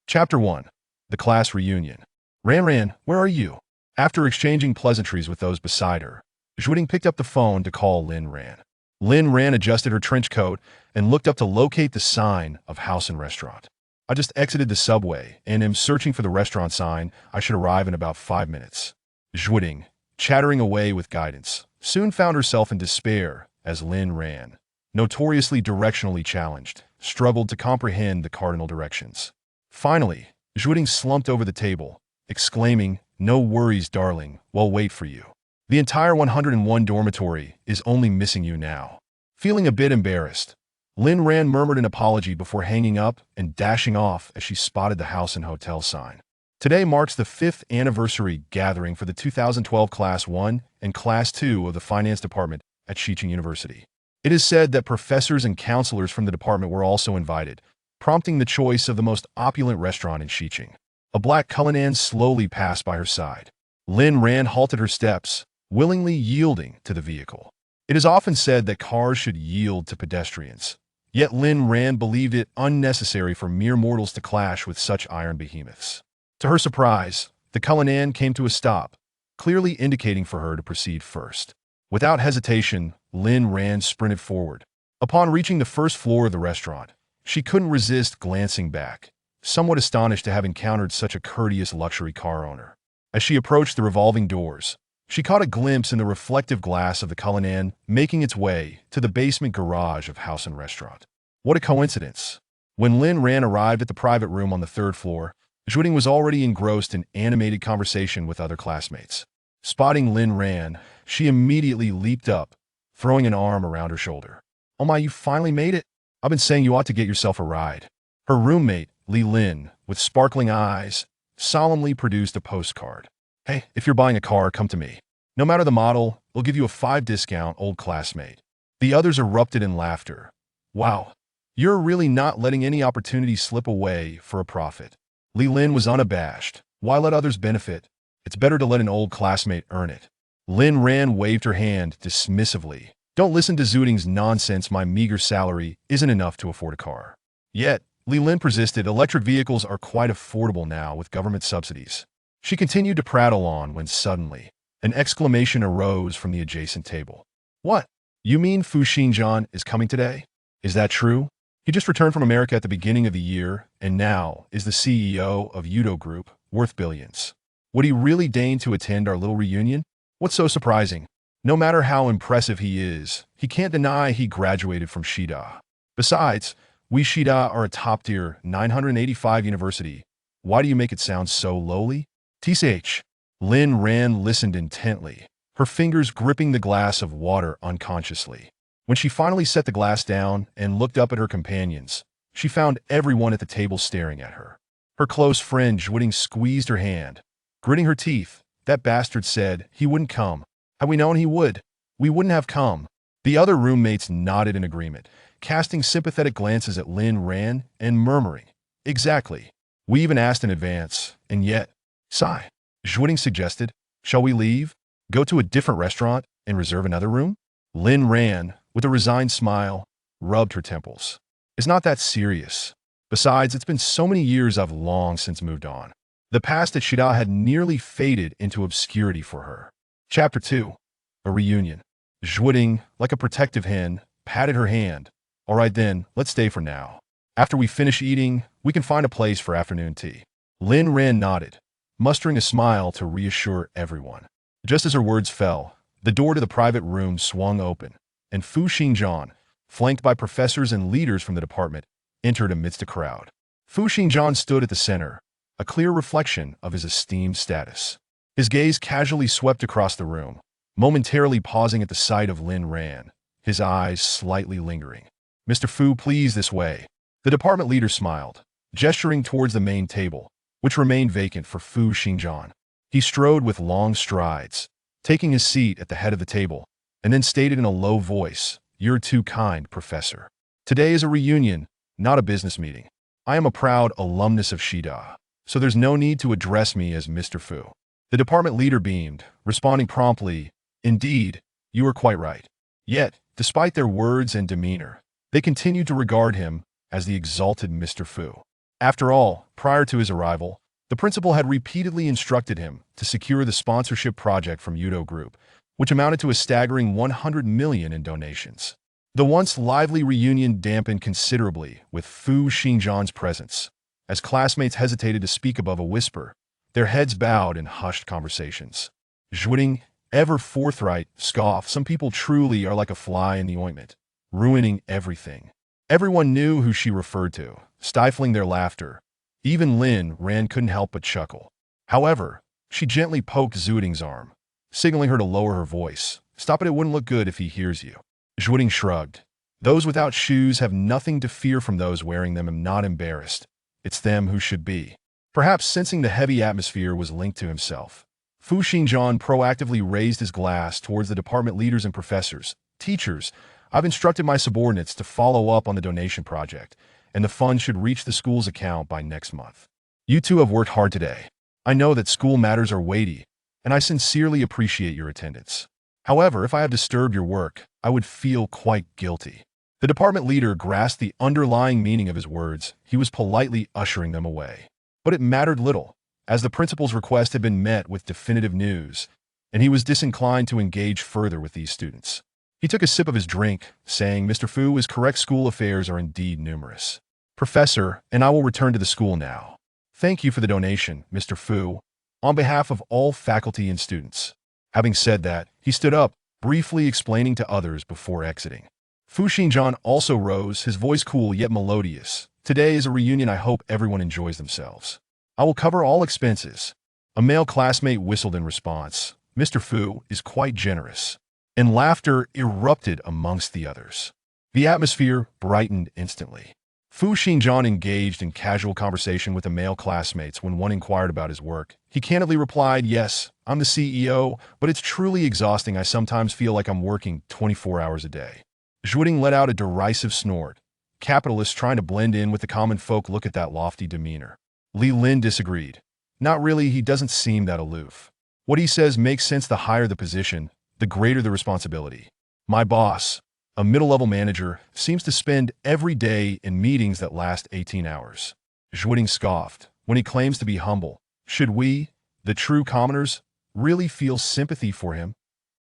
Chapter 1. The Class Reunion. Ran, where are you? After exchanging pleasantries with those beside her, Zhuting picked up the phone to call Lin Ran. Lin Ran adjusted her trench coat and looked up to locate the sign of house and restaurant. I just exited the subway and am searching for the restaurant sign. I should arrive in about 5 minutes. Zhuting, chattering away with guidance, soon found herself in despair as Lin Ran, notoriously directionally challenged, struggled to comprehend the cardinal directions. Finally, Zhuting slumped over the table, exclaiming, "No worries, darling, we'll wait for you. The entire 101 dormitory is only missing you now." Feeling a bit embarrassed, Lin Ran murmured an apology before hanging up and dashing off as she spotted the house and hotel sign. Today marks the 5th anniversary gathering for the 2012 Class 1 and Class 2 of the Finance Department at Xiqing University. It is said that professors and counselors from the department were also invited, prompting the choice of the most opulent restaurant in Xiqing. A black Cullinan slowly passed by her side. Lin Ran halted her steps, willingly yielding to the vehicle. It is often said that cars should yield to pedestrians, yet Lin Ran believed it unnecessary for mere mortals to clash with such iron behemoths. To her surprise, the Cullinan came to a stop, clearly indicating for her to proceed first. Without hesitation, Lin Ran sprinted forward. Upon reaching the first floor of the restaurant, she couldn't resist glancing back, somewhat astonished to have encountered such a courteous luxury car owner. As she approached the revolving doors, she caught a glimpse in the reflective glass of the Cullinan making its way to the basement garage of house and restaurant. What a coincidence! When Lin Ran arrived at the private room on the 3rd floor, Zhuting was already engrossed in animated conversation with other classmates. Spotting Lin Ran, she immediately leaped up, throwing an arm around her shoulder. "Oh my, you finally made it! I've been saying you ought to get yourself a ride." Her roommate, Li Lin, with sparkling eyes, solemnly produced a postcard. "Hey, if you're buying a car, come to me. No matter the model, we'll give you a 5 discount, old classmate." The others erupted in laughter. "Wow, you're really not letting any opportunity slip away for a profit." Li Lin was unabashed. "Why let others benefit? It's better to let an old classmate earn it." Lin Ran waved her hand dismissively. "Don't listen to Zhuting's nonsense. My meager salary isn't enough to afford a car." Yet, Li Lin persisted. "Electric vehicles are quite affordable now with government subsidies." She continued to prattle on when suddenly, an exclamation arose from the adjacent table. "What? You mean Fu Xingjian is coming today? Is that true? He just returned from America at the beginning of the year and now is the CEO of Yudo Group, worth billions. Would he really deign to attend our little reunion? What's so surprising? No matter how impressive he is, he can't deny he graduated from Shida. Besides, we Shida are a top-tier 985 university. Why do you make it sound so lowly?" "Tch." Lin Ran listened intently, her fingers gripping the glass of water unconsciously. When she finally set the glass down and looked up at her companions, she found everyone at the table staring at her. Her close friend Zhuting squeezed her hand. Gritting her teeth, "That bastard said he wouldn't come. Had we known he would, we wouldn't have come." The other roommates nodded in agreement, casting sympathetic glances at Lin Ran and murmuring, "Exactly. We even asked in advance, and yet..." "Sigh," Zhuting suggested. "Shall we leave, go to a different restaurant, and reserve another room?" Lin Ran, with a resigned smile, rubbed her temples. "It's not that serious. Besides, it's been so many years I've long since moved on." The past at Shida had nearly faded into obscurity for her. Chapter 2. A Reunion. Zhuting, like a protective hen, patted her hand. "All right then, let's stay for now. After we finish eating, we can find a place for afternoon tea." Lin Ran nodded, mustering a smile to reassure everyone. Just as her words fell, the door to the private room swung open, and Fu Xingjian, flanked by professors and leaders from the department, entered amidst a crowd. Fu Xingjian stood at the center, a clear reflection of his esteemed status. His gaze casually swept across the room, momentarily pausing at the sight of Lin Ran, his eyes slightly lingering. "Mr. Fu, please this way." The department leader smiled, gesturing towards the main table, which remained vacant for Fu Xingjian. He strode with long strides, taking his seat at the head of the table, and then stated in a low voice, "You're too kind, Professor. Today is a reunion, not a business meeting. I am a proud alumnus of Shida, so there's no need to address me as Mr. Fu." The department leader beamed, responding promptly, "Indeed, you are quite right." Yet, despite their words and demeanor, they continued to regard him as the exalted Mr. Fu. After all, Prior to his arrival, the principal had repeatedly instructed him to secure the sponsorship project from Yudo Group, which amounted to a staggering 100 million in donations. The once lively reunion dampened considerably with Fu Xingjian's presence, as classmates hesitated to speak above a whisper, their heads bowed in hushed conversations. Zhuting, ever forthright, scoffed, "Some people truly are like a fly in the ointment, ruining everything." Everyone knew who she referred to, stifling their laughter. Even Lin Ran couldn't help but chuckle. However, she gently poked Zhuting's arm, signaling her to lower her voice. "Stop it, it wouldn't look good if he hears you." Zhuting shrugged. "Those without shoes have nothing to fear from those wearing them. I'm not embarrassed. It's them who should be." Perhaps sensing the heavy atmosphere was linked to himself, Fu Xingjian proactively raised his glass towards the department leaders and professors. "Teachers, I've instructed my subordinates to follow up on the donation project, and the funds should reach the school's account by next month. You two have worked hard today. I know that school matters are weighty, and I sincerely appreciate your attendance. However, if I have disturbed your work, I would feel quite guilty." The department leader grasped the underlying meaning of his words. He was politely ushering them away. But it mattered little, as the principal's request had been met with definitive news, and he was disinclined to engage further with these students. He took a sip of his drink, saying, "Mr. Fu is correct, school affairs are indeed numerous. Professor, and I will return to the school now. Thank you for the donation, Mr. Fu, on behalf of all faculty and students." Having said that, he stood up, briefly explaining to others before exiting. Fu Xingjian also rose, his voice cool yet melodious. "Today is a reunion. I hope everyone enjoys themselves. I will cover all expenses." A male classmate whistled in response. "Mr. Fu is quite generous." And laughter erupted amongst the others. The atmosphere brightened instantly. Fu Xingjian engaged in casual conversation with the male classmates when one inquired about his work. He candidly replied, "Yes, I'm the CEO, but it's truly exhausting. I sometimes feel like I'm working 24 hours a day." Zhuting let out a derisive snort. "Capitalists trying to blend in with the common folk. Look at that lofty demeanor." Li Lin disagreed. "Not really, he doesn't seem that aloof. What he says makes sense. The higher the position, the greater the responsibility. My boss, a middle-level manager, seems to spend every day in meetings that last 18 hours. Zhuting scoffed. "When he claims to be humble, should we, the true commoners, really feel sympathy for him?"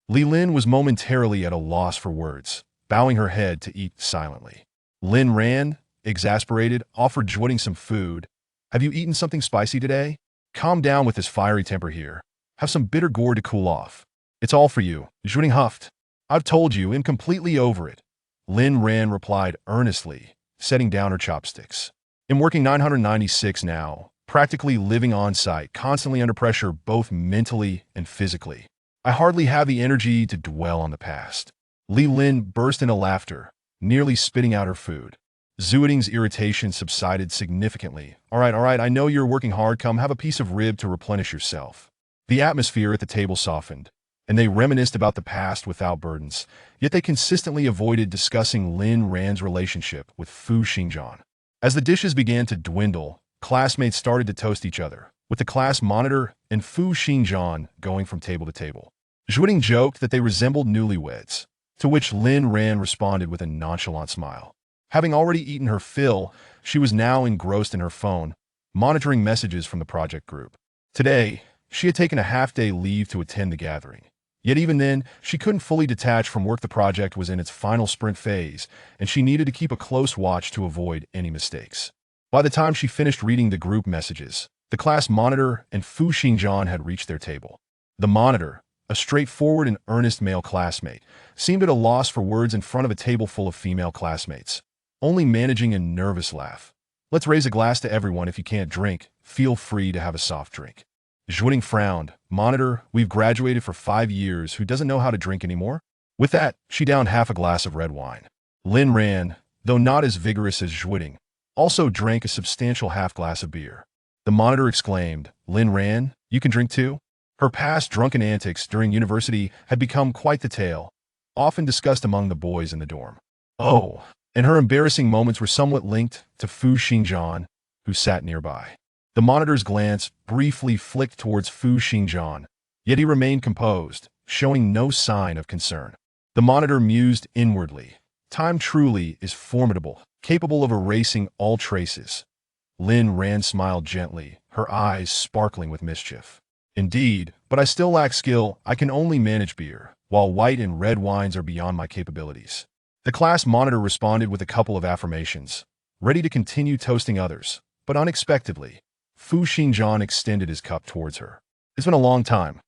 Li Lin was momentarily at a loss for words, bowing her head to eat silently. Lin Ran, exasperated, offered Zhuting some food. "Have you eaten something spicy today? Calm down with this fiery temper here. Have some bitter gourd to cool off. It's all for you." Zhuting huffed. "I've told you, I'm completely over it." Lin Ran replied earnestly, setting down her chopsticks. "I'm working 996 now, practically living on site, constantly under pressure both mentally and physically. I hardly have the energy to dwell on the past." Li Lin burst into laughter, nearly spitting out her food. Zhuting's irritation subsided significantly. All right, I know you're working hard. Come have a piece of rib to replenish yourself." The atmosphere at the table softened, and they reminisced about the past without burdens, yet they consistently avoided discussing Lin Ran's relationship with Fu Xingjian. As the dishes began to dwindle, classmates started to toast each other, with the class monitor and Fu Xingjian going from table to table. Zhuting joked that they resembled newlyweds, to which Lin Ran responded with a nonchalant smile. Having already eaten her fill, she was now engrossed in her phone, monitoring messages from the project group. Today, she had taken a half-day leave to attend the gathering. Yet even then, she couldn't fully detach from work. The project was in its final sprint phase, and she needed to keep a close watch to avoid any mistakes. By the time she finished reading the group messages, the class monitor and Fu Xingjian had reached their table. The monitor, a straightforward and earnest male classmate, seemed at a loss for words in front of a table full of female classmates, only managing a nervous laugh. "Let's raise a glass to everyone. If you can't drink, feel free to have a soft drink." Zhuting frowned. "Monitor, we've graduated for 5 years. Who doesn't know how to drink anymore?" With that, she downed half a glass of red wine. Lin Ran, though not as vigorous as Zhuting, also drank a substantial half glass of beer. The monitor exclaimed, "Lin Ran, you can drink too?" Her past drunken antics during university had become quite the tale, often discussed among the boys in the dorm. Oh, and her embarrassing moments were somewhat linked to Fu Xingjian, who sat nearby. The monitor's glance briefly flicked towards Fu Xingjian, yet he remained composed, showing no sign of concern. The monitor mused inwardly. Time truly is formidable, capable of erasing all traces. Lin Ran smiled gently, her eyes sparkling with mischief. Indeed, but I still lack skill. I can only manage beer, while white and red wines are beyond my capabilities. The class monitor responded with a couple of affirmations, ready to continue toasting others, but unexpectedly, Fu Xingjian extended his cup towards her. It's been a long time.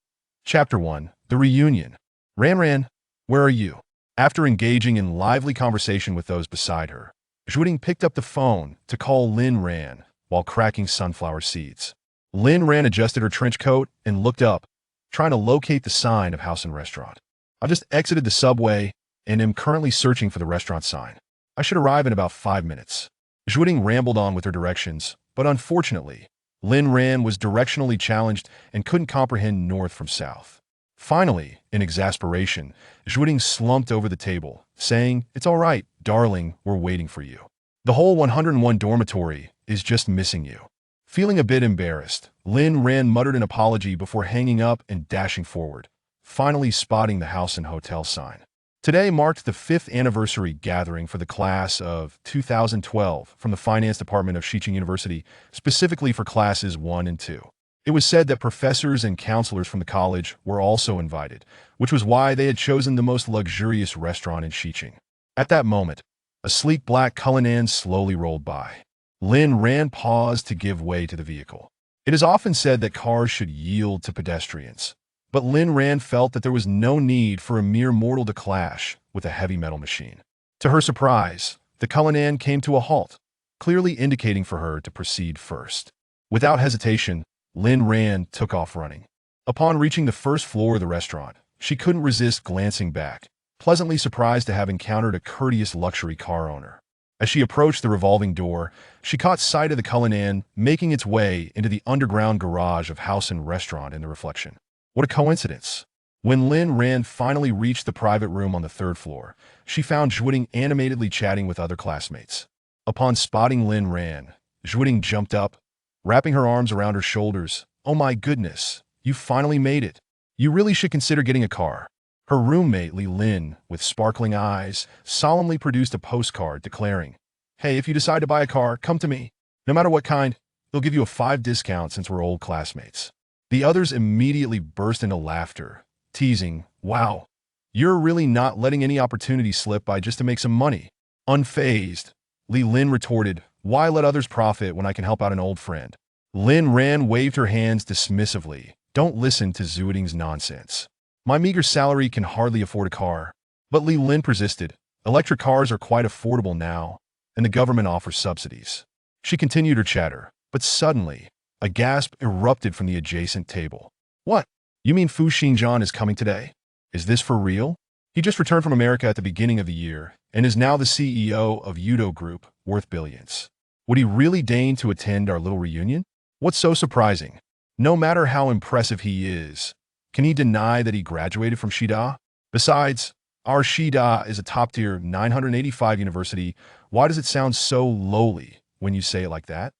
Chapter 1, The Reunion. Ran, where are you? After engaging in lively conversation with those beside her, Zhuting picked up the phone to call Lin Ran while cracking sunflower seeds. Lin Ran adjusted her trench coat and looked up, trying to locate the sign of house and restaurant. I've just exited the subway and am currently searching for the restaurant sign. I should arrive in about 5 minutes. Zhuting rambled on with her directions, but unfortunately, Lin Ran was directionally challenged and couldn't comprehend north from south. Finally, in exasperation, Zhuting slumped over the table, saying, "It's all right, darling, we're waiting for you. The whole 101 dormitory is just missing you." Feeling a bit embarrassed, Lin Ran muttered an apology before hanging up and dashing forward, finally spotting the house and hotel sign. Today marked the 5th anniversary gathering for the class of 2012 from the finance department of Xiqing University, specifically for classes 1 and 2. It was said that professors and counselors from the college were also invited, which was why they had chosen the most luxurious restaurant in Xiqing. At that moment, a sleek black Cullinan slowly rolled by. Lin Ran paused to give way to the vehicle. It is often said that cars should yield to pedestrians, but Lin Ran felt that there was no need for a mere mortal to clash with a heavy metal machine. To her surprise, the Cullinan came to a halt, clearly indicating for her to proceed first. Without hesitation, Lin Ran took off running. Upon reaching the first floor of the restaurant, she couldn't resist glancing back, pleasantly surprised to have encountered a courteous luxury car owner. As she approached the revolving door, she caught sight of the Cullinan making its way into the underground garage of house and restaurant in the reflection. What a coincidence! When Lin Ran finally reached the private room on the 3rd floor, she found Zhuting animatedly chatting with other classmates. Upon spotting Lin Ran, Zhuting jumped up, wrapping her arms around her shoulders. "Oh my goodness, you finally made it. You really should consider getting a car." Her roommate, Li Lin, with sparkling eyes, solemnly produced a postcard declaring, "Hey, if you decide to buy a car, come to me. No matter what kind, they'll give you a 5 discount since we're old classmates." The others immediately burst into laughter, teasing, "Wow, you're really not letting any opportunity slip by just to make some money." Unfazed, Li Lin retorted, "Why let others profit when I can help out an old friend?" Lin Ran waved her hands dismissively. "Don't listen to Zhuting's nonsense. My meager salary can hardly afford a car." But Li Lin persisted. "Electric cars are quite affordable now, and the government offers subsidies." She continued her chatter, but suddenly, a gasp erupted from the adjacent table. "What? You mean Fu Xingjian is coming today? Is this for real? He just returned from America at the beginning of the year and is now the CEO of Yudo Group, worth billions. Would he really deign to attend our little reunion? What's so surprising? No matter how impressive he is, can he deny that he graduated from Shida? Besides, our Shida is a top-tier 985 university. Why does it sound so lowly when you say it like that?"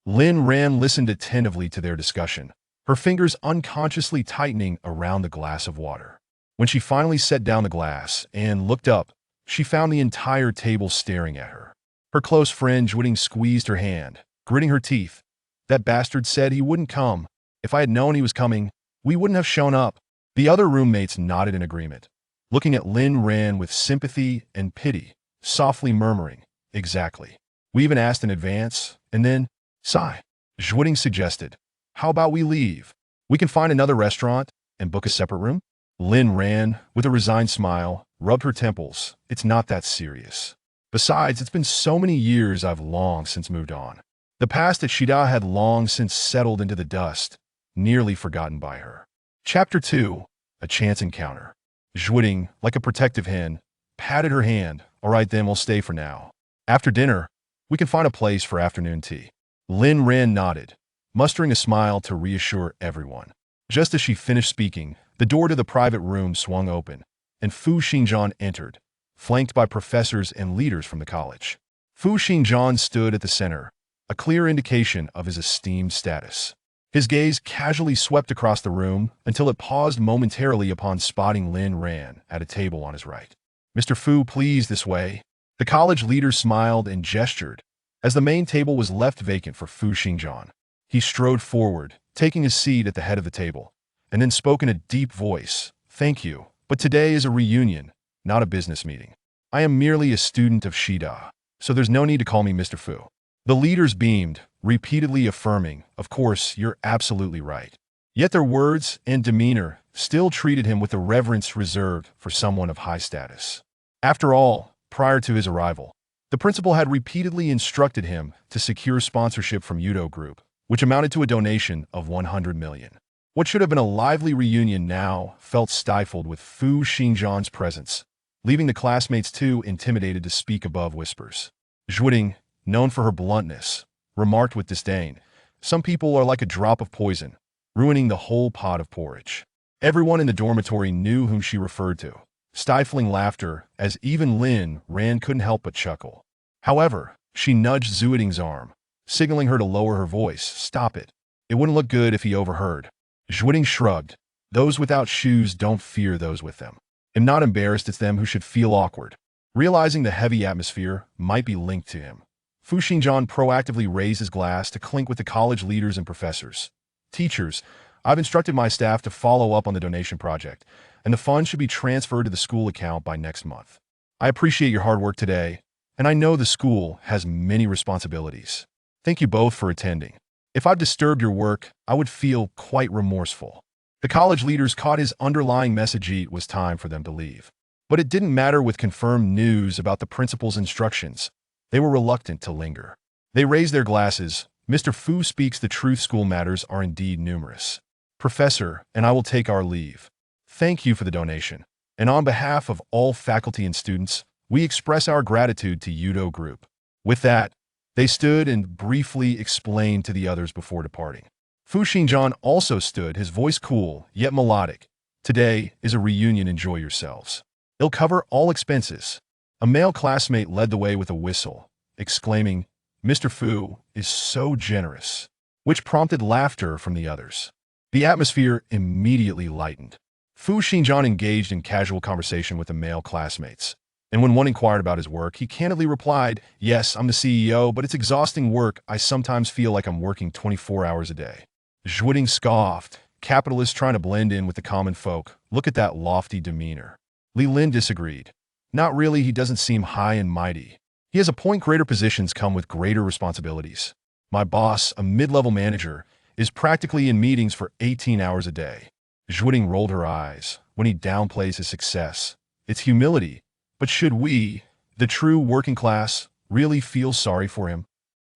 Lin Ran listened attentively to their discussion, her fingers unconsciously tightening around the glass of water. When she finally set down the glass and looked up, she found the entire table staring at her. Her close friend Zhuting squeezed her hand, gritting her teeth. "That bastard said he wouldn't come. If I had known he was coming, we wouldn't have shown up." The other roommates nodded in agreement, looking at Lin Ran with sympathy and pity, softly murmuring, "Exactly. We even asked in advance, and then, sigh." Zhuting suggested, "How about we leave? We can find another restaurant and book a separate room." Lin Ran, with a resigned smile, rubbed her temples. "It's not that serious. Besides, it's been so many years I've long since moved on." The past at Shida had long since settled into the dust, nearly forgotten by her. Chapter 2, A Chance Encounter. Zhuting, like a protective hen, patted her hand. "All right then, we'll stay for now. After dinner, we can find a place for afternoon tea." Lin Ran nodded, mustering a smile to reassure everyone. Just as she finished speaking, the door to the private room swung open, and Fu Xingjian entered, flanked by professors and leaders from the college. Fu Xingjian stood at the center, a clear indication of his esteemed status. His gaze casually swept across the room until it paused momentarily upon spotting Lin Ran at a table on his right. "Mr. Fu, please, this way." The college leader smiled and gestured, As the main table was left vacant for Fu Xingjian, he strode forward, taking his seat at the head of the table, and then spoke in a deep voice. "Thank you, but today is a reunion, not a business meeting. I am merely a student of Shida, so there's no need to call me Mr. Fu." The leaders beamed, repeatedly affirming, "Of course, you're absolutely right." Yet their words and demeanor still treated him with the reverence reserved for someone of high status. After all, prior to his arrival, the principal had repeatedly instructed him to secure sponsorship from Yudo Group, which amounted to a donation of 100 million. What should have been a lively reunion now felt stifled with Fu Xingjian's presence, leaving the classmates too intimidated to speak above whispers. Zhuting, known for her bluntness, remarked with disdain, "Some people are like a drop of poison, ruining the whole pot of porridge." Everyone in the dormitory knew whom she referred to, stifling laughter as even Lin Ran couldn't help but chuckle. However, she nudged Zhuting's arm, signaling her to lower her voice. "Stop it. It wouldn't look good if he overheard." Zhuting shrugged. "Those without shoes don't fear those with them. I'm not embarrassed, it's them who should feel awkward." Realizing the heavy atmosphere might be linked to him, Fu Xingjian proactively raised his glass to clink with the college leaders and professors. "Teachers, I've instructed my staff to follow up on the donation project, and the funds should be transferred to the school account by next month. I appreciate your hard work today, and I know the school has many responsibilities. Thank you both for attending. If I've disturbed your work, I would feel quite remorseful." The college leaders caught his underlying message. It was time for them to leave. But it didn't matter with confirmed news about the principal's instructions. They were reluctant to linger. They raised their glasses. "Mr. Fu speaks the truth. School matters are indeed numerous. Professor, and I will take our leave. Thank you for the donation. And on behalf of all faculty and students, we express our gratitude to Yudo Group." With that, they stood and briefly explained to the others before departing. Fu Xingjian also stood, his voice cool, yet melodic. "Today is a reunion. Enjoy yourselves. It'll cover all expenses." A male classmate led the way with a whistle, exclaiming, "Mr. Fu is so generous," which prompted laughter from the others. The atmosphere immediately lightened. Fu Xingjian engaged in casual conversation with the male classmates, and when one inquired about his work, he candidly replied, "Yes, I'm the CEO, but it's exhausting work. I sometimes feel like I'm working 24 hours a day." Zhuting scoffed, "Capitalists trying to blend in with the common folk. Look at that lofty demeanor." Li Lin disagreed. "Not really, he doesn't seem high and mighty. He has a point. Greater positions come with greater responsibilities. My boss, a mid-level manager, is practically in meetings for 18 hours a day." Zhuting rolled her eyes when he downplays his success. It's humility, but should we, the true working class, really feel sorry for him?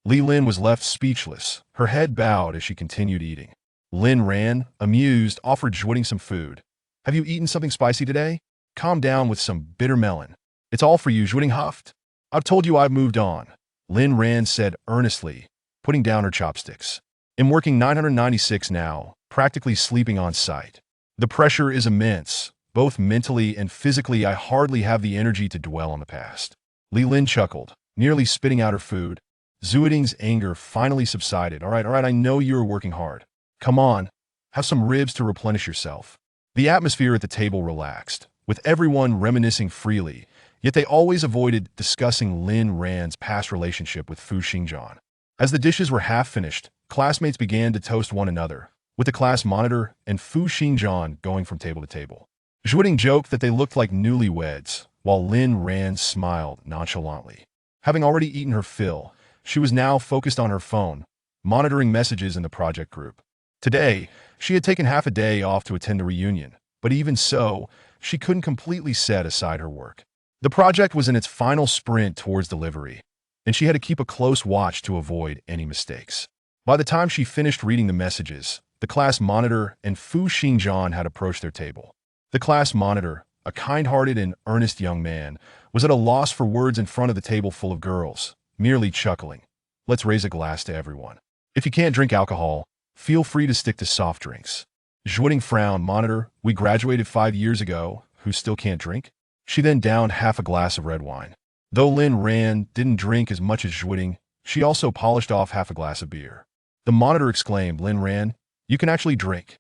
Li Lin was left speechless, her head bowed as she continued eating. Lin Ran, amused, offered Zhuting some food. "Have you eaten something spicy today? Calm down with some bitter melon. It's all for you," Zhuting huffed. "I've told you I've moved on," Lin Ran said earnestly, putting down her chopsticks. "I'm working 996 now, practically sleeping on site. The pressure is immense, both mentally and physically. I hardly have the energy to dwell on the past." Li Lin chuckled, nearly spitting out her food. Zhuting's anger finally subsided. All right, I know you're working hard. Come on, have some ribs to replenish yourself." The atmosphere at the table relaxed, with everyone reminiscing freely, yet they always avoided discussing Lin Ran's past relationship with Fu Xingjian. As the dishes were half finished, classmates began to toast one another, with the class monitor and Fu Xingjian going from table to table. Zhuting joked that they looked like newlyweds, while Lin Ran smiled nonchalantly. Having already eaten her fill, she was now focused on her phone, monitoring messages in the project group. Today, she had taken half a day off to attend the reunion, but even so, she couldn't completely set aside her work. The project was in its final sprint towards delivery, and she had to keep a close watch to avoid any mistakes. By the time she finished reading the messages, the class monitor and Fu Xingjian had approached their table. The class monitor, a kind-hearted and earnest young man, was at a loss for words in front of the table full of girls, merely chuckling. "Let's raise a glass to everyone. If you can't drink alcohol, feel free to stick to soft drinks." Zhuting frowned. "Monitor, we graduated 5 years ago. Who still can't drink?" She then downed half a glass of red wine. Though Lin Ran didn't drink as much as Zhuting, she also polished off half a glass of beer. The monitor exclaimed, "Lin Ran, you can actually drink."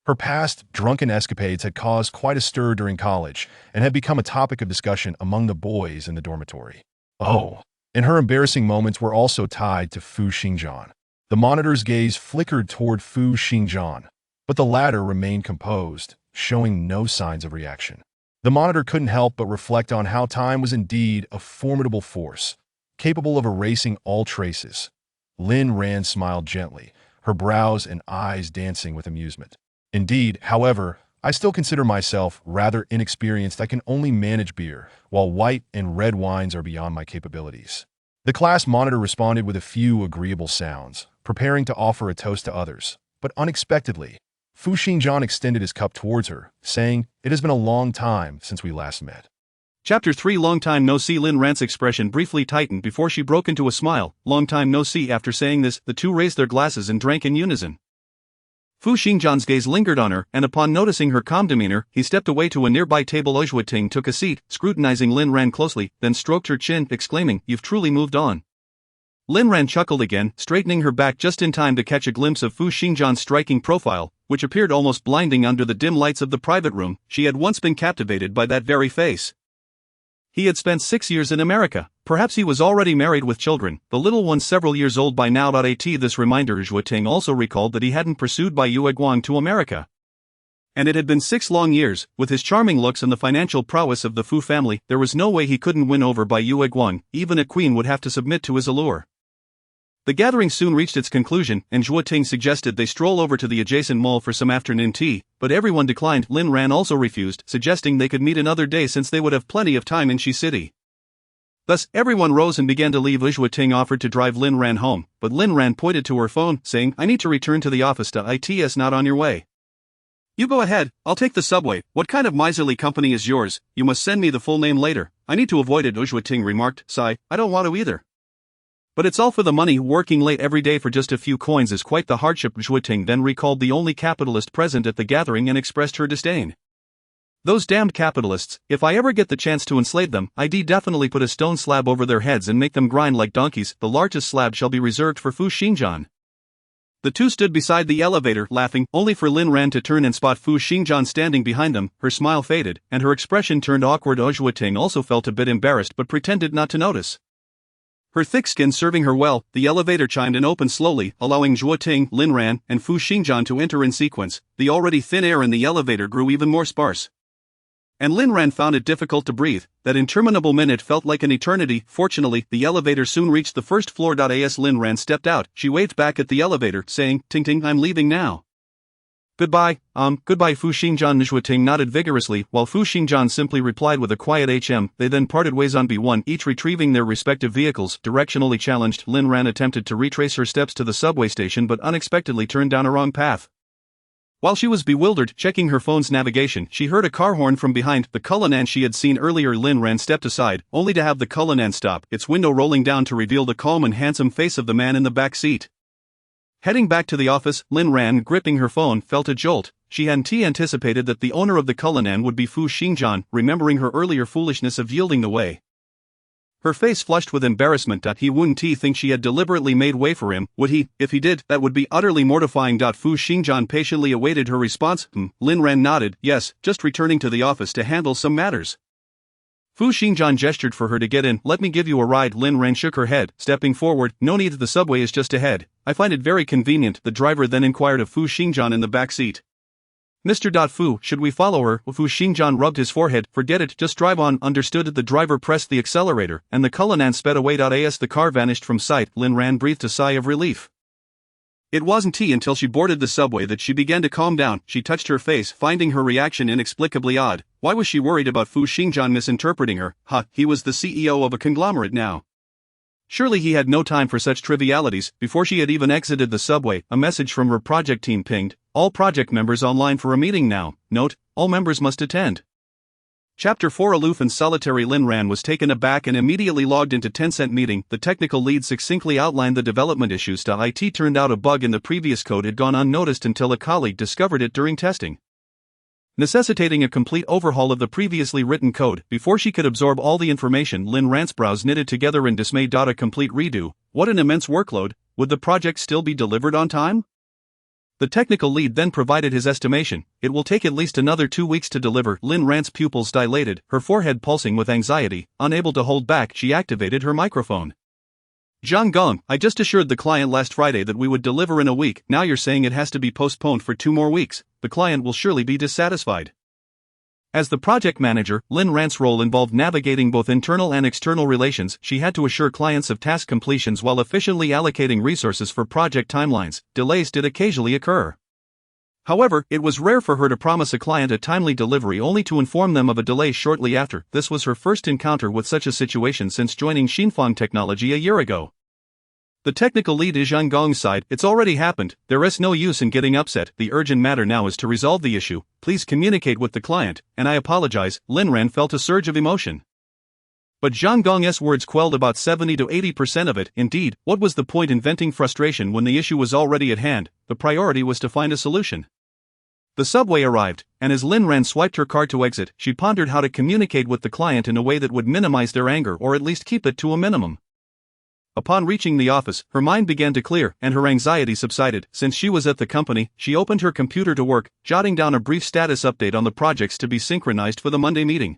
Her past drunken escapades had caused quite a stir during college and had become a topic of discussion among the boys in the dormitory. "Oh, and her embarrassing moments were also tied to Fu Xingjian. The monitor's gaze flickered toward Fu Xingjian, but the latter remained composed, showing no signs of reaction. The monitor couldn't help but reflect on how time was indeed a formidable force, capable of erasing all traces. Lin Ran smiled gently, her brows and eyes dancing with amusement. Indeed, however, I still consider myself rather inexperienced. I can only manage beer, while white and red wines are beyond my capabilities. The class monitor responded with a few agreeable sounds, preparing to offer a toast to others. But unexpectedly, Fu Xingjian extended his cup towards her, saying, "It has been a long time since we last met." Chapter 3 Long time no see. Lin Ran's expression briefly tightened before she broke into a smile. Long time no see. After saying this, the two raised their glasses and drank in unison. Fu Xingjian's gaze lingered on her, and upon noticing her calm demeanor, he stepped away to a nearby table. Ting took a seat, scrutinizing Lin Ran closely, then stroked her chin, exclaiming, "You've truly moved on." Lin Ran chuckled again, straightening her back just in time to catch a glimpse of Fu Xingjian's striking profile, which appeared almost blinding under the dim lights of the private room. She had once been captivated by that very face. He had spent 6 years in America. Perhaps he was already married with children, the little one several years old by now. This reminder Ting also recalled that he hadn't pursued by Yue Guang to America. And it had been 6 long years. With his charming looks and the financial prowess of the Fu family, there was no way he couldn't win over by Yue Guang. Even a queen would have to submit to his allure. The gathering soon reached its conclusion, and Ting suggested they stroll over to the adjacent mall for some afternoon tea, but everyone declined. Lin Ran also refused, suggesting they could meet another day since they would have plenty of time in Shi City. Thus, everyone rose and began to leave. Ting offered to drive Lin Ran home, but Lin Ran pointed to her phone, saying, "I need to return to the office. It's not on your way. You go ahead, I'll take the subway. What kind of miserly company is yours? You must send me the full name later." "I need to avoid it," Ting remarked. "Sigh, I don't want to either. But it's all for the money. Working late every day for just a few coins is quite the hardship." Ting then recalled the only capitalist present at the gathering and expressed her disdain. "Those damned capitalists, if I ever get the chance to enslave them, I'd definitely put a stone slab over their heads and make them grind like donkeys. The largest slab shall be reserved for Fu Xingjian." The two stood beside the elevator, laughing, only for Lin Ran to turn and spot Fu Xingjian standing behind them. Her smile faded, and her expression turned awkward. Ting also felt a bit embarrassed but pretended not to notice. Her thick skin serving her well, the elevator chimed and opened slowly, allowing Ting, Lin Ran, and Fu Xingjian to enter in sequence. The already thin air in the elevator grew even more sparse, and Lin Ran found it difficult to breathe. That interminable minute felt like an eternity. Fortunately, the elevator soon reached the first floor. As Lin Ran stepped out, she waved back at the elevator, saying, Ting, I'm leaving now." Goodbye, Fu Xingjian." Ting nodded vigorously, while Fu Xingjian simply replied with a quiet HM. They then parted ways on B1, each retrieving their respective vehicles. Directionally challenged, Lin Ran attempted to retrace her steps to the subway station but unexpectedly turned down a wrong path. While she was bewildered, checking her phone's navigation, she heard a car horn from behind. The Cullinan she had seen earlier. Lin Ran stepped aside, only to have the Cullinan stop, its window rolling down to reveal the calm and handsome face of the man in the back seat. Heading back to the office, Lin Ran, gripping her phone, felt a jolt. She hadn't anticipated that the owner of the Cullinan would be Fu Xingjian, remembering her earlier foolishness of yielding the way. Her face flushed with embarrassment. He wouldn't think she had deliberately made way for him, would he? If he did, that would be utterly mortifying. Fu Xingjian patiently awaited her response. Lin Ran nodded, yes, just returning to the office to handle some matters. Fu Xingjian gestured for her to get in. "Let me give you a ride." Lin Ran shook her head, stepping forward. "No need, the subway is just ahead. I find it very convenient." The driver then inquired of Fu Xingjian in the back seat. "Mr. Fu, should we follow her?" Fu Xingjian rubbed his forehead. "Forget it, just drive on." Understood. The driver pressed the accelerator, and the Cullinan sped away. As the car vanished from sight, Lin Ran breathed a sigh of relief. It wasn't until she boarded the subway that she began to calm down. She touched her face, finding her reaction inexplicably odd. Why was she worried about Fu Xingjian misinterpreting her? He was the CEO of a conglomerate now. Surely he had no time for such trivialities. Before she had even exited the subway, a message from her project team pinged. "All project members online for a meeting now. Note, all members must attend." Chapter 4 Aloof and solitary. Lin Ran was taken aback and immediately logged into Tencent meeting. The technical lead succinctly outlined the development issues. It turned out a bug in the previous code had gone unnoticed until a colleague discovered it during testing, necessitating a complete overhaul of the previously written code. Before she could absorb all the information, Lin Ran's brows knitted together in dismay. A complete redo? What an immense workload. Would the project still be delivered on time? The technical lead then provided his estimation. It will take at least another 2 weeks to deliver. Lin Ran's pupils dilated, her forehead pulsing with anxiety. Unable to hold back, she activated her microphone. Zhang Gong, I just assured the client last Friday that we would deliver in a week, now you're saying it has to be postponed for 2 more weeks. The client will surely be dissatisfied. As the project manager, Lin Ran's role involved navigating both internal and external relations. She had to assure clients of task completions while efficiently allocating resources for project timelines. Delays did occasionally occur. However, it was rare for her to promise a client a timely delivery only to inform them of a delay shortly after. This was her first encounter with such a situation since joining Xinfang Technology a year ago. The technical lead is Zhang Gong's side. It's already happened, there is no use in getting upset. The urgent matter now is to resolve the issue. Please communicate with the client, and I apologize. Lin Ran felt a surge of emotion. But Zhang Gong's words quelled about 70 to 80% of it. Indeed, what was the point in venting frustration when the issue was already at hand? The priority was to find a solution. The subway arrived, and as Lin Ran swiped her card to exit, she pondered how to communicate with the client in a way that would minimize their anger or at least keep it to a minimum. Upon reaching the office, her mind began to clear, and her anxiety subsided. Since she was at the company, she opened her computer to work, jotting down a brief status update on the projects to be synchronized for the Monday meeting.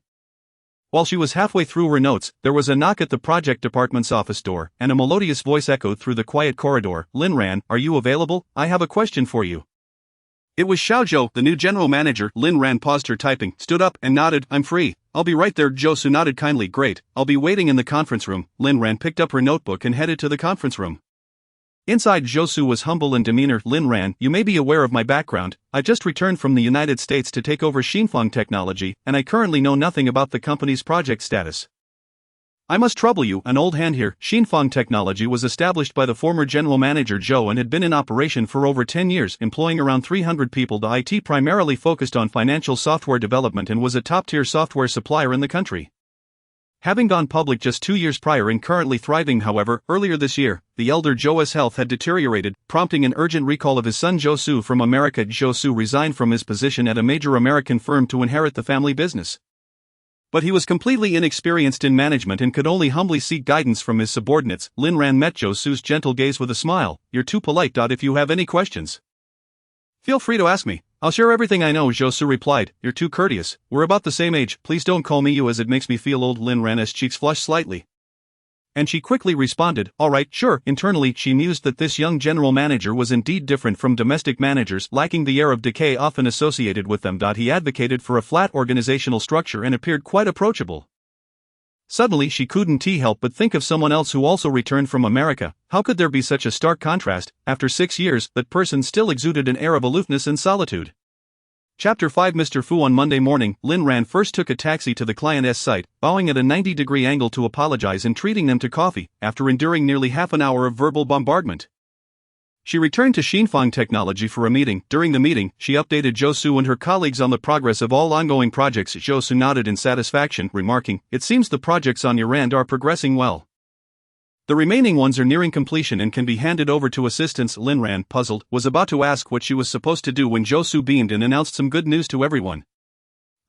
While she was halfway through her notes, there was a knock at the project department's office door, and a melodious voice echoed through the quiet corridor. Lin Ran, are you available? I have a question for you. It was Xiao Zhou, the new general manager. Lin Ran paused her typing, stood up, and nodded. I'm free. I'll be right there. Zhou Su nodded kindly. Great, I'll be waiting in the conference room. Lin Ran picked up her notebook and headed to the conference room. Inside, Zhou Su was humble in demeanor. Lin Ran, you may be aware of my background. I just returned from the United States to take over Xinfang Technology, and I currently know nothing about the company's project status. I must trouble you, an old hand here. Xinfang Technology was established by the former general manager Zhou and had been in operation for over 10 years, employing around 300 people. The IT primarily focused on financial software development and was a top-tier software supplier in the country. Having gone public just 2 years prior and currently thriving, however, earlier this year, the elder Zhou's health had deteriorated, prompting an urgent recall of his son Zhou Su from America. Zhou Su resigned from his position at a major American firm to inherit the family business. But he was completely inexperienced in management and could only humbly seek guidance from his subordinates. Lin Ran met Zhou Su's gentle gaze with a smile. You're too polite. If you have any questions, feel free to ask me. I'll share everything I know, Zhou Su replied. You're too courteous. We're about the same age. Please don't call me you as it makes me feel old. Lin Ran's cheeks flushed slightly. And she quickly responded, all right, sure. Internally, she mused that this young general manager was indeed different from domestic managers, lacking the air of decay often associated with them. He advocated for a flat organizational structure and appeared quite approachable. Suddenly she couldn't help but think of someone else who also returned from America. How could there be such a stark contrast? After 6 years, that person still exuded an air of aloofness and solitude. Chapter 5. Mr. Fu. On Monday morning, Lin Ran first took a taxi to the client's site, bowing at a 90-degree angle to apologize and treating them to coffee, after enduring nearly half an hour of verbal bombardment. She returned to Xinfang Technology for a meeting. During the meeting, she updated Zhou Su and her colleagues on the progress of all ongoing projects. Zhou Su nodded in satisfaction, remarking, it seems the projects on your end are progressing well. The remaining ones are nearing completion and can be handed over to assistants. Lin Ran, puzzled, was about to ask what she was supposed to do when Zhou Su beamed and announced some good news to everyone.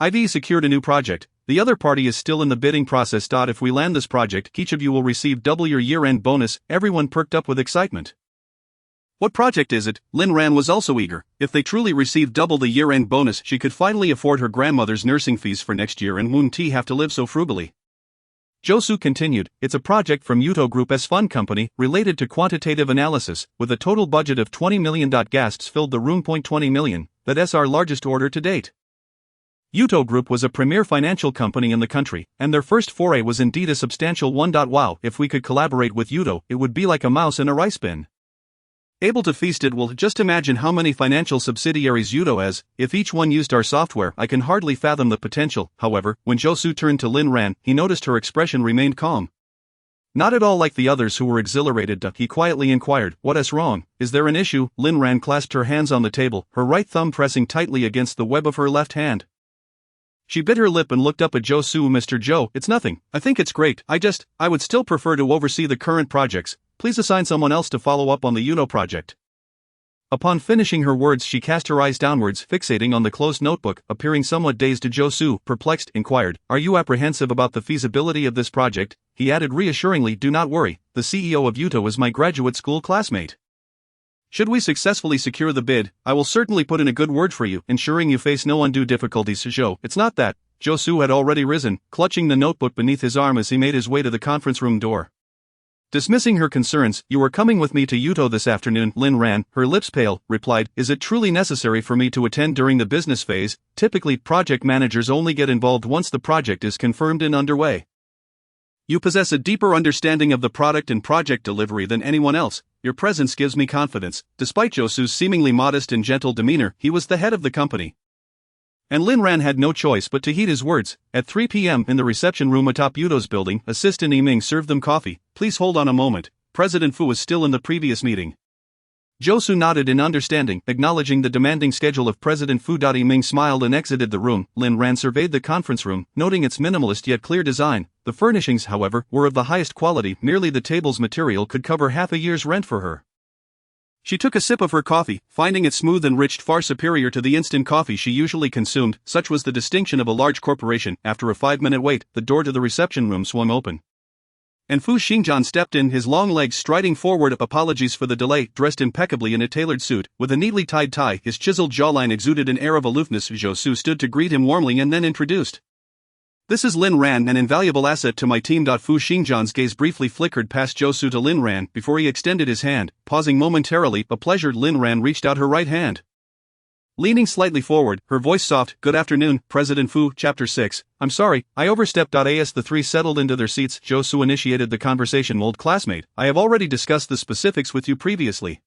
I've secured a new project. The other party is still in the bidding process. If we land this project, each of you will receive double your year-end bonus. Everyone perked up with excitement. What project is it? Lin Ran was also eager. If they truly received double the year-end bonus, she could finally afford her grandmother's nursing fees for next year and wouldn't have to live so frugally. Zhou Su continued, it's a project from Yuto Group's fund company, related to quantitative analysis, with a total budget of 20 million. Gasps filled the room. 20 million, that's our largest order to date. Yuto Group was a premier financial company in the country, and their first foray was indeed a substantial one. Wow, if we could collaborate with Yuto, it would be like a mouse in a rice bin. Able to feast it. Well, just imagine how many financial subsidiaries Yuto has. If each one used our software, I can hardly fathom the potential. However, when Zhou Su turned to Lin Ran, he noticed her expression remained calm. Not at all like the others who were exhilarated. He quietly inquired, what's wrong? Is there an issue? Lin Ran clasped her hands on the table, her right thumb pressing tightly against the web of her left hand. She bit her lip and looked up at Zhou Su. Mr. Zhou, it's nothing. I think it's great. I would still prefer to oversee the current projects. Please assign someone else to follow up on the Yuto project. Upon finishing her words, she cast her eyes downwards, fixating on the closed notebook. Appearing somewhat dazed, Zhou Su, perplexed, inquired, are you apprehensive about the feasibility of this project? He added reassuringly, do not worry, the CEO of Yuto is my graduate school classmate. Should we successfully secure the bid, I will certainly put in a good word for you, ensuring you face no undue difficulties. Zhou, it's not that. Zhou Su had already risen, clutching the notebook beneath his arm as he made his way to the conference room door. Dismissing her concerns, "You are coming with me to Yuto this afternoon." Lin Ran, her lips pale, replied, "Is it truly necessary for me to attend during the business phase? Typically, project managers only get involved once the project is confirmed and underway. You possess a deeper understanding of the product and project delivery than anyone else. Your presence gives me confidence." Despite Josu's seemingly modest and gentle demeanor, he was the head of the company. And Lin Ran had no choice but to heed his words. At 3 p.m. in the reception room atop Yuto's building, Assistant Yiming served them coffee. "Please hold on a moment. President Fu was still in the previous meeting." Josu nodded in understanding, acknowledging the demanding schedule of President Fu. Yiming smiled and exited the room. Lin Ran surveyed the conference room, noting its minimalist yet clear design. The furnishings, however, were of the highest quality. Merely the table's material could cover half a year's rent for her. She took a sip of her coffee, finding it smooth and rich, far superior to the instant coffee she usually consumed. Such was the distinction of a large corporation. After a 5-minute wait, the door to the reception room swung open, and Fu Xingjian stepped in, his long legs striding forward. "Apologies for the delay." Dressed impeccably in a tailored suit, with a neatly tied tie, his chiseled jawline exuded an air of aloofness. Josu stood to greet him warmly and then introduced, "This is Lin Ran, an invaluable asset to my team." Fu Xingjian's gaze briefly flickered past Josu to Lin Ran before he extended his hand, pausing momentarily. "A pleasure." Lin Ran reached out her right hand, leaning slightly forward, her voice soft. "Good afternoon, President Fu." Chapter 6. "I'm sorry, I overstepped." As the three settled into their seats, Josu initiated the conversation. "Old classmate, I have already discussed the specifics with you previously.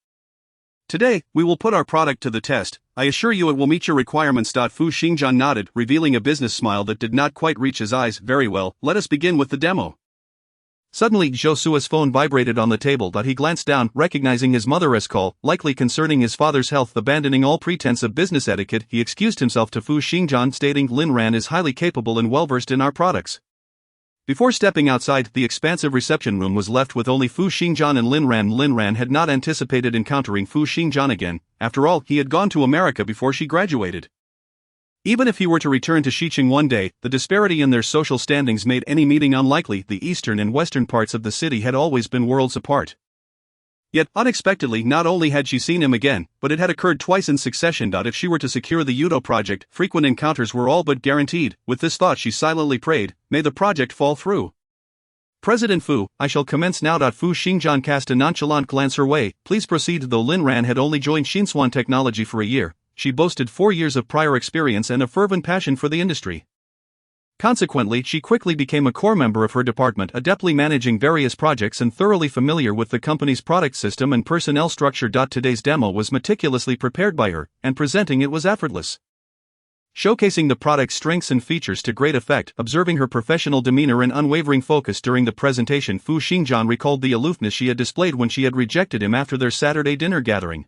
Today, we will put our product to the test. I assure you it will meet your requirements." Fu Xingjian nodded, revealing a business smile that did not quite reach his eyes. "Very well, let us begin with the demo." Suddenly, Josua's phone vibrated on the table. He glanced down, recognizing his mother's call, likely concerning his father's health. Abandoning all pretense of business etiquette, he excused himself to Fu Xingjian, stating, "Lin Ran is highly capable and well-versed in our products." Before stepping outside, the expansive reception room was left with only Fu Xingjian and Lin Ran. Lin Ran had not anticipated encountering Fu Xingjian again. After all, he had gone to America before she graduated. Even if he were to return to Xiqing one day, the disparity in their social standings made any meeting unlikely. The eastern and western parts of the city had always been worlds apart. Yet, unexpectedly, not only had she seen him again, but it had occurred twice in succession. If she were to secure the Yuto project, frequent encounters were all but guaranteed. With this thought, she silently prayed, "May the project fall through." "President Fu, I shall commence now." Fu Xingjian cast a nonchalant glance her way. "Please proceed." Though Lin Ran had only joined Xinsuan Technology for a year, she boasted 4 years of prior experience and a fervent passion for the industry. Consequently, she quickly became a core member of her department, adeptly managing various projects and thoroughly familiar with the company's product system and personnel structure. Today's demo was meticulously prepared by her, and presenting it was effortless, showcasing the product's strengths and features to great effect. Observing her professional demeanor and unwavering focus during the presentation, Fu Xingjian recalled the aloofness she had displayed when she had rejected him after their Saturday dinner gathering.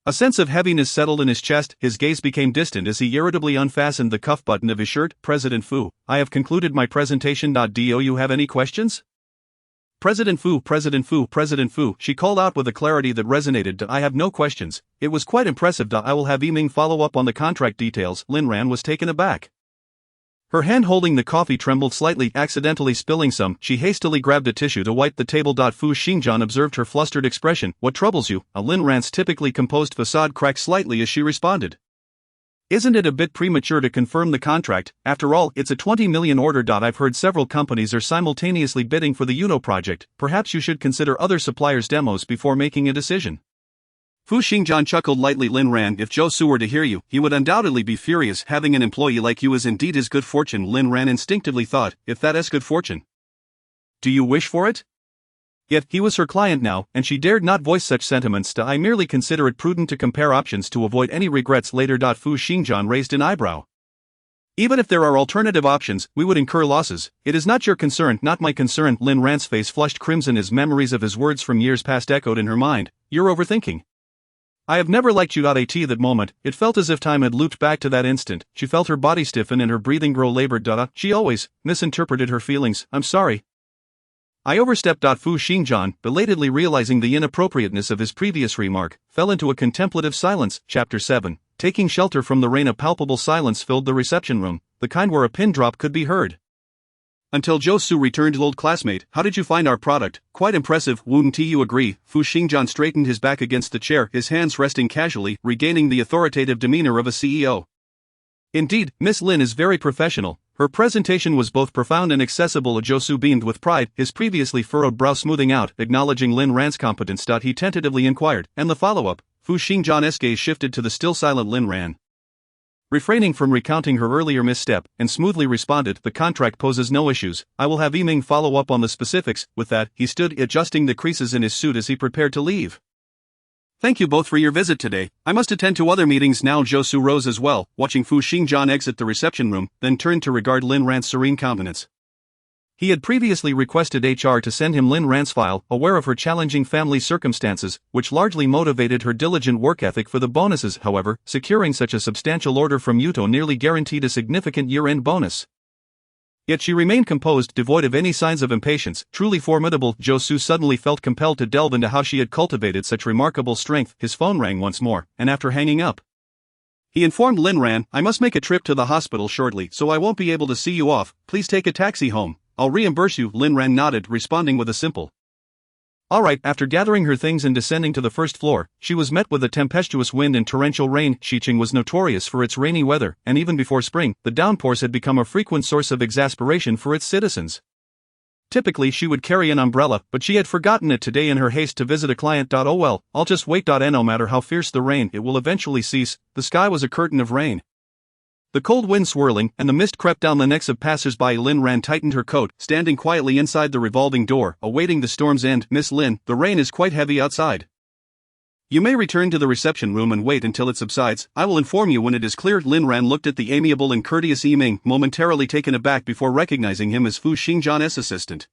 A sense of heaviness settled in his chest, his gaze became distant as he irritably unfastened the cuff button of his shirt. "President Fu, I have concluded my presentation. Do you have any questions?" "President Fu, President Fu, President Fu," she called out with a clarity that resonated. "I have no questions. It was quite impressive. I will have Yiming follow up on the contract details." Lin Ran was taken aback. Her hand holding the coffee trembled slightly, accidentally spilling some. She hastily grabbed a tissue to wipe the table. Fu Xingjian observed her flustered expression. "What troubles you?" Lin Ran's typically composed facade cracked slightly as she responded, "Isn't it a bit premature to confirm the contract? After all, it's a 20 million order. I've heard several companies are simultaneously bidding for the Yuto project. Perhaps you should consider other suppliers' demos before making a decision." Fu Xingjian chuckled lightly. "Lin Ran, if Josu were to hear you, he would undoubtedly be furious. Having an employee like you is indeed his good fortune." Lin Ran instinctively thought, if that is good fortune, do you wish for it? Yet, he was her client now, and she dared not voice such sentiments. "I merely consider it prudent to compare options to avoid any regrets later." Fu Xingjian raised an eyebrow. "Even if there are alternative options, we would incur losses. It is not your concern, not my concern." Lin Ran's face flushed crimson as memories of his words from years past echoed in her mind. "You're overthinking. I have never liked you." At that moment, it felt as if time had looped back to that instant. She felt her body stiffen and her breathing grow labored. She always misinterpreted her feelings. "I'm sorry. I overstepped." Fu Xingjian, belatedly realizing the inappropriateness of his previous remark, fell into a contemplative silence. Chapter 7. Taking shelter from the rain, a palpable silence filled the reception room, the kind where a pin drop could be heard. Until Josu returned. "Old classmate, how did you find our product?" "Quite impressive." "Wouldn't you agree?" Fu Xingjian straightened his back against the chair, his hands resting casually, regaining the authoritative demeanor of a CEO. "Indeed, Miss Lin is very professional. Her presentation was both profound and accessible. Josu beamed with pride, his previously furrowed brow smoothing out, acknowledging Lin Ran's competence. He tentatively inquired, and the follow-up? Fu Xingjian's gaze shifted to the still-silent Lin Ran. Refraining from recounting her earlier misstep, and smoothly responded, the contract poses no issues, I will have Yiming follow up on the specifics. With that, he stood adjusting the creases in his suit as he prepared to leave. Thank you both for your visit today. I must attend to other meetings now. Josu rose as well, watching Fu Xingjian exit the reception room, then turned to regard Lin Ran's serene countenance. He had previously requested HR to send him Lin Ran's file, aware of her challenging family circumstances, which largely motivated her diligent work ethic. For the bonuses, however, securing such a substantial order from Yuto nearly guaranteed a significant year-end bonus. Yet she remained composed, devoid of any signs of impatience. Truly formidable. Josu suddenly felt compelled to delve into how she had cultivated such remarkable strength. His phone rang once more, and after hanging up, he informed Lin Ran, I must make a trip to the hospital shortly, so I won't be able to see you off. Please take a taxi home. I'll reimburse you. Lin Ran nodded, responding with a simple alright. After gathering her things and descending to the first floor, she was met with a tempestuous wind and torrential rain. Xiqing was notorious for its rainy weather, and even before spring, the downpours had become a frequent source of exasperation for its citizens. Typically she would carry an umbrella, but she had forgotten it today in her haste to visit a client. Oh well, I'll just wait. No matter how fierce the rain, it will eventually cease. The sky was a curtain of rain. The cold wind swirling, and the mist crept down the necks of passers-by. Lin Ran tightened her coat, standing quietly inside the revolving door, awaiting the storm's end. Miss Lin, the rain is quite heavy outside. You may return to the reception room and wait until it subsides. I will inform you when it is clear. Lin Ran looked at the amiable and courteous Yiming, momentarily taken aback before recognizing him as Fu Xingjian's assistant.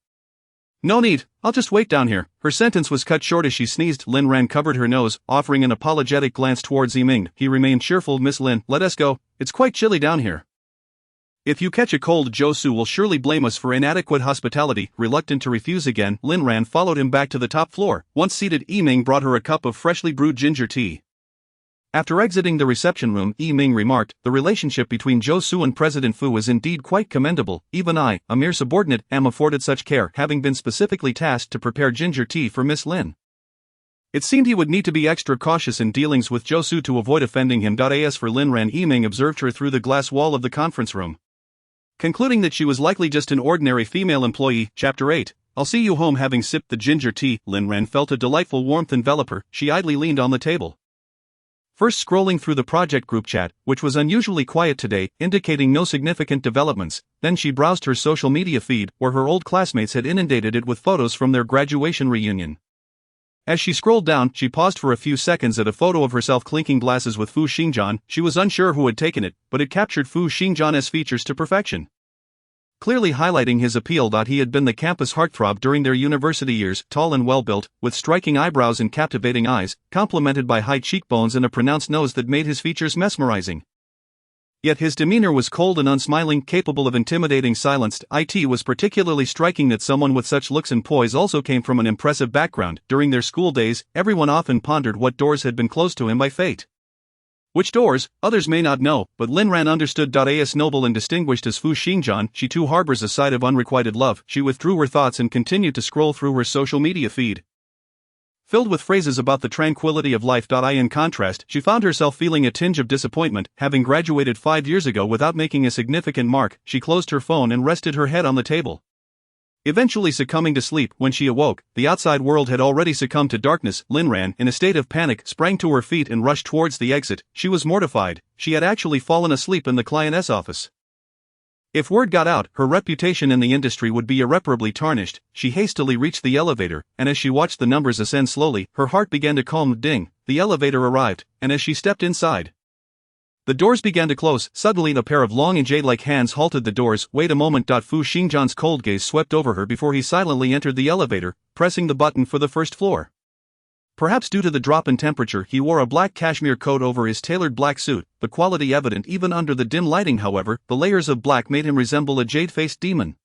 No need, I'll just wait down here. Her sentence was cut short as she sneezed. Lin Ran covered her nose, offering an apologetic glance towards Yiming. He remained cheerful. Miss Lin, let us go, it's quite chilly down here. If you catch a cold, Josu will surely blame us for inadequate hospitality. Reluctant to refuse again, Lin Ran followed him back to the top floor. Once seated, Yiming brought her a cup of freshly brewed ginger tea. After exiting the reception room, Yiming remarked, the relationship between Josu and President Fu is indeed quite commendable. Even I, a mere subordinate, am afforded such care, having been specifically tasked to prepare ginger tea for Miss Lin. It seemed he would need to be extra cautious in dealings with Josu to avoid offending him. As for Lin Ran, Yiming observed her through the glass wall of the conference room. Concluding that she was likely just an ordinary female employee. Chapter 8. I'll see you home. Having sipped the ginger tea, Lin Ran felt a delightful warmth envelop her. She idly leaned on the table, first scrolling through the project group chat, which was unusually quiet today, indicating no significant developments. Then she browsed her social media feed, where her old classmates had inundated it with photos from their graduation reunion. As she scrolled down, she paused for a few seconds at a photo of herself clinking glasses with Fu Xingjian. She was unsure who had taken it, but it captured Fu Xingjian's features to perfection, clearly highlighting his appeal. He had been the campus heartthrob during their university years, tall and well-built, with striking eyebrows and captivating eyes, complemented by high cheekbones and a pronounced nose that made his features mesmerizing. Yet his demeanor was cold and unsmiling, capable of intimidating silence. It was particularly striking that someone with such looks and poise also came from an impressive background. During their school days, everyone often pondered what doors had been closed to him by fate. Which doors, others may not know, but Lin Ran understood. As noble and distinguished as Fu Xingjian, she too harbors a side of unrequited love. She withdrew her thoughts and continued to scroll through her social media feed, filled with phrases about the tranquility of life. In contrast, she found herself feeling a tinge of disappointment. Having graduated 5 years ago without making a significant mark, she closed her phone and rested her head on the table, eventually succumbing to sleep. When she awoke, the outside world had already succumbed to darkness. Lin Ran, in a state of panic, sprang to her feet and rushed towards the exit. She was mortified. She had actually fallen asleep in the client's office. If word got out, her reputation in the industry would be irreparably tarnished. She hastily reached the elevator, and as she watched the numbers ascend slowly, her heart began to calm. Ding! The elevator arrived, and as she stepped inside, the doors began to close. Suddenly a pair of long and jade-like hands halted the doors. Wait a moment. Fu Xingjian's cold gaze swept over her before he silently entered the elevator, pressing the button for the first floor. Perhaps due to the drop in temperature, he wore a black cashmere coat over his tailored black suit, the quality evident even under the dim lighting. However, the layers of black made him resemble a jade-faced demon.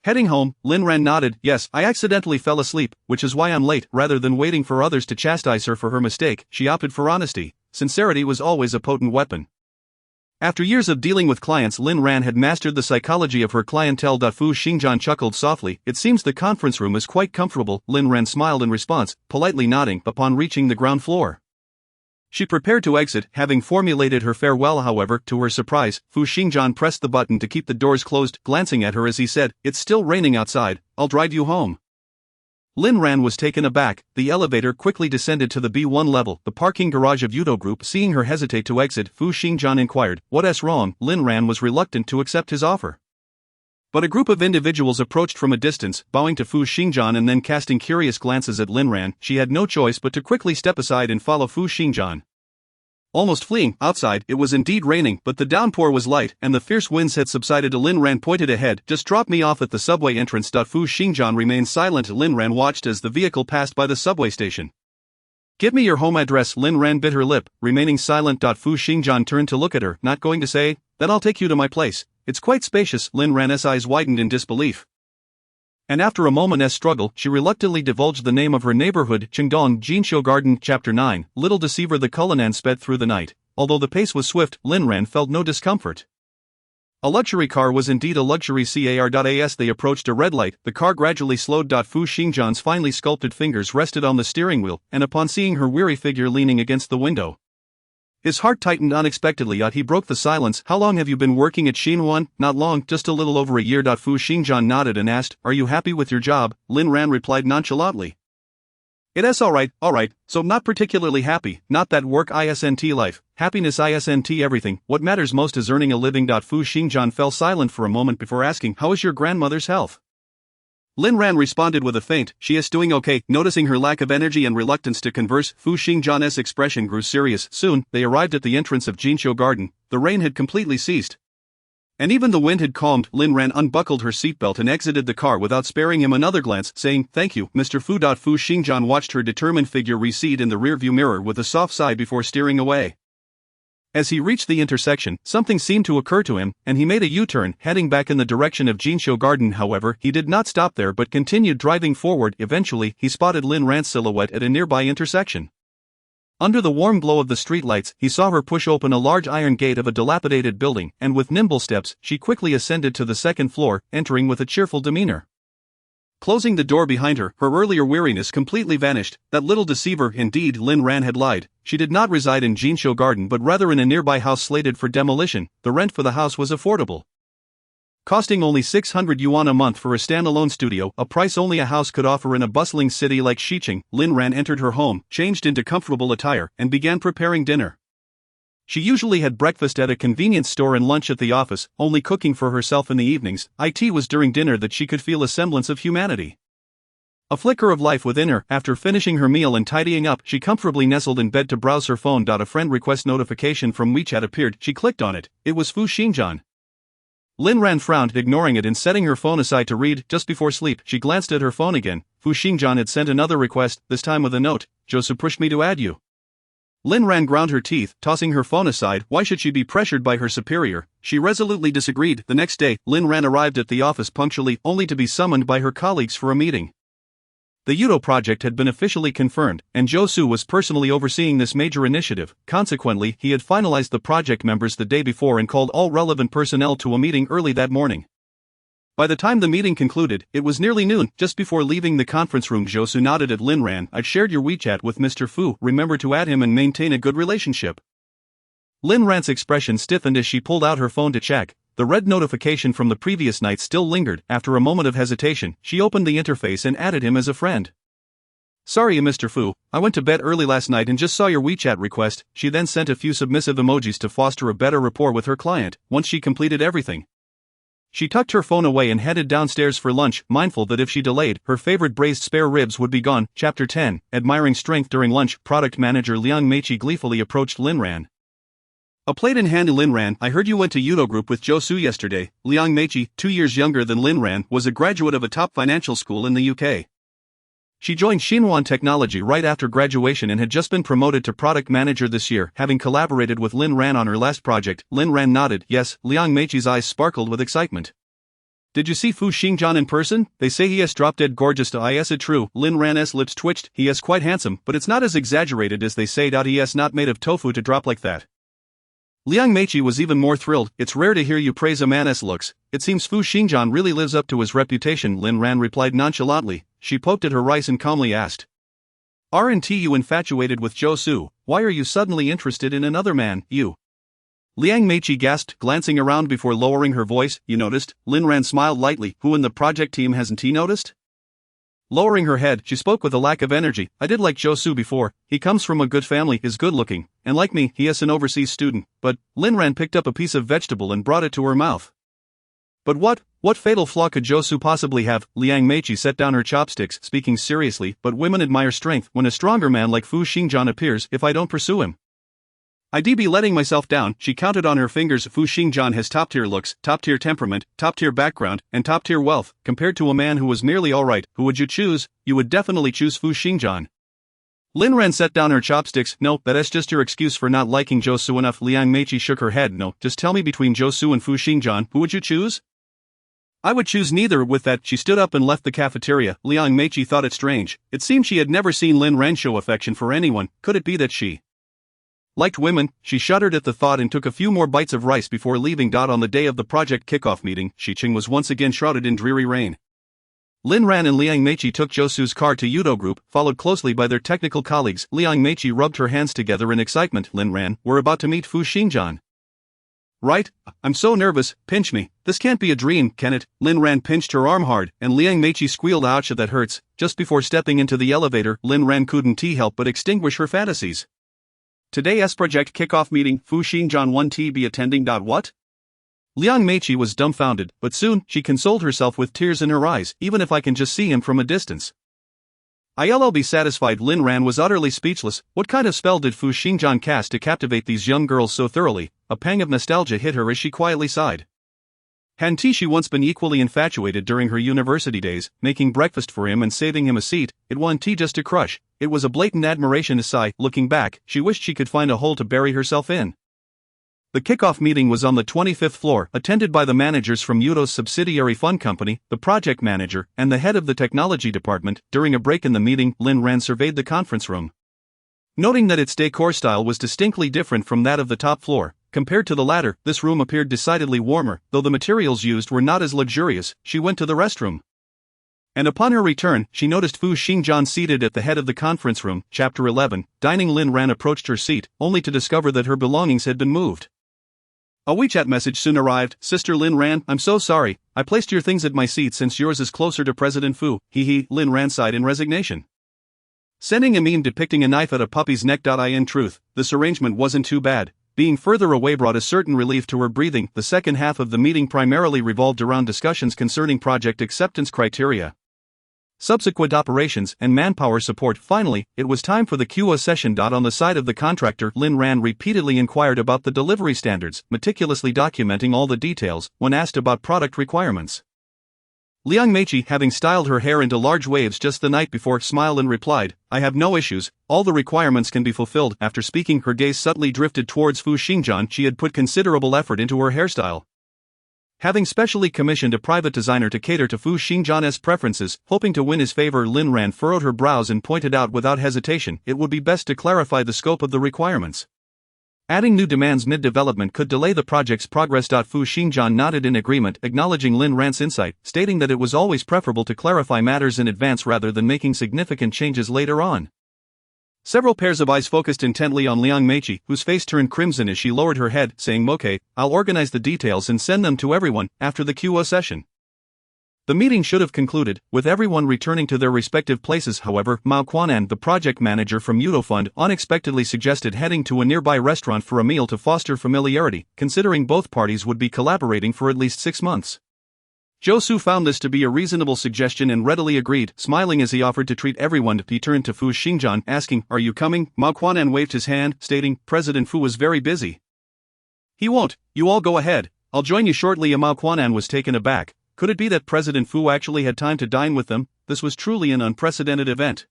Heading home, Lin Ran nodded. Yes, I accidentally fell asleep, which is why I'm late. Rather than waiting for others to chastise her for her mistake, she opted for honesty. Sincerity was always a potent weapon. After years of dealing with clients, Lin Ran had mastered the psychology of her clientele. Fu Xingjian chuckled softly. It seems the conference room is quite comfortable. Lin Ran smiled in response, politely nodding. Upon reaching the ground floor, She prepared to exit, having formulated her farewell. However, to her surprise, Fu Xingjian pressed the button to keep the doors closed, glancing at her as he said, "It's still raining outside, I'll drive you home." Lin Ran was taken aback. The elevator quickly descended to the B1 level, the parking garage of Yudo Group. Seeing her hesitate to exit, Fu Xingjian inquired, "What's wrong?" Lin Ran was reluctant to accept his offer. But a group of individuals approached from a distance, bowing to Fu Xingjian and then casting curious glances at Lin Ran. She had no choice but to quickly step aside and follow Fu Xingjian. Almost fleeing, outside, it was indeed raining, but the downpour was light, and the fierce winds had subsided. Lin Ran pointed ahead, "Just drop me off at the subway entrance." Fu Xingjian remained silent. Lin Ran watched as the vehicle passed by the subway station. "Give me your home address." Lin Ran bit her lip, remaining silent. Fu Xingjian turned to look at her, "Not going to say? Then I'll take you to my place. It's quite spacious." Lin Ran's eyes widened in disbelief. And after a moment's struggle, she reluctantly divulged the name of her neighborhood, Chengdong Jinshu Garden. Chapter 9, Little Deceiver. The Cullinan sped through the night. Although the pace was swift, Lin Ran felt no discomfort. A luxury car was indeed a luxury car. As they approached a red light, the car gradually slowed. Fu Xingjian's finely sculpted fingers rested on the steering wheel, and upon seeing her weary figure leaning against the window, his heart tightened unexpectedly. He broke the silence. "How long have you been working at Xinhuan?" "Not long, just a little over a year." Fu Xingjian nodded and asked, "Are you happy with your job?" Lin Ran replied nonchalantly, "It's alright, so not particularly happy, not that work isn't life, happiness isn't everything, what matters most is earning a living." Fu Xingjian fell silent for a moment before asking, "How is your grandmother's health?" Lin Ran responded with a feint, "She is doing okay." Noticing her lack of energy and reluctance to converse, Fu Xingjian's expression grew serious. Soon, they arrived at the entrance of Jinshu Garden. The rain had completely ceased, and even the wind had calmed. Lin Ran unbuckled her seatbelt and exited the car without sparing him another glance, saying, "Thank you, Mr. Fu." Fu Xingjian watched her determined figure recede in the rearview mirror with a soft sigh before steering away. As he reached the intersection, something seemed to occur to him, and he made a U-turn, heading back in the direction of Jinshu Garden. However, he did not stop there but continued driving forward. Eventually, he spotted Lin Ran's silhouette at a nearby intersection. Under the warm glow of the streetlights, he saw her push open a large iron gate of a dilapidated building, and with nimble steps, she quickly ascended to the second floor, entering with a cheerful demeanor. Closing the door behind her, her earlier weariness completely vanished. That little deceiver, indeed, Lin Ran had lied. She did not reside in Jinshu Garden but rather in a nearby house slated for demolition. The rent for the house was affordable, costing only 600 yuan a month for a standalone studio, a price only a house could offer in a bustling city like Xicheng. Lin Ran entered her home, changed into comfortable attire, and began preparing dinner. She usually had breakfast at a convenience store and lunch at the office, only cooking for herself in the evenings. It was during dinner that she could feel a semblance of humanity, a flicker of life within her. After finishing her meal and tidying up, she comfortably nestled in bed to browse her phone. A friend request notification from WeChat appeared. She clicked on it. It was Fu Xingjian. Lin Ran frowned, ignoring it and setting her phone aside to read. Just before sleep, she glanced at her phone again. Fu Xingjian had sent another request, this time with a note. "Josu pushed me to add you." Lin Ran ground her teeth, tossing her phone aside. Why should she be pressured by her superior? She resolutely disagreed. The next day, Lin Ran arrived at the office punctually, only to be summoned by her colleagues for a meeting. The Yudo project had been officially confirmed, and Zhou Su was personally overseeing this major initiative. Consequently, he had finalized the project members the day before and called all relevant personnel to a meeting early that morning. By the time the meeting concluded, it was nearly noon. Just before leaving the conference room, Zhou Su nodded at Lin Ran. "I've shared your WeChat with Mr. Fu. Remember to add him and maintain a good relationship." Lin Ran's expression stiffened as she pulled out her phone to check. The red notification from the previous night still lingered. After a moment of hesitation, she opened the interface and added him as a friend. "Sorry, Mr. Fu, I went to bed early last night and just saw your WeChat request." She then sent a few submissive emojis to foster a better rapport with her client. Once she completed everything, she tucked her phone away and headed downstairs for lunch, mindful that if she delayed, her favorite braised spare ribs would be gone. Chapter 10, Admiring Strength. During lunch, product manager Liang Meiqi gleefully approached Lin Ran. A plate in hand. "Lin Ran, I heard you went to Yudo Group with Zhou Su yesterday." Liang Meiqi, 2 years younger than Lin Ran, was a graduate of a top financial school in the UK. She joined Xinhuan Technology right after graduation and had just been promoted to product manager this year, having collaborated with Lin Ran on her last project. Lin Ran nodded, yes. Liang Meiqi's eyes sparkled with excitement. "Did you see Fu Xingjian in person? They say he is drop dead gorgeous." Is it true? Lin Ran's lips twitched. "He is quite handsome, but it's not as exaggerated as they say. He is not made of tofu to drop like that." Liang Meiqi was even more thrilled. "It's rare to hear you praise a man's looks. It seems Fu Xingjian really lives up to his reputation." Lin Ran replied nonchalantly. She poked at her rice and calmly asked, Aren't you infatuated with Zhou Su? Why are you suddenly interested in another man, you? Liang Meiqi gasped, glancing around before lowering her voice. You noticed? Lin Ran smiled lightly. Who in the project team hasn't he noticed? Lowering her head, she spoke with a lack of energy. I did like Zhou Su before. He comes from a good family, is good looking, and like me, he is an overseas student. But Lin Ran picked up a piece of vegetable and brought it to her mouth. But what fatal flaw could Zhou Su possibly have? Liang Meiqi set down her chopsticks, speaking seriously. But women admire strength when a stronger man like Fu Xingjian appears. If I don't pursue him, I'd be letting myself down. She counted on her fingers. Fu Xingjian has top-tier looks, top-tier temperament, top-tier background, and top-tier wealth. Compared to a man who was merely alright, who would you choose? You would definitely choose Fu Xingjian. Lin Ran set down her chopsticks. No, that's just your excuse for not liking Zhou Su enough. Liang Meiqi shook her head. No, just tell me between Zhou Su and Fu Xingjian, who would you choose? I would choose neither. With that, she stood up and left the cafeteria. Liang Meiqi thought it strange. It seemed she had never seen Lin Ran show affection for anyone. Could it be that she liked women? She shuddered at the thought and took a few more bites of rice before leaving. On the day of the project kickoff meeting, Xiqing was once again shrouded in dreary rain. Lin Ran and Liang Meiqi took Zhou Su's car to Yudo Group, followed closely by their technical colleagues. Liang Meiqi rubbed her hands together in excitement. Lin Ran, we're about to meet Fu Xingjian. Right? I'm so nervous. Pinch me. This can't be a dream, can it? Lin Ran pinched her arm hard, and Liang Meiqi squealed, ouch, that hurts. Just before stepping into the elevator, Lin Ran couldn't help but extinguish her fantasies. Today's project kickoff meeting, Fu Xingjian 1T be attending. What? Liang Meiqi was dumbfounded, but soon she consoled herself with tears in her eyes. Even if I can just see him from a distance, I'll be satisfied. Lin Ran was utterly speechless. What kind of spell did Fu Xingjian cast to captivate these young girls so thoroughly? A pang of nostalgia hit her as she quietly sighed. Hadn't she once been equally infatuated during her university days, making breakfast for him and saving him a seat? It wasn't just a crush, it was a blatant admiration. A sigh. Looking back, she wished she could find a hole to bury herself in. The kickoff meeting was on the 25th floor, attended by the managers from Yudo's subsidiary fund company, the project manager, and the head of the technology department. During a break in the meeting, Lin Ran surveyed the conference room. Noting that its decor style was distinctly different from that of the top floor, compared to the latter, this room appeared decidedly warmer. Though the materials used were not as luxurious, she went to the restroom. And upon her return, she noticed Fu Xingjian seated at the head of the conference room. Chapter 11. Dining. Lin Ran approached her seat, only to discover that her belongings had been moved. A WeChat message soon arrived. Sister Lin Ran, I'm so sorry. I placed your things at my seat since yours is closer to President Fu. Lin Ran sighed in resignation. Sending a meme depicting a knife at a puppy's neck. In truth, this arrangement wasn't too bad. Being further away brought a certain relief to her breathing. The second half of the meeting primarily revolved around discussions concerning project acceptance criteria, subsequent operations, and manpower support. Finally, it was time for the QA session. On the side of the contractor, Lin Ran repeatedly inquired about the delivery standards, meticulously documenting all the details. When asked about product requirements, Liang Meiqi, having styled her hair into large waves just the night before, smiled and replied, I have no issues, all the requirements can be fulfilled. After speaking, her gaze subtly drifted towards Fu Xingjian. She had put considerable effort into her hairstyle, having specially commissioned a private designer to cater to Fu Xingjian's preferences. Hoping to win his favor, Lin Ran furrowed her brows and pointed out without hesitation, it would be best to clarify the scope of the requirements. Adding new demands mid-development could delay the project's progress. Fu Xingjian nodded in agreement, acknowledging Lin Ran's insight, stating that it was always preferable to clarify matters in advance rather than making significant changes later on. Several pairs of eyes focused intently on Liang Meiqi, whose face turned crimson as she lowered her head, saying, Okay, I'll organize the details and send them to everyone. After the QA session, the meeting should have concluded, with everyone returning to their respective places. However, Mao Quanan, the project manager from Yudo Fund, unexpectedly suggested heading to a nearby restaurant for a meal to foster familiarity, considering both parties would be collaborating for at least 6 months. Zhou Su found this to be a reasonable suggestion and readily agreed, smiling as he offered to treat everyone. He turned to Fu Xingjian, asking, Are you coming? Mao Quanan waved his hand, stating, President Fu is very busy. He won't. You all go ahead. I'll join you shortly. Mao Quanan was taken aback. Could it be that President Fu actually had time to dine with them? This was truly an unprecedented event.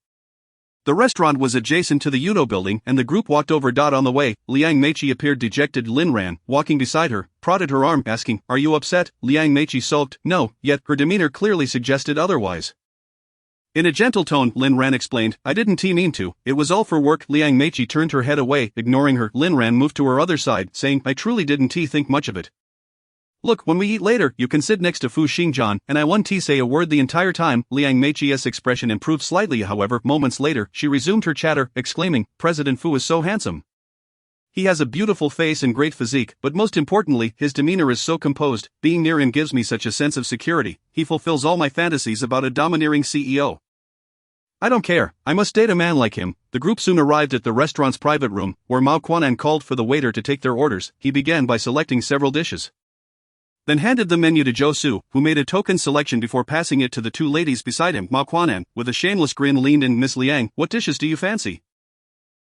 The restaurant was adjacent to the Yudo building, and the group walked over. On the way, Liang Meiqi appeared dejected. Lin Ran, walking beside her, prodded her arm, asking, Are you upset? Liang Meiqi sulked, no, yet her demeanor clearly suggested otherwise. In a gentle tone, Lin Ran explained, I didn't mean to, it was all for work. Liang Meiqi turned her head away, ignoring her. Lin Ran moved to her other side, saying, I truly didn't think much of it. Look, when we eat later, you can sit next to Fu Xingjian, and I won't say a word the entire time. Liang Meiqi's expression improved slightly, however. Moments later, she resumed her chatter, exclaiming, President Fu is so handsome. He has a beautiful face and great physique, but most importantly, his demeanor is so composed. Being near him gives me such a sense of security. He fulfills all my fantasies about a domineering CEO. I don't care, I must date a man like him. The group soon arrived at the restaurant's private room, where Mao Quanan called for the waiter to take their orders. He began by selecting several dishes, then handed the menu to Zhou Su, who made a token selection before passing it to the two ladies beside him. Mao Quanan, with a shameless grin, leaned in. Miss Liang, what dishes do you fancy?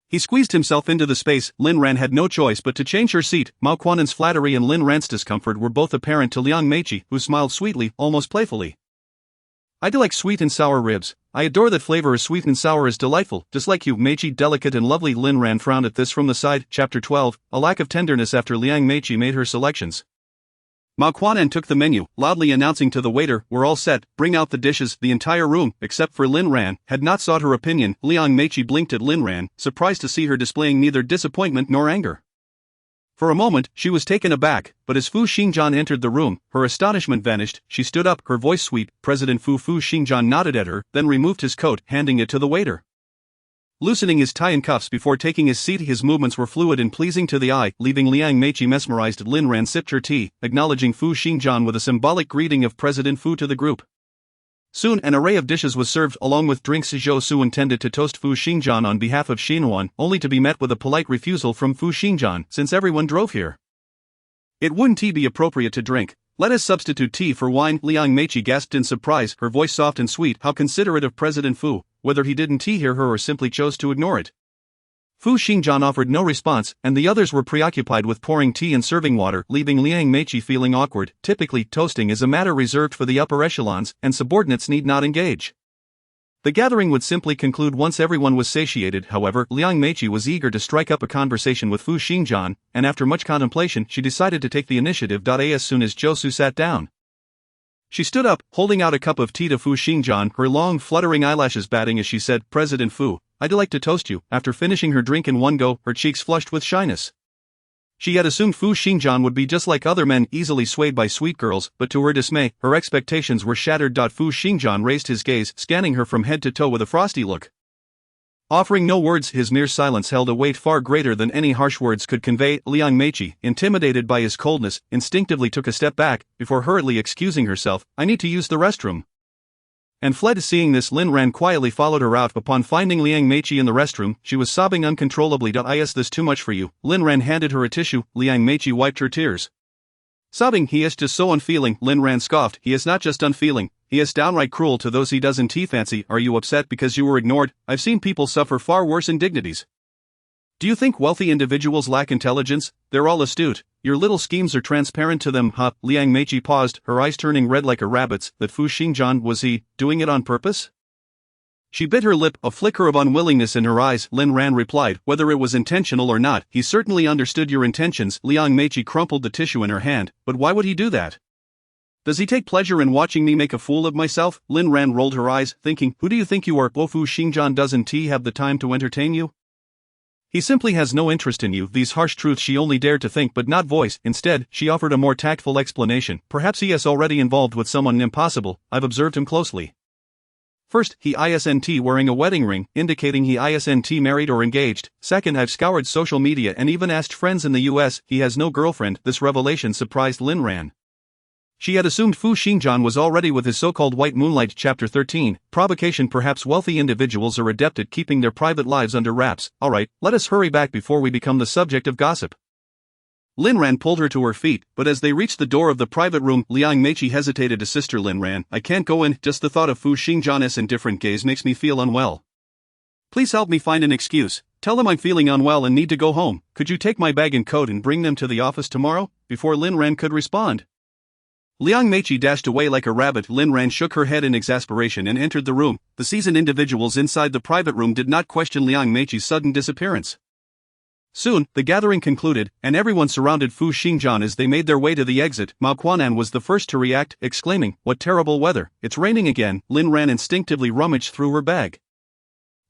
He squeezed himself into the space. Lin Ran had no choice but to change her seat. Mao Quanan's flattery and Lin Ran's discomfort were both apparent to Liang Meiqi, who smiled sweetly, almost playfully. I do like sweet and sour ribs. I adore that flavor. Is sweet and sour is delightful, just like you, Meiqi, delicate and lovely. Lin Ran frowned at this from the side. Chapter 12, a lack of tenderness. After Liang Meiqi made her selections, Mao Quanan took the menu, loudly announcing to the waiter, we're all set, bring out the dishes. The entire room, except for Lin Ran, had not sought her opinion. Liang Meiqi blinked at Lin Ran, surprised to see her displaying neither disappointment nor anger. For a moment, she was taken aback, but as Fu Xingjian entered the room, her astonishment vanished. She stood up, her voice sweet. President Fu. Fu Xingjian nodded at her, then removed his coat, handing it to the waiter. Loosening his tie and cuffs before taking his seat, his movements were fluid and pleasing to the eye, leaving Liang Meiqi mesmerized. Lin Ran sipped her tea, acknowledging Fu Xingjian with a symbolic greeting of President Fu to the group. Soon an array of dishes was served, along with drinks. Zhou Su intended to toast Fu Xingjian on behalf of Xinhuan, only to be met with a polite refusal from Fu Xingjian. Since everyone drove here, it wouldn't tea be appropriate to drink? Let us substitute tea for wine. Liang Meiqi gasped in surprise, her voice soft and sweet. How considerate of President Fu, whether he didn't hear her or simply chose to ignore it. Fu Xingjian offered no response, and the others were preoccupied with pouring tea and serving water, leaving Liang Meiqi feeling awkward. Typically, toasting is a matter reserved for the upper echelons, and subordinates need not engage. The gathering would simply conclude once everyone was satiated. However, Liang Meiqi was eager to strike up a conversation with Fu Xingjian, and after much contemplation, she decided to take the initiative. As soon as Zhou Su sat down, she stood up, holding out a cup of tea to Fu Xingjian, her long, fluttering eyelashes batting as she said, President Fu, I'd like to toast you. After finishing her drink in one go, her cheeks flushed with shyness. She had assumed Fu Xingjian would be just like other men, easily swayed by sweet girls, but to her dismay, her expectations were shattered. Fu Xingjian raised his gaze, scanning her from head to toe with a frosty look. Offering no words, his mere silence held a weight far greater than any harsh words could convey. Liang Meiqi, intimidated by his coldness, instinctively took a step back, before hurriedly excusing herself, I need to use the restroom, and fled. Seeing this, Lin Ran quietly followed her out. Upon finding Liang Meiqi in the restroom, she was sobbing uncontrollably. Is this too much for you? Lin Ran handed her a tissue. Liang Meiqi wiped her tears, sobbing, he is just so unfeeling. Lin Ran scoffed, he is not just unfeeling, he is downright cruel to those he doesn't fancy. Are you upset because you were ignored? I've seen people suffer far worse indignities. Do you think wealthy individuals lack intelligence? They're all astute. Your little schemes are transparent to them, huh? Liang Meiqi paused, her eyes turning red like a rabbit's. That Fu Xingjian, was he doing it on purpose? She bit her lip, a flicker of unwillingness in her eyes. Lin Ran replied, whether it was intentional or not, he certainly understood your intentions. Liang Meiqi crumpled the tissue in her hand, but why would he do that? Does he take pleasure in watching me make a fool of myself? Lin Ran rolled her eyes, thinking, who do you think you are? Fu Xingjian doesn't have the time to entertain you? He simply has no interest in you. These harsh truths she only dared to think but not voice. Instead, she offered a more tactful explanation. Perhaps he is already involved with someone impossible. I've observed him closely. First, he isn't wearing a wedding ring, indicating he isn't married or engaged. Second, I've scoured social media and even asked friends in the US, he has no girlfriend. This revelation surprised Lin Ran. She had assumed Fu Xingjian was already with his so-called white moonlight. Chapter 13, Provocation. Perhaps wealthy individuals are adept at keeping their private lives under wraps. Alright, let us hurry back before we become the subject of gossip. Lin Ran pulled her to her feet, but as they reached the door of the private room, Liang Meiqi hesitated. Sister Lin Ran, I can't go in, just the thought of Fu Xingjian's indifferent gaze makes me feel unwell. Please help me find an excuse. Tell them I'm feeling unwell and need to go home. Could you take my bag and coat and bring them to the office tomorrow? Before Lin Ran could respond, Liang Meiqi dashed away like a rabbit. Lin Ran shook her head in exasperation and entered the room. The seasoned individuals inside the private room did not question Liang Meiqi's sudden disappearance. Soon, the gathering concluded, and everyone surrounded Fu Xingjian as they made their way to the exit. Mao Quanan was the first to react, exclaiming, what terrible weather, it's raining again. Lin Ran instinctively rummaged through her bag.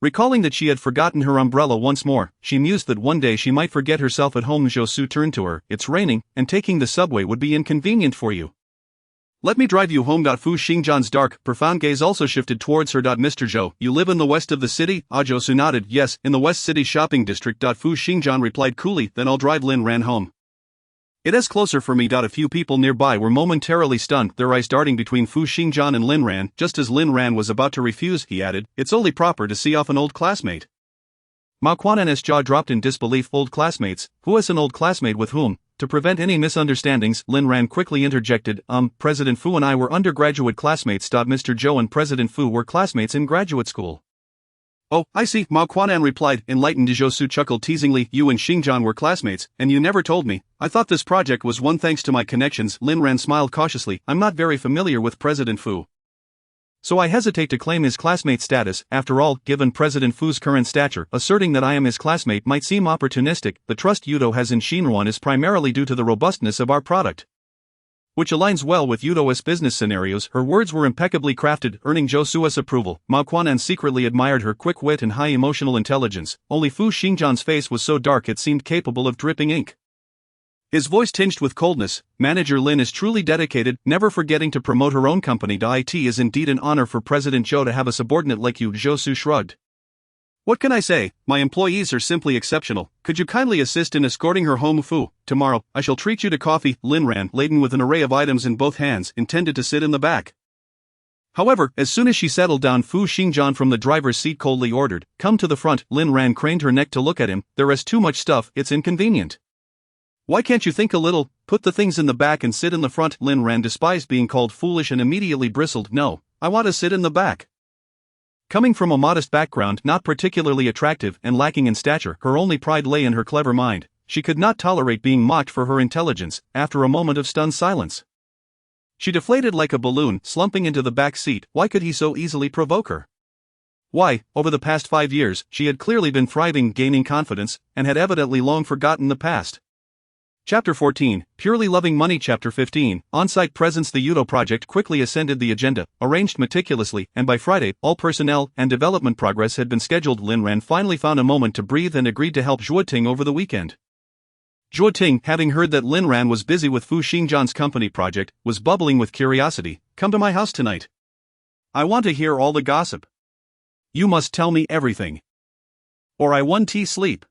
Recalling that she had forgotten her umbrella once more, she mused that one day she might forget herself at home. Zhou turned to her. It's raining, and taking the subway would be inconvenient for you. Let me drive you home. Fu Xingjian's dark, profound gaze also shifted towards her. Mr. Zhou, you live in the west of the city? Zhou nodded. Yes, in the West City shopping district. Fu Xingjian replied coolly. Then I'll drive Lin Ran home. It is closer for me. A few people nearby were momentarily stunned, their eyes darting between Fu Xingjian and Lin Ran. Just as Lin Ran was about to refuse, he added, it's only proper to see off an old classmate. Mao Quan'an's jaw dropped in disbelief. Old classmates? Who is an old classmate with whom? To prevent any misunderstandings, Lin Ran quickly interjected, President Fu and I were undergraduate classmates. Mr. Zhou and President Fu were classmates in graduate school. Oh, I see, Mao Quan'an replied, enlightened. Zhou chuckled teasingly. You and Xingjian were classmates, and you never told me. I thought this project was one thanks to my connections. Lin Ran smiled cautiously. I'm not very familiar with President Fu, so I hesitate to claim his classmate status. After all, given President Fu's current stature, asserting that I am his classmate might seem opportunistic. The trust Yudo has in Xinruan is primarily due to the robustness of our product, which aligns well with Yudo's business scenarios. Her words were impeccably crafted, earning Zhou approval. Mao Quan'an secretly admired her quick wit and high emotional intelligence. Only Fu Xingjian's face was so dark it seemed capable of dripping ink. His voice tinged with coldness. Manager Lin is truly dedicated, never forgetting to promote her own company. It is indeed an honor for President Zhou to have a subordinate like you. Zhou shrugged. What can I say? My employees are simply exceptional. Could you kindly assist in escorting her home? Fu, tomorrow, I shall treat you to coffee. Lin Ran, laden with an array of items in both hands, intended to sit in the back. However, as soon as she settled down, Fu Xingjian from the driver's seat coldly ordered, come to the front. Lin Ran craned her neck to look at him. There is too much stuff, it's inconvenient. Why can't you think a little? Put the things in the back and sit in the front. Lin Ran despised being called foolish and immediately bristled. No, I want to sit in the back. Coming from a modest background, not particularly attractive and lacking in stature, her only pride lay in her clever mind. She could not tolerate being mocked for her intelligence. After a moment of stunned silence, she deflated like a balloon, slumping into the back seat. Why could he so easily provoke her? Why, over the past 5 years, she had clearly been thriving, gaining confidence, and had evidently long forgotten the past. Chapter 14, Purely Loving Money. Chapter 15, On-Site Presence. The Yudo project quickly ascended the agenda, arranged meticulously, and by Friday, all personnel and development progress had been scheduled. Lin Ran finally found a moment to breathe and agreed to help Zhuoting over the weekend. Zhuoting, having heard that Lin Ran was busy with Fu Xingjian's company project, was bubbling with curiosity. Come to my house tonight. I want to hear all the gossip. You must tell me everything, or I won't sleep.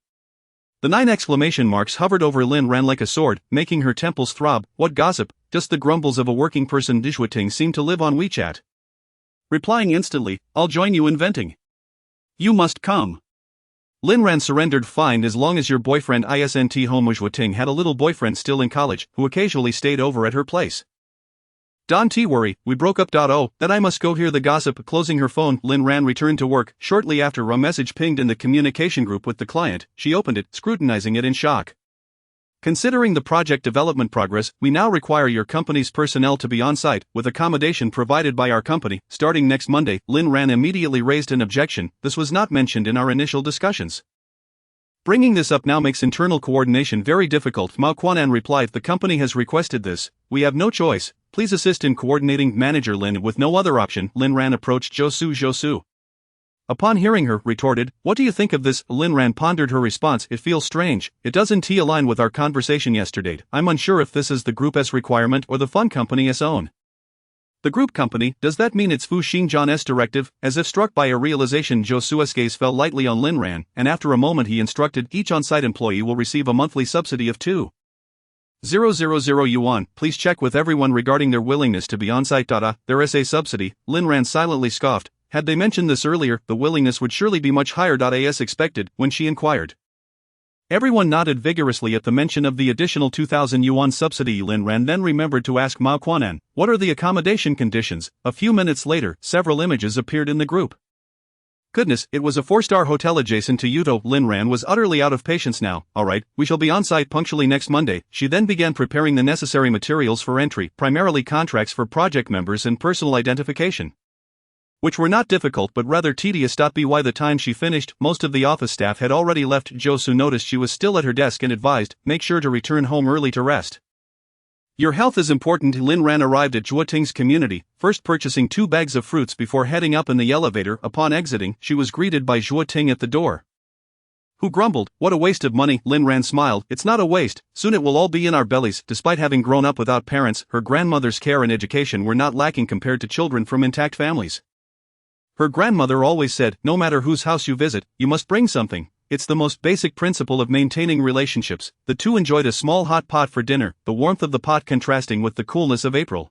The 9 exclamation marks hovered over Lin Ran like a sword, making her temples throb. What gossip? Just the grumbles of a working person. Zhuoting seemed to live on WeChat, replying instantly, I'll join you in venting. You must come. Lin Ran surrendered. Fine, as long as your boyfriend isn't home. Zhuoting had a little boyfriend still in college, who occasionally stayed over at her place. Don't worry, we broke up. Oh, that I must go hear the gossip. Closing her phone, Lin Ran returned to work. Shortly after, a message pinged in the communication group with the client. She opened it, scrutinizing it in shock. Considering the project development progress, we now require your company's personnel to be on site, with accommodation provided by our company, starting next Monday. Lin Ran immediately raised an objection. This was not mentioned in our initial discussions. Bringing this up now makes internal coordination very difficult. Mao Quan'an replied, the company has requested this. We have no choice. Please assist in coordinating. Manager Lin, with no other option, Lin Ran approached Zhou. Upon hearing her, retorted, what do you think of this? Lin Ran pondered her response. It feels strange. It doesn't align with our conversation yesterday. I'm unsure if this is the Group's requirement or the fund company's own. The group company, does that mean it's Fu Xingjian's directive? As if struck by a realization, Zhou's gaze fell lightly on Lin Ran, and after a moment he instructed, each on-site employee will receive a monthly subsidy of 2,000 yuan. Please check with everyone regarding their willingness to be on-site. There is a subsidy. Lin Ran silently scoffed. Had they mentioned this earlier, the willingness would surely be much higher. As expected, when she inquired. Everyone nodded vigorously at the mention of the additional 2,000 yuan subsidy. Lin Ran then remembered to ask Mao Quan'an, what are the accommodation conditions? A few minutes later, several images appeared in the group. Goodness, it was a 4-star hotel adjacent to Yudo. Lin Ran was utterly out of patience now. Alright, we shall be on site punctually next Monday. She then began preparing the necessary materials for entry, primarily contracts for project members and personal identification, which were not difficult but rather tedious. By the time she finished, most of the office staff had already left. Zhou noticed she was still at her desk and advised, make sure to return home early to rest. Your health is important. Lin Ran arrived at Zhuoting's community, first purchasing 2 bags of fruits before heading up in the elevator. Upon exiting, she was greeted by Zhuoting at the door, who grumbled, "What a waste of money." Lin Ran smiled, "It's not a waste, soon it will all be in our bellies." Despite having grown up without parents, her grandmother's care and education were not lacking compared to children from intact families. Her grandmother always said, "No matter whose house you visit, you must bring something." It's the most basic principle of maintaining relationships. The two enjoyed a small hot pot for dinner, the warmth of the pot contrasting with the coolness of April.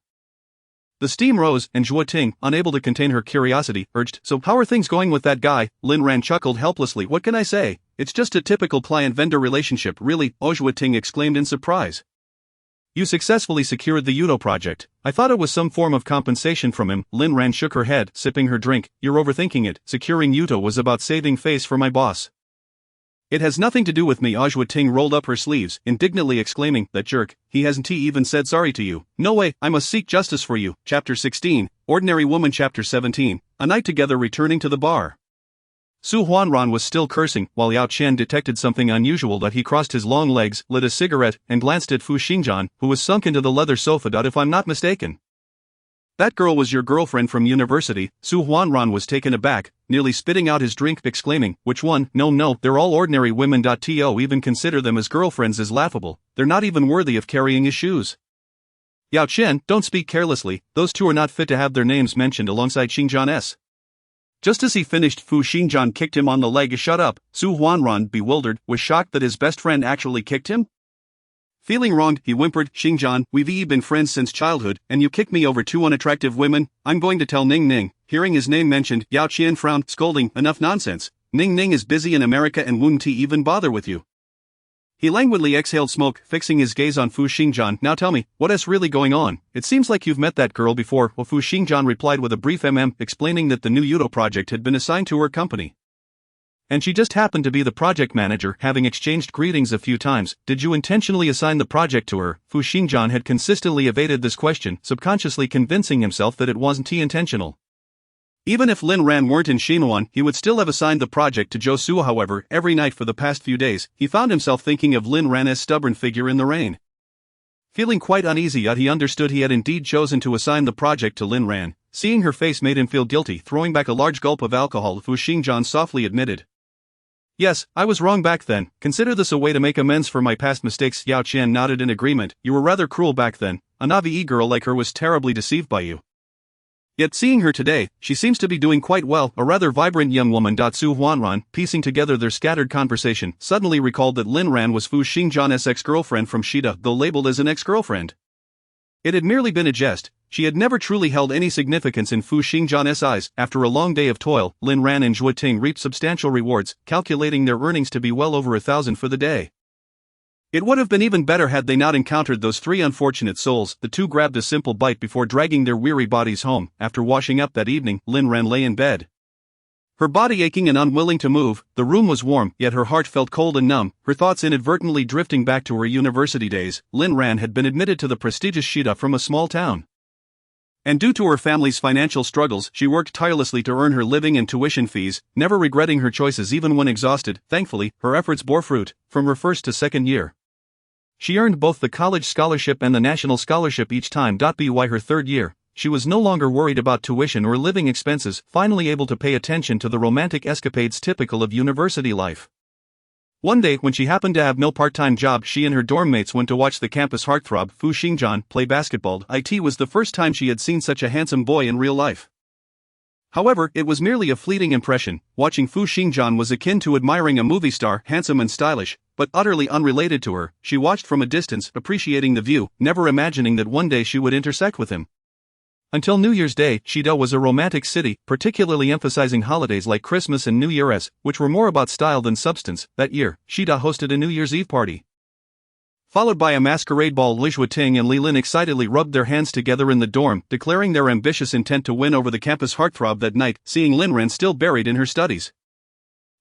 The steam rose, and Zhuoting, unable to contain her curiosity, urged, "So, how are things going with that guy?" Lin Ran chuckled helplessly. "What can I say? It's just a typical client-vendor relationship." "Really?" Zhuoting exclaimed in surprise. "You successfully secured the Yudo project. I thought it was some form of compensation from him." Lin Ran shook her head, sipping her drink. "You're overthinking it. Securing Yudo was about saving face for my boss. It has nothing to do with me." Zhuoting rolled up her sleeves, indignantly exclaiming, "That jerk, he hasn't even said sorry to you." "No way, I must seek justice for you." Chapter 16, Ordinary Woman. Chapter 17, A Night Together. Returning to the bar, Su Huanran was still cursing, while Yao Chen detected something unusual. That he crossed his long legs, lit a cigarette, and glanced at Fu Xingjian, who was sunk into the leather sofa. "If I'm not mistaken, that girl was your girlfriend from university." Su Huanran was taken aback, nearly spitting out his drink, exclaiming, "Which one?" No, they're all ordinary women. To even consider them as girlfriends is laughable. They're not even worthy of carrying his shoes." "Yao Chen, don't speak carelessly. Those two are not fit to have their names mentioned alongside Xingjian's." Just as he finished, Fu Xingjian kicked him on the leg. "Shut up." Su Huanran, bewildered, was shocked that his best friend actually kicked him. Feeling wronged, he whimpered, "Xingjian, we've been friends since childhood, and you kicked me over 2 unattractive women. I'm going to tell Ning Ning." Hearing his name mentioned, Yao Qian frowned, scolding, "Enough nonsense. Ning Ning is busy in America and wouldn't even bother with you." He languidly exhaled smoke, fixing his gaze on Fu Xingjian. "Now tell me, what is really going on? It seems like you've met that girl before." Well, Fu Xingjian replied with a brief explaining that the new Yudo project had been assigned to her company, and she just happened to be the project manager. Having exchanged greetings a few times, "Did you intentionally assign the project to her?" Fu Xingjian had consistently evaded this question, subconsciously convincing himself that it wasn't intentional. Even if Lin Ran weren't in Xinhuan, he would still have assigned the project to Zhou Su. However, every night for the past few days, he found himself thinking of Lin Ran as stubborn figure in the rain. Feeling quite uneasy, yet he understood he had indeed chosen to assign the project to Lin Ran. Seeing her face made him feel guilty. Throwing back a large gulp of alcohol, Fu Xingjian softly admitted, "Yes, I was wrong back then. Consider this a way to make amends for my past mistakes." Yao Chen nodded in agreement. "You were rather cruel back then. A Navi girl like her was terribly deceived by you. Yet seeing her today, she seems to be doing quite well, a rather vibrant young woman." Su Huanran, piecing together their scattered conversation, suddenly recalled that Lin Ran was Fu Xingjian's ex-girlfriend from Shida, though labeled as an ex-girlfriend. It had merely been a jest. She had never truly held any significance in Fu Xingjian's eyes. After a long day of toil, Lin Ran and Zhuoting reaped substantial rewards, calculating their earnings to be well over 1,000 for the day. It would have been even better had they not encountered those 3 unfortunate souls. The two grabbed a simple bite before dragging their weary bodies home. After washing up that evening, Lin Ran lay in bed, her body aching and unwilling to move. The room was warm, yet her heart felt cold and numb, her thoughts inadvertently drifting back to her university days. Lin Ran had been admitted to the prestigious Shida from a small town, and due to her family's financial struggles, she worked tirelessly to earn her living and tuition fees, never regretting her choices even when exhausted. Thankfully, her efforts bore fruit. From her first to second year, she earned both the college scholarship and the national scholarship each time. By her third year, she was no longer worried about tuition or living expenses, finally able to pay attention to the romantic escapades typical of university life. One day, when she happened to have no part-time job, she and her dorm mates went to watch the campus heartthrob, Fu Xingjian, play basketball. It was the first time she had seen such a handsome boy in real life. However, it was merely a fleeting impression. Watching Fu Xingjian was akin to admiring a movie star, handsome and stylish, but utterly unrelated to her. She watched from a distance, appreciating the view, never imagining that one day she would intersect with him. Until New Year's Day, Shida was a romantic city, particularly emphasizing holidays like Christmas and New Year's, which were more about style than substance. That year, Shida hosted a New Year's Eve party, followed by a masquerade ball. Li Zhuoting and Li Lin excitedly rubbed their hands together in the dorm, declaring their ambitious intent to win over the campus heartthrob that night. Seeing Lin Ran still buried in her studies,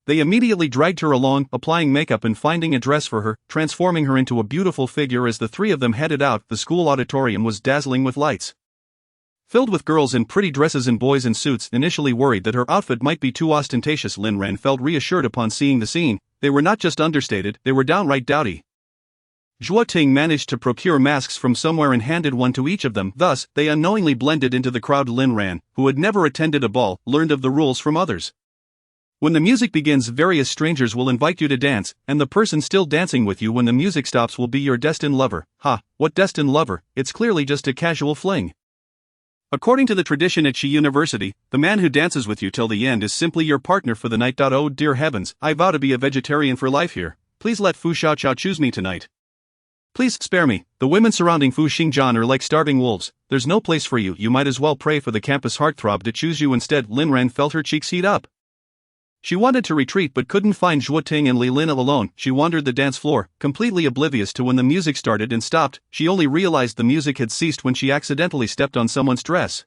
they immediately dragged her along, applying makeup and finding a dress for her, transforming her into a beautiful figure. As the three of them headed out, the school auditorium was dazzling with lights, filled with girls in pretty dresses and boys in suits. Initially worried that her outfit might be too ostentatious, Lin Ran felt reassured upon seeing the scene. They were not just understated, they were downright dowdy. Zhuo Ting managed to procure masks from somewhere and handed one to each of them. Thus, they unknowingly blended into the crowd. Lin Ran, who had never attended a ball, learned of the rules from others. When the music begins, various strangers will invite you to dance, and the person still dancing with you when the music stops will be your destined lover. Ha, what destined lover? It's clearly just a casual fling. According to the tradition at Xi University, the man who dances with you till the end is simply your partner for the night. Oh dear heavens, I vow to be a vegetarian for life here. Please let Fu Xiaoqiao choose me tonight. Please spare me. The women surrounding Fu Xingjian are like starving wolves. There's no place for you. You might as well pray for the campus heartthrob to choose you instead. Lin Ran felt her cheeks heat up. She wanted to retreat but couldn't find Zhuo Ting and Li Lin alone. She wandered the dance floor, completely oblivious to when the music started and stopped. She only realized the music had ceased when she accidentally stepped on someone's dress,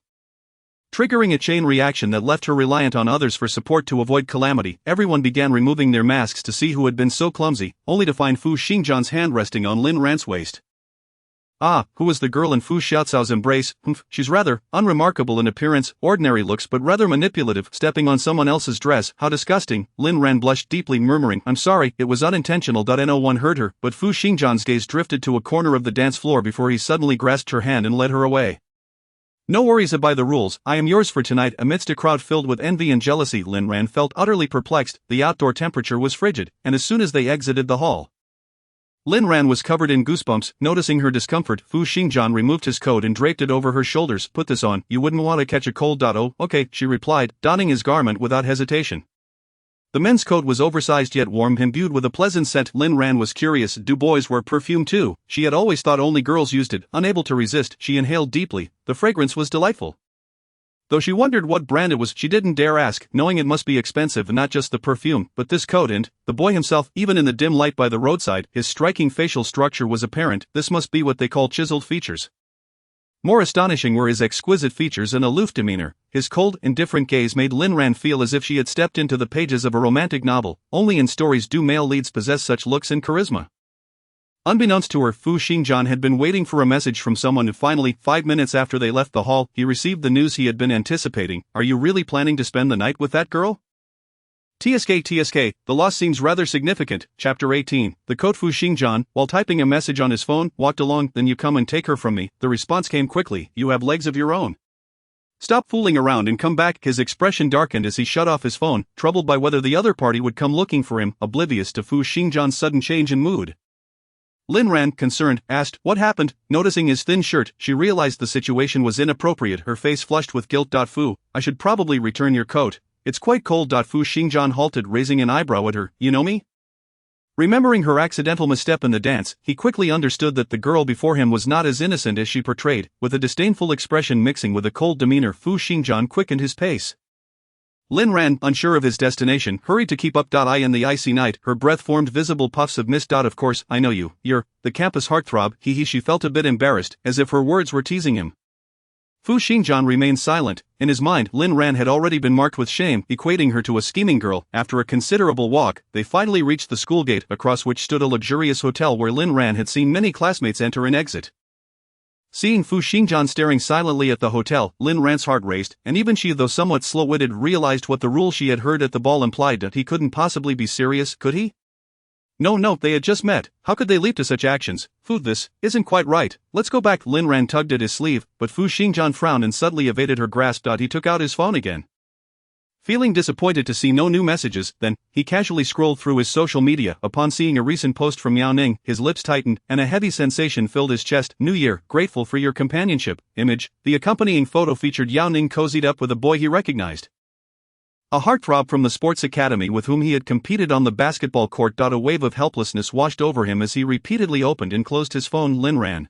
triggering a chain reaction that left her reliant on others for support to avoid calamity. Everyone began removing their masks to see who had been so clumsy, only to find Fu Xingjian's hand resting on Lin Ran's waist. Ah, who was the girl in Fu Xiaocao's embrace? She's rather unremarkable in appearance, ordinary looks but rather manipulative, stepping on someone else's dress. How disgusting. Lin Ran blushed deeply, murmuring, I'm sorry, it was unintentional. No one heard her, but Fu Xingjian's gaze drifted to a corner of the dance floor before he suddenly grasped her hand and led her away. No worries about the rules, I am yours for tonight. Amidst a crowd filled with envy and jealousy, Lin Ran felt utterly perplexed. The outdoor temperature was frigid, and as soon as they exited the hall, Lin Ran was covered in goosebumps. Noticing her discomfort, Fu Xingjian removed his coat and draped it over her shoulders. Put this on, you wouldn't want to catch a cold. Oh, okay, she replied, donning his garment without hesitation. The men's coat was oversized yet warm, imbued with a pleasant scent. Lin Ran was curious, do boys wear perfume too? She had always thought only girls used it. Unable to resist, she inhaled deeply. The fragrance was delightful. Though she wondered what brand it was, she didn't dare ask, knowing it must be expensive, and not just the perfume, but this coat and the boy himself. Even in the dim light by the roadside, his striking facial structure was apparent. This must be what they call chiseled features. More astonishing were his exquisite features and aloof demeanor. His cold, indifferent gaze made Lin Ran feel as if she had stepped into the pages of a romantic novel. Only in stories do male leads possess such looks and charisma. Unbeknownst to her, Fu Xingjian had been waiting for a message from someone, and finally, 5 minutes after they left the hall, he received the news he had been anticipating. Are you really planning to spend the night with that girl? TSK, the loss seems rather significant. Chapter 18. The coat. Fu Xingjian, while typing a message on his phone, walked along. Then you come and take her from me. The response came quickly. You have legs of your own. Stop fooling around and come back. His expression darkened as he shut off his phone, troubled by whether the other party would come looking for him, oblivious to Fu Xingjian's sudden change in mood. Lin Ran, concerned, asked, what happened? Noticing his thin shirt, she realized the situation was inappropriate, her face flushed with guilt. Fu, I should probably return your coat. It's quite cold. Fu Xingjian halted, raising an eyebrow at her. You know me? Remembering her accidental misstep in the dance, he quickly understood that the girl before him was not as innocent as she portrayed. With a disdainful expression mixing with a cold demeanor, Fu Xingjian quickened his pace. Lin Ran, unsure of his destination, hurried to keep up. In the icy night, her breath formed visible puffs of mist. Of course, I know you. You're the campus heartthrob. She felt a bit embarrassed, as if her words were teasing him. Fu Xingjian remained silent. In his mind, Lin Ran had already been marked with shame, equating her to a scheming girl. After a considerable walk, they finally reached the school gate, across which stood a luxurious hotel where Lin Ran had seen many classmates enter and exit. Seeing Fu Xingjian staring silently at the hotel, Lin Ran's heart raced, and even she, though somewhat slow-witted, realized what the rule she had heard at the ball implied, that he couldn't possibly be serious, could he? No, they had just met. How could they leap to such actions? Fu, this isn't quite right. Let's go back. Lin Ran tugged at his sleeve, but Fu Xingjian frowned and suddenly evaded her grasp. He took out his phone again. Feeling disappointed to see no new messages, then, he casually scrolled through his social media. Upon seeing a recent post from Yao Ning, his lips tightened, and a heavy sensation filled his chest. New Year, grateful for your companionship. Image. The accompanying photo featured Yao Ning cozied up with a boy he recognized. A heartthrob from the sports academy with whom he had competed on the basketball court. A wave of helplessness washed over him as he repeatedly opened and closed his phone. Lin Ran,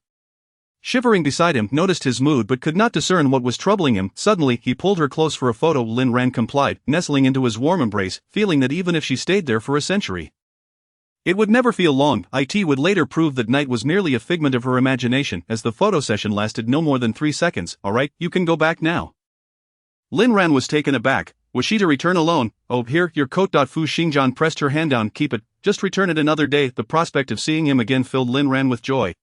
shivering beside him, noticed his mood but could not discern what was troubling him. Suddenly, he pulled her close for a photo. Lin Ran complied, nestling into his warm embrace, feeling that even if she stayed there for a century, it would never feel long. It would later prove that night was merely a figment of her imagination, as the photo session lasted no more than 3 seconds. Alright, you can go back now. Lin Ran was taken aback. Was she to return alone? Oh, here, your coat. Fu Xingjian pressed her hand down. Keep it, just return it another day. The prospect of seeing him again filled Lin Ran with joy,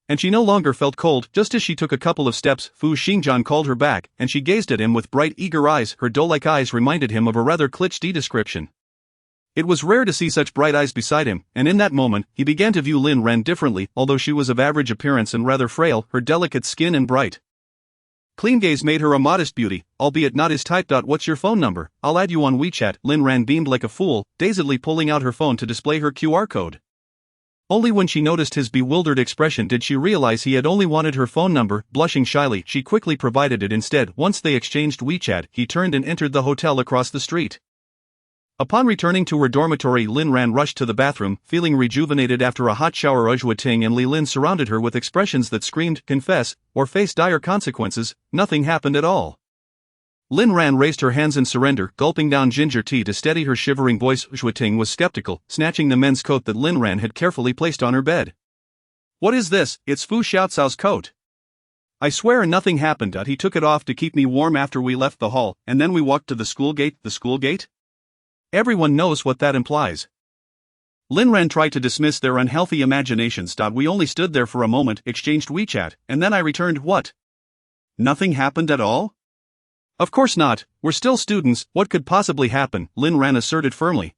and she no longer felt cold. Just as she took a couple of steps, Fu Xingjian called her back, and she gazed at him with bright, eager eyes. Her doe-like eyes reminded him of a rather cliché description. It was rare to see such bright eyes beside him, and in that moment, he began to view Lin Ran differently. Although she was of average appearance and rather frail, her delicate skin and bright, clean gaze made her a modest beauty, albeit not his type. What's your phone number? I'll add you on WeChat. Lin Ran beamed like a fool, dazedly pulling out her phone to display her QR code. Only when she noticed his bewildered expression did she realize he had only wanted her phone number. Blushing shyly, she quickly provided it instead. Once they exchanged WeChat, he turned and entered the hotel across the street. Upon returning to her dormitory, Lin Ran rushed to the bathroom, feeling rejuvenated after a hot shower. Zhuo Ting and Li Lin surrounded her with expressions that screamed, confess, or face dire consequences. Nothing happened at all. Lin Ran raised her hands in surrender, gulping down ginger tea to steady her shivering voice. Zhuo Ting was skeptical, snatching the men's coat that Lin Ran had carefully placed on her bed. What is this? It's Fu Xiaocao's coat. I swear nothing happened. He took it off to keep me warm after we left the hall, and then we walked to the school gate. The school gate? Everyone knows what that implies. Lin Ran tried to dismiss their unhealthy imaginations. We only stood there for a moment, exchanged WeChat, and then I returned. What? Nothing happened at all? Of course not, we're still students. What could possibly happen? Lin Ran asserted firmly.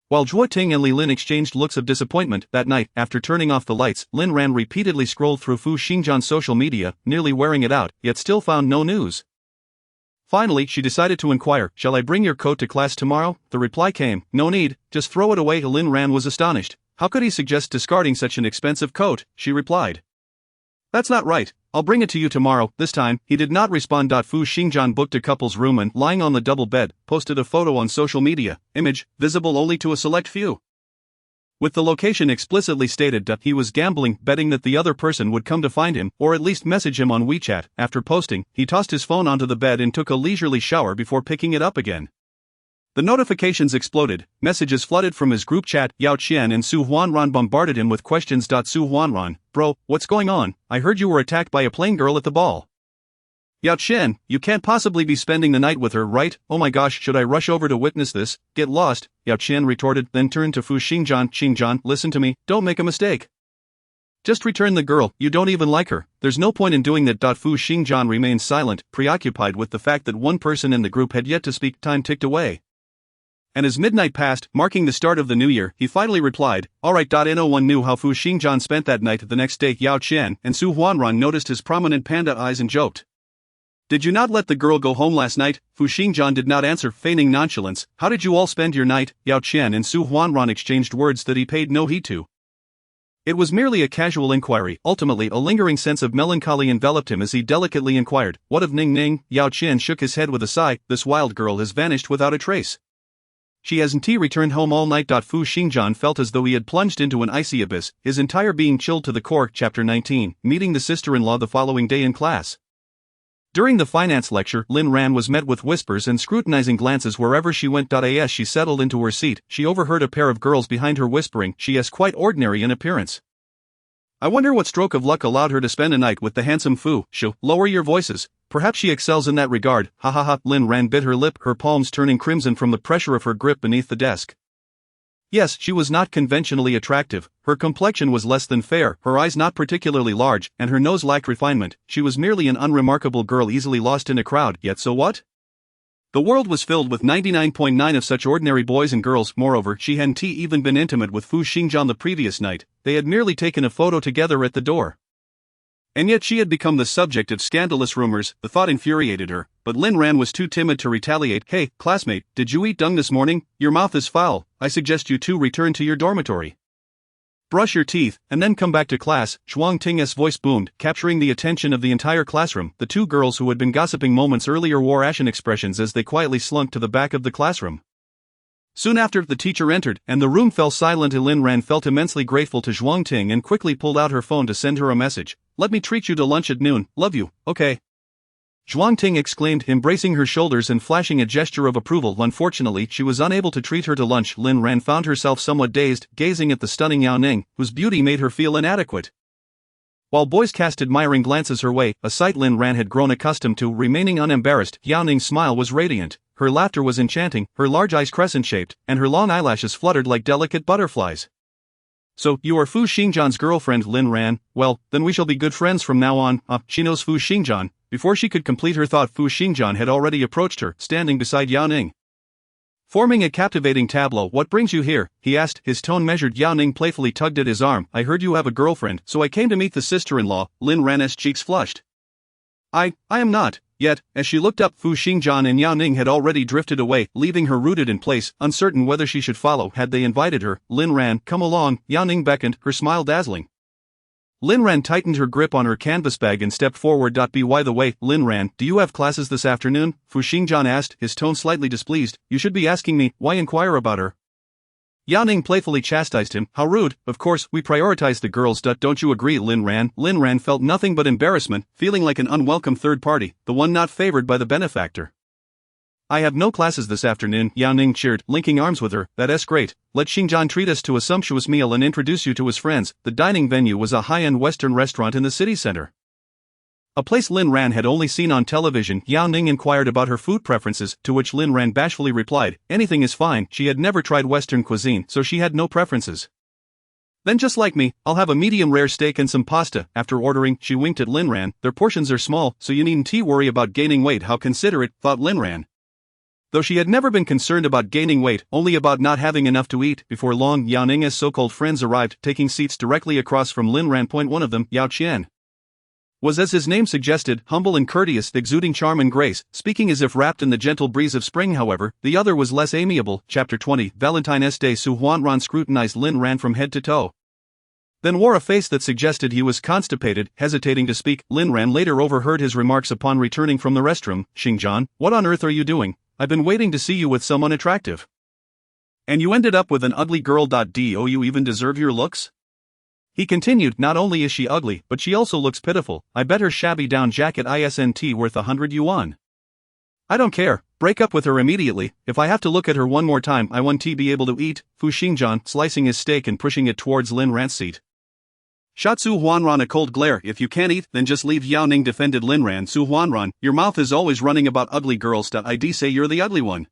While Zhuo Ting and Li Lin exchanged looks of disappointment, that night, after turning off the lights, Lin Ran repeatedly scrolled through Fu Xingjian's social media, nearly wearing it out, yet still found no news. Finally, she decided to inquire, shall I bring your coat to class tomorrow? The reply came, no need, just throw it away. Lin Ran was astonished. How could he suggest discarding such an expensive coat? She replied. That's not right, I'll bring it to you tomorrow. This time, he did not respond. Fu Xingjian booked a couple's room and, lying on the double bed, posted a photo on social media, image, visible only to a select few. With the location explicitly stated, he was gambling, betting that the other person would come to find him, or at least message him on WeChat. After posting, he tossed his phone onto the bed and took a leisurely shower before picking it up again. The notifications exploded, messages flooded from his group chat. Yao Qian and Su Huanran bombarded him with questions. Su Huanran, bro, what's going on? I heard you were attacked by a plain girl at the ball. Yao Qian, you can't possibly be spending the night with her, right? Oh my gosh, should I rush over to witness this? Get lost, Yao Qian retorted, then turned to Fu Xingjian. Xingjian, listen to me, don't make a mistake. Just return the girl, you don't even like her. There's no point in doing that. Fu Xingjian remained silent, preoccupied with the fact that one person in the group had yet to speak. Time ticked away. And as midnight passed, marking the start of the new year, he finally replied, alright. No one knew how Fu Xingjian spent that night. The next day, Yao Qian and Su Huanran noticed his prominent panda eyes and joked. Did you not let the girl go home last night? Fu Xingjian did not answer, feigning nonchalance. How did you all spend your night? Yao Qian and Su Huanran exchanged words that he paid no heed to. It was merely a casual inquiry. Ultimately, a lingering sense of melancholy enveloped him as he delicately inquired, what of Ning Ning? Yao Qian shook his head with a sigh. This wild girl has vanished without a trace. She hasn't returned home all night. Fu Xingjian felt as though he had plunged into an icy abyss, his entire being chilled to the core. Chapter 19, Meeting the sister-in-law. The following day in class. During the finance lecture, Lin Ran was met with whispers and scrutinizing glances wherever she went. As she settled into her seat, she overheard a pair of girls behind her whispering, she is quite ordinary in appearance. I wonder what stroke of luck allowed her to spend a night with the handsome Fu Xiu. Lower your voices. Perhaps she excels in that regard. Ha ha ha. Lin Ran bit her lip, her palms turning crimson from the pressure of her grip beneath the desk. Yes, she was not conventionally attractive, her complexion was less than fair, her eyes not particularly large, and her nose lacked refinement. She was merely an unremarkable girl easily lost in a crowd. Yet so what? The world was filled with 99.9 of such ordinary boys and girls. Moreover, she hadn't even been intimate with Fu Xingjian the previous night. They had merely taken a photo together at the door. And yet she had become the subject of scandalous rumors. The thought infuriated her, but Lin Ran was too timid to retaliate. Hey, classmate, did you eat dung this morning? Your mouth is foul. I suggest you two return to your dormitory. Brush your teeth, and then come back to class. Zhuang Ting's voice boomed, capturing the attention of the entire classroom. The two girls who had been gossiping moments earlier wore ashen expressions as they quietly slunk to the back of the classroom. Soon after, the teacher entered, and the room fell silent. Lin Ran felt immensely grateful to Zhuang Ting and quickly pulled out her phone to send her a message. Let me treat you to lunch at noon, love you, okay. Zhuang Ting exclaimed, embracing her shoulders and flashing a gesture of approval. Unfortunately, she was unable to treat her to lunch. Lin Ran found herself somewhat dazed, gazing at the stunning Yao Ning, whose beauty made her feel inadequate. While boys cast admiring glances her way, a sight Lin Ran had grown accustomed to, remaining unembarrassed, Yao Ning's smile was radiant, her laughter was enchanting, her large eyes crescent-shaped, and her long eyelashes fluttered like delicate butterflies. So, you are Fu Xingjian's girlfriend, Lin Ran? Well, then we shall be good friends from now on. She knows Fu Xingjian. Before she could complete her thought, Fu Xingjian had already approached her, standing beside Yao Ning. Forming a captivating tableau. What brings you here? He asked, his tone measured. Yao Ning playfully tugged at his arm. I heard you have a girlfriend, so I came to meet the sister-in-law. Lin Ran's cheeks flushed. I am not. Yet, as she looked up, Fu Xingjian and Yao Ning had already drifted away, leaving her rooted in place, uncertain whether she should follow. Had they invited her? Lin Ran, come along. Yao Ning beckoned, her smile dazzling. Lin Ran tightened her grip on her canvas bag and stepped forward. By the way, Lin Ran, do you have classes this afternoon? Fu Xingjian asked, his tone slightly displeased. You should be asking me, why inquire about her? Yao Ning playfully chastised him. How rude. Of course, we prioritize the girls. Don't you agree, Lin Ran? Lin Ran felt nothing but embarrassment, feeling like an unwelcome third party, the one not favored by the benefactor. I have no classes this afternoon, Yao Ning cheered, linking arms with her. That's great. Let Xingjian treat us to a sumptuous meal and introduce you to his friends. The dining venue was a high-end Western restaurant in the city center. A place Lin Ran had only seen on television. Yao Ning inquired about her food preferences, to which Lin Ran bashfully replied, anything is fine. She had never tried Western cuisine, so she had no preferences. Then just like me, I'll have a medium-rare steak and some pasta. After ordering, she winked at Lin Ran. Their portions are small, so you needn't worry about gaining weight. How considerate, thought Lin Ran. Though she had never been concerned about gaining weight, only about not having enough to eat. Before long, Yao Ning's so-called friends arrived, taking seats directly across from Lin Ran. One of them, Yao Qian, was, as his name suggested, humble and courteous, exuding charm and grace, speaking as if wrapped in the gentle breeze of spring. However, the other was less amiable. Chapter 20, Valentine's Day. Su Huanran scrutinized Lin Ran from head to toe, then wore a face that suggested he was constipated, hesitating to speak. Lin Ran later overheard his remarks upon returning from the restroom. Xingjian, what on earth are you doing? I've been waiting to see you with someone attractive. And you ended up with an ugly girl. Do you even deserve your looks? He continued, not only is she ugly, but she also looks pitiful. I bet her shabby down jacket isn't worth 100 yuan. I don't care, break up with her immediately. If I have to look at her one more time, I won't be able to eat. Fu Xingjian, slicing his steak and pushing it towards Lin Ran's seat, shot Su Huanran a cold glare. If you can't eat, then just leave. Yao Ning defended Lin Ran. Su Huanran, your mouth is always running about ugly girls. I'd say you're the ugly one.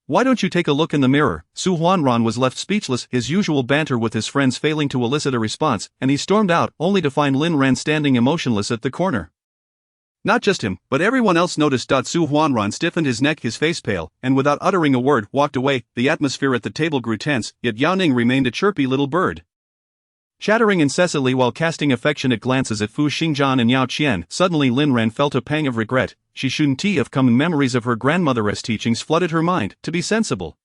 Why don't you take a look in the mirror? Su Huanran was left speechless, his usual banter with his friends failing to elicit a response, and he stormed out, only to find Lin Ran standing emotionless at the corner. Not just him, but everyone else noticed. Su Huanran stiffened his neck, his face pale, and without uttering a word, walked away. The atmosphere at the table grew tense, yet Yao Ning remained a chirpy little bird, chattering incessantly while casting affectionate glances at Fu Xingjian and Yao Qian. Suddenly Lin Ran felt a pang of regret. She shouldn't have come. Memories of her grandmother's teachings flooded her mind. To be sensible,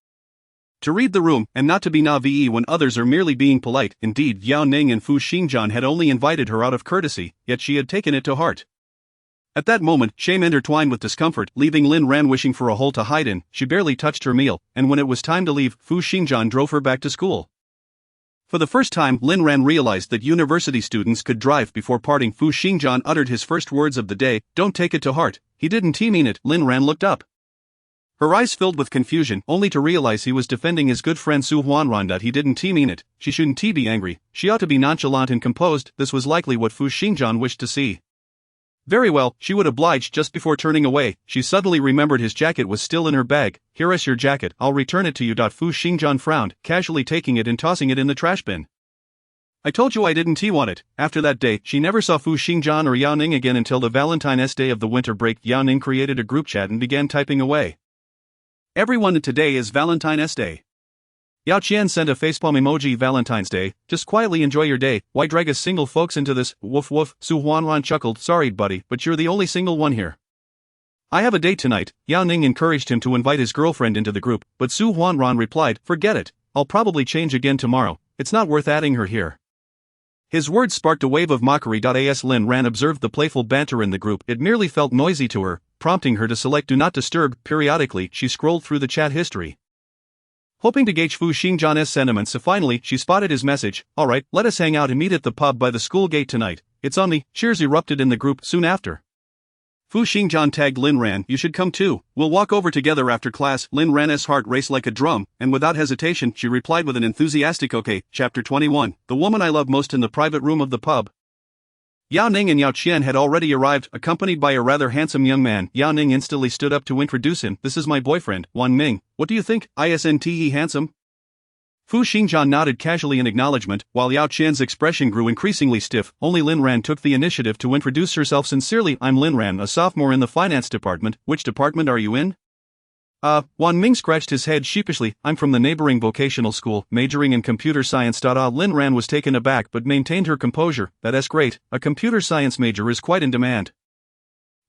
to read the room, and not to be naive when others are merely being polite. Indeed, Yao Ning and Fu Xingjian had only invited her out of courtesy, yet she had taken it to heart. At that moment, shame intertwined with discomfort, leaving Lin Ran wishing for a hole to hide in. She barely touched her meal, and when it was time to leave, Fu Xingjian drove her back to school. For the first time, Lin Ran realized that university students could drive. Before parting, Fu Xingjian uttered his first words of the day, don't take it to heart. He didn't mean it. Lin Ran looked up, her eyes filled with confusion, only to realize he was defending his good friend Su Huanran. He didn't mean it. She shouldn't be angry. She ought to be nonchalant and composed. This was likely what Fu Xingjian wished to see. Very well, she would oblige. Just before turning away, she suddenly remembered his jacket was still in her bag. Here is your jacket, I'll return it to you. Fu Xingjian frowned, casually taking it and tossing it in the trash bin. I told you I didn't want it. After that day, she never saw Fu Xingjian or Yao Ning again until the Valentine's Day of the winter break. Yao Ning created a group chat and began typing away. Everyone, today is Valentine's Day. Yao Qian sent a facepalm emoji. Valentine's Day, just quietly enjoy your day, why drag us single folks into this? Woof woof. Su Huanran chuckled, sorry buddy, but you're the only single one here. I have a date tonight. Yao Ning encouraged him to invite his girlfriend into the group, but Su Huanran replied, forget it, I'll probably change again tomorrow, it's not worth adding her here. His words sparked a wave of mockery. As Lin Ran observed the playful banter in the group, it merely felt noisy to her, prompting her to select Do Not Disturb. Periodically, she scrolled through the chat history, hoping to gauge Fu Xingjian's sentiments. Finally, she spotted his message, alright, let us hang out and meet at the pub by the school gate tonight. It's on me. Cheers erupted in the group soon after. Fu Xingjian tagged Lin Ran, you should come too, we'll walk over together after class. Lin Ran's heart raced like a drum, and without hesitation, she replied with an enthusiastic okay. Chapter 21, the woman I love most. In the private room of the pub, Yao Ning and Yao Qian had already arrived, accompanied by a rather handsome young man. Yao Ning instantly stood up to introduce him. This is my boyfriend, Wan Ming. What do you think? Isn't he handsome? Fu Xingjian nodded casually in acknowledgement, while Yao Qian's expression grew increasingly stiff. Only Lin Ran took the initiative to introduce herself sincerely. I'm Lin Ran, a sophomore in the finance department. Which department are you in? Wan Ming scratched his head sheepishly. I'm from the neighboring vocational school, majoring in computer science. Lin Ran was taken aback but maintained her composure. That's great, a computer science major is quite in demand.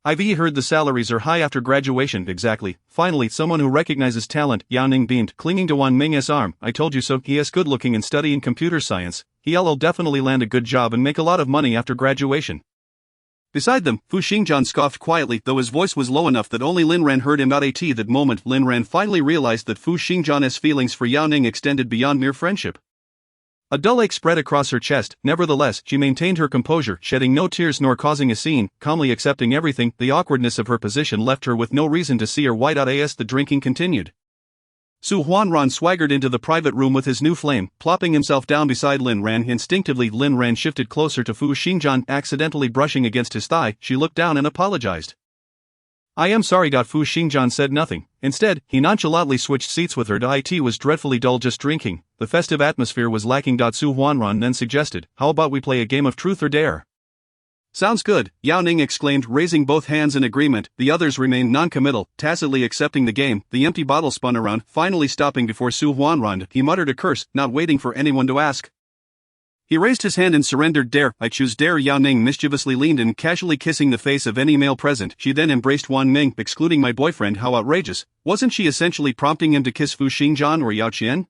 I've heard the salaries are high after graduation. Exactly. Finally, someone who recognizes talent. Yao Ning beamed, clinging to Wan Ming's arm. I told you so. He is good looking and studying computer science. He'll definitely land a good job and make a lot of money after graduation. Beside them, Fu Xingjian scoffed quietly, though his voice was low enough that only Lin Ran heard him. At that moment, Lin Ran finally realized that Fu Xingjian's feelings for Yao Ning extended beyond mere friendship. A dull ache spread across her chest. Nevertheless, she maintained her composure, shedding no tears nor causing a scene, calmly accepting everything. The awkwardness of her position left her with no reason to see her white out as the drinking continued. Su Huanran swaggered into the private room with his new flame, plopping himself down beside Lin Ran. Instinctively, Lin Ran shifted closer to Fu Xingjian, accidentally brushing against his thigh. She looked down and apologized. I am sorry. Fu Xingjian said nothing. Instead, he nonchalantly switched seats with her. It was dreadfully dull just drinking. The festive atmosphere was lacking. Su Huanran then suggested, how about we play a game of truth or dare? Sounds good, Yao Ning exclaimed, raising both hands in agreement. The others remained non-committal, tacitly accepting the game. The empty bottle spun around, finally stopping before Su Huanran. He muttered a curse, not waiting for anyone to ask. He raised his hand and surrendered. Dare, I choose dare. Yao Ning mischievously leaned in, casually kissing the face of any male present. She then embraced Wan Ming, excluding my boyfriend. How outrageous. Wasn't she essentially prompting him to kiss Fu Xingjian or Yao Qian?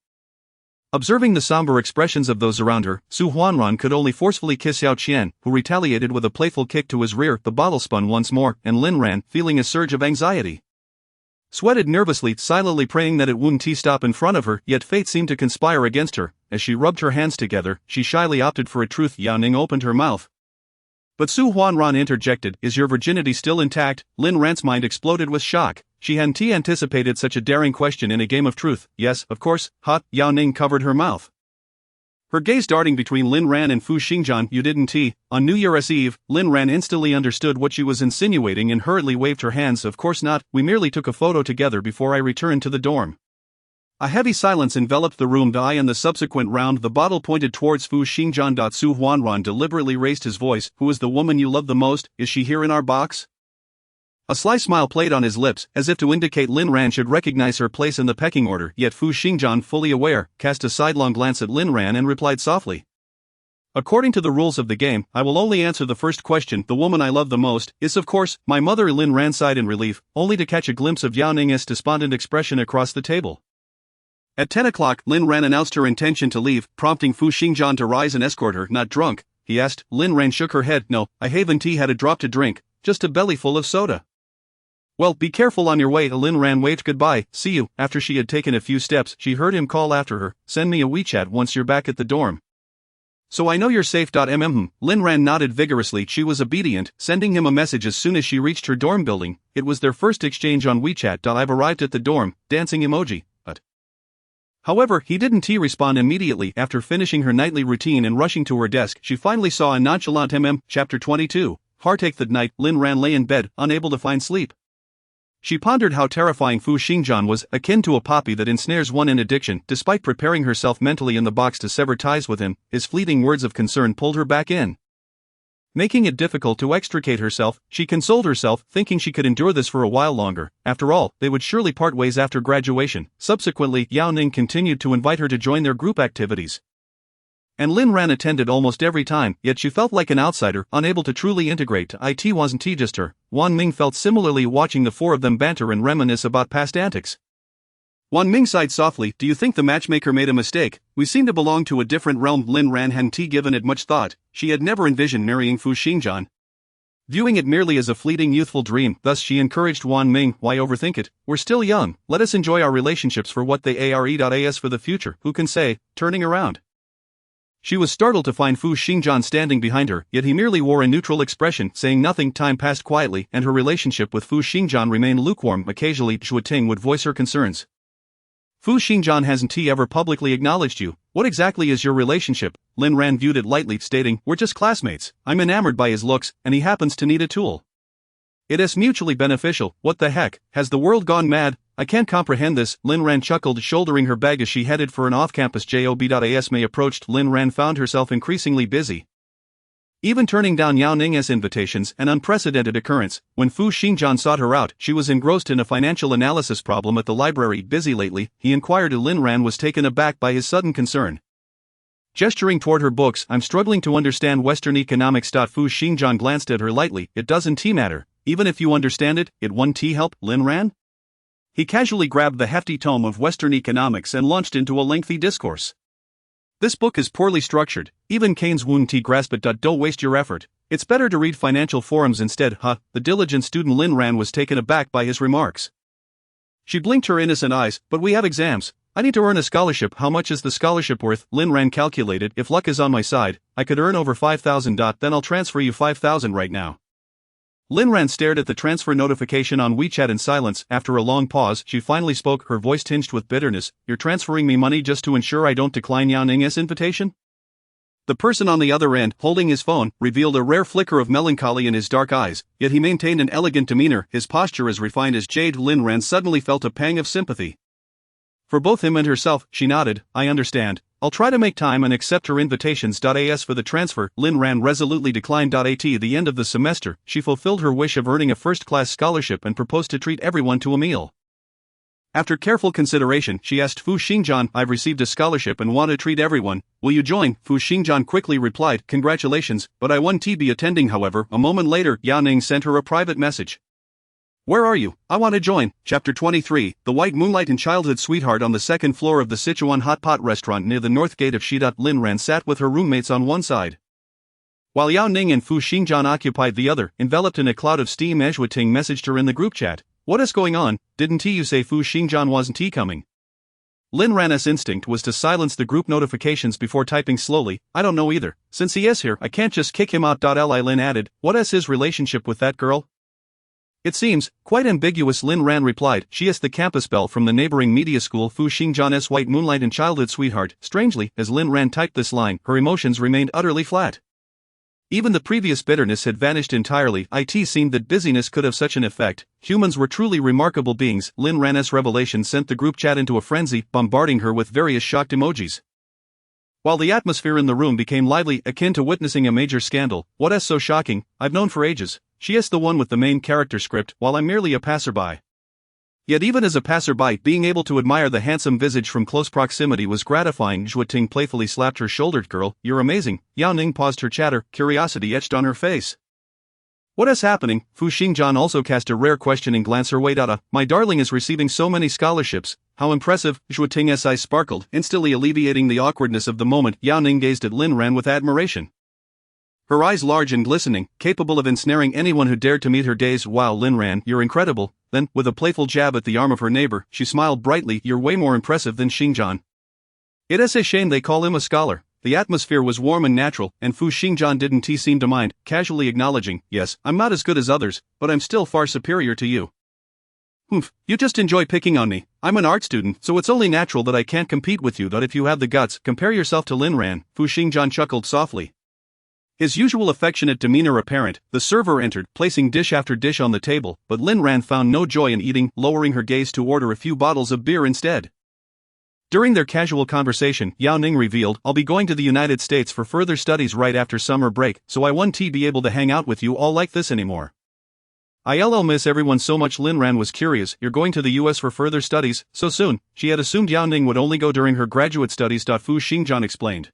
Observing the somber expressions of those around her, Su Huanran could only forcefully kiss Yao Qian, who retaliated with a playful kick to his rear. The bottle spun once more, and Lin Ran, feeling a surge of anxiety, sweated nervously, silently praying that it wouldn't stop in front of her. Yet fate seemed to conspire against her. As she rubbed her hands together, she shyly opted for a truth. Yao Ning opened her mouth, but Su Huanran interjected, is your virginity still intact? Lin Ran's mind exploded with shock. She hadn't anticipated such a daring question in a game of truth. Yes, of course, hot. Yao Ning covered her mouth, her gaze darting between Lin Ran and Fu Xingjian. You didn't. On New Year's Eve, Lin Ran instantly understood what she was insinuating and hurriedly waved her hands. Of course not, we merely took a photo together before I returned to the dorm. A heavy silence enveloped the room. In the subsequent round, the bottle pointed towards Fu Xingjian. Su Huanran deliberately raised his voice. Who is the woman you love the most? Is she here in our box? A sly smile played on his lips, as if to indicate Lin Ran should recognize her place in the pecking order. Yet Fu Xingjian, fully aware, cast a sidelong glance at Lin Ran and replied softly, according to the rules of the game, I will only answer the first question. The woman I love the most is, of course, my mother. Lin Ran sighed in relief, only to catch a glimpse of Yao Ning's despondent expression across the table. At 10 o'clock, Lin Ran announced her intention to leave, prompting Fu Xingjian to rise and escort her. Not drunk? He asked. Lin Ran shook her head. No, I haven't had a drop to drink, just a belly full of soda. Well, be careful on your way. Lin Ran waved goodbye. See you. After she had taken a few steps, she heard him call after her, send me a WeChat once you're back at the dorm. So I know you're safe. Lin Ran nodded vigorously. She was obedient, sending him a message as soon as she reached her dorm building. It was their first exchange on WeChat. I've arrived at the dorm, dancing emoji. However, he didn't respond immediately. After finishing her nightly routine and rushing to her desk, she finally saw a nonchalant Chapter 22. Heartache. That night, Lin Ran lay in bed, unable to find sleep. She pondered how terrifying Fu Xingjian was, akin to a poppy that ensnares one in addiction. Despite preparing herself mentally in the box to sever ties with him, his fleeting words of concern pulled her back in, making it difficult to extricate herself. She consoled herself, thinking she could endure this for a while longer. After all, they would surely part ways after graduation. Subsequently, Yao Ning continued to invite her to join their group activities, and Lin Ran attended almost every time, yet she felt like an outsider, unable to truly integrate. It wasn't just her. Wan Ming felt similarly, watching the four of them banter and reminisce about past antics. Wan Ming sighed softly. Do you think the matchmaker made a mistake? We seem to belong to a different realm. Lin Ran hadn't given it much thought. She had never envisioned marrying Fu Xingjian, viewing it merely as a fleeting youthful dream. Thus she encouraged Wan Ming, why overthink it? We're still young, let us enjoy our relationships for what they are. As for the future, who can say? Turning around, she was startled to find Fu Xingjian standing behind her, yet he merely wore a neutral expression, saying nothing. Time passed quietly, and her relationship with Fu Xingjian remained lukewarm. Occasionally, Zhuo Ting would voice her concerns. Fu Xingjian, hasn't he ever publicly acknowledged you? What exactly is your relationship? Lin Ran viewed it lightly, stating, we're just classmates. I'm enamored by his looks, and he happens to need a tool. It is mutually beneficial. What the heck? Has the world gone mad? I can't comprehend this. Lin Ran chuckled, shouldering her bag as she headed for an off-campus job. As May approached, Lin Ran found herself increasingly busy. even turning down Yao Ning's invitations, an unprecedented occurrence. When Fu Xingjian sought her out, she was engrossed in a financial analysis problem at the library. Busy lately, he inquired. Lin Ran was taken aback by his sudden concern. Gesturing toward her books, I'm struggling to understand Western economics. Fu Xingjian glanced at her lightly. It doesn't matter. Even if you understand it, it won't help, Lin Ran? He casually grabbed the hefty tome of Western economics and launched into a lengthy discourse. This book is poorly structured, even Keynes won't grasp it. Don't waste your effort. It's better to read financial forums instead. The diligent student Lin Ran was taken aback by his remarks. She blinked her innocent eyes. But we have exams. I need to earn a scholarship. How much is the scholarship worth? Lin Ran calculated. If luck is on my side, I could earn over 5,000. Then I'll transfer you 5,000 right now. Lin Ran stared at the transfer notification on WeChat in silence. After a long pause, she finally spoke, her voice tinged with bitterness. You're transferring me money just to ensure I don't decline Yao Ning's invitation? The person on the other end, holding his phone, revealed a rare flicker of melancholy in his dark eyes, yet he maintained an elegant demeanor, his posture as refined as jade. Lin Ran suddenly felt a pang of sympathy. For both him and herself, she nodded. I understand. I'll try to make time and accept her invitations. As for the transfer, Lin Ran resolutely declined. At the end of the semester, she fulfilled her wish of earning a first-class scholarship and proposed to treat everyone to a meal. After careful consideration, she asked Fu Xingjian, I've received a scholarship and want to treat everyone. Will you join? Fu Xingjian quickly replied, congratulations, but I won't be attending. However, a moment later, Yao Ning sent her a private message. Where are you? I want to join. Chapter 23, The White Moonlight and Childhood Sweetheart. On the second floor of the Sichuan hot pot restaurant near the north gate of Shi. Lin Ran sat with her roommates on one side, while Yao Ning and Fu Xingjian occupied the other. Enveloped in a cloud of steam, Ting messaged her in the group chat. What is going on? Didn't you say Fu Xingjian wasn't coming? Lin Ran's instinct was to silence the group notifications before typing slowly, I don't know either. Since he is here, I can't just kick him out. Lin added, what is his relationship with that girl? It seems quite ambiguous. Lin Ran replied, she is the campus belle from the neighboring media school. Fu Xingjian's White Moonlight and Childhood Sweetheart. Strangely, as Lin Ran typed this line, her emotions remained utterly flat. Even the previous bitterness had vanished entirely. It seemed that busyness could have such an effect. Humans were truly remarkable beings. Lin Ran's revelation sent the group chat into a frenzy, bombarding her with various shocked emojis. While the atmosphere in the room became lively, akin to witnessing a major scandal. What is so shocking? I've known for ages. She is the one with the main character script, while I'm merely a passerby. Yet even as a passerby, being able to admire the handsome visage from close proximity was gratifying. Ting playfully slapped her shoulder. Girl, you're amazing. Yao Ning paused her chatter, curiosity etched on her face. What is happening? Fu Xingjian also cast a rare questioning glance her way. My darling is receiving so many scholarships. How impressive. Ting's eyes sparkled, instantly alleviating the awkwardness of the moment. Yao Ning gazed at Lin Ran with admiration, her eyes large and glistening, capable of ensnaring anyone who dared to meet her gaze. Wow, Lin Ran, you're incredible. Then, with a playful jab at the arm of her neighbor, she smiled brightly. You're way more impressive than Xingjian. It is a shame they call him a scholar. The atmosphere was warm and natural, and Fu Xingjian didn't seem to mind, casually acknowledging, yes, I'm not as good as others, but I'm still far superior to you. Humph, you just enjoy picking on me. I'm an art student, so it's only natural that I can't compete with you. If you have the guts, compare yourself to Lin Ran. Fu Xingjian chuckled softly, his usual affectionate demeanor apparent. The server entered, placing dish after dish on the table, but Lin Ran found no joy in eating, lowering her gaze to order a few bottles of beer instead. During their casual conversation, Yao Ning revealed, I'll be going to the United States for further studies right after summer break, so I won't be able to hang out with you all like this anymore. I'll miss everyone so much. Lin Ran was curious, you're going to the US for further studies, so soon? She had assumed Yao Ning would only go during her graduate studies. Fu Xingjian explained,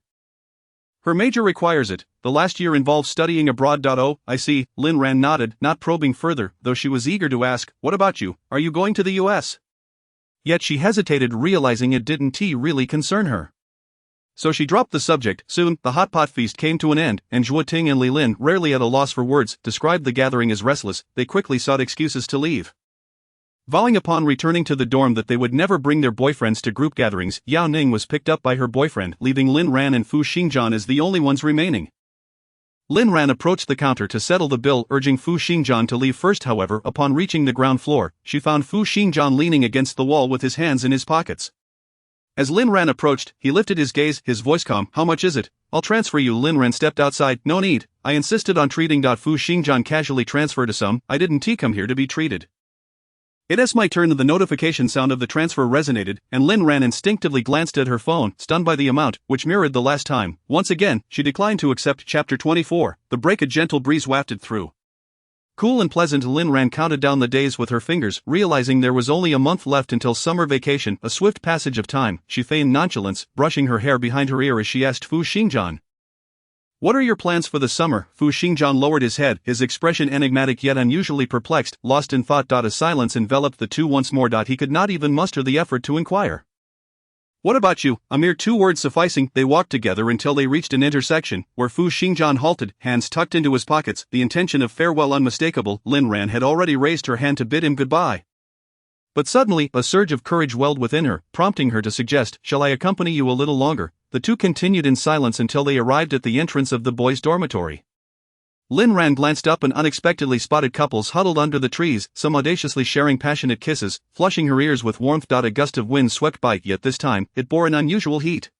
her major requires it. The last year involves studying abroad. Oh, I see. Lin Ran nodded, not probing further, though she was eager to ask, what about you? Are you going to the US? Yet she hesitated, realizing it didn't really concern her. So she dropped the subject. Soon, the hot pot feast came to an end, and Ting and Li Lin, rarely at a loss for words, described the gathering as restless. They quickly sought excuses to leave, vowing upon returning to the dorm that they would never bring their boyfriends to group gatherings. Yao Ning was picked up by her boyfriend, leaving Lin Ran and Fu Xingjian as the only ones remaining. Lin Ran approached the counter to settle the bill, urging Fu Xingjian to leave first. However, upon reaching the ground floor, she found Fu Xingjian leaning against the wall with his hands in his pockets. As Lin Ran approached, he lifted his gaze, his voice calm. How much is it? I'll transfer you. Lin Ran stepped outside. No need. I insisted on treating. Fu Xingjian casually transferred a sum. I didn't come here to be treated. It's my turn. The notification sound of the transfer resonated, and Lin Ran instinctively glanced at her phone, stunned by the amount, which mirrored the last time. Once again, she declined to accept. Chapter 24. The break. A gentle breeze wafted through. Cool and pleasant, Lin Ran counted down the days with her fingers, realizing there was only a month left until summer vacation, a swift passage of time. She feigned nonchalance, brushing her hair behind her ear as she asked Fu Xingjian, "What are your plans for the summer?" Fu Xingjian lowered his head, his expression enigmatic yet unusually perplexed, lost in thought. A silence enveloped the two once more. He could not even muster the effort to inquire. "What about you?" A mere 2 words sufficing. They walked together until they reached an intersection, where Fu Xingjian halted, hands tucked into his pockets, the intention of farewell unmistakable. Lin Ran had already raised her hand to bid him goodbye. But suddenly, a surge of courage welled within her, prompting her to suggest, "Shall I accompany you a little longer?" The two continued in silence until they arrived at the entrance of the boys' dormitory. Lin Ran glanced up and unexpectedly spotted couples huddled under the trees, some audaciously sharing passionate kisses, flushing her ears with warmth. A gust of wind swept by, yet this time, it bore an unusual heat.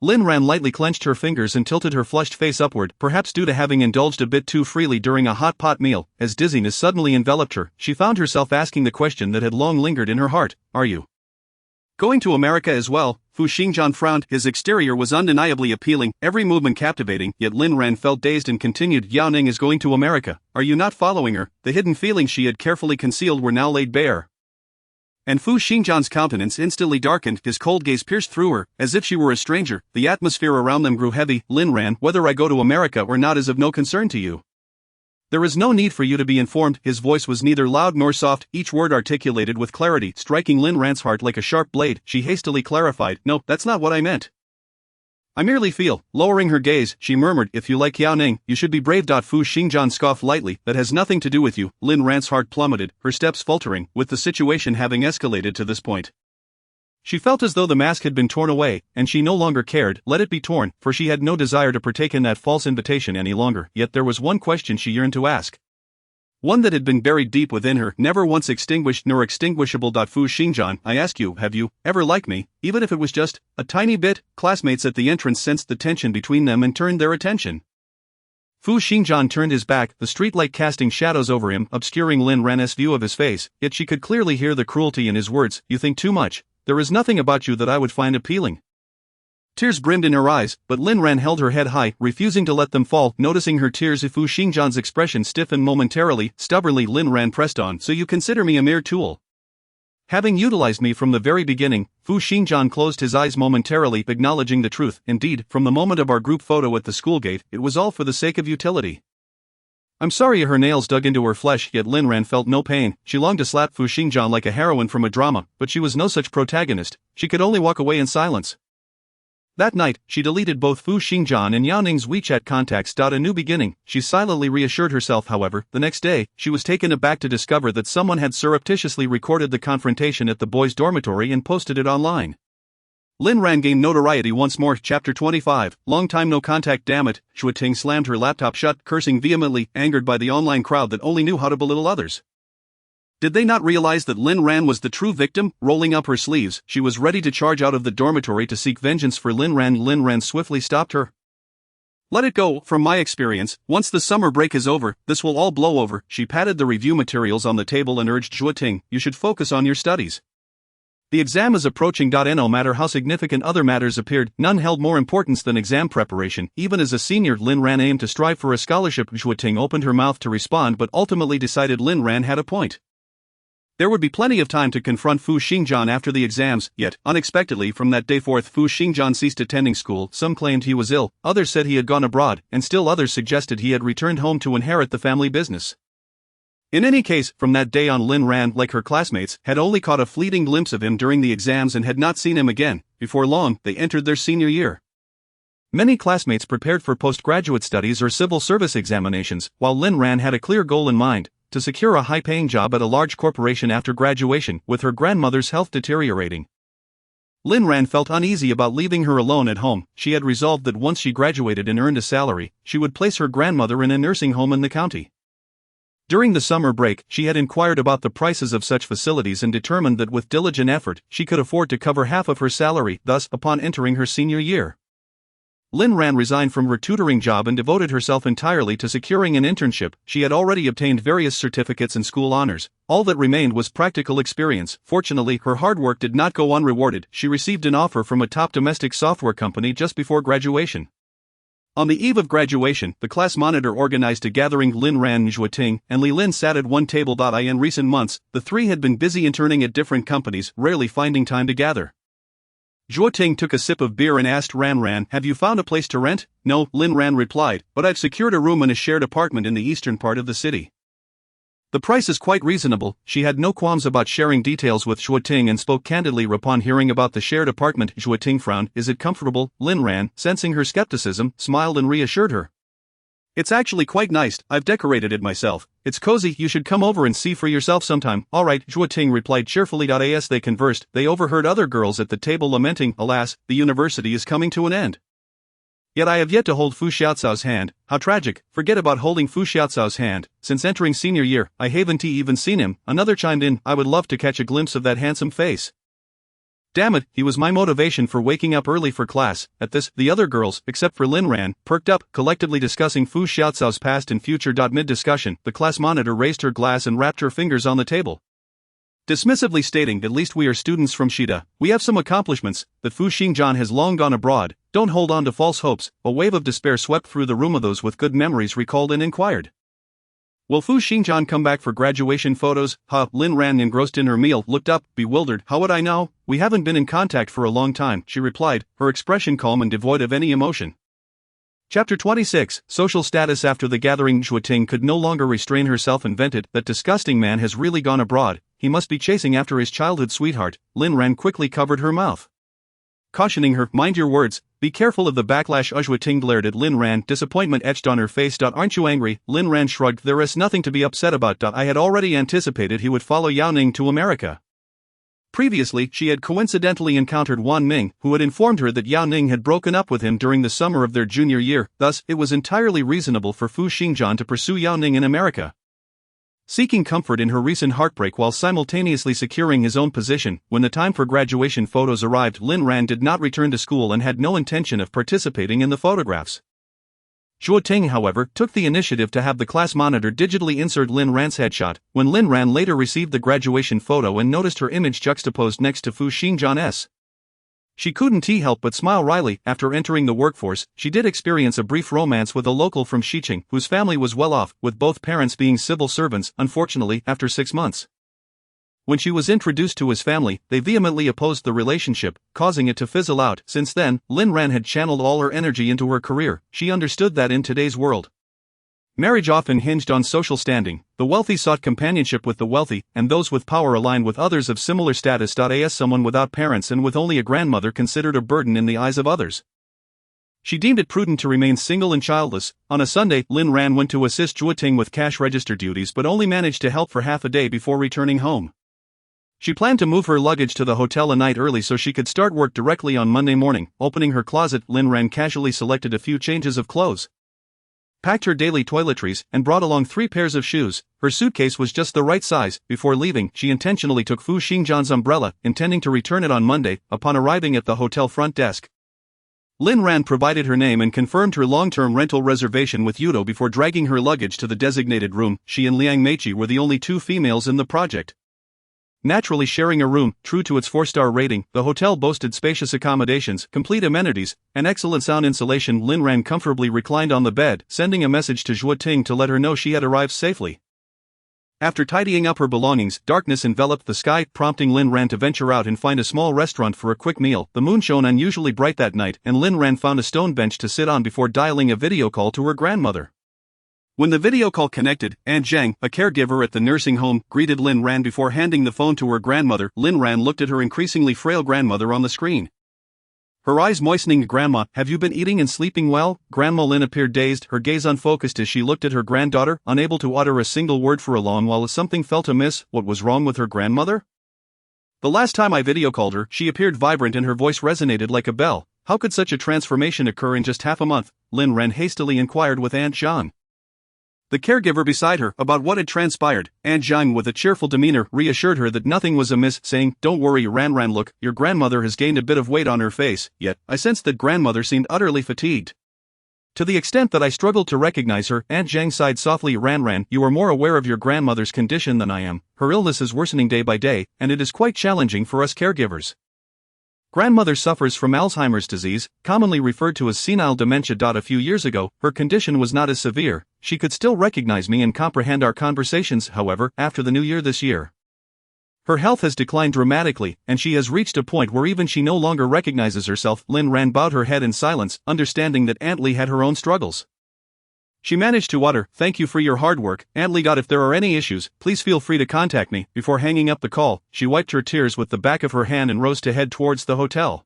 Lin Ran lightly clenched her fingers and tilted her flushed face upward, perhaps due to having indulged a bit too freely during a hot pot meal. As dizziness suddenly enveloped her, she found herself asking the question that had long lingered in her heart: "Are you going to America as well?" Fu Xingjian frowned. His exterior was undeniably appealing, every movement captivating, yet Lin Ran felt dazed and continued, "Yao Ning is going to America. Are you not following her?" The hidden feelings she had carefully concealed were now laid bare. And Fu Xingjian's countenance instantly darkened, his cold gaze pierced through her, as if she were a stranger. The atmosphere around them grew heavy. "Lin Ran, whether I go to America or not is of no concern to you. There is no need for you to be informed." His voice was neither loud nor soft, each word articulated with clarity, striking Lin Ran's heart like a sharp blade. She hastily clarified, "No, that's not what I meant. I merely feel." Lowering her gaze, she murmured, "If you like Yao Ning, you should be brave." Fu Xingjian scoffed lightly, "That has nothing to do with you." Lin Ran's heart plummeted, her steps faltering, with the situation having escalated to this point. She felt as though the mask had been torn away, and she no longer cared. Let it be torn, for she had no desire to partake in that false invitation any longer. Yet there was one question she yearned to ask. One that had been buried deep within her, never once extinguished nor extinguishable. "Fu Xingjian, I ask you, have you ever liked me, even if it was just a tiny bit?" Classmates at the entrance sensed the tension between them and turned their attention. Fu Xingjian turned his back, the streetlight casting shadows over him, obscuring Lin Ran's view of his face, yet she could clearly hear the cruelty in his words. "You think too much. There is nothing about you that I would find appealing." Tears brimmed in her eyes, but Lin Ran held her head high, refusing to let them fall. Noticing her tears, Fu Xingjian's expression stiffened momentarily. Stubbornly, Lin Ran pressed on, "So you consider me a mere tool? Having utilized me from the very beginning?" Fu Xingjian closed his eyes momentarily, acknowledging the truth. "Indeed, from the moment of our group photo at the school gate, it was all for the sake of utility." "I'm sorry." Her nails dug into her flesh, yet Lin Ran felt no pain. She longed to slap Fu Xingjian like a heroine from a drama, but she was no such protagonist. She could only walk away in silence. That night, she deleted both Fu Xingjian and Yao Ning's WeChat contacts. A new beginning, she silently reassured herself. However, the next day, she was taken aback to discover that someone had surreptitiously recorded the confrontation at the boys' dormitory and posted it online. Lin Ran gained notoriety once more. Chapter 25. Long time no contact. "Damn it." Xue Ting slammed her laptop shut, cursing vehemently, angered by the online crowd that only knew how to belittle others. Did they not realize that Lin Ran was the true victim? Rolling up her sleeves, she was ready to charge out of the dormitory to seek vengeance for Lin Ran. Lin Ran swiftly stopped her. "Let it go. From my experience, once the summer break is over, this will all blow over." She patted the review materials on the table and urged Xue Ting, "You should focus on your studies. The exam is approaching. No matter how significant other matters appeared, none held more importance than exam preparation. Even as a senior, Lin Ran aimed to strive for a scholarship." Xue Ting opened her mouth to respond but ultimately decided Lin Ran had a point. There would be plenty of time to confront Fu Xingjian after the exams, yet, unexpectedly from that day forth Fu Xingjian ceased attending school. Some claimed he was ill, others said he had gone abroad, and still others suggested he had returned home to inherit the family business. In any case, from that day on Lin Ran, like her classmates, had only caught a fleeting glimpse of him during the exams and had not seen him again. Before long, they entered their senior year. Many classmates prepared for postgraduate studies or civil service examinations, while Lin Ran had a clear goal in mind: to secure a high-paying job at a large corporation after graduation. With her grandmother's health deteriorating, Lin Ran felt uneasy about leaving her alone at home. She had resolved that once she graduated and earned a salary, she would place her grandmother in a nursing home in the county. During the summer break, she had inquired about the prices of such facilities and determined that with diligent effort, she could afford to cover half of her salary. Thus, upon entering her senior year, Lin Ran resigned from her tutoring job and devoted herself entirely to securing an internship. She had already obtained various certificates and school honors. All that remained was practical experience. Fortunately, her hard work did not go unrewarded. She received an offer from a top domestic software company just before graduation. On the eve of graduation, the class monitor organized a gathering. Lin Ran, Zhuoting, and Li Lin sat at one table. In recent months, the three had been busy interning at different companies, rarely finding time to gather. Zhuoting took a sip of beer and asked Ran, "Have you found a place to rent?" "No," Lin Ran replied, "but I've secured a room in a shared apartment in the eastern part of the city. The price is quite reasonable." She had no qualms about sharing details with Zhuoting and spoke candidly upon hearing about the shared apartment. Zhuoting frowned. "Is it comfortable?" Lin Ran, sensing her skepticism, smiled and reassured her. "It's actually quite nice. I've decorated it myself. It's cozy. You should come over and see for yourself sometime." "All right," Zhuoting replied cheerfully. As they conversed, they overheard other girls at the table lamenting, "Alas, the university is coming to an end. Yet I have yet to hold Fu Xiaocao's hand. How tragic." "Forget about holding Fu Xiaocao's hand. Since entering senior year, I haven't even seen him." Another chimed in, "I would love to catch a glimpse of that handsome face. Damn it, he was my motivation for waking up early for class." At this, the other girls, except for Lin Ran, perked up, collectively discussing Fu Xiaocao's past and future. Mid-discussion, the class monitor raised her glass and rapped her fingers on the table, dismissively stating, "At least we are students from Shida. We have some accomplishments. That Fu Xingjian has long gone abroad. Don't hold on to false hopes." A wave of despair swept through the room. Of those with good memories recalled and inquired, "Will Fu Xingjian come back for graduation photos?" Lin Ran, engrossed in her meal, looked up, bewildered. "How would I know? We haven't been in contact for a long time," she replied, her expression calm and devoid of any emotion. Chapter 26, Social Status. After the gathering, Zhuoting could no longer restrain herself and vented, "That disgusting man has really gone abroad. He must be chasing after his childhood sweetheart." Lin Ran quickly covered her mouth, cautioning her, "Mind your words. Be careful of the backlash." Zhuoting glared at Lin Ran, disappointment etched on her face. "Aren't you angry?" Lin Ran shrugged. "There is nothing to be upset about. I had already anticipated he would follow Yao Ning to America." Previously, she had coincidentally encountered Wan Ming, who had informed her that Yao Ning had broken up with him during the summer of their junior year. Thus, it was entirely reasonable for Fu Xingjian to pursue Yao Ning in America, seeking comfort in her recent heartbreak while simultaneously securing his own position. When the time for graduation photos arrived, Lin Ran did not return to school and had no intention of participating in the photographs. Zhuoting, however, took the initiative to have the class monitor digitally insert Lin Ran's headshot. When Lin Ran later received the graduation photo and noticed her image juxtaposed next to Fu Xingjian's, she couldn't help but smile wryly. After entering the workforce, she did experience a brief romance with a local from Xiqing, whose family was well off, with both parents being civil servants. Unfortunately, after 6 months, when she was introduced to his family, they vehemently opposed the relationship, causing it to fizzle out. Since then, Lin Ran had channeled all her energy into her career. She understood that in today's world, marriage often hinged on social standing. The wealthy sought companionship with the wealthy, and those with power aligned with others of similar status. As someone without parents and with only a grandmother considered a burden in the eyes of others, she deemed it prudent to remain single and childless. On a Sunday, Lin Ran went to assist Zhuoting with cash register duties but only managed to help for half a day before returning home. She planned to move her luggage to the hotel a night early so she could start work directly on Monday morning. Opening her closet, Lin Ran casually selected a few changes of clothes, packed her daily toiletries, and brought along 3 pairs of shoes. Her suitcase was just the right size. Before leaving, she intentionally took Fu Xingjian's umbrella, intending to return it on Monday. Upon arriving at the hotel front desk, Lin Ran provided her name and confirmed her long-term rental reservation with Yudo before dragging her luggage to the designated room. She and Liang Meiqi were the only 2 females in the project, naturally sharing a room. True to its 4-star rating, the hotel boasted spacious accommodations, complete amenities, and excellent sound insulation. Lin Ran comfortably reclined on the bed, sending a message to Zhuoting to let her know she had arrived safely. After tidying up her belongings, darkness enveloped the sky, prompting Lin Ran to venture out and find a small restaurant for a quick meal. The moon shone unusually bright that night, and Lin Ran found a stone bench to sit on before dialing a video call to her grandmother. When the video call connected, Aunt Zhang, a caregiver at the nursing home, greeted Lin Ran before handing the phone to her grandmother. Lin Ran looked at her increasingly frail grandmother on the screen, her eyes moistening. "Grandma, have you been eating and sleeping well?" Grandma Lin appeared dazed, her gaze unfocused as she looked at her granddaughter, unable to utter a single word for a long while as something felt amiss. What was wrong with her grandmother? "The last time I video called her, she appeared vibrant and her voice resonated like a bell. How could such a transformation occur in just half a month?" Lin Ran hastily inquired with Aunt Zhang. the caregiver beside her, about what had transpired. Aunt Zhang, with a cheerful demeanor, reassured her that nothing was amiss, saying, "Don't worry, Ran Ran, look, your grandmother has gained a bit of weight on her face," yet I sensed that grandmother seemed utterly fatigued. To the extent that I struggled to recognize her, Aunt Zhang sighed softly. "Ran Ran, you are more aware of your grandmother's condition than I am. Her illness is worsening day by day, and it is quite challenging for us caregivers. Grandmother suffers from Alzheimer's disease, commonly referred to as senile dementia. A few years ago, her condition was not as severe. She could still recognize me and comprehend our conversations, however, after the new year this year. Her health has declined dramatically, and she has reached a point where even she no longer recognizes herself." Lin Ran bowed her head in silence, understanding that Aunt Li had her own struggles. She managed to utter, "Thank you for your hard work, Aunt Li. If there are any issues, please feel free to contact me." Before hanging up the call, she wiped her tears with the back of her hand and rose to head towards the hotel.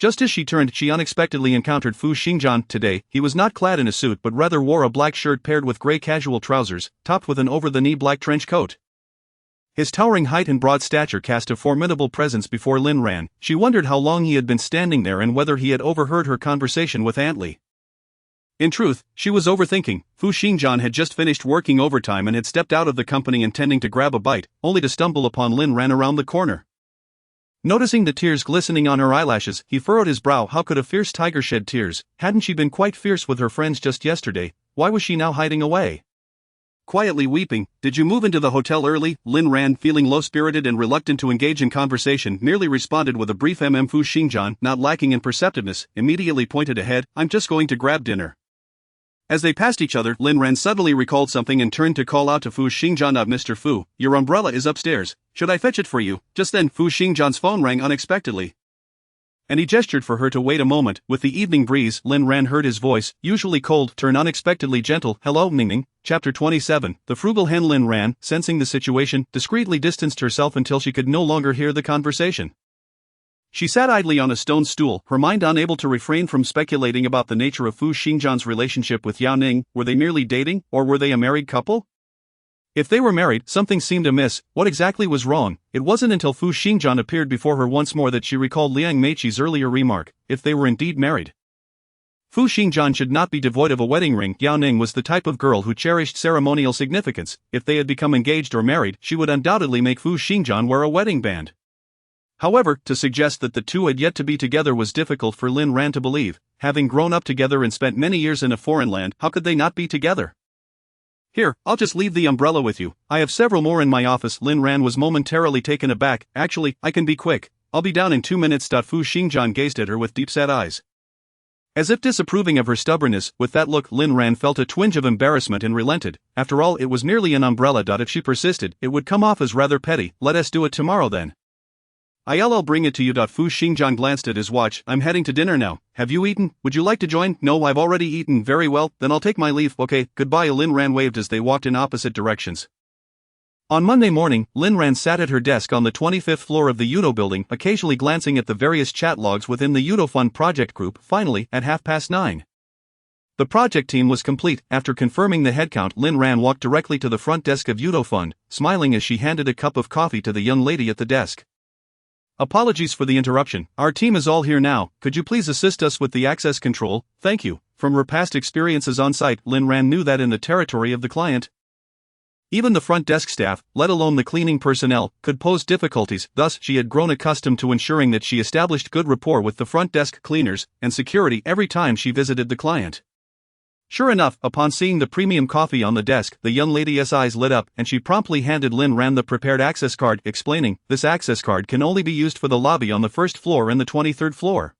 Just as she turned, she unexpectedly encountered Fu Xingjian. Today, he was not clad in a suit but rather wore a black shirt paired with grey casual trousers, topped with an over-the-knee black trench coat. His towering height and broad stature cast a formidable presence before Lin Ran. She wondered how long he had been standing there and whether he had overheard her conversation with Aunt Li. In truth, she was overthinking. Fu Xingjian had just finished working overtime and had stepped out of the company intending to grab a bite, only to stumble upon Lin Ran around the corner. Noticing the tears glistening on her eyelashes, he furrowed his brow. How could a fierce tiger shed tears? Hadn't she been quite fierce with her friends just yesterday? Why was she now hiding away? Quietly weeping, "Did you move into the hotel early?" Lin Ran, feeling low-spirited and reluctant to engage in conversation, merely responded with a brief Fu Xingjian, not lacking in perceptiveness, immediately pointed ahead, "I'm just going to grab dinner." As they passed each other, Lin Ran suddenly recalled something and turned to call out to Fu Xingjian, "Mr. Fu, your umbrella is upstairs. Should I fetch it for you?" Just then, Fu Xingjian's phone rang unexpectedly, and he gestured for her to wait a moment. With the evening breeze, Lin Ran heard his voice, usually cold, turn unexpectedly gentle. "Hello, Ningning." Chapter 27. The frugal hen. Lin Ran, sensing the situation, discreetly distanced herself until she could no longer hear the conversation. She sat idly on a stone stool, her mind unable to refrain from speculating about the nature of Fu Xingjian's relationship with Yao Ning. Were they merely dating, or were they a married couple? If they were married, something seemed amiss. What exactly was wrong? It wasn't until Fu Xingjian appeared before her once more that she recalled Liang Meiqi's earlier remark, if they were indeed married. Fu Xingjian should not be devoid of a wedding ring. Yao Ning was the type of girl who cherished ceremonial significance. If they had become engaged or married, she would undoubtedly make Fu Xingjian wear a wedding band. However, to suggest that the two had yet to be together was difficult for Lin Ran to believe. Having grown up together and spent many years in a foreign land, how could they not be together? "Here, I'll just leave the umbrella with you. I have several more in my office." Lin Ran was momentarily taken aback. "Actually, I can be quick. I'll be down in 2 minutes." Fu Xingjian gazed at her with deep-set eyes, as if disapproving of her stubbornness. With that look, Lin Ran felt a twinge of embarrassment and relented. After all, it was merely an umbrella. If she persisted, it would come off as rather petty. "Let us do it tomorrow then. I'll bring it to you." Fu Xingjian glanced at his watch. "I'm heading to dinner now. Have you eaten? Would you like to join?" "No, I've already eaten." "Very well, then I'll take my leave." "Okay, goodbye." Lin Ran waved as they walked in opposite directions. On Monday morning, Lin Ran sat at her desk on the 25th floor of the Yudo building, occasionally glancing at the various chat logs within the Yudo Fund project group. Finally, at 9:30, the project team was complete. After confirming the headcount, Lin Ran walked directly to the front desk of Yudo Fund, smiling as she handed a cup of coffee to the young lady at the desk. "Apologies for the interruption. Our team is all here now. Could you please assist us with the access control? Thank you." From her past experiences on site, Lin Ran knew that in the territory of the client, even the front desk staff, let alone the cleaning personnel, could pose difficulties. Thus, she had grown accustomed to ensuring that she established good rapport with the front desk cleaners and security every time she visited the client. Sure enough, upon seeing the premium coffee on the desk, the young lady's eyes lit up, and she promptly handed Lin Ran the prepared access card, explaining, "This access card can only be used for the lobby on the first floor and the 23rd floor.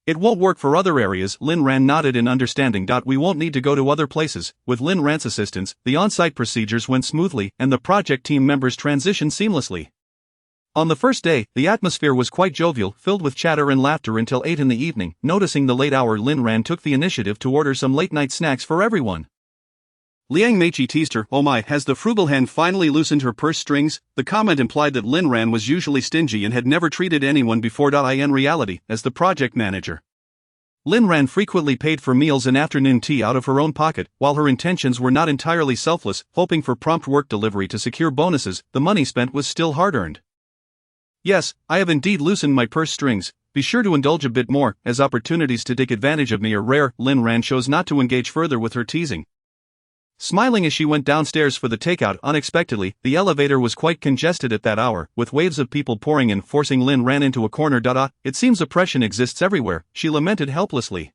It won't work for other areas." Lin Ran nodded in understanding. "We won't need to go to other places." With Lin Ran's assistance, the on-site procedures went smoothly, and the project team members transitioned seamlessly. On the first day, the atmosphere was quite jovial, filled with chatter and laughter until 8 in the evening. Noticing the late hour, Lin Ran took the initiative to order some late-night snacks for everyone. Liang Meiqi teased her, "Oh my, has the frugal hen finally loosened her purse strings?" The comment implied that Lin Ran was usually stingy and had never treated anyone before. In reality, as the project manager, Lin Ran frequently paid for meals and afternoon tea out of her own pocket. While her intentions were not entirely selfless, hoping for prompt work delivery to secure bonuses, the money spent was still hard-earned. "Yes, I have indeed loosened my purse strings. Be sure to indulge a bit more, as opportunities to take advantage of me are rare." Lin Ran chose not to engage further with her teasing. Smiling as she went downstairs for the takeout. Unexpectedly, the elevator was quite congested at that hour, with waves of people pouring in, forcing Lin Ran into a corner. It seems oppression exists everywhere, she lamented helplessly.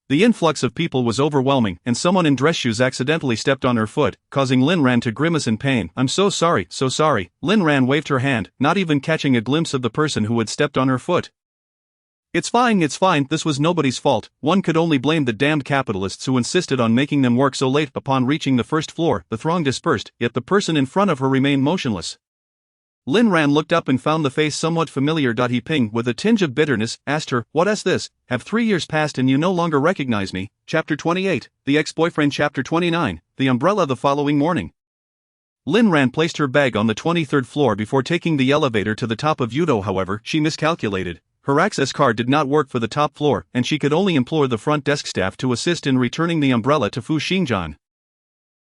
The influx of people was overwhelming, and someone in dress shoes accidentally stepped on her foot, causing Lin Ran to grimace in pain. I'm so sorry, so sorry. Lin Ran waved her hand, not even catching a glimpse of the person who had stepped on her foot. It's fine, this was nobody's fault. One could only blame the damned capitalists who insisted on making them work so late. Upon reaching the first floor, the throng dispersed, yet the person in front of her remained motionless. Lin Ran looked up and found the face somewhat familiar. He Ping, with a tinge of bitterness, asked her, "What's this? Have 3 years passed and you no longer recognize me?" Chapter 28, The Ex-Boyfriend. Chapter 29, The Umbrella. The following morning, Lin Ran placed her bag on the 23rd floor before taking the elevator to the top of Yudo. However, she miscalculated. Her access card did not work for the top floor, and she could only implore the front desk staff to assist in returning the umbrella to Fu Xingjian.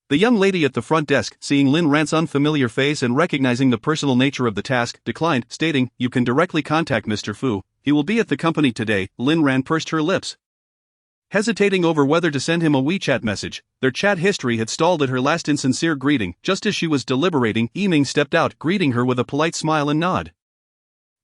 The young lady at the front desk, seeing Lin Ran's unfamiliar face and recognizing the personal nature of the task, declined, stating, "You can directly contact Mr. Fu. He will be at the company today." Lin Ran pursed her lips, hesitating over whether to send him a WeChat message. Their chat history had stalled at her last insincere greeting. Just as she was deliberating, Yiming stepped out, greeting her with a polite smile and nod.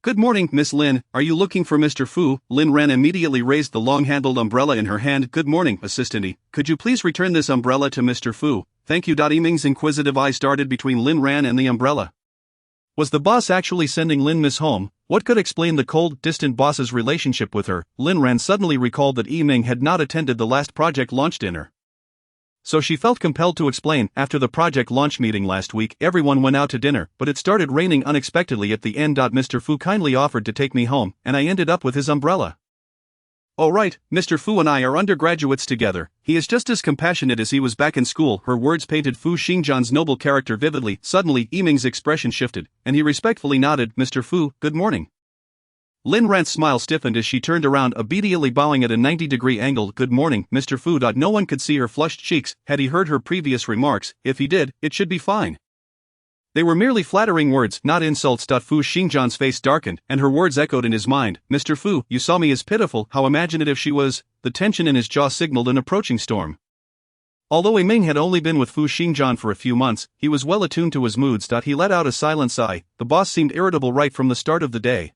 "Good morning, Miss Lin. Are you looking for Mr. Fu?" Lin Ran immediately raised the long-handled umbrella in her hand. "Good morning, assistant. Could you please return this umbrella to Mr. Fu?" "Thank you." Yiming's inquisitive eyes darted between Lin Ran and the umbrella. Was the boss actually sending Lin Miss home? What could explain the cold, distant boss's relationship with her? Lin Ran suddenly recalled that Yiming had not attended the last project launch dinner. So she felt compelled to explain. "After the project launch meeting last week, everyone went out to dinner, but it started raining unexpectedly at the end. Mr. Fu kindly offered to take me home, and I ended up with his umbrella." "Oh right, Mr. Fu and I are undergraduates together. He is just as compassionate as he was back in school." Her words painted Fu Xingjian's noble character vividly. Suddenly, Yiming's expression shifted, and he respectfully nodded. "Mr. Fu, good morning." Lin Ran's smile stiffened as she turned around, obediently bowing at a 90-degree angle. "Good morning, Mr. Fu." No one could see her flushed cheeks had he heard her previous remarks. If he did, it should be fine. They were merely flattering words, not insults. Fu Xingjian's face darkened, and her words echoed in his mind. "Mr. Fu, you saw me as pitiful." How imaginative she was. The tension in his jaw signaled an approaching storm. Although Yiming had only been with Fu Xingjian for a few months, he was well attuned to his moods. He let out a silent sigh. The boss seemed irritable right from the start of the day.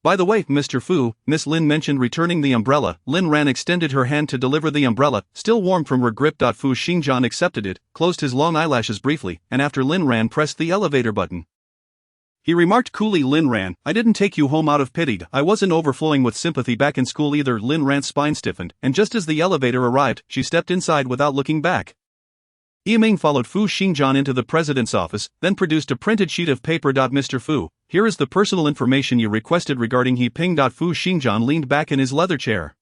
"By the way, Mr. Fu," Miss Lin mentioned, returning the umbrella. Lin Ran extended her hand to deliver the umbrella, still warm from her grip. Fu Xingjian accepted it, closed his long eyelashes briefly, and after Lin Ran pressed the elevator button, he remarked coolly, "Lin Ran, I didn't take you home out of pity. I wasn't overflowing with sympathy back in school either." Lin Ran's spine stiffened, and just as the elevator arrived, she stepped inside without looking back. Yiming followed Fu Xingjian into the president's office, then produced a printed sheet of paper. "Mr. Fu, here is the personal information you requested regarding He Ping." Fu Xingjian leaned back in his leather chair,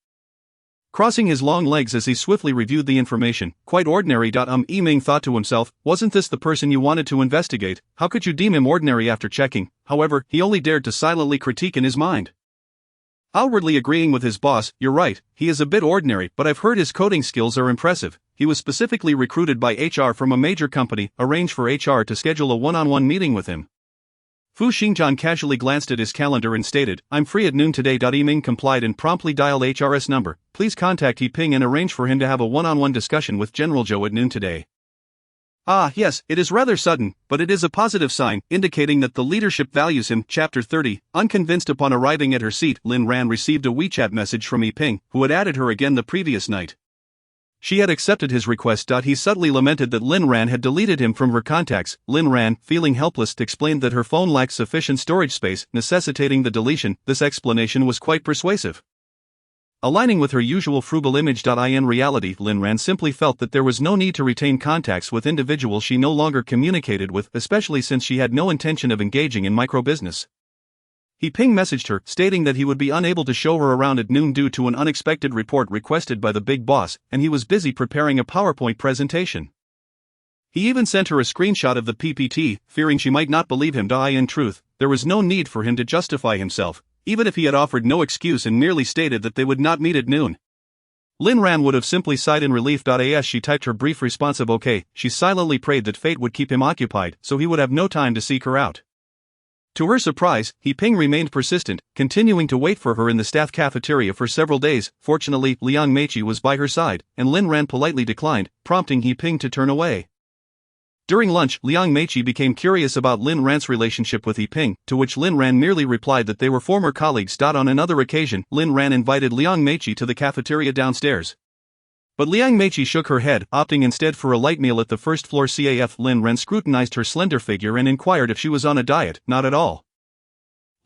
crossing his long legs as he swiftly reviewed the information. "Quite ordinary." Yiming thought to himself, wasn't this the person you wanted to investigate? How could you deem him ordinary after checking? However, he only dared to silently critique in his mind. Outwardly agreeing with his boss, "You're right, he is a bit ordinary, but I've heard his coding skills are impressive." He was specifically recruited by HR from a major company. Arrange for HR to schedule a one-on-one meeting with him. Fu Xingjian casually glanced at his calendar and stated, "I'm free at noon today." Yiming complied and promptly dialed HR's number. "Please contact He Ping and arrange for him to have a one-on-one discussion with General Zhou at noon today." "Ah yes, it is rather sudden, but it is a positive sign, indicating that the leadership values him." Chapter 30, Unconvinced. Upon arriving at her seat, Lin Ran received a WeChat message from He Ping, who had added her again the previous night. She had accepted his request. He subtly lamented that Lin Ran had deleted him from her contacts. Lin Ran, feeling helpless, explained that her phone lacked sufficient storage space, necessitating the deletion. This explanation was quite persuasive. Aligning with her usual frugal image. In reality, Lin Ran simply felt that there was no need to retain contacts with individuals she no longer communicated with, especially since she had no intention of engaging in microbusiness. He Ping messaged her, stating that he would be unable to show her around at noon due to an unexpected report requested by the big boss, and he was busy preparing a PowerPoint presentation. He even sent her a screenshot of the PPT, fearing she might not believe him. In truth, there was no need for him to justify himself, even if he had offered no excuse and merely stated that they would not meet at noon. Lin Ran would have simply sighed in relief. As she typed her brief response of "okay," she silently prayed that fate would keep him occupied so he would have no time to seek her out. To her surprise, He Ping remained persistent, continuing to wait for her in the staff cafeteria for several days. Fortunately, Liang Meiqi was by her side, and Lin Ran politely declined, prompting He Ping to turn away. During lunch, Liang Meiqi became curious about Lin Ran's relationship with He Ping, to which Lin Ran merely replied that they were former colleagues. On another occasion, Lin Ran invited Liang Meiqi to the cafeteria downstairs. But Liang Meiqi shook her head, opting instead for a light meal at the first floor CAF. Lin Ran scrutinized her slender figure and inquired if she was on a diet. Not at all.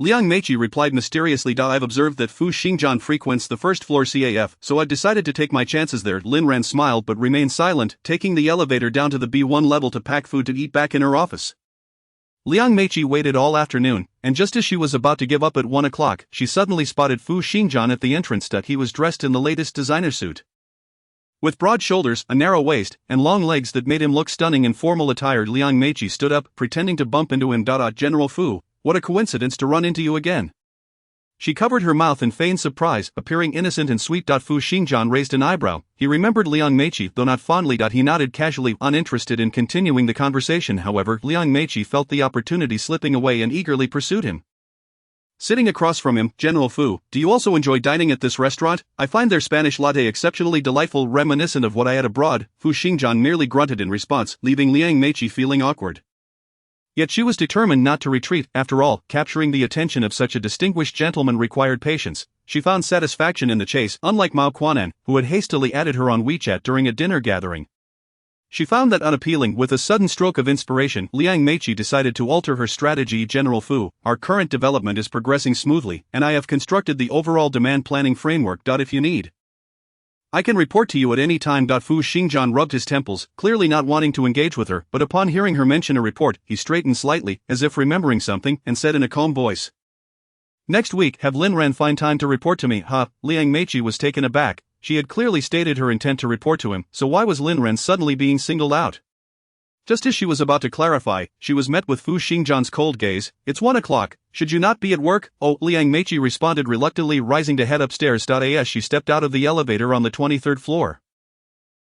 Liang Meiqi replied mysteriously, I've observed that Fu Xingjian frequents the first floor CAF, so I've decided to take my chances there. Lin Ran smiled but remained silent, taking the elevator down to the B1 level to pack food to eat back in her office. Liang Meiqi waited all afternoon, and just as she was about to give up at 1 o'clock, she suddenly spotted Fu Xingjian at the entrance. He was dressed in the latest designer suit. With broad shoulders, a narrow waist, and long legs that made him look stunning in formal attire, Liang Meiqi stood up, pretending to bump into him. General Fu, what a coincidence to run into you again. She covered her mouth in feigned surprise, appearing innocent and sweet. Fu Xingjian raised an eyebrow. He remembered Liang Meiqi, though not fondly. He nodded casually, uninterested in continuing the conversation. However, Liang Meiqi felt the opportunity slipping away and eagerly pursued him. Sitting across from him, General Fu, do you also enjoy dining at this restaurant? I find their Spanish latte exceptionally delightful, reminiscent of what I had abroad. Fu Xingjian merely grunted in response, leaving Liang Meiqi feeling awkward. Yet she was determined not to retreat. After all, capturing the attention of such a distinguished gentleman required patience. She found satisfaction in the chase, unlike Mao Quanan, who had hastily added her on WeChat during a dinner gathering. She found that unappealing. With a sudden stroke of inspiration, Liang Meiqi decided to alter her strategy. General Fu, our current development is progressing smoothly, and I have constructed the overall demand planning framework. If you need, I can report to you at any time. Fu Xingjian rubbed his temples, clearly not wanting to engage with her, but upon hearing her mention a report, he straightened slightly, as if remembering something, and said in a calm voice, next week, have Lin Ran find time to report to me. Liang Meiqi was taken aback. She had clearly stated her intent to report to him, so why was Lin Ran suddenly being singled out? Just as she was about to clarify, she was met with Fu Xingjian's cold gaze. It's 1 o'clock, should you not be at work? Oh, Liang Meiqi responded reluctantly, rising to head upstairs. As she stepped out of the elevator on the 23rd floor,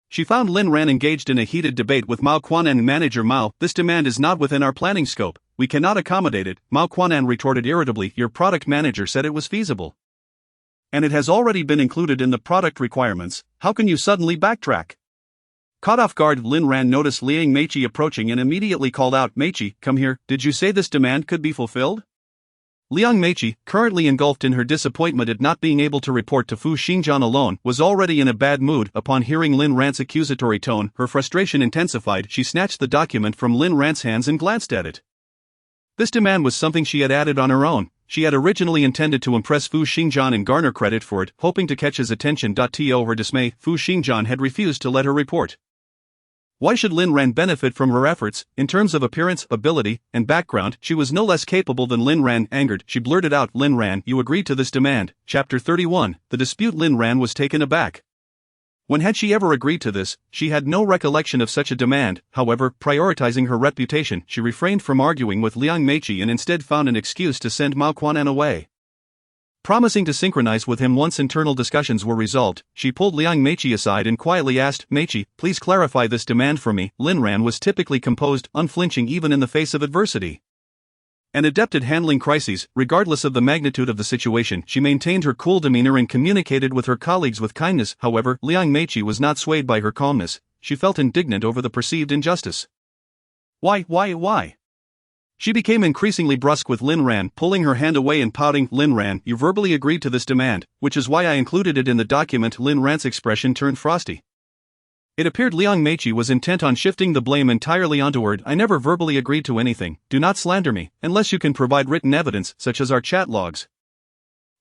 she found Lin Ran engaged in a heated debate with Mao Quanan. Manager Mao, this demand is not within our planning scope, we cannot accommodate it, Mao Quanan retorted irritably. Your product manager said it was feasible, and it has already been included in the product requirements, how can you suddenly backtrack? Caught off guard, Lin Ran noticed Liang Meiqi approaching and immediately called out, Meiqi, come here, did you say this demand could be fulfilled? Liang Meiqi, currently engulfed in her disappointment at not being able to report to Fu Xingjian alone, was already in a bad mood. Upon hearing Lin Ran's accusatory tone, her frustration intensified. She snatched the document from Lin Ran's hands and glanced at it. This demand was something she had added on her own. She had originally intended to impress Fu Xingjian and garner credit for it, hoping to catch his attention. To her dismay, Fu Xingjian had refused to let her report. Why should Lin Ran benefit from her efforts? In terms of appearance, ability, and background, she was no less capable than Lin Ran. Angered, she blurted out, Lin Ran, you agreed to this demand. Chapter 31, The Dispute. Lin Ran was taken aback. When had she ever agreed to this? She had no recollection of such a demand. However, prioritizing her reputation, she refrained from arguing with Liang Meiqi and instead found an excuse to send Mao Quanan away. Promising to synchronize with him once internal discussions were resolved, she pulled Liang Meiqi aside and quietly asked, Meiqi, please clarify this demand for me. Lin Ran was typically composed, unflinching even in the face of adversity. An adept at handling crises, regardless of the magnitude of the situation, she maintained her cool demeanor and communicated with her colleagues with kindness. However, Liang Meiqi was not swayed by her calmness. She felt indignant over the perceived injustice. Why? She became increasingly brusque with Lin Ran, pulling her hand away and pouting, Lin Ran, you verbally agreed to this demand, which is why I included it in the document. Lin Ran's expression turned frosty. It appeared Liang Meiqi was intent on shifting the blame entirely onto her. I never verbally agreed to anything. Do not slander me, unless you can provide written evidence, such as our chat logs.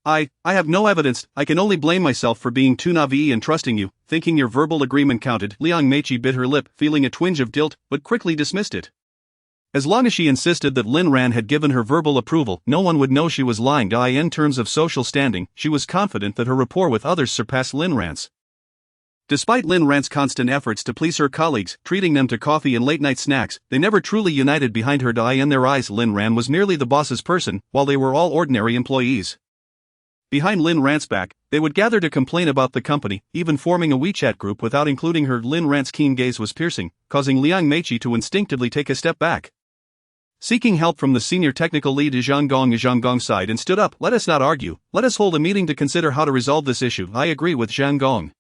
I have no evidence. I can only blame myself for being too naive and trusting you, thinking your verbal agreement counted. Liang Meiqi bit her lip, feeling a twinge of guilt, but quickly dismissed it. As long as she insisted that Lin Ran had given her verbal approval, no one would know she was lying. In terms of social standing, she was confident that her rapport with others surpassed Lin Ran's. Despite Lin Ran's constant efforts to please her colleagues, treating them to coffee and late-night snacks, they never truly united behind her. In their eyes, Lin Ran was merely the boss's person, while they were all ordinary employees. Behind Lin Ran's back, they would gather to complain about the company, even forming a WeChat group without including her. Lin Ran's keen gaze was piercing, causing Liang Meiqi to instinctively take a step back. Seeking help from the senior technical lead Zhang Gong sighed and stood up. Let us not argue, let us hold a meeting to consider how to resolve this issue. I agree with Zhang Gong.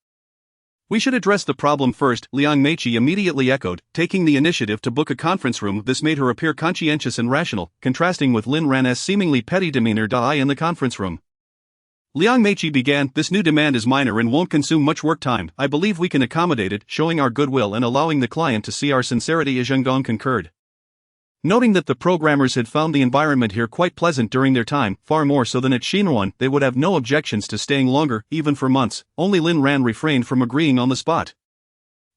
We should address the problem first, Liang Meiqi immediately echoed, taking the initiative to book a conference room. This made her appear conscientious and rational, contrasting with Lin Ran's seemingly petty demeanor. I in the conference room. Liang Meiqi began, this new demand is minor and won't consume much work time. I believe we can accommodate it, showing our goodwill and allowing the client to see our sincerity. Zhang Gong concurred. Noting that the programmers had found the environment here quite pleasant during their time, far more so than at Xinruan, they would have no objections to staying longer, even for months. Only Lin Ran refrained from agreeing on the spot.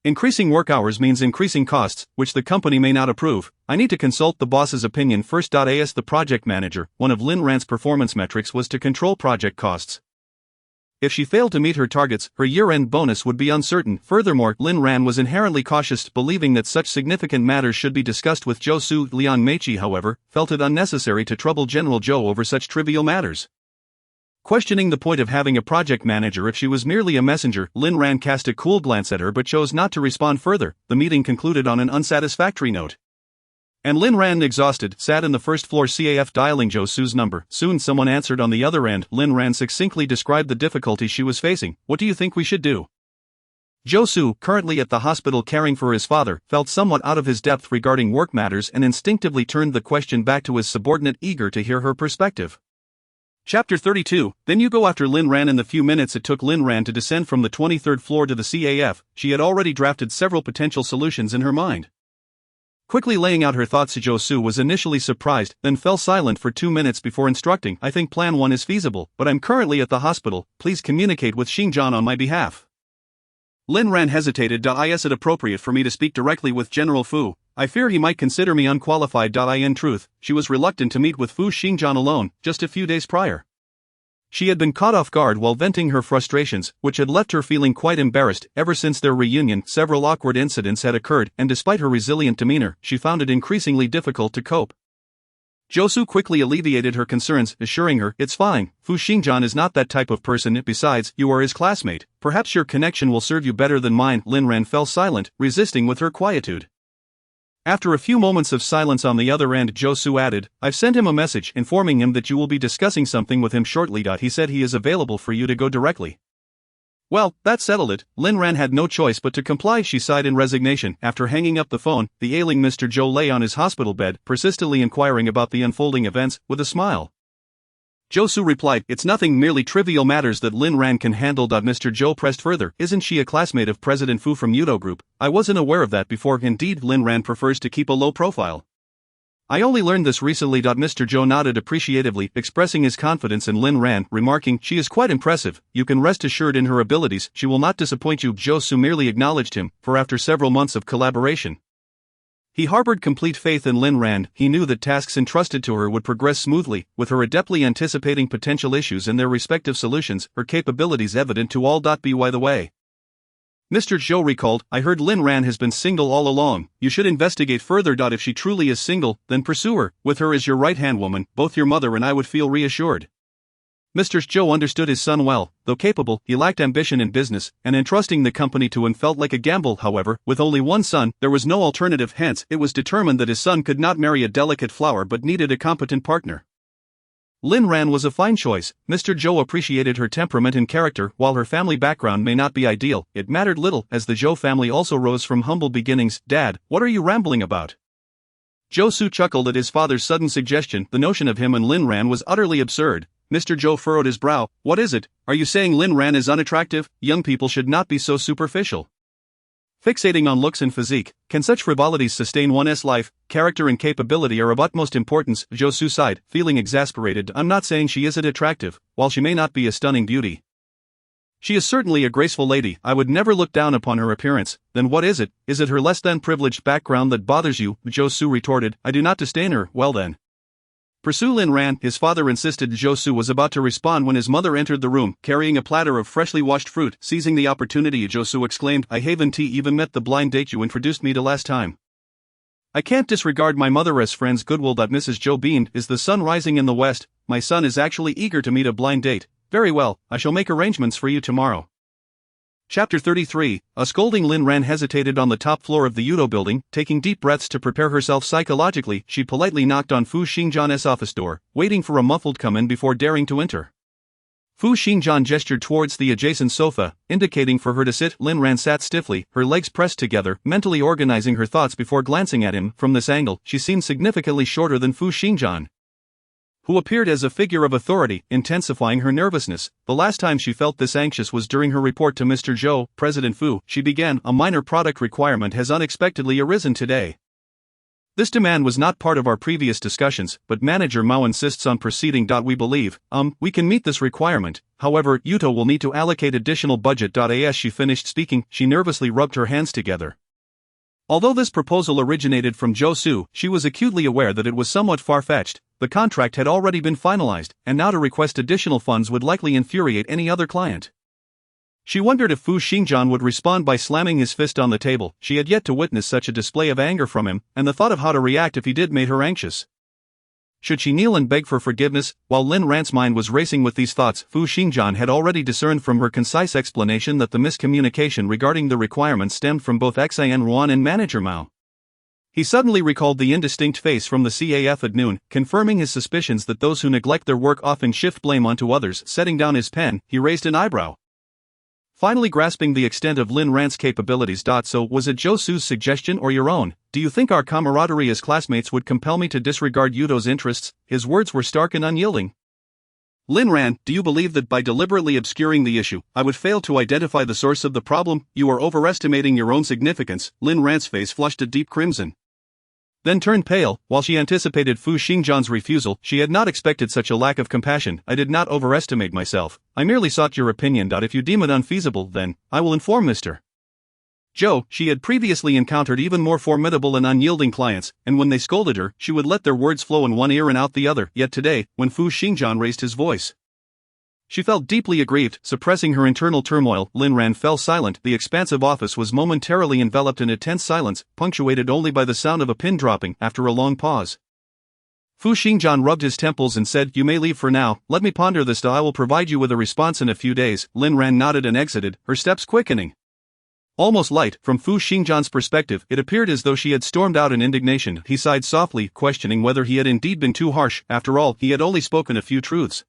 Increasing work hours means increasing costs, which the company may not approve. I need to consult the boss's opinion first. As the project manager, one of Lin Ran's performance metrics was to control project costs. If she failed to meet her targets, her year-end bonus would be uncertain. Furthermore, Lin Ran was inherently cautious, believing that such significant matters should be discussed with Zhou Su. Liang Meiqi, however, felt it unnecessary to trouble General Zhou over such trivial matters. Questioning the point of having a project manager if she was merely a messenger, Lin Ran cast a cool glance at her but chose not to respond further. The meeting concluded on an unsatisfactory note. And Lin Ran, exhausted, sat in the first floor CAF dialing Zhou Su's number. Soon someone answered on the other end. Lin Ran succinctly described the difficulty she was facing. What do you think we should do? Zhou Su, currently at the hospital caring for his father, felt somewhat out of his depth regarding work matters and instinctively turned the question back to his subordinate, eager to hear her perspective. Chapter 32. Then you go after Lin Ran. In the few minutes it took Lin Ran to descend from the 23rd floor to the CAF, she had already drafted several potential solutions in her mind. Quickly laying out her thoughts, Zhou Su was initially surprised, then fell silent for 2 minutes before instructing, I think plan 1 is feasible, but I'm currently at the hospital, please communicate with Xinjian on my behalf. Lin Ran hesitated. Is it appropriate for me to speak directly with General Fu? I fear he might consider me unqualified. In truth, she was reluctant to meet with Fu Xingjian alone, just a few days prior. She had been caught off guard while venting her frustrations, which had left her feeling quite embarrassed. Ever since their reunion, several awkward incidents had occurred, and despite her resilient demeanor, she found it increasingly difficult to cope. Zhou Su quickly alleviated her concerns, assuring her, it's fine, Fu Xingjian is not that type of person. Besides, you are his classmate, perhaps your connection will serve you better than mine. Lin Ran fell silent, resisting with her quietude. After a few moments of silence on the other end, Zhou Su added, I've sent him a message informing him that you will be discussing something with him shortly. He said he is available for you to go directly. Well, that settled it. Lin Ran had no choice but to comply. She sighed in resignation. After hanging up the phone, the ailing Mr. Zhou lay on his hospital bed, persistently inquiring about the unfolding events, with a smile. Zhou Su replied, it's nothing, merely trivial matters that Lin Ran can handle. Mr. Zhou pressed further, isn't she a classmate of President Fu from Yudo Group? I wasn't aware of that before. Indeed, Lin Ran prefers to keep a low profile. I only learned this recently. Mr. Zhou nodded appreciatively, expressing his confidence in Lin Ran, remarking, she is quite impressive, you can rest assured in her abilities, she will not disappoint you. Zhou Su merely acknowledged him, for after several months of collaboration, he harbored complete faith in Lin Ran. He knew that tasks entrusted to her would progress smoothly, with her adeptly anticipating potential issues and their respective solutions, her capabilities evident to all. By the way, Mr. Zhou recalled, I heard Lin Ran has been single all along, you should investigate further. If she truly is single, then pursue her, with her as your right-hand woman, both your mother and I would feel reassured. Mr. Zhou understood his son well. Though capable, he lacked ambition in business, and entrusting the company to him felt like a gamble. However, with only one son, there was no alternative, hence, it was determined that his son could not marry a delicate flower but needed a competent partner. Lin Ran was a fine choice. Mr. Zhou appreciated her temperament and character. While her family background may not be ideal, it mattered little, as the Zhou family also rose from humble beginnings. Dad, what are you rambling about? Zhou Su chuckled at his father's sudden suggestion. The notion of him and Lin Ran was utterly absurd. Mr. Zhou furrowed his brow. What is it? Are you saying Lin Ran is unattractive? Young people should not be so superficial. Fixating on looks and physique, can such frivolities sustain one's life? Character and capability are of utmost importance. Zhou Su sighed, feeling exasperated. I'm not saying she isn't attractive, while she may not be a stunning beauty. She is certainly a graceful lady. I would never look down upon her appearance. Then what is it? Is it her less than privileged background that bothers you? Zhou Su retorted. I do not disdain her. Well then, pursue Lin Ran, his father insisted. Zhou Su was about to respond when his mother entered the room, carrying a platter of freshly washed fruit. Seizing the opportunity, Zhou Su exclaimed, I haven't even met the blind date you introduced me to last time. I can't disregard my mother as friend's goodwill. Mrs. Zhou beamed. Is the sun rising in the west? My son is actually eager to meet a blind date. Very well, I shall make arrangements for you tomorrow. Chapter 33, a scolding Lin Ran hesitated on the top floor of the Yudo building, taking deep breaths to prepare herself psychologically. She politely knocked on Fu Xingjian's office door, waiting for a muffled come-in before daring to enter. Fu Xingjian gestured towards the adjacent sofa, indicating for her to sit. Lin Ran sat stiffly, her legs pressed together, mentally organizing her thoughts before glancing at him. From this angle, she seemed significantly shorter than Fu Xingjian, who appeared as a figure of authority, intensifying her nervousness. The last time she felt this anxious was during her report to Mr. Zhou. President Fu, she began, a minor product requirement has unexpectedly arisen today. This demand was not part of our previous discussions, but Manager Mao insists on proceeding. We believe, we can meet this requirement, however, Yuto will need to allocate additional budget. As she finished speaking, she nervously rubbed her hands together. Although this proposal originated from Zhou Su, she was acutely aware that it was somewhat far-fetched. The contract had already been finalized, and now to request additional funds would likely infuriate any other client. She wondered if Fu Xingjian would respond by slamming his fist on the table. She had yet to witness such a display of anger from him, and the thought of how to react if he did made her anxious. Should she kneel and beg for forgiveness? While Lin Ran's mind was racing with these thoughts, Fu Xingjian had already discerned from her concise explanation that the miscommunication regarding the requirements stemmed from both Lin Ran and Manager Mao. He suddenly recalled the indistinct face from the CAF at noon, confirming his suspicions that those who neglect their work often shift blame onto others. Setting down his pen, he raised an eyebrow, finally grasping the extent of Lin Ran's capabilities. So, was it Zhou Su's suggestion or your own? Do you think our camaraderie as classmates would compel me to disregard Yudo's interests? His words were stark and unyielding. Lin Ran, do you believe that by deliberately obscuring the issue, I would fail to identify the source of the problem? You are overestimating your own significance. Lin Ran's face flushed a deep crimson, then turned pale. While she anticipated Fu Xingjian's refusal, she had not expected such a lack of compassion. I did not overestimate myself. I merely sought your opinion. If you deem it unfeasible, then I will inform Mr. Zhou. She had previously encountered even more formidable and unyielding clients, and when they scolded her, she would let their words flow in one ear and out the other. Yet today, when Fu Xingjian raised his voice, she felt deeply aggrieved. Suppressing her internal turmoil, Lin Ran fell silent. The expansive office was momentarily enveloped in a tense silence, punctuated only by the sound of a pin dropping. After a long pause, Fu Xingjian rubbed his temples and said, "You may leave for now. Let me ponder this. I will provide you with a response in a few days." Lin Ran nodded and exited, her steps quickening. Almost light. From Fu Xingjian's perspective, it appeared as though she had stormed out in indignation. He sighed softly, questioning whether he had indeed been too harsh. After all, he had only spoken a few truths.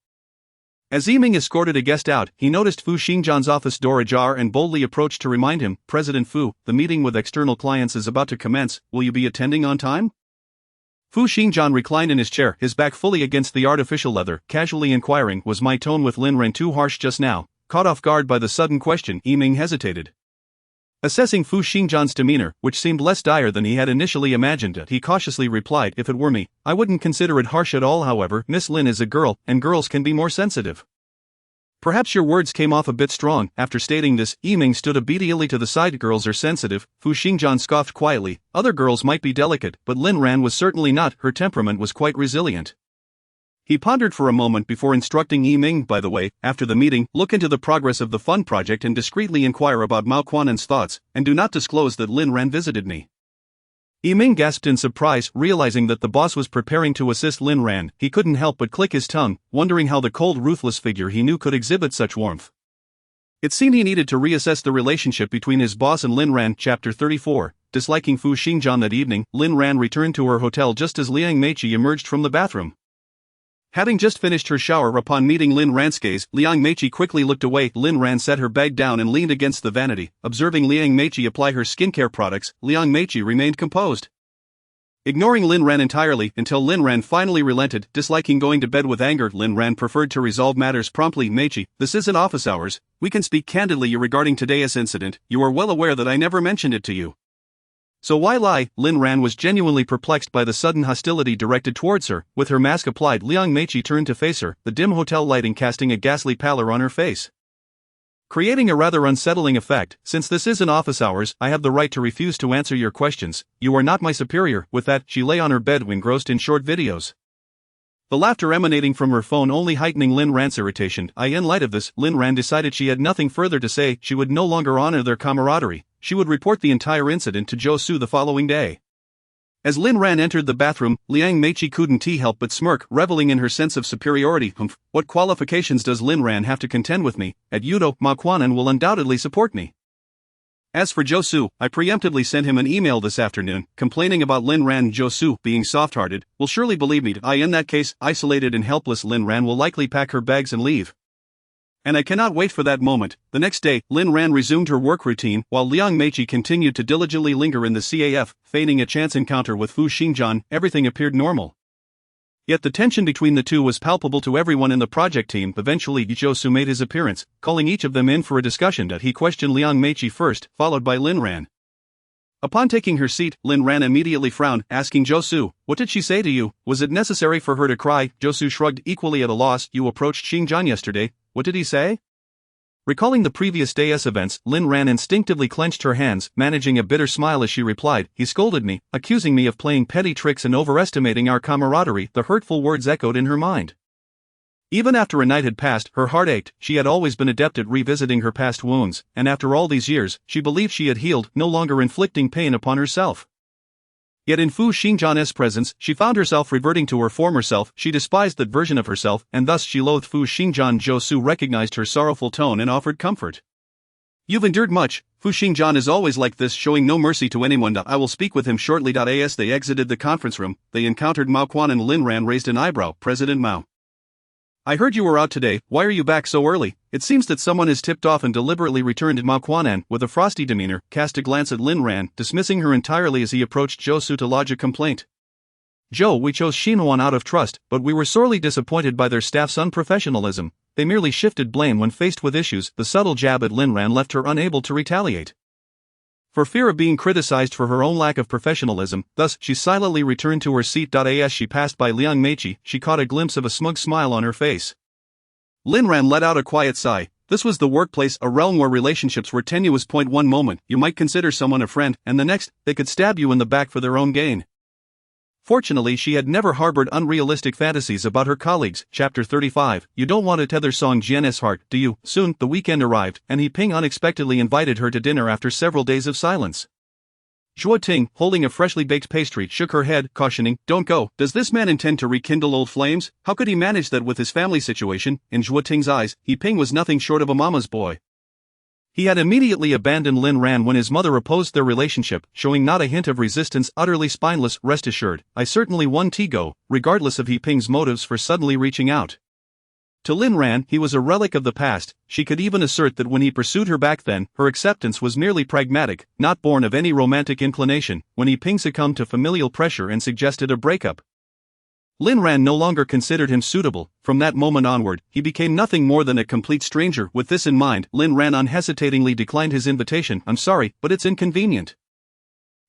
As Yiming escorted a guest out, he noticed Fu Xingjian's office door ajar and boldly approached to remind him, "President Fu, the meeting with external clients is about to commence. Will you be attending on time?" Fu Xingjian reclined in his chair, his back fully against the artificial leather, casually inquiring, "Was my tone with Lin Ran too harsh just now?" Caught off guard by the sudden question, Yiming hesitated. Assessing Fu Xingjian's demeanor, which seemed less dire than he had initially imagined, he cautiously replied, "If it were me, I wouldn't consider it harsh at all. However, Miss Lin is a girl, and girls can be more sensitive. Perhaps your words came off a bit strong." After stating this, Yiming stood obediently to the side. "Girls are sensitive," Fu Xingjian scoffed quietly. "Other girls might be delicate, but Lin Ran was certainly not. Her temperament was quite resilient." He pondered for a moment before instructing Yiming, "By the way, after the meeting, look into the progress of the fund project and discreetly inquire about Mao Quan'an's thoughts, and do not disclose that Lin Ran visited me." Yiming gasped in surprise, realizing that the boss was preparing to assist Lin Ran. He couldn't help but click his tongue, wondering how the cold, ruthless figure he knew could exhibit such warmth. It seemed he needed to reassess the relationship between his boss and Lin Ran. Chapter 34. Disliking Fu Xingjian that evening, Lin Ran returned to her hotel just as Liang Meiqi emerged from the bathroom. Having just finished her shower upon meeting Lin Ran's gaze, Liang Meiqi quickly looked away. Lin Ran set her bag down and leaned against the vanity. Observing Liang Meiqi apply her skincare products, Liang Meiqi remained composed, ignoring Lin Ran entirely until Lin Ran finally relented. Disliking going to bed with anger, Lin Ran preferred to resolve matters promptly. "Meiqi, this isn't office hours. We can speak candidly regarding today's incident. You are well aware that I never mentioned it to you. So why lie?" Lin Ran was genuinely perplexed by the sudden hostility directed towards her. With her mask applied, Liang Meiqi turned to face her, the dim hotel lighting casting a ghastly pallor on her face, creating a rather unsettling effect. "Since this isn't office hours, I have the right to refuse to answer your questions. You are not my superior." With that, she lay on her bed engrossed in short videos, the laughter emanating from her phone only heightening Lin Ran's irritation. In light of this, Lin Ran decided she had nothing further to say. She would no longer honor their camaraderie. She would report the entire incident to Zhou Su the following day. As Lin Ran entered the bathroom, Liang Meiqi couldn't help but smirk, reveling in her sense of superiority. What qualifications does Lin Ran have to contend with me? At Yudo, Ma Quanan will undoubtedly support me. As for Zhou Su, I preemptively sent him an email this afternoon, complaining about Lin Ran and Zhou Su being soft-hearted. Will surely believe me. In that case, isolated and helpless Lin Ran will likely pack her bags and leave. And I cannot wait for that moment. The next day, Lin Ran resumed her work routine, while Liang Meiqi continued to diligently linger in the CAF, feigning a chance encounter with Fu Xingjian. Everything appeared normal. Yet the tension between the two was palpable to everyone in the project team. Eventually, Zhou Su made his appearance, calling each of them in for a discussion. He questioned Liang Meiqi first, followed by Lin Ran. Upon taking her seat, Lin Ran immediately frowned, asking Zhou Su, "What did she say to you? Was it necessary for her to cry?" Zhou Su shrugged, equally at a loss. "You approached Xingjian yesterday. What did he say?" Recalling the previous day's events, Lin Ran instinctively clenched her hands, managing a bitter smile as she replied, "He scolded me, accusing me of playing petty tricks and overestimating our camaraderie." The hurtful words echoed in her mind. Even after a night had passed, her heart ached. She had always been adept at revisiting her past wounds, and after all these years, she believed she had healed, no longer inflicting pain upon herself. Yet in Fu Xingjian's presence, she found herself reverting to her former self. She despised that version of herself, and thus she loathed Fu Xingjian. Zhou Su recognized her sorrowful tone and offered comfort. "You've endured much. Fu Xingjian is always like this, showing no mercy to anyone. I will speak with him shortly." As they exited the conference room, they encountered Mao Quan, and Lin Ran raised an eyebrow. "President Mao, I heard you were out today. Why are you back so early? It seems that someone has tipped off and deliberately returned." Mao Quanan, with a frosty demeanor, cast a glance at Lin Ran, dismissing her entirely as he approached Zhou Su to lodge a complaint. "Zhou, we chose Xinhuan out of trust, but we were sorely disappointed by their staff's unprofessionalism. They merely shifted blame when faced with issues." The subtle jab at Lin Ran left her unable to retaliate. For fear of being criticized for her own lack of professionalism, thus she silently returned to her seat. As she passed by Liang Meiqi, she caught a glimpse of a smug smile on her face. Lin Ran let out a quiet sigh. This was the workplace, a realm where relationships were tenuous. One moment, you might consider someone a friend, and the next, they could stab you in the back for their own gain. Fortunately, she had never harbored unrealistic fantasies about her colleagues. Chapter 35. You don't want to tether Song Jian's heart, do you? Soon, the weekend arrived, and He Ping unexpectedly invited her to dinner after several days of silence. Zhuo Ting, holding a freshly baked pastry, shook her head, cautioning, "Don't go. Does this man intend to rekindle old flames? How could he manage that with his family situation?" In Zhuo Ting's eyes, He Ping was nothing short of a mama's boy. He had immediately abandoned Lin Ran when his mother opposed their relationship, showing not a hint of resistance. Utterly spineless. Rest assured, I certainly won Tigo, regardless of He Ping's motives for suddenly reaching out. To Lin Ran, he was a relic of the past. She could even assert that when he pursued her back then, her acceptance was merely pragmatic, not born of any romantic inclination. When He Ping succumbed to familial pressure and suggested a breakup, Lin Ran no longer considered him suitable. From that moment onward, he became nothing more than a complete stranger. With this in mind, Lin Ran unhesitatingly declined his invitation. "I'm sorry, but it's inconvenient."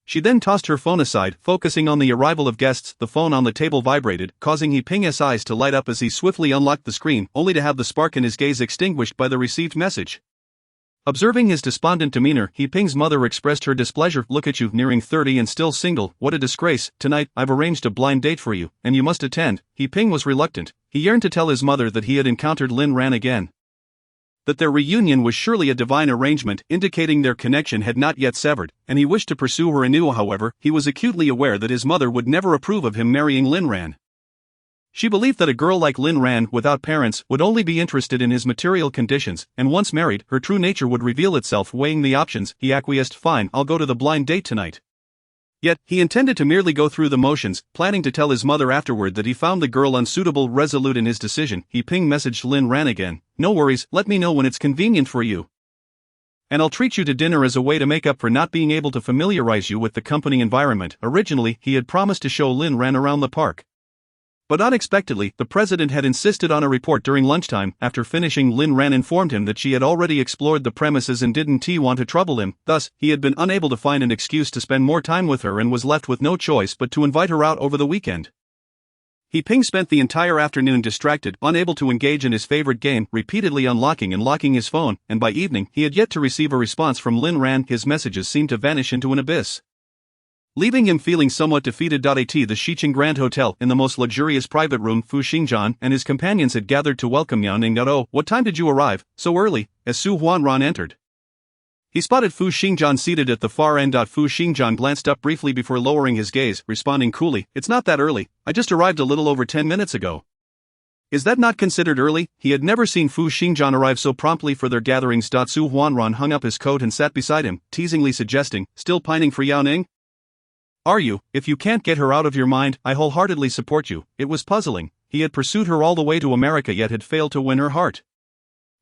She then tossed her phone aside, focusing on the arrival of guests. The phone on the table vibrated, causing He Ping's eyes to light up as he swiftly unlocked the screen, only to have the spark in his gaze extinguished by the received message. Observing his despondent demeanor, He Ping's mother expressed her displeasure. "Look at you, nearing 30 and still single. What a disgrace. Tonight, I've arranged a blind date for you, and you must attend." He Ping was reluctant. He yearned to tell his mother that he had encountered Lin Ran again, that their reunion was surely a divine arrangement, indicating their connection had not yet severed, and he wished to pursue her anew. However, he was acutely aware that his mother would never approve of him marrying Lin Ran. She believed that a girl like Lin Ran, without parents, would only be interested in his material conditions, and once married, her true nature would reveal itself. Weighing the options, he acquiesced. "Fine, I'll go to the blind date tonight." Yet, he intended to merely go through the motions, planning to tell his mother afterward that he found the girl unsuitable. Resolute in his decision, He Ping messaged Lin Ran again. "No worries, let me know when it's convenient for you, and I'll treat you to dinner as a way to make up for not being able to familiarize you with the company environment." Originally, he had promised to show Lin Ran around the park, but unexpectedly, the president had insisted on a report during lunchtime. After finishing, Lin Ran informed him that she had already explored the premises and didn't want to trouble him. Thus, he had been unable to find an excuse to spend more time with her and was left with no choice but to invite her out over the weekend. He Ping spent the entire afternoon distracted, unable to engage in his favorite game, repeatedly unlocking and locking his phone, and by evening, he had yet to receive a response from Lin Ran. His messages seemed to vanish into an abyss, leaving him feeling somewhat defeated. At the Xiqing Grand Hotel, in the most luxurious private room, Fu Xingjian and his companions had gathered to welcome Yang Ning. "Oh, what time did you arrive? So early?" As Su Huanran entered, He spotted Fu Xingjian seated at the far end. Fu Xingjian glanced up briefly before lowering his gaze, responding coolly, "It's not that early, I just arrived a little over 10 minutes ago." Is that not considered early? He had never seen Fu Xingjian arrive so promptly for their gatherings. Su Huanran hung up his coat and sat beside him, teasingly suggesting, "Still pining for Yao Ning? Are you? If you can't get her out of your mind, I wholeheartedly support you." It was puzzling. He had pursued her all the way to America yet had failed to win her heart.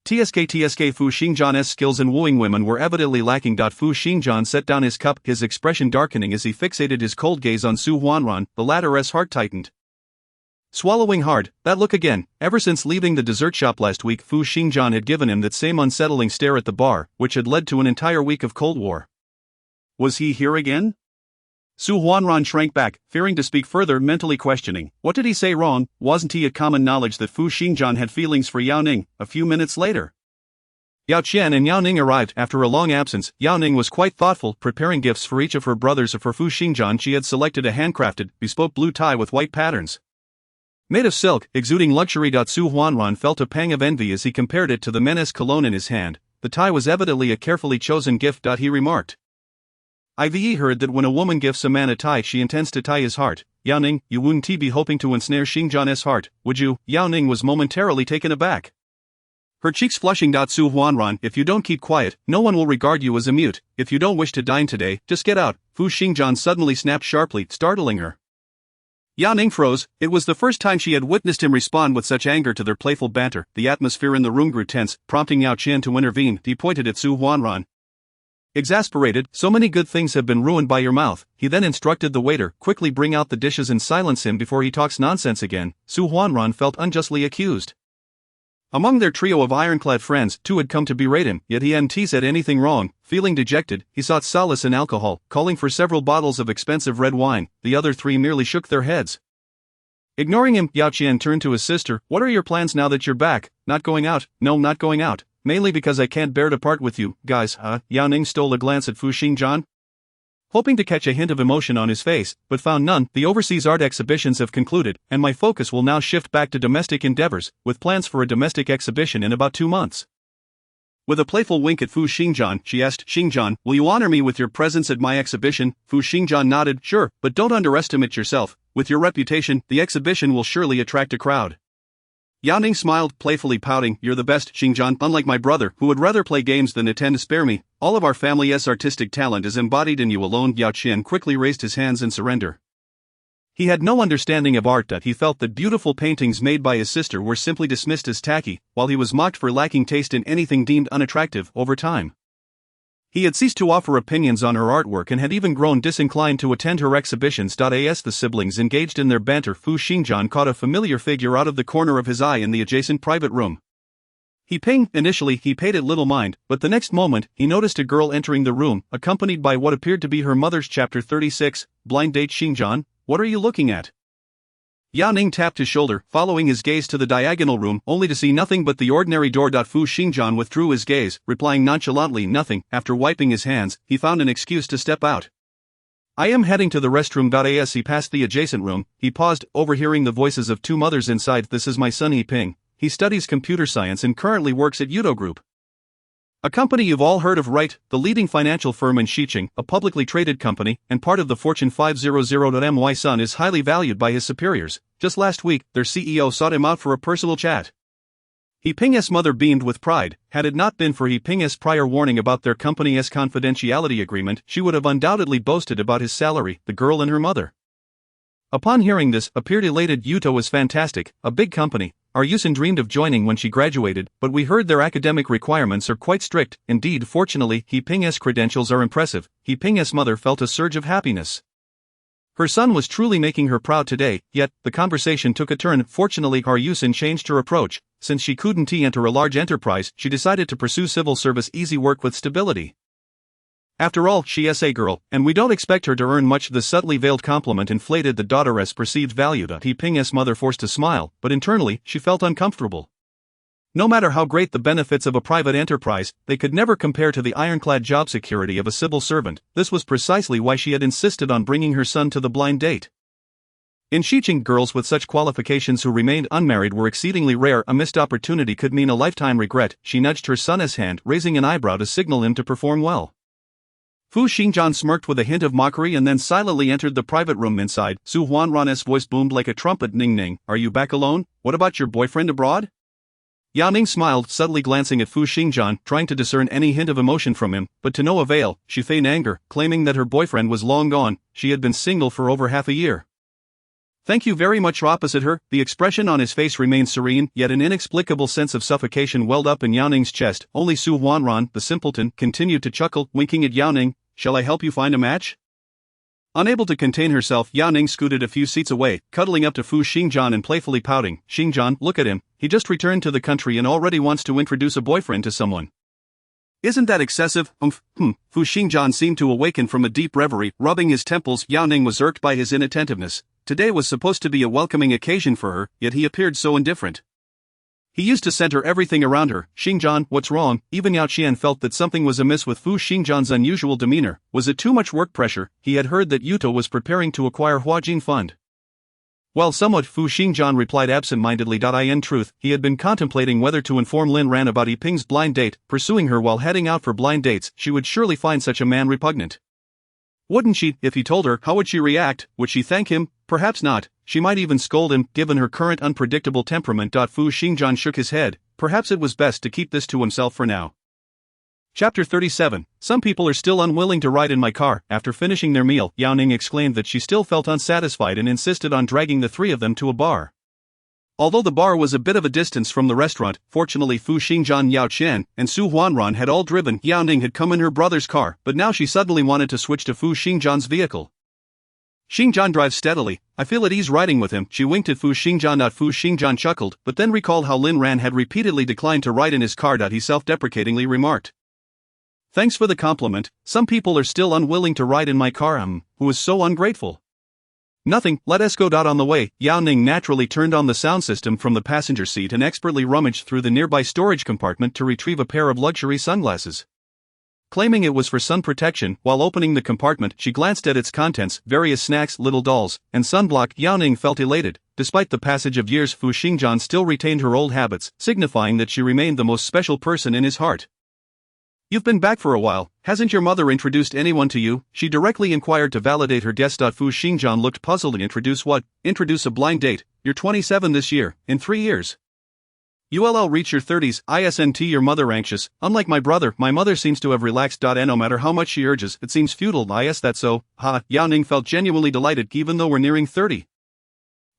TSK Fu Xingjian's skills in wooing women were evidently lacking. Fu Xingjian set down his cup, his expression darkening as he fixated his cold gaze on Su Huanran. The latter's heart tightened. Swallowing hard, that look again. Ever since leaving the dessert shop last week, Fu Xingjian had given him that same unsettling stare at the bar, which had led to an entire week of Cold War. Was he here again? Su Huanran shrank back, fearing to speak further, mentally questioning, what did he say wrong? Wasn't it common knowledge that Fu Xingjian had feelings for Yao Ning? A few minutes later, Yao Qian and Yao Ning arrived. After a long absence, Yao Ning was quite thoughtful, preparing gifts for each of her brothers. For Fu Xingjian she had selected a handcrafted, bespoke blue tie with white patterns. Made of silk, exuding luxury. Su Huanran felt a pang of envy as he compared it to the men's cologne in his hand. The tie was evidently a carefully chosen gift. He remarked. I've heard that when a woman gifts a man a tie, she intends to tie his heart. Yao Ning, you wouldn't be hoping to ensnare Xingjian's heart, would you? Yao Ning was momentarily taken aback. Her cheeks flushing. Su Huanran, if you don't keep quiet, no one will regard you as a mute. If you don't wish to dine today, just get out. Fu Xingjian suddenly snapped sharply, startling her. Yao Ning froze. It was the first time she had witnessed him respond with such anger to their playful banter. The atmosphere in the room grew tense, prompting Yao Qian to intervene. He pointed at Su Huanran. Exasperated, so many good things have been ruined by your mouth. He then instructed the waiter, quickly bring out the dishes and silence him before he talks nonsense again. Su Huanran felt unjustly accused. Among their trio of ironclad friends, two had come to berate him, yet he hadn't said anything wrong. Feeling dejected, he sought solace in alcohol, calling for several bottles of expensive red wine. The other three merely shook their heads. Ignoring him, Yao Qian turned to his sister. What are your plans now that you're back? Not going out? No, not going out. Mainly because I can't bear to part with you, guys, huh? Yao Ning stole a glance at Fu Xingjian, hoping to catch a hint of emotion on his face, but found none. The overseas art exhibitions have concluded, and my focus will now shift back to domestic endeavors, with plans for a domestic exhibition in about 2 months. With a playful wink at Fu Xingjian, she asked, Xingjian, will you honor me with your presence at my exhibition? Fu Xingjian nodded, sure, but don't underestimate yourself. With your reputation, the exhibition will surely attract a crowd. Yao Ning smiled, playfully pouting, you're the best, Xingjian, unlike my brother, who would rather play games than attend to spare me. All of our family's artistic talent is embodied in you alone. Yao Qian quickly raised his hands in surrender. He had no understanding of art. He felt that beautiful paintings made by his sister were simply dismissed as tacky, while he was mocked for lacking taste in anything deemed unattractive. Over time, he had ceased to offer opinions on her artwork and had even grown disinclined to attend her exhibitions. As the siblings engaged in their banter, Fu Xingjian caught a familiar figure out of the corner of his eye in the adjacent private room. He pinged. Initially, he paid it little mind, but the next moment, he noticed a girl entering the room, accompanied by what appeared to be her mother's. Chapter 36, Blind Date. Xingjian, what are you looking at? Yao Ning tapped his shoulder, following his gaze to the diagonal room, only to see nothing but the ordinary door. Fu Xingjian withdrew his gaze, replying nonchalantly, nothing. After wiping his hands, he found an excuse to step out. I am heading to the restroom. As he passed the adjacent room, he paused, overhearing the voices of two mothers inside. This is my son He Ping. He studies computer science and currently works at Yudo Group, a company you've all heard of, right? The leading financial firm in Xiqing, a publicly traded company, and part of the Fortune 500. My son is highly valued by his superiors. Just last week, their CEO sought him out for a personal chat. He Ping's mother beamed with pride. Had it not been for He Ping's prior warning about their company's confidentiality agreement, she would have undoubtedly boasted about his salary. The girl and her mother, upon hearing this, appeared elated. Yuto is fantastic, a big company. Our Yusin dreamed of joining when she graduated, but we heard their academic requirements are quite strict. Indeed, fortunately, He Ping's credentials are impressive. He Ping's mother felt a surge of happiness. Her son was truly making her proud today, yet, the conversation took a turn. Fortunately, our Yusin changed her approach. Since she couldn't enter a large enterprise, she decided to pursue civil service, easy work with stability. After all, she's a girl, and we don't expect her to earn much. The subtly veiled compliment inflated the daughter's perceived value. He Ping's mother forced a smile, but internally, she felt uncomfortable. No matter how great the benefits of a private enterprise, they could never compare to the ironclad job security of a civil servant. This was precisely why she had insisted on bringing her son to the blind date. In Xiqing, girls with such qualifications who remained unmarried were exceedingly rare. A missed opportunity could mean a lifetime regret. She nudged her son's hand, raising an eyebrow to signal him to perform well. Fu Xingjian smirked with a hint of mockery and then silently entered the private room inside. Su Huanran's voice boomed like a trumpet. Ning Ning, are you back alone? What about your boyfriend abroad? Yao Ning smiled, subtly glancing at Fu Xingjian, trying to discern any hint of emotion from him, but to no avail. She feigned anger, claiming that her boyfriend was long gone. She had been single for over half a year. Thank you very much. Opposite her, the expression on his face remained serene, yet an inexplicable sense of suffocation welled up in Yao Ning's chest. Only Su Huanran, the simpleton, continued to chuckle, winking at Yao Ning. Shall I help you find a match? Unable to contain herself, Yao Ning scooted a few seats away, cuddling up to Fu Xingjian and playfully pouting. Xingjian, look at him, he just returned to the country and already wants to introduce a boyfriend to someone. Isn't that excessive? Fu Xingjian seemed to awaken from a deep reverie, rubbing his temples. Yao Ning was irked by his inattentiveness. Today was supposed to be a welcoming occasion for her, yet he appeared so indifferent. He used to center everything around her. Xingjian, what's wrong? Even Yao Qian felt that something was amiss with Fu Xingjian's unusual demeanor. Was it too much work pressure? He had heard that Yuto was preparing to acquire Huajin Fund. Well, somewhat, Fu Xingjian replied absent-mindedly. In truth, he had been contemplating whether to inform Lin Ran about Yiping's blind date. Pursuing her while heading out for blind dates, she would surely find such a man repugnant. Wouldn't she? If he told her, how would she react? Would she thank him? Perhaps not. She might even scold him, given her current unpredictable temperament. Fu Xingjian shook his head. Perhaps it was best to keep this to himself for now. Chapter 37. Some people are still unwilling to ride in my car. After finishing their meal, Yao Ning exclaimed that she still felt unsatisfied and insisted on dragging the three of them to a bar. Although the bar was a bit of a distance from the restaurant, fortunately Fu Xingjian, Yao Qian, and Su Huanran had all driven. Yao Ning had come in her brother's car, but now she suddenly wanted to switch to Fu Xingjian's vehicle. Xingjian drives steadily. I feel at ease riding with him. She winked at Fu Xingjian. Fu Xingjian chuckled, but then recalled how Lin Ran had repeatedly declined to ride in his car. He self-deprecatingly remarked. Thanks for the compliment. Some people are still unwilling to ride in my car. Who is so ungrateful? Nothing, let us go. On the way, Yao Ning naturally turned on the sound system from the passenger seat and expertly rummaged through the nearby storage compartment to retrieve a pair of luxury sunglasses. Claiming it was for sun protection, while opening the compartment, she glanced at its contents, various snacks, little dolls, and sunblock. Yao Ning felt elated. Despite the passage of years, Fu Xingjian still retained her old habits, signifying that she remained the most special person in his heart. You've been back for a while, hasn't your mother introduced anyone to you? She directly inquired to validate her guess. Fu Xingjian looked puzzled. Introduce what? Introduce a blind date. You're 27 this year, in 3 years. You'll reach your 30s, isn't your mother anxious? Unlike my brother, my mother seems to have relaxed. No matter how much she urges, it seems futile. Is that so? Yao Ning felt genuinely delighted even though we're nearing 30.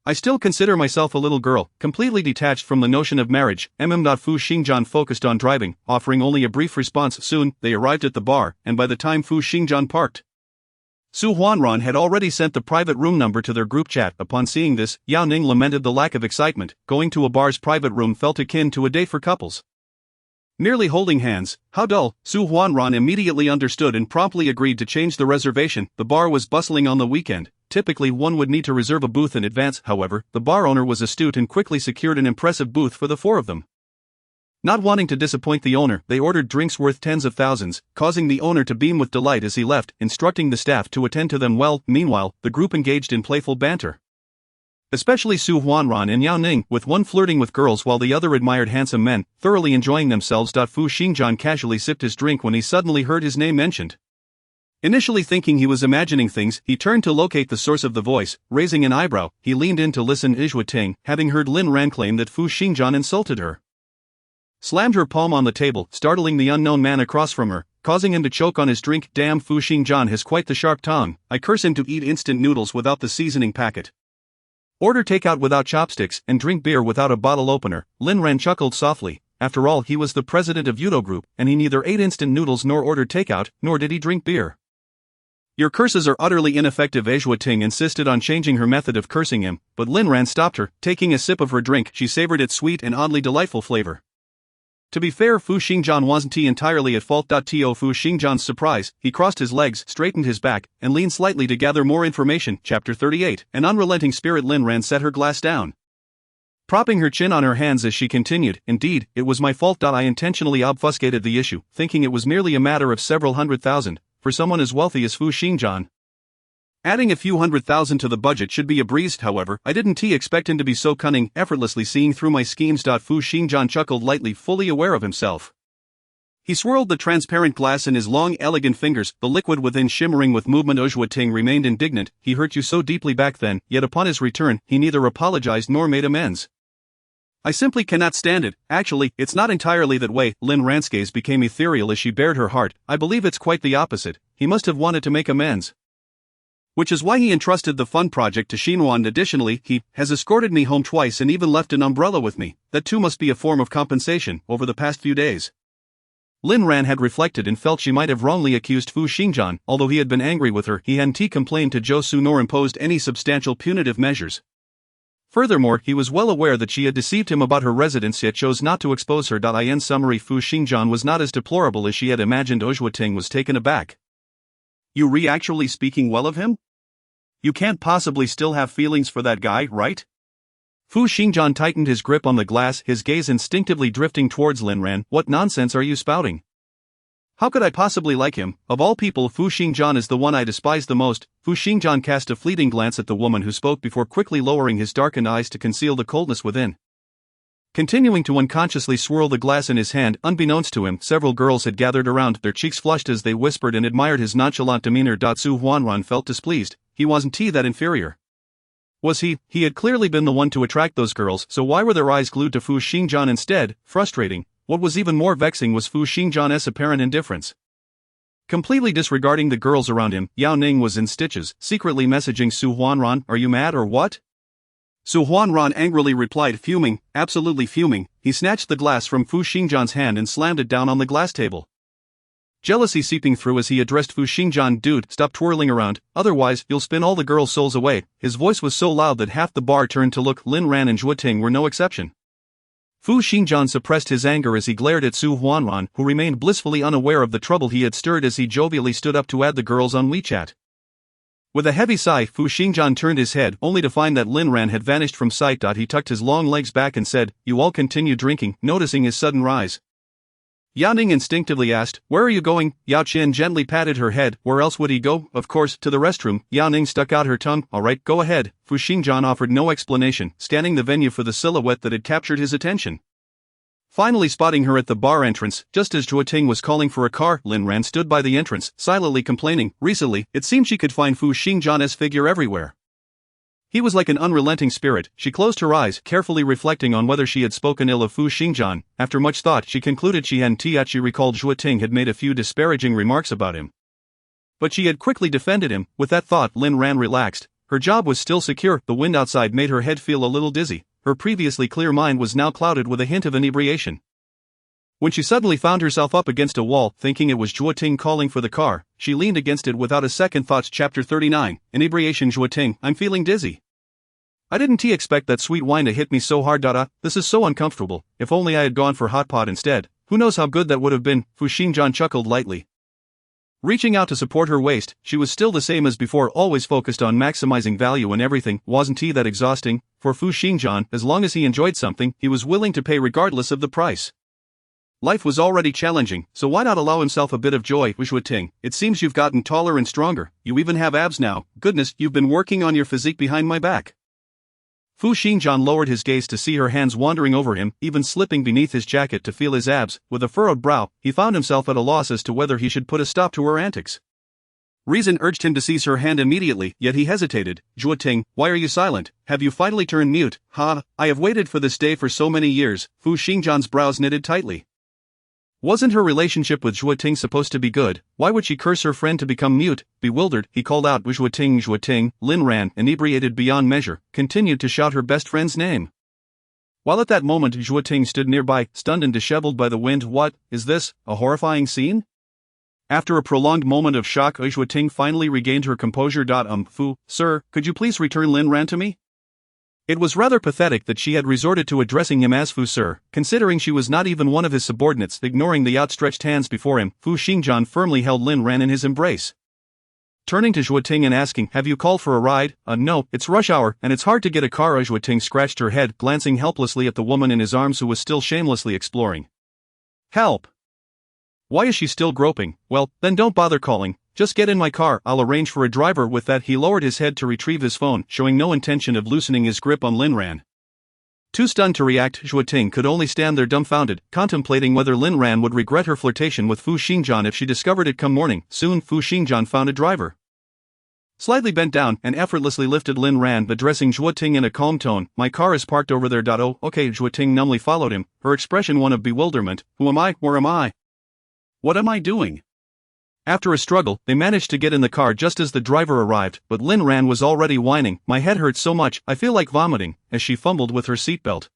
I still consider myself a little girl, completely detached from the notion of marriage. Fu Xingjian focused on driving, offering only a brief response. Soon, they arrived at the bar, and by the time Fu Xingjian parked, Su Huanran had already sent the private room number to their group chat. Upon seeing this, Yao Ning lamented the lack of excitement. Going to a bar's private room felt akin to a date for couples. Merely holding hands, how dull. Su Huanran immediately understood and promptly agreed to change the reservation. The bar was bustling on the weekend. Typically one would need to reserve a booth in advance. However, the bar owner was astute and quickly secured an impressive booth for the four of them. Not wanting to disappoint the owner, they ordered drinks worth tens of thousands, causing the owner to beam with delight as he left, instructing the staff to attend to them well. Meanwhile, the group engaged in playful banter. Especially Su Huanran and Yao Ning, with one flirting with girls while the other admired handsome men, thoroughly enjoying themselves. Fu Xingjian casually sipped his drink when he suddenly heard his name mentioned. Initially thinking he was imagining things, he turned to locate the source of the voice. Raising an eyebrow, he leaned in to listen. Ijua Ting, having heard Lin Ran claim that Fu Xingjian insulted her, slammed her palm on the table, startling the unknown man across from her, causing him to choke on his drink. Damn, Fu Xingjian has quite the sharp tongue. I curse him to eat instant noodles without the seasoning packet, order takeout without chopsticks, and drink beer without a bottle opener. Lin Ran chuckled softly. After all, he was the president of Yudo Group, and he neither ate instant noodles nor ordered takeout, nor did he drink beer. Your curses are utterly ineffective. Ijua Ting insisted on changing her method of cursing him, but Lin Ran stopped her. Taking a sip of her drink, she savored its sweet and oddly delightful flavor. To be fair, Fu Xingjian wasn't entirely at fault. To Fu Xingjian's surprise, he crossed his legs, straightened his back, and leaned slightly to gather more information. Chapter 38. An unrelenting spirit. Lin Ran set her glass down, propping her chin on her hands as she continued. Indeed, it was my fault. I intentionally obfuscated the issue, thinking it was merely a matter of several 100,000, for someone as wealthy as Fu Xingjian. Adding a few 100,000 to the budget should be a breeze, however, I didn't expect him to be so cunning, effortlessly seeing through my schemes. Fu Xingjian chuckled lightly, fully aware of himself. He swirled the transparent glass in his long, elegant fingers, the liquid within shimmering with movement. Ting remained indignant. He hurt you so deeply back then, yet upon his return, he neither apologized nor made amends. I simply cannot stand it. Actually, it's not entirely that way. Lin Ran's gaze became ethereal as she bared her heart. I believe it's quite the opposite. He must have wanted to make amends. Which is why he entrusted the fun project to Xinhuan. Additionally, he has escorted me home twice and even left an umbrella with me. That too must be a form of compensation over the past few days. Lin Ran had reflected and felt she might have wrongly accused Fu Xingjian. Although he had been angry with her, he hadn't complained to Zhou Su nor imposed any substantial punitive measures. Furthermore, he was well aware that she had deceived him about her residence yet chose not to expose her. In summary, Fu Xingjian was not as deplorable as she had imagined. Ting was taken aback. You actually speaking well of him? You can't possibly still have feelings for that guy, right? Fu Xingjian tightened his grip on the glass, his gaze instinctively drifting towards Lin Ran. What nonsense are you spouting? How could I possibly like him? Of all people, Fu Xingjian is the one I despise the most. Fu Xingjian cast a fleeting glance at the woman who spoke before quickly lowering his darkened eyes to conceal the coldness within. Continuing to unconsciously swirl the glass in his hand, unbeknownst to him, several girls had gathered around, their cheeks flushed as they whispered and admired his nonchalant demeanor. Su Huanran felt displeased. He wasn't that inferior. Was he? He had clearly been the one to attract those girls, so why were their eyes glued to Fu Xingjian instead? Frustrating. What was even more vexing was Fu Xingjian's apparent indifference. Completely disregarding the girls around him, Yao Ning was in stitches, secretly messaging Su Huanran, "Are you mad or what?" Su Huanran angrily replied, fuming, absolutely fuming. He snatched the glass from Fu Xingjian's hand and slammed it down on the glass table. Jealousy seeping through as he addressed Fu Xingjian, "Dude, stop twirling around, otherwise you'll spin all the girls' souls away." His voice was so loud that half the bar turned to look. Lin Ran and Ting were no exception. Fu Xingjian suppressed his anger as he glared at Su Huanran, who remained blissfully unaware of the trouble he had stirred as he jovially stood up to add the girls on WeChat. With a heavy sigh, Fu Xingjian turned his head, only to find that Lin Ran had vanished from sight. He tucked his long legs back and said, "You all continue drinking," noticing his sudden rise. Yao Ning instinctively asked, "Where are you going?" Yao Qin gently patted her head. Where else would he go? Of course, to the restroom. Yao Ning stuck out her tongue. "Alright, go ahead." Fu Xingjian offered no explanation, scanning the venue for the silhouette that had captured his attention. Finally spotting her at the bar entrance, just as Ting was calling for a car, Lin Ran stood by the entrance, silently complaining. Recently, it seemed she could find Fu Xingjian's figure everywhere. He was like an unrelenting spirit. She closed her eyes, carefully reflecting on whether she had spoken ill of Fu Xingjian. After much thought, she concluded she hadn't yet. She recalled Ting had made a few disparaging remarks about him. But she had quickly defended him. With that thought, Lin Ran relaxed. Her job was still secure. The wind outside made her head feel a little dizzy. Her previously clear mind was now clouded with a hint of inebriation. When she suddenly found herself up against a wall, thinking it was Ting calling for the car, she leaned against it without a second thought. Chapter 39, Inebriation. Ting, I'm feeling dizzy. I didn't expect that sweet wine to hit me so hard. This is so uncomfortable. If only I had gone for hot pot instead. Who knows how good that would have been. Fu Xingjian chuckled lightly. Reaching out to support her waist, she was still the same as before, always focused on maximizing value in everything. Wasn't that exhausting? For Fu Xingjian, as long as he enjoyed something, he was willing to pay regardless of the price. Life was already challenging, so why not allow himself a bit of joy? Ting, it seems you've gotten taller and stronger. You even have abs now. Goodness, you've been working on your physique behind my back. Fu Xingjian lowered his gaze to see her hands wandering over him, even slipping beneath his jacket to feel his abs. With a furrowed brow, he found himself at a loss as to whether he should put a stop to her antics. Reason urged him to seize her hand immediately, yet he hesitated. Ting, why are you silent? Have you finally turned mute? I have waited for this day for so many years. Fu Xingjian's brows knitted tightly. Wasn't her relationship with Ting supposed to be good? Why would she curse her friend to become mute? Bewildered, he called out, Ting. Lin Ran, inebriated beyond measure, continued to shout her best friend's name. While at that moment Ting stood nearby, stunned and disheveled by the wind. What is this? A horrifying scene? After a prolonged moment of shock, Ting finally regained her composure. Fu, sir, could you please return Lin Ran to me? It was rather pathetic that she had resorted to addressing him as Fu sir, considering she was not even one of his subordinates. Ignoring the outstretched hands before him, Fu Xingjian firmly held Lin Ran in his embrace. Turning to Ting and asking, "Have you called for a ride?" No, it's rush hour, and it's hard to get a car." Ting scratched her head, glancing helplessly at the woman in his arms who was still shamelessly exploring. "Help! Why is she still groping? Well, then don't bother calling." Just get in my car, I'll arrange for a driver. With that, he lowered his head to retrieve his phone, showing no intention of loosening his grip on Lin Ran. Too stunned to react, Zhuoting could only stand there dumbfounded, contemplating whether Lin Ran would regret her flirtation with Fu Xingjian if she discovered it come morning. Soon, Fu Xingjian found a driver. Slightly bent down and effortlessly lifted Lin Ran, addressing Zhuoting in a calm tone. My car is parked over there. Oh, okay. Zhuoting numbly followed him, her expression one of bewilderment. Who am I? Where am I? What am I doing? After a struggle, they managed to get in the car just as the driver arrived, but Lin Ran was already whining. My head hurts so much, I feel like vomiting, as she fumbled with her seatbelt.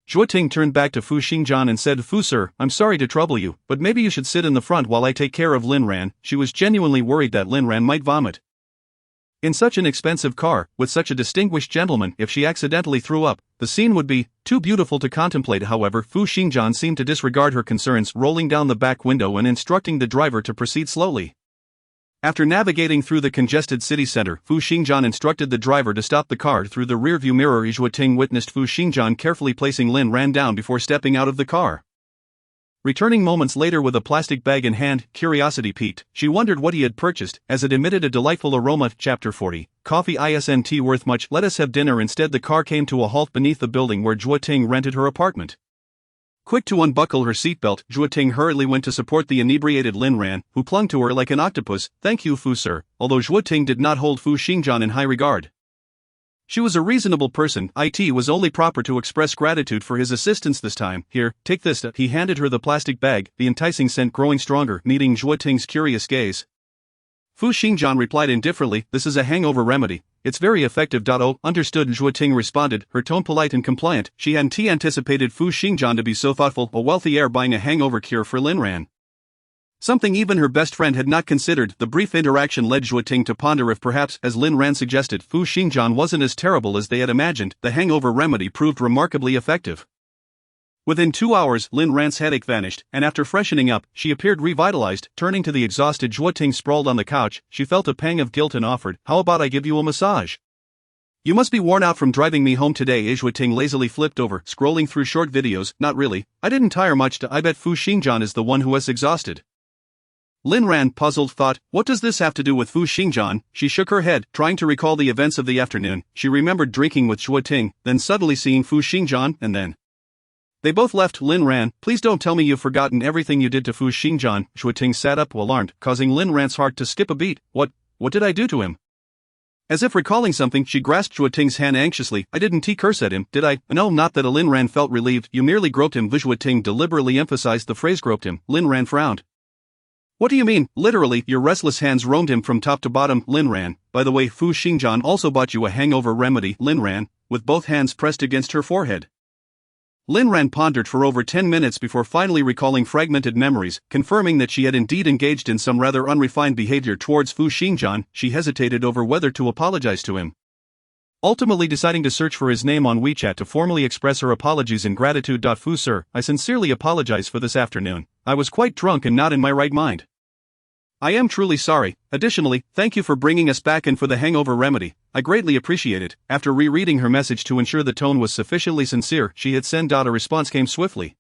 Zhuoting turned back to Fu Xingjian and said, Fu sir, I'm sorry to trouble you, but maybe you should sit in the front while I take care of Lin Ran. She was genuinely worried that Lin Ran might vomit. In such an expensive car, with such a distinguished gentleman, if she accidentally threw up, the scene would be too beautiful to contemplate. However, Fu Xingjian seemed to disregard her concerns, rolling down the back window and instructing the driver to proceed slowly. After navigating through the congested city center, Fu Xingjian instructed the driver to stop the car. Through the rearview mirror, Zhuoting witnessed Fu Xingjian carefully placing Lin Ran down before stepping out of the car. Returning moments later with a plastic bag in hand, curiosity piqued, she wondered what he had purchased, as it emitted a delightful aroma. Chapter 40. Coffee isn't worth much, let us have dinner instead. The car came to a halt beneath the building where Zhuoting rented her apartment. Quick to unbuckle her seatbelt, Zhuoting hurriedly went to support the inebriated Lin Ran, who clung to her like an octopus. Thank you, Fu sir. Although Zhuoting did not hold Fu Xingjian in high regard, she was a reasonable person. It was only proper to express gratitude for his assistance this time. Here, take this. He handed her the plastic bag, the enticing scent growing stronger, meeting Zhuoting's curious gaze. Fu Xingjian replied indifferently, this is a hangover remedy. It's very effective. Oh, understood, Zhuoting responded, her tone polite and compliant. She hadn't anticipated Fu Xingjian to be so thoughtful, a wealthy heir buying a hangover cure for Lin Ran. Something even her best friend had not considered. The brief interaction led Zhuoting to ponder if perhaps, as Lin Ran suggested, Fu Xingjian wasn't as terrible as they had imagined. The hangover remedy proved remarkably effective. Within 2 hours, Lin Ran's headache vanished, and after freshening up, she appeared revitalized. Turning to the exhausted Zhuoting sprawled on the couch, she felt a pang of guilt and offered, how about I give you a massage? You must be worn out from driving me home today. Zhuoting lazily flipped over, scrolling through short videos. Not really, I didn't tire much. I bet Fu Xingjian is the one who was exhausted. Lin Ran, puzzled, thought, what does this have to do with Fu Xingjian? She shook her head, trying to recall the events of the afternoon. She remembered drinking with Zhuoting, then suddenly seeing Fu Xingjian, and then they both left. Lin Ran, please don't tell me you've forgotten everything you did to Fu Xingjian. Zhuoting sat up, alarmed, causing Lin Ran's heart to skip a beat. What did I do to him? As if recalling something, she grasped Zhuoting's hand anxiously. I didn't curse at him, did I? No, not that. Lin Ran felt relieved. You merely groped him. Zhuoting deliberately emphasized the phrase groped him. Lin Ran frowned. What do you mean? Literally, your restless hands roamed him from top to bottom. Lin Ran, by the way, Fu Xingjian also bought you a hangover remedy. Lin Ran, with both hands pressed against her forehead. Lin Ran pondered for over 10 minutes before finally recalling fragmented memories, confirming that she had indeed engaged in some rather unrefined behavior towards Fu Xingjian. She hesitated over whether to apologize to him, ultimately deciding to search for his name on WeChat to formally express her apologies and gratitude. Fu sir, I sincerely apologize for this afternoon. I was quite drunk and not in my right mind. I am truly sorry. Additionally, thank you for bringing us back in for the hangover remedy. I greatly appreciate it. After rereading her message to ensure the tone was sufficiently sincere, she hit send. A response came swiftly.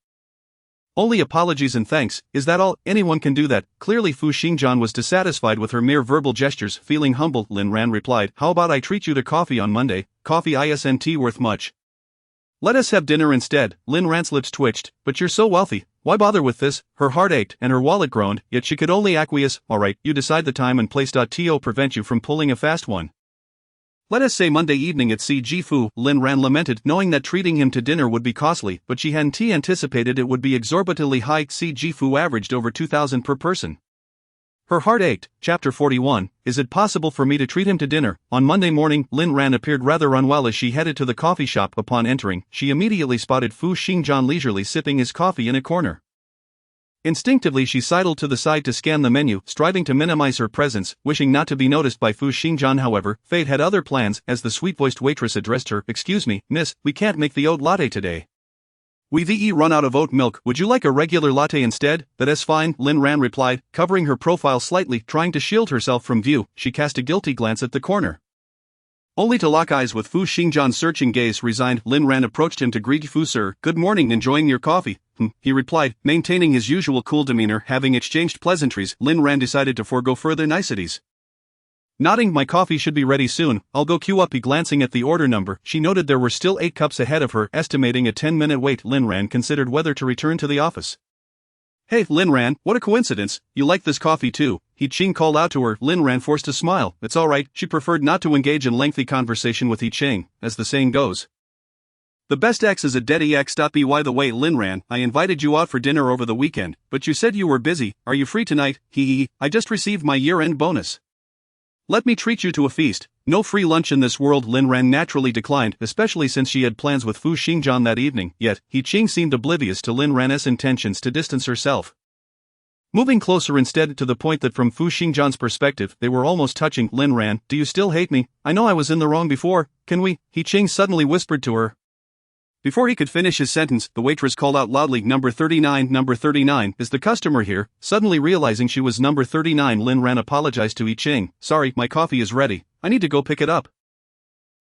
Only apologies and thanks, is that all? Anyone can do that. Clearly Fu Xingjian was dissatisfied with her mere verbal gestures. Feeling humbled, Lin Ran replied, how about I treat you to coffee on Monday? Coffee isn't worth much. Let us have dinner instead. Lin Ran's lips twitched, but you're so wealthy, why bother with this? Her heart ached and her wallet groaned, yet she could only acquiesce. Alright, you decide the time and place. To prevent you from pulling a fast one. Let us say Monday evening at CG Fu. Lin Ran lamented, knowing that treating him to dinner would be costly, but she hadn't anticipated it would be exorbitantly high. CG Fu averaged over 2,000 per person. Her heart ached. Chapter 41. Is it possible for me to treat him to dinner? On Monday morning, Lin Ran appeared rather unwell as she headed to the coffee shop. Upon entering, she immediately spotted Fu Xingjian leisurely sipping his coffee in a corner. Instinctively she sidled to the side to scan the menu, striving to minimize her presence, wishing not to be noticed by Fu Xingjian. However, fate had other plans, as the sweet-voiced waitress addressed her. Excuse me, miss, we can't make the oat latte today. We've run out of oat milk. Would you like a regular latte instead? That's fine, Lin Ran replied, covering her profile slightly, trying to shield herself from view. She cast a guilty glance at the corner. Only to lock eyes with Fu Xingjian's searching gaze. Resigned, Lin Ran approached him to greet. Fu sir, good morning, enjoying your coffee? He replied, maintaining his usual cool demeanor. Having exchanged pleasantries, Lin Ran decided to forego further niceties. Nodding, my coffee should be ready soon, I'll go queue up. Glancing at the order number, she noted there were still 8 cups ahead of her. Estimating a 10-minute wait, Lin Ran considered whether to return to the office. Hey, Lin Ran, what a coincidence, you like this coffee too? He Ching called out to her. Lin Ran forced a smile. It's alright, she preferred not to engage in lengthy conversation with He Ching, as the saying goes. The best X is a dead EX. By the way, Lin Ran, I invited you out for dinner over the weekend, but you said you were busy. Are you free tonight? I just received my year-end bonus. Let me treat you to a feast. No free lunch in this world. Lin Ran naturally declined, especially since she had plans with Fu Xingjian that evening, yet He Ching seemed oblivious to Lin Ran's intentions to distance herself. Moving closer instead to the point that from Fu Xingjian's perspective they were almost touching. Lin Ran, do you still hate me? I know I was in the wrong before, can we? He Ching suddenly whispered to her. Before he could finish his sentence, the waitress called out loudly, Number 39, number 39, is the customer here? Suddenly realizing she was number 39, Lin Ran apologized to He Ching. Sorry, my coffee is ready, I need to go pick it up.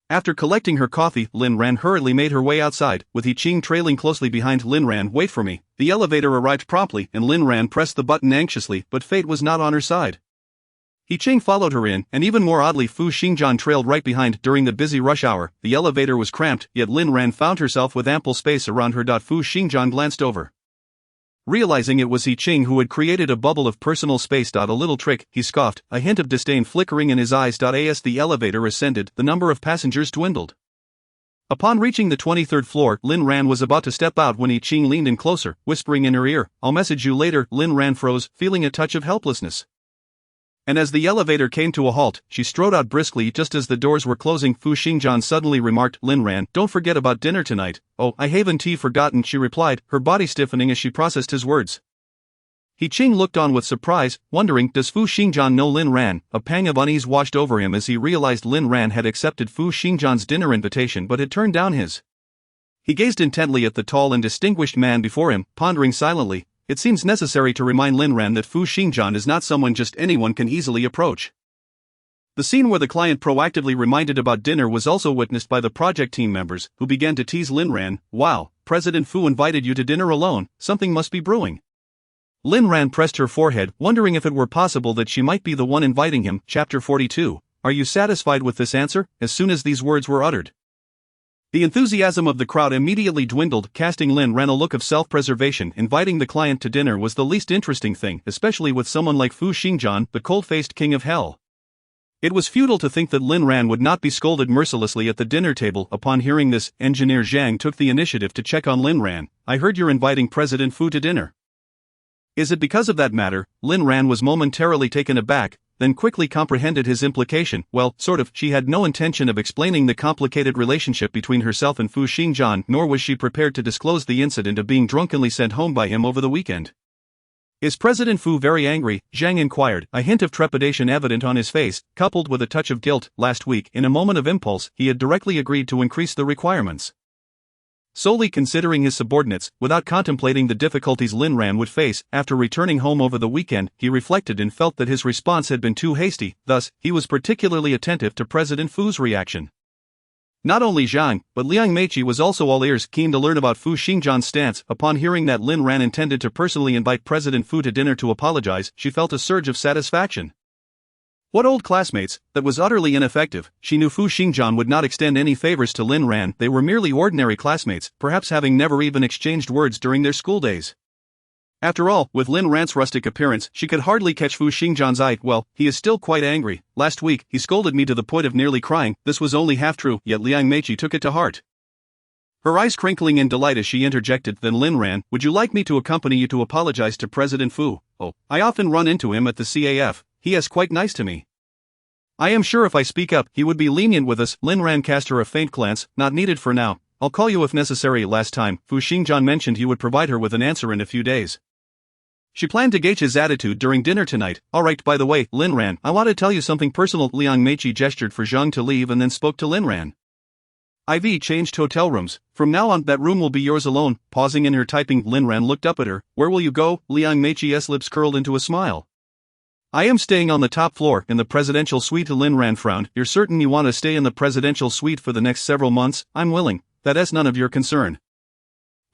After collecting her coffee, Lin Ran hurriedly made her way outside, with He Ching trailing closely behind. Lin Ran, wait for me. The elevator arrived promptly, and Lin Ran pressed the button anxiously, but fate was not on her side. He Ching followed her in, and even more oddly Fu Xingjian trailed right behind. During the busy rush hour, the elevator was cramped, yet Lin Ran found herself with ample space around her. Fu Xingjian glanced over. Realizing it was He Ching who had created a bubble of personal space. A little trick, he scoffed, a hint of disdain flickering in his eyes. As the elevator ascended, the number of passengers dwindled. Upon reaching the 23rd floor, Lin Ran was about to step out when He Ching leaned in closer, whispering in her ear, I'll message you later. Lin Ran froze, feeling a touch of helplessness. And as the elevator came to a halt, she strode out briskly. Just as the doors were closing, Fu Xingjian suddenly remarked, Lin Ran, don't forget about dinner tonight. Oh, I haven't forgotten, she replied, her body stiffening as she processed his words. He Ching looked on with surprise, wondering, does Fu Xingjian know Lin Ran? A pang of unease washed over him as he realized Lin Ran had accepted Fu Xingjian's dinner invitation but had turned down his. He gazed intently at the tall and distinguished man before him, pondering silently. It seems necessary to remind Lin Ran that Fu Xingjian is not someone just anyone can easily approach. The scene where the client proactively reminded about dinner was also witnessed by the project team members, who began to tease Lin Ran. Wow, President Fu invited you to dinner alone, something must be brewing. Lin Ran pressed her forehead, wondering if it were possible that she might be the one inviting him. Chapter 42. Are you satisfied with this answer? As soon as these words were uttered, the enthusiasm of the crowd immediately dwindled, casting Lin Ran a look of self-preservation. Inviting the client to dinner was the least interesting thing, especially with someone like Fu Xingjian, the cold-faced king of hell. It was futile to think that Lin Ran would not be scolded mercilessly at the dinner table. Upon hearing this, Engineer Zhang took the initiative to check on Lin Ran. I heard you're inviting President Fu to dinner. Is it because of that matter? Lin Ran was momentarily taken aback, then quickly comprehended his implication. Well, sort of. She had no intention of explaining the complicated relationship between herself and Fu Xingjian, nor was she prepared to disclose the incident of being drunkenly sent home by him over the weekend. Is President Fu very angry? Zhang inquired, a hint of trepidation evident on his face, coupled with a touch of guilt. Last week, in a moment of impulse, he had directly agreed to increase the requirements. Solely considering his subordinates, without contemplating the difficulties Lin Ran would face. After returning home over the weekend, he reflected and felt that his response had been too hasty, thus, he was particularly attentive to President Fu's reaction. Not only Zhang, but Liang Meiqi was also all ears, keen to learn about Fu Xingjian's stance. Upon hearing that Lin Ran intended to personally invite President Fu to dinner to apologize, she felt a surge of satisfaction. What old classmates, that was utterly ineffective. She knew Fu Xingjian would not extend any favors to Lin Ran, they were merely ordinary classmates, perhaps having never even exchanged words during their school days. After all, with Lin Ran's rustic appearance, she could hardly catch Fu Xingjian's eye. Well, he is still quite angry. Last week, he scolded me to the point of nearly crying. This was only half true, yet Liang Meiqi took it to heart. Her eyes crinkling in delight as she interjected, then Lin Ran, would you like me to accompany you to apologize to President Fu? Oh, I often run into him at the CAF. He is quite nice to me. I am sure if I speak up, he would be lenient with us. Lin Ran cast her a faint glance, not needed for now. I'll call you if necessary. Last time, Fu Xingjian mentioned he would provide her with an answer in a few days. She planned to gauge his attitude during dinner tonight. Alright, by the way, Lin Ran, I want to tell you something personal. Liang Meiqi gestured for Zhang to leave and then spoke to Lin Ran. IV changed hotel rooms. From now on, that room will be yours alone. Pausing in her typing, Lin Ran looked up at her. Where will you go? Liang Meiqi's lips curled into a smile. I am staying on the top floor in the presidential suite. Lin Ran frowned. You're certain you want to stay in the presidential suite for the next several months? I'm willing. That's none of your concern.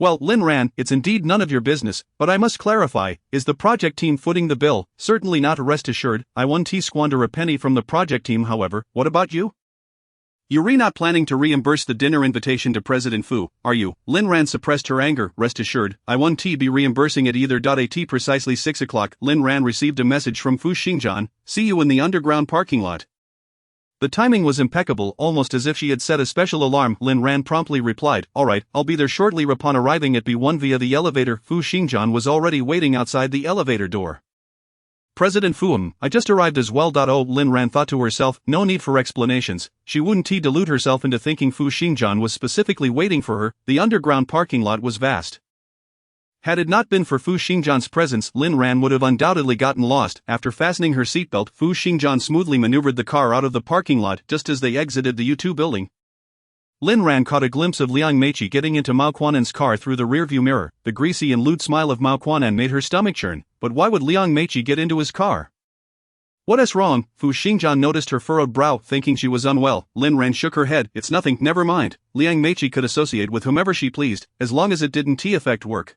Well, Lin Ran, it's indeed none of your business, but I must clarify, is the project team footing the bill? Certainly not, rest assured. I won't squander a penny from the project team. However, what about you? You're not planning to reimburse the dinner invitation to President Fu, are you? Lin Ran suppressed her anger. Rest assured, I won't be reimbursing it either. At precisely 6 o'clock, Lin Ran received a message from Fu Xingjian, see you in the underground parking lot. The timing was impeccable, almost as if she had set a special alarm. Lin Ran promptly replied, alright, I'll be there shortly. Upon arriving at B1 via the elevator, Fu Xingjian was already waiting outside the elevator door. President Fu, I just arrived as well. Oh, Lin Ran thought to herself, no need for explanations. She wouldn't delude herself into thinking Fu Xingjian was specifically waiting for her. The underground parking lot was vast. Had it not been for Fu Xingjian's presence, Lin Ran would have undoubtedly gotten lost. After fastening her seatbelt, Fu Xingjian smoothly maneuvered the car out of the parking lot just as they exited the U2 building. Lin Ran caught a glimpse of Liang Meiqi getting into Mao Quan'an's car through the rearview mirror. The greasy and lewd smile of Mao Quan'an made her stomach churn, but why would Liang Meiqi get into his car? What's wrong? Fu Xingjian noticed her furrowed brow, thinking she was unwell. Lin Ran shook her head. It's nothing, never mind. Liang Meiqi could associate with whomever she pleased, as long as it didn't affect work.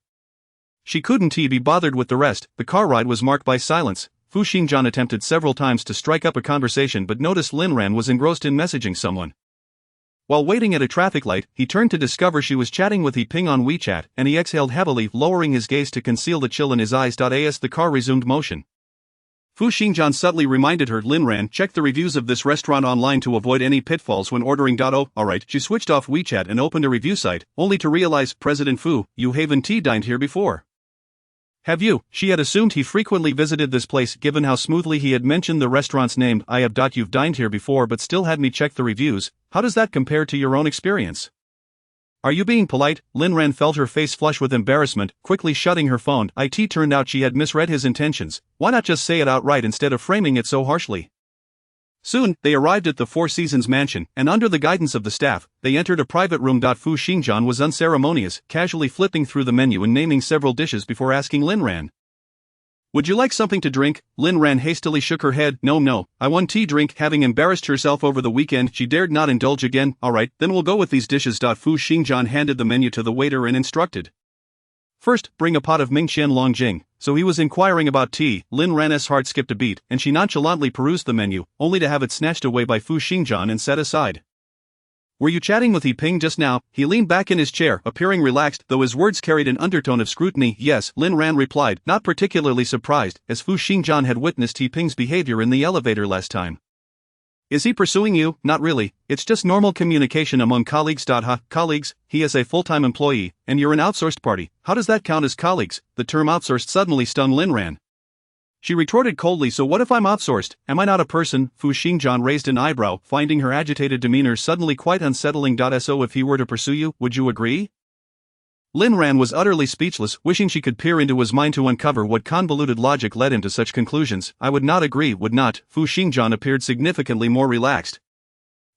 She couldn't be bothered with the rest. The car ride was marked by silence. Fu Xingjian attempted several times to strike up a conversation but noticed Lin Ran was engrossed in messaging someone. While waiting at a traffic light, he turned to discover she was chatting with Ping on WeChat, and he exhaled heavily, lowering his gaze to conceal the chill in his eyes. As the car resumed motion, Fu Xingjian subtly reminded her, Lin Ran, check the reviews of this restaurant online to avoid any pitfalls when ordering. Oh, alright. She switched off WeChat and opened a review site, only to realize, President Fu, you haven't dined here before. Have you? She had assumed he frequently visited this place given how smoothly he had mentioned the restaurant's name. I have. You've dined here before but still had me check the reviews. How does that compare to your own experience? Are you being polite? Lin Ran felt her face flush with embarrassment, quickly shutting her phone. It turned out she had misread his intentions. Why not just say it outright instead of framing it so harshly? Soon, they arrived at the Four Seasons mansion, and under the guidance of the staff, they entered a private room. Fu Xingjian was unceremonious, casually flipping through the menu and naming several dishes before asking Lin Ran, would you like something to drink? Lin Ran hastily shook her head. No, I want drink. Having embarrassed herself over the weekend, she dared not indulge again. Alright, then we'll go with these dishes. Fu Xingjian handed the menu to the waiter and instructed, first, bring a pot of Mingqian Longjing. So he was inquiring about tea. Lin Ran's heart skipped a beat, and she nonchalantly perused the menu, only to have it snatched away by Fu Xingjian and set aside. Were you chatting with Ping just now? He leaned back in his chair, appearing relaxed, though his words carried an undertone of scrutiny. Yes, Lin Ran replied, not particularly surprised, as Fu Xingjian had witnessed Ping's behavior in the elevator last time. Is he pursuing you? Not really, it's just normal communication among colleagues. Colleagues? He is a full-time employee, and you're an outsourced party. How does that count as colleagues? The term outsourced suddenly stung Lin Ran. She retorted coldly, so what if I'm outsourced? Am I not a person? Fu Xingjian raised an eyebrow, finding her agitated demeanor suddenly quite unsettling. So if he were to pursue you, would you agree? Lin Ran was utterly speechless, wishing she could peer into his mind to uncover what convoluted logic led him to such conclusions. I would not agree, would not. Fu Xingjian appeared significantly more relaxed.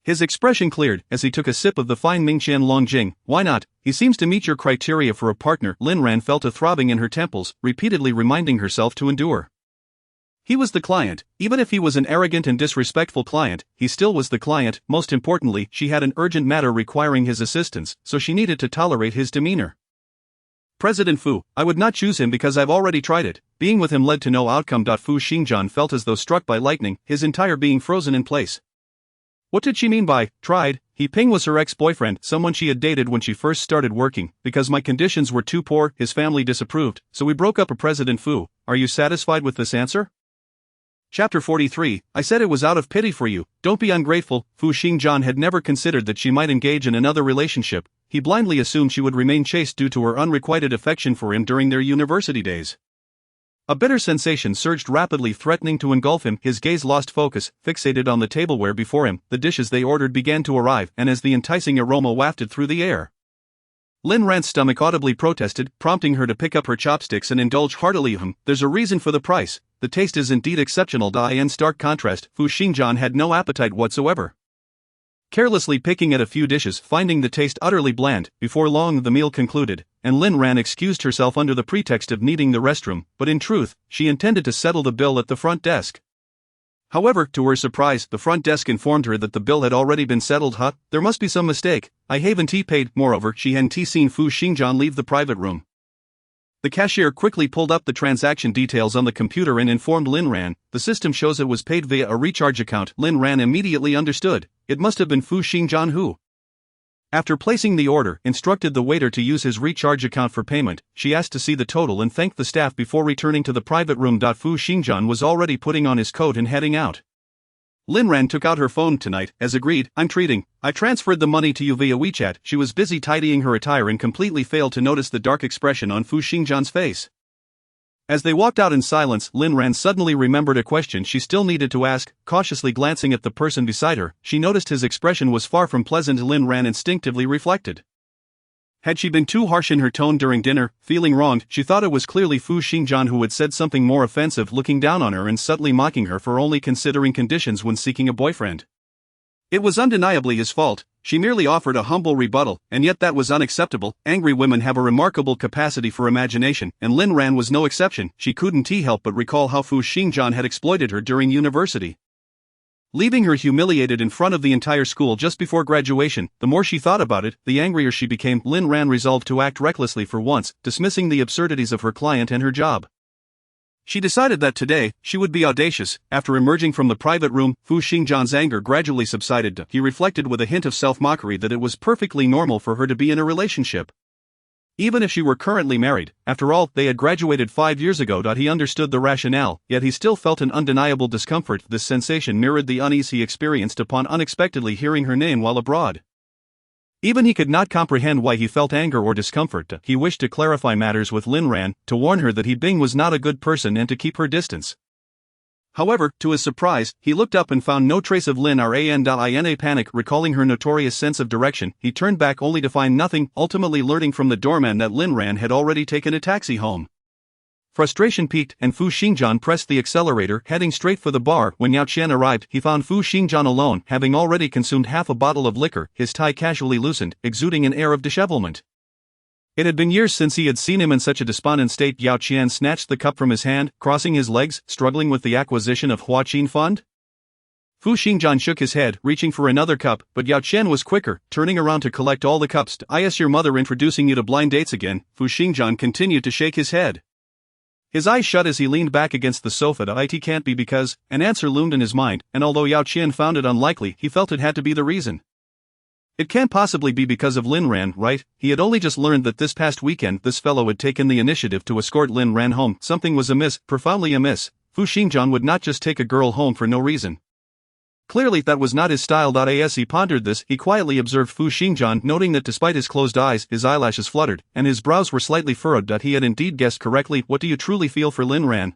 His expression cleared as he took a sip of the fine Mingqian Longjing. Why not? He seems to meet your criteria for a partner. Lin Ran felt a throbbing in her temples, repeatedly reminding herself to endure. He was the client. Even if he was an arrogant and disrespectful client, he still was the client. Most importantly, she had an urgent matter requiring his assistance, so she needed to tolerate his demeanor. President Fu, I would not choose him because I've already tried it. Being with him led to no outcome. Fu Xingjian felt as though struck by lightning, his entire being frozen in place. What did she mean by tried? Ping was her ex-boyfriend, someone she had dated when she first started working. Because my conditions were too poor, his family disapproved, so we broke up. President Fu, are you satisfied with this answer? Chapter 43, I said it was out of pity for you, don't be ungrateful. Fu Xingjian had never considered that she might engage in another relationship. He blindly assumed she would remain chaste due to her unrequited affection for him during their university days. A bitter sensation surged rapidly, threatening to engulf him. His gaze lost focus, fixated on the tableware before him. The dishes they ordered began to arrive, and as the enticing aroma wafted through the air, Lin Ran's stomach audibly protested, prompting her to pick up her chopsticks and indulge heartily. There's a reason for the price. The taste is indeed exceptional. In stark contrast, Fu Xingjian had no appetite whatsoever. carelessly picking at a few dishes, finding the taste utterly bland. Before long the meal concluded, and Lin Ran excused herself under the pretext of needing the restroom, but in truth, she intended to settle the bill at the front desk. However, to her surprise, the front desk informed her that the bill had already been settled. There must be some mistake. I haven't paid. Moreover, she hadn't seen Fu Xingjian leave the private room. The cashier quickly pulled up the transaction details on the computer and informed Lin Ran, the system shows it was paid via a recharge account. Lin Ran immediately understood. It must have been Fu Xingjian who, after placing the order, instructed the waiter to use his recharge account for payment. She asked to see the total and thanked the staff before returning to the private room. Fu Xingjian was already putting on his coat and heading out. Lin Ran took out her phone. Tonight, as agreed, I'm treating. I transferred the money to you via WeChat. She was busy tidying her attire and completely failed to notice the dark expression on Fu Xingjian's face. As they walked out in silence, Lin Ran suddenly remembered a question she still needed to ask. Cautiously glancing at the person beside her, she noticed his expression was far from pleasant. Lin Ran instinctively reflected. Had she been too harsh in her tone during dinner? Feeling wronged, she thought it was clearly Fu Xingjian who had said something more offensive, looking down on her and subtly mocking her for only considering conditions when seeking a boyfriend. It was undeniably his fault. She merely offered a humble rebuttal, and yet that was unacceptable. Angry women have a remarkable capacity for imagination, and Lin Ran was no exception. She couldn't help but recall how Fu Xingjian had exploited her during university, leaving her humiliated in front of the entire school just before graduation. The more she thought about it, the angrier she became. Lin Ran resolved to act recklessly for once, dismissing the absurdities of her client and her job. She decided that today, she would be audacious. After emerging from the private room, Fu Xingjian's anger gradually subsided. He reflected with a hint of self-mockery that it was perfectly normal for her to be in a relationship, even if she were currently married. After all, they had graduated 5 years ago. He understood the rationale, yet he still felt an undeniable discomfort. This sensation mirrored the unease he experienced upon unexpectedly hearing her name while abroad. Even he could not comprehend why he felt anger or discomfort. He wished to clarify matters with Lin Ran, to warn her that He Bing was not a good person and to keep her distance. However, to his surprise, he looked up and found no trace of Lin Ran. In a panic, recalling her notorious sense of direction, he turned back only to find nothing, ultimately learning from the doorman that Lin Ran had already taken a taxi home. Frustration peaked, and Fu Xingjian pressed the accelerator, heading straight for the bar. When Yao Qian arrived, he found Fu Xingjian alone, having already consumed half a bottle of liquor, his tie casually loosened, exuding an air of dishevelment. It had been years since he had seen him in such a despondent state. Yao Qian snatched the cup from his hand, crossing his legs, struggling with the acquisition of Huaqin Fund. Fu Xingjian shook his head, reaching for another cup, but Yao Qian was quicker, turning around to collect all the cups. Is your mother introducing you to blind dates again? Fu Xingjian continued to shake his head. His eyes shut as he leaned back against the sofa. It can't be because, an answer loomed in his mind, and although Yao Qian found it unlikely, he felt it had to be the reason. It can't possibly be because of Lin Ran, right? He had only just learned that this past weekend this fellow had taken the initiative to escort Lin Ran home. Something was amiss, profoundly amiss. Fu Xingjian would not just take a girl home for no reason. Clearly that was not his style. As he pondered this, he quietly observed Fu Xingjian, noting that despite his closed eyes, his eyelashes fluttered, and his brows were slightly furrowed. He had indeed guessed correctly. What do you truly feel for Lin Ran?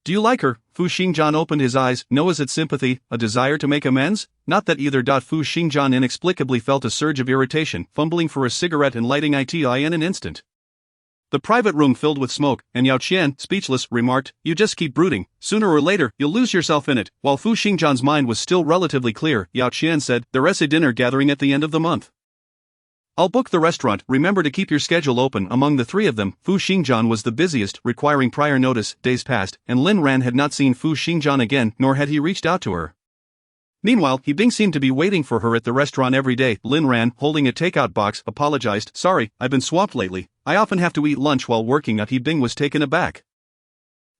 Do you like her? Fu Xingjian opened his eyes. No, is it sympathy, a desire to make amends? Not that either. Fu Xingjian inexplicably felt a surge of irritation, fumbling for a cigarette and lighting it in an instant. The private room filled with smoke, and Yao Qian, speechless, remarked, "You just keep brooding. Sooner or later, you'll lose yourself in it." While Fu Xingjian's mind was still relatively clear, Yao Qian said, "There's a dinner gathering at the end of the month. I'll book the restaurant. Remember to keep your schedule open." Among the three of them, Fu Xingjian was the busiest, requiring prior notice. Days passed, and Lin Ran had not seen Fu Xingjian again, nor had he reached out to her. Meanwhile, He Bing seemed to be waiting for her at the restaurant every day. Lin Ran, holding a takeout box, apologized. "Sorry, I've been swamped lately. I often have to eat lunch while working." He Bing was taken aback.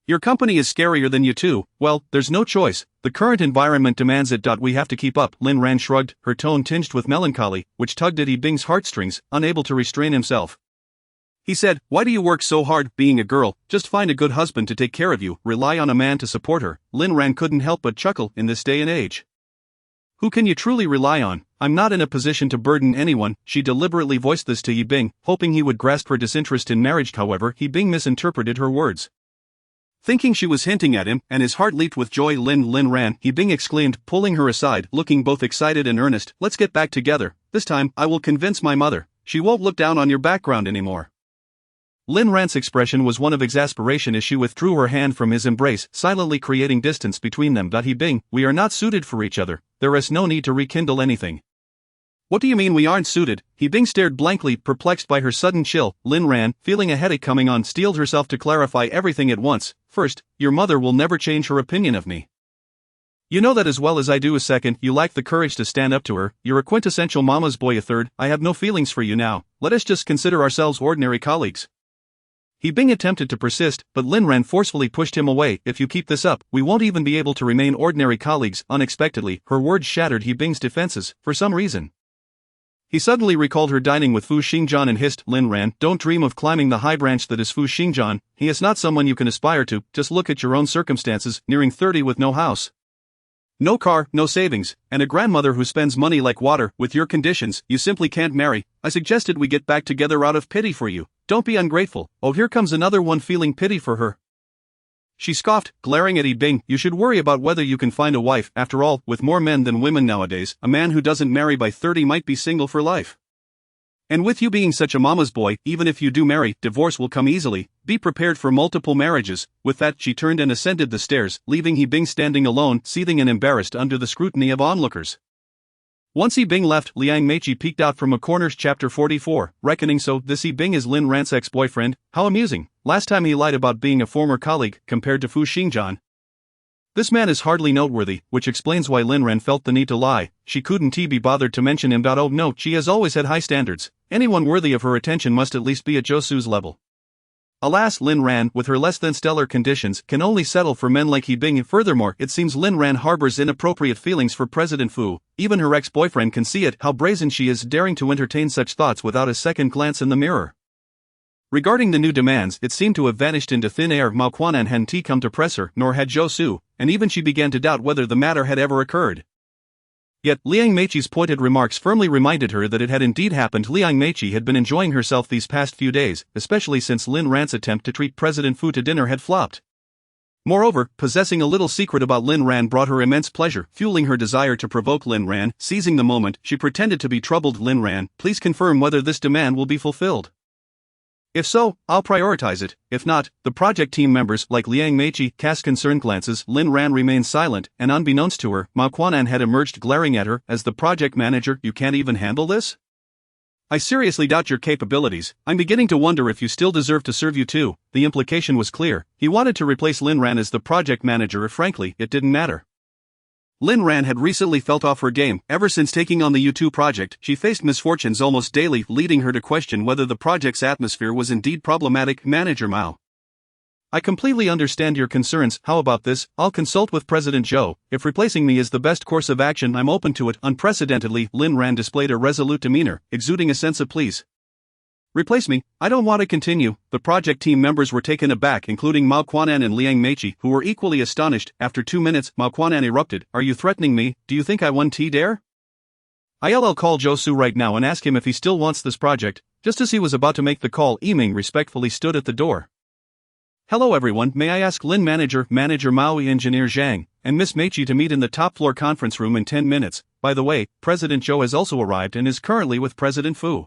"Your company is scarier than you two." "Well, there's no choice. The current environment demands it. We have to keep up." Lin Ran shrugged, her tone tinged with melancholy, which tugged at He Bing's heartstrings, unable to restrain himself. He said, "Why do you work so hard? Being a girl, just find a good husband to take care of you, rely on a man to support her." Lin Ran couldn't help but chuckle. In this day and age, who can you truly rely on? "I'm not in a position to burden anyone." She deliberately voiced this to He Bing, hoping he would grasp her disinterest in marriage. However, He Bing misinterpreted her words. Thinking she was hinting at him, and his heart leaped with joy. Lin Ran, He Bing exclaimed, pulling her aside, looking both excited and earnest. "Let's get back together. This time, I will convince my mother. She won't look down on your background anymore." Lin Ran's expression was one of exasperation as she withdrew her hand from his embrace, silently creating distance between them. He Bing, we are not suited for each other, there is no need to rekindle anything. What do you mean we aren't suited? He Bing stared blankly, perplexed by her sudden chill. Lin Ran, feeling a headache coming on, steeled herself to clarify everything at once. First, your mother will never change her opinion of me. You know that as well as I do. A second, you lack the courage to stand up to her, you're a quintessential mama's boy. A third, I have no feelings for you now, let us just consider ourselves ordinary colleagues. He Bing attempted to persist, but Lin Ran forcefully pushed him away. If you keep this up, we won't even be able to remain ordinary colleagues. Unexpectedly, her words shattered He Bing's defenses, for some reason. He suddenly recalled her dining with Fu Xingjian and hissed, Lin Ran, don't dream of climbing the high branch that is Fu Xingjian, he is not someone you can aspire to, just look at your own circumstances, nearing 30 with no house. No car, no savings, and a grandmother who spends money like water. With your conditions, you simply can't marry. I suggested we get back together out of pity for you. Don't be ungrateful. Oh, here comes another one feeling pity for her. She scoffed, glaring at He Bing. You should worry about whether you can find a wife. After all, with more men than women nowadays, a man who doesn't marry by 30 might be single for life. And with you being such a mama's boy, even if you do marry, divorce will come easily. Be prepared for multiple marriages. With that, she turned and ascended the stairs, leaving He Bing standing alone, seething and embarrassed under the scrutiny of onlookers. Once He Bing left, Liang Meiqi peeked out from a corner. Chapter 44, Reckoning. So, this He Bing is Lin Ran's ex-boyfriend, how amusing. Last time he lied about being a former colleague, compared to Fu Xingjian. This man is hardly noteworthy, which explains why Lin Ran felt the need to lie. She couldn't be bothered to mention him. Oh no, she has always had high standards. Anyone worthy of her attention must at least be at Josu's level. Alas, Lin Ran, with her less than stellar conditions, can only settle for men like He Bing. Furthermore, it seems Lin Ran harbors inappropriate feelings for President Fu. Even her ex-boyfriend can see it. How brazen she is, daring to entertain such thoughts without a second glance in the mirror. Regarding the new demands, it seemed to have vanished into thin air. Mao Quanan hadn't come to press her, nor had Josu, and even she began to doubt whether the matter had ever occurred. Yet, Liang Meiqi's pointed remarks firmly reminded her that it had indeed happened. Liang Meiqi had been enjoying herself these past few days, especially since Lin Ran's attempt to treat President Fu to dinner had flopped. Moreover, possessing a little secret about Lin Ran brought her immense pleasure, fueling her desire to provoke Lin Ran. Seizing the moment, she pretended to be troubled. Lin Ran, please confirm whether this demand will be fulfilled. If so, I'll prioritize it. If not, the project team members, like Liang Meiqi, cast concerned glances. Lin Ran remained silent, and unbeknownst to her, Mao Quanan had emerged, glaring at her. As the project manager, you can't even handle this? I seriously doubt your capabilities. I'm beginning to wonder if you still deserve to serve you too. The implication was clear. He wanted to replace Lin Ran as the project manager if frankly, it didn't matter. Lin Ran had recently felt off her game. Ever since taking on the U2 project, she faced misfortunes almost daily, leading her to question whether the project's atmosphere was indeed problematic. Manager Mao, I completely understand your concerns. How about this? I'll consult with President Zhou. If replacing me is the best course of action, I'm open to it. Unprecedentedly, Lin Ran displayed a resolute demeanor, exuding a sense of please. Replace me? I don't want to continue. The project team members were taken aback, including Mao Quanan and Liang Meiqi, who were equally astonished. After 2 minutes, Mao Quanan erupted. Are you threatening me? Do you think I won T-Dare? I'll call Josu right now and ask him if he still wants this project. Just as he was about to make the call, Yiming respectfully stood at the door. Hello everyone, may I ask Manager Mao, Engineer Zhang, and Miss Meiqi to meet in the top floor conference room in 10 minutes. By the way, President Zhou has also arrived and is currently with President Fu.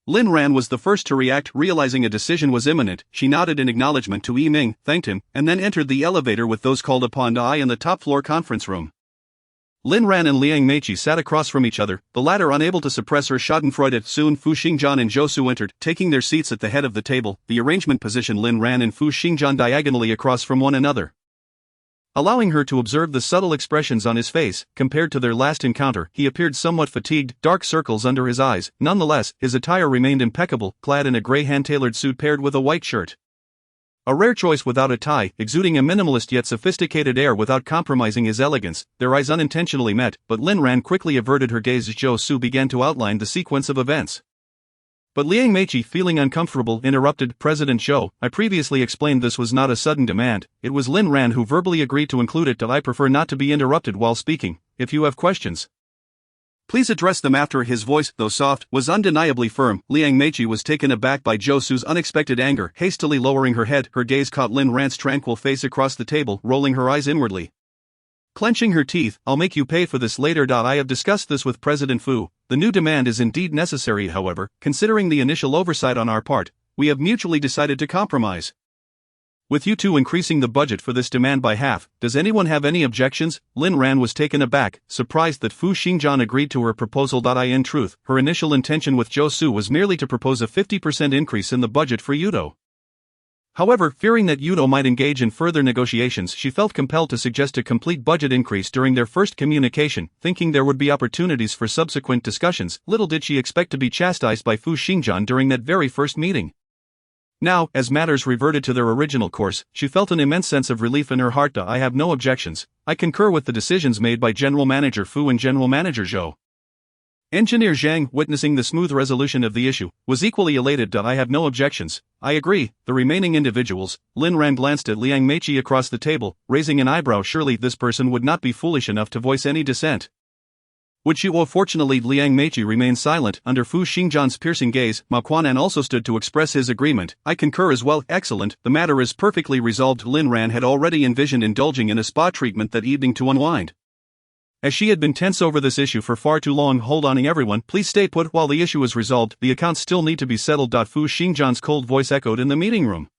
Lin Ran was the first to react, realizing a decision was imminent. She nodded in acknowledgement to Yiming, thanked him, and then entered the elevator with those called upon to eye in the top floor conference room. Lin Ran and Liang Meiqi sat across from each other, the latter unable to suppress her schadenfreude. Soon Fu Xingjian and Josu entered, taking their seats at the head of the table. The arrangement positioned Lin Ran and Fu Xingjian diagonally across from one another, allowing her to observe the subtle expressions on his face. Compared to their last encounter, he appeared somewhat fatigued, dark circles under his eyes. Nonetheless, his attire remained impeccable, clad in a gray hand-tailored suit paired with a white shirt. A rare choice without a tie, exuding a minimalist yet sophisticated air without compromising his elegance. Their eyes unintentionally met, but Lin Ran quickly averted her gaze as Zhou Su began to outline the sequence of events. But Liang Meiqi, feeling uncomfortable, interrupted. President Zhou, I previously explained this was not a sudden demand. It was Lin Ran who verbally agreed to include it. I prefer not to be interrupted while speaking. If you have questions, please address them after. His voice, though soft, was undeniably firm. Liang Meiqi was taken aback by Zhou Su's unexpected anger. Hastily lowering her head, her gaze caught Lin Ran's tranquil face across the table, rolling her eyes inwardly. Clenching her teeth, I'll make you pay for this later. I have discussed this with President Fu. The new demand is indeed necessary, however, considering the initial oversight on our part. we have mutually decided to compromise. With you two increasing the budget for this demand by half, does anyone have any objections? Lin Ran was taken aback, surprised that Fu Xingjian agreed to her proposal. In truth, her initial intention with Zhou Su was merely to propose a 50% increase in the budget for Yudo. However, fearing that Yudo might engage in further negotiations, she felt compelled to suggest a complete budget increase during their first communication, thinking there would be opportunities for subsequent discussions. Little did she expect to be chastised by Fu Xingjian during that very first meeting. Now, as matters reverted to their original course, she felt an immense sense of relief in her heart. I have no objections. I concur with the decisions made by General Manager Fu and General Manager Zhou. Engineer Zhang, witnessing the smooth resolution of the issue, was equally elated. I have no objections. I agree. The remaining individuals. Lin Ran glanced at Liang Meiqi across the table, raising an eyebrow. Surely this person would not be foolish enough to voice any dissent. Would she? Fortunately, Liang Meiqi remained silent under Fu Xingjian's piercing gaze. Mao Quanan also stood to express his agreement. I concur as well. Excellent, the matter is perfectly resolved. Lin Ran had already envisioned indulging in a spa treatment that evening to unwind. As she had been tense over this issue for far too long. Hold on everyone, please stay put while the issue is resolved. The accounts still need to be settled. Fu Xingjian's cold voice echoed in the meeting room,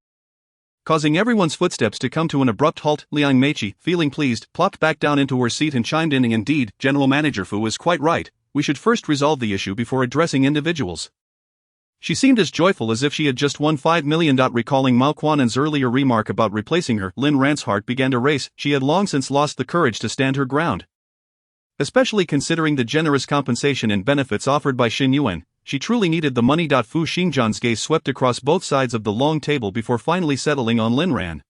causing everyone's footsteps to come to an abrupt halt. Liang Meiqi, feeling pleased, plopped back down into her seat and chimed in. Indeed, General Manager Fu is quite right. We should first resolve the issue before addressing individuals. She seemed as joyful as if she had just won 5 million. Recalling Mao Quanan's earlier remark about replacing her, Lin Ran's heart began to race. She had long since lost the courage to stand her ground. Especially considering the generous compensation and benefits offered by Xin Yuan, she truly needed the money. Fu Xingjian's gaze swept across both sides of the long table before finally settling on Lin Ran,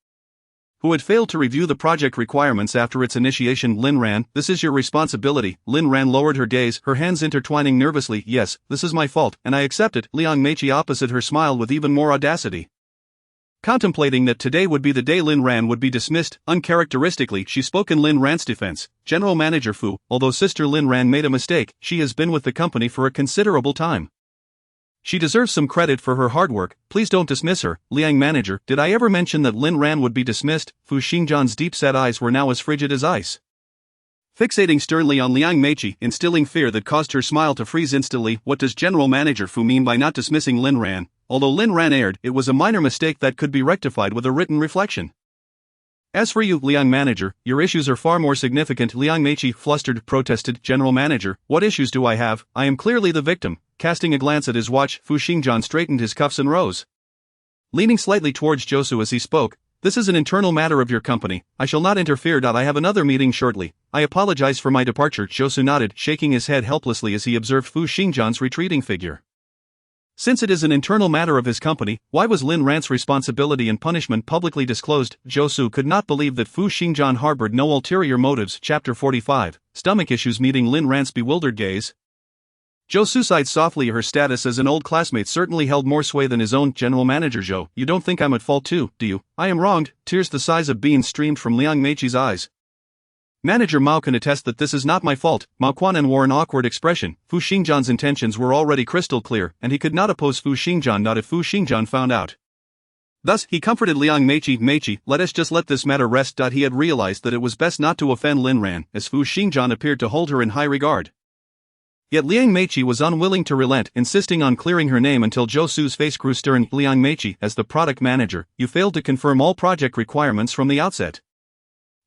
who had failed to review the project requirements after its initiation. Lin Ran, this is your responsibility. Lin Ran lowered her gaze, her hands intertwining nervously. Yes, this is my fault, and I accept it. Liang Meiqi opposite her smiled with even more audacity, contemplating that today would be the day Lin Ran would be dismissed. Uncharacteristically, she spoke in Lin Ran's defense. General Manager Fu, although Sister Lin Ran made a mistake, she has been with the company for a considerable time. She deserves some credit for her hard work. Please don't dismiss her. Liang Manager, did I ever mention that Lin Ran would be dismissed? Fu Xingjian's deep-set eyes were now as frigid as ice, fixating sternly on Liang Meiqi, instilling fear that caused her smile to freeze instantly. What does General Manager Fu mean by not dismissing Lin Ran? Although Lin Ran erred, it was a minor mistake that could be rectified with a written reflection. As for you, Liang Manager, your issues are far more significant. Liang Meiqi, flustered, protested. General Manager, what issues do I have? I am clearly the victim. Casting a glance at his watch, Fu Xingjian straightened his cuffs and rose, leaning slightly towards Zhou Su as he spoke. This is an internal matter of your company. I shall not interfere. I have another meeting shortly. I apologize for my departure. Zhou Su nodded, shaking his head helplessly as he observed Fu Xingjian's retreating figure. Since it is an internal matter of his company, why was Lin Ran's responsibility and punishment publicly disclosed? Zhou Su could not believe that Fu Xingjian harbored no ulterior motives. Chapter 45, Stomach Issues. Meeting Lin Ran's bewildered gaze, Zhou Su sighed softly. Her status as an old classmate certainly held more sway than his own. General Manager Zhou, you don't think I'm at fault too, do you? I am wronged. Tears the size of beans streamed from Liang Meiqi's eyes. Manager Mao can attest that this is not my fault. Mao Quanan wore an awkward expression. Fu Xingjian's intentions were already crystal clear, and he could not oppose Fu Xingjian not if Fu Xingjian found out. Thus, he comforted Liang Meiqi. Meiqi, let us just let this matter rest. He had realized that it was best not to offend Lin Ran, as Fu Xingjian appeared to hold her in high regard. Yet Liang Meiqi was unwilling to relent, insisting on clearing her name until Zhou Su's face grew stern. Liang Meiqi, as the product manager, you failed to confirm all project requirements from the outset.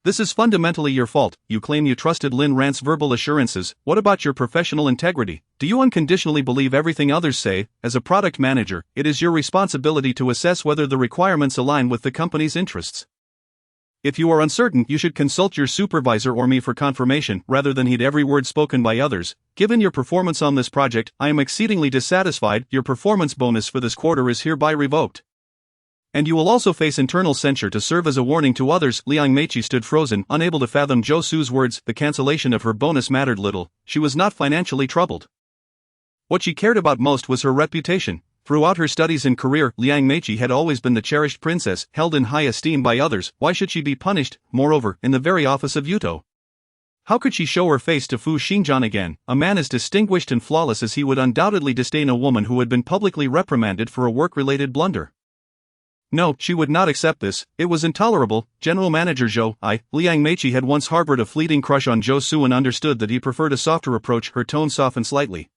This is fundamentally your fault. You claim you trusted Lin Ran's verbal assurances. What about your professional integrity? Do you unconditionally believe everything others say? As a product manager, it is your responsibility to assess whether the requirements align with the company's interests. If you are uncertain, you should consult your supervisor or me for confirmation rather than heed every word spoken by others. Given your performance on this project, I am exceedingly dissatisfied. Your performance bonus for this quarter is hereby revoked, and you will also face internal censure to serve as a warning to others. Liang Meiqi stood frozen, unable to fathom Zhou Su's words. The cancellation of her bonus mattered little. She was not financially troubled. What she cared about most was her reputation. Throughout her studies and career, Liang Meiqi had always been the cherished princess, held in high esteem by others. Why should she be punished? Moreover, in the very office of Yuto, how could she show her face to Fu Xingjian again? A man as distinguished and flawless as he would undoubtedly disdain a woman who had been publicly reprimanded for a work-related blunder. No, she would not accept this. It was intolerable. General Manager Zhou, Liang Meiqi had once harbored a fleeting crush on Zhou Su and understood that he preferred a softer approach. Her tone softened slightly.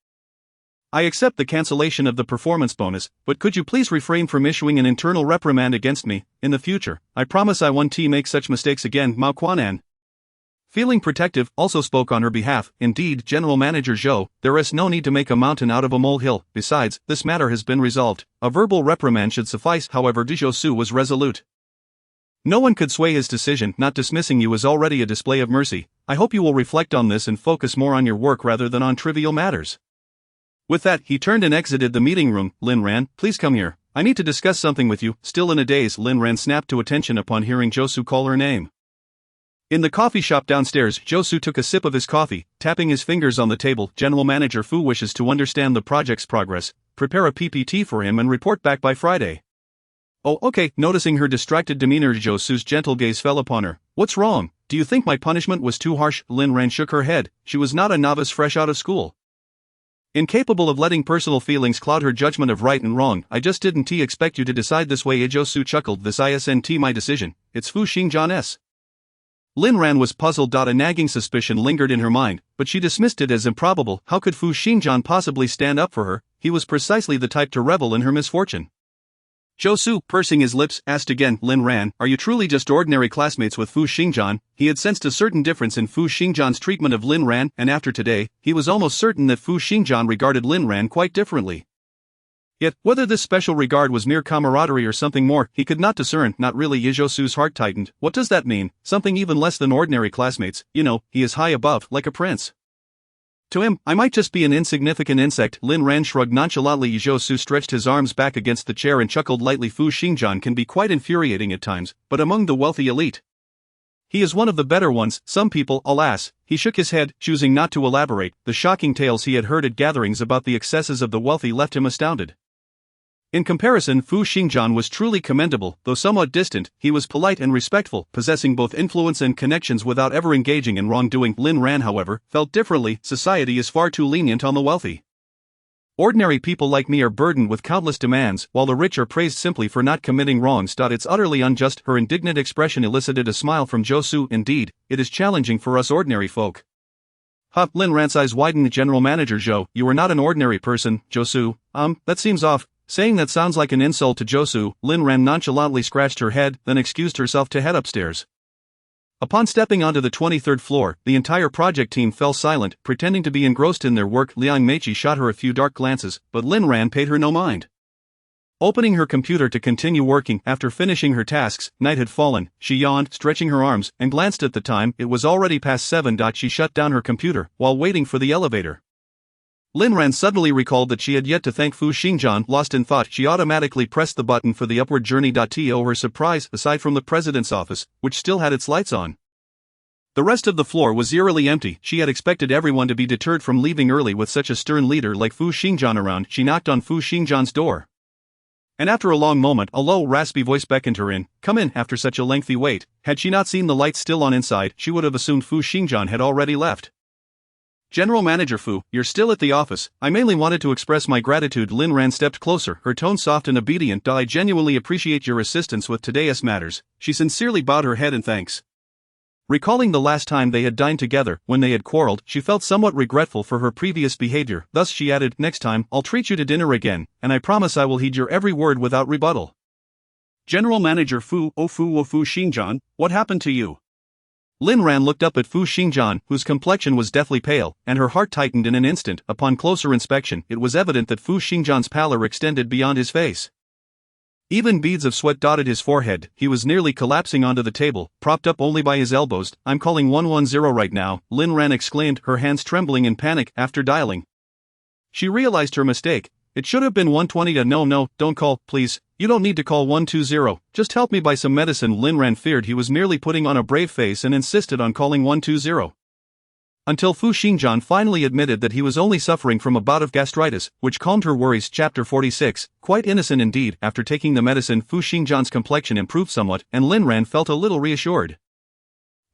I accept the cancellation of the performance bonus, but could you please refrain from issuing an internal reprimand against me in the future? I promise I won't make such mistakes again, Mao Quanan. Feeling protective, also spoke on her behalf. Indeed, General Manager Zhou, there is no need to make a mountain out of a molehill. Besides, this matter has been resolved. A verbal reprimand should suffice. However, Zhou Su was resolute. No one could sway his decision. Not dismissing you is already a display of mercy. I hope you will reflect on this and focus more on your work rather than on trivial matters. With that, he turned and exited the meeting room. Lin Ran, please come here. I need to discuss something with you. Still in a daze, Lin Ran snapped to attention upon hearing Zhou Su call her name. In the coffee shop downstairs, Zhou Su took a sip of his coffee, tapping his fingers on the table. General Manager Fu wishes to understand the project's progress, prepare a PPT for him and report back by Friday. Oh, okay. Noticing her distracted demeanor, Zhou Su's gentle gaze fell upon her. What's wrong? Do you think my punishment was too harsh? Lin Ran shook her head. She was not a novice fresh out of school. Incapable of letting personal feelings cloud her judgment of right and wrong. I just didn't expect you to decide this way. Zhou Su chuckled. This isn't my decision. It's Fu Xingjian's. Lin Ran was puzzled. A nagging suspicion lingered in her mind, but she dismissed it as improbable. How could Fu Xingjian possibly stand up for her? He was precisely the type to revel in her misfortune. Zhou Su, pursing his lips, asked again, Lin Ran, are you truly just ordinary classmates with Fu Xingjian? He had sensed a certain difference in Fu Xingjian's treatment of Lin Ran, and after today, he was almost certain that Fu Xingjian regarded Lin Ran quite differently. Yet, whether this special regard was mere camaraderie or something more, he could not discern. Not really. Zhou Su's heart tightened. What does that mean? Something even less than ordinary classmates. You know, he is high above, like a prince. To him, I might just be an insignificant insect. Lin Ran shrugged nonchalantly. Zhou Su stretched his arms back against the chair and chuckled lightly. Fu Xingjian can be quite infuriating at times, but among the wealthy elite, he is one of the better ones. Some people, alas. He shook his head, choosing not to elaborate. The shocking tales he had heard at gatherings about the excesses of the wealthy left him astounded. In comparison, Fu Xingjian was truly commendable. Though somewhat distant, he was polite and respectful, possessing both influence and connections without ever engaging in wrongdoing. Lin Ran, however, felt differently. Society is far too lenient on the wealthy. Ordinary people like me are burdened with countless demands, while the rich are praised simply for not committing wrongs. It's utterly unjust. Her indignant expression elicited a smile from Zhou Su. Indeed, it is challenging for us ordinary folk. Lin Ran's eyes widened. General Manager Zhou, you are not an ordinary person, Zhou Su. That seems off. Saying that sounds like an insult to Zhou Su. Lin Ran nonchalantly scratched her head, then excused herself to head upstairs. Upon stepping onto the 23rd floor, the entire project team fell silent, pretending to be engrossed in their work. Liang Meiqi shot her a few dark glances, but Lin Ran paid her no mind. Opening her computer to continue working, after finishing her tasks, night had fallen. She yawned, stretching her arms, and glanced at the time. It was already past 7. She shut down her computer, while waiting for the elevator. Lin Ran suddenly recalled that she had yet to thank Fu Xingjian. Lost in thought, she automatically pressed the button for the upward journey. To her surprise, aside from the president's office, which still had its lights on, the rest of the floor was eerily empty. She had expected everyone to be deterred from leaving early with such a stern leader like Fu Xingjian around. She knocked on Fu Xingjian's door, and after a long moment, a low, raspy voice beckoned her in. Come in. After such a lengthy wait, had she not seen the lights still on inside, she would have assumed Fu Xingjian had already left. General Manager Fu, you're still at the office. I mainly wanted to express my gratitude. Lin Ran stepped closer, her tone soft and obedient. I genuinely appreciate your assistance with today's matters. She sincerely bowed her head in thanks. Recalling the last time they had dined together, when they had quarreled, she felt somewhat regretful for her previous behavior. Thus she added, next time, I'll treat you to dinner again, and I promise I will heed your every word without rebuttal. General Manager Fu, Fu Xingjian, what happened to you? Lin Ran looked up at Fu Xingjian, whose complexion was deathly pale, and her heart tightened in an instant. Upon closer inspection, it was evident that Fu Xingjian's pallor extended beyond his face. Even beads of sweat dotted his forehead. He was nearly collapsing onto the table, propped up only by his elbows. I'm calling 110 right now, Lin Ran exclaimed, her hands trembling in panic. After dialing, she realized her mistake. It should have been 120. No, don't call, please. You don't need to call 120. Just help me buy some medicine. Lin Ran feared he was merely putting on a brave face and insisted on calling 120. Until Fu Xingjian finally admitted that he was only suffering from a bout of gastritis, which calmed her worries. Chapter 46, quite innocent indeed. After taking the medicine, Fu Xingjian's complexion improved somewhat, and Lin Ran felt a little reassured.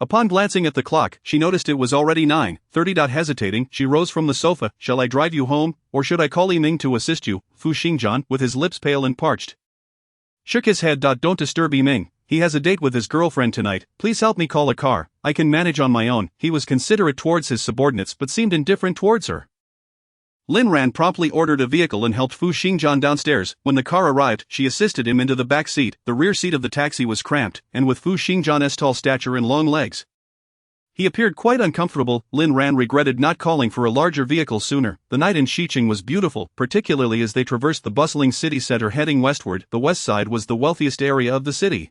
Upon glancing at the clock, she noticed it was already 9:30. Hesitating, she rose from the sofa. Shall I drive you home, or should I call Yiming to assist you? Fu Xingjian, with his lips pale and parched, shook his head. Don't disturb Yiming. He has a date with his girlfriend tonight. Please help me call a car. I can manage on my own. He was considerate towards his subordinates but seemed indifferent towards her. Lin Ran promptly ordered a vehicle and helped Fu Xingjian downstairs. When the car arrived, she assisted him into the back seat. The rear seat of the taxi was cramped, and with Fu Xingjian's tall stature and long legs, he appeared quite uncomfortable. Lin Ran regretted not calling for a larger vehicle sooner. The night in Xiqing was beautiful, particularly as they traversed the bustling city center heading westward. The west side was the wealthiest area of the city,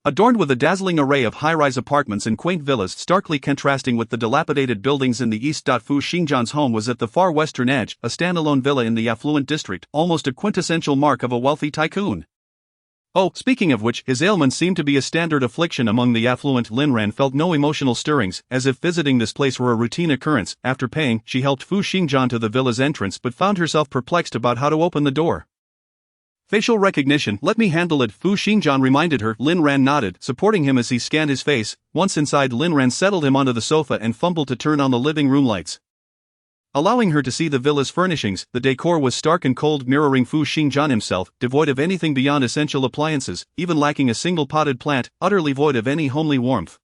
adorned with a dazzling array of high-rise apartments and quaint villas, starkly contrasting with the dilapidated buildings in the east. Fu Xingjian's home was at the far western edge, a standalone villa in the affluent district, almost a quintessential mark of a wealthy tycoon. Oh, speaking of which, his ailment seemed to be a standard affliction among the affluent. Lin Ran felt no emotional stirrings, as if visiting this place were a routine occurrence. After paying, she helped Fu Xingjian to the villa's entrance but found herself perplexed about how to open the door. Facial recognition, let me handle it, Fu Xingjian reminded her. Lin Ran nodded, supporting him as he scanned his face. Once inside, Lin Ran settled him onto the sofa and fumbled to turn on the living room lights, allowing her to see the villa's furnishings. The decor was stark and cold, mirroring Fu Xingjian himself, devoid of anything beyond essential appliances, even lacking a single potted plant, utterly void of any homely warmth.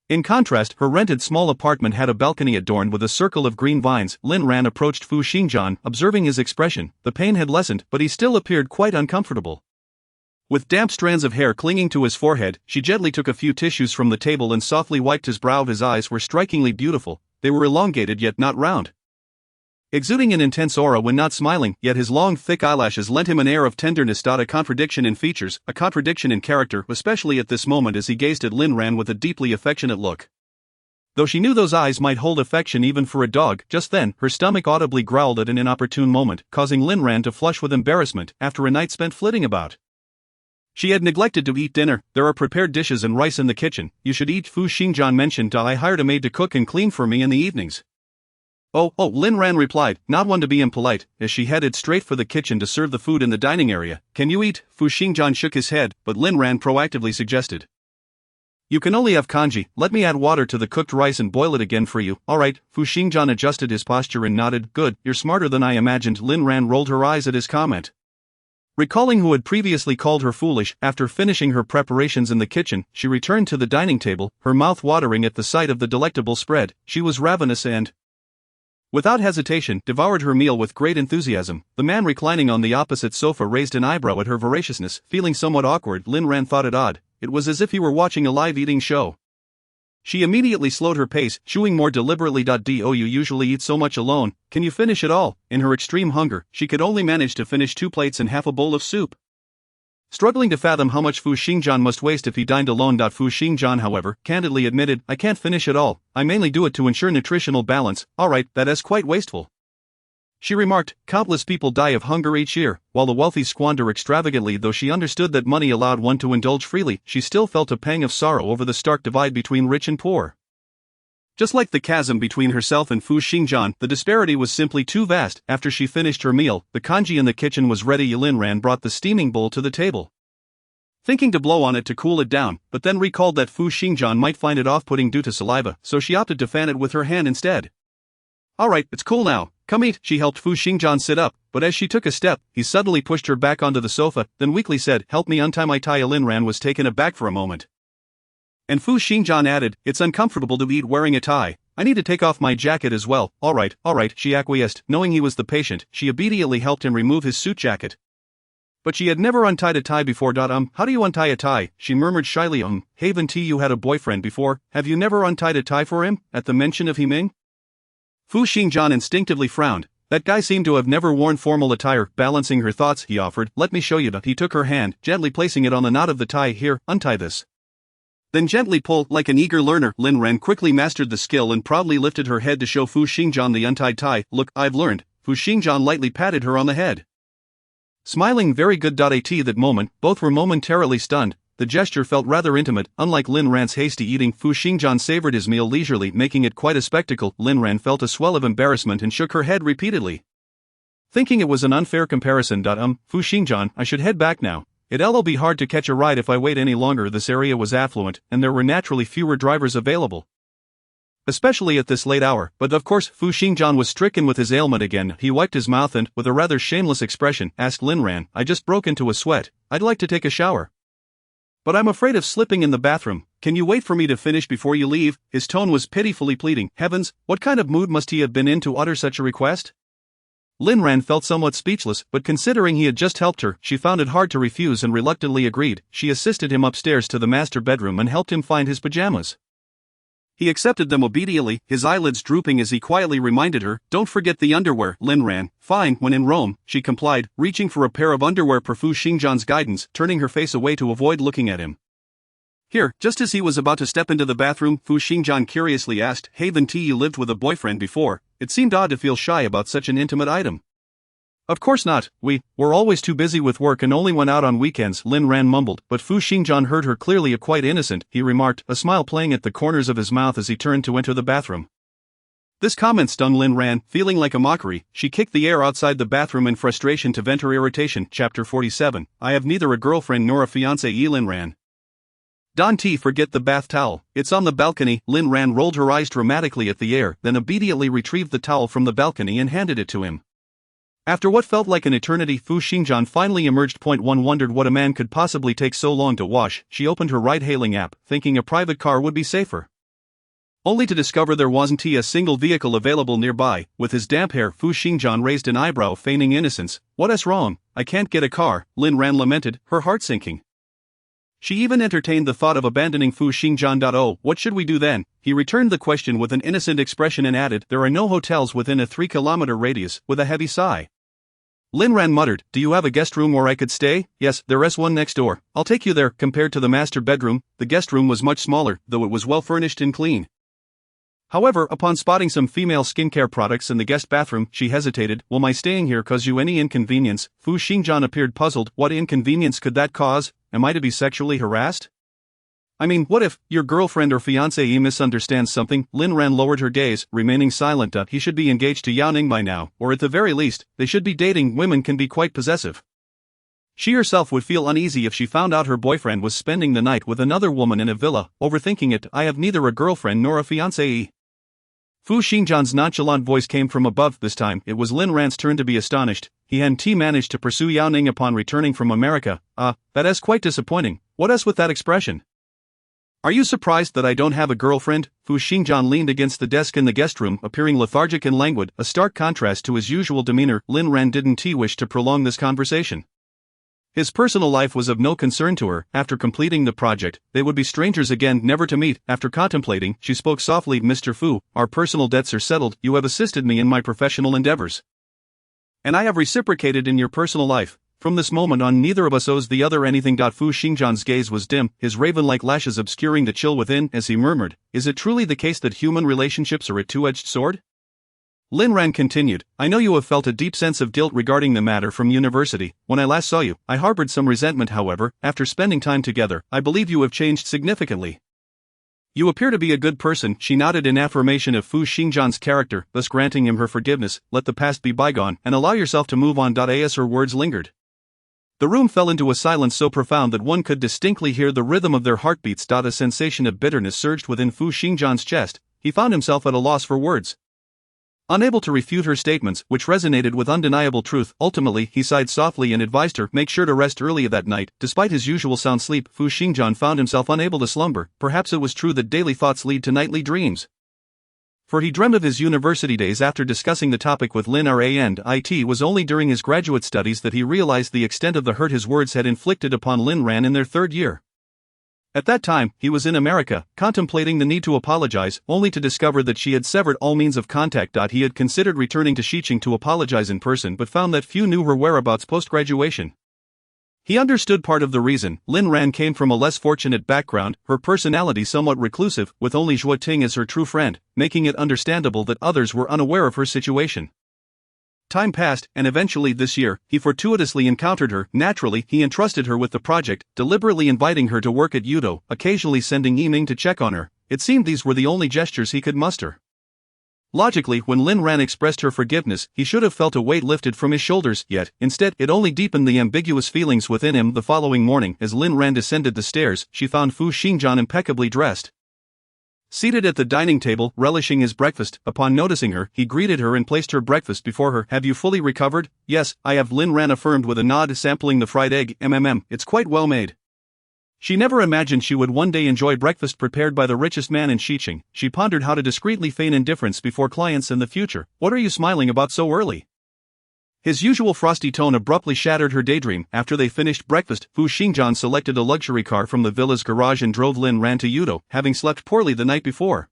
In contrast, her rented small apartment had a balcony adorned with a circle of green vines. Lin Ran approached Fu Xingjian, observing his expression. The pain had lessened, but he still appeared quite uncomfortable. With damp strands of hair clinging to his forehead, she gently took a few tissues from the table and softly wiped his brow. His eyes were strikingly beautiful. They were elongated yet not round, exuding an intense aura when not smiling, yet his long, thick eyelashes lent him an air of tenderness. A contradiction in features, a contradiction in character, especially at this moment as he gazed at Lin Ran with a deeply affectionate look. Though she knew those eyes might hold affection even for a dog, just then, her stomach audibly growled at an inopportune moment, causing Lin Ran to flush with embarrassment. After a night spent flitting about, she had neglected to eat dinner. There are prepared dishes and rice in the kitchen. You should eat, Fu Xingjian mentioned. I hired a maid to cook and clean for me in the evenings. Oh, Lin Ran replied, not one to be impolite, as she headed straight for the kitchen to serve the food in the dining area. Can you eat? Fu Xingjian shook his head, but Lin Ran proactively suggested, you can only have congee. Let me add water to the cooked rice and boil it again for you. Alright. Fu Xingjian adjusted his posture and nodded. Good, you're smarter than I imagined. Lin Ran rolled her eyes at his comment, recalling who had previously called her foolish. After finishing her preparations in the kitchen, she returned to the dining table, her mouth watering at the sight of the delectable spread. She was ravenous and, without hesitation, devoured her meal with great enthusiasm. The man reclining on the opposite sofa raised an eyebrow at her voraciousness. Feeling somewhat awkward, Lin Ran thought it odd. It was as if he were watching a live eating show. She immediately slowed her pace, chewing more deliberately. You usually eat so much alone, can you finish it all? In her extreme hunger, she could only manage to finish 2 plates and half a bowl of soup, struggling to fathom how much Fu Xingjian must waste if he dined alone. Fu Xingjian, however, candidly admitted, I can't finish it all. I mainly do it to ensure nutritional balance. Alright, that is quite wasteful, she remarked. Countless people die of hunger each year, while the wealthy squander extravagantly. Though she understood that money allowed one to indulge freely, she still felt a pang of sorrow over the stark divide between rich and poor. Just like the chasm between herself and Fu Xingjian, the disparity was simply too vast. After she finished her meal, the congee in the kitchen was ready. Lin Ran brought the steaming bowl to the table, thinking to blow on it to cool it down, but then recalled that Fu Xingjian might find it off-putting due to saliva, so she opted to fan it with her hand instead. Alright, it's cool now. Come eat. She helped Fu Xingjian sit up, but as she took a step, he suddenly pushed her back onto the sofa, then weakly said, help me untie my tie. Lin Ran was taken aback for a moment, and Fu Xingjian added, it's uncomfortable to eat wearing a tie. I need to take off my jacket as well. Alright, she acquiesced. Knowing he was the patient, she obediently helped him remove his suit jacket. But she had never untied a tie before. How do you untie a tie? She murmured shyly. Haven't you had a boyfriend before? Have you never untied a tie for him? At the mention of Himing, Fu Xingjian instinctively frowned. That guy seemed to have never worn formal attire. Balancing her thoughts, he offered, let me show you. He took her hand, gently placing it on the knot of the tie. Here, untie this. Then gently pull. Like an eager learner, Lin Ran quickly mastered the skill and proudly lifted her head to show Fu Xingjian the untied tie. Look, I've learned. Fu Xingjian lightly patted her on the head, smiling. Very good. At that moment, both were momentarily stunned. The gesture felt rather intimate. Unlike Lin Ran's hasty eating, Fu Xingjian savored his meal leisurely, making it quite a spectacle. Lin Ran felt a swell of embarrassment and shook her head repeatedly, thinking it was an unfair comparison. Fu Xingjian, I should head back now. It'll be hard to catch a ride if I wait any longer. This area was affluent, and there were naturally fewer drivers available, especially at this late hour. But of course, Fu Xingjian was stricken with his ailment again. He wiped his mouth and, with a rather shameless expression, asked Lin Ran, I just broke into a sweat. I'd like to take a shower, but I'm afraid of slipping in the bathroom. Can you wait for me to finish before you leave? His tone was pitifully pleading. Heavens, what kind of mood must he have been in to utter such a request? Lin Ran felt somewhat speechless, but considering he had just helped her, she found it hard to refuse and reluctantly agreed. She assisted him upstairs to the master bedroom and helped him find his pajamas. He accepted them obediently, his eyelids drooping as he quietly reminded her, "Don't forget the underwear, Lin Ran." "Fine, when in Rome," she complied, reaching for a pair of underwear per Fu Xingjian's guidance, turning her face away to avoid looking at him. Here, just as he was about to step into the bathroom, Fu Xingjian curiously asked, "Haven't you lived with a boyfriend before?" It seemed odd to feel shy about such an intimate item. "Of course not, we're always too busy with work and only went out on weekends," Lin Ran mumbled, but Fu Xingjian heard her clearly. "Quite innocent," he remarked, a smile playing at the corners of his mouth as he turned to enter the bathroom. This comment stung Lin Ran, feeling like a mockery. She kicked the air outside the bathroom in frustration to vent her irritation. Chapter 47. I have neither a girlfriend nor a fiancé. Lin Ran. Don't forget the bath towel. It's on the balcony. Lin Ran rolled her eyes dramatically at the air, then obediently retrieved the towel from the balcony and handed it to him. After what felt like an eternity, Fu Xingjian finally emerged. One wondered what a man could possibly take so long to wash. She opened her ride-hailing app, thinking a private car would be safer, only to discover there wasn't a single vehicle available nearby. With his damp hair, Fu Xingjian raised an eyebrow, feigning innocence. "What's wrong? I can't get a car," Lin Ran lamented, her heart sinking. She even entertained the thought of abandoning Fu Xingjian. "Oh, what should we do then?" He returned the question with an innocent expression and added, "There are no hotels within a 3-kilometer radius," with a heavy sigh. Lin Ran muttered, "Do you have a guest room where I could stay?" "Yes, there's one next door. I'll take you there." Compared to the master bedroom, the guest room was much smaller, though it was well furnished and clean. However, upon spotting some female skincare products in the guest bathroom, she hesitated. "Will my staying here cause you any inconvenience?" Fu Xingjian appeared puzzled. "What inconvenience could that cause? Am I to be sexually harassed? I mean, what if your girlfriend or fiancé misunderstands something?" Lin Ran lowered her gaze, remaining silent. He should be engaged to Yao Ning by now, or at the very least, they should be dating. Women can be quite possessive. She herself would feel uneasy if she found out her boyfriend was spending the night with another woman in a villa. Overthinking it, "I have neither a girlfriend nor a fiancé." Fu Xingjian's nonchalant voice came from above. This time, it was Lin Ran's turn to be astonished. He hadn't managed to pursue Yao Ning upon returning from America. That is quite disappointing. What is with that expression? "Are you surprised that I don't have a girlfriend?" Fu Xingjian leaned against the desk in the guest room, appearing lethargic and languid, a stark contrast to his usual demeanor. Lin Ran didn't wish to prolong this conversation. His personal life was of no concern to her. After completing the project, they would be strangers again, never to meet. After contemplating, she spoke softly, "Mr. Fu, our personal debts are settled. You have assisted me in my professional endeavors, and I have reciprocated in your personal life. From this moment on, neither of us owes the other anything." Fu Xingjian's gaze was dim, his raven-like lashes obscuring the chill within, as he murmured, "Is it truly the case that human relationships are a two-edged sword?" Lin Ran continued, "I know you have felt a deep sense of guilt regarding the matter from university. When I last saw you, I harbored some resentment. However, after spending time together, I believe you have changed significantly. You appear to be a good person." She nodded in affirmation of Fu Xingjian's character, thus granting him her forgiveness. "Let the past be bygone, and allow yourself to move on." As her words lingered, the room fell into a silence so profound that one could distinctly hear the rhythm of their heartbeats. A sensation of bitterness surged within Fu Xingjian's chest. He found himself at a loss for words, unable to refute her statements, which resonated with undeniable truth. Ultimately, he sighed softly and advised her, "Make sure to rest early that night." Despite his usual sound sleep, Fu Xingjian found himself unable to slumber. Perhaps it was true that daily thoughts lead to nightly dreams, for he dreamed of his university days. After discussing the topic with Lin Ran, it was only during his graduate studies that he realized the extent of the hurt his words had inflicted upon Lin Ran in their third year. At that time, he was in America, contemplating the need to apologize, only to discover that she had severed all means of contact. He had considered returning to Xiqing to apologize in person but found that few knew her whereabouts post-graduation. He understood part of the reason. Lin Ran came from a less fortunate background, her personality somewhat reclusive, with only Zhuo Ting as her true friend, making it understandable that others were unaware of her situation. Time passed, and eventually this year, he fortuitously encountered her. Naturally, he entrusted her with the project, deliberately inviting her to work at Yudo, occasionally sending Yiming to check on her. It seemed these were the only gestures he could muster. Logically, when Lin Ran expressed her forgiveness, he should have felt a weight lifted from his shoulders, yet, instead, it only deepened the ambiguous feelings within him. The following morning, as Lin Ran descended the stairs, she found Fu Xingjian impeccably dressed, seated at the dining table, relishing his breakfast. Upon noticing her, he greeted her and placed her breakfast before her. "Have you fully recovered?" "Yes, I have," Lin Ran affirmed with a nod, sampling the fried egg. It's quite well made." She never imagined she would one day enjoy breakfast prepared by the richest man in Xiqing. She pondered how to discreetly feign indifference before clients in the future. "What are you smiling about so early?" His usual frosty tone abruptly shattered her daydream. After they finished breakfast, Fu Xingjian selected a luxury car from the villa's garage and drove Lin Ran to Yudo, having slept poorly the night before.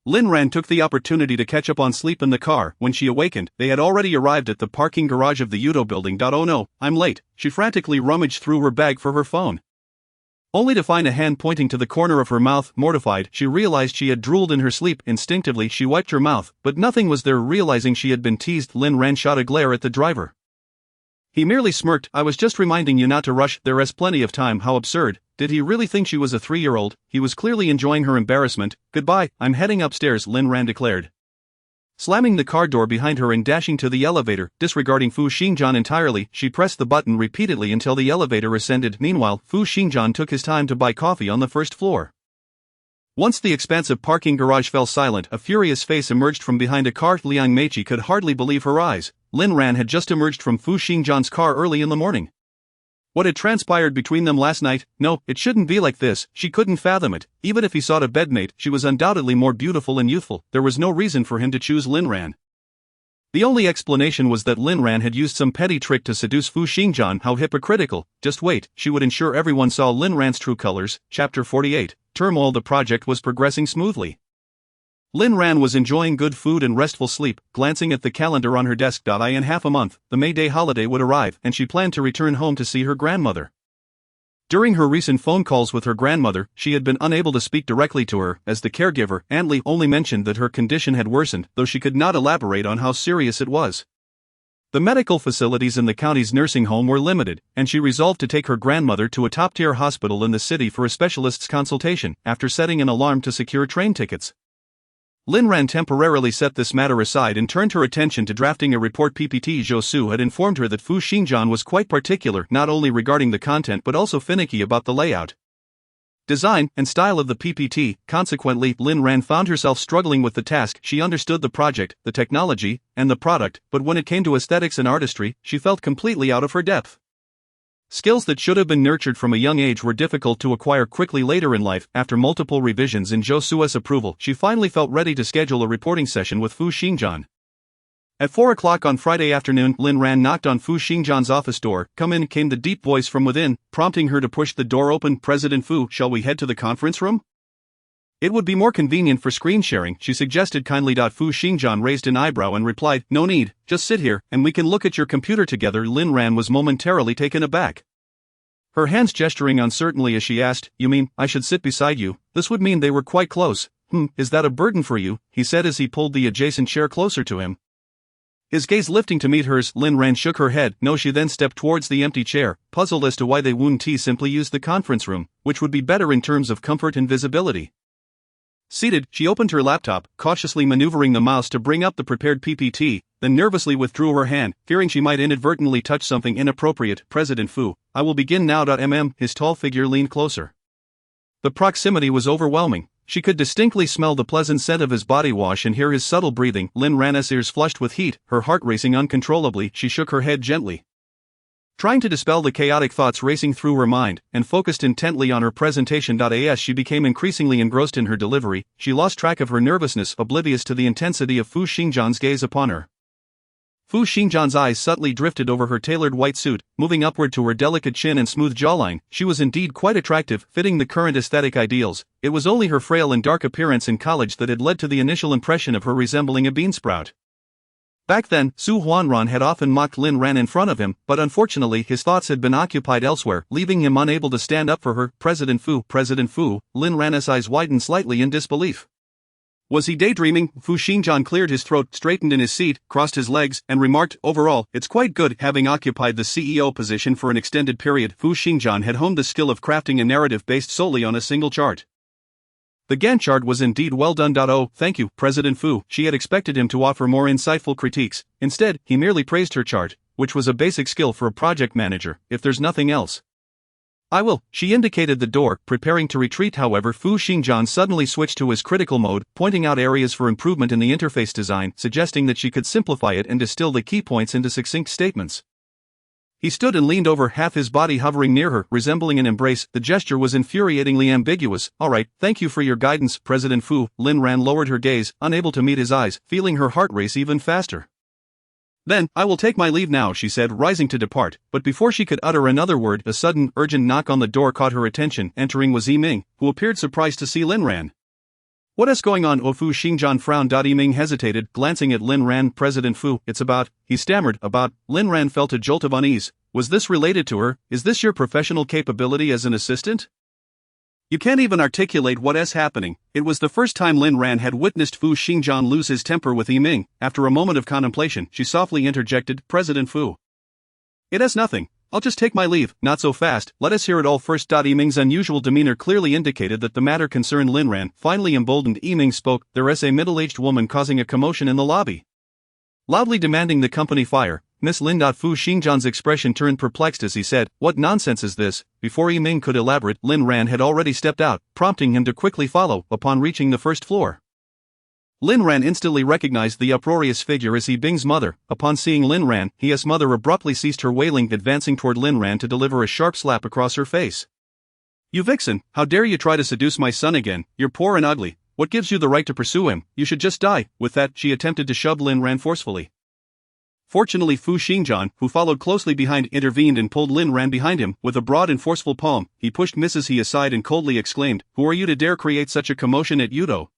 Lin Ran took the opportunity to catch up on sleep in the car. When she awakened, they had already arrived at the parking garage of the Yudo building. Oh no, I'm late. She frantically rummaged through her bag for her phone, only to find a hand pointing to the corner of her mouth. Mortified, she realized she had drooled in her sleep. Instinctively, she wiped her mouth, but nothing was there. Realizing she had been teased, Lin Ran shot a glare at the driver. He merely smirked. I was just reminding you not to rush, there is plenty of time. How absurd. Did he really think she was a 3-year-old? He was clearly enjoying her embarrassment. Goodbye, I'm heading upstairs, Lin Ran declared, slamming the car door behind her and dashing to the elevator. Disregarding Fu Xingjian entirely, she pressed the button repeatedly until the elevator ascended. Meanwhile, Fu Xingjian took his time to buy coffee on the first floor. Once the expansive parking garage fell silent, a furious face emerged from behind a car. Liang Meiqi could hardly believe her eyes. Lin Ran had just emerged from Fu Xingjian's car early in the morning. What had transpired between them last night? No, it shouldn't be like this. She couldn't fathom it. Even if he sought a bedmate, she was undoubtedly more beautiful and youthful. There was no reason for him to choose Lin Ran. The only explanation was that Lin Ran had used some petty trick to seduce Fu Xingjian. How hypocritical. Just wait, she would ensure everyone saw Lin Ran's true colors. Chapter 48. Turmoil. The project was progressing smoothly. Lin Ran was enjoying good food and restful sleep, glancing at the calendar on her desk. In half a month, the May Day holiday would arrive, and she planned to return home to see her grandmother. During her recent phone calls with her grandmother, she had been unable to speak directly to her, as the caregiver, Aunt Li, only mentioned that her condition had worsened, though she could not elaborate on how serious it was. The medical facilities in the county's nursing home were limited, and she resolved to take her grandmother to a top-tier hospital in the city for a specialist's consultation, after setting an alarm to secure train tickets. Lin Ran temporarily set this matter aside and turned her attention to drafting a report. PPT. Zhou Su had informed her that Fu Xingjian was quite particular, not only regarding the content but also finicky about the layout, design, and style of the PPT. Consequently, Lin Ran found herself struggling with the task. She understood the project, the technology, and the product, but when it came to aesthetics and artistry, she felt completely out of her depth. Skills that should have been nurtured from a young age were difficult to acquire quickly later in life. After multiple revisions in Zhou Su's approval, she finally felt ready to schedule a reporting session with Fu Xingjian. At 4 o'clock on Friday afternoon, Lin Ran knocked on Fu Xingjian's office door. Come in, came the deep voice from within, prompting her to push the door open. President Fu, shall we head to the conference room? It would be more convenient for screen sharing, she suggested kindly. Fu Xingjian raised an eyebrow and replied, no need, just sit here, and we can look at your computer together. Lin Ran was momentarily taken aback, her hands gesturing uncertainly as she asked, you mean, I should sit beside you? This would mean they were quite close. Is that a burden for you? He said as he pulled the adjacent chair closer to him, his gaze lifting to meet hers. Lin Ran shook her head. No. She then stepped towards the empty chair, puzzled as to why they wouldn't simply use the conference room, which would be better in terms of comfort and visibility. Seated, she opened her laptop, cautiously maneuvering the mouse to bring up the prepared PPT, then nervously withdrew her hand, fearing she might inadvertently touch something inappropriate. President Fu, I will begin now. His tall figure leaned closer. The proximity was overwhelming. She could distinctly smell the pleasant scent of his body wash and hear his subtle breathing. Lin Ran's ears flushed with heat, her heart racing uncontrollably. She shook her head gently, trying to dispel the chaotic thoughts racing through her mind, and focused intently on her presentation. As she became increasingly engrossed in her delivery, she lost track of her nervousness, oblivious to the intensity of Fu Xingjian's gaze upon her. Fu Xingjian's eyes subtly drifted over her tailored white suit, moving upward to her delicate chin and smooth jawline. She was indeed quite attractive, fitting the current aesthetic ideals. It was only her frail and dark appearance in college that had led to the initial impression of her resembling a beansprout. Back then, Su Huanran had often mocked Lin Ran in front of him, but unfortunately his thoughts had been occupied elsewhere, leaving him unable to stand up for her. President Fu, Lin Ran's eyes widened slightly in disbelief. Was he daydreaming? Fu Xingjian cleared his throat, straightened in his seat, crossed his legs, and remarked, overall, it's quite good. Having occupied the CEO position for an extended period, Fu Xingjian had honed the skill of crafting a narrative based solely on a single chart. The Gantt chart was indeed well done. Oh, thank you, President Fu. She had expected him to offer more insightful critiques. Instead, he merely praised her chart, which was a basic skill for a project manager. If there's nothing else, I will. She indicated the door, preparing to retreat. However, Fu Xingjian suddenly switched to his critical mode, pointing out areas for improvement in the interface design, suggesting that she could simplify it and distill the key points into succinct statements. He stood and leaned over, half his body hovering near her, resembling an embrace. The gesture was infuriatingly ambiguous. All right, thank you for your guidance, President Fu. Lin Ran lowered her gaze, unable to meet his eyes, feeling her heart race even faster. Then, I will take my leave now, she said, rising to depart, but before she could utter another word, a sudden, urgent knock on the door caught her attention. Entering was Yiming, who appeared surprised to see Lin Ran. What is going on? Fu Xingjian frowned. Yiming hesitated, glancing at Lin Ran. President Fu, it's about, he stammered, about. Lin Ran felt a jolt of unease. Was this related to her? Is this your professional capability as an assistant? You can't even articulate what is happening. It was the first time Lin Ran had witnessed Fu Xingjian lose his temper with Yiming. After a moment of contemplation, she softly interjected, President Fu. It has nothing. I'll just take my leave. Not so fast, let us hear it all first. Yiming's unusual demeanor clearly indicated that the matter concerned Lin Ran. Finally emboldened, Yiming spoke, there is a middle-aged woman causing a commotion in the lobby, loudly demanding the company fire. Miss Lin. Fu Xingjian's expression turned perplexed as he said, what nonsense is this? Before Yiming could elaborate, Lin Ran had already stepped out, prompting him to quickly follow. Upon reaching the first floor, Lin Ran instantly recognized the uproarious figure as Yiming's mother. Upon seeing Lin Ran, his mother abruptly ceased her wailing, advancing toward Lin Ran to deliver a sharp slap across her face. You vixen, how dare you try to seduce my son again? You're poor and ugly. What gives you the right to pursue him? You should just die. With that, she attempted to shove Lin Ran forcefully. Fortunately, Fu Xingjian, who followed closely behind, intervened and pulled Lin Ran behind him. With a broad and forceful palm, he pushed Mrs. He aside and coldly exclaimed, who are you to dare create such a commotion at Yudo?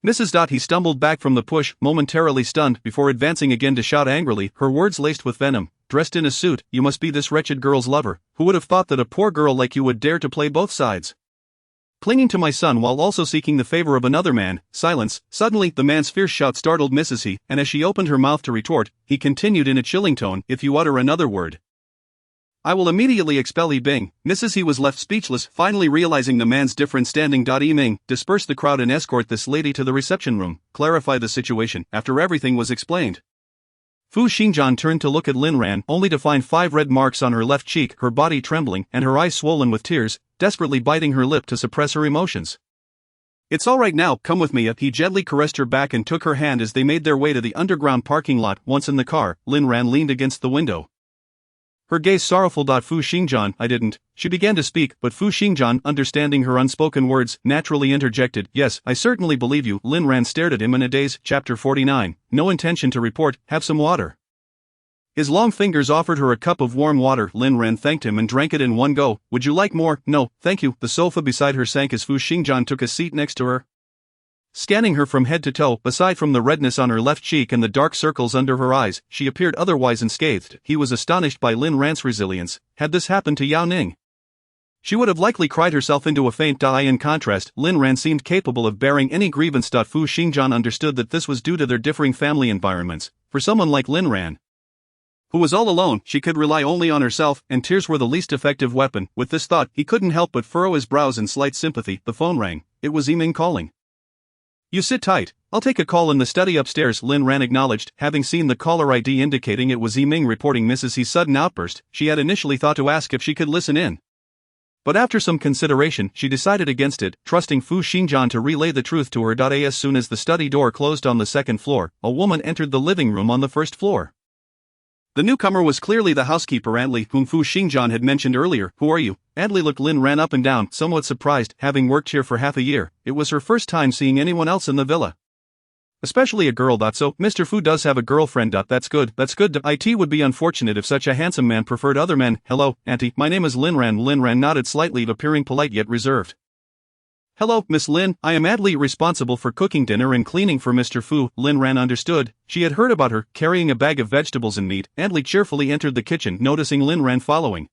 Mrs. He stumbled back from the push, momentarily stunned, before advancing again to shout angrily, her words laced with venom, dressed in a suit, you must be this wretched girl's lover. Who would have thought that a poor girl like you would dare to play both sides? Clinging to my son while also seeking the favor of another man. Silence. Suddenly, the man's fierce shout startled Mrs. He, and as she opened her mouth to retort, he continued in a chilling tone, if you utter another word, I will immediately expel Yiming. Mrs. He was left speechless, finally realizing the man's different standing. Yiming, disperse the crowd and escort this lady to the reception room. Clarify the situation. After everything was explained, Fu Xingjian turned to look at Lin Ran, only to find 5 red marks on her left cheek, her body trembling, and her eyes swollen with tears, desperately biting her lip to suppress her emotions. It's all right now, come with me. He gently caressed her back and took her hand as they made their way to the underground parking lot. Once in the car, Lin Ran leaned against the window, her gaze sorrowful. Fu Xingjian, I didn't. She began to speak, but Fu Xingjian, understanding her unspoken words, naturally interjected, yes, I certainly believe you. Lin Ran stared at him in a daze. Chapter 49, no intention to report, have some water. His long fingers offered her a cup of warm water. Lin Ran thanked him and drank it in one go. Would you like more? No, thank you. The sofa beside her sank as Fu Xingjian took a seat next to her, scanning her from head to toe. Aside from the redness on her left cheek and the dark circles under her eyes, she appeared otherwise unscathed. He was astonished by Lin Ran's resilience. Had this happened to Yao Ning, she would have likely cried herself into a faint. In contrast, Lin Ran seemed capable of bearing any grievance. Fu Xingjian understood that this was due to their differing family environments. For someone like Lin Ran, who was all alone, she could rely only on herself, and tears were the least effective weapon. With this thought, he couldn't help but furrow his brows in slight sympathy. The phone rang. It was Yiming calling. You sit tight. I'll take a call in the study upstairs, Lin Ran acknowledged, having seen the caller ID indicating it was Yiming reporting Mrs. He's sudden outburst. She had initially thought to ask if she could listen in, but after some consideration, she decided against it, trusting Fu Xingjian to relay the truth to her. As soon as the study door closed on the second floor, a woman entered the living room on the first floor. The newcomer was clearly the housekeeper Andli, whom Fu Xingjian had mentioned earlier. Who are you? Andli looked Lin Ran up and down, somewhat surprised, having worked here for half a year. It was her first time seeing anyone else in the villa, especially a girl. So, Mr. Fu does have a girlfriend. That's good. It would be unfortunate if such a handsome man preferred other men. Hello, auntie, my name is Lin Ran. Lin Ran nodded slightly, appearing polite yet reserved. Hello, Miss Lin, I am Andli, responsible for cooking dinner and cleaning for Mr. Fu. Lin Ran understood. She had heard about her, carrying a bag of vegetables and meat. Andli cheerfully entered the kitchen, noticing Lin Ran following.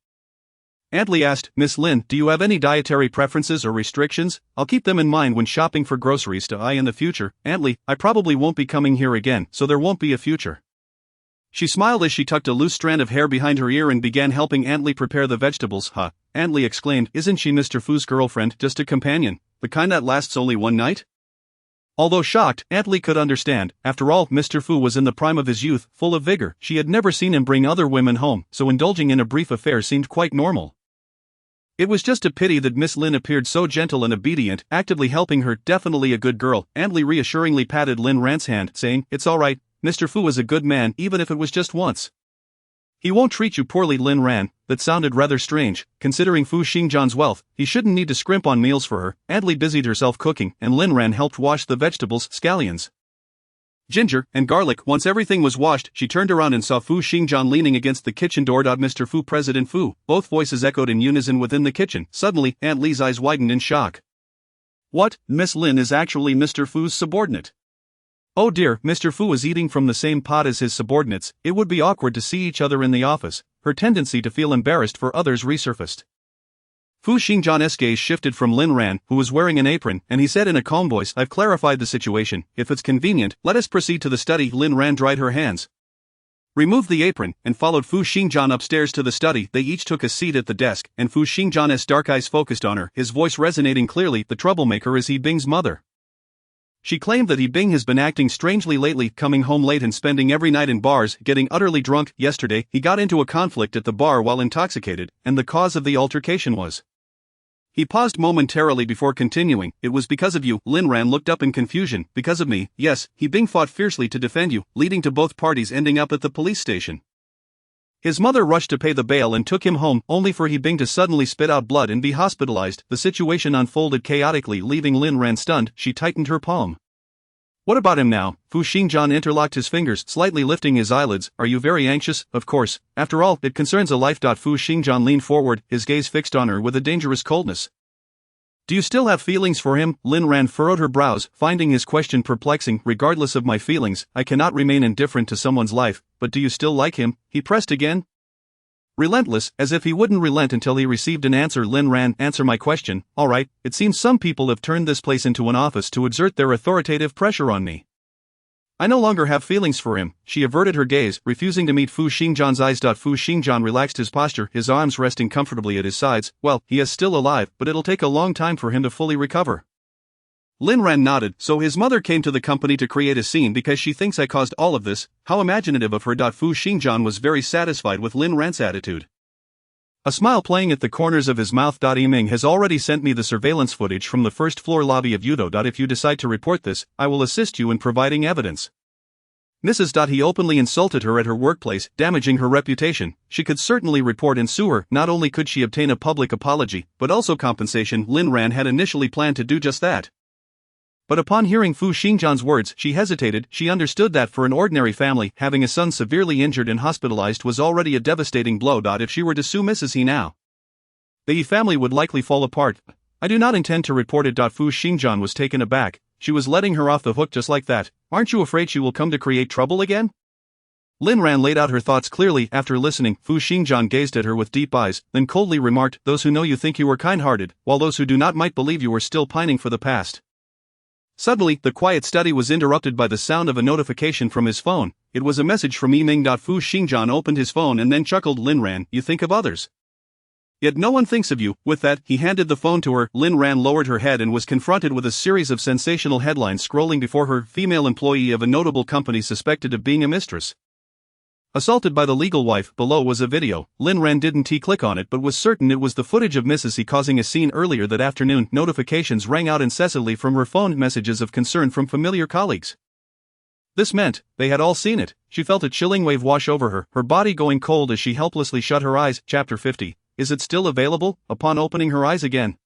Andli asked, Miss Lin, do you have any dietary preferences or restrictions? I'll keep them in mind when shopping for groceries in the future. Andli, I probably won't be coming here again, so there won't be a future. She smiled as she tucked a loose strand of hair behind her ear and began helping Andli prepare the vegetables. Huh? Andli exclaimed, isn't she Mr. Fu's girlfriend, just a companion? The kind that lasts only one night? Although shocked, Andli could understand. After all, Mr. Fu was in the prime of his youth, full of vigor. She had never seen him bring other women home, so indulging in a brief affair seemed quite normal. It was just a pity that Miss Lin appeared so gentle and obedient, actively helping her. Definitely a good girl. Andli reassuringly patted Lin Ran's hand, saying, it's all right, Mr. Fu is a good man, even if it was just once. He won't treat you poorly. Lin Ran, that sounded rather strange. Considering Fu Xingjian's wealth, he shouldn't need to scrimp on meals for her. Andli busied herself cooking, and Lin Ran helped wash the vegetables, scallions, ginger, and garlic. Once everything was washed, she turned around and saw Fu Xingjian leaning against the kitchen door. Mr. Fu, President Fu. Both voices echoed in unison within the kitchen. Suddenly, Aunt Li's eyes widened in shock. What? Miss Lin is actually Mr. Fu's subordinate. Oh dear, Mr. Fu is eating from the same pot as his subordinates. It would be awkward to see each other in the office. Her tendency to feel embarrassed for others resurfaced. Fu Xingjian's gaze shifted from Lin Ran, who was wearing an apron, and he said in a calm voice, I've clarified the situation. If it's convenient, let us proceed to the study. Lin Ran dried her hands, removed the apron, and followed Fu Xingjian upstairs to the study. They each took a seat at the desk, and Fu Xingjian's dark eyes focused on her, his voice resonating clearly. The troublemaker is He Bing's mother. She claimed that He Bing has been acting strangely lately, coming home late and spending every night in bars, getting utterly drunk. Yesterday, he got into a conflict at the bar while intoxicated, and the cause of the altercation was. He paused momentarily before continuing, It was because of you. Lin Ran looked up in confusion. Because of me? Yes, He Bing fought fiercely to defend you, leading to both parties ending up at the police station. His mother rushed to pay the bail and took him home, only for He Bing to suddenly spit out blood and be hospitalized. The situation unfolded chaotically, leaving Lin Ran stunned. She tightened her palm. What about him now? Fu Xingjian interlocked his fingers, slightly lifting his eyelids. Are you very anxious? Of course. After all, it concerns a life. Fu Xingjian leaned forward, his gaze fixed on her with a dangerous coldness. Do you still have feelings for him? Lin Ran furrowed her brows, finding his question perplexing. Regardless of my feelings, I cannot remain indifferent to someone's life, but do you still like him? He pressed again. Relentless, as if he wouldn't relent until he received an answer. Lin Ran, answer my question. All right, it seems some people have turned this place into an office to exert their authoritative pressure on me. I no longer have feelings for him. She averted her gaze, refusing to meet Fu Xingjian's eyes. Fu Xingjian relaxed his posture, his arms resting comfortably at his sides. Well, he is still alive, but it'll take a long time for him to fully recover. Lin Ran nodded. So his mother came to the company to create a scene because she thinks I caused all of this. How imaginative of her. Fu Xingjian was very satisfied with Lin Ran's attitude, a smile playing at the corners of his mouth. Yiming has already sent me the surveillance footage from the first floor lobby of Yudo. If you decide to report this, I will assist you in providing evidence. Mrs. He openly insulted her at her workplace, damaging her reputation. She could certainly report and sue her. Not only could she obtain a public apology, but also compensation. Lin Ran had initially planned to do just that. But upon hearing Fu Xingjian's words, she hesitated. She understood that for an ordinary family, having a son severely injured and hospitalized was already a devastating blow. If she were to sue Mrs. He now, the He family would likely fall apart. I do not intend to report it. Fu Xingjian was taken aback. She was letting her off the hook just like that. Aren't you afraid she will come to create trouble again? Lin Ran laid out her thoughts clearly. After listening, Fu Xingjian gazed at her with deep eyes, then coldly remarked, Those who know you think you were kind-hearted, while those who do not might believe you were still pining for the past. Suddenly, the quiet study was interrupted by the sound of a notification from his phone. It was a message from Yiming. Fu Xingjian opened his phone and then chuckled. Lin Ran, you think of others, yet no one thinks of you. With that, he handed the phone to her. Lin Ran lowered her head and was confronted with a series of sensational headlines scrolling before her. Female employee of a notable company suspected of being a mistress assaulted by the legal wife. Below was a video. Lin Ran didn't click on it but was certain it was the footage of Mrs. He causing a scene earlier that afternoon. Notifications rang out incessantly from her phone, messages of concern from familiar colleagues. This meant they had all seen it. She felt a chilling wave wash over her, her body going cold as she helplessly shut her eyes. Chapter 50. Is it still available? Upon opening her eyes again,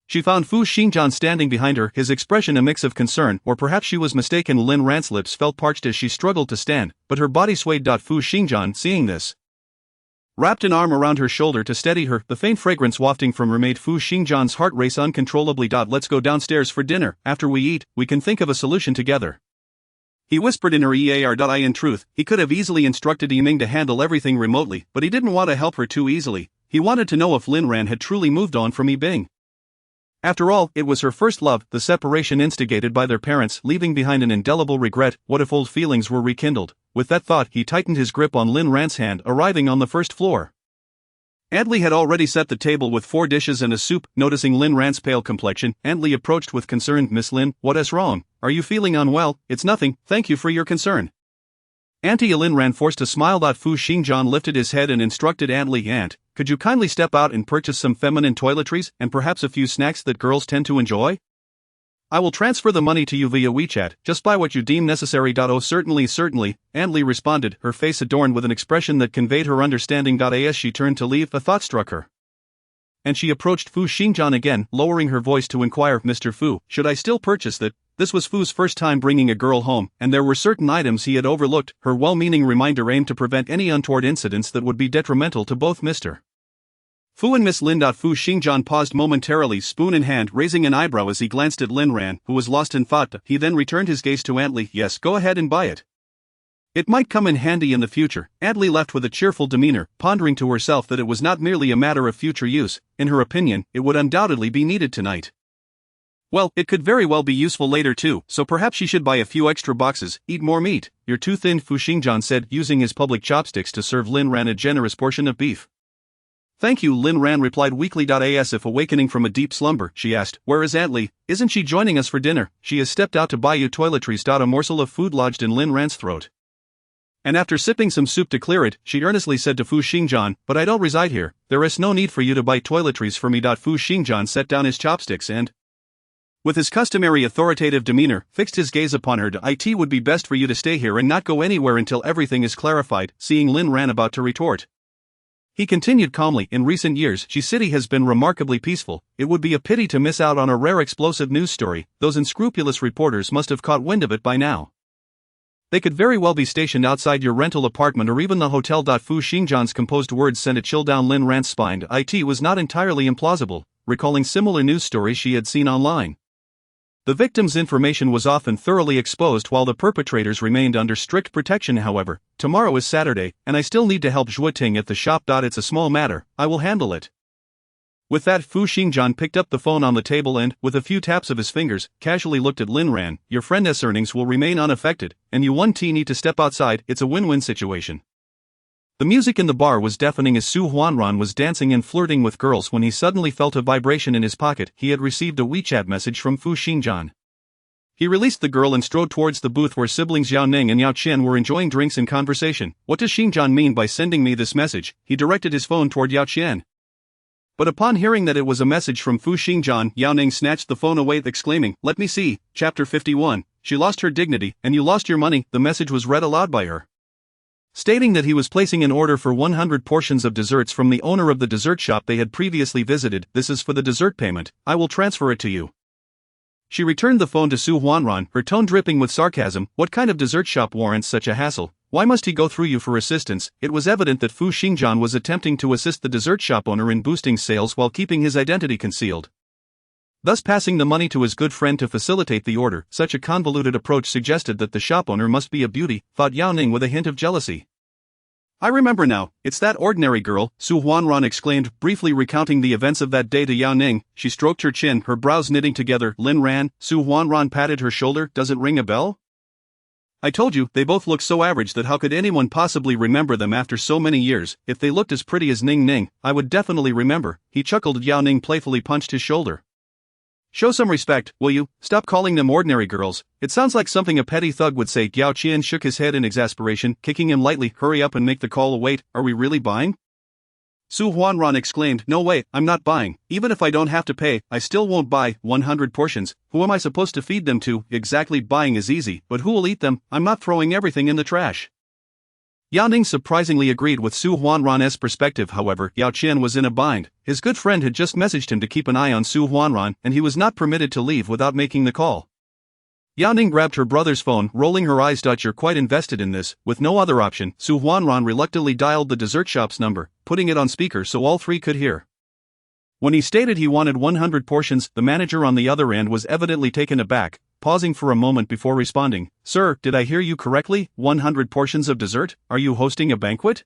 she found Fu Xingjian standing behind her, his expression a mix of concern, or perhaps she was mistaken. Lin Ran's lips felt parched as she struggled to stand, but her body swayed. Fu Xingjian, seeing this, wrapped an arm around her shoulder to steady her. The faint fragrance wafting from her made Fu Xingjian's heart race uncontrollably. Let's go downstairs for dinner. After we eat, we can think of a solution together, he whispered in her ear. In truth, he could have easily instructed Yiming to handle everything remotely, but he didn't want to help her too easily. He wanted to know if Lin Ran had truly moved on from Yiming. After all, it was her first love, the separation instigated by their parents, leaving behind an indelible regret. What if old feelings were rekindled? With that thought, he tightened his grip on Lin Ran's hand. Arriving on the first floor, Aunt Li had already set the table with 4 dishes and a soup. Noticing Lin Ran's pale complexion, Aunt Li approached with concern. Miss Lin, what is wrong? Are you feeling unwell? It's nothing, thank you for your concern. Auntie Lin Ran forced a smile. Fu Xingjian lifted his head and instructed Aunt Li, Aunt, could you kindly step out and purchase some feminine toiletries, and perhaps a few snacks that girls tend to enjoy? I will transfer the money to you via WeChat, just buy what you deem necessary. Oh certainly, Aunt Li responded, her face adorned with an expression that conveyed her understanding. As she turned to leave, a thought struck her, and she approached Fu Xingjian again, lowering her voice to inquire, Mr. Fu, should I still purchase that? This was Fu's first time bringing a girl home, and there were certain items he had overlooked. Her well-meaning reminder aimed to prevent any untoward incidents that would be detrimental to both Mr. Fu and Miss Lin. Fu Xingjian paused momentarily, spoon in hand, raising an eyebrow as he glanced at Lin Ran, who was lost in thought. He then returned his gaze to Aunt Li. Yes, go ahead and buy it. It might come in handy in the future. Aunt Li left with a cheerful demeanor, pondering to herself that it was not merely a matter of future use. In her opinion, it would undoubtedly be needed tonight. Well, it could very well be useful later too, so perhaps she should buy a few extra boxes. Eat more meat. You're too thin, Fu Xingjian said, using his public chopsticks to serve Lin Ran a generous portion of beef. Thank you, Lin Ran replied weakly. As if awakening from a deep slumber, she asked, where is Aunt Li? Isn't she joining us for dinner? She has stepped out to buy you toiletries. A morsel of food lodged in Lin Ran's throat. And after sipping some soup to clear it, she earnestly said to Fu Xingjian, but I don't reside here, there is no need for you to buy toiletries for me. Fu Xingjian set down his chopsticks and, with his customary authoritative demeanor, fixed his gaze upon her. It would be best for you to stay here and not go anywhere until everything is clarified. Seeing Lin Ran about to retort, he continued calmly, in recent years, Xi City has been remarkably peaceful. It would be a pity to miss out on a rare explosive news story. Those unscrupulous reporters must have caught wind of it by now. They could very well be stationed outside your rental apartment or even the hotel. Fu Xingjian's composed words sent a chill down Lin Ran's spine. It was not entirely implausible, recalling similar news stories she had seen online. The victim's information was often thoroughly exposed while the perpetrators remained under strict protection. However, tomorrow is Saturday, and I still need to help Zhuoting at the shop. It's a small matter, I will handle it. With that, Fu Xingjian picked up the phone on the table and, with a few taps of his fingers, casually looked at Lin Ran. Your friend's earnings will remain unaffected, and you need to step outside. It's a win-win situation. The music in the bar was deafening as Su Huanran was dancing and flirting with girls when he suddenly felt a vibration in his pocket. He had received a WeChat message from Fu Xingjian. He released the girl and strode towards the booth where siblings Yao Ning and Yao Qian were enjoying drinks and conversation. What does Xingjian mean by sending me this message? He directed his phone toward Yao Qian. But upon hearing that it was a message from Fu Xingjian, Yao Ning snatched the phone away, exclaiming, let me see, Chapter 51, she lost her dignity, and you lost your money. The message was read aloud by her, stating that he was placing an order for 100 portions of desserts from the owner of the dessert shop they had previously visited. This is for the dessert payment, I will transfer it to you. She returned the phone to Su Huanran, her tone dripping with sarcasm. What kind of dessert shop warrants such a hassle? Why must he go through you for assistance? It was evident that Fu Xingjian was attempting to assist the dessert shop owner in boosting sales while keeping his identity concealed, thus passing the money to his good friend to facilitate the order. Such a convoluted approach suggested that the shop owner must be a beauty, thought Yao Ning with a hint of jealousy. I remember now, it's that ordinary girl, Su Huanran exclaimed, briefly recounting the events of that day to Yao Ning. She stroked her chin, her brows knitting together. Lin Ran, Su Huanran patted her shoulder. Does it ring a bell? I told you, they both look so average that how could anyone possibly remember them after so many years? If they looked as pretty as Ning Ning, I would definitely remember. He chuckled. Yao Ning playfully punched his shoulder. Show some respect, will you? Stop calling them ordinary girls. It sounds like something a petty thug would say. Yao Qian shook his head in exasperation, kicking him lightly. Hurry up and make the call. Wait, are we really buying? Su Huanran exclaimed, no way, I'm not buying. Even if I don't have to pay, I still won't buy 100 portions. Who am I supposed to feed them to? Exactly, buying is easy, but who will eat them? I'm not throwing everything in the trash. Yao Ning surprisingly agreed with Su Huanran's perspective. However, Yao Qian was in a bind. His good friend had just messaged him to keep an eye on Su Huanran, and he was not permitted to leave without making the call. Yao Ning grabbed her brother's phone, rolling her eyes. You're quite invested in this. With no other option, Su Huanran reluctantly dialed the dessert shop's number, putting it on speaker so all three could hear. When he stated he wanted 100 portions, the manager on the other end was evidently taken aback, pausing for a moment before responding. Sir, did I hear you correctly? 100 portions of dessert? Are you hosting a banquet?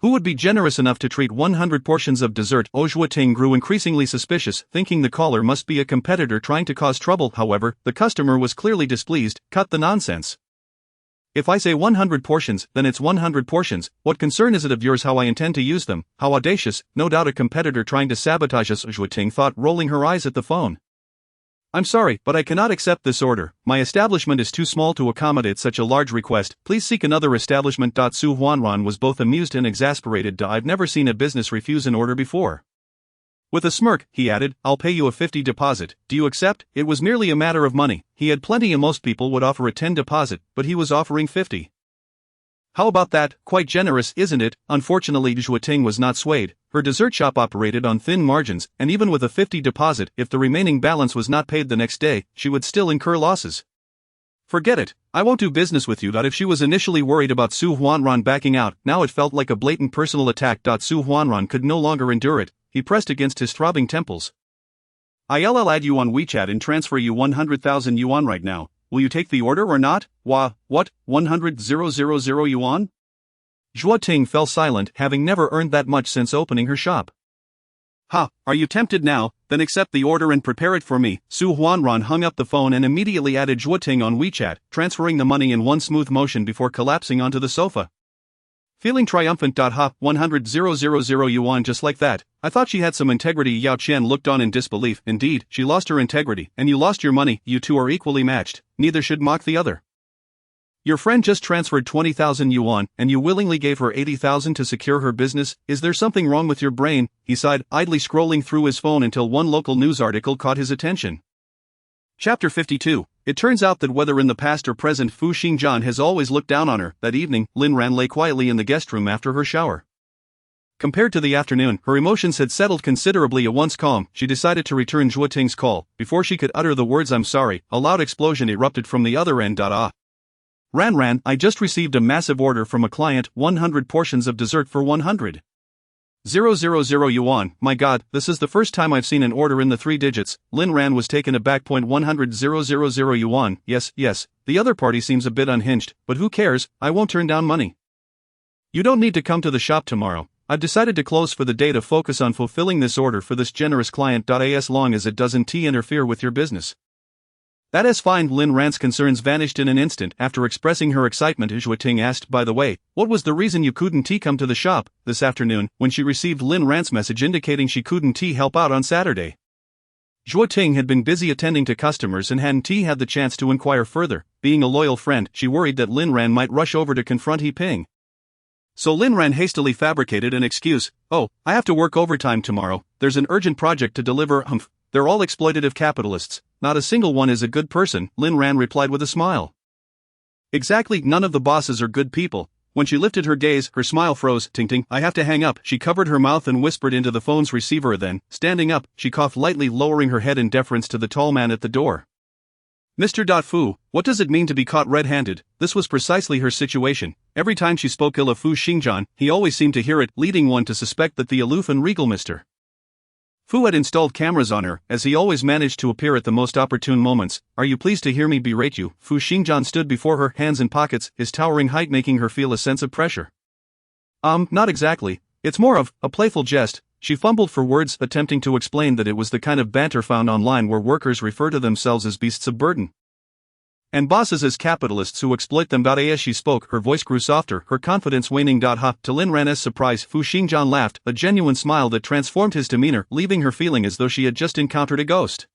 Who would be generous enough to treat 100 portions of dessert? Zhuoting grew increasingly suspicious, thinking the caller must be a competitor trying to cause trouble. However, the customer was clearly displeased. Cut the nonsense. If I say 100 portions, then it's 100 portions. What concern is it of yours how I intend to use them? How audacious, no doubt a competitor trying to sabotage us, Zhuoting thought, rolling her eyes at the phone. I'm sorry, but I cannot accept this order. My establishment is too small to accommodate such a large request. Please seek another establishment. Su Huanran was both amused and exasperated. I've never seen a business refuse an order before. With a smirk, he added, I'll pay you a 50 deposit. Do you accept? It was merely a matter of money. He had plenty and most people would offer a 10 deposit, but he was offering 50. How about that? Quite generous, isn't it? Unfortunately, Zhuoting was not swayed. Her dessert shop operated on thin margins, and even with a 50 deposit, if the remaining balance was not paid the next day, she would still incur losses. Forget it, I won't do business with you. If she was initially worried about Su Huanran backing out, now it felt like a blatant personal attack. Su Huanran could no longer endure it, he pressed against his throbbing temples. I'll add you on WeChat and transfer you 100,000 yuan right now. Will you take the order or not? What, 100,000 yuan? Zhuo Ting fell silent, having never earned that much since opening her shop. Ha, are you tempted now? Then accept the order and prepare it for me. Su Huanran hung up the phone and immediately added Zhuo Ting on WeChat, transferring the money in one smooth motion before collapsing onto the sofa. Feeling triumphant. 100,000 yuan just like that. I thought she had some integrity. Yao Qian looked on in disbelief. Indeed, she lost her integrity, and you lost your money. You two are equally matched. Neither should mock the other. Your friend just transferred 20,000 yuan, and you willingly gave her 80,000 to secure her business. Is there something wrong with your brain? He sighed, idly scrolling through his phone until one local news article caught his attention. Chapter 52. It turns out that whether in the past or present, Fu Xingjian has always looked down on her. That evening, Lin Ran lay quietly in the guest room after her shower. Compared to the afternoon, her emotions had settled considerably. At once calm, she decided to return Zhuo Ting's call. Before she could utter the words "I'm sorry," a loud explosion erupted from the other end. Ran, I just received a massive order from a client, 100 portions of dessert for 100,000 yuan. My god, this is the first time I've seen an order in the 3 digits. Lin Ran was taken aback. 100,000 yuan. Yes, the other party seems a bit unhinged, but who cares, I won't turn down money. You don't need to come to the shop tomorrow. I've decided to close for the day to focus on fulfilling this order for this generous client. As long as it doesn't interfere with your business. That is fine. Lin Ran's concerns vanished in an instant. After expressing her excitement, Zhuo Ting asked, by the way, what was the reason you couldn't come to the shop this afternoon, when she received Lin Ran's message indicating she couldn't help out on Saturday? Zhuo Ting had been busy attending to customers and hadn't had the chance to inquire further. Being a loyal friend, she worried that Lin Ran might rush over to confront He Ping. So Lin Ran hastily fabricated an excuse. Oh, I have to work overtime tomorrow. There's an urgent project to deliver. They're all exploitative capitalists. Not a single one is a good person, Lin Ran replied with a smile. Exactly, none of the bosses are good people. When she lifted her gaze, her smile froze. Ting, I have to hang up. She covered her mouth and whispered into the phone's receiver. Then, standing up, she coughed lightly, lowering her head in deference to the tall man at the door. Mr. Fu, what does it mean to be caught red-handed? This was precisely her situation. Every time she spoke ill of Fu Xingjian, he always seemed to hear it, leading one to suspect that the aloof and regal Mr. Fu had installed cameras on her, as he always managed to appear at the most opportune moments. Are you pleased to hear me berate you? Fu Xingjian stood before her, hands in pockets, his towering height making her feel a sense of pressure. Not exactly. It's more of a playful jest. She fumbled for words, attempting to explain that it was the kind of banter found online where workers refer to themselves as beasts of burden and bosses as capitalists who exploit them. As she spoke, her voice grew softer, her confidence waning. To Lin Ran's surprise, Fu Xingjian laughed, a genuine smile that transformed his demeanor, leaving her feeling as though she had just encountered a ghost.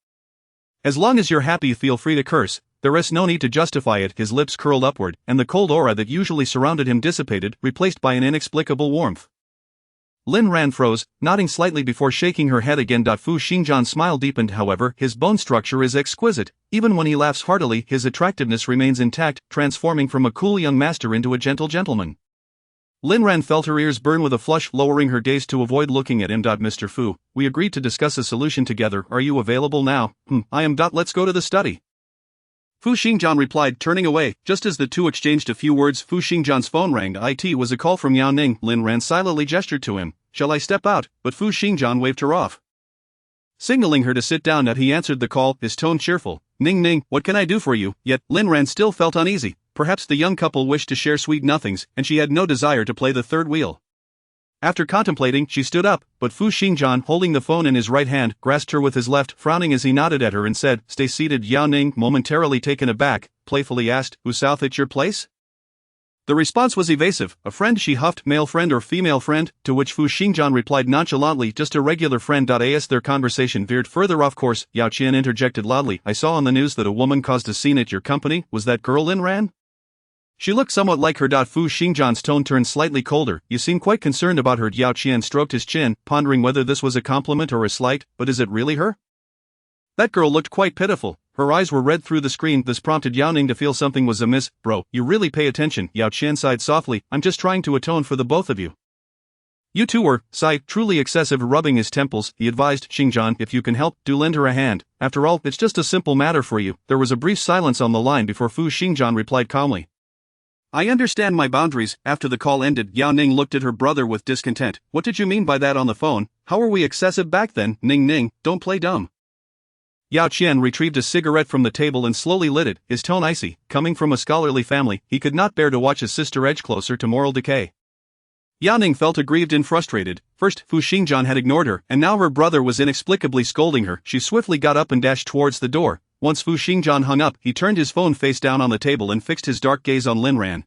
As long as you're happy, feel free to curse. There is no need to justify it. His lips curled upward, and the cold aura that usually surrounded him dissipated, replaced by an inexplicable warmth. Lin Ran froze, nodding slightly before shaking her head again. Fu Xingjian's smile deepened. However, his bone structure is exquisite. Even when he laughs heartily, his attractiveness remains intact, transforming from a cool young master into a gentle gentleman. Lin Ran felt her ears burn with a flush, lowering her gaze to avoid looking at him. Mr. Fu, we agreed to discuss a solution together. Are you available now? I am. Let's go to the study. Fu Xingjian replied, turning away. Just as the two exchanged a few words, Fu Xingjian's phone rang. It was a call from Yao Ning. Lin Ran silently gestured to him. Shall I step out? But Fu Xingjian waved her off, signaling her to sit down. He answered the call, his tone cheerful. Ning, what can I do for you? Yet, Lin Ran still felt uneasy. Perhaps the young couple wished to share sweet nothings, and she had no desire to play the third wheel. After contemplating, she stood up, but Fu Xingjian, holding the phone in his right hand, grasped her with his left, frowning as he nodded at her and said, Stay seated. Yao Ning, momentarily taken aback, playfully asked, Who's south at your place? The response was evasive. A friend, she huffed. Male friend or female friend? To which Fu Xingjian replied nonchalantly, Just a regular friend. As their conversation veered further off course, Yao Qian interjected loudly, I saw on the news that a woman caused a scene at your company. Was that girl Lin Ran? She looked somewhat like her. Fu Xingjian's tone turned slightly colder. You seem quite concerned about her. Yao Qian stroked his chin, pondering whether this was a compliment or a slight. But is it really her? That girl looked quite pitiful. Her eyes were red through the screen. This prompted Yao Ning to feel something was amiss. Bro, you really pay attention. Yao Qian sighed softly. I'm just trying to atone for the both of you. You two were, sigh, truly excessive, rubbing his temples. He advised, Xingjian, if you can help, do lend her a hand. After all, it's just a simple matter for you. There was a brief silence on the line before Fu Xingjian replied calmly. I understand my boundaries. After the call ended, Yao Ning looked at her brother with discontent. What did you mean by that on the phone? How were we excessive back then? Ning, don't play dumb. Yao Qian retrieved a cigarette from the table and slowly lit it, his tone icy. Coming from a scholarly family, he could not bear to watch his sister edge closer to moral decay. Yao Ning felt aggrieved and frustrated. First, Fu Xingjian had ignored her, and now her brother was inexplicably scolding her. She swiftly got up and dashed towards the door. Once Fu Xingjian hung up, he turned his phone face down on the table and fixed his dark gaze on Lin Ran.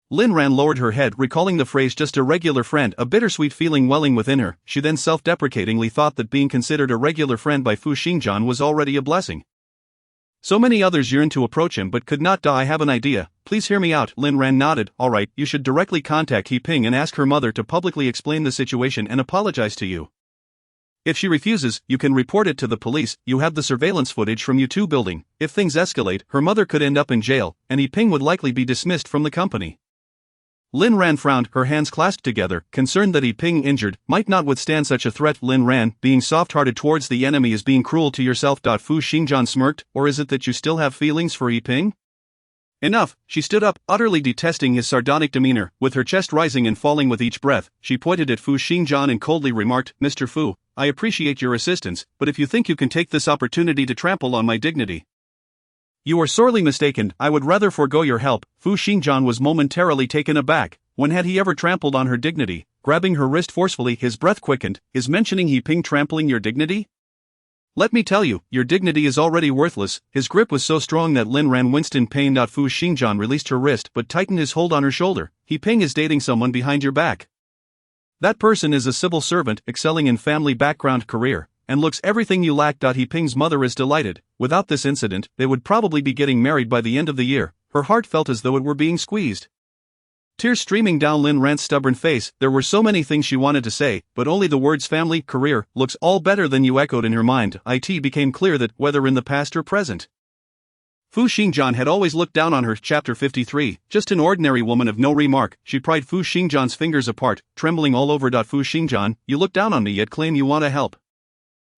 Lin Ran lowered her head, recalling the phrase just a regular friend, a bittersweet feeling welling within her. She then self-deprecatingly thought that being considered a regular friend by Fu Xingjian was already a blessing. So many others yearned to approach him but could not. I have an idea. Please hear me out. Lin Ran nodded. Alright, you should directly contact He Ping and ask her mother to publicly explain the situation and apologize to you. If she refuses, you can report it to the police. You have the surveillance footage from U2 building. If things escalate, her mother could end up in jail, and He Ping would likely be dismissed from the company. Lin Ran frowned, her hands clasped together, concerned that He Ping, injured, might not withstand such a threat. Lin Ran, being soft-hearted towards the enemy is being cruel to yourself. Fu Xingjian smirked. Or is it that you still have feelings for He Ping? Enough. She stood up, utterly detesting his sardonic demeanor. With her chest rising and falling with each breath, she pointed at Fu Xingjian and coldly remarked, Mr. Fu, I appreciate your assistance, but if you think you can take this opportunity to trample on my dignity, you are sorely mistaken. I would rather forego your help. Fu Xingjian was momentarily taken aback. When had he ever trampled on her dignity? Grabbing her wrist forcefully, his breath quickened. Is mentioning He Ping trampling your dignity? Let me tell you, your dignity is already worthless. His grip was so strong that Lin Ran winced in pain. Fu Xingjian released her wrist but tightened his hold on her shoulder. He Ping is dating someone behind your back. That person is a civil servant, excelling in family background career, and looks everything you lack. He Ping's mother is delighted. Without this incident, they would probably be getting married by the end of the year. Her heart felt as though it were being squeezed. Tears streaming down Lin Ran's stubborn face. There were so many things she wanted to say, but only the words family, career, looks all better than you echoed in her mind. It became clear that, whether in the past or present, Fu Xingjian had always looked down on her. Chapter 53, just an ordinary woman of no remark. She pried Fu Xingjian's fingers apart, trembling all over. Fu Xingjian, you look down on me yet claim you want to help.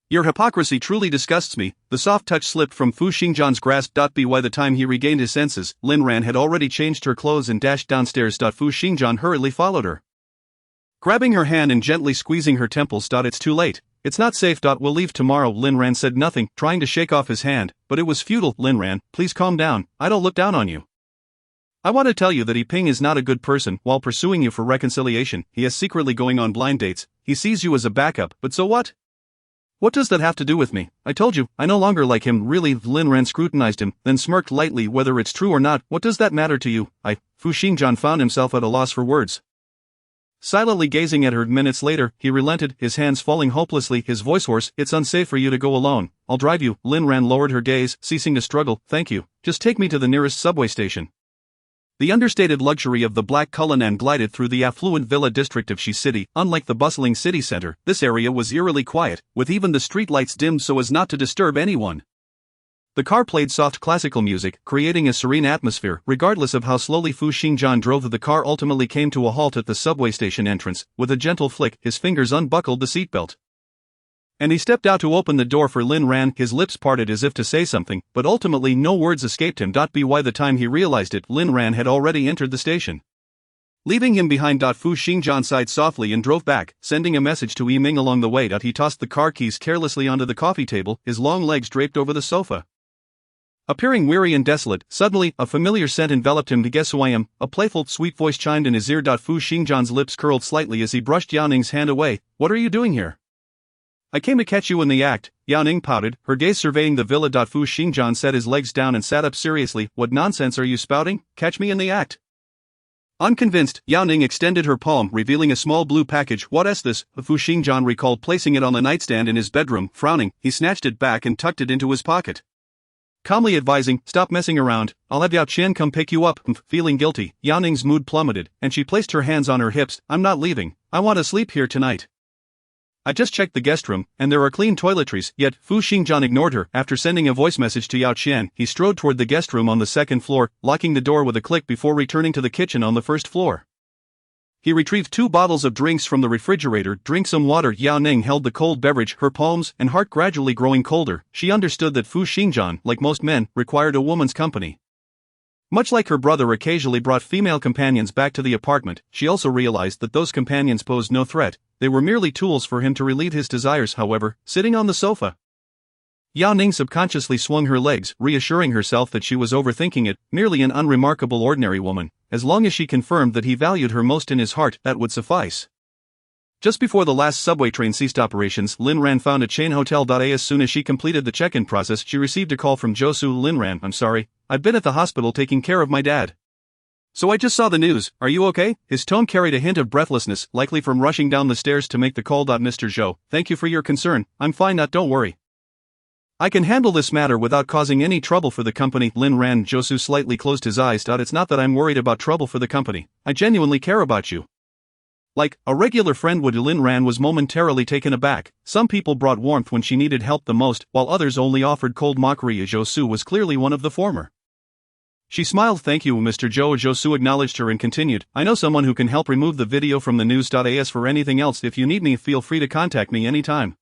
Your hypocrisy truly disgusts me. The soft touch slipped from Fu Xingjian's grasp. By the time he regained his senses, Lin Ran had already changed her clothes and dashed downstairs. Fu Xingjian hurriedly followed her, grabbing her hand and gently squeezing her temples. It's too late. It's not safe. We'll leave tomorrow. Lin Ran said nothing, trying to shake off his hand, but it was futile. Lin Ran, please calm down. I don't look down on you. I want to tell you that He Ping is not a good person. While pursuing you for reconciliation, he is secretly going on blind dates. He sees you as a backup, but so what? What does that have to do with me? I told you, I no longer like him. Really? Lin Ran scrutinized him, then smirked lightly. Whether it's true or not, what does that matter to you? Fu Xingjian found himself at a loss for words. Silently gazing at her. Minutes later, he relented, his hands falling hopelessly, his voice hoarse. It's unsafe for you to go alone. I'll drive you. Lin Ran lowered her gaze, ceasing to struggle. Thank you. Just take me to the nearest subway station. The understated luxury of the Black Cullinan glided through the affluent villa district of Shi City. Unlike the bustling city center, this area was eerily quiet, with even the street lights dimmed so as not to disturb anyone. The car played soft classical music, creating a serene atmosphere. Regardless of how slowly Fu Xingjian drove, the car ultimately came to a halt at the subway station entrance. With a gentle flick, his fingers unbuckled the seatbelt, and he stepped out to open the door for Lin Ran. His lips parted as if to say something, but ultimately no words escaped him. By the time he realized it, Lin Ran had already entered the station, leaving him behind. Fu Xingjian sighed softly and drove back, sending a message to Yiming along the way. He tossed the car keys carelessly onto the coffee table, his long legs draped over the sofa. Appearing weary and desolate, suddenly, a familiar scent enveloped him. Guess who I am? A playful, sweet voice chimed in his ear. Fu Xingjian's lips curled slightly as he brushed Yao Ning's hand away. What are you doing here? I came to catch you in the act. Yao Ning pouted, her gaze surveying the villa. Fu Xingjian set his legs down and sat up seriously. What nonsense are you spouting? Catch me in the act? Unconvinced, Yao Ning extended her palm, revealing a small blue package. What's this? Fu Xingjian recalled placing it on the nightstand in his bedroom. Frowning, he snatched it back and tucked it into his pocket, calmly advising, stop messing around. I'll have Yao Qian come pick you up. Feeling guilty, Yao Ning's mood plummeted, and she placed her hands on her hips. I'm not leaving. I want to sleep here tonight. I just checked the guest room, and there are clean toiletries. Yet, Fu Xingjian ignored her. After sending a voice message to Yao Qian, he strode toward the guest room on the second floor, locking the door with a click before returning to the kitchen on the first floor. He retrieved 2 bottles of drinks from the refrigerator. Drink some water. Yao Ning held the cold beverage, her palms and heart gradually growing colder. She understood that Fu Xingjian, like most men, required a woman's company. Much like her brother occasionally brought female companions back to the apartment, she also realized that those companions posed no threat. They were merely tools for him to relieve his desires. However, sitting on the sofa, Yao Ning subconsciously swung her legs, reassuring herself that she was overthinking it, merely an unremarkable ordinary woman. As long as she confirmed that he valued her most in his heart, that would suffice. Just before the last subway train ceased operations, Lin Ran found a chain hotel. As soon as she completed the check-in process, she received a call from Josu. Lin Ran, I'm sorry, I've been at the hospital taking care of my dad. So I just saw the news, are you okay? His tone carried a hint of breathlessness, likely from rushing down the stairs to make the call. Mr. Zhou, thank you for your concern, I'm fine. Don't worry. I can handle this matter without causing any trouble for the company. Lin Ran. Josu slightly closed his eyes. It's not that I'm worried about trouble for the company, I genuinely care about you. Like a regular friend would. Lin Ran was momentarily taken aback. Some people brought warmth when she needed help the most, while others only offered cold mockery. Josu was clearly one of the former. She smiled. Thank you, Mr. Zhou. Josu acknowledged her and continued, I know someone who can help remove the video from the news. As for anything else, if you need me, feel free to contact me anytime.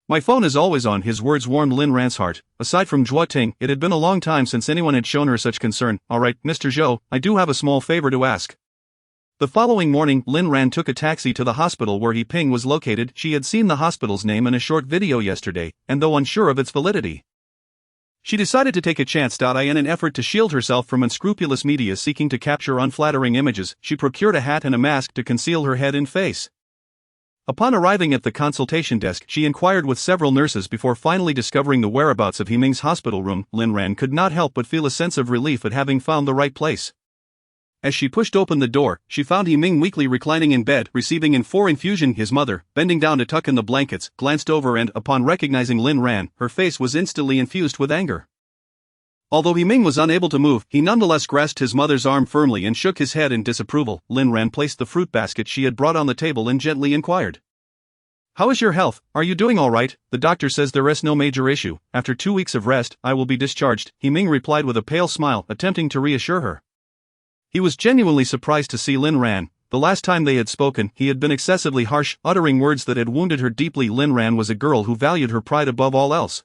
My phone is always on. His words warmed Lin Ran's heart. Aside from Zhuo Ting, it had been a long time since anyone had shown her such concern. Alright, Mr. Zhou, I do have a small favor to ask. The following morning, Lin Ran took a taxi to the hospital where He Ping was located. She had seen the hospital's name in a short video yesterday, and though unsure of its validity, she decided to take a chance. In an effort to shield herself from unscrupulous media seeking to capture unflattering images, she procured a hat and a mask to conceal her head and face. Upon arriving at the consultation desk, she inquired with several nurses before finally discovering the whereabouts of He Ming's hospital room. Lin Ran could not help but feel a sense of relief at having found the right place. As she pushed open the door, she found He Ming weakly reclining in bed, receiving in 4 infusion. His mother, bending down to tuck in the blankets, glanced over and, upon recognizing Lin Ran, her face was instantly infused with anger. Although He Ming was unable to move, he nonetheless grasped his mother's arm firmly and shook his head in disapproval. Lin Ran placed the fruit basket she had brought on the table and gently inquired, How is your health? Are you doing alright? The doctor says there is no major issue. After 2 weeks of rest, I will be discharged. He Ming replied with a pale smile, attempting to reassure her. He was genuinely surprised to see Lin Ran. The last time they had spoken, he had been excessively harsh, uttering words that had wounded her deeply. Lin Ran was a girl who valued her pride above all else,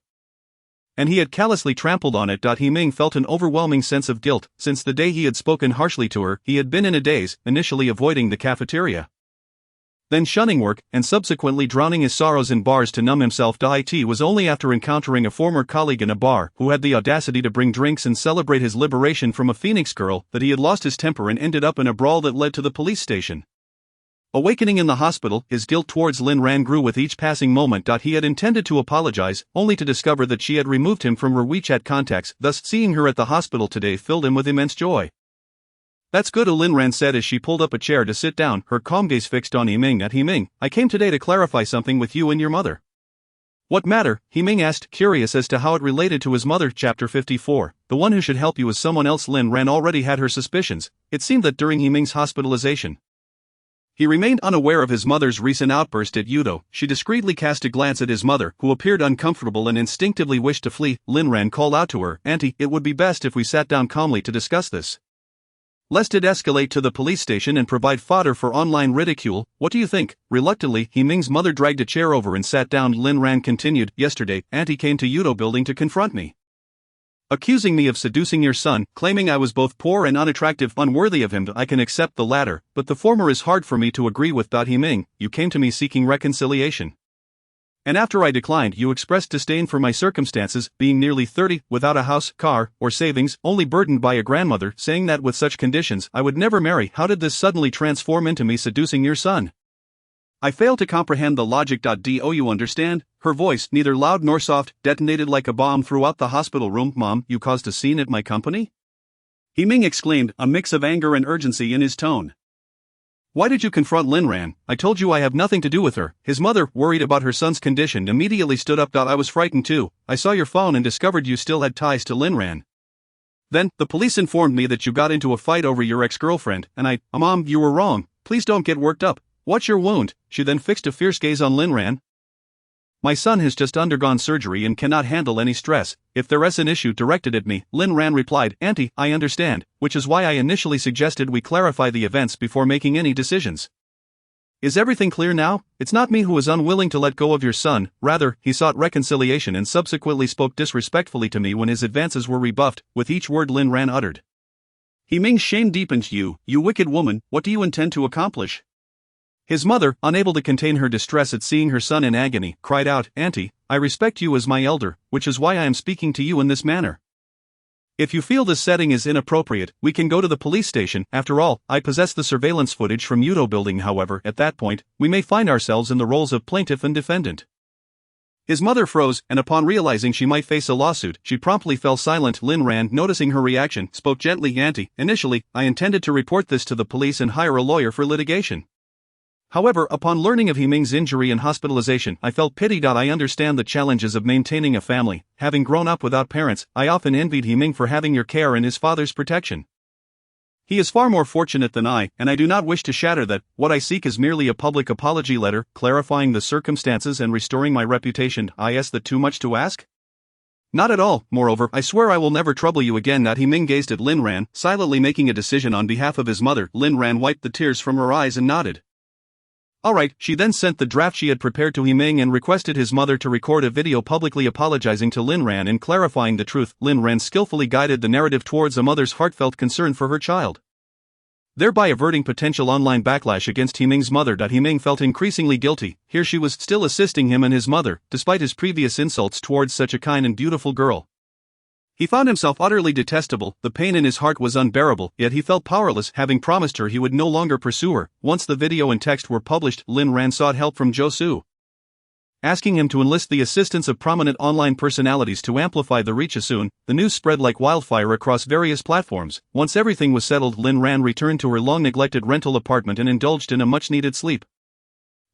and he had callously trampled on it. He Ming felt an overwhelming sense of guilt. Since the day he had spoken harshly to her, he had been in a daze, initially avoiding the cafeteria, then shunning work, and subsequently drowning his sorrows in bars to numb himself. It was only after encountering a former colleague in a bar, who had the audacity to bring drinks and celebrate his liberation from a Phoenix girl, that he had lost his temper and ended up in a brawl that led to the police station. Awakening in the hospital, his guilt towards Lin Ran grew with each passing moment. He had intended to apologize, only to discover that she had removed him from her WeChat contacts, thus seeing her at the hospital today filled him with immense joy. That's good, Lin Ran said as she pulled up a chair to sit down, her calm gaze fixed on He Ming. He Ming, I came today to clarify something with you and your mother. What matter? He Ming asked, curious as to how it related to his mother. Chapter 54. The one who should help you is someone else. Lin Ran already had her suspicions. It seemed that during He Ming's hospitalization, he remained unaware of his mother's recent outburst at Yudo. She discreetly cast a glance at his mother, who appeared uncomfortable and instinctively wished to flee. Lin Ran called out to her, Auntie, it would be best if we sat down calmly to discuss this, lest it escalate to the police station and provide fodder for online ridicule. What do you think? Reluctantly, He Ming's mother dragged a chair over and sat down. Lin Ran continued, Yesterday, Auntie came to Yudo building to confront me, accusing me of seducing your son, claiming I was both poor and unattractive, unworthy of him. I can accept the latter, but the former is hard for me to agree with. He Ming, you came to me seeking reconciliation, and after I declined, you expressed disdain for my circumstances, being nearly 30, without a house, car, or savings, only burdened by a grandmother, saying that with such conditions, I would never marry. How did this suddenly transform into me seducing your son? I fail to comprehend the logic. Do you understand? Her voice, neither loud nor soft, detonated like a bomb throughout the hospital room. Mom, you caused a scene at my company? He Ming exclaimed, a mix of anger and urgency in his tone. Why did you confront Lin Ran? I told you I have nothing to do with her. His mother, worried about her son's condition, immediately stood up. I was frightened too. I saw your phone and discovered you still had ties to Lin Ran. Then, the police informed me that you got into a fight over your ex-girlfriend, and Mom, you were wrong. Please don't get worked up. What's your wound? She then fixed a fierce gaze on Lin Ran. My son has just undergone surgery and cannot handle any stress. If there's an issue directed at me, Lin Ran replied, Auntie, I understand, which is why I initially suggested we clarify the events before making any decisions. Is everything clear now? It's not me who is unwilling to let go of your son, rather, he sought reconciliation and subsequently spoke disrespectfully to me when his advances were rebuffed, with each word Lin Ran uttered. Himing's shame deepens you wicked woman, what do you intend to accomplish? His mother, unable to contain her distress at seeing her son in agony, cried out, Auntie, I respect you as my elder, which is why I am speaking to you in this manner. If you feel this setting is inappropriate, we can go to the police station. After all, I possess the surveillance footage from Udo building. However, at that point, we may find ourselves in the roles of plaintiff and defendant. His mother froze, and upon realizing she might face a lawsuit, she promptly fell silent. Lin Ran, noticing her reaction, spoke gently, Auntie, initially, I intended to report this to the police and hire a lawyer for litigation. However, upon learning of Himing's injury and hospitalization, I felt pity. I understand the challenges of maintaining a family. Having grown up without parents, I often envied Himing for having your care and his father's protection. He is far more fortunate than I, and I do not wish to shatter that. What I seek is merely a public apology letter, clarifying the circumstances and restoring my reputation. Is that too much to ask? Not at all. Moreover, I swear I will never trouble you again. Himing gazed at Lin Ran, silently making a decision on behalf of his mother. Lin Ran wiped the tears from her eyes and nodded. Alright, she then sent the draft she had prepared to Himing and requested his mother to record a video publicly apologizing to Lin Ran and clarifying the truth. Lin Ran skillfully guided the narrative towards a mother's heartfelt concern for her child, thereby averting potential online backlash against Himing's mother. Himing felt increasingly guilty. Here she was still assisting him and his mother, despite his previous insults towards such a kind and beautiful girl. He found himself utterly detestable. The pain in his heart was unbearable, yet he felt powerless, having promised her he would no longer pursue her. Once the video and text were published, Lin Ran sought help from Josu, asking him to enlist the assistance of prominent online personalities to amplify the reach. Soon, the news spread like wildfire across various platforms. Once everything was settled, Lin Ran returned to her long-neglected rental apartment and indulged in a much-needed sleep.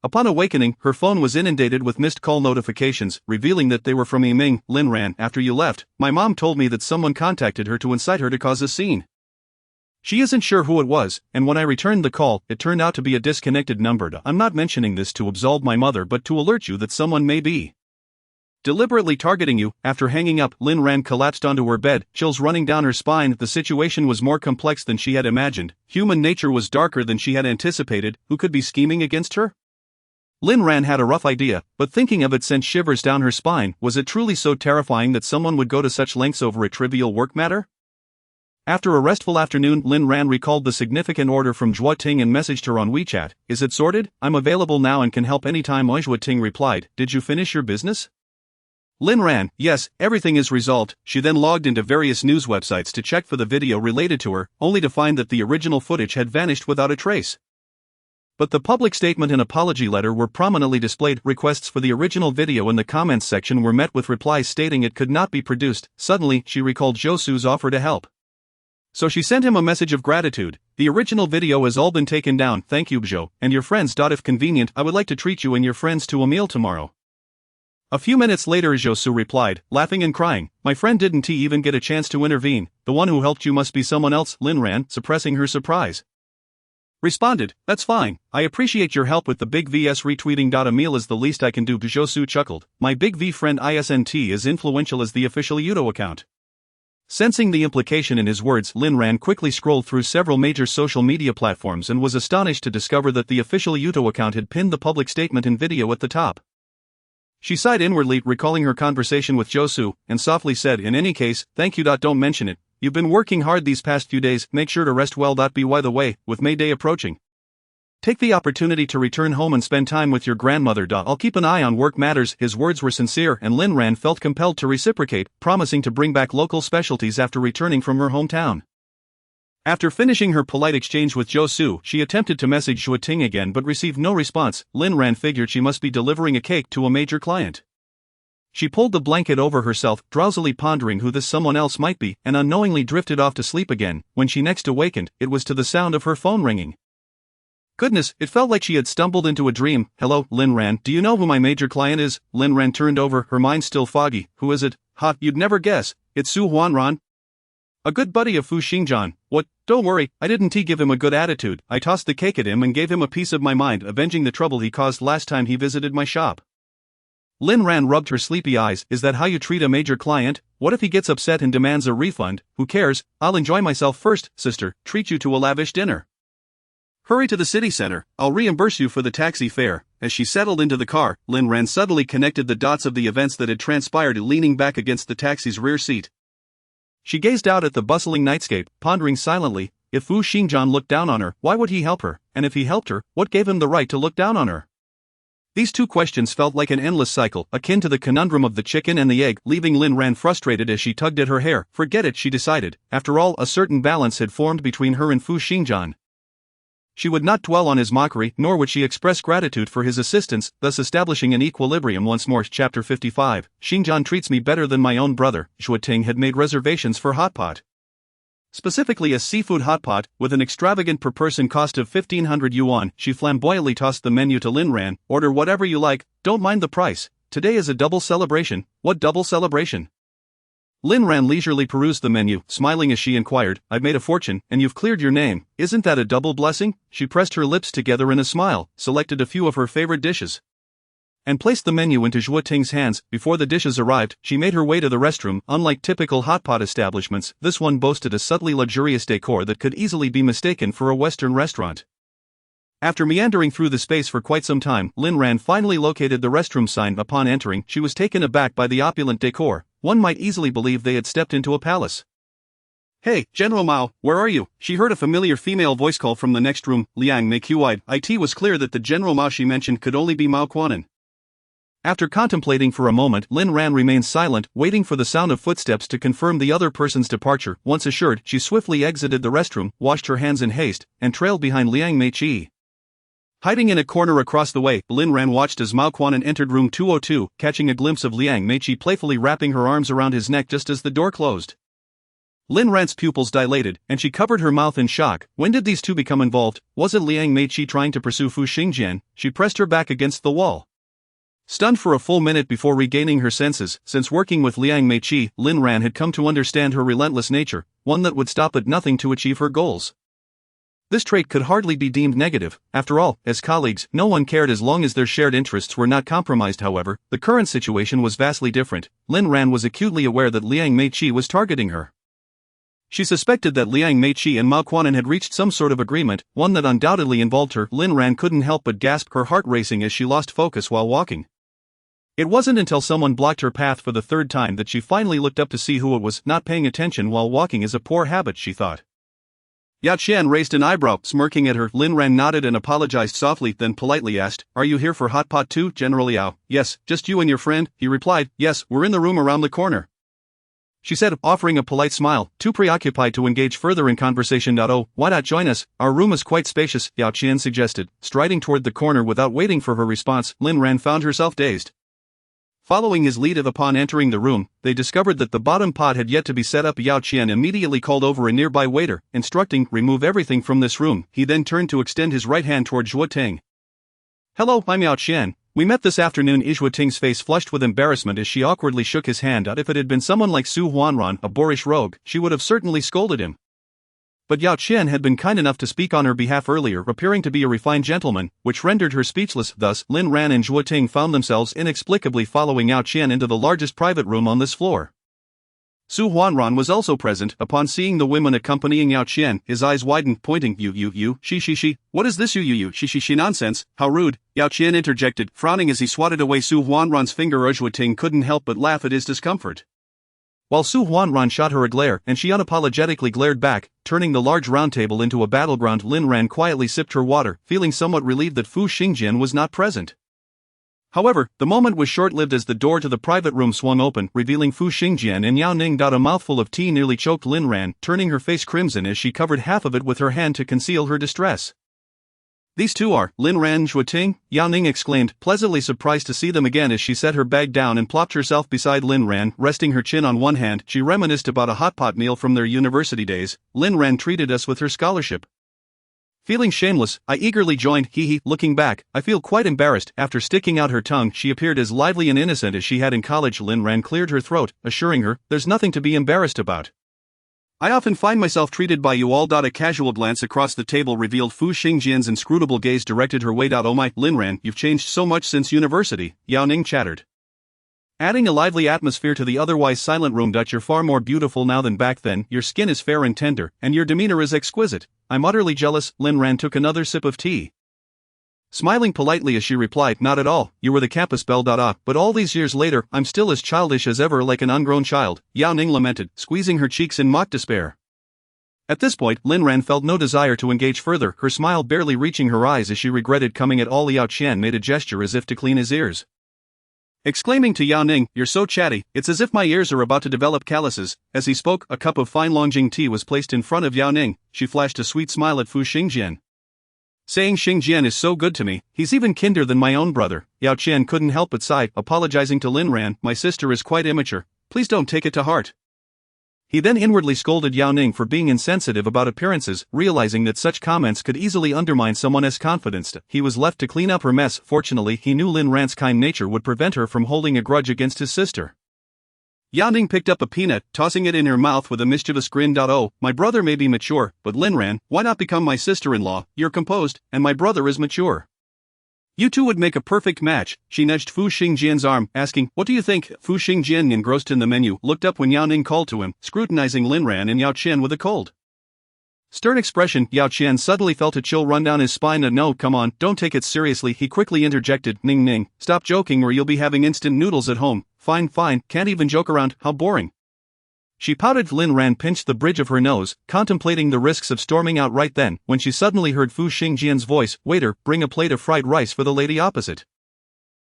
Upon awakening, her phone was inundated with missed call notifications, revealing that they were from Himing. Lin Ran, after you left, my mom told me that someone contacted her to incite her to cause a scene. She isn't sure who it was, and when I returned the call, it turned out to be a disconnected number. I'm not mentioning this to absolve my mother but to alert you that someone may be deliberately targeting you. After hanging up, Lin Ran collapsed onto her bed, chills running down her spine. The situation was more complex than she had imagined. Human nature was darker than she had anticipated. Who could be scheming against her? Lin Ran had a rough idea, but thinking of it sent shivers down her spine. Was it truly so terrifying that someone would go to such lengths over a trivial work matter? After a restful afternoon, Lin Ran recalled the significant order from Zhuo Ting and messaged her on WeChat. Is it sorted? I'm available now and can help anytime. Zhuo Ting replied, Did you finish your business? Lin Ran, yes, everything is resolved. She then logged into various news websites to check for the video related to her, only to find that the original footage had vanished without a trace. But the public statement and apology letter were prominently displayed. Requests for the original video in the comments section were met with replies stating it could not be produced. Suddenly, she recalled Josu's offer to help, so she sent him a message of gratitude. The original video has all been taken down. Thank you, Zhou, and your friends. If convenient, I would like to treat you and your friends to a meal tomorrow. A few minutes later, Josu replied, laughing and crying, My friend, didn't he even get a chance to intervene? The one who helped you must be someone else. Lin Ran, suppressing her surprise, responded, That's fine, I appreciate your help with the big vs retweeting. A meal is the least I can do. Josu chuckled, My big V friend isn't as influential as the official Udo account. Sensing the implication in his words, Lin Ran quickly scrolled through several major social media platforms and was astonished to discover that the official Udo account had pinned the public statement and video at the top. She sighed inwardly, recalling her conversation with Josu, and softly said, In any case, thank you. Don't mention it. You've been working hard these past few days, make sure to rest well. By the way, with May Day approaching, take the opportunity to return home and spend time with your grandmother. I'll keep an eye on work matters. His words were sincere and Lin Ran felt compelled to reciprocate, promising to bring back local specialties after returning from her hometown. After finishing her polite exchange with Josu, she attempted to message Zhuo Ting again but received no response. Lin Ran figured she must be delivering a cake to a major client. She pulled the blanket over herself, drowsily pondering who this someone else might be, and unknowingly drifted off to sleep again. When she next awakened, it was to the sound of her phone ringing. Goodness, it felt like she had stumbled into a dream. Hello, Lin Ran, do you know who my major client is? Lin Ran turned over, her mind still foggy. Who is it? Ha, you'd never guess. It's Su Huanran, a good buddy of Fu Xingjian. What? Don't worry, I didn't give him a good attitude. I tossed the cake at him and gave him a piece of my mind, avenging the trouble he caused last time he visited my shop. Lin Ran rubbed her sleepy eyes. Is that how you treat a major client? What if he gets upset and demands a refund? Who cares? I'll enjoy myself first, sister, treat you to a lavish dinner. Hurry to the city center, I'll reimburse you for the taxi fare. As she settled into the car, Lin Ran suddenly connected the dots of the events that had transpired, leaning back against the taxi's rear seat. She gazed out at the bustling nightscape, pondering silently. If Fu Xingjian looked down on her, why would he help her? And if he helped her, what gave him the right to look down on her? These two questions felt like an endless cycle, akin to the conundrum of the chicken and the egg, leaving Lin Ran frustrated as she tugged at her hair. Forget it, she decided. After all, a certain balance had formed between her and Fu Xingjian. She would not dwell on his mockery, nor would she express gratitude for his assistance, thus establishing an equilibrium once more. Chapter 55. Xingjian treats me better than my own brother. Zhuoting had made reservations for hotpot. Specifically a seafood hotpot, with an extravagant per-person cost of 1,500 yuan. She flamboyantly tossed the menu to Lin Ran. Order whatever you like, don't mind the price. Today is a double celebration. What double celebration? Lin Ran leisurely perused the menu, smiling as she inquired. I've made a fortune, and you've cleared your name. Isn't that a double blessing? She pressed her lips together in a smile, selected a few of her favorite dishes, and placed the menu into Zhuoting's hands. Before the dishes arrived, she made her way to the restroom. Unlike typical hotpot establishments, this one boasted a subtly luxurious decor that could easily be mistaken for a Western restaurant. After meandering through the space for quite some time, Lin Ran finally located the restroom sign. Upon entering, she was taken aback by the opulent decor. One might easily believe they had stepped into a palace. Hey, General Mao, where are you? She heard a familiar female voice call from the next room. Liang Mei Q-eyed. It was clear that the General Mao she mentioned could only be Mao Quanan. After contemplating for a moment, Lin Ran remained silent, waiting for the sound of footsteps to confirm the other person's departure. Once assured, she swiftly exited the restroom, washed her hands in haste, and trailed behind Liang Mei Qi. Hiding in a corner across the way, Lin Ran watched as Mao Quanan entered room 202, catching a glimpse of Liang Mei Qi playfully wrapping her arms around his neck just as the door closed. Lin Ran's pupils dilated, and she covered her mouth in shock. When did these two become involved? Was it Liang Mei Qi trying to pursue Fu Xingjian? She pressed her back against the wall, stunned for a full minute before regaining her senses. Since working with Liang Mei Qi, Lin Ran had come to understand her relentless nature, one that would stop at nothing to achieve her goals. This trait could hardly be deemed negative. After all, as colleagues, no one cared as long as their shared interests were not compromised. However, the current situation was vastly different. Lin Ran was acutely aware that Liang Mei Qi was targeting her. She suspected that Liang Mei Qi and Mao Quanan had reached some sort of agreement, one that undoubtedly involved her. Lin Ran couldn't help but gasp, her heart racing as she lost focus while walking. It wasn't until someone blocked her path for the third time that she finally looked up to see who it was. Not paying attention while walking is a poor habit, she thought. Yao Qian raised an eyebrow, smirking at her. Lin Ran nodded and apologized softly, then politely asked, "Are you here for hot pot too, General Yao?" "Yes, just you and your friend," he replied. "Yes, we're in the room around the corner," she said, offering a polite smile, too preoccupied to engage further in conversation. "Oh, why not join us? Our room is quite spacious," Yao Qian suggested. Striding toward the corner without waiting for her response, Lin Ran found herself dazed. Following his lead upon entering the room, they discovered that the bottom pot had yet to be set up. Yao Qian immediately called over a nearby waiter, instructing, "Remove everything from this room." He then turned to extend his right hand toward Zhuoting. "Hello, I'm Yao Qian. We met this afternoon." Zhuoting's face flushed with embarrassment as she awkwardly shook his hand out. If it had been someone like Su Huanran, a boorish rogue, she would have certainly scolded him. But Yao Qian had been kind enough to speak on her behalf earlier, appearing to be a refined gentleman, which rendered her speechless. Thus, Lin Ran and Zhuoting found themselves inexplicably following Yao Qian into the largest private room on this floor. Su Huanran was also present. Upon seeing the women accompanying Yao Qian, his eyes widened, pointing. You, she. What is this you, she nonsense? How rude." Yao Qian interjected, frowning as he swatted away Su Huanran's finger. Zhuoting couldn't help but laugh at his discomfort, while Su Huanran shot her a glare, and she unapologetically glared back, turning the large round table into a battleground. Lin Ran quietly sipped her water, feeling somewhat relieved that Fu Xingjian was not present. However, the moment was short-lived as the door to the private room swung open, revealing Fu Xingjian and Yao Ning. A mouthful of tea nearly choked Lin Ran, turning her face crimson as she covered half of it with her hand to conceal her distress. "These two are Lin Ran and Zhuoting?" Yao Ning exclaimed, pleasantly surprised to see them again as she set her bag down and plopped herself beside Lin Ran. Resting her chin on one hand, she reminisced about a hot pot meal from their university days. "Lin Ran treated us with her scholarship." Feeling shameless, I eagerly joined. Looking back, I feel quite embarrassed. After sticking out her tongue, she appeared as lively and innocent as she had in college. Lin Ran cleared her throat, assuring her, "There's nothing to be embarrassed about. I often find myself treated by you all." A casual glance across the table revealed Fu Xingjian's inscrutable gaze directed her way. "Oh my, Lin Ran, you've changed so much since university," Yao Ning chattered. adding a lively atmosphere to the otherwise silent room. You're far more beautiful now than back then, your skin is fair and tender, and your demeanor is exquisite. I'm utterly jealous. Lin Ran took another sip of tea. Smiling politely as she replied, not at all, you were the campus belle. But all these years later, I'm still as childish as ever, like an ungrown child, Yao Ning lamented, squeezing her cheeks in mock despair. At this point, Lin Ran felt no desire to engage further, her smile barely reaching her eyes as she regretted coming at all. Yao Qian made a gesture as if to clean his ears, exclaiming to Yao Ning, you're so chatty, it's as if my ears are about to develop calluses. As he spoke, a cup of fine Longjing tea was placed in front of Yao Ning. She flashed a sweet smile at Fu Xingjian, saying Xingjian is so good to me, he's even kinder than my own brother. Yao Qian couldn't help but sigh, apologizing to Lin Ran, my sister is quite immature, please don't take it to heart. He then inwardly scolded Yao Ning for being insensitive about appearances, realizing that such comments could easily undermine someone's confidence. He was left to clean up her mess. Fortunately, he knew Lin Ran's kind nature would prevent her from holding a grudge against his sister. Yao Ning picked up a peanut, tossing it in her mouth with a mischievous grin. Oh, my brother may be mature, but Lin Ran, why not become my sister-in-law? You're composed, and my brother is mature. You two would make a perfect match. She nudged Fu Xingjian's arm, asking, what do you think? Fu Xingjian, engrossed in the menu, looked up when Yao Ning called to him, scrutinizing Lin Ran and Yao Qian with a cold, stern expression. Yao Qian suddenly felt a chill run down his spine. No, come on, don't take it seriously, he quickly interjected. Ning Ning, stop joking or you'll be having instant noodles at home. Fine, can't even joke around, how boring. She pouted. Lin Ran pinched the bridge of her nose, contemplating the risks of storming out right then, when she suddenly heard Fu Xingjian's voice, waiter, bring a plate of fried rice for the lady opposite.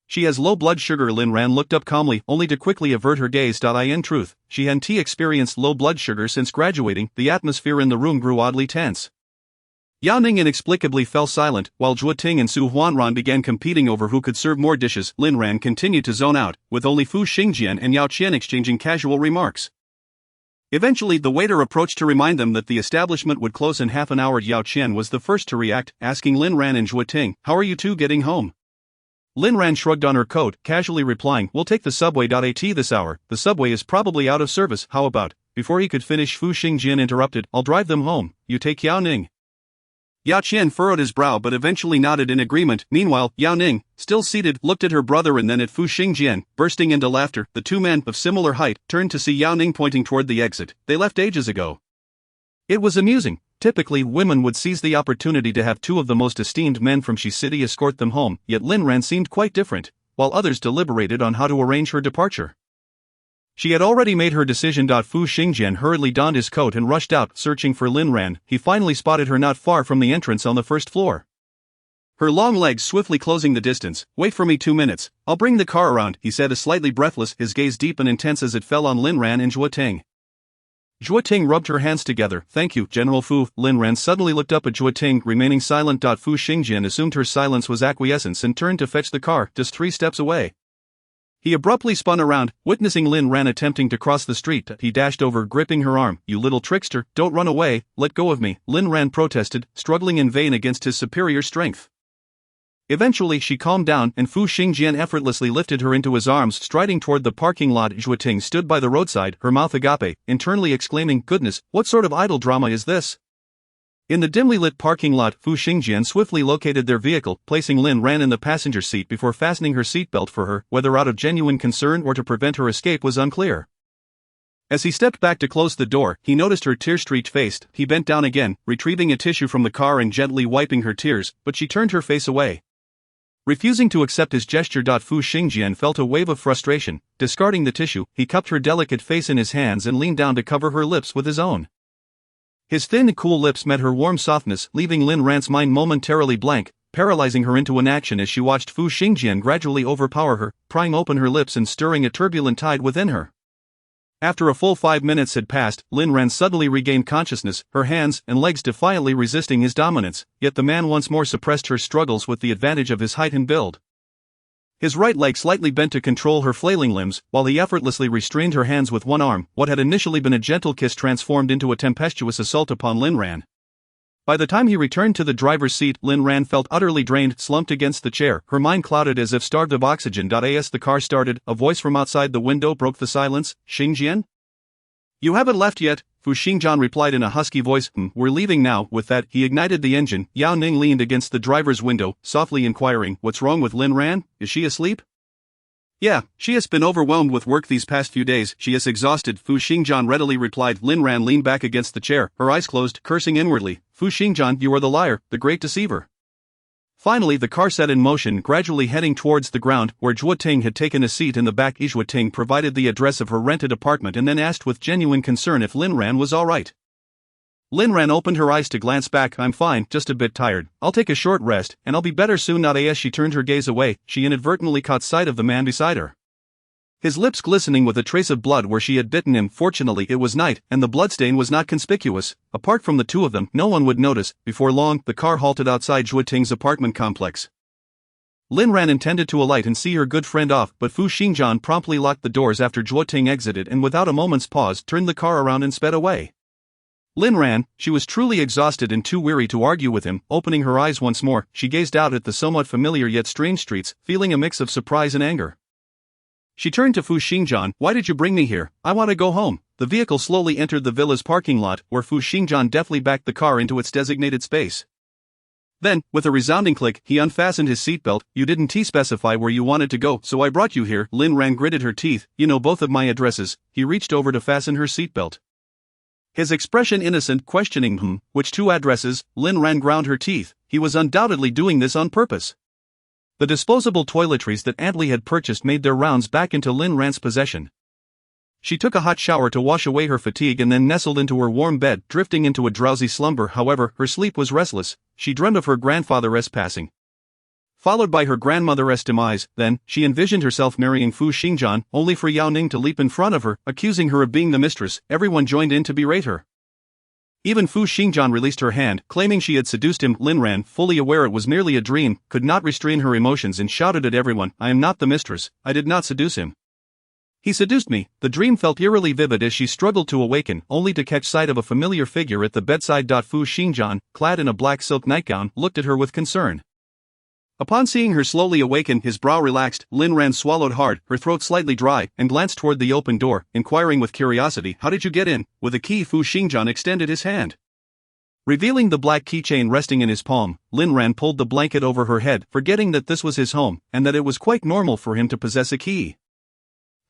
She has low blood sugar. Lin Ran looked up calmly, only to quickly avert her gaze. In truth, she hadn't experienced low blood sugar since graduating. The atmosphere in the room grew oddly tense. Yao Ning inexplicably fell silent, while Zhuo Ting and Su Huanran began competing over who could serve more dishes. Lin Ran continued to zone out, with only Fu Xingjian and Yao Qian exchanging casual remarks. Eventually, the waiter approached to remind them that the establishment would close in half an hour. Yao Qian was the first to react, asking Lin Ran and Zhuo Ting, how are you two getting home? Lin Ran shrugged on her coat, casually replying, we'll take the subway. At this hour, the subway is probably out of service. How about? Before he could finish, Fu Xingjian interrupted, I'll drive them home, you take Yao Ning. Yao Qian furrowed his brow but eventually nodded in agreement. Meanwhile, Yao Ning, still seated, looked at her brother and then at Fu Xingjian, bursting into laughter. The two men, of similar height, turned to see Yao Ning pointing toward the exit. They left ages ago. It was amusing. Typically, women would seize the opportunity to have two of the most esteemed men from Shi City escort them home, yet Lin Ran seemed quite different, while others deliberated on how to arrange her departure. She had already made her decision. Fu Xingjian hurriedly donned his coat and rushed out, searching for Lin Ran. He finally spotted her not far from the entrance on the first floor, her long legs swiftly closing the distance. Wait for me 2 minutes, I'll bring the car around, he said, slightly breathless, his gaze deep and intense as it fell on Lin Ran and Zhuo Ting. Zhuo Ting rubbed her hands together. Thank you, General Fu. Lin Ran suddenly looked up at Zhuo Ting, remaining silent. Fu Xingjian assumed her silence was acquiescence and turned to fetch the car, just 3 steps away. He abruptly spun around, witnessing Lin Ran attempting to cross the street. He dashed over, gripping her arm. You little trickster, don't run away, let go of me, Lin Ran protested, struggling in vain against his superior strength. Eventually she calmed down and Fu Xingjian effortlessly lifted her into his arms, striding toward the parking lot. Zhuo Ting stood by the roadside, her mouth agape, internally exclaiming, goodness, what sort of idle drama is this? In the dimly lit parking lot, Fu Xingjian swiftly located their vehicle, placing Lin Ran in the passenger seat before fastening her seatbelt for her. Whether out of genuine concern or to prevent her escape was unclear. As he stepped back to close the door, he noticed her tear-streaked face. He bent down again, retrieving a tissue from the car and gently wiping her tears, but she turned her face away, refusing to accept his gesture. Fu Xingjian felt a wave of frustration. Discarding the tissue, he cupped her delicate face in his hands and leaned down to cover her lips with his own. His thin, cool lips met her warm softness, leaving Lin Ran's mind momentarily blank, paralyzing her into inaction as she watched Fu Xingjian gradually overpower her, prying open her lips and stirring a turbulent tide within her. After a full 5 minutes had passed, Lin Ran suddenly regained consciousness, her hands and legs defiantly resisting his dominance, yet the man once more suppressed her struggles with the advantage of his height and build. His right leg slightly bent to control her flailing limbs, while he effortlessly restrained her hands with one arm. What had initially been a gentle kiss transformed into a tempestuous assault upon Lin Ran. By the time he returned to the driver's seat, Lin Ran felt utterly drained, slumped against the chair, her mind clouded as if starved of oxygen. As the car started, a voice from outside the window broke the silence. Xingjian? You haven't left yet, Fu Xingjian replied in a husky voice. We're leaving now. With that, he ignited the engine. Yao Ning leaned against the driver's window, softly inquiring, what's wrong with Lin Ran? Is she asleep? Yeah, she has been overwhelmed with work these past few days, she is exhausted, Fu Xingjian readily replied. Lin Ran leaned back against the chair, her eyes closed, cursing inwardly. Fu Xingjian, you are the liar, the great deceiver. Finally the car set in motion, gradually heading towards the ground, where Zhuo Ting had taken a seat in the back. Zhuo Ting provided the address of her rented apartment and then asked with genuine concern if Lin Ran was alright. Lin Ran opened her eyes to glance back. I'm fine, just a bit tired. I'll take a short rest, and I'll be better soon. Not as she turned her gaze away, she inadvertently caught sight of the man beside her. His lips glistening with a trace of blood where she had bitten him. Fortunately it was night, and the bloodstain was not conspicuous. Apart from the two of them, no one would notice. Before long, the car halted outside Zhuo Ting's apartment complex. Lin Ran intended to alight and see her good friend off, but Fu Xingjian promptly locked the doors after Zhuo Ting exited and without a moment's pause turned the car around and sped away. Lin Ran, she was truly exhausted and too weary to argue with him. Opening her eyes once more, she gazed out at the somewhat familiar yet strange streets, feeling a mix of surprise and anger. She turned to Fu Xingjian. Why did you bring me here? I want to go home. The vehicle slowly entered the villa's parking lot, where Fu Xingjian deftly backed the car into its designated space. Then, with a resounding click, he unfastened his seatbelt. You didn't specify where you wanted to go, so I brought you here. Lin Ran gritted her teeth. You know both of my addresses. He reached over to fasten her seatbelt. His expression innocent, questioning, which two addresses? Lin Ran ground her teeth. He was undoubtedly doing this on purpose. The disposable toiletries that Aunt Lee had purchased made their rounds back into Lin Ran's possession. She took a hot shower to wash away her fatigue and then nestled into her warm bed, drifting into a drowsy slumber. However, her sleep was restless. She dreamed of her grandfather's passing, followed by her grandmother's demise. Then, she envisioned herself marrying Fu Xingjian, only for Yao Ning to leap in front of her, accusing her of being the mistress. Everyone joined in to berate her. Even Fu Xingjian released her hand, claiming she had seduced him. Lin Ran, fully aware it was merely a dream, could not restrain her emotions and shouted at everyone, I am not the mistress, I did not seduce him. He seduced me. The dream felt eerily vivid as she struggled to awaken, only to catch sight of a familiar figure at the bedside. Fu Xingjian, clad in a black silk nightgown, looked at her with concern. Upon seeing her slowly awaken, his brow relaxed. Lin Ran swallowed hard, her throat slightly dry, and glanced toward the open door, inquiring with curiosity, how did you get in? With a key. Fu Xingjian extended his hand. Revealing the black keychain resting in his palm, Lin Ran pulled the blanket over her head, forgetting that this was his home, and that it was quite normal for him to possess a key.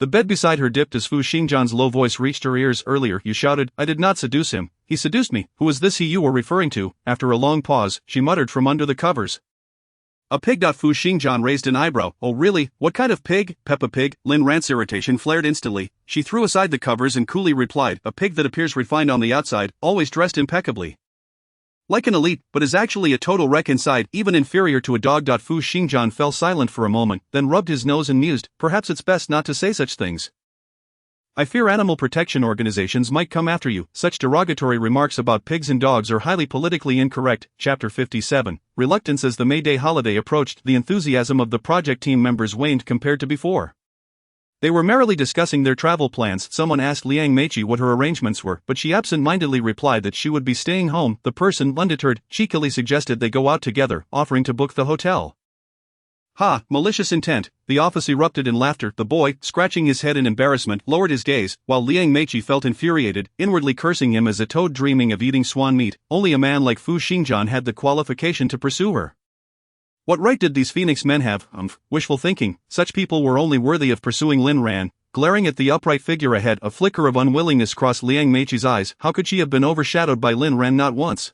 The bed beside her dipped as Fu Xingjian's low voice reached her ears. Earlier you shouted, I did not seduce him, he seduced me. Who is this he you were referring to? After a long pause, she muttered from under the covers. A pig. Fu Xingjian raised an eyebrow. Oh really? What kind of pig? Peppa Pig. Lin Ran's irritation flared instantly. She threw aside the covers and coolly replied, a pig that appears refined on the outside, always dressed impeccably like an elite, but is actually a total wreck inside, even inferior to a dog. Fu Xingjian fell silent for a moment, then rubbed his nose and mused, perhaps it's best not to say such things. I fear animal protection organizations might come after you. Such derogatory remarks about pigs and dogs are highly politically incorrect. Chapter 57. Reluctance. As the May Day holiday approached, the enthusiasm of the project team members waned compared to before. They were merrily discussing their travel plans. Someone asked Liang Meiqi what her arrangements were, but she absent-mindedly replied that she would be staying home. The person, undeterred, cheekily suggested they go out together, offering to book the hotel. Ha, malicious intent. The office erupted in laughter. The boy, scratching his head in embarrassment, lowered his gaze, while Liang Meiqi felt infuriated, inwardly cursing him as a toad dreaming of eating swan meat. Only a man like Fu Xingjian had the qualification to pursue her. What right did these Phoenix men have? Wishful thinking. Such people were only worthy of pursuing Lin Ran. Glaring at the upright figure ahead, a flicker of unwillingness crossed Liang Meiqi's eyes. How could she have been overshadowed by Lin Ran not once,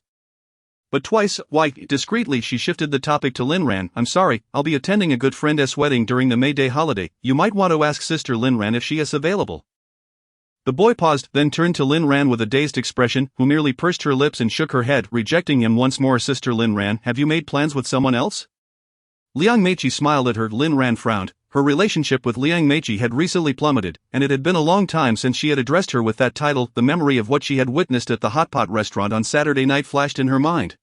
but twice? Why? Discreetly she shifted the topic to Lin Ran. I'm sorry, I'll be attending a good friend's wedding during the May Day holiday. You might want to ask Sister Lin Ran if she is available. The boy paused, then turned to Lin Ran with a dazed expression, who merely pursed her lips and shook her head, rejecting him once more. Sister Lin Ran, have you made plans with someone else? Liang Meiqi smiled at her. Lin Ran frowned. Her relationship with Liang Meiqi had recently plummeted, and it had been a long time since she had addressed her with that title. The memory of what she had witnessed at the hot pot restaurant on Saturday night flashed in her mind,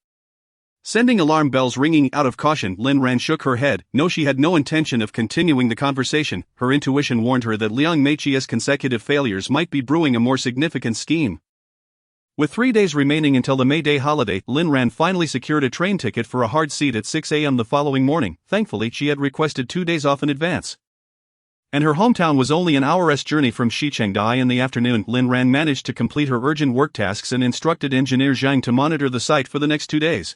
sending alarm bells ringing. Out of caution, Lin Ran shook her head. No, she had no intention of continuing the conversation. Her intuition warned her that Liang Meiqi's consecutive failures might be brewing a more significant scheme. With 3 days remaining until the May Day holiday, Lin Ran finally secured a train ticket for a hard seat at 6 a.m. the following morning. Thankfully, she had requested 2 days off in advance, and her hometown was only an hour's journey from Shichengdai. In the afternoon, Lin Ran managed to complete her urgent work tasks and instructed engineer Zhang to monitor the site for the next 2 days.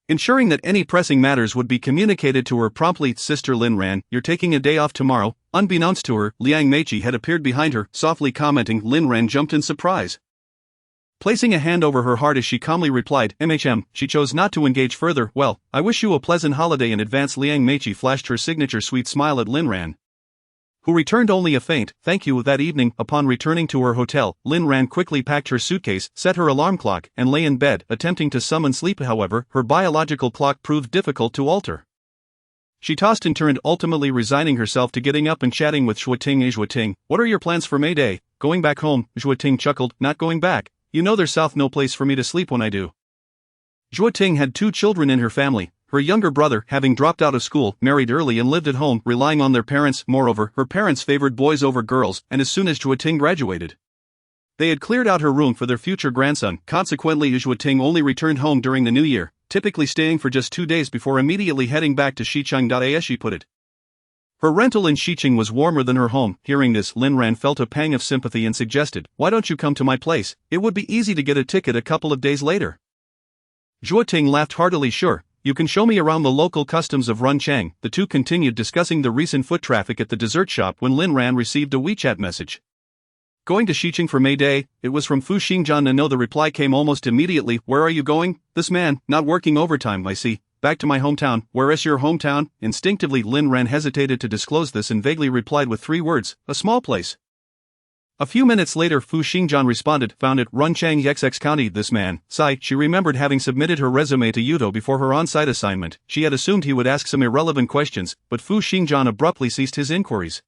Ensuring that any pressing matters would be communicated to her promptly. Sister Lin Ran, you're taking a day off tomorrow. Unbeknownst to her, Liang Meiqi had appeared behind her, softly commenting. Lin Ran jumped in surprise. Placing a hand over her heart as she calmly replied, she chose not to engage further. Well, I wish you a pleasant holiday in advance. Liang Meiqi flashed her signature sweet smile at Lin Ran, who returned only a faint thank you that evening. Upon returning to her hotel, Lin Ran quickly packed her suitcase, set her alarm clock, and lay in bed, attempting to summon sleep. However, her biological clock proved difficult to alter. She tossed and turned, ultimately resigning herself to getting up and chatting with Shuating. Shuating, what are your plans for May Day? Going back home? Shuating chuckled, not going back. You know there's south no place for me to sleep when I do. Shuating had 2 children in her family. Her younger brother, having dropped out of school, married early and lived at home, relying on their parents. Moreover, her parents favored boys over girls, and as soon as Shuating graduated, they had cleared out her room for their future grandson. Consequently, Shuating only returned home during the new year, typically staying for just 2 days before immediately heading back to Xicheng. As she put it, her rental in Xicheng was warmer than her home. Hearing this, Lin Ran felt a pang of sympathy and suggested, why don't you come to my place? It would be easy to get a ticket a couple of days later. Shuating laughed heartily. Sure, you can show me around the local customs of Runchang. The two continued discussing the recent foot traffic at the dessert shop when Lin Ran received a WeChat message. Going to Xicheng for May Day? It was from Fu Xingjian. No, the reply came almost immediately. Where are you going? This man, not working overtime, I see. Back to my hometown. Where is your hometown? Instinctively, Lin Ran hesitated to disclose this and vaguely replied with 3 words, a small place. A few minutes later, Fu Xingjian responded, found it, Runchang XX County. This man, sigh, she remembered having submitted her resume to Yudo before her on-site assignment. She had assumed he would ask some irrelevant questions, but Fu Xingjian abruptly ceased his inquiries.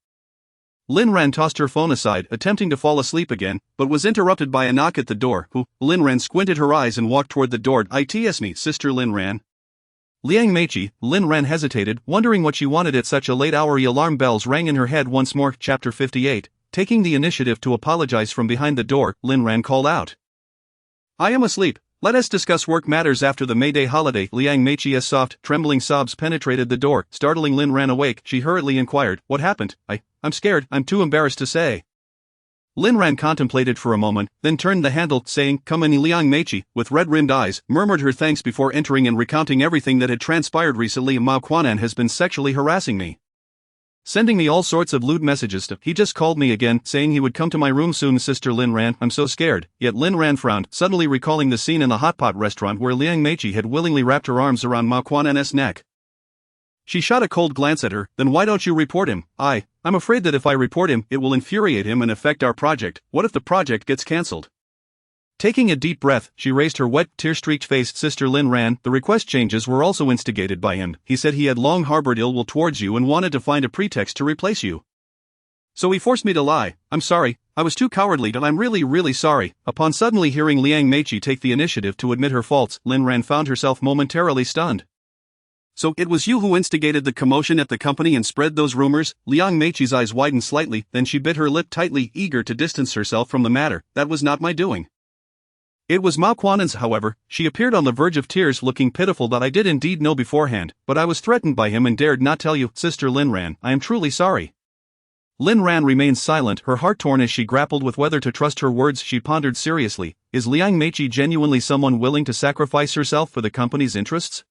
Lin Ran tossed her phone aside, attempting to fall asleep again, but was interrupted by a knock at the door. Who? Lin Ran squinted her eyes and walked toward the door. It's me, Sister Lin Ran. Liang Meiqi. Lin Ran hesitated, wondering what she wanted at such a late hour. Alarm bells rang in her head once more. Chapter 58. Taking the initiative to apologize from behind the door, Lin Ran called out, I am asleep. Let us discuss work matters after the May Day holiday. Liang Meiqi's soft, trembling sobs penetrated the door, startling Lin Ran awake. She hurriedly inquired, what happened? I'm scared. I'm too embarrassed to say. Lin Ran contemplated for a moment, then turned the handle, saying, come in. Liang Meiqi, with red-rimmed eyes, murmured her thanks before entering and recounting everything that had transpired recently. Mao Quanan has been sexually harassing me, sending me all sorts of lewd messages. He just called me again, saying he would come to my room soon. Sister Lin Ran, I'm so scared. Yet Lin Ran frowned, suddenly recalling the scene in the hot pot restaurant where Liang Meiqi had willingly wrapped her arms around Mao Quanan's neck. She shot a cold glance at her. Then why don't you report him? I'm afraid that if I report him, it will infuriate him and affect our project. What if the project gets cancelled? Taking a deep breath, she raised her wet, tear-streaked face. Sister Lin Ran, the request changes were also instigated by him. He said he had long harbored ill will towards you and wanted to find a pretext to replace you. So he forced me to lie. I'm sorry. I was too cowardly, and I'm really sorry. Upon suddenly hearing Liang Meiqi take the initiative to admit her faults, Lin Ran found herself momentarily stunned. So it was you who instigated the commotion at the company and spread those rumors? Liang Meiqi's eyes widened slightly, then she bit her lip tightly, eager to distance herself from the matter. That was not my doing. It was Mao Quanan's. However, she appeared on the verge of tears, looking pitiful. That I did indeed know beforehand, but I was threatened by him and dared not tell you. Sister Lin Ran, I am truly sorry. Lin Ran remained silent, her heart torn as she grappled with whether to trust her words. She pondered seriously, is Liang Meiqi genuinely someone willing to sacrifice herself for the company's interests?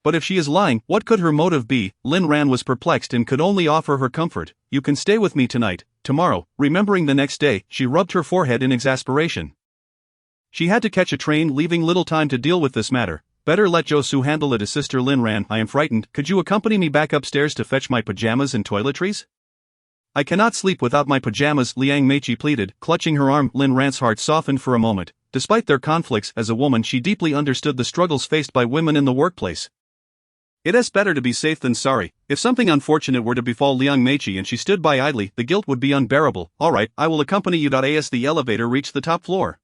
But if she is lying, what could her motive be? Lin Ran was perplexed and could only offer her comfort. You can stay with me tonight. Tomorrow, remembering the next day, she rubbed her forehead in exasperation. She had to catch a train, leaving little time to deal with this matter. Better let Jo Su handle it. As Sister Lin Ran, I am frightened. Could you accompany me back upstairs to fetch my pajamas and toiletries? I cannot sleep without my pajamas, Liang Meiqi pleaded, clutching her arm. Lin Ran's heart softened for a moment. Despite their conflicts, as a woman she deeply understood the struggles faced by women in the workplace. It is better to be safe than sorry. If something unfortunate were to befall Liang Meiqi and she stood by idly, the guilt would be unbearable. Alright, I will accompany you. As the elevator reached the top floor,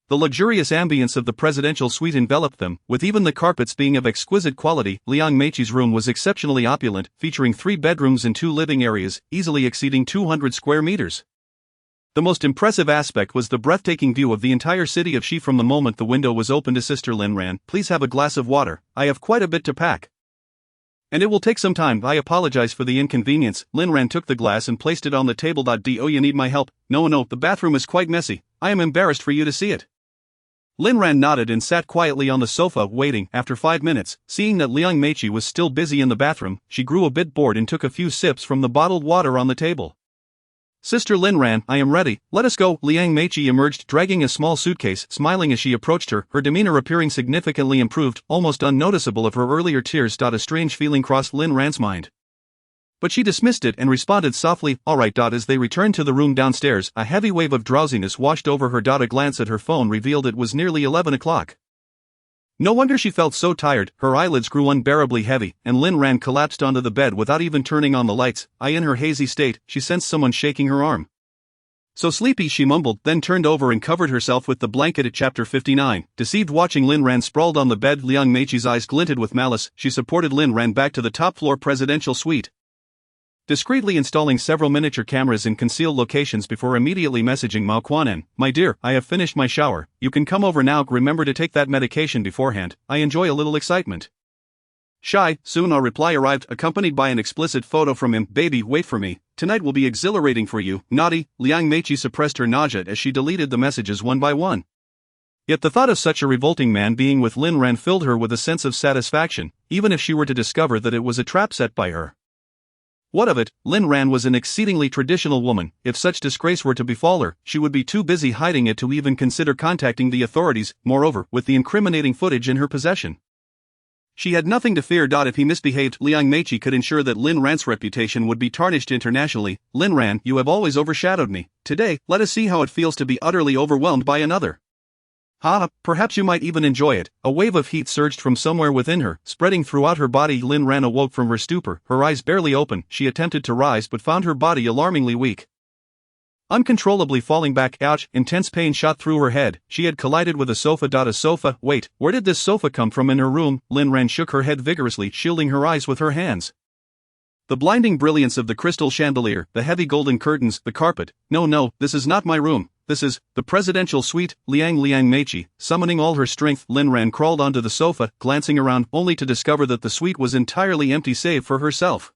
the luxurious ambience of the presidential suite enveloped them, with even the carpets being of exquisite quality. Liang Meiqi's room was exceptionally opulent, featuring 3 bedrooms and 2 living areas, easily exceeding 200 square meters. The most impressive aspect was the breathtaking view of the entire city of Xi from the moment the window was opened. To Sister Lin Ran, please have a glass of water. I have quite a bit to pack, and it will take some time. I apologize for the inconvenience. Lin Ran took the glass and placed it on the table. Do you need my help? No, the bathroom is quite messy. I am embarrassed for you to see it. Lin Ran nodded and sat quietly on the sofa waiting. After 5 minutes, seeing that Liang Meiqi was still busy in the bathroom, she grew a bit bored and took a few sips from the bottled water on the table. Sister Lin Ran, I am ready, let us go. Liang Meiqi emerged dragging a small suitcase, smiling as she approached her demeanor appearing significantly improved, almost unnoticeable of her earlier tears. A strange feeling crossed Lin Ran's mind. But she dismissed it and responded softly, alright. As they returned to the room downstairs, a heavy wave of drowsiness washed over her. A glance at her phone revealed it was nearly 11 o'clock. No wonder she felt so tired, her eyelids grew unbearably heavy, and Lin Ran collapsed onto the bed without even turning on the lights. In her hazy state, she sensed someone shaking her arm. So sleepy, she mumbled, then turned over and covered herself with the blanket. At Chapter 59, deceived watching Lin Ran sprawled on the bed. Liang Meiqi's eyes glinted with malice. She supported Lin Ran back to the top-floor presidential suite, discreetly installing several miniature cameras in concealed locations before immediately messaging Mao Quanan, my dear, I have finished my shower, you can come over now. Remember to take that medication beforehand, I enjoy a little excitement. Shy, soon a reply arrived, accompanied by an explicit photo from him. Baby, wait for me, tonight will be exhilarating for you. Naughty, Liang Meiqi suppressed her nausea as she deleted the messages one by one. Yet the thought of such a revolting man being with Lin Ran filled her with a sense of satisfaction, even if she were to discover that it was a trap set by her. What of it? Lin Ran was an exceedingly traditional woman. If such disgrace were to befall her, she would be too busy hiding it to even consider contacting the authorities. Moreover, with the incriminating footage in her possession, she had nothing to fear. If he misbehaved, Liang Meiqi could ensure that Lin Ran's reputation would be tarnished internationally. Lin Ran, you have always overshadowed me. Today, let us see how it feels to be utterly overwhelmed by another. Perhaps you might even enjoy it. A wave of heat surged from somewhere within her, spreading throughout her body. Lin Ran awoke from her stupor, her eyes barely open. She attempted to rise but found her body alarmingly weak, uncontrollably falling back. Ouch, intense pain shot through her head. She had collided with a sofa. A sofa? Wait, where did this sofa come from in her room? Lin Ran shook her head vigorously, shielding her eyes with her hands. The blinding brilliance of the crystal chandelier, the heavy golden curtains, the carpet. No, this is not my room. This is the presidential suite. Liang Meiqi, summoning all her strength, Lin Ran crawled onto the sofa, glancing around, only to discover that the suite was entirely empty save for herself.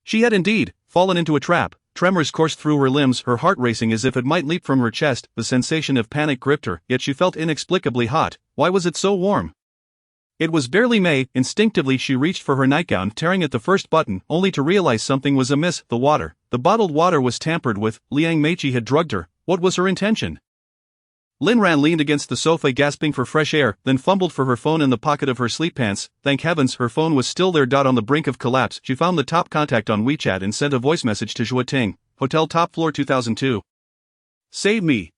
She had indeed fallen into a trap. Tremors coursed through her limbs, her heart racing as if it might leap from her chest. The sensation of panic gripped her, yet she felt inexplicably hot. Why was it so warm? It was barely May. Instinctively she reached for her nightgown, tearing at the first button, only to realize something was amiss. The water. The bottled water was tampered with. Liang Meiqi had drugged her. What was her intention? Lin Ran leaned against the sofa gasping for fresh air, then fumbled for her phone in the pocket of her sleep pants. Thank heavens, her phone was still there. On the brink of collapse, she found the top contact on WeChat and sent a voice message to Zhuo Ting, Hotel Top Floor 2002. Save me.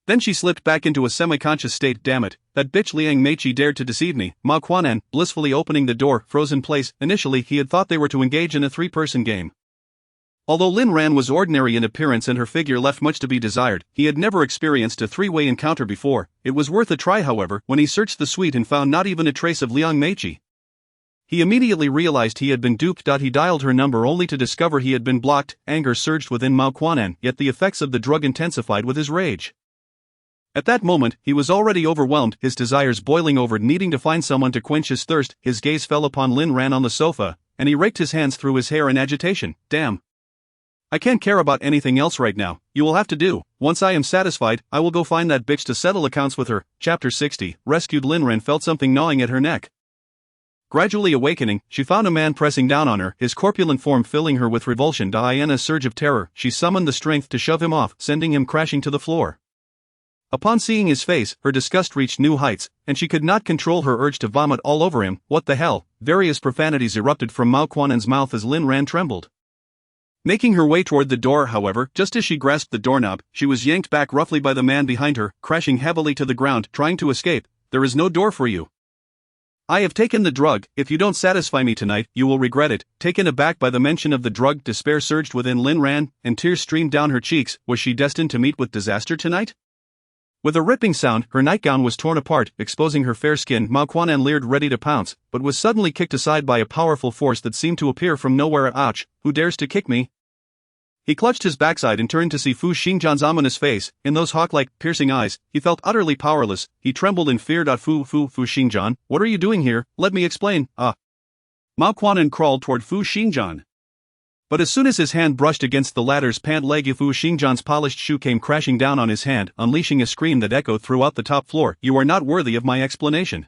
Then she slipped back into a semi-conscious state. Damn it, that bitch Liang Meiqi dared to deceive me. Mao Quanan, blissfully opening the door, froze in place. Initially he had thought they were to engage in a three-person game. Although Lin Ran was ordinary in appearance and her figure left much to be desired, he had never experienced a three-way encounter before. It was worth a try, however, when he searched the suite and found not even a trace of Liang Meiqi. He immediately realized he had been duped. He dialed her number only to discover he had been blocked. Anger surged within Mao Quanan, yet the effects of the drug intensified with his rage. At that moment, he was already overwhelmed, his desires boiling over, needing to find someone to quench his thirst. His gaze fell upon Lin Ran on the sofa, and he raked his hands through his hair in agitation. Damn. I can't care about anything else right now. You will have to do. Once I am satisfied, I will go find that bitch to settle accounts with her. Chapter 60, rescued. Lin Ran felt something gnawing at her neck. Gradually awakening, she found a man pressing down on her, his corpulent form filling her with revulsion. In a surge of terror, she summoned the strength to shove him off, sending him crashing to the floor. Upon seeing his face, her disgust reached new heights, and she could not control her urge to vomit all over him. What the hell? Various profanities erupted from Mao Quanan's mouth as Lin Ran trembled. Making her way toward the door, however, just as she grasped the doorknob, she was yanked back roughly by the man behind her, crashing heavily to the ground. Trying to escape. There is no door for you. I have taken the drug. If you don't satisfy me tonight, you will regret it. Taken aback by the mention of the drug, despair surged within Lin Ran, and tears streamed down her cheeks. Was she destined to meet with disaster tonight? With a ripping sound, her nightgown was torn apart, exposing her fair skin. Mao Quanan leered, ready to pounce, but was suddenly kicked aside by a powerful force that seemed to appear from nowhere. Ouch, who dares to kick me? He clutched his backside and turned to see Fu Xingjian's ominous face. In those hawk-like, piercing eyes, he felt utterly powerless. He trembled in fear. Fu Xingjian, what are you doing here? Let me explain. Mao Quanan crawled toward Fu Xingjian. But as soon as his hand brushed against the latter's pant leg, Fu Xingjian's polished shoe came crashing down on his hand, unleashing a scream that echoed throughout the top floor. "You are not worthy of my explanation."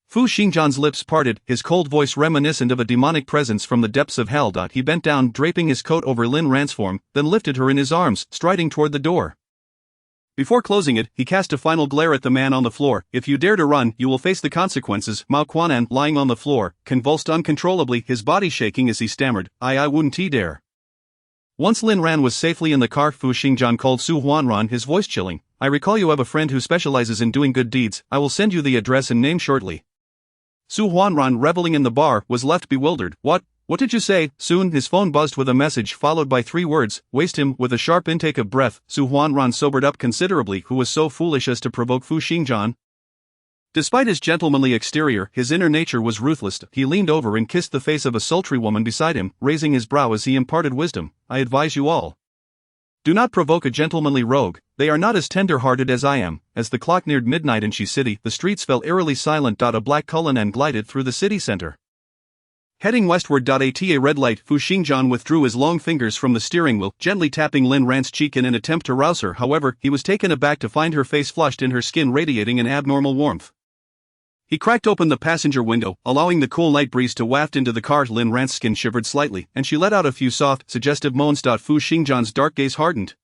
Fu Xingjian's lips parted, his cold voice reminiscent of a demonic presence from the depths of hell. He bent down, draping his coat over Lin Ran's form, then lifted her in his arms, striding toward the door. Before closing it, he cast a final glare at the man on the floor. "If you dare to run, you will face the consequences." Mao Quanan, lying on the floor, convulsed uncontrollably, his body shaking as he stammered, I wouldn't dare." Once Lin Ran was safely in the car, Fu Xingjian called Su Huanran, his voice chilling. "I recall you have a friend who specializes in doing good deeds. I will send you the address and name shortly." Su Huanran, reveling in the bar, was left bewildered. What did you say?" Soon his phone buzzed with a message followed by 3 words, "Waste him." With a sharp intake of breath, Su Huanran sobered up considerably. Who was so foolish as to provoke Fu Xingjian? Despite his gentlemanly exterior, his inner nature was ruthless. He leaned over and kissed the face of a sultry woman beside him, raising his brow as he imparted wisdom. "I advise you all. Do not provoke a gentlemanly rogue. They are not as tender-hearted as I am." As the clock neared midnight in Shi City, the streets fell eerily silent. A black Cullinan glided through the city center. Heading westward. At a red light, Fu Xingjian withdrew his long fingers from the steering wheel, gently tapping Lin Ran's cheek in an attempt to rouse her. However, he was taken aback to find her face flushed and her skin radiating an abnormal warmth. He cracked open the passenger window, allowing the cool night breeze to waft into the car. Lin Ran's skin shivered slightly, and she let out a few soft, suggestive moans. Fu Xingjian's dark gaze hardened.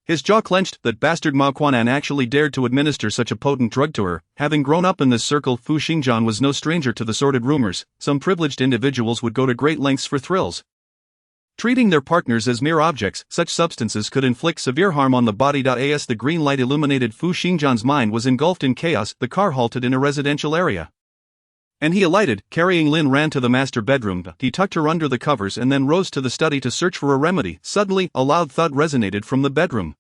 His jaw clenched. That bastard Mao Quanan actually dared to administer such a potent drug to her. Having grown up in this circle, Fu Xingjian was no stranger to the sordid rumors. Some privileged individuals would go to great lengths for thrills, treating their partners as mere objects. Such substances could inflict severe harm on the body. As the green light illuminated, Fu Xingjian's mind was engulfed in chaos. The car halted in a residential area, and he alighted, carrying Lin Ran to the master bedroom. He tucked her under the covers and then rose to the study to search for a remedy. Suddenly, a loud thud resonated from the bedroom.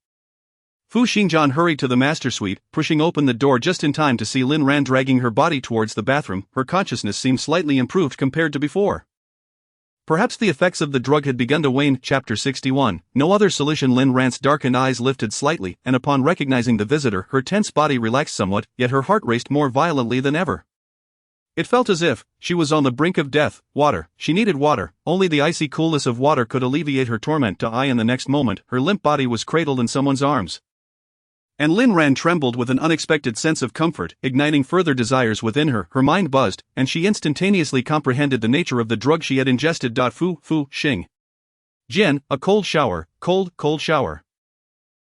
Fu Xingjian hurried to the master suite, pushing open the door just in time to see Lin Ran dragging her body towards the bathroom. Her consciousness seemed slightly improved compared to before. Perhaps the effects of the drug had begun to wane. Chapter 61. No other solution. Lin Ran's darkened eyes lifted slightly, and upon recognizing the visitor, her tense body relaxed somewhat, yet her heart raced more violently than ever. It felt as if she was on the brink of death. Water. She needed water. Only the icy coolness of water could alleviate her torment. In the next moment, her limp body was cradled in someone's arms, and Lin Ran trembled with an unexpected sense of comfort, igniting further desires within her. Her mind buzzed, and she instantaneously comprehended the nature of the drug she had ingested. Fu Xingjian, a cold shower, cold shower.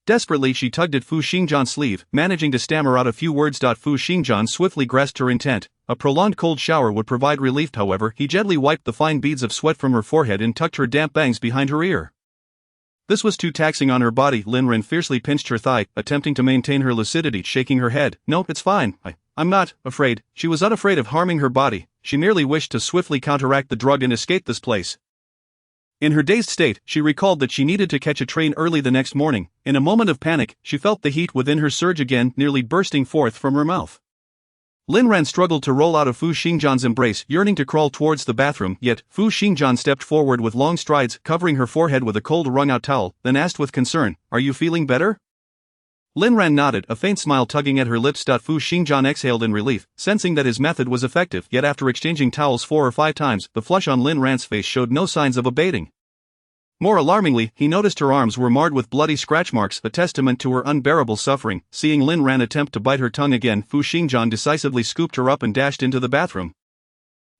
Desperately she tugged at Fu Xingjian's sleeve, managing to stammer out a few words. Fu Xingjian swiftly grasped her intent. A prolonged cold shower would provide relief. However, he gently wiped the fine beads of sweat from her forehead and tucked her damp bangs behind her ear. This was too taxing on her body. Lin Ran fiercely pinched her thigh, attempting to maintain her lucidity, shaking her head. "No, it's fine. I'm not afraid." She was unafraid of harming her body. She merely wished to swiftly counteract the drug and escape this place. In her dazed state, she recalled that she needed to catch a train early the next morning. In a moment of panic, she felt the heat within her surge again, nearly bursting forth from her mouth. Lin Ran struggled to roll out of Fu Xingjian's embrace, yearning to crawl towards the bathroom, yet Fu Xingjian stepped forward with long strides, covering her forehead with a cold wrung-out towel, then asked with concern, "Are you feeling better?" Lin Ran nodded, a faint smile tugging at her lips. Fu Xingjian exhaled in relief, sensing that his method was effective, yet after exchanging towels 4 or 5 times, the flush on Lin Ran's face showed no signs of abating. More alarmingly, he noticed her arms were marred with bloody scratch marks, a testament to her unbearable suffering. Seeing Lin Ran attempt to bite her tongue again, Fu Xingjian decisively scooped her up and dashed into the bathroom,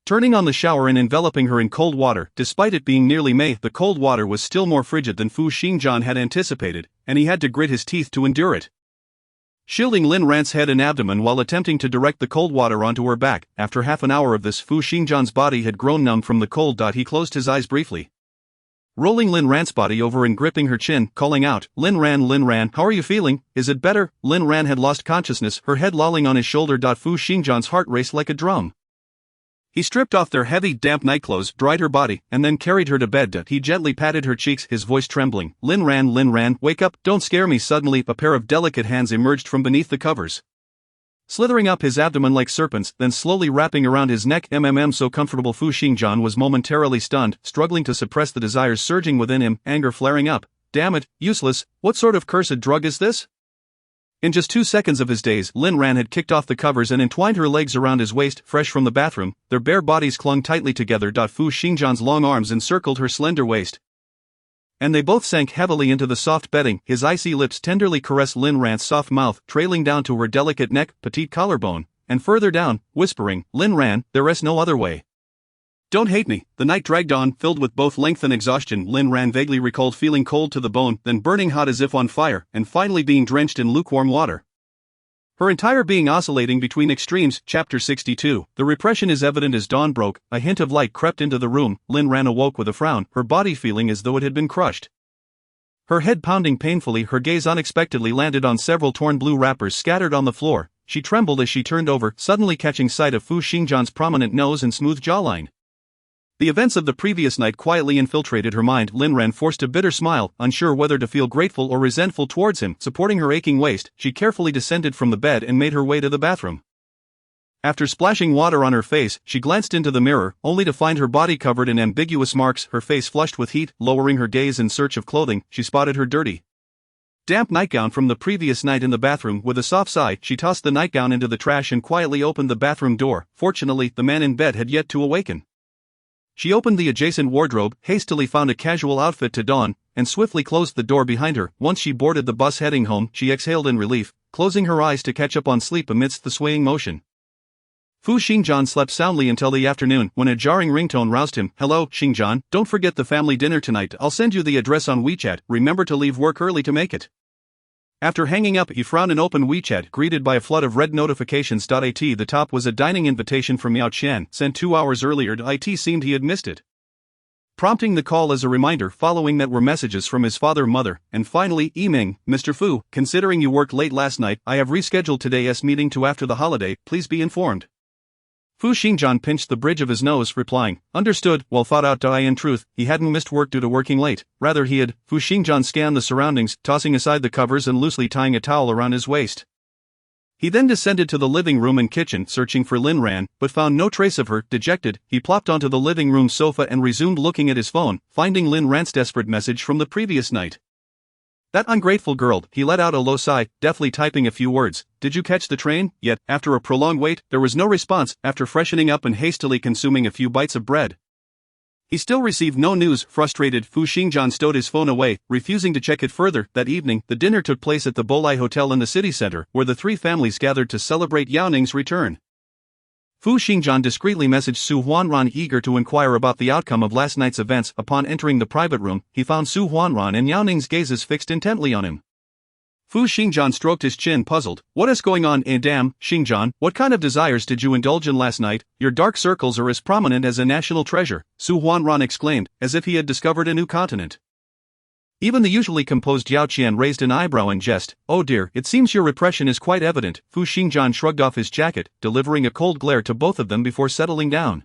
turning on the shower and enveloping her in cold water. Despite it being nearly May, the cold water was still more frigid than Fu Xingjian had anticipated, and he had to grit his teeth to endure it, shielding Lin Ran's head and abdomen while attempting to direct the cold water onto her back. After half an hour of this, Fu Xingjian's body had grown numb from the cold. He closed his eyes briefly, rolling Lin Ran's body over and gripping her chin, calling out, Lin Ran, how are you feeling? Is it better?" Lin Ran had lost consciousness, her head lolling on his shoulder. Fu Xingjian's heart raced like a drum. He stripped off their heavy, damp nightclothes, dried her body, and then carried her to bed. He gently patted her cheeks, his voice trembling. Lin Ran, wake up, don't scare me." Suddenly, a pair of delicate hands emerged from beneath the covers, slithering up his abdomen like serpents, then slowly wrapping around his neck. So comfortable. Fu Xingjian was momentarily stunned, struggling to suppress the desires surging within him, anger flaring up. "Damn it, useless, what sort of cursed drug is this?" In just 2 seconds of his days, Lin Ran had kicked off the covers and entwined her legs around his waist, fresh from the bathroom. Their bare bodies clung tightly together. Fu Xingjian's long arms encircled her slender waist, and they both sank heavily into the soft bedding. His icy lips tenderly caressed Lin Ran's soft mouth, trailing down to her delicate neck, petite collarbone, and further down, whispering, "Lin Ran, there is no other way. Don't hate me." The night dragged on, filled with both length and exhaustion. Lin Ran vaguely recalled feeling cold to the bone, then burning hot as if on fire, and finally being drenched in lukewarm water. Her entire being oscillating between extremes. Chapter 62. The repression is evident as dawn broke. A hint of light crept into the room. Lin Ran awoke with a frown, her body feeling as though it had been crushed. Her head pounding painfully, her gaze unexpectedly landed on several torn blue wrappers scattered on the floor. She trembled as she turned over, suddenly catching sight of Fu Xingjian's prominent nose and smooth jawline. The events of the previous night quietly infiltrated her mind. Lin Ran forced a bitter smile, unsure whether to feel grateful or resentful towards him. Supporting her aching waist, she carefully descended from the bed and made her way to the bathroom. After splashing water on her face, she glanced into the mirror, only to find her body covered in ambiguous marks, her face flushed with heat. Lowering her gaze in search of clothing, she spotted her dirty, damp nightgown from the previous night in the bathroom. With a soft sigh, she tossed the nightgown into the trash and quietly opened the bathroom door. Fortunately, the man in bed had yet to awaken. She opened the adjacent wardrobe, hastily found a casual outfit to don, and swiftly closed the door behind her. Once she boarded the bus heading home, she exhaled in relief, closing her eyes to catch up on sleep amidst the swaying motion. Fu Xingjian slept soundly until the afternoon, when a jarring ringtone roused him. "Hello, Xingjian, don't forget the family dinner tonight. I'll send you the address on WeChat. Remember to leave work early to make it." After hanging up, he frowned and opened WeChat, greeted by a flood of red notifications. The top was a dining invitation from Yao Qian, sent 2 hours earlier. It seemed he had missed it, prompting the call as a reminder. Following that were messages from his father, mother, and finally, Yiming. "Mr. Fu, considering you worked late last night, I have rescheduled today's meeting to after the holiday. Please be informed." Fu Xingjian pinched the bridge of his nose, replying, "Understood." Well thought out. In truth, he hadn't missed work due to working late. Rather, he had. Fu Xingjian scanned the surroundings, tossing aside the covers and loosely tying a towel around his waist. He then descended to the living room and kitchen, searching for Lin Ran, but found no trace of her. Dejected, he plopped onto the living room sofa and resumed looking at his phone, finding Lin Ran's desperate message from the previous night. "That ungrateful girl," he let out a low sigh, deftly typing a few words. "Did you catch the train yet?" After a prolonged wait, there was no response. After freshening up and hastily consuming a few bites of bread, he still received no news. Frustrated, Fu Xingjian stowed his phone away, refusing to check it further. That evening, the dinner took place at the Bolai Hotel in the city center, where the 3 families gathered to celebrate Yao Ning's return. Fu Xingjian discreetly messaged Su Huanran, eager to inquire about the outcome of last night's events. Upon entering the private room, he found Su Huanran and Yao Ning's gazes fixed intently on him. Fu Xingjian stroked his chin, puzzled. "What is going on? Damn, Xingjian, what kind of desires did you indulge in last night? Your dark circles are as prominent as a national treasure," Su Huanran exclaimed, as if he had discovered a new continent. Even the usually composed Yao Qian raised an eyebrow in jest. "Oh dear, it seems your repression is quite evident." Fu Xingjian shrugged off his jacket, delivering a cold glare to both of them before settling down.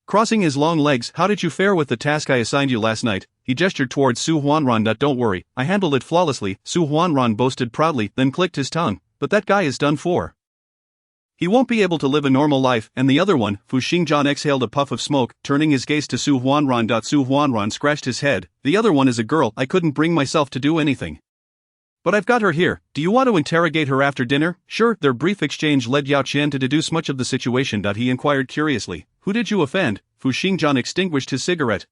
Crossing his long legs, "How did you fare with the task I assigned you last night?" He gestured towards Su Huanran. "Don't worry, I handled it flawlessly," Su Huanran boasted proudly, then clicked his tongue. "But that guy is done for. He won't be able to live a normal life." "And the other one?" Fu Xingjian exhaled a puff of smoke, turning his gaze to Su Huanran. Su Huanran scratched his head. "The other one is a girl. I couldn't bring myself to do anything. But I've got her here. Do you want to interrogate her after dinner?" "Sure." Their brief exchange led Yao Qian to deduce much of the situation. He inquired curiously, "Who did you offend?" Fu Xingjian extinguished his cigarette.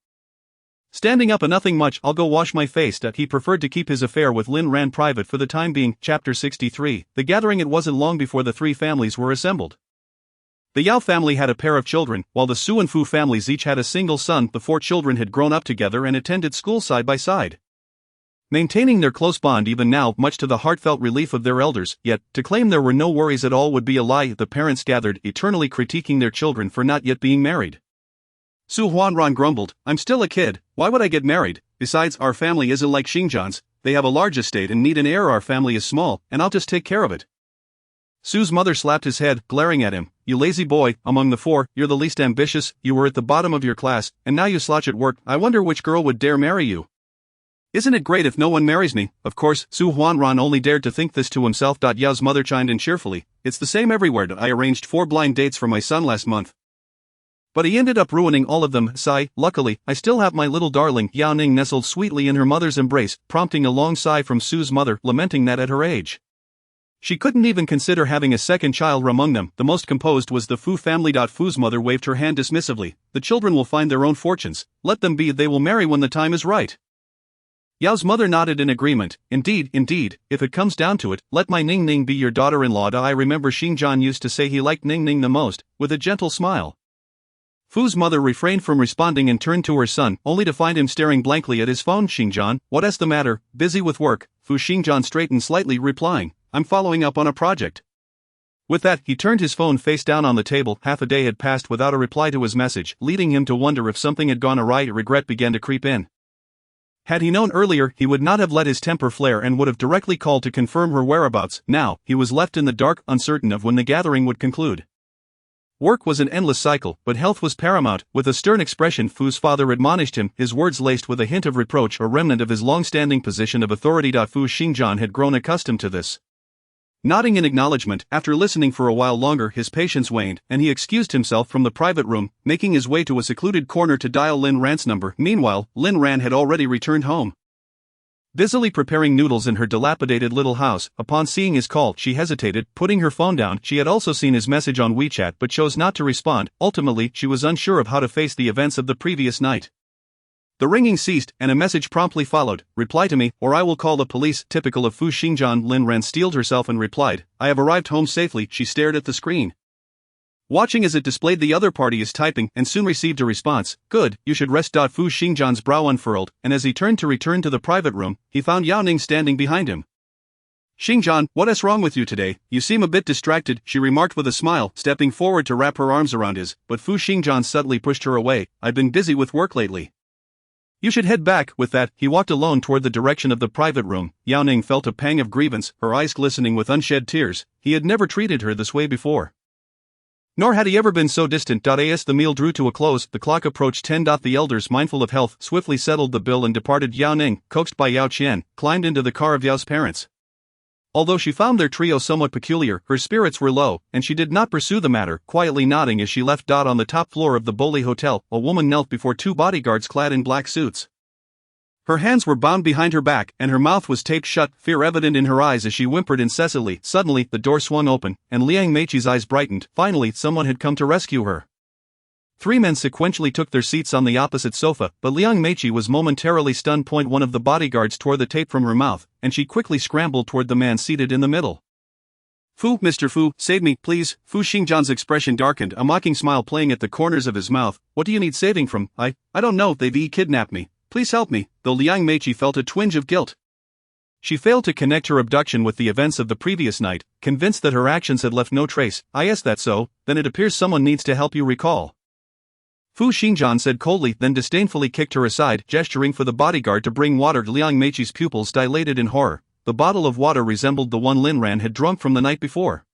Standing up, "Nothing much, I'll go wash my face." He preferred to keep his affair with Lin Ran private for the time being. Chapter 63. The gathering. It wasn't long before the 3 families were assembled. The Yao family had a pair of children, while the Su and Fu families each had a single son. The 4 children had grown up together and attended school side by side, maintaining their close bond even now, much to the heartfelt relief of their elders. Yet, to claim there were no worries at all would be a lie. The parents gathered, eternally critiquing their children for not yet being married. Su Huanran grumbled, "I'm still a kid, why would I get married? Besides, our family isn't like Xingjian's, they have a large estate and need an heir. Our family is small, and I'll just take care of it." Su's mother slapped his head, glaring at him. "You lazy boy, among the 4, you're the least ambitious, you were at the bottom of your class, and now you slouch at work. I wonder which girl would dare marry you. Isn't it great if no one marries me?" Of course, Su Huanran only dared to think this to himself. Yao's mother chimed in cheerfully, "It's the same everywhere. I arranged 4 blind dates for my son last month, but he ended up ruining all of them." Sigh, "Luckily, I still have my little darling." Yao Ning nestled sweetly in her mother's embrace, prompting a long sigh from Su's mother, lamenting that at her age, She couldn't even consider having a second child among them. The most composed was the Fu family. Fu's mother waved her hand dismissively. The children will find their own fortunes. Let them be. They will marry when the time is right. Yao's mother nodded in agreement. Indeed, if it comes down to it, let my Ning Ning be your daughter-in-law. I remember Xingjian used to say he liked Ning Ning the most, with a gentle smile. Fu's mother refrained from responding and turned to her son, only to find him staring blankly at his phone. Xingjian, what's the matter? Busy with work? Fu Xingjian straightened slightly, replying, I'm following up on a project. With that, he turned his phone face down on the table. Half a day had passed without a reply to his message, leading him to wonder if something had gone awry. Regret began to creep in. Had he known earlier, he would not have let his temper flare and would have directly called to confirm her whereabouts. Now, he was left in the dark, uncertain of when the gathering would conclude. Work was an endless cycle, but health was paramount. With a stern expression, Fu's father admonished him, his words laced with a hint of reproach, a remnant of his long-standing position of authority. Fu Xingjian had grown accustomed to this. Nodding in acknowledgement, after listening for a while longer, his patience waned, and he excused himself from the private room, making his way to a secluded corner to dial Lin Ran's number. Meanwhile, Lin Ran had already returned home. Busily preparing noodles in her dilapidated little house, upon seeing his call, she hesitated, putting her phone down. She had also seen his message on WeChat but chose not to respond. Ultimately, she was unsure of how to face the events of the previous night. The ringing ceased, and a message promptly followed. Reply to me, or I will call the police. Typical of Fu Xingjian, Lin Ran steeled herself and replied, I have arrived home safely. She stared at the screen, watching as it displayed the other party is typing, and soon received a response, good, you should rest. Fu Xingjian's brow unfurled, and as he turned to return to the private room, he found Yao Ning standing behind him. Xingjian, what's wrong with you today? You seem a bit distracted, she remarked with a smile, stepping forward to wrap her arms around his, but Fu Xingjian subtly pushed her away. I've been busy with work lately. You should head back. With that, he walked alone toward the direction of the private room. Yao Ning felt a pang of grievance, her eyes glistening with unshed tears. He had never treated her this way before. Nor had he ever been so distant. As the meal drew to a close, the clock approached 10. The elders, mindful of health, swiftly settled the bill and departed. Yao Ning, coaxed by Yao Qian, climbed into the car of Yao's parents. Although she found their trio somewhat peculiar, her spirits were low, and she did not pursue the matter, quietly nodding as she left. On the top floor of the Boli Hotel, a woman knelt before two bodyguards clad in black suits. Her hands were bound behind her back, and her mouth was taped shut, fear evident in her eyes as she whimpered incessantly. Suddenly, the door swung open, and Liang Meiqi's eyes brightened. Finally, someone had come to rescue her. Three men sequentially took their seats on the opposite sofa, but Liang Meiqi was momentarily stunned. One of the bodyguards tore the tape from her mouth, and she quickly scrambled toward the man seated in the middle. Fu, Mr. Fu, save me, please. Fu Xingjian's expression darkened, a mocking smile playing at the corners of his mouth. What do you need saving from? I don't know, they've kidnapped me. Please help me. Though Liang Meiqi felt a twinge of guilt. She failed to connect her abduction with the events of the previous night, convinced that her actions had left no trace. Is that so? Then it appears someone needs to help you recall. Fu Xingjian said coldly, then disdainfully kicked her aside, gesturing for the bodyguard to bring water. Liang Meiqi's pupils dilated in horror. The bottle of water resembled the one Lin Ran had drunk from the night before.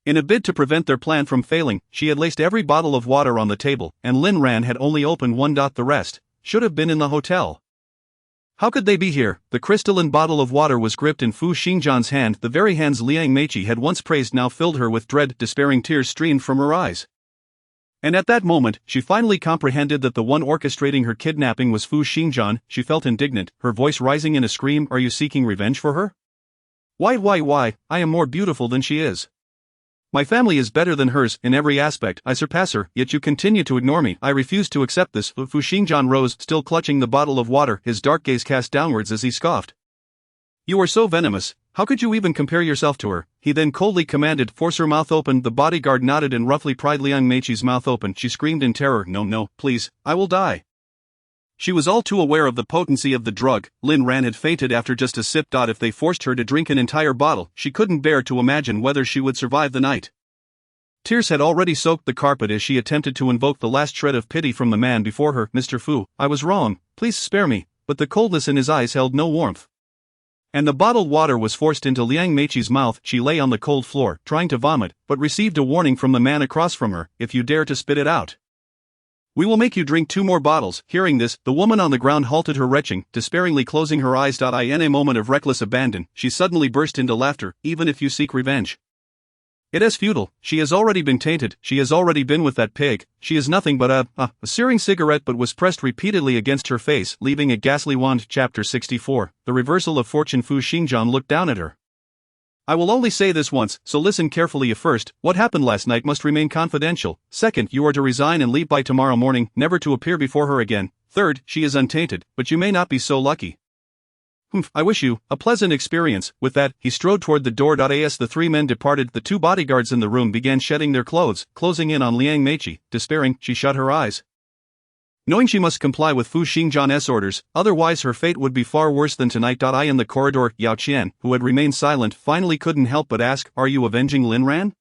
In a bid to prevent their plan from failing, she had laced every bottle of water on the table, and Lin Ran had only opened one. The rest should have been in the hotel. How could they be here? The crystalline bottle of water was gripped in Fu Xingjian's hand. The very hands Liang Meiqi had once praised now filled her with dread. Despairing tears streamed from her eyes. And at that moment, she finally comprehended that the one orchestrating her kidnapping was Fu Xingjian. She felt indignant, her voice rising in a scream. Are you seeking revenge for her? Why, I am more beautiful than she is. My family is better than hers, in every aspect. I surpass her, yet you continue to ignore me. I refuse to accept this. Fu Xingjian rose, still clutching the bottle of water, his dark gaze cast downwards as he scoffed. You are so venomous. How could you even compare yourself to her? He then coldly commanded, force her mouth open. The bodyguard nodded and roughly pried Liang Meiqi's mouth open. She screamed in terror, no, please, I will die. She was all too aware of the potency of the drug. Lin Ran had fainted after just a sip. If they forced her to drink an entire bottle, she couldn't bear to imagine whether she would survive the night. Tears had already soaked the carpet as she attempted to invoke the last shred of pity from the man before her. Mr. Fu, I was wrong, please spare me, but the coldness in his eyes held no warmth. And the bottled water was forced into Liang Meiqi's mouth. She lay on the cold floor, trying to vomit, but received a warning from the man across from her, if you dare to spit it out, we will make you drink 2 more bottles. Hearing this, the woman on the ground halted her retching, despairingly closing her eyes. In a moment of reckless abandon, she suddenly burst into laughter. Even if you seek revenge, it is futile. She has already been tainted. She has already been with that pig. She is nothing but a searing cigarette, but was pressed repeatedly against her face, leaving a ghastly wand. Chapter 64. The Reversal of Fortune. Fu Xingjian looked down at her. I will only say this once, so listen carefully. First, what happened last night must remain confidential. Second, you are to resign and leave by tomorrow morning, never to appear before her again. Third, she is untainted, but you may not be so lucky. I wish you a pleasant experience. With that, he strode toward the door. As the three men departed, the two bodyguards in the room began shedding their clothes, closing in on Liang Meiqi. Despairing, she shut her eyes, knowing she must comply with Fu Xingjian's orders, otherwise her fate would be far worse than tonight. In the corridor, Yao Qian, who had remained silent, finally couldn't help but ask, "Are you avenging Lin Ran?"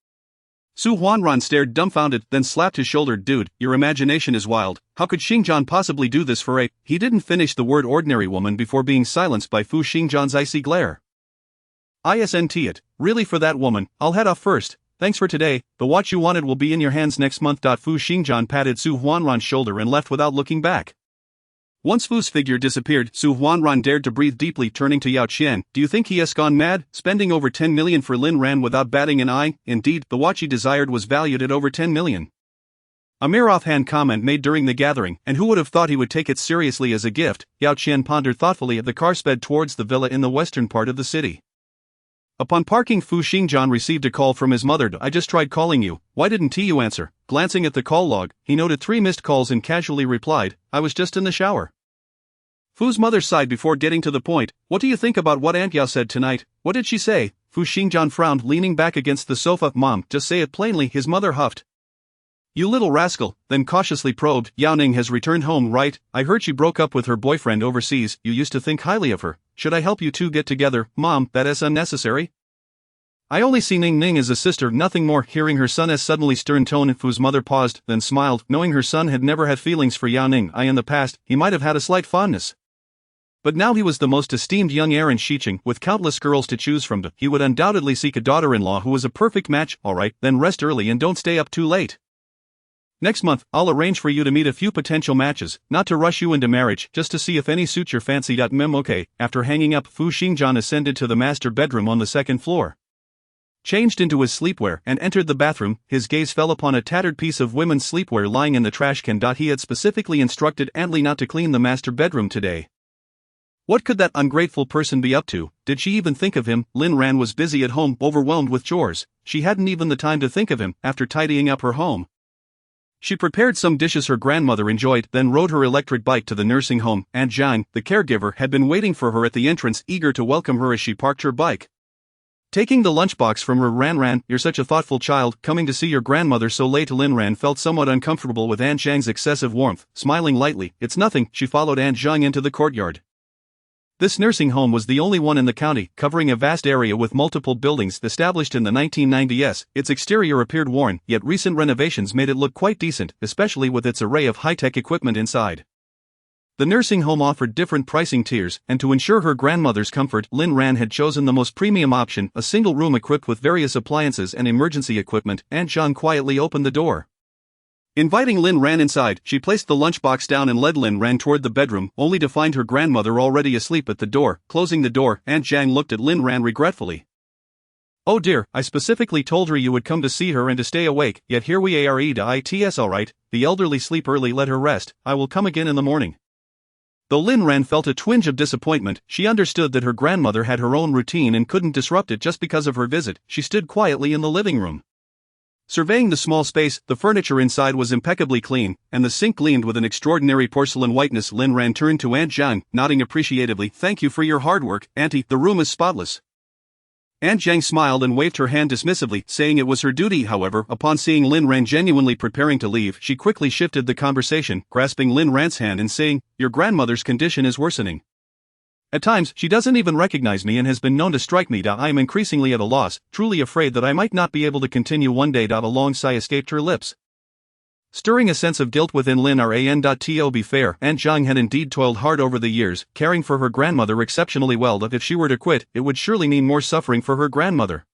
Su Huanran stared dumbfounded, then slapped his shoulder. "Dude, your imagination is wild. How could Xingjian possibly do this for a—" He didn't finish the word ordinary woman before being silenced by Fu Xingjian's icy glare. "Isn't it? Really, for that woman, I'll head off first. Thanks for today, the watch you wanted will be in your hands next month." Fu Xingjian patted Su Huanran's shoulder and left without looking back. Once Fu's figure disappeared, Su Huanran dared to breathe deeply, turning to Yao Qian. "Do you think he has gone mad, spending over 10 million for Lin Ran without batting an eye?" Indeed, the watch he desired was valued at over 10 million. A mere offhand comment made during the gathering, and who would have thought he would take it seriously as a gift? Yao Qian pondered thoughtfully as the car sped towards the villa in the western part of the city. Upon parking, Fu Xingjian received a call from his mother. "I just tried calling you, why didn't you answer?" Glancing at the call log, he noted 3 missed calls and casually replied, "I was just in the shower." Fu's mother sighed before getting to the point. "What do you think about what Aunt Yao said tonight?" "What did she say?" Fu Xingjian frowned, leaning back against the sofa. "Mom, just say it plainly," his mother huffed. "You little rascal," then cautiously probed. "Yao Ning has returned home, right? I heard she broke up with her boyfriend overseas. You used to think highly of her. Should I help you two get together?" "Mom, that is unnecessary. I only see Ning Ning as a sister, nothing more." Hearing her son's suddenly stern tone, Fu's mother paused, then smiled, knowing her son had never had feelings for Yao Ning. In the past, he might have had a slight fondness, but now he was the most esteemed young heir in Xiqing, with countless girls to choose from. He would undoubtedly seek a daughter-in-law who was a perfect match. "Alright, then rest early and don't stay up too late. Next month, I'll arrange for you to meet a few potential matches, not to rush you into marriage, just to see if any suit your fancy. Okay." After hanging up, Fu Xingjian ascended to the master bedroom on the 2nd floor, changed into his sleepwear, and entered the bathroom. His gaze fell upon a tattered piece of women's sleepwear lying in the trash can. He had specifically instructed Antli not to clean the master bedroom today. What could that ungrateful person be up to? Did she even think of him? Lin Ran was busy at home, overwhelmed with chores. She hadn't even the time to think of him. After tidying up her home, she prepared some dishes her grandmother enjoyed, then rode her electric bike to the nursing home. Aunt Zhang, the caregiver, had been waiting for her at the entrance, eager to welcome her as she parked her bike. Taking the lunchbox from her, "Ran, you're such a thoughtful child, coming to see your grandmother so late." Lin Ran felt somewhat uncomfortable with Aunt Zhang's excessive warmth. Smiling lightly, "It's nothing," she followed Aunt Zhang into the courtyard. This nursing home was the only one in the county, covering a vast area with multiple buildings. Established in the 1990s, its exterior appeared worn, yet recent renovations made it look quite decent, especially with its array of high-tech equipment inside. The nursing home offered different pricing tiers, and to ensure her grandmother's comfort, Lin Ran had chosen the most premium option, a single room equipped with various appliances and emergency equipment. Aunt Zhang quietly opened the door, inviting Lin Ran inside. She placed the lunchbox down and led Lin Ran toward the bedroom, only to find her grandmother already asleep at the door. Closing the door, Aunt Zhang looked at Lin Ran regretfully. "Oh dear, I specifically told her you would come to see her and to stay awake, yet here we are. It's alright, the elderly sleep early, let her rest, I will come again in the morning." Though Lin Ran felt a twinge of disappointment, she understood that her grandmother had her own routine and couldn't disrupt it just because of her visit. She stood quietly in the living room, surveying the small space. The furniture inside was impeccably clean, and the sink gleamed with an extraordinary porcelain whiteness. Lin Ran turned to Aunt Zhang, nodding appreciatively. "Thank you for your hard work, Auntie, the room is spotless." Aunt Zhang smiled and waved her hand dismissively, saying it was her duty. However, upon seeing Lin Ran genuinely preparing to leave, she quickly shifted the conversation, grasping Lin Ran's hand and saying, "Your grandmother's condition is worsening. At times, she doesn't even recognize me and has been known to strike me. I am increasingly at a loss, truly afraid that I might not be able to continue one day." A long sigh escaped her lips, stirring a sense of guilt within Lin Ran. To be fair, Aunt Zhang had indeed toiled hard over the years, caring for her grandmother exceptionally well. If she were to quit, it would surely mean more suffering for her grandmother,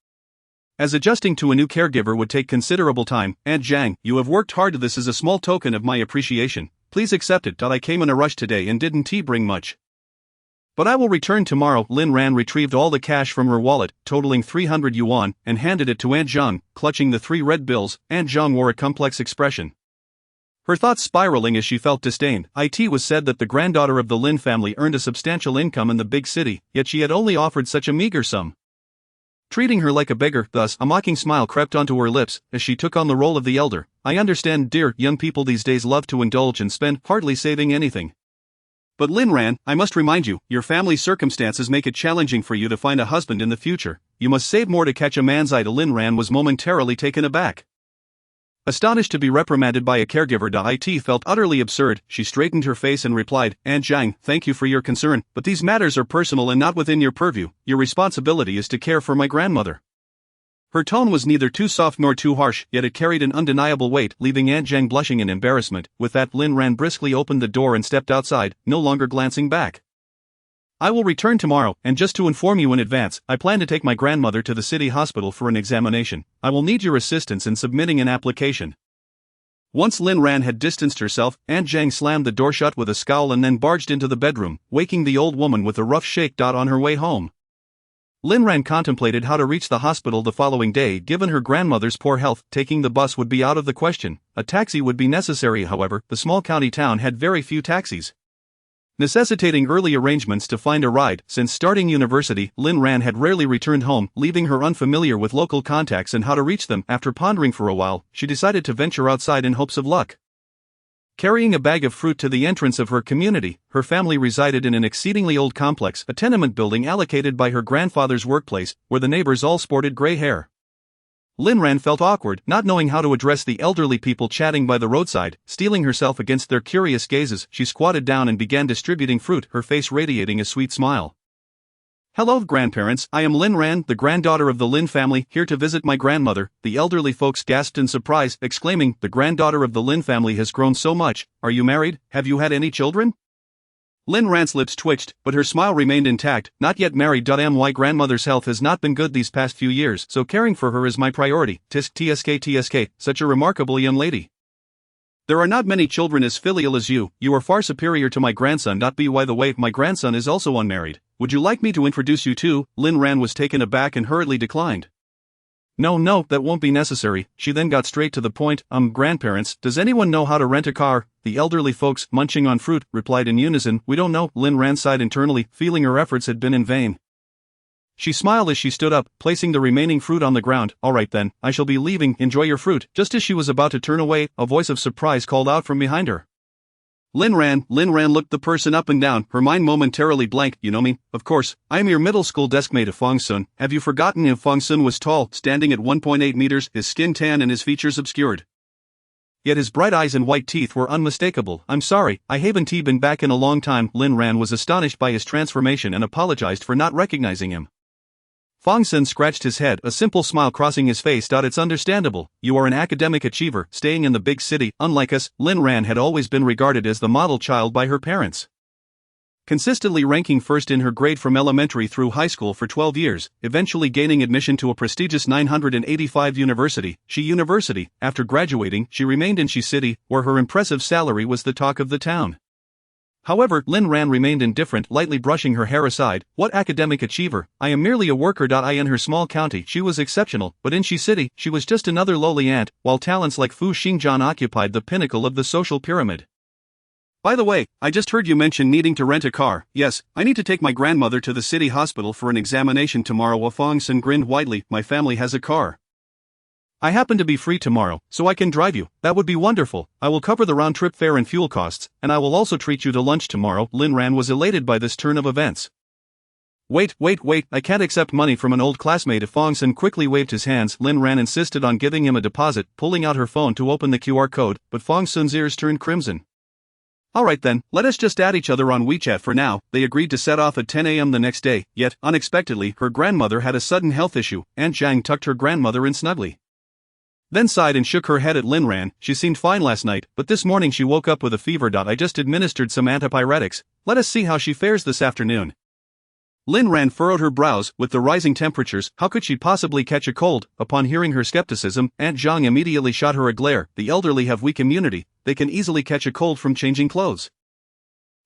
as adjusting to a new caregiver would take considerable time. "Aunt Zhang, you have worked hard. This is a small token of my appreciation. Please accept it. I came in a rush today and didn't bring much, but I will return tomorrow." Lin Ran retrieved all the cash from her wallet, totaling 300 yuan, and handed it to Aunt Zhang. Clutching the 3 red bills, Aunt Zhang wore a complex expression, her thoughts spiraling as she felt disdain. It was said that the granddaughter of the Lin family earned a substantial income in the big city, yet she had only offered such a meager sum. treating her like a beggar. Thus, a mocking smile crept onto her lips as she took on the role of the elder. I understand, dear, young people these days love to indulge and spend, hardly saving anything. But Lin Ran, I must remind you, your family's circumstances make it challenging for you to find a husband in the future. You must save more to catch a man's eye. Lin Ran was momentarily taken aback. Astonished to be reprimanded by a caregiver, it felt utterly absurd. She straightened her face and replied, Aunt Zhang, thank you for your concern, but these matters are personal and not within your purview. Your responsibility is to care for my grandmother. Her tone was neither too soft nor too harsh, yet it carried an undeniable weight, leaving Aunt Zhang blushing in embarrassment. With that, Lin Ran briskly opened the door and stepped outside, no longer glancing back. I will return tomorrow, and just to inform you in advance, I plan to take my grandmother to the city hospital for an examination. I will need your assistance in submitting an application. Once Lin Ran had distanced herself, Aunt Zhang slammed the door shut with a scowl and then barged into the bedroom, waking the old woman with a rough shake. On her way home, Lin Ran contemplated how to reach the hospital the following day. Given her grandmother's poor health, taking the bus would be out of the question. A taxi would be necessary. However, the small county town had very few taxis, necessitating early arrangements to find a ride. Since starting university, Lin Ran had rarely returned home, leaving her unfamiliar with local contacts and how to reach them. After pondering for a while, she decided to venture outside in hopes of luck. Carrying a bag of fruit to the entrance of her community, her family resided in an exceedingly old complex, a tenement building allocated by her grandfather's workplace, where the neighbors all sported gray hair. Lin Ran felt awkward, not knowing how to address the elderly people chatting by the roadside. Steeling herself against their curious gazes, she squatted down and began distributing fruit, her face radiating a sweet smile. Hello, grandparents, I am Lin Ran, the granddaughter of the Lin family, here to visit my grandmother. The elderly folks gasped in surprise, exclaiming, the granddaughter of the Lin family has grown so much. Are you married? Have you had any children? Lin Ran's lips twitched, but her smile remained intact. Not yet married. My grandmother's health has not been good these past few years, so caring for her is my priority. Tsk, such a remarkable young lady. There are not many children as filial as you. You are far superior to my grandson. By the way, my grandson is also unmarried. Would you like me to introduce you to? Lin Ran was taken aback and hurriedly declined. No, that won't be necessary. She then got straight to the point. Grandparents, does anyone know how to rent a car? The elderly folks, munching on fruit, replied in unison, we don't know. Lin Ran sighed internally, feeling her efforts had been in vain. She smiled as she stood up, placing the remaining fruit on the ground. All right then, I shall be leaving, enjoy your fruit. Just as she was about to turn away, a voice of surprise called out from behind her. Lin Ran looked the person up and down, her mind momentarily blank. You know me, of course, I am your middle school deskmate of Fong Sun. Have you forgotten him? Fong Sun was tall, standing at 1.8 meters, his skin tan and his features obscured. Yet his bright eyes and white teeth were unmistakable. I'm sorry, I haven't been back in a long time. Lin Ran was astonished by his transformation and apologized for not recognizing him. Fong Sun scratched his head, a simple smile crossing his face. It's understandable, you are an academic achiever, staying in the big city. Unlike us, Lin Ran had always been regarded as the model child by her parents. Consistently ranking first in her grade from elementary through high school for 12 years, eventually gaining admission to a prestigious 985 university. After graduating, she remained in Shi City, where her impressive salary was the talk of the town. However, Lin Ran remained indifferent, lightly brushing her hair aside. What academic achiever? I am merely a worker. In her small county, she was exceptional, but in Shi City, she was just another lowly ant, while talents like Fu Xingjian occupied the pinnacle of the social pyramid. By the way, I just heard you mention needing to rent a car. Yes, I need to take my grandmother to the city hospital for an examination tomorrow. Fong Sun grinned widely. My family has a car. I happen to be free tomorrow, so I can drive you. That would be wonderful. I will cover the round-trip fare and fuel costs, and I will also treat you to lunch tomorrow. Lin Ran was elated by this turn of events. Wait, I can't accept money from an old classmate. Fong Sun quickly waved his hands. Lin Ran insisted on giving him a deposit, pulling out her phone to open the QR code, but Fong Sun's ears turned crimson. Alright then, let us just add each other on WeChat for now. They agreed to set off at 10 a.m. the next day, yet, unexpectedly, her grandmother had a sudden health issue. Aunt Zhang tucked her grandmother in snugly, then sighed and shook her head at Lin Ran. She seemed fine last night, but this morning she woke up with a fever. I just administered some antipyretics. Let us see how she fares this afternoon. Lin Ran furrowed her brows. With the rising temperatures, how could she possibly catch a cold? Upon hearing her skepticism, Aunt Zhang immediately shot her a glare. The elderly have weak immunity, they can easily catch a cold from changing clothes.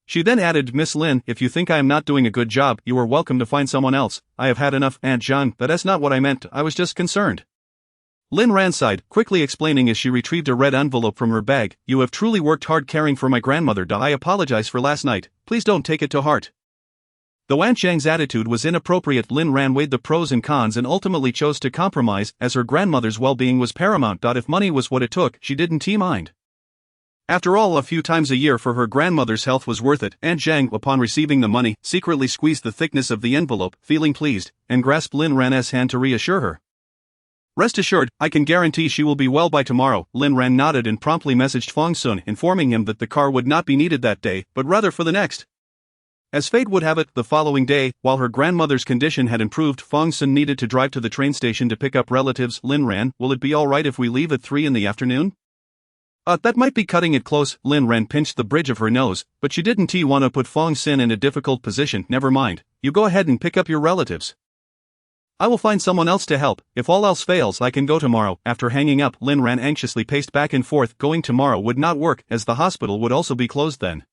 She then added, Miss Lin, if you think I am not doing a good job, you are welcome to find someone else. I have had enough. Aunt Zhang, that's not what I meant, I was just concerned. Lin Ran sighed, quickly explaining as she retrieved a red envelope from her bag. You have truly worked hard caring for my grandmother. I apologize for last night. Please don't take it to heart. Though Aunt Zhang's attitude was inappropriate, Lin Ran weighed the pros and cons and ultimately chose to compromise, as her grandmother's well-being was paramount. If money was what it took, she didn't mind. After all, a few times a year for her grandmother's health was worth it. Aunt Zhang, upon receiving the money, secretly squeezed the thickness of the envelope, feeling pleased, and grasped Lin Ran's hand to reassure her. "Rest assured, I can guarantee she will be well by tomorrow." Lin Ran nodded and promptly messaged Fong Sun, informing him that the car would not be needed that day, but rather for the next. As fate would have it, the following day, while her grandmother's condition had improved, Fong Sun needed to drive to the train station to pick up relatives. "Lin Ran, will it be alright if we leave at 3 in the afternoon?" That might be cutting it close." Lin Ran pinched the bridge of her nose, but she didn't want to put Fong Sun in a difficult position. "Never mind, you go ahead and pick up your relatives. I will find someone else to help. If all else fails, I can go tomorrow." After hanging up, Lin Ran anxiously paced back and forth. Going tomorrow would not work, as the hospital would also be closed then.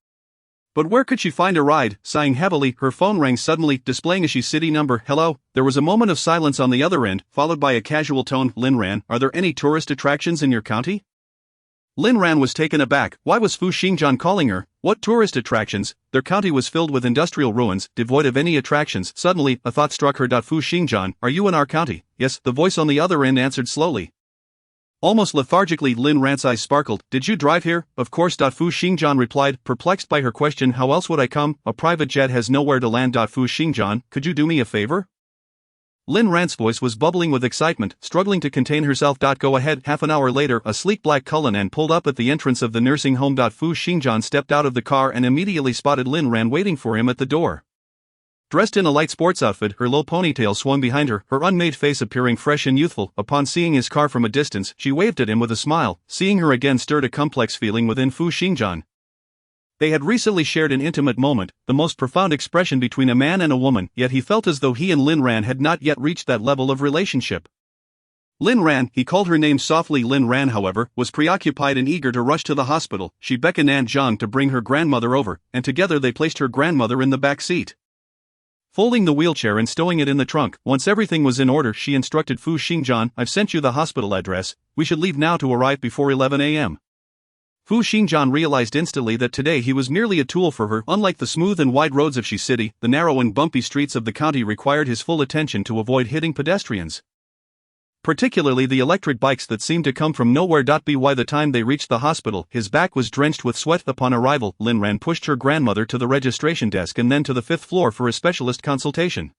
But where could she find a ride? Sighing heavily, her phone rang suddenly, displaying a city number. "Hello?" There was a moment of silence on the other end, followed by a casual tone. "Lin Ran, are there any tourist attractions in your county?" Lin Ran was taken aback. Why was Fu Xingjian calling her? What tourist attractions? Their county was filled with industrial ruins, devoid of any attractions. Suddenly, a thought struck her. "Fu Xingjian, are you in our county?" "Yes," the voice on the other end answered slowly. Almost lethargically, Lin Ran's eyes sparkled. "Did you drive here?" "Of course." Fu Xingjian replied, perplexed by her question. "How else would I come? A private jet has nowhere to land." "Fu Xingjian, could you do me a favor?" Lin Ran's voice was bubbling with excitement, struggling to contain herself. "Go ahead." Half an hour later, a sleek black Cullinan pulled up at the entrance of the nursing home. Fu Xingjian stepped out of the car and immediately spotted Lin Ran waiting for him at the door. Dressed in a light sports outfit, her low ponytail swung behind her, her unmade face appearing fresh and youthful. Upon seeing his car from a distance, she waved at him with a smile. Seeing her again stirred a complex feeling within Fu Xingjian. They had recently shared an intimate moment, the most profound expression between a man and a woman, yet he felt as though he and Lin Ran had not yet reached that level of relationship. Lin Ran, he called her name softly. Lin Ran, however, was preoccupied and eager to rush to the hospital. She beckoned Aunt Zhang to bring her grandmother over, and together they placed her grandmother in the back seat. Folding the wheelchair and stowing it in the trunk, once everything was in order, she instructed Fu Xingjian, "I've sent you the hospital address, we should leave now to arrive before 11 a.m. Fu Xingjian realized instantly that today he was merely a tool for her. Unlike the smooth and wide roads of Shi City, the narrow and bumpy streets of the county required his full attention to avoid hitting pedestrians. Particularly the electric bikes that seemed to come from nowhere. By the time they reached the hospital, his back was drenched with sweat. Upon arrival, Lin Ran pushed her grandmother to the registration desk and then to the 5th floor for a specialist consultation.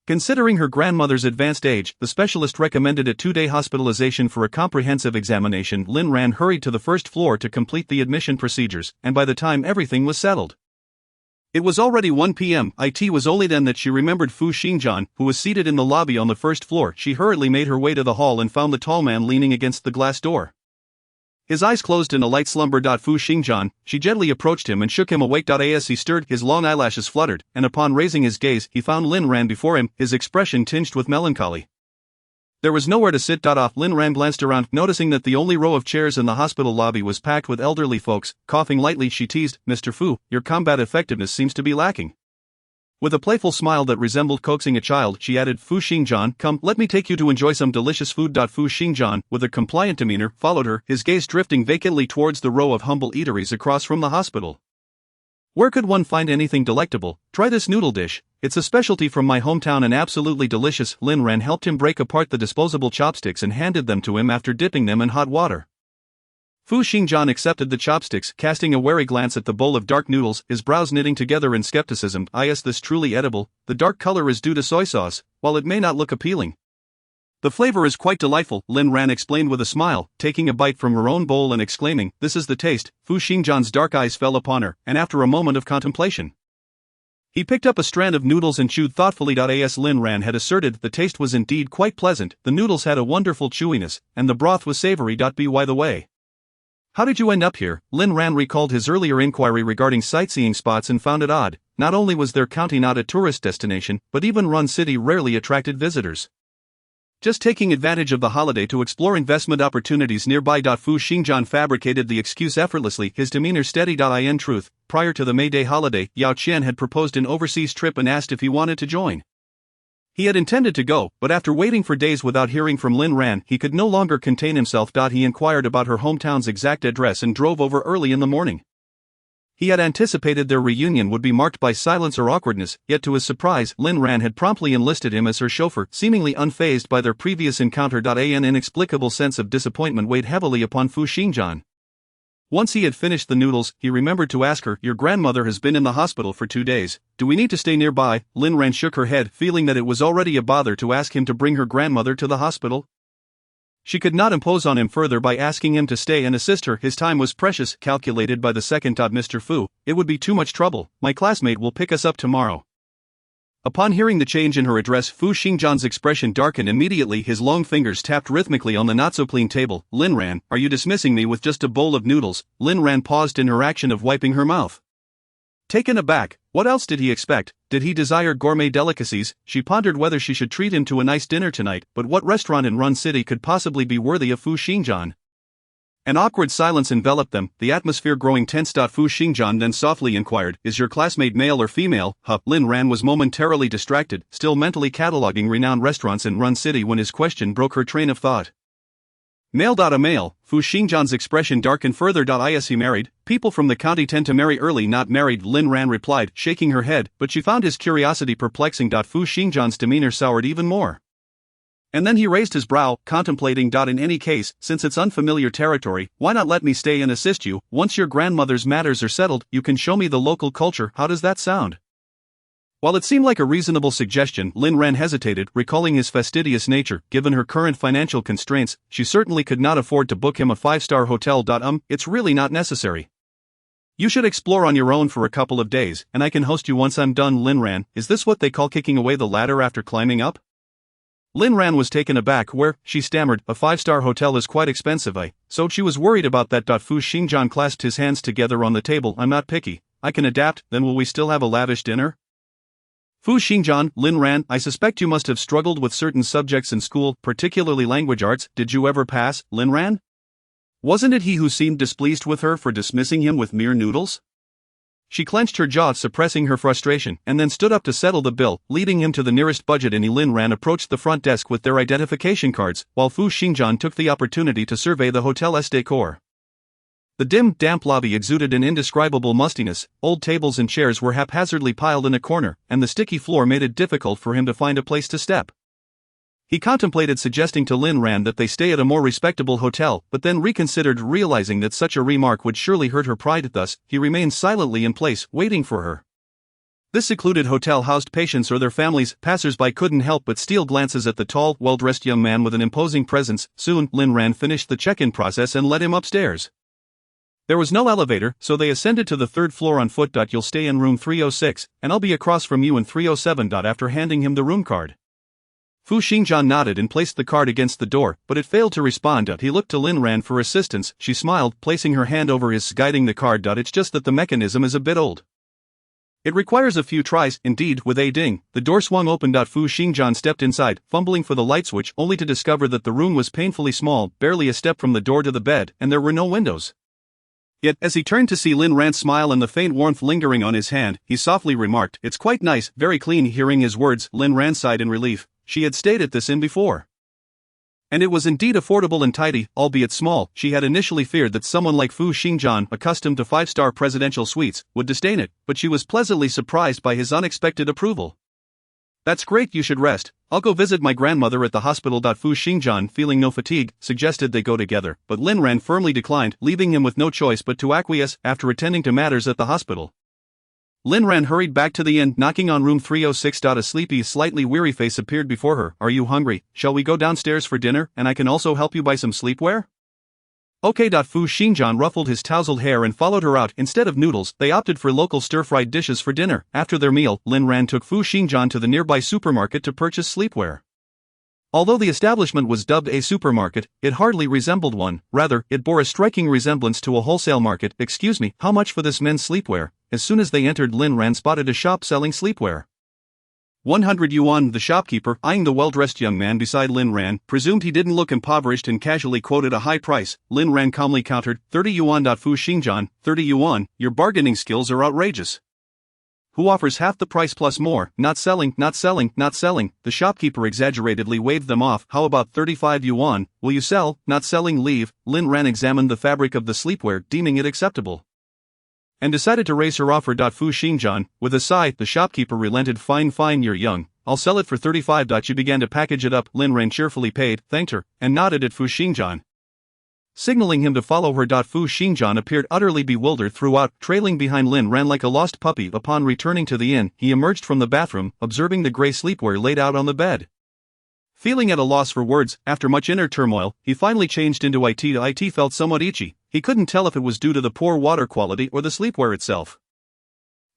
Considering her grandmother's advanced age, the specialist recommended a 2-day hospitalization for a comprehensive examination. Lin Ran hurried to the 1st floor to complete the admission procedures, and by the time everything was settled, it was already 1 p.m. It was only then that she remembered Fu Xingjian, who was seated in the lobby on the 1st floor. She hurriedly made her way to the hall and found the tall man leaning against the glass door. His eyes closed in a light slumber. Fu Xingjian, she gently approached him and shook him awake. As he stirred, his long eyelashes fluttered, and upon raising his gaze, he found Lin Ran before him, his expression tinged with melancholy. There was nowhere to sit. Lin Ran glanced around, noticing that the only row of chairs in the hospital lobby was packed with elderly folks. Coughing lightly, she teased, "Mr. Fu, your combat effectiveness seems to be lacking." With a playful smile that resembled coaxing a child, she added, "Fu Xingjian, come, let me take you to enjoy some delicious food." Fu Xingjian, with a compliant demeanor, followed her, his gaze drifting vacantly towards the row of humble eateries across from the hospital. "Where could one find anything delectable? Try this noodle dish. It's a specialty from my hometown and absolutely delicious." Lin Ran helped him break apart the disposable chopsticks and handed them to him after dipping them in hot water. Fu Xingjian accepted the chopsticks, casting a wary glance at the bowl of dark noodles, his brows knitting together in skepticism. "Is this truly edible? The dark color is due to soy sauce, while it may not look appealing. The flavor is quite delightful," Lin Ran explained with a smile, taking a bite from her own bowl and exclaiming, "This is the taste." Fu Xingjian's dark eyes fell upon her, and after a moment of contemplation, he picked up a strand of noodles and chewed thoughtfully. As Lin Ran had asserted, the taste was indeed quite pleasant. The noodles had a wonderful chewiness, and the broth was savory. By the way, how did you end up here? Lin Ran recalled his earlier inquiry regarding sightseeing spots and found it odd. Not only was their county not a tourist destination, but even Run City rarely attracted visitors. "Just taking advantage of the holiday to explore investment opportunities nearby." Fu Xingjian fabricated the excuse effortlessly, his demeanor steady. In truth, prior to the May Day holiday, Yao Qian had proposed an overseas trip and asked if he wanted to join. He had intended to go, but after waiting for days without hearing from Lin Ran, he could no longer contain himself. He inquired about her hometown's exact address and drove over early in the morning. He had anticipated their reunion would be marked by silence or awkwardness, yet to his surprise, Lin Ran had promptly enlisted him as her chauffeur, seemingly unfazed by their previous encounter. An inexplicable sense of disappointment weighed heavily upon Fu Xingjian. Once he had finished the noodles, he remembered to ask her, "Your grandmother has been in the hospital for 2 days. Do we need to stay nearby?" Lin Ran shook her head, feeling that it was already a bother to ask him to bring her grandmother to the hospital. She could not impose on him further by asking him to stay and assist her. His time was precious, calculated by the second. Mr. Fu, it would be too much trouble. My classmate will pick us up tomorrow. Upon hearing the change in her address, Fu Xingjian's expression darkened immediately. His long fingers tapped rhythmically on the not-so-clean table. "Lin Ran, are you dismissing me with just a bowl of noodles?" Lin Ran paused in her action of wiping her mouth. Taken aback, what else did he expect? Did he desire gourmet delicacies? She pondered whether she should treat him to a nice dinner tonight, but what restaurant in Run City could possibly be worthy of Fu Xingjian? An awkward silence enveloped them, the atmosphere growing tense. Fu Xingjian then softly inquired, "Is your classmate male or female?" Lin Ran was momentarily distracted, still mentally cataloging renowned restaurants in Run City when his question broke her train of thought. "Male. A male." Fu Xingjian's expression darkened further. "Is he married? People from the county tend to marry early." "Not married," Lin Ran replied, shaking her head, but she found his curiosity perplexing. Fu Xingjian's demeanor soured even more. And then he raised his brow, contemplating. "In any case, since it's unfamiliar territory, why not let me stay and assist you? Once your grandmother's matters are settled, you can show me the local culture. How does that sound?" While it seemed like a reasonable suggestion, Lin Ran hesitated, recalling his fastidious nature. Given her current financial constraints, she certainly could not afford to book him a 5-star hotel. It's really not necessary. You should explore on your own for a couple of days, and I can host you once I'm done." Lin Ran, is this what they call kicking away the ladder after climbing up? Lin Ran was taken aback. "Where?" she stammered. "A 5-star hotel is quite expensive. So she was worried about that. Fu Xingjian clasped his hands together on the table. "I'm not picky. I can adapt." "Then will we still have a lavish dinner?" Fu Xingjian, Lin Ran, I suspect you must have struggled with certain subjects in school, particularly language arts. Did you ever pass, Lin Ran? Wasn't it he who seemed displeased with her for dismissing him with mere noodles? She clenched her jaw, suppressing her frustration, and then stood up to settle the bill, leading him to the nearest budget. And Lin Ran approached the front desk with their identification cards, while Fu Xingjian took the opportunity to survey the hotel's decor. The dim, damp lobby exuded an indescribable mustiness. Old tables and chairs were haphazardly piled in a corner, and the sticky floor made it difficult for him to find a place to step. He contemplated suggesting to Lin Ran that they stay at a more respectable hotel, but then reconsidered, realizing that such a remark would surely hurt her pride. Thus, he remained silently in place, waiting for her. This secluded hotel housed patients or their families. Passers-by couldn't help but steal glances at the tall, well-dressed young man with an imposing presence. Soon, Lin Ran finished the check-in process and led him upstairs. There was no elevator, so they ascended to the 3rd floor on foot. "You'll stay in room 306, and I'll be across from you in 307." After handing him the room card, Fu Xingjian nodded and placed the card against the door, but it failed to respond. He looked to Lin Ran for assistance. She smiled, placing her hand over his, guiding the card. "It's just that the mechanism is a bit old. It requires a few tries." Indeed, with a ding, the door swung open. Fu Xingjian stepped inside, fumbling for the light switch, only to discover that the room was painfully small, barely a step from the door to the bed, and there were no windows. Yet, as he turned to see Lin Ran smile and the faint warmth lingering on his hand, he softly remarked, "It's quite nice, very clean." Hearing his words, Lin Ran sighed in relief. She had stayed at this inn before. And it was indeed affordable and tidy, albeit small. She had initially feared that someone like Fu Xingjian, accustomed to 5-star presidential suites, would disdain it, but she was pleasantly surprised by his unexpected approval. "That's great, you should rest. I'll go visit my grandmother at the hospital." Fu Xingjian, feeling no fatigue, suggested they go together, but Lin Ran firmly declined, leaving him with no choice but to acquiesce. After attending to matters at the hospital, Lin Ran hurried back to the inn, knocking on room 306. A sleepy, slightly weary face appeared before her. "Are you hungry? Shall we go downstairs for dinner, and I can also help you buy some sleepwear?" "Okay." Fu Xingjian ruffled his tousled hair and followed her out. Instead of noodles, they opted for local stir-fried dishes for dinner. After their meal, Lin Ran took Fu Xingjian to the nearby supermarket to purchase sleepwear. Although the establishment was dubbed a supermarket, it hardly resembled one. Rather, it bore a striking resemblance to a wholesale market. "Excuse me, how much for this men's sleepwear?" As soon as they entered, Lin Ran spotted a shop selling sleepwear. 100 yuan. The shopkeeper, eyeing the well-dressed young man beside Lin Ran, presumed he didn't look impoverished and casually quoted a high price. Lin Ran calmly countered, 30 yuan. Fu Xingjian, 30 yuan, your bargaining skills are outrageous. Who offers half the price plus more? Not selling, not selling, not selling. The shopkeeper exaggeratedly waved them off. How about 35 yuan? Will you sell? Not selling, leave. Lin Ran examined the fabric of the sleepwear, deeming it acceptable. and decided to raise her offer. Fu Xingjian, with a sigh, the shopkeeper relented. Fine, you're young, I'll sell it for 35. She began to package it up. Lin Ran cheerfully paid, thanked her, and nodded at Fu Xingjian, signaling him to follow her. Fu Xingjian appeared utterly bewildered throughout, trailing behind Lin Ran like a lost puppy. Upon returning to the inn, he emerged from the bathroom, observing the gray sleepwear laid out on the bed. Feeling at a loss for words, after much inner turmoil, he finally changed into IT. IT felt somewhat itchy. He couldn't tell if it was due to the poor water quality or the sleepwear itself.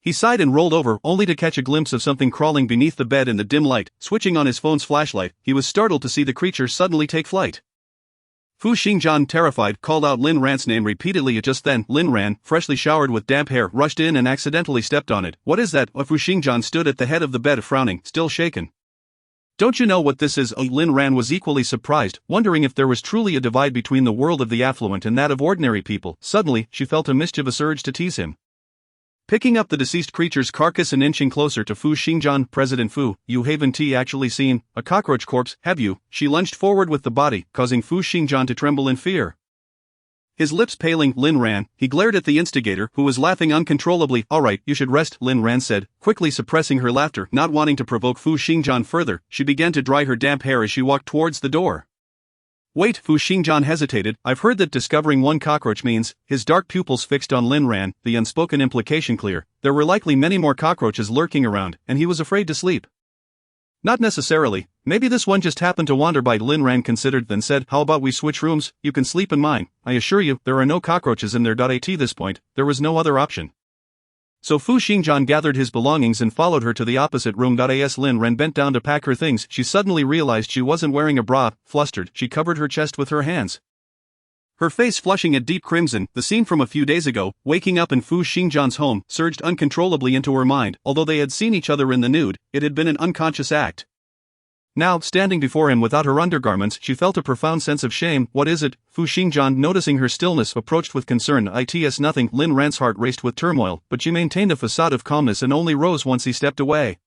He sighed and rolled over, only to catch a glimpse of something crawling beneath the bed in the dim light. Switching on his phone's flashlight, he was startled to see the creature suddenly take flight. Fu Xingjian, terrified, called out Lin Ran's name repeatedly. Just then, Lin Ran, freshly showered with damp hair, rushed in and accidentally stepped on it. What is that? Fu Xingjian stood at the head of the bed, frowning, still shaken. Don't you know what this is? Lin Ran was equally surprised, wondering if there was truly a divide between the world of the affluent and that of ordinary people. Suddenly, she felt a mischievous urge to tease him. Picking up the deceased creature's carcass and inching closer to Fu Xingjian, President Fu, you haven't actually seen a cockroach corpse, have you? She lunged forward with the body, causing Fu Xingjian to tremble in fear. His lips paling, Lin Ran, he glared at the instigator, who was laughing uncontrollably. Alright, you should rest, Lin Ran said, quickly suppressing her laughter. Not wanting to provoke Fu Xingjian further, she began to dry her damp hair as she walked towards the door. Wait, Fu Xingjian hesitated. I've heard that discovering one cockroach means, his dark pupils fixed on Lin Ran, the unspoken implication clear, there were likely many more cockroaches lurking around, and he was afraid to sleep. Not necessarily, maybe this one just happened to wander by. Lin Ran considered, then said, how about we switch rooms? You can sleep in mine. I assure you, there are no cockroaches in there. At this point, there was no other option. So Fu Xingjian gathered his belongings and followed her to the opposite room. As Lin Ran bent down to pack her things, she suddenly realized she wasn't wearing a bra. Flustered, she covered her chest with her hands, her face flushing a deep crimson. The scene from a few days ago, waking up in Fu Xingjian's home, surged uncontrollably into her mind. Although they had seen each other in the nude, it had been an unconscious act. Now, standing before him without her undergarments, she felt a profound sense of shame. What is it? Fu Xingjian, noticing her stillness, approached with concern. It's nothing. Lin Ran's heart raced with turmoil, but she maintained a facade of calmness and only rose once he stepped away.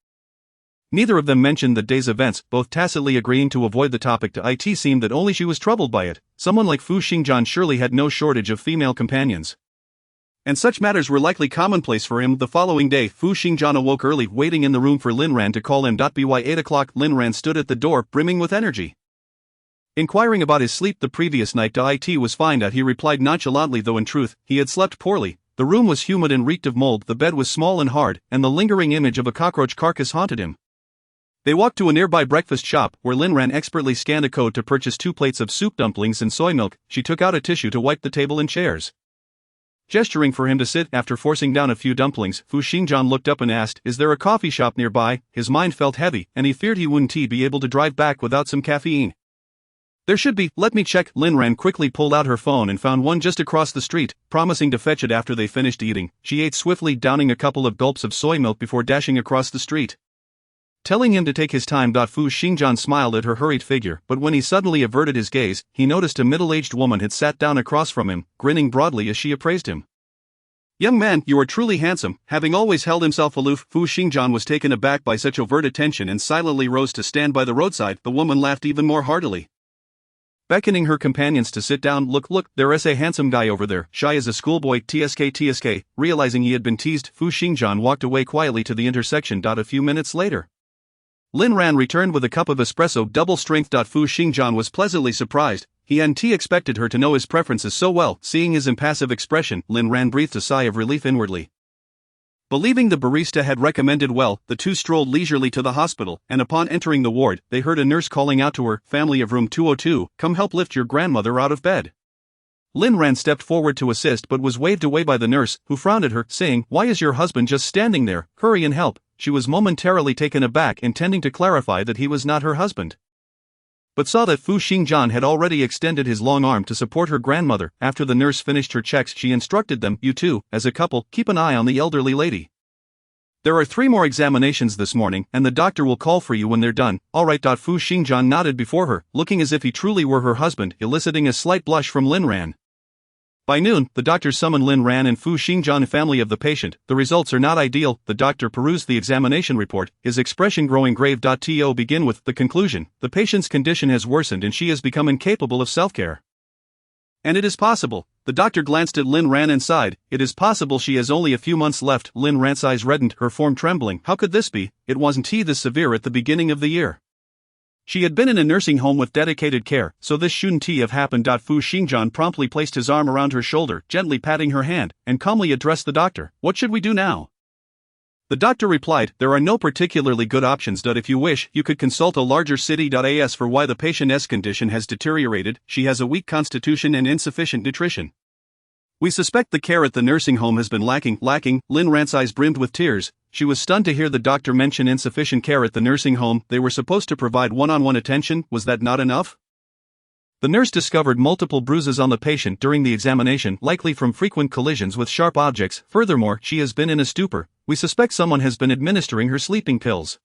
Neither of them mentioned the day's events, both tacitly agreeing to avoid the topic. To It seemed that only she was troubled by it. Someone like Fu Xingjian surely had no shortage of female companions, and such matters were likely commonplace for him. The following day, Fu Xingjian awoke early, waiting in the room for Lin Ran to call him. By 8 o'clock, Lin Ran stood at the door, brimming with energy, inquiring about his sleep the previous night. It was fine. He replied nonchalantly, though in truth, he had slept poorly. The room was humid and reeked of mold, the bed was small and hard, and the lingering image of a cockroach carcass haunted him. They walked to a nearby breakfast shop, where Lin Ran expertly scanned a code to purchase 2 plates of soup dumplings and soy milk. She took out a tissue to wipe the table and chairs, gesturing for him to sit. After forcing down a few dumplings, Fu Xingjian looked up and asked, is there a coffee shop nearby? His mind felt heavy, and he feared he wouldn't be able to drive back without some caffeine. There should be, let me check. Lin Ran quickly pulled out her phone and found one just across the street, promising to fetch it after they finished eating. She ate swiftly, downing a couple of gulps of soy milk before dashing across the street, telling him to take his time. Fu Xingjian smiled at her hurried figure, but when he suddenly averted his gaze, he noticed a middle-aged woman had sat down across from him, grinning broadly as she appraised him. Young man, you are truly handsome. Having always held himself aloof, Fu Xingjian was taken aback by such overt attention and silently rose to stand by the roadside. The woman laughed even more heartily, beckoning her companions to sit down. Look, there is a handsome guy over there, shy as a schoolboy. Tsk. Realizing he had been teased, Fu Xingjian walked away quietly to the intersection. A few minutes later, Lin Ran returned with a cup of espresso, double strength. Fu Xingjian was pleasantly surprised. He hadn't expected her to know his preferences so well. Seeing his impassive expression, Lin Ran breathed a sigh of relief inwardly. Believing the barista had recommended well, the two strolled leisurely to the hospital, and upon entering the ward, they heard a nurse calling out to her, family of room 202, come help lift your grandmother out of bed. Lin Ran stepped forward to assist but was waved away by the nurse, who frowned at her, saying, why is your husband just standing there? Hurry and help. She was momentarily taken aback, intending to clarify that he was not her husband, but saw that Fu Xingjian had already extended his long arm to support her grandmother. After the nurse finished her checks, she instructed them, you two, as a couple, keep an eye on the elderly lady. There are 3 more examinations this morning, and the doctor will call for you when they're done. Alright. Fu Xingjian nodded before her, looking as if he truly were her husband, eliciting a slight blush from Lin Ran. By noon, the doctor summoned Lin Ran and Fu Xingjian, family of the patient. The results are not ideal. The doctor perused the examination report, his expression growing grave. To begin with, the conclusion, the patient's condition has worsened and she has become incapable of self-care. And it is possible The doctor glanced at Lin Ran and sighed. It is possible she has only a few months left. Lin Ran's eyes reddened, her form trembling. How could this be? It wasn't this severe at the beginning of the year. She had been in a nursing home with dedicated care, so this shouldn't have happened. Fu Xingjian promptly placed his arm around her shoulder, gently patting her hand, and calmly addressed the doctor. What should we do now? The doctor replied, there are no particularly good options. If you wish, you could consult a larger city. As for why the patient's condition has deteriorated, she has a weak constitution and insufficient nutrition. We suspect the care at the nursing home has been lacking. Lin Ran's eyes brimmed with tears. She was stunned to hear the doctor mention insufficient care at the nursing home. They were supposed to provide one-on-one attention. Was that not enough? The nurse discovered multiple bruises on the patient during the examination, likely from frequent collisions with sharp objects. Furthermore, she has been in a stupor. We suspect someone has been administering her sleeping pills.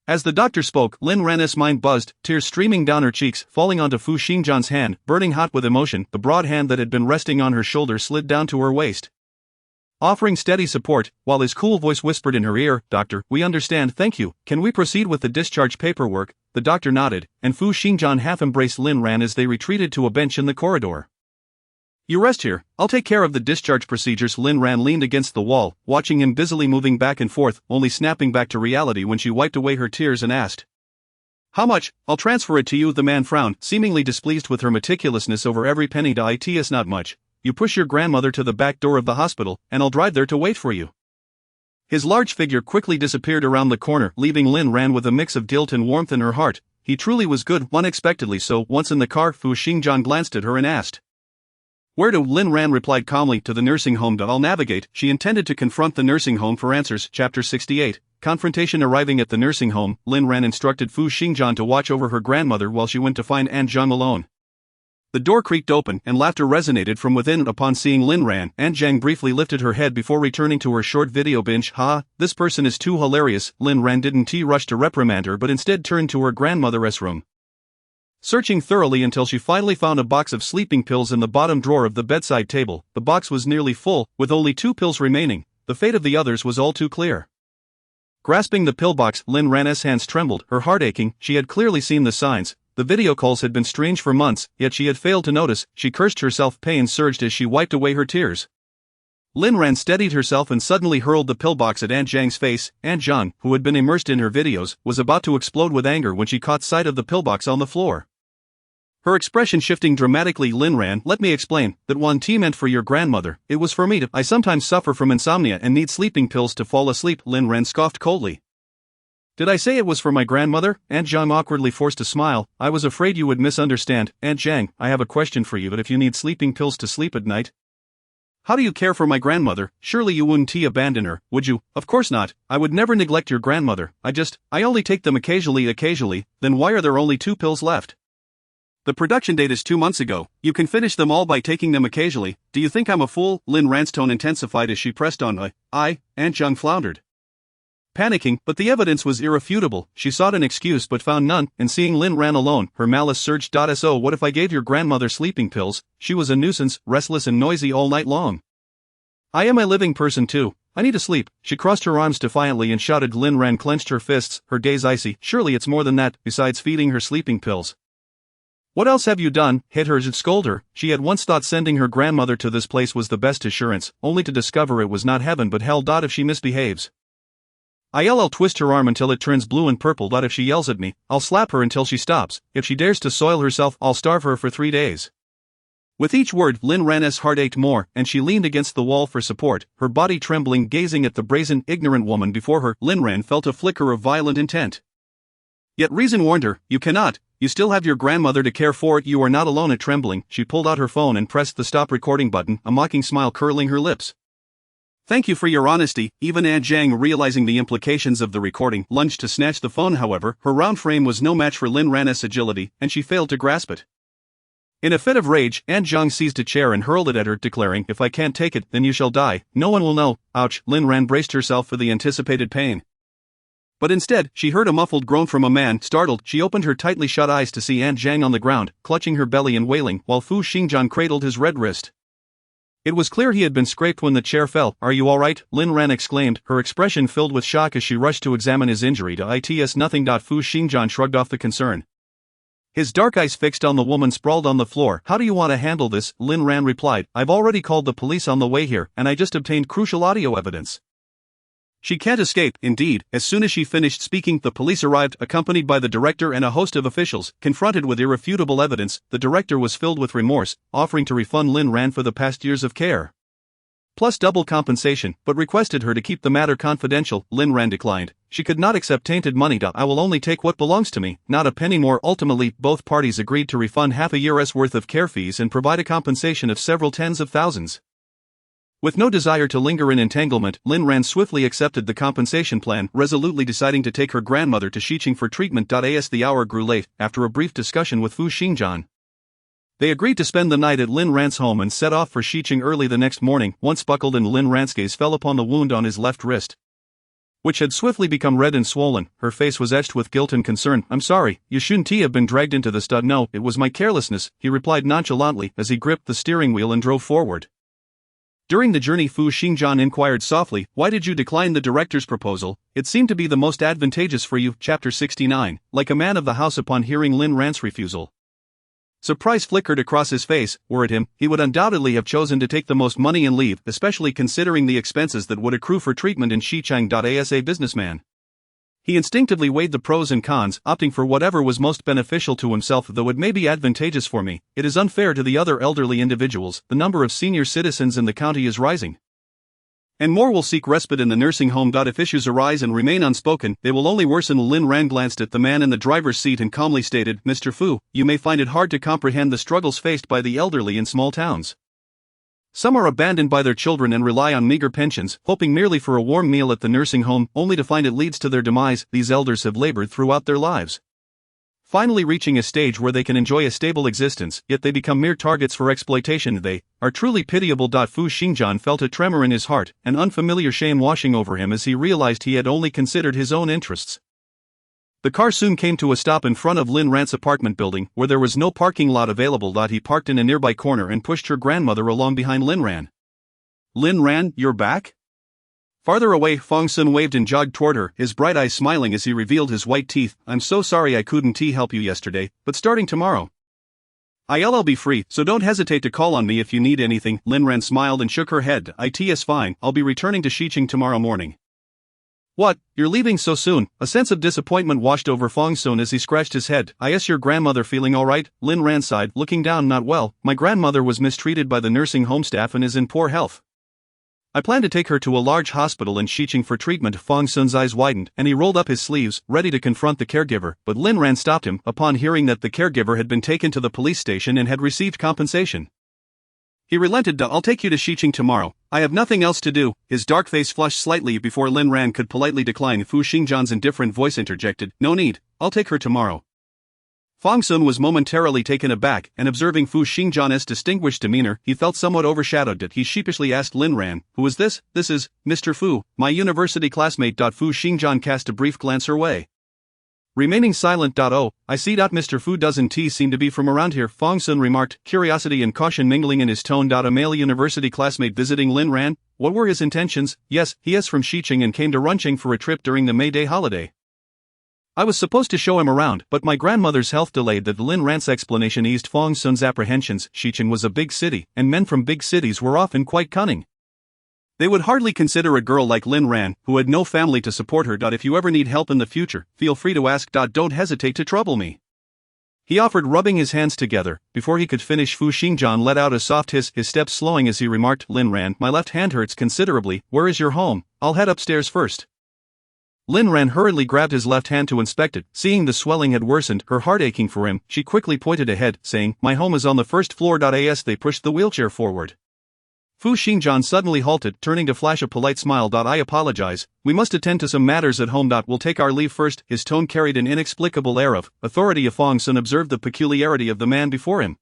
As the doctor spoke, Lin Ran's mind buzzed, tears streaming down her cheeks, falling onto Fu Xingjian's hand, burning hot with emotion. The broad hand that had been resting on her shoulder slid down to her waist, offering steady support, while his cool voice whispered in her ear, Doctor, we understand, thank you. Can we proceed with the discharge paperwork? The doctor nodded, and Fu Xingjian half-embraced Lin Ran as they retreated to a bench in the corridor. You rest here, I'll take care of the discharge procedures. Lin Ran leaned against the wall, watching him busily moving back and forth, only snapping back to reality when she wiped away her tears and asked, How much? I'll transfer it to you. The man frowned, seemingly displeased with her meticulousness over every penny. It's not much. You push your grandmother to the back door of the hospital, and I'll drive there to wait for you. His large figure quickly disappeared around the corner, leaving Lin Ran with a mix of guilt and warmth in her heart. He truly was good, unexpectedly so. Once in the car, Fu Xingjian glanced at her and asked, Where to? Lin Ran replied calmly, to the nursing home. I'll navigate. She intended to confront the nursing home for answers. Chapter 68. Confrontation. Arriving at the nursing home, Lin Ran instructed Fu Xingjian to watch over her grandmother while she went to find Aunt Zhang alone. The door creaked open, and laughter resonated from within. Upon seeing Lin Ran, Aunt Zhang briefly lifted her head before returning to her short video binge. This person is too hilarious. Lin Ran didn't rush to reprimand her but instead turned to her grandmother's room, searching thoroughly until she finally found a box of sleeping pills in the bottom drawer of the bedside table. The box was nearly full, with only 2 pills remaining. The fate of the others was all too clear. Grasping the pill box, Lin Ran's hands trembled, her heart aching. She had clearly seen the signs. The video calls had been strange for months, yet she had failed to notice. She cursed herself. Pain surged as she wiped away her tears. Lin Ran steadied herself and suddenly hurled the pillbox at Aunt Zhang's face. Aunt Zhang, who had been immersed in her videos, was about to explode with anger when she caught sight of the pillbox on the floor. Her expression shifting dramatically. Lin Ran, let me explain, that one tea meant for your grandmother, it was for me to. I sometimes suffer from insomnia and need sleeping pills to fall asleep. Lin Ran scoffed coldly. Did I say it was for my grandmother? Aunt Zhang awkwardly forced a smile. I was afraid you would misunderstand. Aunt Zhang, I have a question for you. But if you need sleeping pills to sleep at night, how do you care for my grandmother? Surely you wouldn't abandon her, would you? Of course not. I would never neglect your grandmother. I only take them occasionally. Then why are there only 2 pills left? The production date is 2 months ago. You can finish them all by taking them occasionally. Do you think I'm a fool? Lin Ran's tone intensified as she pressed on Aunt Zhang floundered, panicking, but the evidence was irrefutable. She sought an excuse but found none, and seeing Lin Ran alone, her malice surged. So what if I gave your grandmother sleeping pills? She was a nuisance, restless and noisy all night long. I am a living person too. I need to sleep. She crossed her arms defiantly and shouted. Lin Ran clenched her fists, her gaze icy. Surely it's more than that, besides feeding her sleeping pills. What else have you done? Hit her and scold her. She had once thought sending her grandmother to this place was the best assurance, only to discover it was not heaven but hell. If she misbehaves, I'll twist her arm until it turns blue and purple. If she yells at me, I'll slap her until she stops. If she dares to soil herself, I'll starve her for 3 days. With each word, Lin Ran's heart ached more, and she leaned against the wall for support, her body trembling, gazing at the brazen, ignorant woman before her. Lin Ran felt a flicker of violent intent. Yet reason warned her, you cannot. You still have your grandmother to care for. You are not alone. Trembling, she pulled out her phone and pressed the stop recording button, a mocking smile curling her lips. Thank you for your honesty. Even Aunt Zhang, realizing the implications of the recording, lunged to snatch the phone. However, her round frame was no match for Lin Ran's agility, and she failed to grasp it. In a fit of rage, Aunt Zhang seized a chair and hurled it at her, declaring, if I can't take it, then you shall die. No one will know. Ouch. Lin Ran braced herself for the anticipated pain. But instead, she heard a muffled groan from a man. Startled, she opened her tightly shut eyes to see Aunt Zhang on the ground, clutching her belly and wailing, while Fu Xingjian cradled his red wrist. It was clear he had been scraped when the chair fell. Are you all right? Lin Ran exclaimed, her expression filled with shock as she rushed to examine his injury. It's nothing. Fu Xingjian shrugged off the concern. His dark eyes fixed on the woman sprawled on the floor. How do you want to handle this? Lin Ran replied. I've already called the police on the way here, and I just obtained crucial audio evidence. She can't escape. Indeed, as soon as she finished speaking, the police arrived, accompanied by the director and a host of officials. Confronted with irrefutable evidence, the director was filled with remorse, offering to refund Lin Ran for the past years of care, plus double compensation, but requested her to keep the matter confidential. Lin Ran declined. She could not accept tainted money. I will only take what belongs to me, not a penny more. Ultimately, both parties agreed to refund half a year's worth of care fees and provide a compensation of several tens of thousands. With no desire to linger in entanglement, Lin Ran swiftly accepted the compensation plan, resolutely deciding to take her grandmother to Xiqing for treatment. As the hour grew late, after a brief discussion with Fu Xingjian, they agreed to spend the night at Lin Ran's home and set off for Xiqing early the next morning. Once buckled in, Lin Ran's gaze fell upon the wound on his left wrist, which had swiftly become red and swollen. Her face was etched with guilt and concern. I'm sorry, you shouldn't have been dragged into the stud. No, it was my carelessness, he replied nonchalantly as he gripped the steering wheel and drove forward. During the journey, Fu Xingjian inquired softly, why did you decline the director's proposal? It seemed to be the most advantageous for you. Chapter 69. Like a man of the house upon hearing Lin Ran's refusal, surprise flickered across his face. Were it him, he would undoubtedly have chosen to take the most money and leave, especially considering the expenses that would accrue for treatment in Xiqing. As a businessman, he instinctively weighed the pros and cons, opting for whatever was most beneficial to himself. Though it may be advantageous for me, it is unfair to the other elderly individuals. The number of senior citizens in the county is rising, and more will seek respite in the nursing home. If issues arise and remain unspoken, they will only worsen. Lin Ran glanced at the man in the driver's seat and calmly stated, Mr. Fu, you may find it hard to comprehend the struggles faced by the elderly in small towns. Some are abandoned by their children and rely on meager pensions, hoping merely for a warm meal at the nursing home, only to find it leads to their demise. These elders have labored throughout their lives, finally reaching a stage where they can enjoy a stable existence, yet they become mere targets for exploitation. They are truly pitiable. Fu Xingjian felt a tremor in his heart, an unfamiliar shame washing over him as he realized he had only considered his own interests. The car soon came to a stop in front of Lin Ran's apartment building, where there was no parking lot available. He parked in a nearby corner and pushed her grandmother along behind Lin Ran. Lin Ran, you're back? Farther away, Fong Sun waved and jogged toward her, his bright eyes smiling as he revealed his white teeth. I'm so sorry I couldn't help you yesterday, but starting tomorrow, I'll be free, so don't hesitate to call on me if you need anything. Lin Ran smiled and shook her head. It's fine, I'll be returning to Xiqing tomorrow morning. What, you're leaving so soon? A sense of disappointment washed over Fong Sun as he scratched his head. Is your grandmother feeling alright? Lin Ran sighed, looking down. Not well, my grandmother was mistreated by the nursing home staff and is in poor health. I plan to take her to a large hospital in Xiqing for treatment. Fong Sun's eyes widened, and he rolled up his sleeves, ready to confront the caregiver, but Lin Ran stopped him, upon hearing that the caregiver had been taken to the police station and had received compensation. He relented. I'll take you to Xiqing tomorrow, I have nothing else to do. His dark face flushed slightly before Lin Ran could politely decline. Fu Xingjian's indifferent voice interjected, no need, I'll take her tomorrow. Fong Sun was momentarily taken aback, and observing Fu Xingjian's distinguished demeanor, he felt somewhat overshadowed. He sheepishly asked Lin Ran, who is this? This is Mr. Fu, my university classmate. Fu Xingjian cast a brief glance her way, remaining silent. Oh, I see. Mr. Fu doesn't seem to be from around here, Fong Sun remarked, curiosity and caution mingling in his tone. A male university classmate visiting Lin Ran? What were his intentions? Yes, he is from Xiqing and came to Runqing for a trip during the May Day holiday. I was supposed to show him around, but my grandmother's health delayed that. Lin Ran's explanation eased Fong Sun's apprehensions. Xiqing was a big city, and men from big cities were often quite cunning. They would hardly consider a girl like Lin Ran, who had no family to support her. If you ever need help in the future, feel free to ask. Don't hesitate to trouble me, he offered, rubbing his hands together. Before he could finish, Fu Xingjian let out a soft hiss, his steps slowing as he remarked, Lin Ran, my left hand hurts considerably. Where is your home? I'll head upstairs first. Lin Ran hurriedly grabbed his left hand to inspect it. Seeing the swelling had worsened, her heart aching for him, she quickly pointed ahead, saying, my home is on the first floor. As they pushed the wheelchair forward, Fu Xingjian suddenly halted, turning to flash a polite smile. I apologize, we must attend to some matters at home. We'll take our leave first. His tone carried an inexplicable air of authority. Fong Sun observed the peculiarity of the man before him,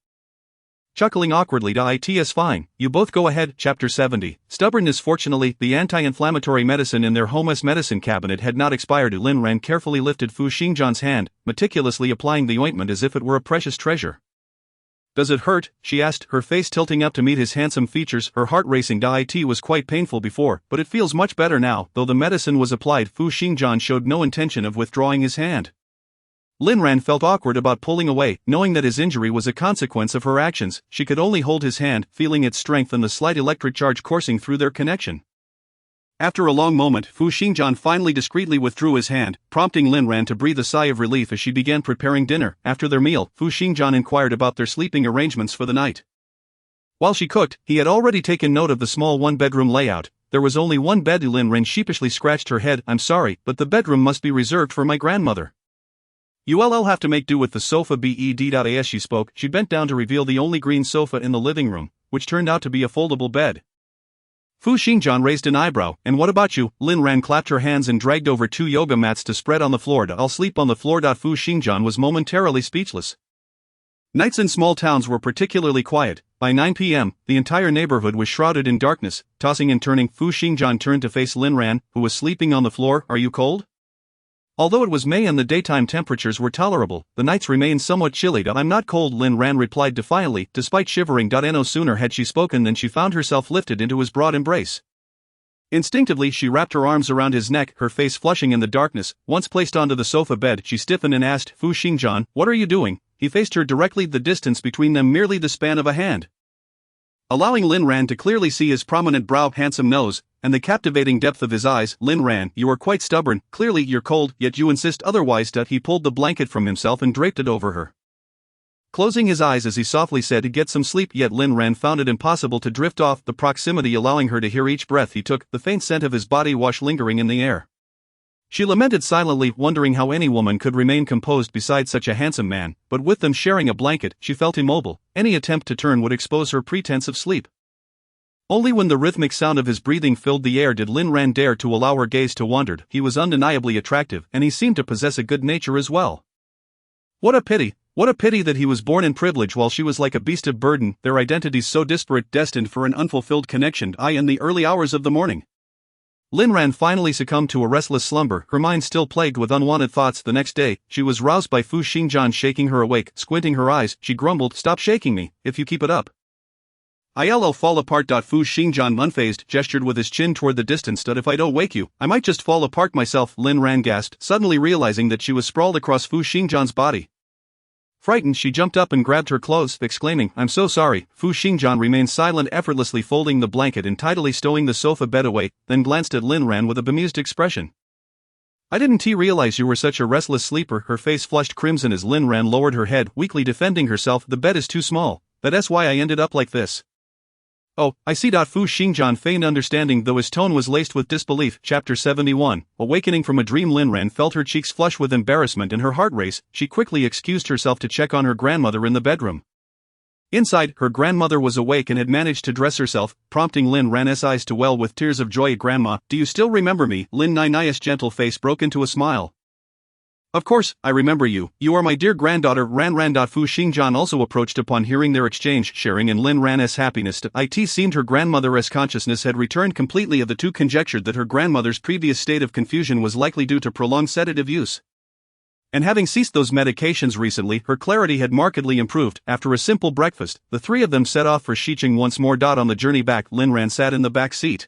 chuckling awkwardly. It's fine, you both go ahead. Chapter 70. Stubbornness. Fortunately, the anti-inflammatory medicine in their homeless medicine cabinet had not expired. Lin Ran carefully lifted Fu Xingjian's hand, meticulously applying the ointment as if it were a precious treasure. Does it hurt? She asked, her face tilting up to meet his handsome features, her heart racing. It was quite painful before, but it feels much better now. Though the medicine was applied, Fu Xingjian showed no intention of withdrawing his hand. Lin Ran felt awkward about pulling away, knowing that his injury was a consequence of her actions. She could only hold his hand, feeling its strength and the slight electric charge coursing through their connection. After a long moment, Fu Xingjian finally discreetly withdrew his hand, prompting Lin Ran to breathe a sigh of relief as she began preparing dinner. After their meal, Fu Xingjian inquired about their sleeping arrangements for the night. While she cooked, he had already taken note of the small one-bedroom layout. There was only one bed. Lin Ran sheepishly scratched her head. "I'm sorry, but the bedroom must be reserved for my grandmother. You'll have to make do with the sofa bed." As she spoke, she bent down to reveal the only green sofa in the living room, which turned out to be a foldable bed. Fu Xingjian raised an eyebrow. "And what about you?" Lin Ran clapped her hands and dragged over 2 yoga mats to spread on the floor. "I'll sleep on the floor." Fu Xingjian was momentarily speechless. Nights in small towns were particularly quiet. By 9 p.m., the entire neighborhood was shrouded in darkness. Tossing and turning, Fu Xingjian turned to face Lin Ran, who was sleeping on the floor. "Are you cold?" Although it was May and the daytime temperatures were tolerable, the nights remained somewhat chilly. "I'm not cold," Lin Ran replied defiantly, despite shivering. No sooner had she spoken than she found herself lifted into his broad embrace. Instinctively, she wrapped her arms around his neck, her face flushing in the darkness. Once placed onto the sofa bed, she stiffened and asked, "Fu Xingjian, what are you doing?" He faced her directly, the distance between them merely the span of a hand. Allowing Lin Ran to clearly see his prominent brow, handsome nose, and the captivating depth of his eyes. "Lin Ran, you are quite stubborn. Clearly you're cold, yet you insist otherwise." He pulled the blanket from himself and draped it over her. Closing his eyes as he softly said, "Get some sleep." Yet Lin Ran found it impossible to drift off, the proximity allowing her to hear each breath he took, the faint scent of his body wash lingering in the air. She lamented silently, wondering how any woman could remain composed beside such a handsome man, but with them sharing a blanket, she felt immobile. Any attempt to turn would expose her pretense of sleep. Only when the rhythmic sound of his breathing filled the air did Lin Ran dare to allow her gaze to wander. He was undeniably attractive, and he seemed to possess a good nature as well. What a pity that he was born in privilege while she was like a beast of burden, their identities so disparate, destined for an unfulfilled connection. In the early hours of the morning, Lin Ran finally succumbed to a restless slumber, her mind still plagued with unwanted thoughts. The next day, she was roused by Fu Xingjian shaking her awake. Squinting her eyes, she grumbled, "Stop shaking me, if you keep it up, I'll fall apart." Fu Xingjian, unfazed, gestured with his chin toward the distance. "If I don't wake you, I might just fall apart myself." Lin Ran gasped, suddenly realizing that she was sprawled across Fu Xingjian's body. Frightened, she jumped up and grabbed her clothes, exclaiming, "I'm so sorry." Fu Xingjian remained silent, effortlessly folding the blanket and tidily stowing the sofa bed away, then glanced at Lin Ran with a bemused expression. "I didn't realize you were such a restless sleeper." Her face flushed crimson as Lin Ran lowered her head, weakly defending herself. "The bed is too small. That's why I ended up like this." "Oh, I see." Fu Xingjian feigned understanding, though his tone was laced with disbelief. Chapter 71. Awakening from a dream, Lin Ran felt her cheeks flush with embarrassment and her heart race. She quickly excused herself to check on her grandmother in the bedroom. Inside, her grandmother was awake and had managed to dress herself, prompting Lin Ran's eyes to well with tears of joy. "Grandma, do you still remember me?" Lin Ran's gentle face broke into a smile. "Of course, I remember you. You are my dear granddaughter, Ran Ran." Fu Xingjian also approached upon hearing their exchange, sharing in Lin Ran's happiness. It seemed her grandmother's consciousness had returned completely. Of the two conjectured that her grandmother's previous state of confusion was likely due to prolonged sedative use. And having ceased those medications recently, her clarity had markedly improved. After a simple breakfast, the three of them set off for Xiqing once more. On the journey back, Lin Ran sat in the back seat,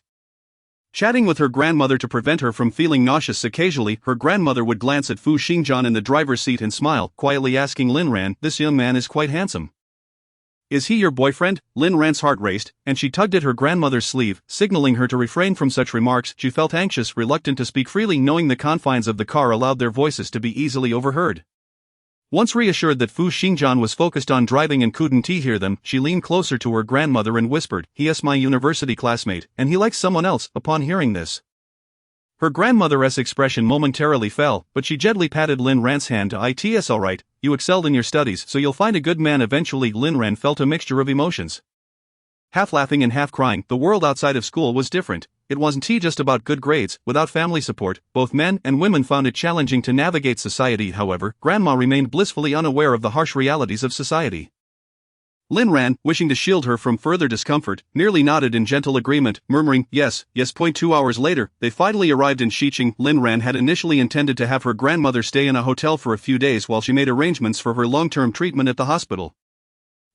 chatting with her grandmother to prevent her from feeling nauseous. Occasionally, her grandmother would glance at Fu Xingjian in the driver's seat and smile, quietly asking Lin Ran, "This young man is quite handsome. Is he your boyfriend?" Lin Ran's heart raced, and she tugged at her grandmother's sleeve, signaling her to refrain from such remarks. She felt anxious, reluctant to speak freely, knowing the confines of the car allowed their voices to be easily overheard. Once reassured that Fu Xingjian was focused on driving and couldn't hear them, she leaned closer to her grandmother and whispered, "He is my university classmate, and he likes someone else." Upon hearing this, her grandmother's expression momentarily fell, but she gently patted Lin Ran's hand. "It's alright, you excelled in your studies, so you'll find a good man eventually." Lin Ran felt a mixture of emotions. Half laughing and half crying, the world outside of school was different. It wasn't just about good grades. Without family support, both men and women found it challenging to navigate society. However, Grandma remained blissfully unaware of the harsh realities of society. Lin Ran, wishing to shield her from further discomfort, merely nodded in gentle agreement, murmuring, "Yes, yes." 2 hours later, they finally arrived in Xiqing. Lin Ran had initially intended to have her grandmother stay in a hotel for a few days while she made arrangements for her long-term treatment at the hospital.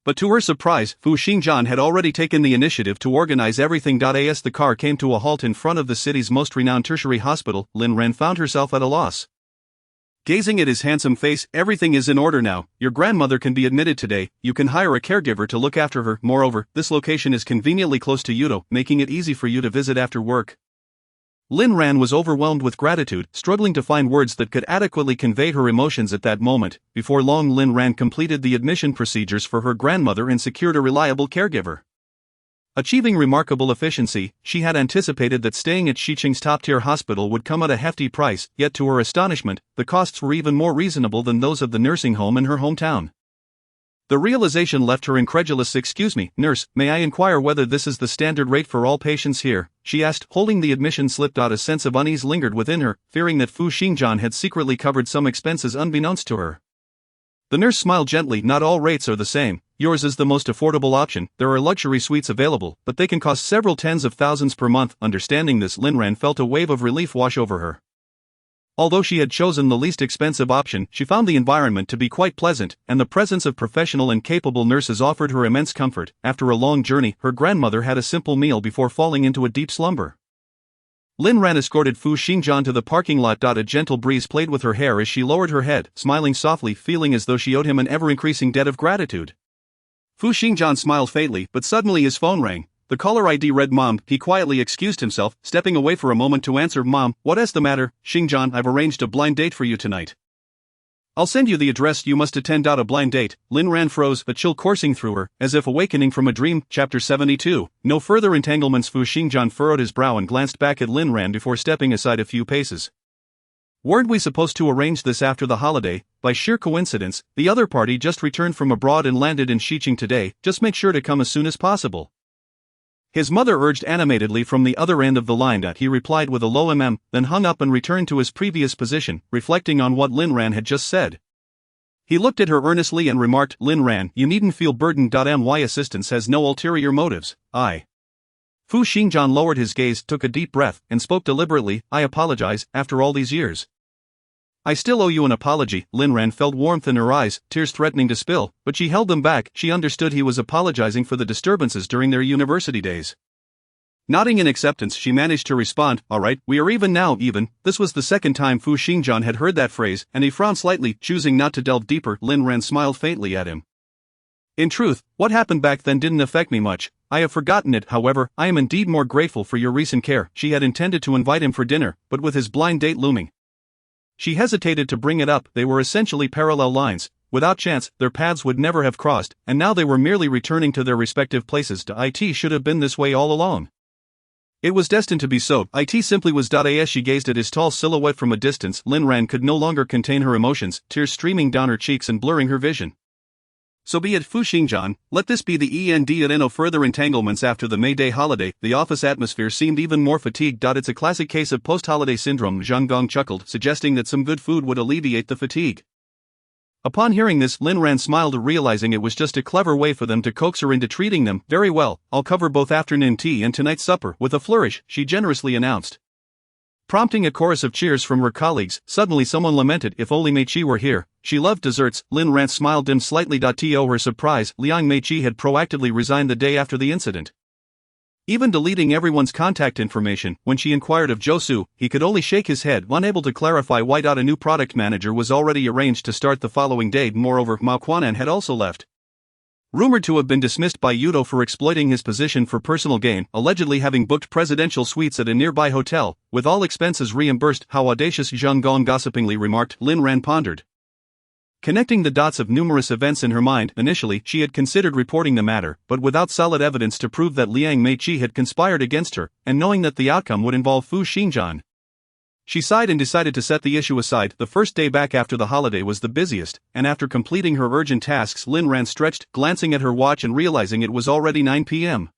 But to her surprise, Fu Xingjian had already taken the initiative to organize everything. As the car came to a halt in front of the city's most renowned tertiary hospital, Lin Ran found herself at a loss. Gazing at his handsome face, everything is in order now. Your grandmother can be admitted today. You can hire a caregiver to look after her. Moreover, this location is conveniently close to Yudo, making it easy for you to visit after work. Lin Ran was overwhelmed with gratitude, struggling to find words that could adequately convey her emotions at that moment. Before long, Lin Ran completed the admission procedures for her grandmother and secured a reliable caregiver. Achieving remarkable efficiency, she had anticipated that staying at Xiqing's top-tier hospital would come at a hefty price, yet to her astonishment, the costs were even more reasonable than those of the nursing home in her hometown. The realization left her incredulous. "Excuse me, nurse, may I inquire whether this is the standard rate for all patients here?" she asked, holding the admission slip. A sense of unease lingered within her, fearing that Fu Xingjian had secretly covered some expenses unbeknownst to her. The nurse smiled gently. "Not all rates are the same. Yours is the most affordable option. There are luxury suites available, but they can cost several tens of thousands per month." Understanding this, Lin Ran felt a wave of relief wash over her. Although she had chosen the least expensive option, she found the environment to be quite pleasant, and the presence of professional and capable nurses offered her immense comfort. After a long journey, her grandmother had a simple meal before falling into a deep slumber. Lin Ran escorted Fu Xingjian to the parking lot. A gentle breeze played with her hair as she lowered her head, smiling softly, feeling as though she owed him an ever-increasing debt of gratitude. Fu Xingjian smiled faintly, but suddenly his phone rang. The caller ID read "Mom." He quietly excused himself, stepping away for a moment to answer. "Mom, what's the matter?" "Xingjian, I've arranged a blind date for you tonight. I'll send you the address. You must attend." A blind date. Lin Ran froze, a chill coursing through her, as if awakening from a dream. Chapter 72. No further entanglements. Fu Xingjian furrowed his brow and glanced back at Lin Ran before stepping aside a few paces. "Weren't we supposed to arrange this after the holiday? By sheer coincidence, the other party just returned from abroad and landed in Xiqing today. Just make sure to come as soon as possible." His mother urged animatedly from the other end of the line. He replied with a low then hung up and returned to his previous position, reflecting on what Lin Ran had just said. He looked at her earnestly and remarked, "Lin Ran, you needn't feel burdened. My assistance has no ulterior motives. Fu Xingjian lowered his gaze, took a deep breath, and spoke deliberately. "I apologize, after all these years. I still owe you an apology." Lin Ran felt warmth in her eyes, tears threatening to spill, but she held them back. She understood he was apologizing for the disturbances during their university days. Nodding in acceptance, she managed to respond, "All right, we are even now." Even. This was the second time Fu Xingjian had heard that phrase, and he frowned slightly, choosing not to delve deeper. Lin Ran smiled faintly at him. "In truth, what happened back then didn't affect me much. I have forgotten it. However, I am indeed more grateful for your recent care." She had intended to invite him for dinner, but with his blind date looming, she hesitated to bring it up. They were essentially parallel lines. Without chance, their paths would never have crossed, and now they were merely returning to their respective places. It should have been this way all along. It was destined to be so. It simply was. As she gazed at his tall silhouette from a distance, Lin Ran could no longer contain her emotions, tears streaming down her cheeks and blurring her vision. "So be it, Fu Xingjian, let this be the end and no further entanglements." After the May Day holiday, the office atmosphere seemed even more fatigued. It's a classic case of post-holiday syndrome. Zhang Gong chuckled, suggesting that some good food would alleviate the fatigue. Upon hearing this, Lin Ran smiled, realizing it was just a clever way for them to coax her into treating them. "Very well, I'll cover both afternoon tea and tonight's supper." With a flourish, she generously announced. Prompting a chorus of cheers from her colleagues, suddenly someone lamented, "If only Mei Qi were here. She loved desserts." Lin Ran smiled dim slightly. To her surprise, Liang Mei Qi had proactively resigned the day after the incident. Even deleting everyone's contact information. When she inquired of Zhou Su, he could only shake his head, unable to clarify why. A new product manager was already arranged to start the following day. Moreover, Mao Quanan had also left. Rumored to have been dismissed by Yudo for exploiting his position for personal gain, allegedly having booked presidential suites at a nearby hotel, with all expenses reimbursed. "How audacious," Zhang Gong gossipingly remarked. Lin Ran pondered, connecting the dots of numerous events in her mind. Initially, she had considered reporting the matter, but without solid evidence to prove that Liang Mei Qi had conspired against her, and knowing that the outcome would involve Fu Xingjian, she sighed and decided to set the issue aside. The first day back after the holiday was the busiest, and after completing her urgent tasks, Lin Ran stretched, glancing at her watch and realizing it was already 9 p.m.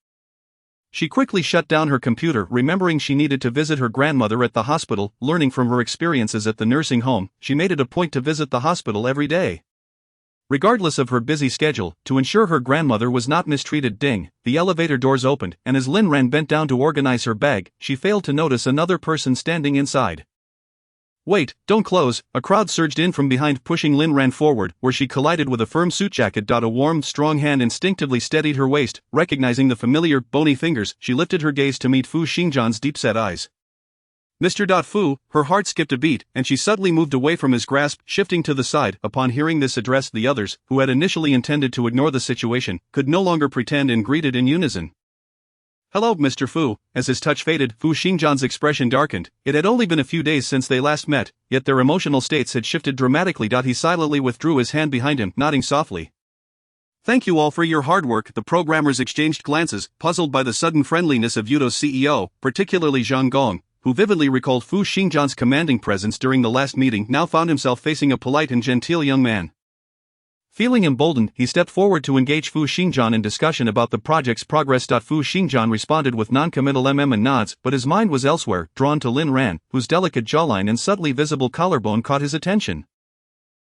She quickly shut down her computer, remembering she needed to visit her grandmother at the hospital. Learning from her experiences at the nursing home, she made it a point to visit the hospital every day. Regardless of her busy schedule, to ensure her grandmother was not mistreated. Ding, the elevator doors opened, and as Lin Ran bent down to organize her bag, she failed to notice another person standing inside. "Wait, don't close." A crowd surged in from behind, pushing Lin Ran forward, where she collided with a firm suit jacket. A warm, strong hand instinctively steadied her waist. Recognizing the familiar, bony fingers, she lifted her gaze to meet Fu Xingjian's deep-set eyes. Mr. Fu, her heart skipped a beat, and she suddenly moved away from his grasp, shifting to the side. Upon hearing this address, the others, who had initially intended to ignore the situation, could no longer pretend and greeted in unison. "Hello, Mr. Fu." As his touch faded, Fu Xingjian's expression darkened. It had only been a few days since they last met, yet their emotional states had shifted dramatically. He silently withdrew his hand behind him, nodding softly. "Thank you all for your hard work." The programmers exchanged glances, puzzled by the sudden friendliness of Yudo's CEO, particularly Zhang Gong, who vividly recalled Fu Xingjian's commanding presence during the last meeting, now found himself facing a polite and genteel young man. Feeling emboldened, he stepped forward to engage Fu Xingjian in discussion about the project's progress. Fu Xingjian responded with non-committal and nods, but his mind was elsewhere, drawn to Lin Ran, whose delicate jawline and subtly visible collarbone caught his attention.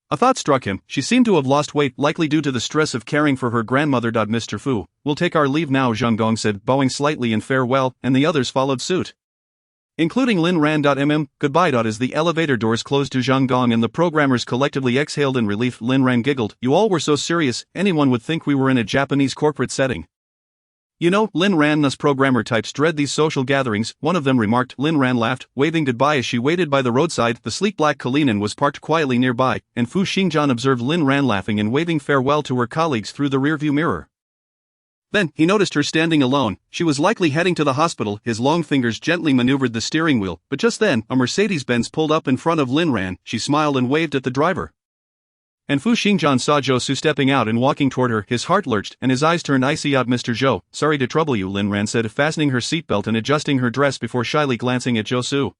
A thought struck him. She seemed to have lost weight, likely due to the stress of caring for her grandmother. "Mr. Fu, we'll take our leave now," Zhang Gong said, bowing slightly in farewell, and the others followed suit, including Lin Ran. "Goodbye." As the elevator doors closed to Zhang Gong and the programmers collectively exhaled in relief, Lin Ran giggled. "You all were so serious, anyone would think we were in a Japanese corporate setting." "You know, Lin Ran, us programmer types dread these social gatherings," one of them remarked. Lin Ran laughed, waving goodbye as she waited by the roadside. The sleek black Kalinin was parked quietly nearby, and Fu Xingjian observed Lin Ran laughing and waving farewell to her colleagues through the rearview mirror. Then, he noticed her standing alone. She was likely heading to the hospital. His long fingers gently maneuvered the steering wheel, but just then, a Mercedes-Benz pulled up in front of Lin Ran. She smiled and waved at the driver. And Fu Xingjian saw Zhou Su stepping out and walking toward her. His heart lurched, and his eyes turned icy. "Mr. Zhou, sorry to trouble you," Lin Ran said, fastening her seatbelt and adjusting her dress before shyly glancing at Zhou Su.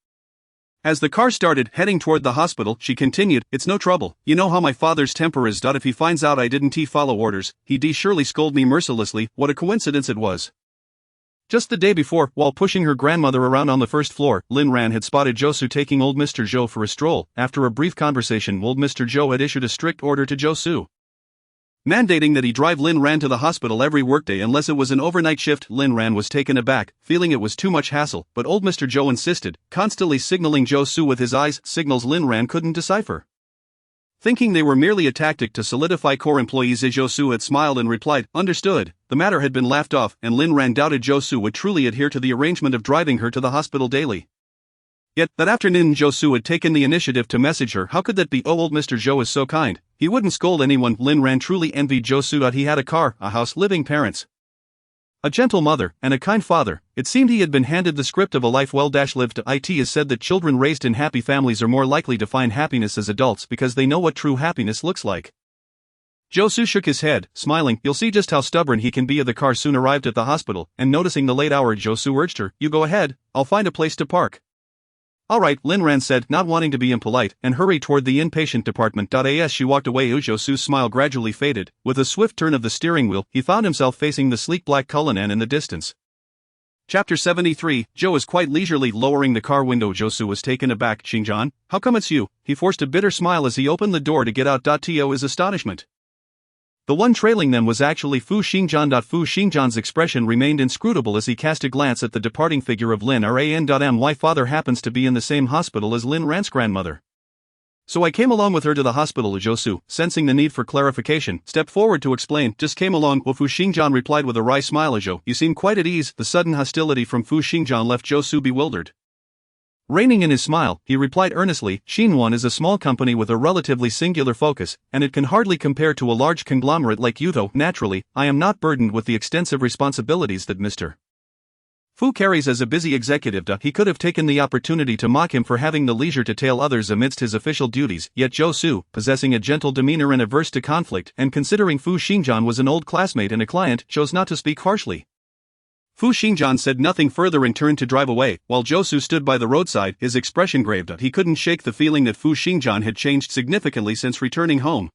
As the car started heading toward the hospital, she continued, "It's no trouble. You know how my father's temper is. If he finds out I didn't follow orders, he'd surely scold me mercilessly." What a coincidence it was. Just the day before, while pushing her grandmother around on the first floor, Lin Ran had spotted Zhou Su taking old Mr. Zhou for a stroll. After a brief conversation, old Mr. Zhou had issued a strict order to Zhou Su, mandating that he drive Lin Ran to the hospital every workday unless it was an overnight shift. Lin Ran was taken aback, feeling it was too much hassle, but old Mr. Zhou insisted, constantly signaling Zhou Su with his eyes, signals Lin Ran couldn't decipher. Thinking they were merely a tactic to solidify core employees, Zhou Su had smiled and replied, "Understood." The matter had been laughed off, and Lin Ran doubted Zhou Su would truly adhere to the arrangement of driving her to the hospital daily. Yet, that afternoon Zhou Su had taken the initiative to message her. How could that be? "Oh, old Mr. Zhou is so kind. He wouldn't scold anyone." Lin Ran truly envied Zhou Su. He had a car, a house, living parents, a gentle mother, and a kind father. It seemed he had been handed the script of a life well lived. It is said that children raised in happy families are more likely to find happiness as adults because they know what true happiness looks like. Zhou Su shook his head, smiling. "You'll see just how stubborn he can be." The car soon arrived at the hospital, and noticing the late hour, Zhou Su urged her, "You go ahead, I'll find a place to park." "All right," Lin Ran said, not wanting to be impolite, and hurried toward the inpatient department. As she walked away, Zhou Su's smile gradually faded. With a swift turn of the steering wheel, he found himself facing the sleek black Cullinan in the distance. Chapter 73, Zhou is quite leisurely lowering the car window. Zhou Su was taken aback. "Xingjian, how come it's you?" He forced a bitter smile as he opened the door to get out. To his astonishment, the one trailing them was actually Fu Xingjian. Fu Xingjian's expression remained inscrutable as he cast a glance at the departing figure of Lin Ran. "My father happens to be in the same hospital as Lin Ran's grandmother, so I came along with her to the hospital." Zhou Su, sensing the need for clarification, stepped forward to explain. "Just came along." Fu Xingjian replied with a wry smile. "Zhou, you seem quite at ease." The sudden hostility from Fu Xingjian left Zhou Su bewildered. Reining in his smile, he replied earnestly, "Xinhuan is a small company with a relatively singular focus, and it can hardly compare to a large conglomerate like you. Though, naturally, I am not burdened with the extensive responsibilities that Mr. Fu carries as a busy executive. He could have taken the opportunity to mock him for having the leisure to tail others amidst his official duties, yet Zhou Su, possessing a gentle demeanor and averse to conflict, and considering Fu Xingjian was an old classmate and a client, chose not to speak harshly. Fu Xingjian said nothing further and turned to drive away, while Zhou Su stood by the roadside, his expression grave. He couldn't shake the feeling that Fu Xingjian had changed significantly since returning home.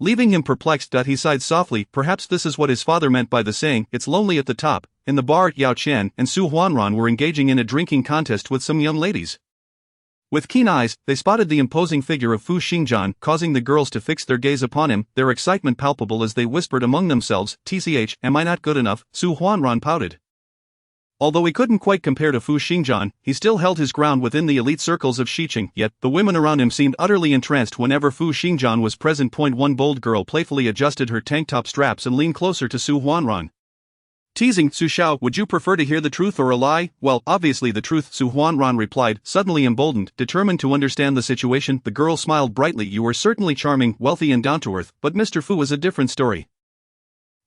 Leaving him perplexed, he sighed softly. Perhaps this is what his father meant by the saying, "It's lonely at the top." In the bar, Yao Qian and Su Huanran were engaging in a drinking contest with some young ladies. With keen eyes, they spotted the imposing figure of Fu Xingjian, causing the girls to fix their gaze upon him, their excitement palpable as they whispered among themselves, "TCH, am I not good enough?" Su Huanran pouted. Although he couldn't quite compare to Fu Xingjian, he still held his ground within the elite circles of Xiqing, yet the women around him seemed utterly entranced whenever Fu Xingjian was present. One bold girl playfully adjusted her tank top straps and leaned closer to Su Huanran. Teasing Su Xiao, would you prefer to hear the truth or a lie? Well, obviously the truth, Su Ran replied, suddenly emboldened, determined to understand the situation. The girl smiled brightly. You are certainly charming, wealthy and down to earth, but Mr. Fu is a different story.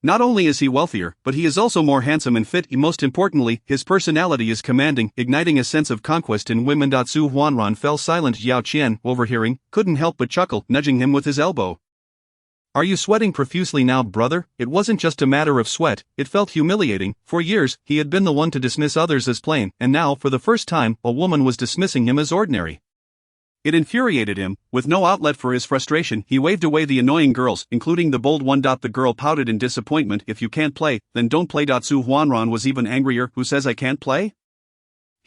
Not only is he wealthier, but he is also more handsome and fit. Most importantly, his personality is commanding, igniting a sense of conquest in women. Su Ran fell silent. Yao Qian, overhearing, couldn't help but chuckle, nudging him with his elbow. Are you sweating profusely now, brother? It wasn't just a matter of sweat, it felt humiliating. For years, he had been the one to dismiss others as plain, and now, for the first time, a woman was dismissing him as ordinary. It infuriated him. With no outlet for his frustration, he waved away the annoying girls, including the bold one. The girl pouted in disappointment. If you can't play, then don't play. Su Ran was even angrier. Who says I can't play?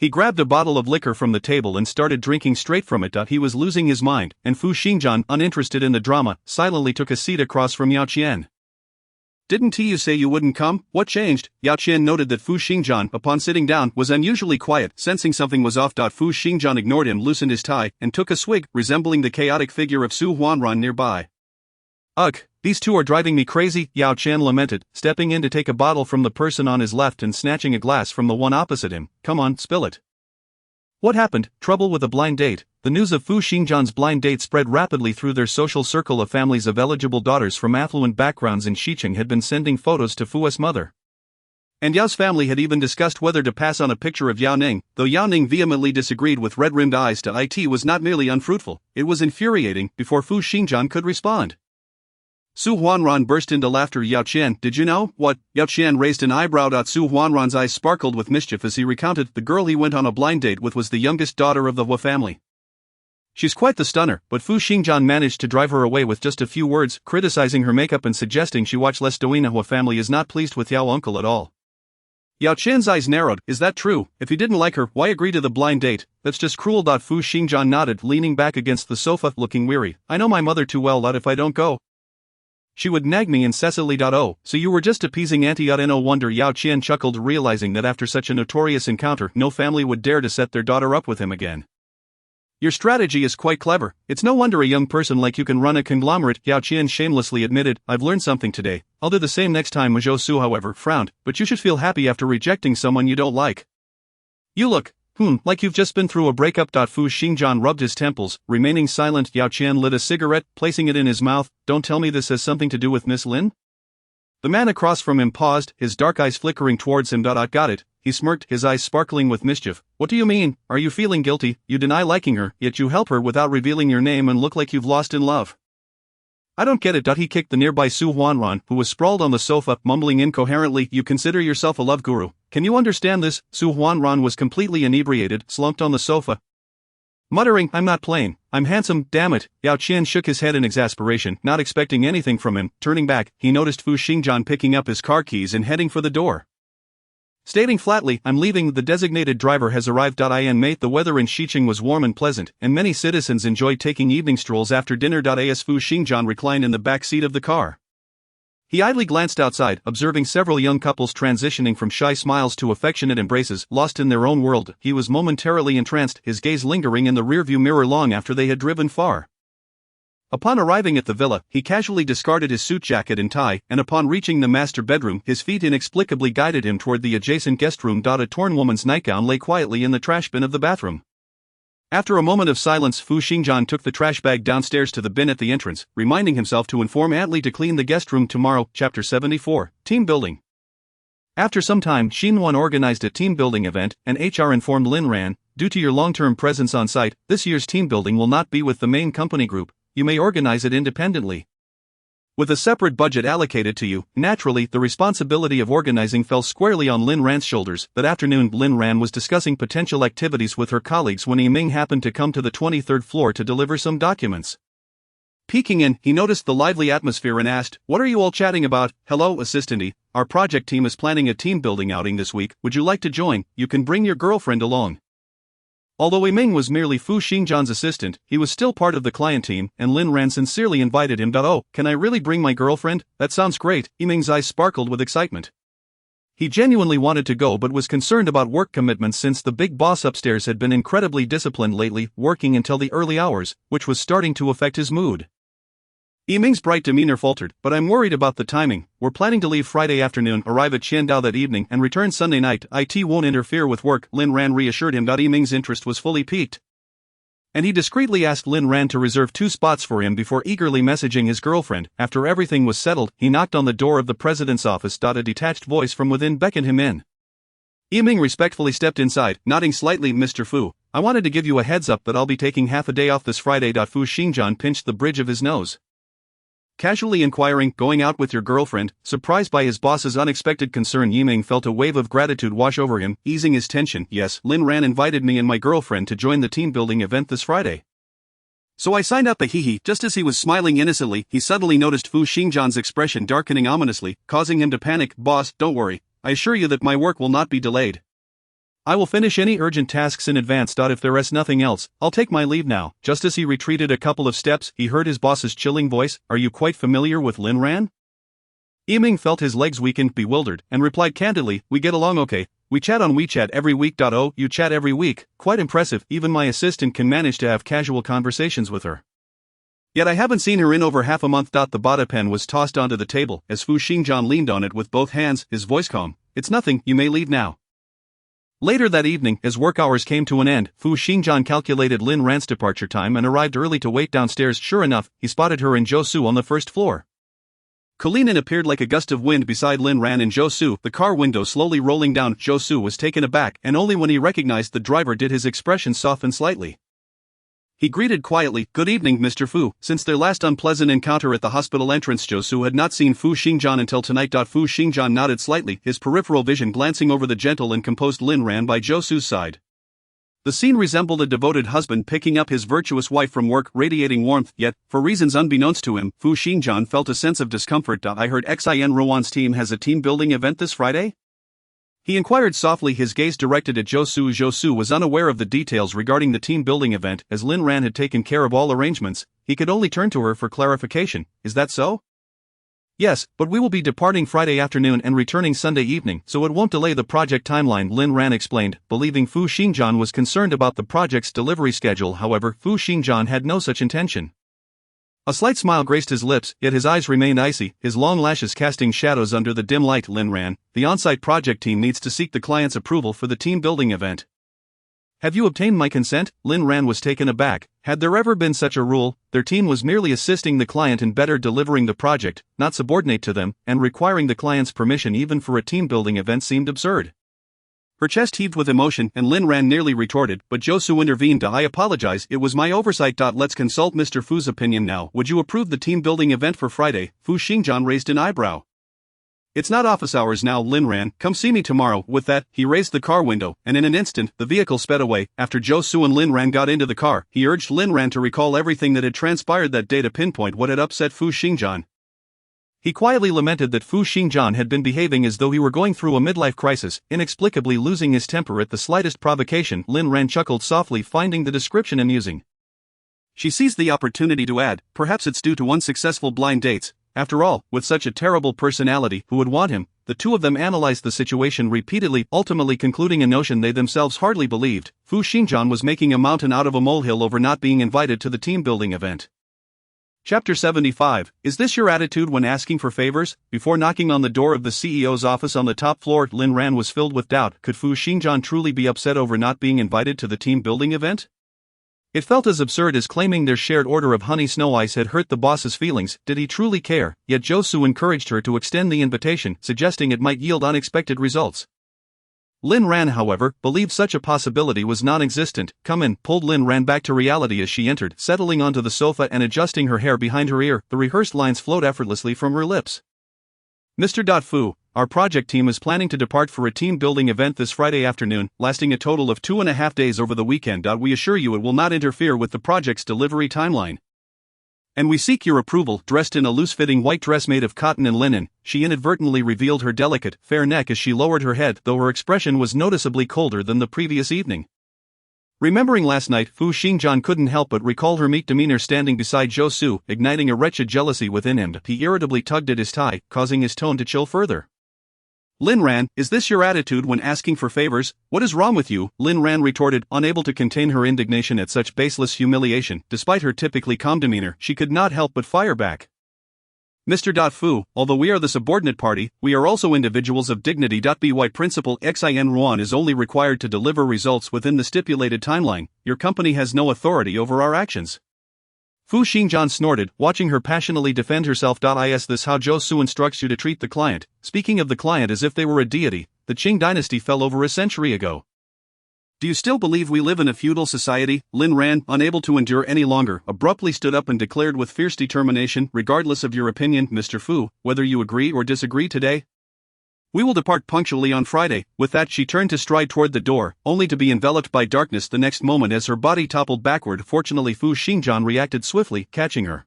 He grabbed a bottle of liquor from the table and started drinking straight from it. He was losing his mind, and Fu Xingjian, uninterested in the drama, silently took a seat across from Yao Qian. Didn't you say you wouldn't come? What changed? Yao Qian noted that Fu Xingjian, upon sitting down, was unusually quiet, sensing something was off. Fu Xingjian ignored him, loosened his tie, and took a swig, resembling the chaotic figure of Su Ran nearby. Ugh, these two are driving me crazy, Yao Qian lamented, stepping in to take a bottle from the person on his left and snatching a glass from the one opposite him. Come on, spill it. What happened? Trouble with a blind date. The news of Fu Xingjian's blind date spread rapidly through their social circle. Of families of eligible daughters from affluent backgrounds in Xiqing had been sending photos to Fu's mother. And Yao's family had even discussed whether to pass on a picture of Yao Ning. Though Yao Ning vehemently disagreed with red-rimmed eyes, it was not merely unfruitful, it was infuriating. Before Fu Xingjian could respond, Su Ran burst into laughter. Yao Qian, did you know? What? Yao Qian raised an eyebrow. Su Ran's eyes sparkled with mischief as he recounted the girl he went on a blind date with was the youngest daughter of the Hua family. She's quite the stunner, but Fu Xingjian managed to drive her away with just a few words, criticizing her makeup and suggesting she watch less. Doina Hua family is not pleased with Yao uncle at all. Yao Qian's eyes narrowed. Is that true? If he didn't like her, why agree to the blind date? That's just cruel. Fu Xingjian nodded, leaning back against the sofa, looking weary. I know my mother too well. If I don't go, she would nag me incessantly. Oh, so you were just appeasing Auntie. No wonder. Yao Qian chuckled, realizing that after such a notorious encounter, no family would dare to set their daughter up with him again. Your strategy is quite clever. It's no wonder a young person like you can run a conglomerate, Yao Qian shamelessly admitted. I've learned something today. I'll do the same next time. Zhou Su, however, frowned. But you should feel happy after rejecting someone you don't like. You look, like you've just been through a breakup. Fu Xingjian rubbed his temples, remaining silent. Yao Qian lit a cigarette, placing it in his mouth. Don't tell me this has something to do with Miss Lin? The man across from him paused, his dark eyes flickering towards him. Got it. He smirked, his eyes sparkling with mischief. What do you mean? Are you feeling guilty? You deny liking her, yet you help her without revealing your name and look like you've lost in love. I don't get it. He kicked the nearby Su Ran, who was sprawled on the sofa, mumbling incoherently. You consider yourself a love guru. Can you understand this? Su Ran was completely inebriated, slumped on the sofa, muttering, I'm not playing. I'm handsome, damn it. Yao Qian shook his head in exasperation, not expecting anything from him. Turning back, he noticed Fu Xingjian picking up his car keys and heading for the door. Stating flatly, I'm leaving. The designated driver has arrived. Mate, the weather in Xiqing was warm and pleasant, and many citizens enjoyed taking evening strolls after dinner. As Fu Xingjian reclined in the back seat of the car, he idly glanced outside, observing several young couples transitioning from shy smiles to affectionate embraces. Lost in their own world, he was momentarily entranced, his gaze lingering in the rearview mirror long after they had driven far. Upon arriving at the villa, he casually discarded his suit jacket and tie, and upon reaching the master bedroom, his feet inexplicably guided him toward the adjacent guest room. A torn woman's nightgown lay quietly in the trash bin of the bathroom. After a moment of silence, Fu Xingjian took the trash bag downstairs to the bin at the entrance, reminding himself to inform Aunt Li to clean the guest room tomorrow. Chapter 74, Team Building. After some time, Xinhuan organized a team building event, and HR informed Lin Ran, due to your long-term presence on site, this year's team building will not be with the main company group. You may organize it independently. With a separate budget allocated to you, naturally, the responsibility of organizing fell squarely on Lin Ran's shoulders. That afternoon, Lin Ran was discussing potential activities with her colleagues when Yiming happened to come to the 23rd floor to deliver some documents. Peeking in, he noticed the lively atmosphere and asked, What are you all chatting about? Hello, assistant. Our project team is planning a team building outing this week. Would you like to join? You can bring your girlfriend along. Although Yiming was merely Fu Xingjian's assistant, he was still part of the client team, and Lin Ran sincerely invited him. Oh, can I really bring my girlfriend? That sounds great. Yiming's eyes sparkled with excitement. He genuinely wanted to go but was concerned about work commitments since the big boss upstairs had been incredibly disciplined lately, working until the early hours, which was starting to affect his mood. Yiming's bright demeanor faltered, but I'm worried about the timing. We're planning to leave Friday afternoon, arrive at Qiandao that evening, and return Sunday night. It won't interfere with work, Lin Ran reassured him. Yiming's interest was fully piqued, and he discreetly asked Lin Ran to reserve 2 spots for him before eagerly messaging his girlfriend. After everything was settled, he knocked on the door of the president's office. A detached voice from within beckoned him in. Yiming respectfully stepped inside, nodding slightly. Mr. Fu, I wanted to give you a heads up that I'll be taking half a day off this Friday. Fu Xingjian pinched the bridge of his nose, casually inquiring, going out with your girlfriend? Surprised by his boss's unexpected concern, Yiming felt a wave of gratitude wash over him, easing his tension. Yes, Lin Ran invited me and my girlfriend to join the team-building event this Friday, so I signed up. Just as he was smiling innocently, he suddenly noticed Fu Xingjian's expression darkening ominously, causing him to panic. Boss, don't worry. I assure you that my work will not be delayed. I will finish any urgent tasks in advance. If there is nothing else, I'll take my leave now. Just as he retreated a couple of steps, he heard his boss's chilling voice. Are you quite familiar with Lin Ran? Yiming felt his legs weaken, bewildered, and replied candidly, we get along okay. We chat on WeChat every week. Oh, you chat every week? Quite impressive. Even my assistant can manage to have casual conversations with her. Yet I haven't seen her in over half a month. The bada pen was tossed onto the table as Fu Xingjian leaned on it with both hands, his voice calm. It's nothing, you may leave now. Later that evening, as work hours came to an end, Fu Xingjian calculated Lin Ran's departure time and arrived early to wait downstairs. Sure enough, he spotted her and Zhou Su on the first floor. Kalinin appeared like a gust of wind beside Lin Ran and Zhou Su, the car window slowly rolling down. Zhou Su was taken aback, and only when he recognized the driver did his expression soften slightly. He greeted quietly, good evening, Mr. Fu. Since their last unpleasant encounter at the hospital entrance, Zhou Su had not seen Fu Xingjian until tonight. Fu Xingjian nodded slightly, his peripheral vision glancing over the gentle and composed Lin Ran by Zhou Su's side. The scene resembled a devoted husband picking up his virtuous wife from work, radiating warmth, yet, for reasons unbeknownst to him, Fu Xingjian felt a sense of discomfort. I heard Xin Ruan's team has a team-building event this Friday? He inquired softly, his gaze directed at Zhou Su. Zhou Su was unaware of the details regarding the team-building event, as Lin Ran had taken care of all arrangements. He could only turn to her for clarification. Is that so? Yes, but we will be departing Friday afternoon and returning Sunday evening, so it won't delay the project timeline, Lin Ran explained, believing Fu Xingjian was concerned about the project's delivery schedule. However, Fu Xingjian had no such intention. A slight smile graced his lips, yet his eyes remained icy, his long lashes casting shadows under the dim light. Lin Ran, the on-site project team needs to seek the client's approval for the team-building event. Have you obtained my consent? Lin Ran was taken aback. Had there ever been such a rule? Their team was merely assisting the client in better delivering the project, not subordinate to them, and requiring the client's permission even for a team-building event seemed absurd. Her chest heaved with emotion, and Lin Ran nearly retorted, but Zhou Su intervened. I apologize, it was my oversight. Let's consult Mr. Fu's opinion now. Would you approve the team-building event for Friday? Fu Xingjian raised an eyebrow. It's not office hours now, Lin Ran, come see me tomorrow. With that, he raised the car window, and in an instant, the vehicle sped away. After Zhou Su and Lin Ran got into the car, he urged Lin Ran to recall everything that had transpired that day to pinpoint what had upset Fu Xingjian. He quietly lamented that Fu Xingjian had been behaving as though he were going through a midlife crisis, inexplicably losing his temper at the slightest provocation. Lin Ran chuckled softly, finding the description amusing. She seized the opportunity to add, perhaps it's due to unsuccessful blind dates. After all, with such a terrible personality, who would want him? The two of them analyzed the situation repeatedly, ultimately concluding a notion they themselves hardly believed. Fu Xingjian was making a mountain out of a molehill over not being invited to the team-building event. Chapter 75, Is this your attitude when asking for favors? Before knocking on the door of the CEO's office on the top floor, Lin Ran was filled with doubt. Could Fu Xingjian truly be upset over not being invited to the team-building event? It felt as absurd as claiming their shared order of honey snow ice had hurt the boss's feelings. Did he truly care? Yet Zhou Su encouraged her to extend the invitation, suggesting it might yield unexpected results. Lin Ran, however, believed such a possibility was non-existent. Come in, pulled Lin Ran back to reality as she entered, settling onto the sofa and adjusting her hair behind her ear. The rehearsed lines flowed effortlessly from her lips. Mr. Fu, our project team is planning to depart for a team-building event this Friday afternoon, lasting a total of 2.5 days over the weekend. We assure you it will not interfere with the project's delivery timeline. And we seek your approval. Dressed in a loose-fitting white dress made of cotton and linen, she inadvertently revealed her delicate, fair neck as she lowered her head, though her expression was noticeably colder than the previous evening. Remembering last night, Fu Xingjian couldn't help but recall her meek demeanor standing beside Zhou Su, igniting a wretched jealousy within him. He irritably tugged at his tie, causing his tone to chill further. Lin Ran, is this your attitude when asking for favors? What is wrong with you? Lin Ran retorted, unable to contain her indignation at such baseless humiliation. Despite her typically calm demeanor, she could not help but fire back. Mr. Fu, although we are the subordinate party, we are also individuals of dignity. By principle, Lin Ran is only required to deliver results within the stipulated timeline. Your company has no authority over our actions. Fu Xingjian snorted, watching her passionately defend herself. Is this how Zhou Su instructs you to treat the client? Speaking of the client as if they were a deity, the Qing dynasty fell over a century ago. Do you still believe we live in a feudal society? Lin Ran, unable to endure any longer, abruptly stood up and declared with fierce determination, regardless of your opinion, Mr. Fu, whether you agree or disagree today, we will depart punctually on Friday. With that, she turned to stride toward the door, only to be enveloped by darkness the next moment as her body toppled backward. Fortunately, Fu Xingjian reacted swiftly, catching her.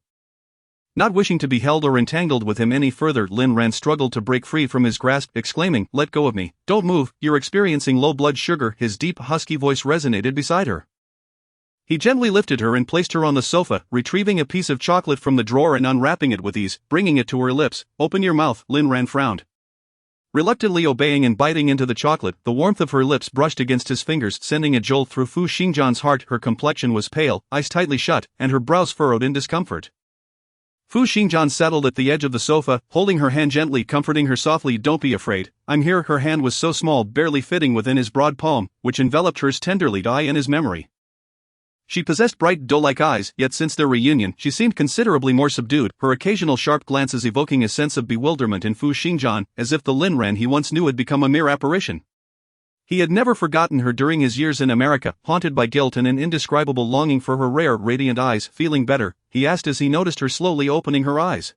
Not wishing to be held or entangled with him any further, Lin Ran struggled to break free from his grasp, exclaiming, "Let go of me, don't move, you're experiencing low blood sugar." His deep, husky voice resonated beside her. He gently lifted her and placed her on the sofa, retrieving a piece of chocolate from the drawer and unwrapping it with ease, bringing it to her lips. "Open your mouth," Lin Ran frowned. Reluctantly obeying and biting into the chocolate, the warmth of her lips brushed against his fingers, sending a jolt through Fu Xingjian's heart. Her complexion was pale, eyes tightly shut, and her brows furrowed in discomfort. Fu Xingjian settled at the edge of the sofa, holding her hand gently, comforting her softly. "Don't be afraid, I'm here." Her hand was so small, barely fitting within his broad palm, which enveloped hers tenderly. In his memory, she possessed bright, doe-like eyes, yet since their reunion, she seemed considerably more subdued, her occasional sharp glances evoking a sense of bewilderment in Fu Xingjian, as if the Lin Ran he once knew had become a mere apparition. He had never forgotten her during his years in America. Haunted by guilt and an indescribable longing for her rare, radiant eyes. "Feeling better?" he asked as he noticed her slowly opening her eyes.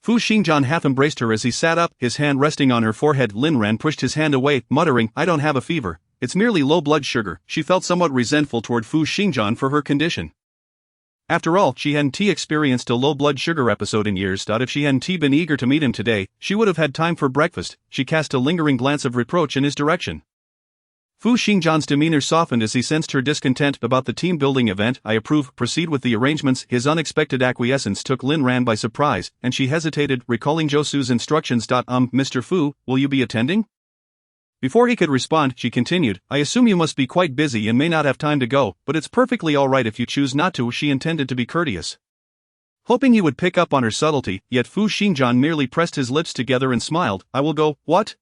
Fu Xingjian half embraced her as he sat up, his hand resting on her forehead. Lin Ran pushed his hand away, muttering, "I don't have a fever. It's merely low blood sugar." She felt somewhat resentful toward Fu Xingjian for her condition. After all, she hadn't experienced a low blood sugar episode in years. If she hadn't been eager to meet him today, she would have had time for breakfast. She cast a lingering glance of reproach in his direction. Fu Xingjian's demeanor softened as he sensed her discontent about the team-building event. "I approve, proceed with the arrangements." His unexpected acquiescence took Lin Ran by surprise, and she hesitated, recalling Zhou Su's instructions. Mr. Fu, will you be attending?" Before he could respond, she continued, "I assume you must be quite busy and may not have time to go, but it's perfectly alright if you choose not to." She intended to be courteous, hoping he would pick up on her subtlety, yet Fu Xingjian merely pressed his lips together and smiled. "I will go." "What?"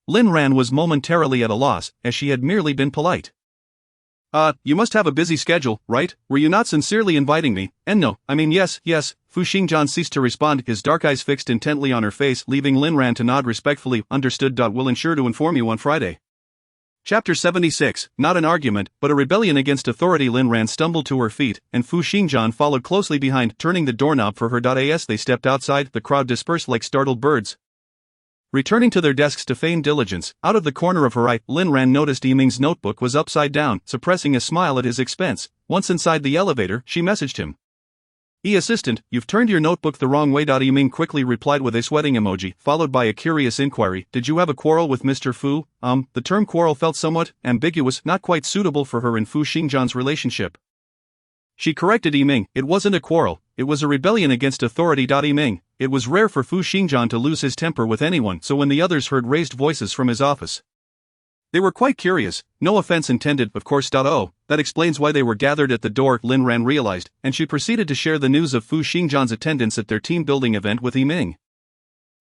Lin Ran was momentarily at a loss, as she had merely been polite. You must have a busy schedule, right? Were you not sincerely inviting me?" "And no, I mean yes." Fu Xingjian ceased to respond, his dark eyes fixed intently on her face, leaving Lin Ran to nod respectfully. "Understood. Will ensure to inform you on Friday." Chapter 76, not an argument, but a rebellion against authority. Lin Ran stumbled to her feet, and Fu Xingjian followed closely behind, turning the doorknob for her. As they stepped outside, the crowd dispersed like startled birds, returning to their desks to feign diligence. Out of the corner of her eye, Lin Ran noticed Yiming's notebook was upside down, suppressing a smile at his expense. Once inside the elevator, she messaged him. "Assistant, you've turned your notebook the wrong way." Yiming quickly replied with a sweating emoji, followed by a curious inquiry. "Did you have a quarrel with Mr. Fu?" The term quarrel felt somewhat ambiguous, not quite suitable for her and Fu Xingjian's relationship. She corrected Yiming, "It wasn't a quarrel, it was a rebellion against authority." Yiming, it was rare for Fu Xingjian to lose his temper with anyone, so when the others heard raised voices from his office, they were quite curious. No offense intended, of course. Oh, that explains why they were gathered at the door, Lin Ran realized, and she proceeded to share the news of Fu Xingjian's attendance at their team-building event with Yiming.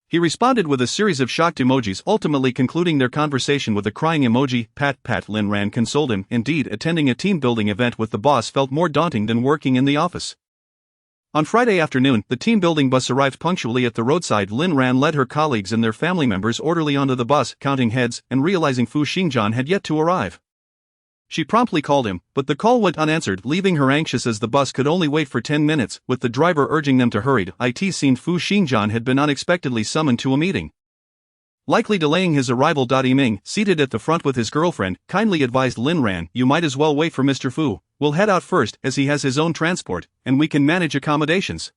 He responded with a series of shocked emojis, ultimately concluding their conversation with a crying emoji. Pat, Lin Ran consoled him. Indeed, attending a team-building event with the boss felt more daunting than working in the office. On Friday afternoon, the team-building bus arrived punctually at the roadside. Lin Ran led her colleagues and their family members orderly onto the bus, counting heads, and realizing Fu Xingjian had yet to arrive. She promptly called him, but the call went unanswered, leaving her anxious as the bus could only wait for 10 minutes, with the driver urging them to hurry. It seemed Fu Xingjian had been unexpectedly summoned to a meeting, likely delaying his arrival. Yiming, seated at the front with his girlfriend, kindly advised Lin Ran, "You might as well wait for Mr. Fu. We'll head out first, as he has his own transport, and we can manage accommodations."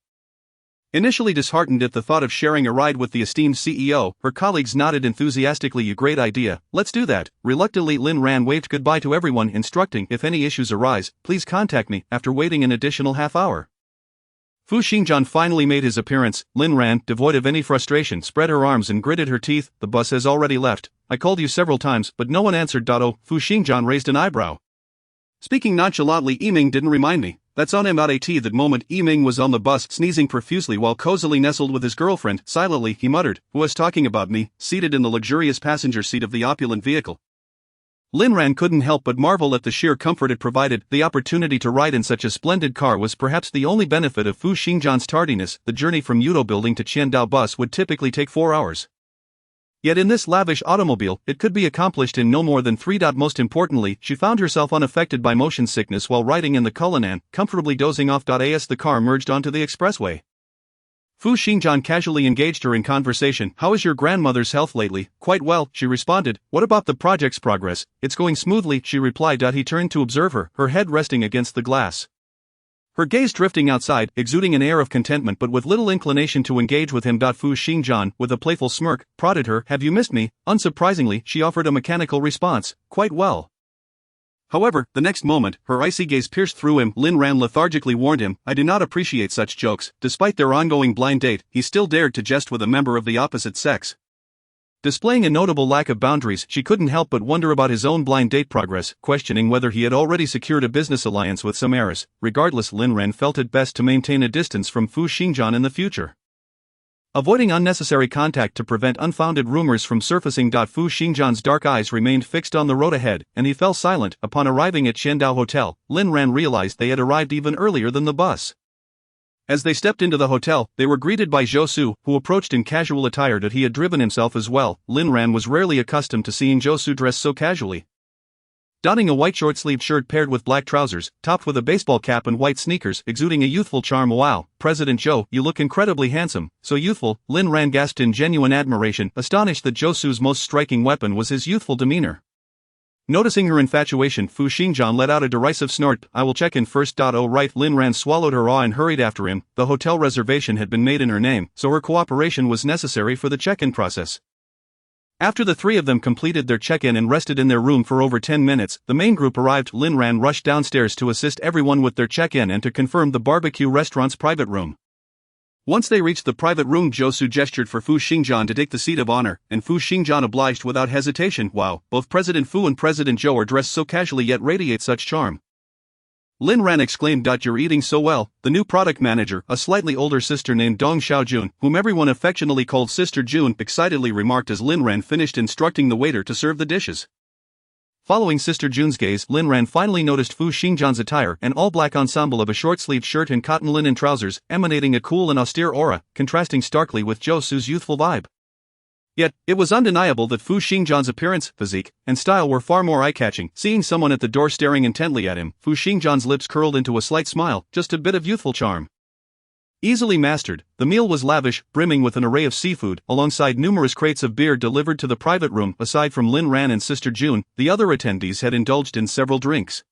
Initially disheartened at the thought of sharing a ride with the esteemed CEO, her colleagues nodded enthusiastically. "A great idea, let's do that." Reluctantly, Lin Ran waved goodbye to everyone, instructing, "If any issues arise, please contact me." After waiting an additional half hour, Fu Xingjian finally made his appearance. Lin Ran, devoid of any frustration, spread her arms and gritted her teeth. "The bus has already left. I called you several times, but no one answered." Fu Xingjian raised an eyebrow. "Speaking nonchalantly, Yiming didn't remind me, That's on him. At that moment, Yiming was on the bus, sneezing profusely while cozily nestled with his girlfriend. Silently, he muttered, "Who was talking about me?" seated in the luxurious passenger seat of the opulent vehicle. Lin Ran couldn't help but marvel at the sheer comfort it provided. The opportunity to ride in such a splendid car was perhaps the only benefit of Fu Xingjian's tardiness. The journey from Yudo Building to Qiandao Bus would typically take 4 hours. Yet in this lavish automobile, it could be accomplished in no more than 3. Most importantly, she found herself unaffected by motion sickness while riding in the Cullinan, comfortably dozing off. As the car merged onto the expressway, Fu Xingjian casually engaged her in conversation. "How is your grandmother's health lately?" "Quite well," she responded. "What about the project's progress?" "It's going smoothly," she replied. He turned to observe her head resting against the glass, her gaze drifting outside, exuding an air of contentment but with little inclination to engage with him. Fu Xingjian, with a playful smirk, prodded her. "Have you missed me?" Unsurprisingly, she offered a mechanical response. "Quite well." However, the next moment, her icy gaze pierced through him. Lin Ran lethargically warned him, "I do not appreciate such jokes." Despite their ongoing blind date, he still dared to jest with a member of the opposite sex. Displaying a notable lack of boundaries, she couldn't help but wonder about his own blind date progress, questioning whether he had already secured a business alliance with some heiress. Regardless, Lin Ran felt it best to maintain a distance from Fu Xingjian in the future, avoiding unnecessary contact to prevent unfounded rumors from surfacing. Fu Xingjian's dark eyes remained fixed on the road ahead, and he fell silent. Upon arriving at Qiandao Hotel, Lin Ran realized they had arrived even earlier than the bus. As they stepped into the hotel, they were greeted by Zhou Su, who approached in casual attire. He had driven himself as well. Lin Ran was rarely accustomed to seeing Zhou Su dressed so casually. Donning a white short-sleeved shirt paired with black trousers, topped with a baseball cap and white sneakers, exuding a youthful charm. "Wow, President Zhou, you look incredibly handsome." "So youthful," Lin Ran gasped in genuine admiration, astonished that Zhou Su's most striking weapon was his youthful demeanor. Noticing her infatuation, Fu Xingjian let out a derisive snort. "I will check in first." "Oh right." Lin Ran swallowed her awe and hurried after him. The hotel reservation had been made in her name, so her cooperation was necessary for the check-in process. After the three of them completed their check-in and rested in their room for over 10 minutes, the main group arrived. Lin Ran rushed downstairs to assist everyone with their check-in and to confirm the barbecue restaurant's private room. Once they reached the private room, Zhou Su gestured for Fu Xingjian to take the seat of honor, and Fu Xingjian obliged without hesitation. "Wow, both President Fu and President Zhou are dressed so casually yet radiate such charm." Lin Ran exclaimed, "You're eating so well." The new product manager, a slightly older sister named Dong Xiaojun, whom everyone affectionately called Sister June, excitedly remarked as Lin Ran finished instructing the waiter to serve the dishes. Following Sister June's gaze, Lin Ran finally noticed Fu Xingjian's attire, an all-black ensemble of a short-sleeved shirt and cotton linen trousers, emanating a cool and austere aura, contrasting starkly with Zhou Su's youthful vibe. Yet, it was undeniable that Fu Xingjian's appearance, physique, and style were far more eye-catching. Seeing someone at the door staring intently at him, Fu Xingjian's lips curled into a slight smile, just a bit of youthful charm. Easily mastered, the meal was lavish, brimming with an array of seafood, alongside numerous crates of beer delivered to the private room. Aside from Lin Ran and Sister June, the other attendees had indulged in several drinks.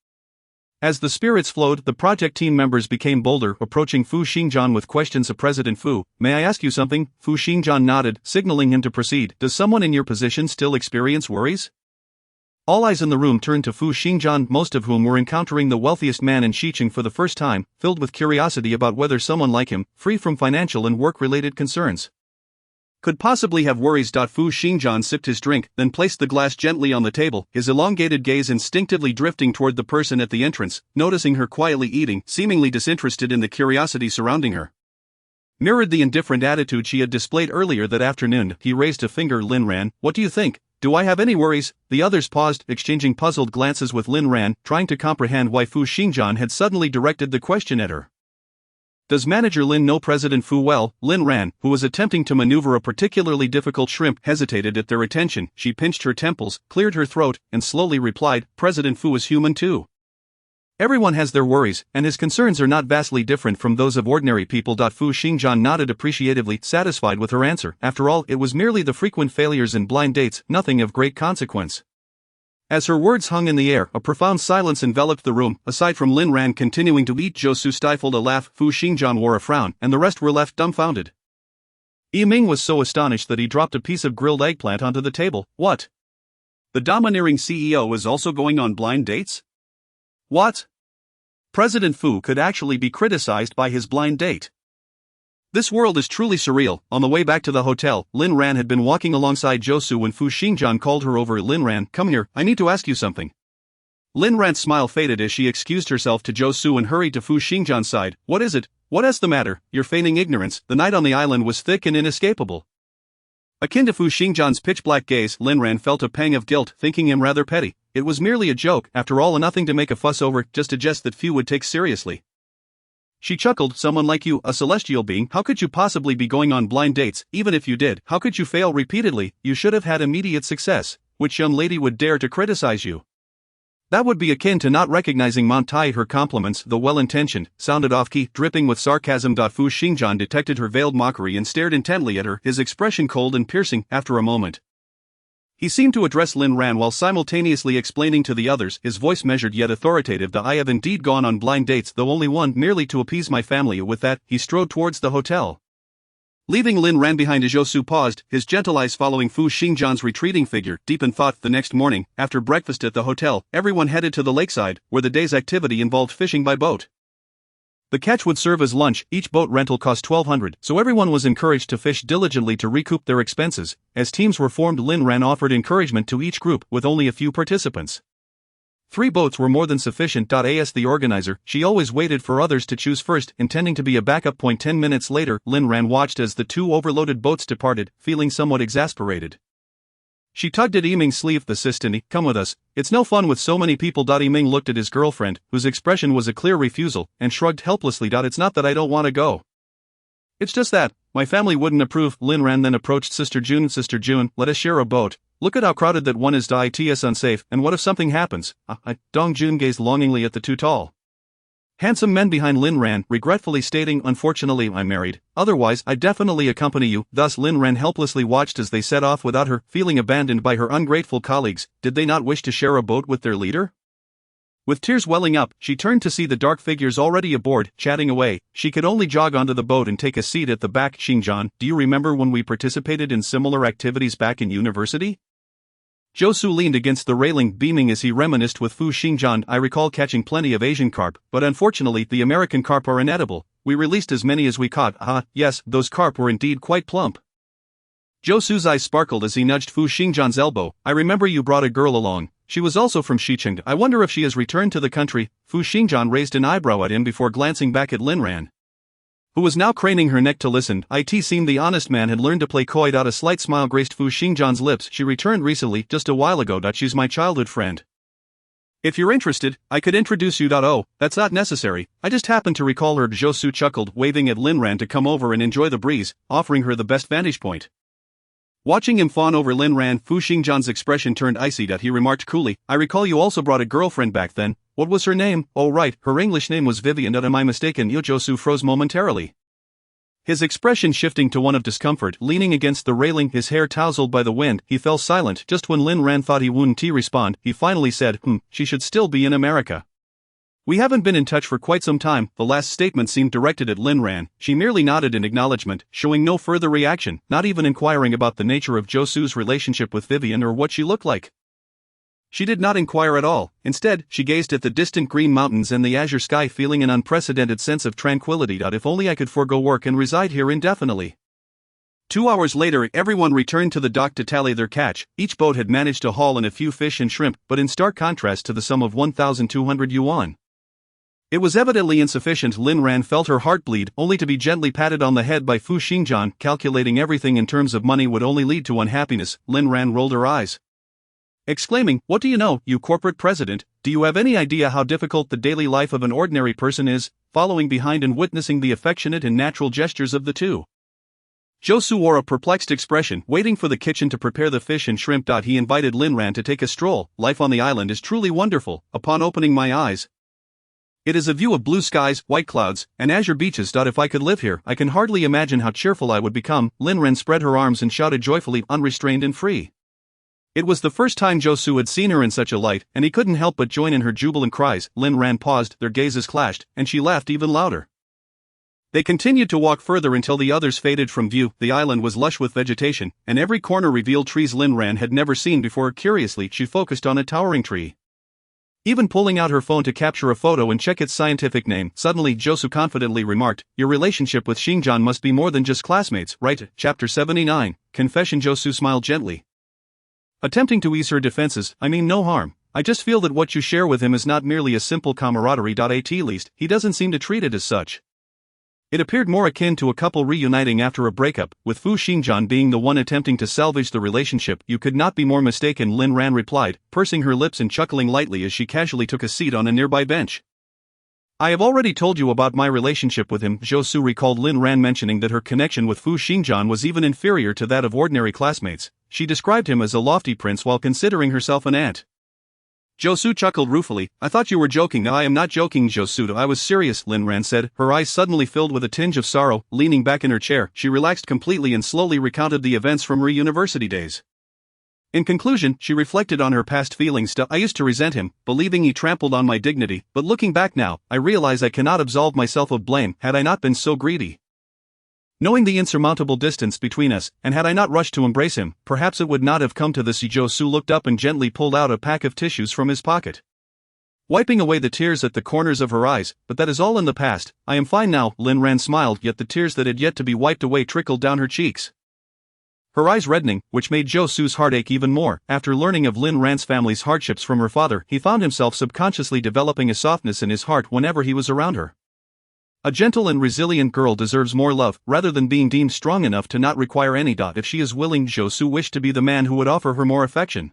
As the spirits flowed, the project team members became bolder, approaching Fu Xingjian with questions of President Fu. "May I ask you something?" Fu Xingjian nodded, signaling him to proceed. "Does someone in your position still experience worries?" All eyes in the room turned to Fu Xingjian, most of whom were encountering the wealthiest man in Xiqing for the first time, filled with curiosity about whether someone like him, free from financial and work-related concerns, could possibly have worries. Fu Xingjian sipped his drink, then placed the glass gently on the table, his elongated gaze instinctively drifting toward the person at the entrance, noticing her quietly eating, seemingly disinterested in the curiosity surrounding her. Mirrored the indifferent attitude she had displayed earlier that afternoon. He raised a finger. "Lin Ran, what do you think? Do I have any worries?" The others paused, exchanging puzzled glances with Lin Ran, trying to comprehend why Fu Xingjian had suddenly directed the question at her. "Does Manager Lin know President Fu well?" Lin Ran, who was attempting to maneuver a particularly difficult shrimp, hesitated at their attention. She pinched her temples, cleared her throat, and slowly replied, "President Fu is human too. Everyone has their worries, and his concerns are not vastly different from those of ordinary people." Fu Xingjian nodded appreciatively, satisfied with her answer. After all, it was merely the frequent failures and blind dates, nothing of great consequence. As her words hung in the air, a profound silence enveloped the room. Aside from Lin Ran continuing to eat, Zhou Su stifled a laugh, Fu Xingjian wore a frown, and the rest were left dumbfounded. Yiming was so astonished that he dropped a piece of grilled eggplant onto the table. "What? The domineering CEO is also going on blind dates? What? President Fu could actually be criticized by his blind date? This world is truly surreal." On the way back to the hotel, Lin Ran had been walking alongside Zhou Su when Fu Xingjian called her over. "Lin Ran, come here, I need to ask you something." Lin Ran's smile faded as she excused herself to Zhou and hurried to Fu Xingjian's side. What is it? What is the matter? You're feigning ignorance. The night on the island was thick and inescapable. Akin to Fu Xingjian's pitch-black gaze, Lin Ran felt a pang of guilt, thinking him rather petty. It was merely a joke, after all, and nothing to make a fuss over, just a jest that few would take seriously. She chuckled. Someone like you, a celestial being, how could you possibly be going on blind dates? Even if you did, how could you fail repeatedly? You should have had immediate success. Which young lady would dare to criticize you? That would be akin to not recognizing Montai. Her compliments, though well-intentioned, sounded off-key, dripping with sarcasm. Fu Xingjian detected her veiled mockery and stared intently at her, his expression cold and piercing. After a moment, he seemed to address Lin Ran while simultaneously explaining to the others, his voice measured yet authoritative. I have indeed gone on blind dates, though only one, merely to appease my family. With that, he strode towards the hotel, leaving Lin Ran behind. As Zhou paused, his gentle eyes following Fu Xingjian's retreating figure, deep in thought. The next morning, after breakfast at the hotel, everyone headed to the lakeside, where the day's activity involved fishing by boat. The catch would serve as lunch. Each boat rental cost 1,200, so everyone was encouraged to fish diligently to recoup their expenses. As teams were formed, Lin Ran offered encouragement to each group, with only a few participants. 3 boats were more than sufficient. As the organizer, she always waited for others to choose first, intending to be a backup point. 10 minutes later, Lin Ran watched as the 2 overloaded boats departed, feeling somewhat exasperated. She tugged at Yiming's sleeve. The Sistani, come with us, it's no fun with so many people. Yiming looked at his girlfriend, whose expression was a clear refusal, and shrugged helplessly. It's not that I don't want to go. It's just that, my family wouldn't approve. Lin Ran then approached Sister June. Sister June, let us share a boat. Look at how crowded that one is. It's unsafe, and what if something happens? Dong Jun gazed longingly at the 2 tall, handsome men behind Lin Ran, regretfully stating, unfortunately, I'm married, otherwise I'd definitely accompany you. Thus Lin Ran helplessly watched as they set off without her, feeling abandoned by her ungrateful colleagues. Did they not wish to share a boat with their leader? With tears welling up, she turned to see the dark figures already aboard, chatting away. She could only jog onto the boat and take a seat at the back. Xingjian, do you remember when we participated in similar activities back in university? Zhou leaned against the railing, beaming as he reminisced with Fu Xingjian. I recall catching plenty of Asian carp, but unfortunately the American carp are inedible. We released as many as we caught. Yes, those carp were indeed quite plump. Zhou's eyes sparkled as he nudged Fu Xingjian's elbow. I remember you brought a girl along. She was also from Xicheng. I wonder if she has returned to the country. Fu Xingjian raised an eyebrow at him before glancing back at Lin Ran, who was now craning her neck to listen. It seemed the honest man had learned to play coy. A slight smile graced Fu Xingjian's lips. She returned recently, just a while ago. She's my childhood friend. If you're interested, I could introduce you. Oh, that's not necessary. I just happened to recall her. Zhou chuckled, waving at Lin Ran to come over and enjoy the breeze, offering her the best vantage point. Watching him fawn over Lin Ran, Fu Xingjian's expression turned icy. He remarked coolly, I recall you also brought a girlfriend back then. What was her name? Oh right, her English name was Vivian. Am I mistaken? Zhou froze momentarily, his expression shifting to one of discomfort. Leaning against the railing, his hair tousled by the wind, he fell silent. Just when Lin Ran thought he wouldn't respond, he finally said, she should still be in America. We haven't been in touch for quite some time. The last statement seemed directed at Lin Ran. She merely nodded in acknowledgement, showing no further reaction, not even inquiring about the nature of Zhou's relationship with Vivian or what she looked like. She did not inquire at all. Instead, she gazed at the distant green mountains and the azure sky, feeling an unprecedented sense of tranquility. If only I could forego work and reside here indefinitely. 2 hours later, everyone returned to the dock to tally their catch. Each boat had managed to haul in a few fish and shrimp, but in stark contrast to the sum of 1,200 yuan. It was evidently insufficient. Lin Ran felt her heart bleed, only to be gently patted on the head by Fu Xingjian. Calculating everything in terms of money would only lead to unhappiness. Lin Ran rolled her eyes, exclaiming, what do you know, you corporate president? Do you have any idea how difficult the daily life of an ordinary person is? Following behind and witnessing the affectionate and natural gestures of the 2, Zhou wore a perplexed expression, waiting for the kitchen to prepare the fish and shrimp. He invited Lin Ran to take a stroll. Life on the island is truly wonderful. Upon opening my eyes, it is a view of blue skies, white clouds, and azure beaches. If I could live here, I can hardly imagine how cheerful I would become. Lin Ran spread her arms and shouted joyfully, unrestrained and free. It was the first time Zhou had seen her in such a light, and he couldn't help but join in her jubilant cries. Lin Ran paused, their gazes clashed, and she laughed even louder. They continued to walk further until the others faded from view. The island was lush with vegetation, and every corner revealed trees Lin Ran had never seen before. Curiously, she focused on a towering tree, even pulling out her phone to capture a photo and check its scientific name. Suddenly Zhou confidently remarked, your relationship with Xingjian must be more than just classmates, right? Chapter 79, Confession. Zhou smiled gently, attempting to ease her defenses. I mean no harm. I just feel that what you share with him is not merely a simple camaraderie. At least, he doesn't seem to treat it as such. It appeared more akin to a couple reuniting after a breakup, with Fu Xingjian being the one attempting to salvage the relationship. You could not be more mistaken, Lin Ran replied, pursing her lips and chuckling lightly as she casually took a seat on a nearby bench. I have already told you about my relationship with him. Zhou Su recalled Lin Ran mentioning that her connection with Fu Xingjian was even inferior to that of ordinary classmates. She described him as a lofty prince while considering herself an aunt. Zhou Su chuckled ruefully. I thought you were joking. No, I am not joking, Zhou Su. I was serious, Lin Ran said, her eyes suddenly filled with a tinge of sorrow. Leaning back in her chair, she relaxed completely and slowly recounted the events from her university days. In conclusion, she reflected on her past feelings. I used to resent him, believing he trampled on my dignity, but looking back now, I realize I cannot absolve myself of blame had I not been so greedy. Knowing the insurmountable distance between us, and had I not rushed to embrace him, perhaps it would not have come to this. Zhou Su looked up and gently pulled out a pack of tissues from his pocket, wiping away the tears at the corners of her eyes. But that is all in the past. I am fine now, Lin Ran smiled, yet the tears that had yet to be wiped away trickled down her cheeks, her eyes reddening, which made Zhou Su's heart ache even more. After learning of Lin Ran's family's hardships from her father, he found himself subconsciously developing a softness in his heart whenever he was around her. A gentle and resilient girl deserves more love, rather than being deemed strong enough to not require any. If she is willing, Zhou Su wished to be the man who would offer her more affection.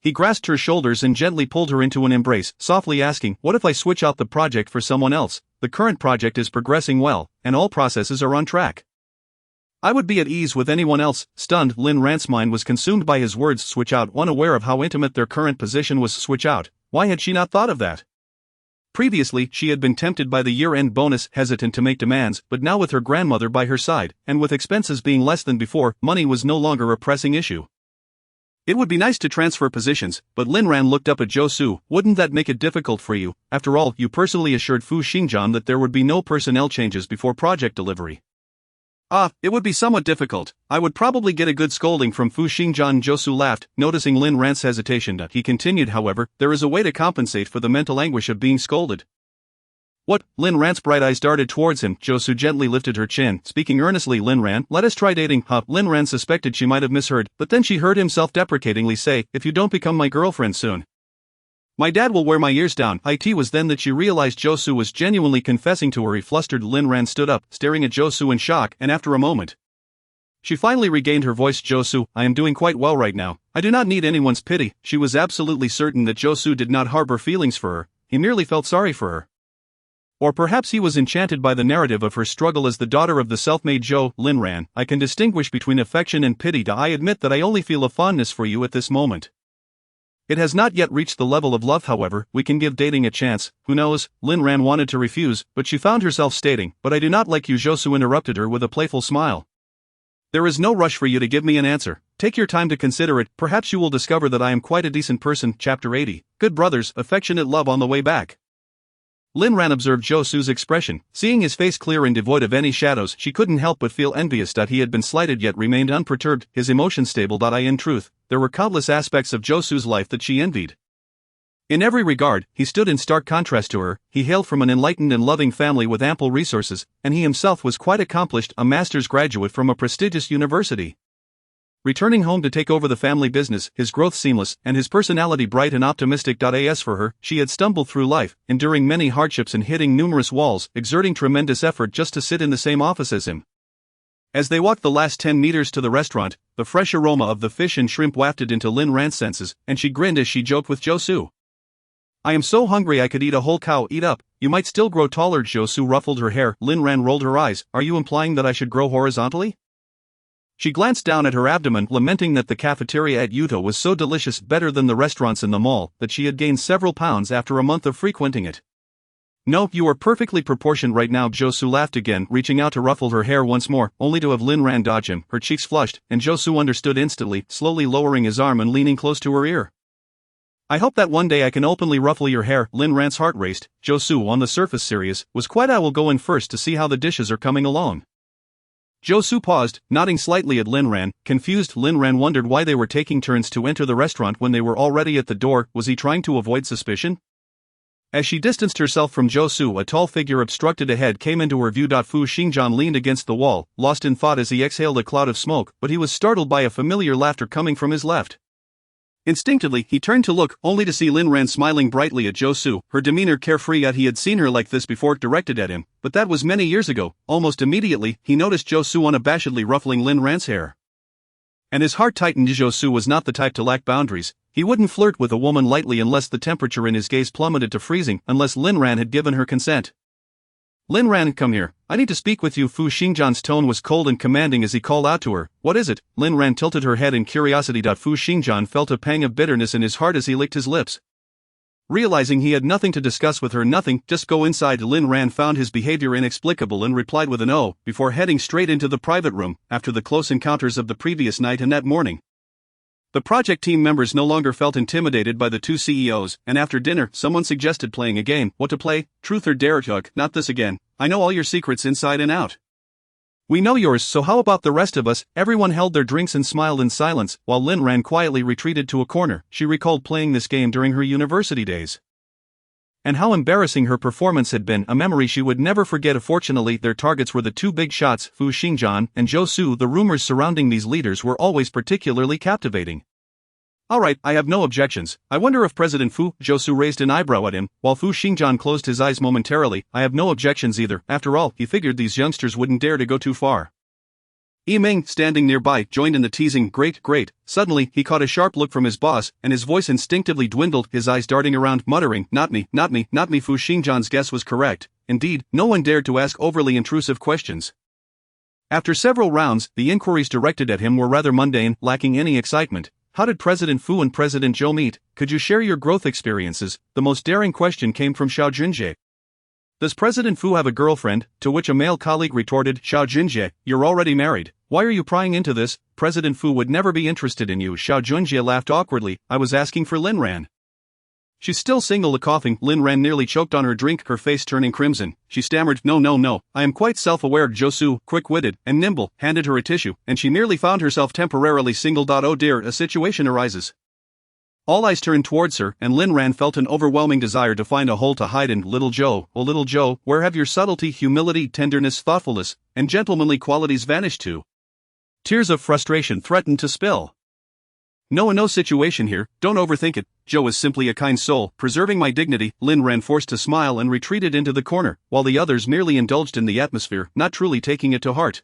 He grasped her shoulders and gently pulled her into an embrace, softly asking, what if I switch out the project for someone else? The current project is progressing well, and all processes are on track. I would be at ease with anyone else. Stunned, Lin Ran's mind was consumed by his words. Switch out. Unaware of how intimate their current position was. Switch out. Why had she not thought of that? Previously, she had been tempted by the year-end bonus, hesitant to make demands, but now with her grandmother by her side, and with expenses being less than before, money was no longer a pressing issue. It would be nice to transfer positions, but Lin Ran looked up at Zhou Su. Wouldn't that make it difficult for you? After all, you personally assured Fu Xingjian that there would be no personnel changes before project delivery. It would be somewhat difficult. I would probably get a good scolding from Fu Xingjian. Zhou Su laughed, noticing Lin Ran's hesitation. He continued, however, there is a way to compensate for the mental anguish of being scolded. What? Lin Ran's bright eyes darted towards him. Zhou Su gently lifted her chin, speaking earnestly. Lin Ran, let us try dating. Lin Ran suspected she might have misheard, but then she heard him self-deprecatingly say, if you don't become my girlfriend soon, my dad will wear my ears down. It was then that she realized Zhou Su was genuinely confessing to her. He flustered. Lin Ran stood up, staring at Zhou Su in shock, and after a moment, she finally regained her voice. Zhou Su, I am doing quite well right now. I do not need anyone's pity. She was absolutely certain that Zhou Su did not harbor feelings for her. He merely felt sorry for her. Or perhaps he was enchanted by the narrative of her struggle as the daughter of the self-made Zhou. Lin Ran, I can distinguish between affection and pity. I admit that I only feel a fondness for you at this moment. It has not yet reached the level of love. However, we can give dating a chance. Who knows? Lin Ran wanted to refuse, but she found herself stating, but I do not like you. Zhou Su interrupted her with a playful smile. There is no rush for you to give me an answer. Take your time to consider it. Perhaps you will discover that I am quite a decent person. Chapter 80. Good brothers, affectionate love on the way back. Lin Ran observed Zhou Su's expression. Seeing his face clear and devoid of any shadows, she couldn't help but feel envious that he had been slighted yet remained unperturbed, his emotions stable. In truth, there were countless aspects of Zhou Su's life that she envied. In every regard, he stood in stark contrast to her. He hailed from an enlightened and loving family with ample resources, and he himself was quite accomplished, a master's graduate from a prestigious university. Returning home to take over the family business, his growth seamless, and his personality bright and optimistic. As for her, she had stumbled through life, enduring many hardships and hitting numerous walls, exerting tremendous effort just to sit in the same office as him. As they walked the last 10 meters to the restaurant, the fresh aroma of the fish and shrimp wafted into Lin Ran's senses, and she grinned as she joked with Zhou Su. I am so hungry I could eat a whole cow. Eat up, you might still grow taller. Zhou Su ruffled her hair. Lin Ran rolled her eyes. Are you implying that I should grow horizontally? She glanced down at her abdomen, lamenting that the cafeteria at Yuto was so delicious, better than the restaurants in the mall, that she had gained several pounds after a month of frequenting it. No, you are perfectly proportioned right now. Zhou Su laughed again, reaching out to ruffle her hair once more, only to have Lin Ran dodge him. Her cheeks flushed, and Zhou Su understood instantly, slowly lowering his arm and leaning close to her ear. I hope that one day I can openly ruffle your hair. Lin Ran's heart raced. Zhou Su, on the surface serious, was quiet. I will go in first to see how the dishes are coming along. Zhou Su paused, nodding slightly at Lin Ran. Confused, Lin Ran wondered why they were taking turns to enter the restaurant when they were already at the door. Was he trying to avoid suspicion? As she distanced herself from Zhou Su, a tall figure obstructed ahead came into her view. Fu Xingjian leaned against the wall, lost in thought as he exhaled a cloud of smoke, but he was startled by a familiar laughter coming from his left. Instinctively, he turned to look, only to see Lin Ran smiling brightly at Zhou Su, her demeanor carefree yet he had seen her like this before directed at him, but that was many years ago. Almost immediately, he noticed Zhou Su unabashedly ruffling Lin Ran's hair. And his heart tightened. Zhou Su was not the type to lack boundaries. He wouldn't flirt with a woman lightly unless the temperature in his gaze plummeted to freezing, unless Lin Ran had given her consent. Lin Ran, come here. I need to speak with you. Fu Xingjian's tone was cold and commanding as he called out to her. What is it? Lin Ran tilted her head in curiosity. Fu Xingjian felt a pang of bitterness in his heart as he licked his lips. Realizing he had nothing to discuss with her, nothing, just go inside. Lin Ran found his behavior inexplicable and replied with an "oh," before heading straight into the private room, after the close encounters of the previous night and that morning. The project team members no longer felt intimidated by the two CEOs, and after dinner, someone suggested playing a game. What to play? Truth or dare? Ugh, not this again. I know all your secrets inside and out. We know yours, so how about the rest of us? Everyone held their drinks and smiled in silence, while Lin Ran quietly retreated to a corner. She recalled playing this game during her university days. And how embarrassing her performance had been, a memory she would never forget. Fortunately, their targets were the two big shots, Fu Xingjian and Zhou Su. The rumors surrounding these leaders were always particularly captivating. Alright, I have no objections. I wonder if President Fu. Zhou Su raised an eyebrow at him, while Fu Xingjian closed his eyes momentarily. I have no objections either. After all, he figured these youngsters wouldn't dare to go too far. Yiming, standing nearby, joined in the teasing. Great. Suddenly, he caught a sharp look from his boss, and his voice instinctively dwindled, his eyes darting around, muttering, not me. Fu Xingjian's guess was correct. Indeed, no one dared to ask overly intrusive questions. After several rounds, the inquiries directed at him were rather mundane, lacking any excitement. How did President Fu and President Zhou meet? Could you share your growth experiences? The most daring question came from Xiao Junjie. Does President Fu have a girlfriend? To which a male colleague retorted, Xiao Junjie, you're already married. Why are you prying into this? President Fu would never be interested in you. Xiao Junjie laughed awkwardly. I was asking for Lin Ran. She's still single. Coughing, Lin Ran nearly choked on her drink, her face turning crimson. She stammered, no. I am quite self-aware. Zhou Su, quick-witted and nimble, handed her a tissue, and she nearly found herself temporarily single. Oh dear, a situation arises. All eyes turned towards her, and Lin Ran felt an overwhelming desire to find a hole to hide in. Little Zhou, oh little Zhou, where have your subtlety, humility, tenderness, thoughtfulness, and gentlemanly qualities vanished to? Tears of frustration threatened to spill. No situation here, don't overthink it. Zhou is simply a kind soul, preserving my dignity. Lin Ran forced to smile and retreated into the corner, while the others merely indulged in the atmosphere, not truly taking it to heart.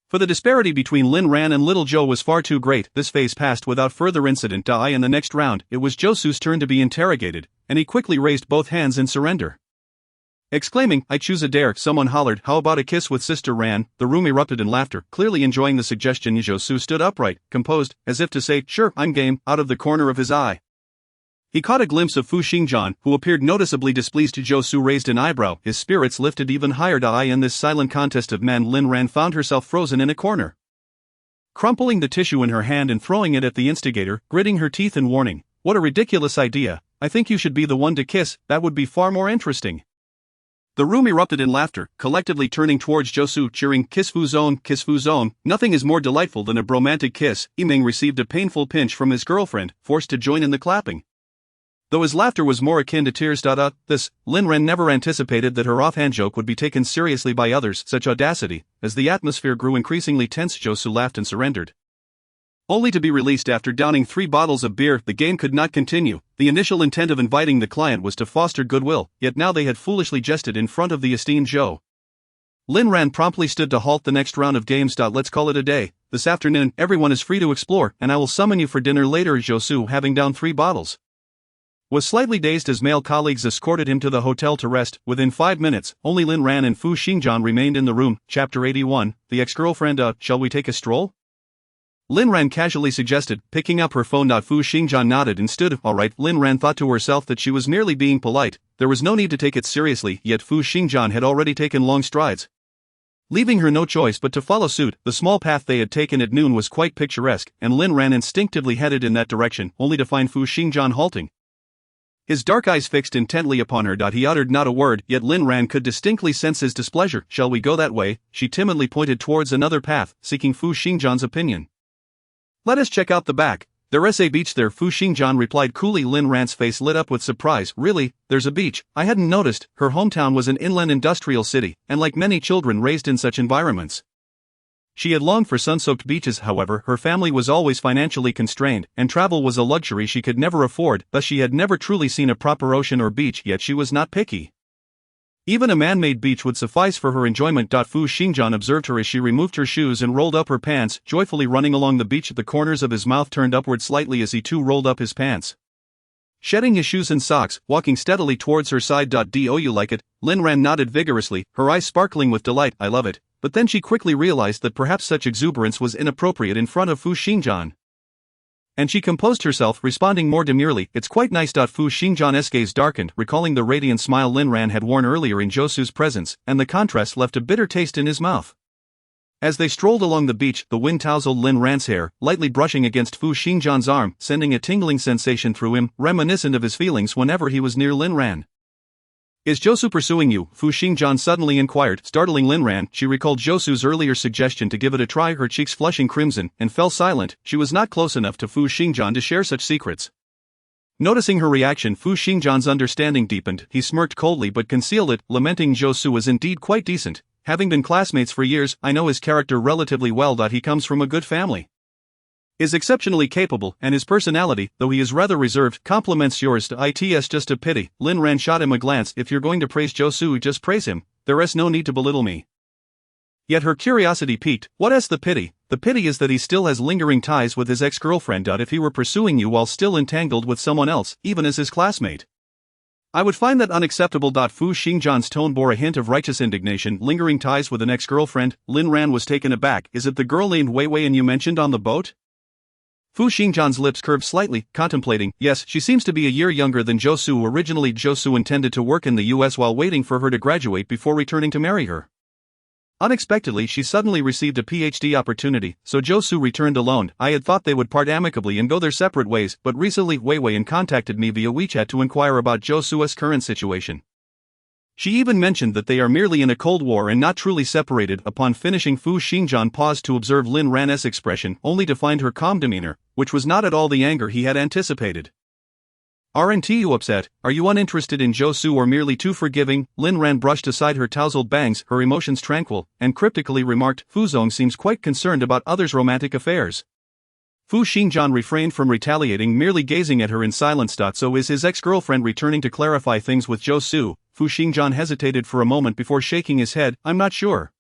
For the disparity between Lin Ran and little Zhou was far too great. This phase passed without further incident. In the next round, it was Zhou Su's turn to be interrogated, and he quickly raised both hands in surrender. Exclaiming, I choose a dare, someone hollered, how about a kiss with Sister Ran? The room erupted in laughter, clearly enjoying the suggestion. Zhou Su stood upright, composed, as if to say, sure, I'm game, out of the corner of his eye. He caught a glimpse of Fu Xingjian, who appeared noticeably displeased. Zhou Su raised an eyebrow, his spirits lifted even higher. In this silent contest of men, Lin Ran found herself frozen in a corner. Crumpling the tissue in her hand and throwing it at the instigator, gritting her teeth in warning, what a ridiculous idea, I think you should be the one to kiss, that would be far more interesting. The room erupted in laughter, collectively turning towards Zhou Su, cheering, kiss Fu Zone. Nothing is more delightful than a bromantic kiss. Yiming received a painful pinch from his girlfriend, forced to join in the clapping. Though his laughter was more akin to tears. Lin Ran never anticipated that her offhand joke would be taken seriously by others. Such audacity. As the atmosphere grew increasingly tense, Zhou Su laughed and surrendered. Only to be released after downing 3 bottles of beer. The game could not continue. The initial intent of inviting the client was to foster goodwill, yet now they had foolishly jested in front of the esteemed Zhou. Lin Ran promptly stood to halt the next round of games. Let's call it a day. This afternoon, everyone is free to explore, and I will summon you for dinner later. Zhou Su, having downed 3 bottles, was slightly dazed as male colleagues escorted him to the hotel to rest. Within 5 minutes, only Lin Ran and Fu Xingjian remained in the room. Chapter 81, The Ex-Girlfriend. Shall we take a stroll? Lin Ran casually suggested, picking up her phone. Fu Xingjian nodded and stood. Alright. Lin Ran thought to herself that she was merely being polite, there was no need to take it seriously, yet Fu Xingjian had already taken long strides, leaving her no choice but to follow suit. The small path they had taken at noon was quite picturesque, and Lin Ran instinctively headed in that direction, only to find Fu Xingjian halting, his dark eyes fixed intently upon her. He uttered not a word, yet Lin Ran could distinctly sense his displeasure. Shall we go that way? She timidly pointed towards another path, seeking Fu Xingjian's opinion. Let us check out the back. There's a beach there, Fu Xingjian replied coolly. Lin Ran's face lit up with surprise. Really? There's a beach? I hadn't noticed. Her hometown was an inland industrial city, and like many children raised in such environments, She had longed for sun-soaked beaches. However, her family was always financially constrained, and travel was a luxury she could never afford, thus she had never truly seen a proper ocean or beach, yet she was not picky. Even a man-made beach would suffice for her enjoyment. Fu Xingjian observed her as she removed her shoes and rolled up her pants, joyfully running along the beach. The corners of his mouth turned upward slightly as he too rolled up his pants. Shedding his shoes and socks, walking steadily towards her side. Do you like it? Lin Ran nodded vigorously, her eyes sparkling with delight. I love it. But then she quickly realized that perhaps such exuberance was inappropriate in front of Fu Xingjian. And she composed herself, responding more demurely, it's quite nice. Fu Xingjian's gaze darkened, recalling the radiant smile Lin Ran had worn earlier in Zhousu's presence, and the contrast left a bitter taste in his mouth. As they strolled along the beach, the wind tousled Lin Ran's hair, lightly brushing against Fu Xingjian's arm, sending a tingling sensation through him, reminiscent of his feelings whenever he was near Lin Ran. Is Zhousu pursuing you? Fu Xingjian suddenly inquired, startling Lin Ran. She recalled Zhousu's earlier suggestion to give it a try, her cheeks flushing crimson, and fell silent. She was not close enough to Fu Xingjian to share such secrets. Noticing her reaction, Fu Xingjian's understanding deepened. He smirked coldly but concealed it, lamenting Zhousu was indeed quite decent. Having been classmates for years, I know his character relatively well. He comes from a good family. Is exceptionally capable, and his personality, though he is rather reserved, complements yours. It's just a pity. Lin Ran shot him a glance. If you're going to praise Zhousu, just praise him. There is no need to belittle me. Yet her curiosity piqued. What is the pity? The pity is that he still has lingering ties with his ex-girlfriend. If he were pursuing you while still entangled with someone else, even as his classmate, I would find that unacceptable. Fu Xingjian's tone bore a hint of righteous indignation. Lingering ties with an ex-girlfriend? Lin Ran was taken aback. Is it the girl named Wei Wei and you mentioned on the boat? Fu Xingjian's lips curved slightly, contemplating. Yes, she seems to be a year younger than Zhousu. Originally Zhousu intended to work in the US while waiting for her to graduate before returning to marry her. Unexpectedly she suddenly received a PhD opportunity, so Zhousu returned alone. I had thought they would part amicably and go their separate ways, but recently Wei Wei contacted me via WeChat to inquire about Zhousu's current situation. She even mentioned that they are merely in a cold war and not truly separated. Upon finishing, Fu Xingjian paused to observe Lin Ran's expression, only to find her calm demeanor, which was not at all the anger he had anticipated. Aren't you upset? Are you uninterested in Zhousu or merely too forgiving? Lin Ran brushed aside her tousled bangs, her emotions tranquil, and cryptically remarked, Fu Zong seems quite concerned about others' romantic affairs. Fu Xingjian refrained from retaliating, merely gazing at her in silence. So is his ex-girlfriend returning to clarify things with Zhousu? Fu Xingjian hesitated for a moment before shaking his head. I'm not sure.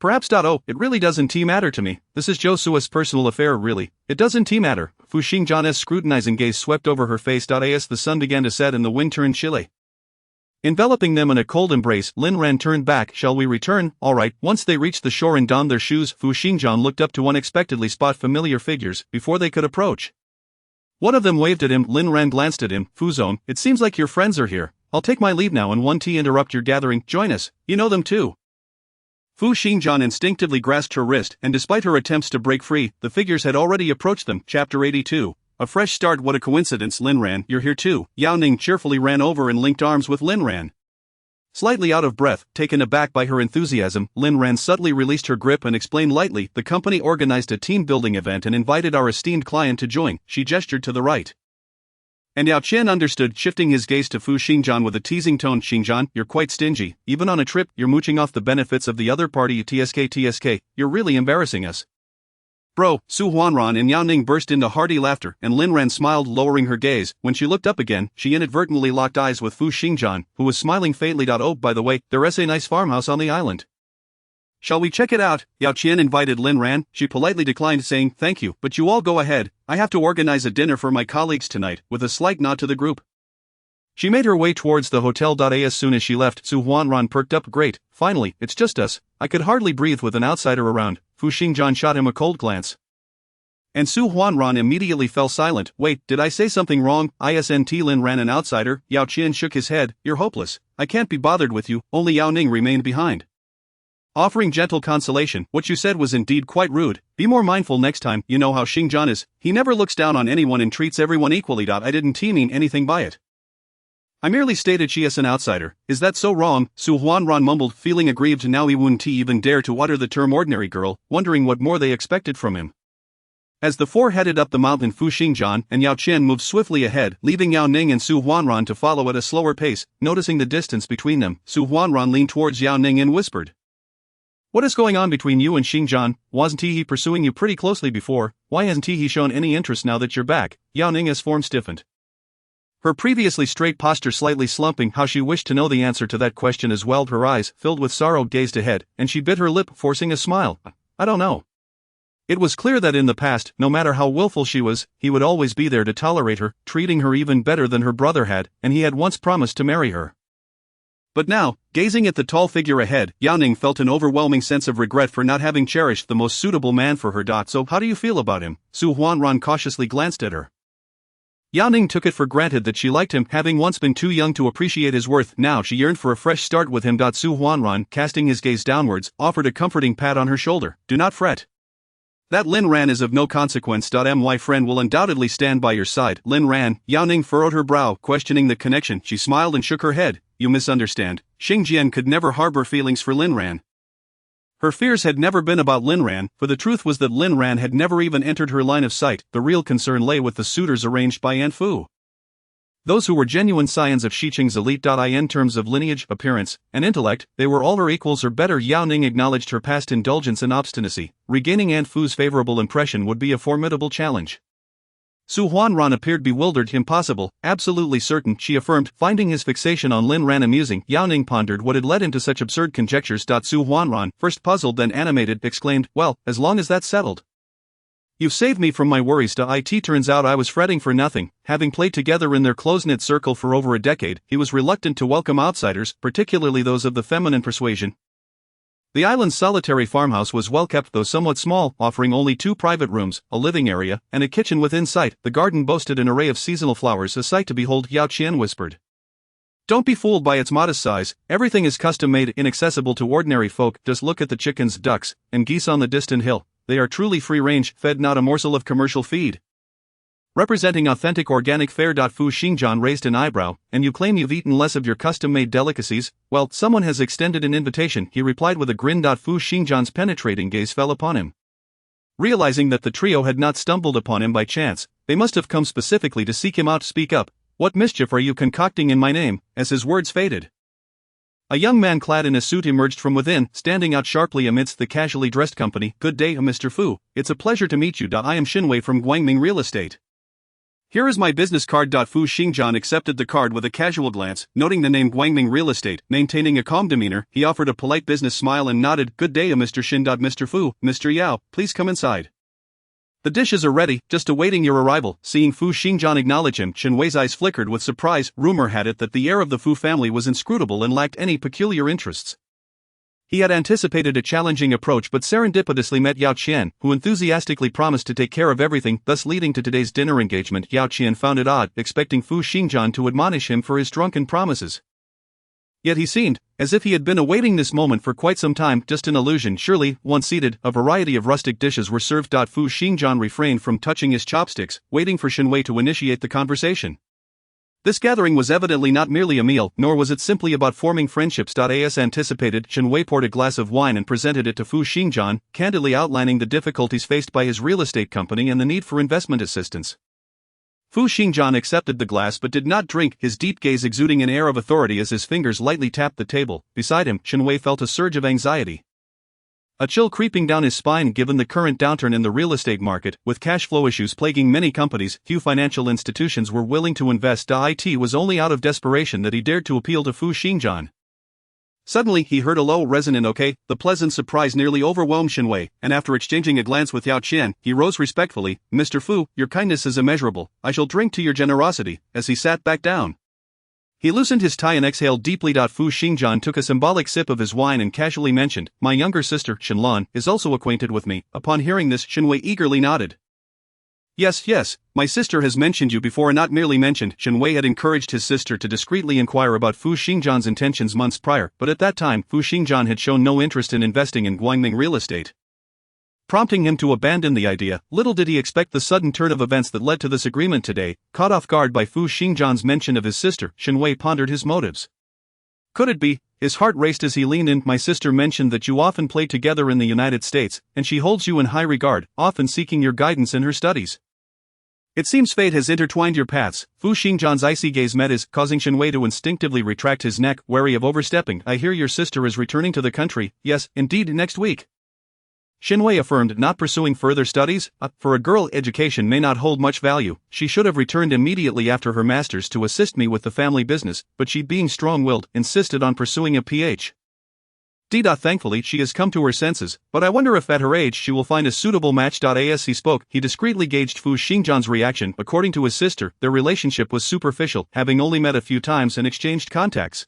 Perhaps. Oh, it really doesn't matter to me. This is Zhousu's personal affair, really. It doesn't matter. Fu Xingjian's scrutinizing gaze swept over her face. As the sun began to set and the wind turned chilly, enveloping them in a cold embrace, Lin Ran turned back. Shall we return? All right. Once they reached the shore and donned their shoes, Fu Xingjian looked up to unexpectedly spot familiar figures before they could approach. One of them waved at him. Lin Ran glanced at him. Fu Zong, it seems like your friends are here. I'll take my leave now and one tea interrupt your gathering. Join us. You know them too. Fu Xingjian instinctively grasped her wrist, and despite her attempts to break free, the figures had already approached them. Chapter 82. A fresh start. What a coincidence. Lin Ran, you're here too. Yao Ning cheerfully ran over and linked arms with Lin Ran. Slightly out of breath, taken aback by her enthusiasm, Lin Ran subtly released her grip and explained lightly, the company organized a team-building event and invited our esteemed client to join. She gestured to the right. And Yao Qian understood, shifting his gaze to Fu Xingjian with a teasing tone. Xingjian, you're quite stingy. Even on a trip, you're mooching off the benefits of the other party. TSK, you're really embarrassing us. Bro, Su Huanran and Yao Ning burst into hearty laughter, and Lin Ran smiled, lowering her gaze. When she looked up again, she inadvertently locked eyes with Fu Xingjian, who was smiling faintly. Oh, by the way, there's a nice farmhouse on the island. Shall we check it out? Yao Qian invited Lin Ran. She politely declined, saying, thank you, but you all go ahead. I have to organize a dinner for my colleagues tonight, with a slight nod to the group. She made her way towards the hotel. As soon as she left, Su Huanran perked up. Great, finally, it's just us. I could hardly breathe with an outsider around. Fu Xingjian shot him a cold glance. And Su Huanran immediately fell silent. Wait, did I say something wrong? Isn't Lin Ran an outsider? Yao Qian shook his head. You're hopeless. I can't be bothered with you. Only Yao Ning remained behind, offering gentle consolation. What you said was indeed quite rude. Be more mindful next time. You know how Xingjian is. He never looks down on anyone and treats everyone equally. I didn't mean anything by it. I merely stated she is an outsider. Is that so wrong? Su Huanran mumbled, feeling aggrieved. Now he wouldn't even dare to utter the term ordinary girl, wondering what more they expected from him. As the four headed up the mountain, Fu Xingjian and Yao Qian moved swiftly ahead, leaving Yao Ning and Su Huanran to follow at a slower pace. Noticing the distance between them, Su Huanran leaned towards Yao Ning and whispered, What is going on between you and Xingjian? Wasn't he pursuing you pretty closely before? Why hasn't he shown any interest now that you're back? Yao Ning's form stiffened. Her previously straight posture slightly slumping. How she wished to know the answer to that question as well. Her eyes, filled with sorrow, gazed ahead, and she bit her lip, forcing a smile. I don't know. It was clear that in the past, no matter how willful she was, he would always be there to tolerate her, treating her even better than her brother had, and he had once promised to marry her. But now, gazing at the tall figure ahead, Yao Ning felt an overwhelming sense of regret for not having cherished the most suitable man for her. So, how do you feel about him? Su Huanran cautiously glanced at her. Yao Ning took it for granted that she liked him, having once been too young to appreciate his worth. Now she yearned for a fresh start with him. Su Huanran, casting his gaze downwards, offered a comforting pat on her shoulder. Do not fret. That Lin Ran is of no consequence. My friend will undoubtedly stand by your side. Lin Ran. Yao Ning furrowed her brow, questioning the connection. She smiled and shook her head. You misunderstand. Xingjian could never harbor feelings for Lin Ran. Her fears had never been about Lin Ran, for the truth was that Lin Ran had never even entered her line of sight. The real concern lay with the suitors arranged by Aunt Fu. Those who were genuine scions of Xiqing's elite. In terms of lineage, appearance, and intellect, they were all her equals or better. Yao Ning acknowledged her past indulgence and obstinacy. Regaining Aunt Fu's favorable impression would be a formidable challenge. Su Huanran appeared bewildered. Impossible, absolutely certain, she affirmed, finding his fixation on Lin Ran amusing. Yao Ning pondered what had led him to such absurd conjectures. Su Huanran, first puzzled then animated, exclaimed, well, as long as that's settled. You've saved me from my worries. It turns out I was fretting for nothing. Having played together in their close-knit circle for over a decade, he was reluctant to welcome outsiders, particularly those of the feminine persuasion. The island's solitary farmhouse was well kept though somewhat small, offering only 2 private rooms, a living area, and a kitchen within sight. The garden boasted an array of seasonal flowers, a sight to behold. Yao Qian whispered. Don't be fooled by its modest size, everything is custom-made, inaccessible to ordinary folk. Just look at the chickens, ducks, and geese on the distant hill. They are truly free-range, fed not a morsel of commercial feed. Representing authentic organic fare. Fu Xingjian raised an eyebrow. And you claim you've eaten less of your custom-made delicacies? Well, someone has extended an invitation, he replied with a grin. Fu Xingjian's penetrating gaze fell upon him. Realizing that the trio had not stumbled upon him by chance, they must have come specifically to seek him out. Speak up. What mischief are you concocting in my name? As his words faded, a young man clad in a suit emerged from within, standing out sharply amidst the casually dressed company. Good day, Mr. Fu. It's a pleasure to meet you. I am Xinwei from Guangming Real Estate. Here is my business card. Fu Xingjian accepted the card with a casual glance, noting the name Guangming Real Estate. Maintaining a calm demeanor, he offered a polite business smile and nodded. Good day, Mr. Xin. Mr. Fu, Mr. Yao, please come inside. The dishes are ready, just awaiting your arrival. Seeing Fu Xingjian acknowledge him, Xinwei's eyes flickered with surprise. Rumor had it that the heir of the Fu family was inscrutable and lacked any peculiar interests. He had anticipated a challenging approach but serendipitously met Yao Qian, who enthusiastically promised to take care of everything, thus leading to today's dinner engagement. Yao Qian found it odd, expecting Fu Xingjian to admonish him for his drunken promises. Yet he seemed as if he had been awaiting this moment for quite some time. Just an illusion, surely. Once seated, a variety of rustic dishes were served. Fu Xingjian refrained from touching his chopsticks, waiting for Xinwei to initiate the conversation. This gathering was evidently not merely a meal, nor was it simply about forming friendships. As anticipated, Xinwei poured a glass of wine and presented it to Fu Xingjian, candidly outlining the difficulties faced by his real estate company and the need for investment assistance. Fu Xingjian accepted the glass but did not drink, his deep gaze exuding an air of authority as his fingers lightly tapped the table. Beside him, Xinwei felt a surge of anxiety. A chill creeping down his spine given the current downturn in the real estate market, with cash flow issues plaguing many companies, few financial institutions were willing to invest. It was only out of desperation that he dared to appeal to Fu Xingjian. Suddenly he heard a low, resonant okay. The pleasant surprise nearly overwhelmed Xinwei, and after exchanging a glance with Yao Qian, he rose respectfully. Mr. Fu, your kindness is immeasurable. I shall drink to your generosity. As he sat back down, he loosened his tie and exhaled deeply. Fu Xingjian took a symbolic sip of his wine and casually mentioned, my younger sister, Xinlan, is also acquainted with me. Upon hearing this, Xinwei eagerly nodded. Yes, my sister has mentioned you before. Not merely mentioned. Xinwei had encouraged his sister to discreetly inquire about Fu Xingjian's intentions months prior, but at that time, Fu Xingjian had shown no interest in investing in Guangming real estate, prompting him to abandon the idea. Little did he expect the sudden turn of events that led to this agreement today. Caught off guard by Fu Xingjian's mention of his sister, Xinwei pondered his motives. Could it be? His heart raced as he leaned in. My sister mentioned that you often play together in the United States, and she holds you in high regard, often seeking your guidance in her studies. It seems fate has intertwined your paths. Fu Xingjian's icy gaze met his, causing Shenwei to instinctively retract his neck, wary of overstepping. I hear your sister is returning to the country. Yes, indeed, next week. Shenwei affirmed, not pursuing further studies. For a girl, education may not hold much value. She should have returned immediately after her master's to assist me with the family business, but she, being strong-willed, insisted on pursuing a PhD. Thankfully she has come to her senses, but I wonder if at her age she will find a suitable match. As he spoke, he discreetly gauged Fu Xingjian's reaction. According to his sister, their relationship was superficial, having only met a few times and exchanged contacts.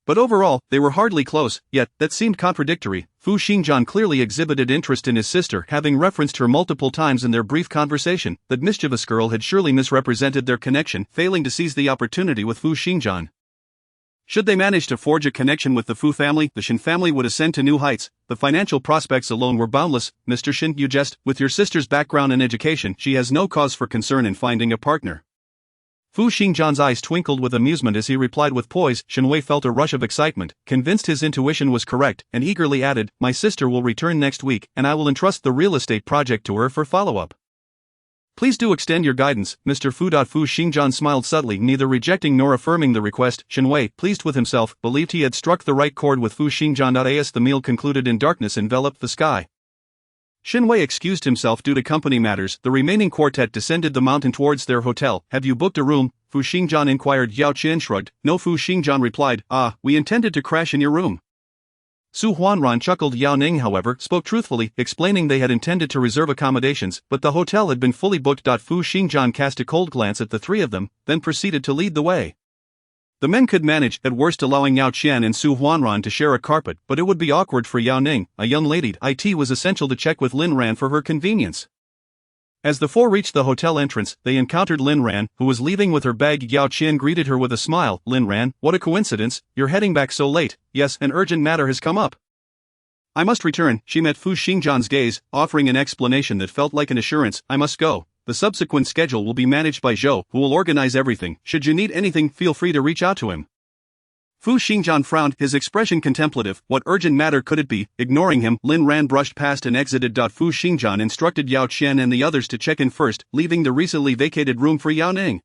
But overall, they were hardly close, yet that seemed contradictory. Fu Xingjian clearly exhibited interest in his sister, having referenced her multiple times in their brief conversation. That mischievous girl had surely misrepresented their connection, failing to seize the opportunity with Fu Xingjian. Should they manage to forge a connection with the Fu family, the Shen family would ascend to new heights. The financial prospects alone were boundless. Mr. Shen, you jest. With your sister's background and education, she has no cause for concern in finding a partner. Fu Xingjian's eyes twinkled with amusement as he replied with poise. Shenwei felt a rush of excitement, convinced his intuition was correct, and eagerly added, my sister will return next week, and I will entrust the real estate project to her for follow-up. Please do extend your guidance, Mr. Fu. Fu Xingjian smiled subtly, neither rejecting nor affirming the request. Shenwei, pleased with himself, believed he had struck the right chord with Fu Xingjian. As the meal concluded and darkness enveloped the sky, Shenwei excused himself due to company matters. The remaining quartet descended the mountain towards their hotel. Have you booked a room? Fu Xingjian inquired. Yao Qian shrugged. No. Fu Xingjian replied. We intended to crash in your room. Su Huanran chuckled. Yao Ning, however, spoke truthfully, explaining they had intended to reserve accommodations, but the hotel had been fully booked. Fu Xingjian cast a cold glance at the three of them, then proceeded to lead the way. The men could manage, at worst allowing Yao Qian and Su Huanran to share a carpet, but it would be awkward for Yao Ning, a young lady. It was essential to check with Lin Ran for her convenience. As the four reached the hotel entrance, they encountered Lin Ran, who was leaving with her bag. Yao Qian greeted her with a smile. Lin Ran, what a coincidence, you're heading back so late. Yes, an urgent matter has come up. I must return. She met Fu Xingjian's gaze, offering an explanation that felt like an assurance. I must go. The subsequent schedule will be managed by Zhou, who will organize everything. Should you need anything, feel free to reach out to him. Fu Xingjian frowned, his expression contemplative. What urgent matter could it be? Ignoring him, Lin Ran brushed past and exited. Fu Xingjian instructed Yao Qian and the others to check in first, leaving the recently vacated room for Yao Ning.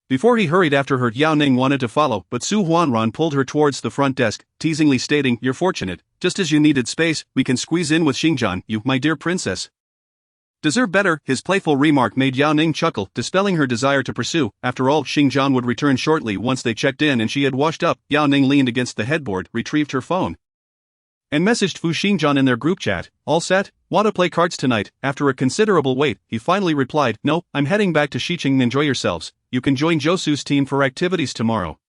Before he hurried after her, Yao Ning wanted to follow, but Su Huanran pulled her towards the front desk, teasingly stating, you're fortunate. Just as you needed space, we can squeeze in with Xingjian, you, my dear princess. Deserve better. His playful remark made Yao Ning chuckle, dispelling her desire to pursue. After all, Xingjian would return shortly once they checked in and she had washed up. Yao Ning leaned against the headboard, retrieved her phone, and messaged Fu Xingjian in their group chat. All set? Want to play cards tonight? After a considerable wait, he finally replied, no, I'm heading back to Xiqing. Enjoy yourselves. You can join Josu's team for activities tomorrow.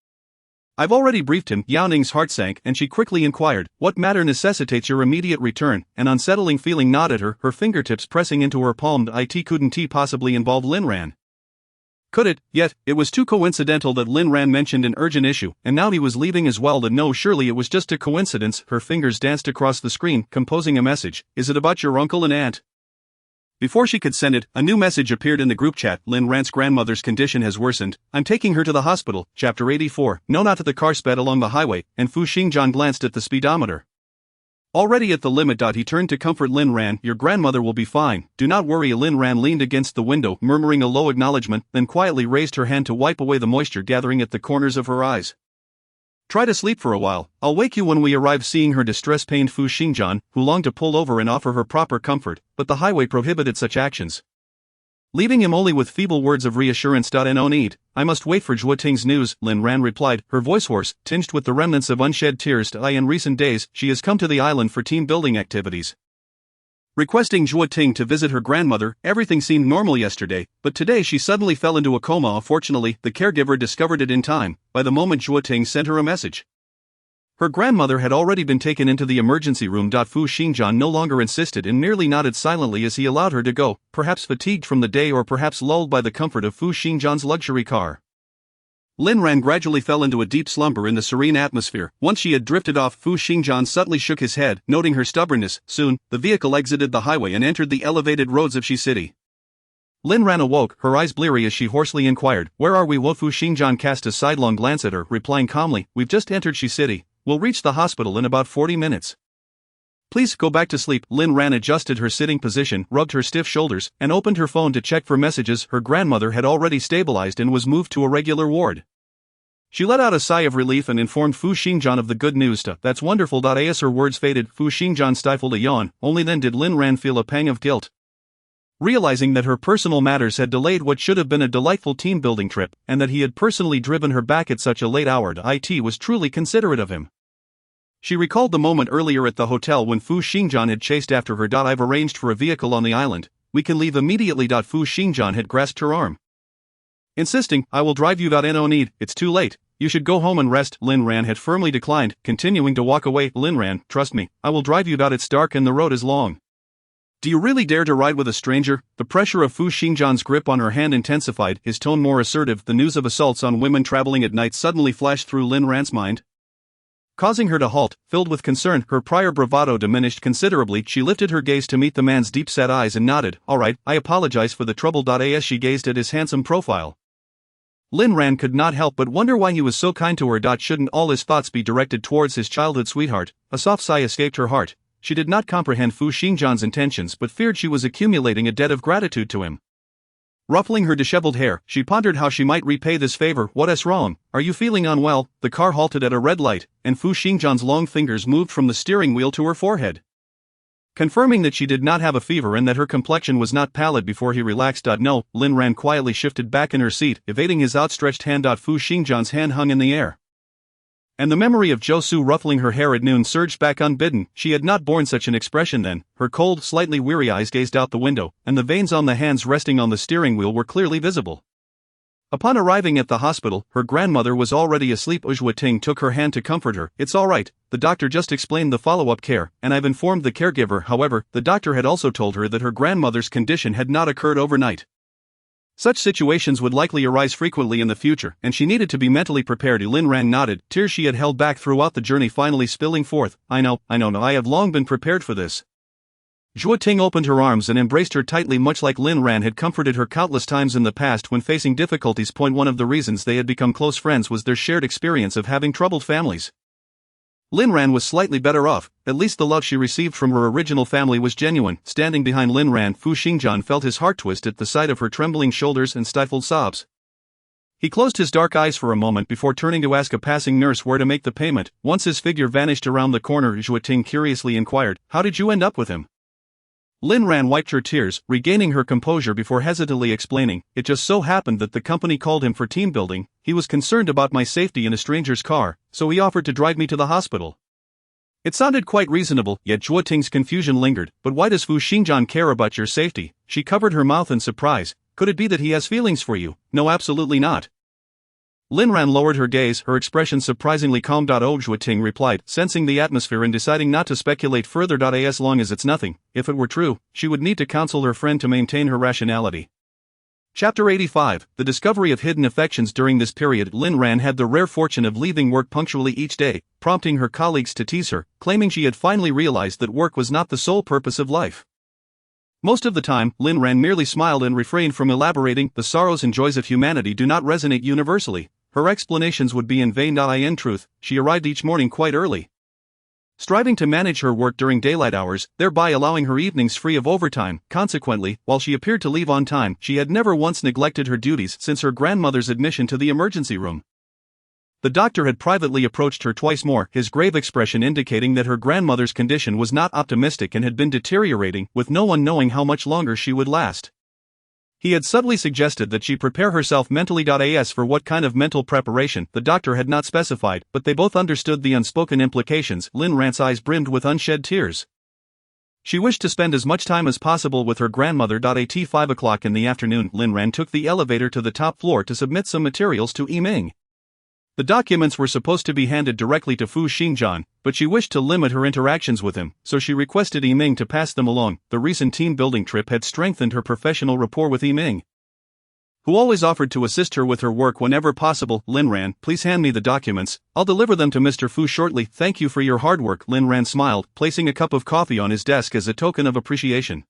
I've already briefed him. Yao Ning's heart sank, and she quickly inquired, what matter necessitates your immediate return? An unsettling feeling gnawed at her, her fingertips pressing into her palm. Couldn't he possibly involve Lin Ran? Could it? Yet, it was too coincidental that Lin Ran mentioned an urgent issue, and now he was leaving as well. No, surely it was just a coincidence. Her fingers danced across the screen, composing a message. Is it about your uncle and aunt? Before she could send it, a new message appeared in the group chat. Lin Ran's grandmother's condition has worsened. I'm taking her to the hospital. Chapter 84. No, not that the car sped along the highway, and Fu Xingjian glanced at the speedometer. Already at the limit. He turned to comfort Lin Ran. Your grandmother will be fine. Do not worry. Lin Ran leaned against the window, murmuring a low acknowledgement, then quietly raised her hand to wipe away the moisture gathering at the corners of her eyes. Try to sleep for a while. I'll wake you when we arrive. Seeing her distress pained Fu Xingjian, who longed to pull over and offer her proper comfort, but the highway prohibited such actions, leaving him only with feeble words of reassurance. No need. I must wait for Zhuo Ting's news, Lin Ran replied, her voice hoarse, tinged with the remnants of unshed tears. In recent days, she has come to the island for team building activities, requesting Zhuo Ting to visit her grandmother. Everything seemed normal yesterday, but today she suddenly fell into a coma. Fortunately, the caregiver discovered it in time, by the moment Zhuo Ting sent her a message. Her grandmother had already been taken into the emergency room. Fu Xingjian no longer insisted and merely nodded silently as he allowed her to go, perhaps fatigued from the day or perhaps lulled by the comfort of Fu Xingjian's luxury car. Lin Ran gradually fell into a deep slumber in the serene atmosphere. Once she had drifted off, Fu Xingjian subtly shook his head, noting her stubbornness. Soon, the vehicle exited the highway and entered the elevated roads of Xi City. Lin Ran awoke, her eyes bleary as she hoarsely inquired, where are we? Fu Xingjian cast a sidelong glance at her, replying calmly, we've just entered Xi City. We'll reach the hospital in about 40 minutes. Please go back to sleep. Lin Ran adjusted her sitting position, rubbed her stiff shoulders, and opened her phone to check for messages. Her grandmother had already stabilized and was moved to a regular ward. She let out a sigh of relief and informed Fu Xingjian of the good news. That's wonderful. As her words faded, Fu Xingjian stifled a yawn. Only then did Lin Ran feel a pang of guilt. Realizing that her personal matters had delayed what should have been a delightful team-building trip, and that he had personally driven her back at such a late hour, it was truly considerate of him. She recalled the moment earlier at the hotel when Fu Xingjian had chased after her. I've arranged for a vehicle on the island. We can leave immediately. Fu Xingjian had grasped her arm, insisting, I will drive you. No need, it's too late. You should go home and rest. Lin Ran had firmly declined, continuing to walk away. Lin Ran, trust me, I will drive you. It's dark and the road is long. Do you really dare to ride with a stranger? The pressure of Fu Xingjian's grip on her hand intensified, his tone more assertive. The news of assaults on women traveling at night suddenly flashed through Lin Ran's mind, causing her to halt. Filled with concern, her prior bravado diminished considerably. She lifted her gaze to meet the man's deep-set eyes and nodded. All right, I apologize for the trouble. As she gazed at his handsome profile, Lin Ran could not help but wonder why he was so kind to her. Shouldn't all his thoughts be directed towards his childhood sweetheart? A soft sigh escaped her heart. She did not comprehend Fu Xingjian's intentions but feared she was accumulating a debt of gratitude to him. Ruffling her disheveled hair, she pondered how she might repay this favor. What's wrong? Are you feeling unwell? The car halted at a red light, and Fu Xingjian's long fingers moved from the steering wheel to her forehead, confirming that she did not have a fever and that her complexion was not pallid before he relaxed. No, Lin Ran quietly shifted back in her seat, evading his outstretched hand. Fu Xingjian's hand hung in the air, and the memory of Zhou Su ruffling her hair at noon surged back unbidden. She had not borne such an expression then. Her cold, slightly weary eyes gazed out the window, and the veins on the hands resting on the steering wheel were clearly visible. Upon arriving at the hospital, her grandmother was already asleep. Zhua Ting took her hand to comfort her. It's all right, the doctor just explained the follow-up care, and I've informed the caregiver. However, the doctor had also told her that her grandmother's condition had not occurred overnight. Such situations would likely arise frequently in the future, and she needed to be mentally prepared. Lin Ran nodded, tears she had held back throughout the journey finally spilling forth. I know, I have long been prepared for this. Zhua Ting opened her arms and embraced her tightly, much like Lin Ran had comforted her countless times in the past when facing difficulties. One of the reasons they had become close friends was their shared experience of having troubled families. Lin Ran was slightly better off, at least the love she received from her original family was genuine. Standing behind Lin Ran, Fu Xingjian felt his heart twist at the sight of her trembling shoulders and stifled sobs. He closed his dark eyes for a moment before turning to ask a passing nurse where to make the payment. Once his figure vanished around the corner, Zhua Ting curiously inquired, how did you end up with him? Lin Ran wiped her tears, regaining her composure before hesitantly explaining, it just so happened that the company called him for team building. He was concerned about my safety in a stranger's car, so he offered to drive me to the hospital. It sounded quite reasonable, yet Zhua Ting's confusion lingered. But why does Fu Xingjian care about your safety? She covered her mouth in surprise. Could it be that he has feelings for you? No, absolutely not. Lin Ran lowered her gaze, her expression surprisingly calm. Zhua Ting replied, sensing the atmosphere and deciding not to speculate further. As long as it's nothing, if it were true, she would need to counsel her friend to maintain her rationality. Chapter 85, The Discovery of Hidden Affections. During this period, Lin Ran had the rare fortune of leaving work punctually each day, prompting her colleagues to tease her, claiming she had finally realized that work was not the sole purpose of life. Most of the time, Lin Ran merely smiled and refrained from elaborating. The sorrows and joys of humanity do not resonate universally. Her explanations would be in vain. In truth, she arrived each morning quite early, striving to manage her work during daylight hours, thereby allowing her evenings free of overtime. Consequently, while she appeared to leave on time, she had never once neglected her duties since her grandmother's admission to the emergency room. The doctor had privately approached her twice more, his grave expression indicating that her grandmother's condition was not optimistic and had been deteriorating, with no one knowing how much longer she would last. He had subtly suggested that she prepare herself mentally. As for what kind of mental preparation, the doctor had not specified, but they both understood the unspoken implications. Lin Ran's eyes brimmed with unshed tears. She wished to spend as much time as possible with her grandmother. At 5 o'clock in the afternoon, Lin Ran took the elevator to the top floor to submit some materials to Yiming. The documents were supposed to be handed directly to Fu Xingjian, but she wished to limit her interactions with him, so she requested Yiming to pass them along. The recent team-building trip had strengthened her professional rapport with Yiming, who always offered to assist her with her work whenever possible. Lin Ran, please hand me the documents. I'll deliver them to Mr. Fu shortly. Thank you for your hard work. Lin Ran smiled, placing a cup of coffee on his desk as a token of appreciation.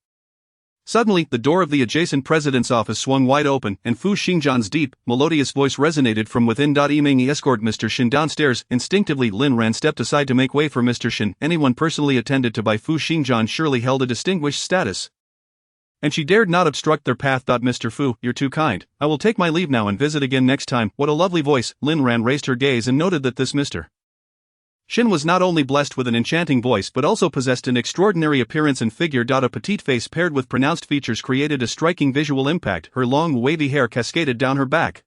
Suddenly, the door of the adjacent president's office swung wide open, and Fu Xingjian's deep, melodious voice resonated from within. Yiming, escort Mr. Shin downstairs. Instinctively, Lin Ran stepped aside to make way for Mr. Shin. Anyone personally attended to by Fu Xingjian surely held a distinguished status, and she dared not obstruct their path. Mr. Fu, you're too kind. I will take my leave now and visit again next time. What a lovely voice. Lin Ran raised her gaze and noted that this Mr. Shin was not only blessed with an enchanting voice but also possessed an extraordinary appearance and figure. A petite face paired with pronounced features created a striking visual impact. Her long, wavy hair cascaded down her back,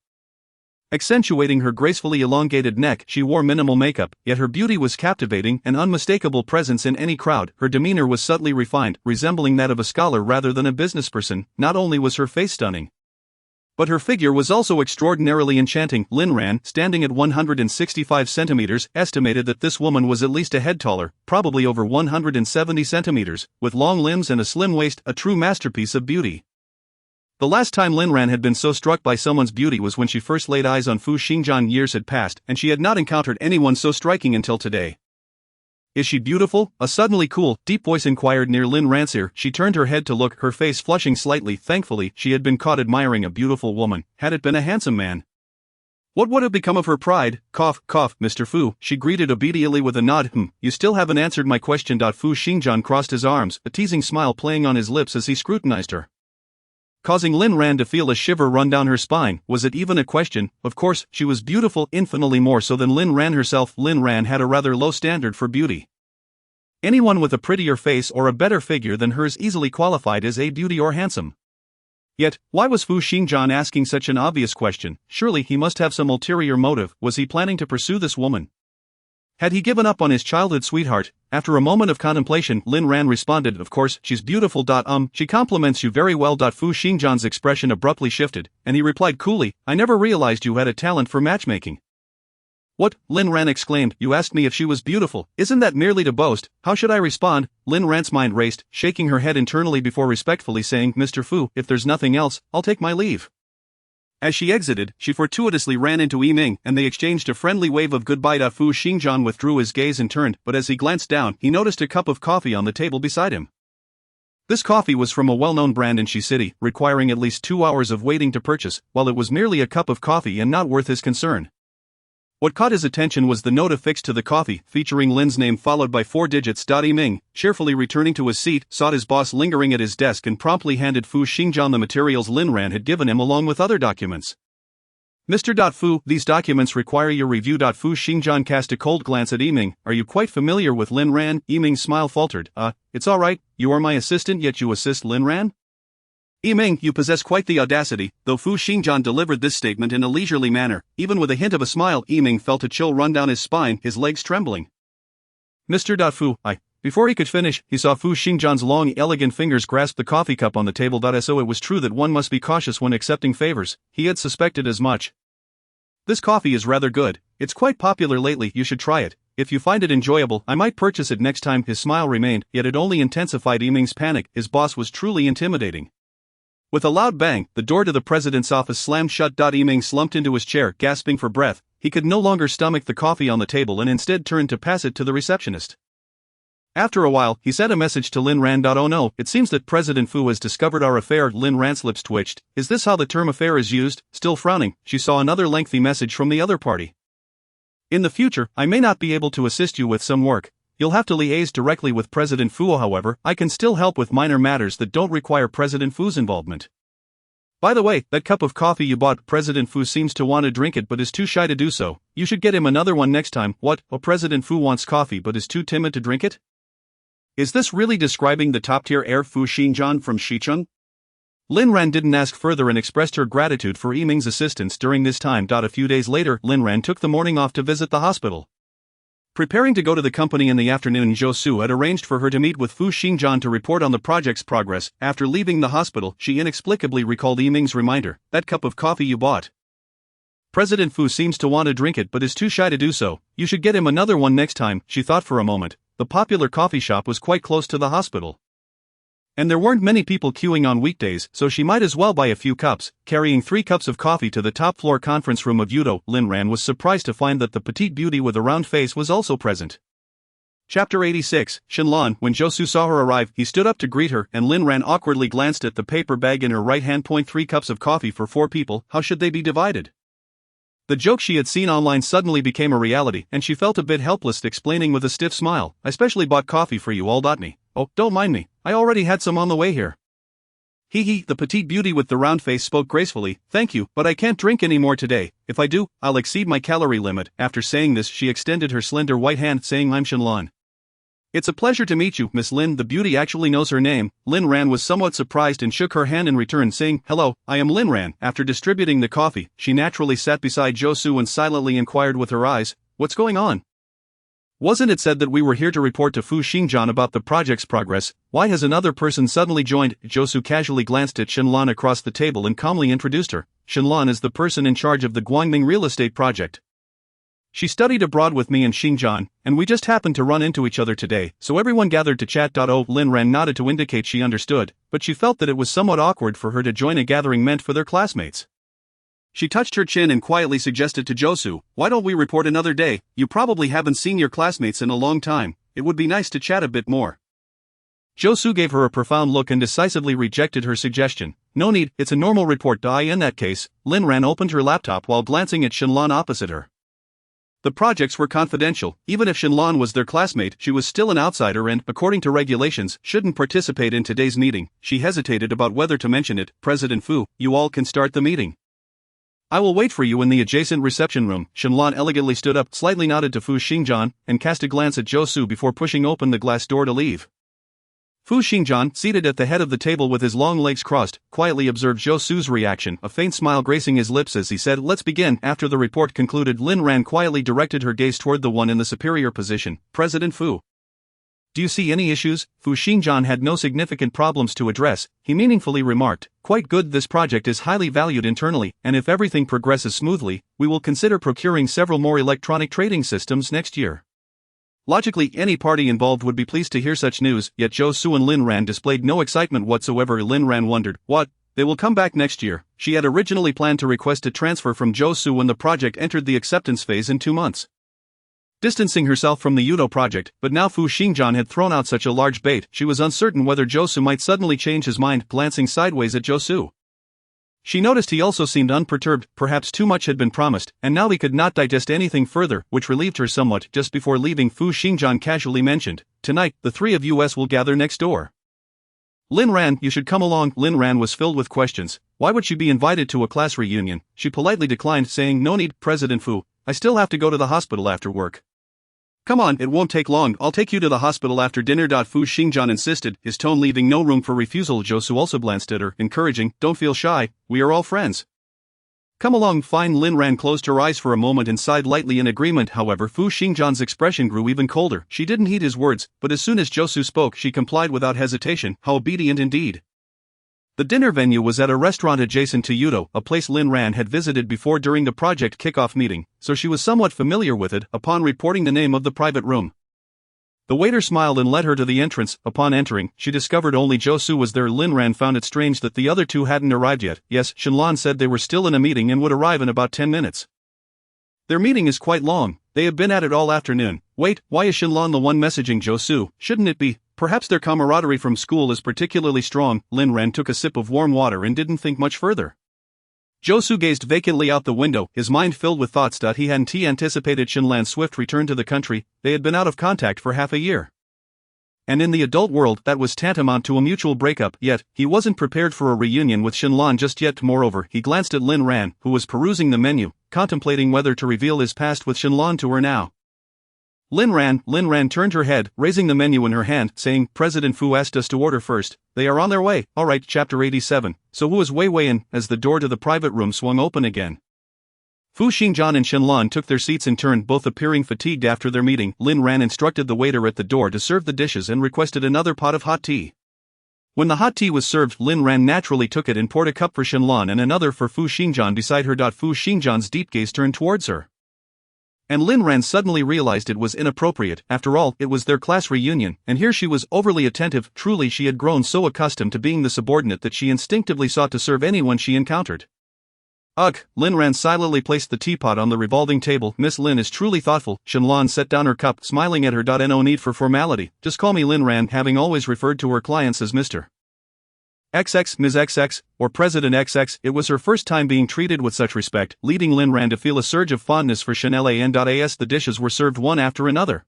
accentuating her gracefully elongated neck. She wore minimal makeup, yet her beauty was captivating, an unmistakable presence in any crowd. Her demeanor was subtly refined, resembling that of a scholar rather than a businessperson. Not only was her face stunning, but her figure was also extraordinarily enchanting. Lin Ran, standing at 165 centimeters, estimated that this woman was at least a head taller, probably over 170 centimeters, with long limbs and a slim waist, a true masterpiece of beauty. The last time Lin Ran had been so struck by someone's beauty was when she first laid eyes on Fu Xingjian. Years had passed, and she had not encountered anyone so striking until today. Is she beautiful? A suddenly cool, deep voice inquired near Lin Ran's ear. She turned her head to look, her face flushing slightly. Thankfully, she had been caught admiring a beautiful woman. Had it been a handsome man, what would have become of her pride? Cough, cough, Mr. Fu, she greeted obediently with a nod. You still haven't answered my question. Fu Xingjian crossed his arms, a teasing smile playing on his lips as he scrutinized her, causing Lin Ran to feel a shiver run down her spine. Was it even a question? Of course, she was beautiful, infinitely more so than Lin Ran herself. Lin Ran had a rather low standard for beauty. Anyone with a prettier face or a better figure than hers easily qualified as a beauty or handsome. Yet, why was Fu Xingjian asking such an obvious question? Surely he must have some ulterior motive. Was he planning to pursue this woman? Had he given up on his childhood sweetheart? After a moment of contemplation, Lin Ran responded, of course, she's beautiful. She compliments you very well. Fu Xingjian's expression abruptly shifted, and he replied coolly, I never realized you had a talent for matchmaking. What? Lin Ran exclaimed, you asked me if she was beautiful. Isn't that merely to boast? How should I respond? Lin Ran's mind raced, shaking her head internally before respectfully saying, Mr. Fu, if there's nothing else, I'll take my leave. As she exited, she fortuitously ran into Yiming, and they exchanged a friendly wave of goodbye. Fu Xingjian withdrew his gaze and turned, but as he glanced down, he noticed a cup of coffee on the table beside him. This coffee was from a well-known brand in Shi City, requiring at least 2 hours of waiting to purchase, while it was merely a cup of coffee and not worth his concern. What caught his attention was the note affixed to the coffee, featuring Lin's name followed by 4 digits. Yiming, cheerfully returning to his seat, sought his boss lingering at his desk and promptly handed Fu Xingjian the materials Lin Ran had given him along with other documents. Mr. Fu, these documents require your review. Fu Xingjian cast a cold glance at Yiming. Are you quite familiar with Lin Ran? Yiming's smile faltered. It's alright, you are my assistant yet you assist Lin Ran? Yiming, you possess quite the audacity. Though Fu Xingjian delivered this statement in a leisurely manner, even with a hint of a smile, Yiming felt a chill run down his spine, his legs trembling. Mr. Fu, Before he could finish, he saw Fu Xingjian's long, elegant fingers grasp the coffee cup on the table. So it was true that one must be cautious when accepting favors. He had suspected as much. This coffee is rather good. It's quite popular lately. You should try it. If you find it enjoyable, I might purchase it next time. His smile remained, yet it only intensified Yiming's panic. His boss was truly intimidating. With a loud bang, the door to the president's office slammed shut. Yiming slumped into his chair, gasping for breath. He could no longer stomach the coffee on the table and instead turned to pass it to the receptionist. After a while, he sent a message to Lin Ran. Oh no, it seems that President Fu has discovered our affair. Lin Ran's lips twitched. Is this how the term affair is used? Still frowning, she saw another lengthy message from the other party. In the future, I may not be able to assist you with some work. You'll have to liaise directly with President Fu. However, I can still help with minor matters that don't require President Fu's involvement. By the way, that cup of coffee you bought, President Fu seems to want to drink it but is too shy to do so. You should get him another one next time. What? Oh, President Fu wants coffee but is too timid to drink it? Is this really describing the top-tier heir Fu Xingjian from Shicheng? Lin Ran didn't ask further and expressed her gratitude for Yiming's assistance during this time. A few days later, Lin Ran took the morning off to visit the hospital. Preparing to go to the company in the afternoon, Zhou Su had arranged for her to meet with Fu Xingjian to report on the project's progress. After leaving the hospital, she inexplicably recalled Yiming's reminder, that cup of coffee you bought. President Fu seems to want to drink it but is too shy to do so. You should get him another one next time. She thought for a moment. The popular coffee shop was quite close to the hospital, and there weren't many people queuing on weekdays, so she might as well buy a few cups. Carrying 3 cups of coffee to the top-floor conference room of Yudo, Lin Ran was surprised to find that the petite beauty with a round face was also present. Chapter 86, Shenlan. When Josu saw her arrive, he stood up to greet her, and Lin Ran awkwardly glanced at the paper bag in her right hand. 3 cups of coffee for 4 people, how should they be divided? The joke she had seen online suddenly became a reality, and she felt a bit helpless, explaining with a stiff smile, I specially bought coffee for you all. Me. Oh, don't mind me, I already had some on the way here. Hee. The petite beauty with the round face spoke gracefully, thank you, but I can't drink any more today. If I do, I'll exceed my calorie limit. After saying this, she extended her slender white hand, saying, I'm Shenlan. It's a pleasure to meet you, Miss Lin. The beauty actually knows her name. Lin Ran was somewhat surprised and shook her hand in return, saying, hello, I am Lin Ran. After distributing the coffee, she naturally sat beside Josu and silently inquired with her eyes, what's going on? Wasn't it said that we were here to report to Fu Xingjian about the project's progress? Why has another person suddenly joined? Josu casually glanced at Shenlan across the table and calmly introduced her. Shenlan is the person in charge of the Guangming real estate project. She studied abroad with me in Xinjiang, and we just happened to run into each other today, so everyone gathered to chat. Lin Ran nodded to indicate she understood, but she felt that it was somewhat awkward for her to join a gathering meant for their classmates. She touched her chin and quietly suggested to Josu, why don't we report another day? You probably haven't seen your classmates in a long time, it would be nice to chat a bit more. Josu gave her a profound look and decisively rejected her suggestion. No need, it's a normal report. In that case, Lin Ran opened her laptop while glancing at Shenlan opposite her. The projects were confidential. Even if Shenlan was their classmate, she was still an outsider and, according to regulations, shouldn't participate in today's meeting. She hesitated about whether to mention it. President Fu, you all can start the meeting. I will wait for you in the adjacent reception room. Shenlan elegantly stood up, slightly nodded to Fu Xingjian, and cast a glance at Josu before pushing open the glass door to leave. Fu Xingjian, seated at the head of the table with his long legs crossed, quietly observed Josu's reaction, a faint smile gracing his lips as he said, let's begin. After the report concluded, Lin Ran quietly directed her gaze toward the one in the superior position, President Fu. Do you see any issues? Fu Xingjian had no significant problems to address, he meaningfully remarked, quite good, this project is highly valued internally, and if everything progresses smoothly, we will consider procuring several more electronic trading systems next year. Logically, any party involved would be pleased to hear such news, yet Josu and Lin Ran displayed no excitement whatsoever. Lin Ran wondered, what? They will come back next year. She had originally planned to request a transfer from Josu when the project entered the acceptance phase in 2 months. Distancing herself from the Udo project, but now Fu Xingjian had thrown out such a large bait, she was uncertain whether Josu might suddenly change his mind. Glancing sideways at Josu, she noticed he also seemed unperturbed, perhaps too much had been promised, and now he could not digest anything further, which relieved her somewhat. Just before leaving, Fu Xingjian casually mentioned, tonight, the 3 of us will gather next door. Lin Ran, you should come along. Lin Ran was filled with questions. Why would she be invited to a class reunion? She politely declined, saying, no need, President Fu, I still have to go to the hospital after work. Come on, it won't take long, I'll take you to the hospital after dinner. Fu Xingjian insisted, his tone leaving no room for refusal. Josu also glanced at her, encouraging, don't feel shy, we are all friends. Come along, fine. Lin Ran closed her eyes for a moment and sighed lightly in agreement. However, Fu Xingjian's expression grew even colder. She didn't heed his words, but as soon as Josu spoke, she complied without hesitation. How obedient indeed. The dinner venue was at a restaurant adjacent to Udo, a place Lin Ran had visited before during the project kickoff meeting, so she was somewhat familiar with it. Upon reporting the name of the private room, the waiter smiled and led her to the entrance. Upon entering, she discovered only Josu was there. Lin Ran found it strange that the other 2 hadn't arrived yet. Yes, Shenlan said they were still in a meeting and would arrive in about 10 minutes. Their meeting is quite long, they have been at it all afternoon. Wait, why is Shenlan the one messaging Josu? Shouldn't it be? Perhaps their camaraderie from school is particularly strong. Lin Ran took a sip of warm water and didn't think much further. Josu gazed vacantly out the window, his mind filled with thoughts. He hadn't anticipated Shenlan's swift return to the country. They had been out of contact for half a year. And in the adult world, that was tantamount to a mutual breakup, yet, he wasn't prepared for a reunion with Shenlan just yet. Moreover, he glanced at Lin Ran, who was perusing the menu, contemplating whether to reveal his past with Shenlan to her now. Lin Ran turned her head, raising the menu in her hand, saying, President Fu asked us to order first. They are on their way. Alright. Chapter 87. So who is Wei in? As the door to the private room swung open again, Fu Xingjian and Shenlan took their seats in turn, both appearing fatigued after their meeting. Lin Ran instructed the waiter at the door to serve the dishes and requested another pot of hot tea. When the hot tea was served, Lin Ran naturally took it and poured a cup for Shenlan and another for Fu Xingjian beside her. Fu Xingjian's deep gaze turned towards her, and Lin Ran suddenly realized it was inappropriate. After all, it was their class reunion, and here she was overly attentive. Truly, she had grown so accustomed to being the subordinate that she instinctively sought to serve anyone she encountered. Ugh, Lin Ran silently placed the teapot on the revolving table. Miss Lin is truly thoughtful. Shenlong set down her cup, smiling at her. No need for formality, just call me Lin Ran, having always referred to her clients as Mr. XX, Ms. XX, or President XX. It was her first time being treated with such respect, leading Lin Ran to feel a surge of fondness for Shenlan. The dishes were served one after another.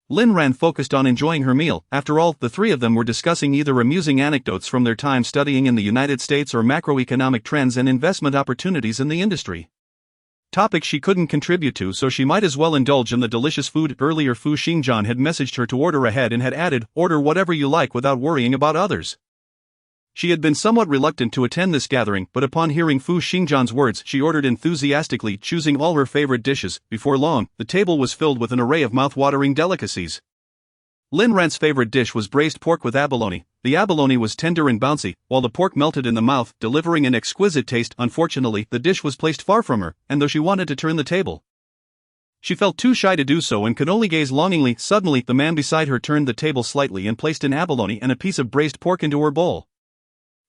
Lin Ran focused on enjoying her meal. After all, the three of them were discussing either amusing anecdotes from their time studying in the United States or macroeconomic trends and investment opportunities in the industry. Topics she couldn't contribute to, so she might as well indulge in the delicious food. Earlier, Fu Xingjian had messaged her to order ahead and had added, "Order whatever you like without worrying about others." She had been somewhat reluctant to attend this gathering, but upon hearing Fu Xingjian's words, she ordered enthusiastically, choosing all her favorite dishes. Before long, the table was filled with an array of mouth-watering delicacies. Lin Ran's favorite dish was braised pork with abalone. The abalone was tender and bouncy, while the pork melted in the mouth, delivering an exquisite taste. Unfortunately, the dish was placed far from her, and though she wanted to turn the table, she felt too shy to do so and could only gaze longingly. Suddenly, the man beside her turned the table slightly and placed an abalone and a piece of braised pork into her bowl,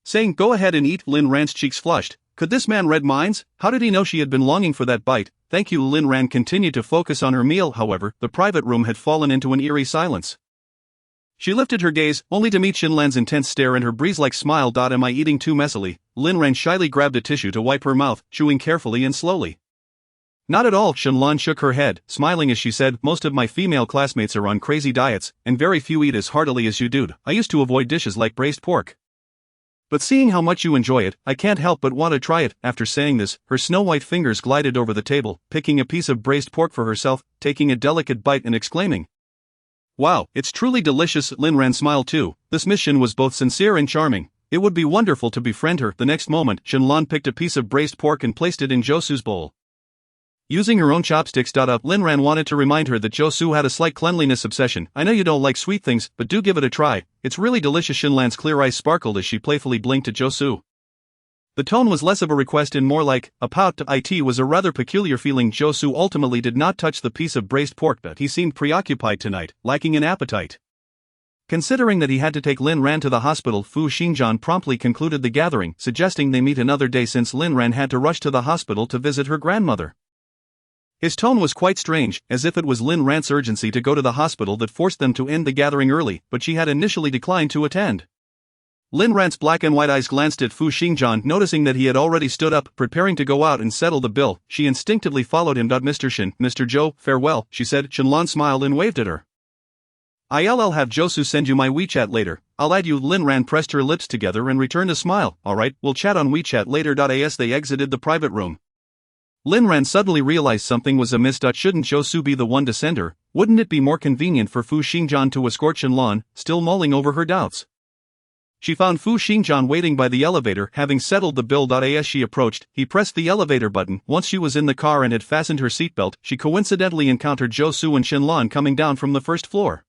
saying, "Go ahead and eat." Lin Ran's cheeks flushed. Could this man read minds? How did he know she had been longing for that bite? "Thank you." Lin Ran continued to focus on her meal. However, the private room had fallen into an eerie silence. She lifted her gaze, only to meet Shenlan's intense stare and her breeze-like smile. "Am I eating too messily?" Lin Ran shyly grabbed a tissue to wipe her mouth, chewing carefully and slowly. "Not at all." Shenlan shook her head, smiling as she said, "Most of my female classmates are on crazy diets, and very few eat as heartily as you do. I used to avoid dishes like braised pork, but seeing how much you enjoy it, I can't help but want to try it." After saying this, her snow-white fingers glided over the table, picking a piece of braised pork for herself, taking a delicate bite and exclaiming, "Wow, it's truly delicious." Lin Ran smiled too. This mission was both sincere and charming. It would be wonderful to befriend her. The next moment, Shenlan picked a piece of braised pork and placed it in Josu's bowl, using her own chopsticks. Lin Ran wanted to remind her that Josu had a slight cleanliness obsession. "I know you don't like sweet things, but do give it a try. It's really delicious." Shenlan's clear eyes sparkled as she playfully blinked at Josu. The tone was less of a request and more like a pout. It was a rather peculiar feeling. Josu ultimately did not touch the piece of braised pork, but he seemed preoccupied tonight, lacking in appetite. Considering that he had to take Lin Ran to the hospital, Fu Xingjian promptly concluded the gathering, suggesting they meet another day since Lin Ran had to rush to the hospital to visit her grandmother. His tone was quite strange, as if it was Lin Ran's urgency to go to the hospital that forced them to end the gathering early, but she had initially declined to attend. Lin Ran's black and white eyes glanced at Fu Xingjian, noticing that he had already stood up, preparing to go out and settle the bill. She instinctively followed him. "Mr. Shin, Mr. Zhou, farewell," she said. Shenlan smiled and waved at her. "I'll have Josu send you my WeChat later. I'll add you." Lin Ran pressed her lips together and returned a smile. "Alright, we'll chat on WeChat later." As they exited the private room, Lin Ran suddenly realized something was amiss. Shouldn't Josu be the one to send her? Wouldn't it be more convenient for Fu Xingjian to escort Shenlan? Still mulling over her doubts, she found Fu Xingjian waiting by the elevator, having settled the bill. As she approached, he pressed the elevator button. Once she was in the car and had fastened her seatbelt, she coincidentally encountered Josu and Shenlan coming down from the first floor.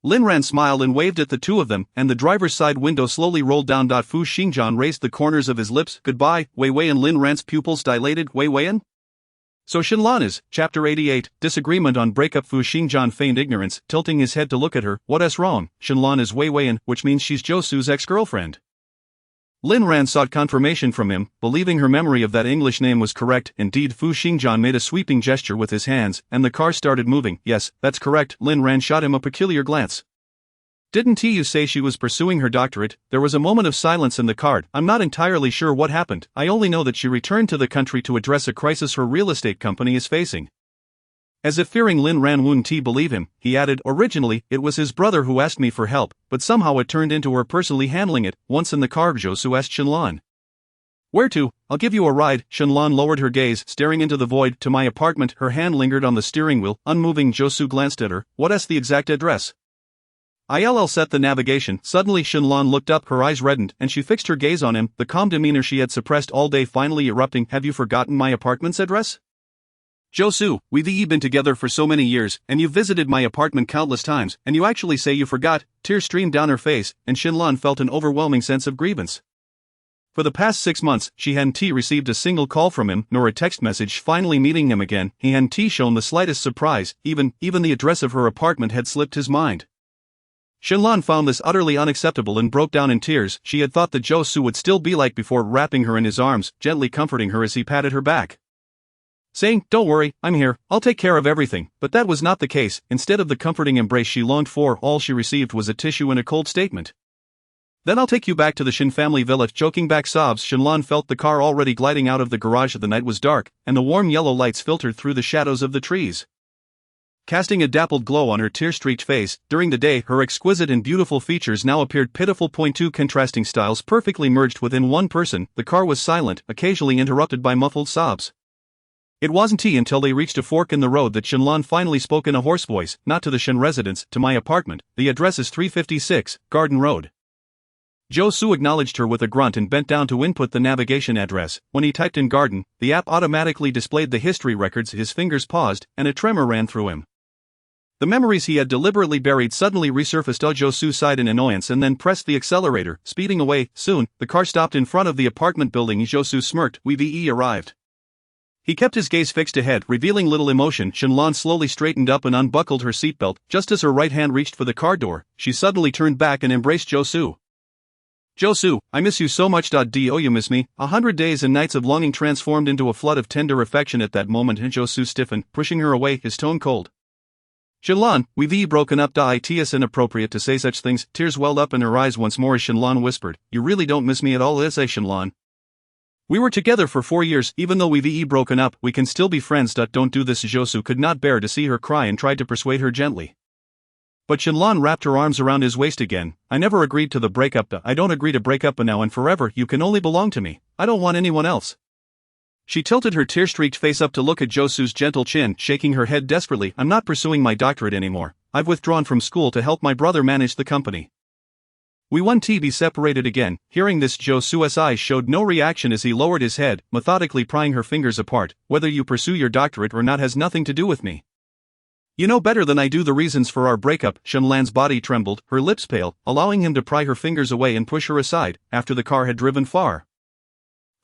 Lin Ran smiled and waved at the two of them, and the driver's side window slowly rolled down. Fu Xingjian raised the corners of his lips. "Goodbye, Wei Wei," and Lin Ran's pupils dilated. "Wei Weian? So Shenlan is." Chapter 88, Disagreement on Breakup. Fu Xingjian feigned ignorance, tilting his head to look at her. "What's wrong?" "Shenlan is Wei Weian, which means she's Josu's ex-girlfriend." Lin Ran sought confirmation from him, believing her memory of that English name was correct. Indeed, Fu Xingjian made a sweeping gesture with his hands, and the car started moving. "Yes, that's correct." Lin Ran shot him a peculiar glance. "Didn't you say she was pursuing her doctorate?" There was a moment of silence in the car. "I'm not entirely sure what happened. I only know that she returned to the country to address a crisis her real estate company is facing." As if fearing Lin Ran wouldn't believe him, he added, "Originally, it was his brother who asked me for help, but somehow it turned into her personally handling it." Once in the car, Josu asked Shenlan, "Where to?" "I'll give you a ride." Shenlan lowered her gaze, staring into the void. "To my apartment." Her hand lingered on the steering wheel, unmoving. Josu glanced at her. "What's the exact address?" "I'll set the navigation." Suddenly Shenlan looked up, her eyes reddened, and she fixed her gaze on him, the calm demeanor she had suppressed all day finally erupting. "Have you forgotten my apartment's address?" "Josu, we've been together for so many years, and you've visited my apartment countless times, and you actually say you forgot?" Tears streamed down her face, and Shenlan felt an overwhelming sense of grievance. For the past 6 months, she hadn't received a single call from him, nor a text message. Finally meeting him again, he hadn't shown the slightest surprise. Even the address of her apartment had slipped his mind. Shenlan found this utterly unacceptable and broke down in tears. She had thought that Zhou Su would still be like before, wrapping her in his arms, gently comforting her as he patted her back, saying, "Don't worry, I'm here, I'll take care of everything." But that was not the case. Instead of the comforting embrace she longed for, all she received was a tissue and a cold statement. "Then I'll take you back to the Shen family villa." Choking back sobs, Shenlan felt the car already gliding out of the garage. The night was dark, and the warm yellow lights filtered through the shadows of the trees, casting a dappled glow on her tear-streaked face. During the day, her exquisite and beautiful features now appeared pitiful. Two contrasting styles perfectly merged within one person. The car was silent, occasionally interrupted by muffled sobs. It wasn't until they reached a fork in the road that Shenlan finally spoke in a hoarse voice. "Not to the Shen residence, to my apartment. The address is 356, Garden Road." Zhou Su acknowledged her with a grunt and bent down to input the navigation address. When he typed in garden, the app automatically displayed the history records. His fingers paused, and a tremor ran through him. The memories he had deliberately buried suddenly resurfaced. Zhou Su sighed in annoyance and then pressed the accelerator, speeding away. Soon, the car stopped in front of the apartment building. Zhou Su smirked. "We arrived." He kept his gaze fixed ahead, revealing little emotion. Shenlan slowly straightened up and unbuckled her seatbelt. Just as her right hand reached for the car door, she suddenly turned back and embraced Zhou Su. "Zhou Su, I miss you so much. Do you miss me?" 100 days and nights of longing transformed into a flood of tender affection at that moment, and Zhou Su stiffened, pushing her away, his tone cold. "Shenlan, we've broken up. It's inappropriate to say such things." Tears welled up in her eyes once more as Shenlan whispered, "You really don't miss me at all, is Shenlan? We were together for 4 years. Even though we've broken up, we can still be friends. Don't do this." Zhou Su could not bear to see her cry and tried to persuade her gently. But Shenlan wrapped her arms around his waist again. "I never agreed to the breakup. I don't agree to break up now and forever. You can only belong to me. I don't want anyone else." She tilted her tear-streaked face up to look at Zhou Su's gentle chin, shaking her head desperately. "I'm not pursuing my doctorate anymore. I've withdrawn from school to help my brother manage the company. We want to be separated again." Hearing this, Zhou Su's eyes showed no reaction as he lowered his head, methodically prying her fingers apart. "Whether you pursue your doctorate or not has nothing to do with me. You know better than I do the reasons for our breakup." Shenlan's body trembled, her lips pale, allowing him to pry her fingers away and push her aside. After the car had driven far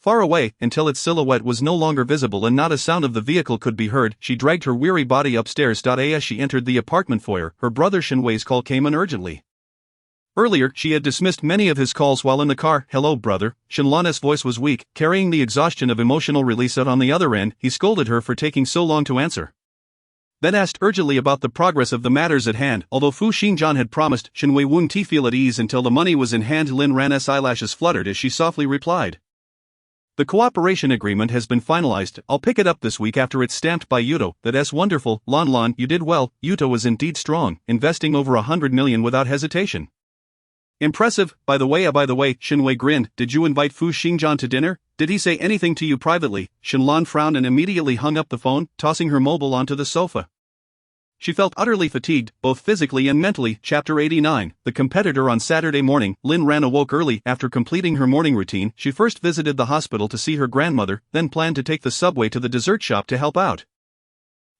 away, until its silhouette was no longer visible and not a sound of the vehicle could be heard, she dragged her weary body upstairs. As she entered the apartment foyer, her brother Shenwei's call came in urgently. Earlier, she had dismissed many of his calls while in the car. "Hello, brother." Shenlan's voice was weak, carrying the exhaustion of emotional release out on the other end. He scolded her for taking so long to answer, then asked urgently about the progress of the matters at hand. Although Fu Xingjian had promised, Shenwei wouldn't feel at ease until the money was in hand. Lin Ran's eyelashes fluttered as she softly replied, "The cooperation agreement has been finalized. I'll pick it up this week after it's stamped by Yuto." "That's wonderful, Lan. You did well." Yuto was indeed strong, investing over 100 million without hesitation. "Impressive. By the way, Shenwei grinned. "Did you invite Fu Xingjian to dinner? Did he say anything to you privately?" Shenlan frowned and immediately hung up the phone, tossing her mobile onto the sofa. She felt utterly fatigued, both physically and mentally. Chapter 89. The competitor. On Saturday morning, Lin Ran awoke early. After completing her morning routine, she first visited the hospital to see her grandmother, then planned to take the subway to the dessert shop to help out,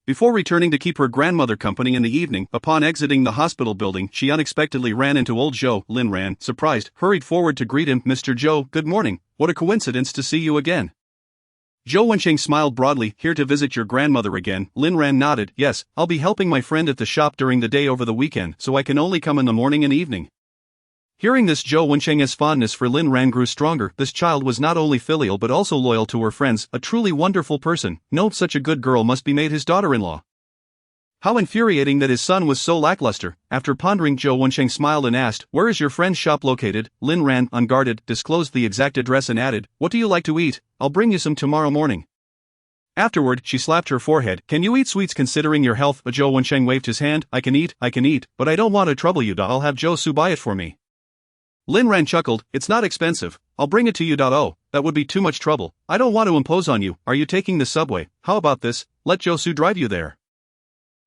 before returning to keep her grandmother company in the evening. Upon exiting the hospital building, she unexpectedly ran into old Zhou. Lin Ran, surprised, hurried forward to greet him. "Mr. Zhou, good morning. What a coincidence to see you again." Zhou Wensheng smiled broadly. "Here to visit your grandmother again?" Lin Ran nodded. "Yes, I'll be helping my friend at the shop during the day over the weekend, so I can only come in the morning and evening." Hearing this, Zhou Wensheng's fondness for Lin Ran grew stronger. This child was not only filial but also loyal to her friends, a truly wonderful person. No, such a good girl must be made his daughter-in-law. How infuriating that his son was so lackluster. After pondering, Zhou Wensheng smiled and asked, "Where is your friend's shop located?" Lin Ran, unguarded, disclosed the exact address and added, "What do you like to eat? I'll bring you some tomorrow morning." Afterward, she slapped her forehead. "Can you eat sweets considering your health?" Zhou Wensheng waved his hand. I can eat, but I don't want to trouble you. I'll have Zhou Su buy it for me." Lin Ran chuckled. "It's not expensive. I'll bring it to you. Oh, that would be too much trouble. I don't want to impose on you. Are you taking the subway? How about this? Let Zhou Su drive you there.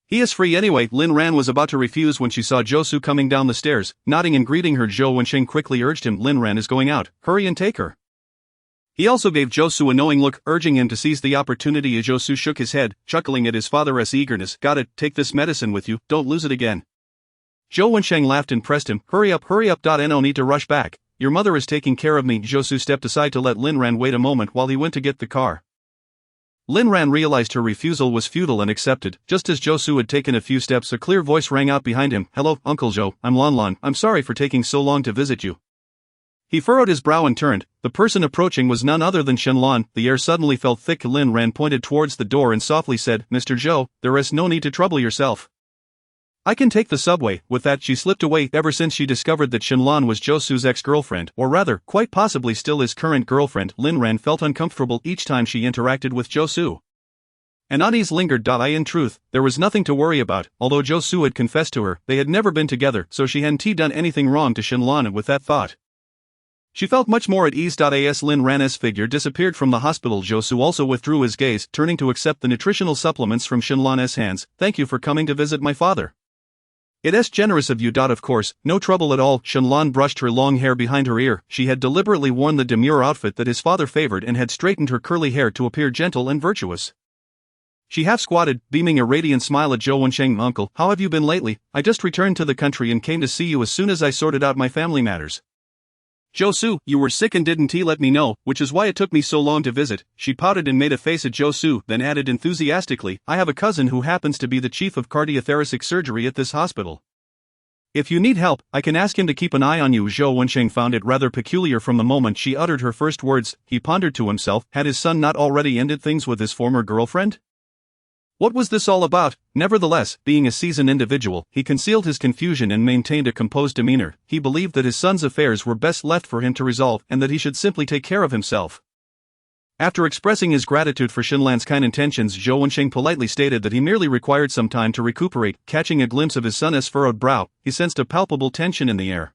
He is free anyway." Lin Ran was about to refuse when she saw Zhou Su coming down the stairs. Nodding and greeting her, Zhou Wensheng quickly urged him, "Lin Ran is going out. Hurry and take her." He also gave Zhou Su a knowing look, urging him to seize the opportunity. Zhou Su shook his head, chuckling at his father's eagerness. "Got it, take this medicine with you, don't lose it again." Zhou Wensheng laughed and pressed him. Hurry up. No need to rush back. Your mother is taking care of me." Zhou Su stepped aside to let Lin Ran wait a moment while he went to get the car. Lin Ran realized her refusal was futile and accepted. Just as Zhou Su had taken a few steps, a clear voice rang out behind him. "Hello, Uncle Zhou, I'm Lan Lan. I'm sorry for taking so long to visit you." He furrowed his brow and turned. The person approaching was none other than Shenlan. The air suddenly felt thick. Lin Ran pointed towards the door and softly said, "Mr. Zhou, there is no need to trouble yourself. I can take the subway." With that, she slipped away. Ever since she discovered that Shenlan was Zhou Su's ex-girlfriend, or rather, quite possibly still his current girlfriend, Lin Ran felt uncomfortable each time she interacted with Zhou Su. An unease lingered. In truth, there was nothing to worry about. Although Zhou Su had confessed to her, they had never been together, so she hadn't done anything wrong to Shenlan. With that thought, she felt much more at ease. As Lin Ran's figure disappeared from the hospital, Zhou Su also withdrew his gaze, turning to accept the nutritional supplements from Shenlan's hands. "Thank you for coming to visit my father. It's generous of you. Of course, no trouble at all." Shenlan brushed her long hair behind her ear. She had deliberately worn the demure outfit that his father favored and had straightened her curly hair to appear gentle and virtuous. She half squatted, beaming a radiant smile at Zhou Wensheng. "Uncle, how have you been lately? I just returned to the country and came to see you as soon as I sorted out my family matters." "Zhou Su, you were sick and didn't let me know, which is why it took me so long to visit." She pouted and made a face at Zhou Su, then added enthusiastically, "I have a cousin who happens to be the chief of cardiothoracic surgery at this hospital. If you need help, I can ask him to keep an eye on you." Zhou Wensheng found it rather peculiar from the moment she uttered her first words. He pondered to himself, had his son not already ended things with his former girlfriend? What was this all about? Nevertheless, being a seasoned individual, he concealed his confusion and maintained a composed demeanor. He believed that his son's affairs were best left for him to resolve and that he should simply take care of himself. After expressing his gratitude for Shenlan's kind intentions, Zhou Wensheng politely stated that he merely required some time to recuperate. Catching a glimpse of his son's furrowed brow, he sensed a palpable tension in the air,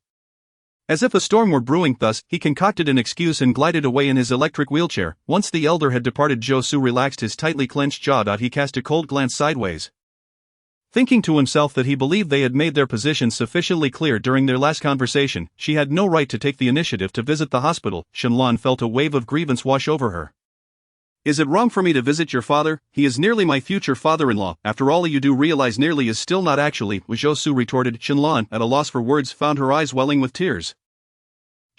as if a storm were brewing. Thus, he concocted an excuse and glided away in his electric wheelchair. Once the elder had departed, Zhou Su relaxed his tightly clenched jaw. He cast a cold glance sideways, thinking to himself that he believed they had made their positions sufficiently clear during their last conversation. She had no right to take the initiative to visit the hospital. Shenlan felt a wave of grievance wash over her. "Is it wrong for me to visit your father? He is nearly my future father-in-law. After all, you do realize nearly is still not actually," Zhou Su retorted. Shenlan, at a loss for words, found her eyes welling with tears.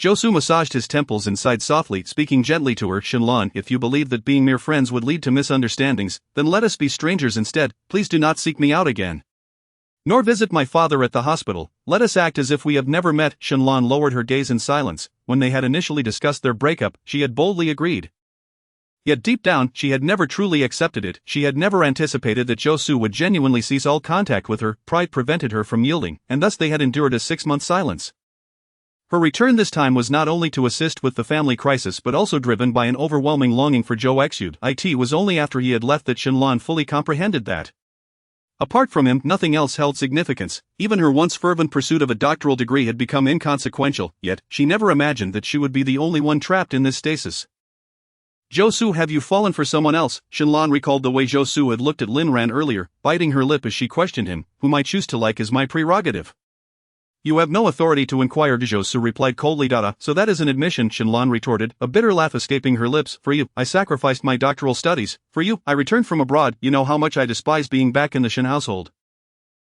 Zhou Su massaged his temples and sighed softly, speaking gently to her. "Shenlan, if you believe that being mere friends would lead to misunderstandings, then let us be strangers instead. Please do not seek me out again, nor visit my father at the hospital. Let us act as if we have never met." Shenlan lowered her gaze in silence. When they had initially discussed their breakup, she had boldly agreed. Yet deep down, she had never truly accepted it. She had never anticipated that Zhou Su would genuinely cease all contact with her. Pride prevented her from yielding, and thus they had endured a 6-month silence. Her return this time was not only to assist with the family crisis but also driven by an overwhelming longing for Zhou Xud. It was only after he had left that Shenlan fully comprehended that, apart from him, nothing else held significance. Even her once fervent pursuit of a doctoral degree had become inconsequential, yet she never imagined that she would be the only one trapped in this stasis. "Zhou Su, have you fallen for someone else?" Shenlan recalled the way Zhou Su had looked at Lin Ran earlier, biting her lip as she questioned him. "Whom I choose to like is my prerogative. You have no authority to inquire," Zhou Su replied coldly. "So that is an admission," Shenlan retorted, a bitter laugh escaping her lips. "For you, I sacrificed my doctoral studies. For you, I returned from abroad. You know how much I despise being back in the Shen household.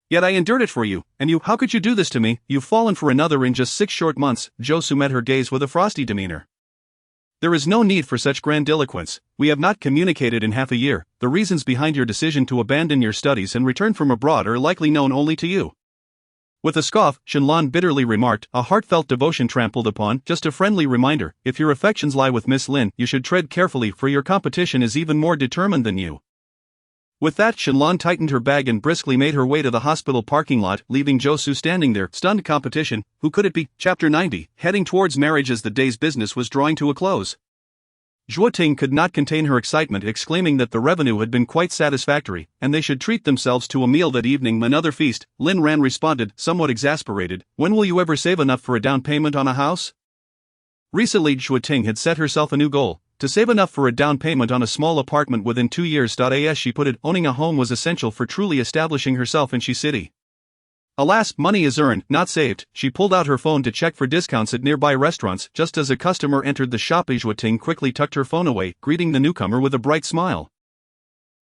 Yet I endured it for you. And you, how could you do this to me? You've fallen for another in just 6 short months." Zhou Su met her gaze with a frosty demeanor. "There is no need for such grandiloquence. We have not communicated in half a year. The reasons behind your decision to abandon your studies and return from abroad are likely known only to you." With a scoff, Shenlan bitterly remarked, "A heartfelt devotion trampled upon, just a friendly reminder. If your affections lie with Miss Lin, you should tread carefully, for your competition is even more determined than you." With that, Shenlan tightened her bag and briskly made her way to the hospital parking lot, leaving Zhou Su standing there. Stunned. Competition, who could it be? Chapter 90, heading towards marriage. As the day's business was drawing to a close, Zhuo Ting could not contain her excitement, exclaiming that the revenue had been quite satisfactory, and they should treat themselves to a meal that evening. "Another feast," Lin Ran responded, somewhat exasperated. "When will you ever save enough for a down payment on a house?" Recently, Zhuo Ting had set herself a new goal: to save enough for a down payment on a small apartment within 2 years. As she put it, owning a home was essential for truly establishing herself in Shi City. Alas, money is earned, not saved. She pulled out her phone to check for discounts at nearby restaurants. Just as a customer entered the shop, Zhuo Ting quickly tucked her phone away, greeting the newcomer with a bright smile.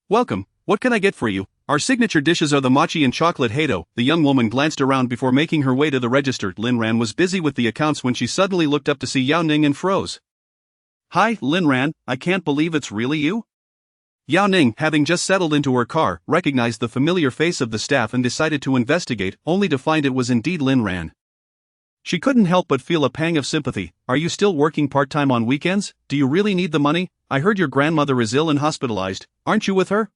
"Welcome, what can I get for you? Our signature dishes are the mochi and chocolate hado." The young woman glanced around before making her way to the register. Lin Ran was busy with the accounts when she suddenly looked up to see Yao Ning and froze. "Hi, Lin Ran, I can't believe it's really you. Yao Ning, having just settled into her car, recognized the familiar face of the staff and decided to investigate, only to find it was indeed Lin Ran. She couldn't help but feel a pang of sympathy. Are you still working part-time on weekends? Do you really need the money? I heard your grandmother is ill and hospitalized. Aren't you with her?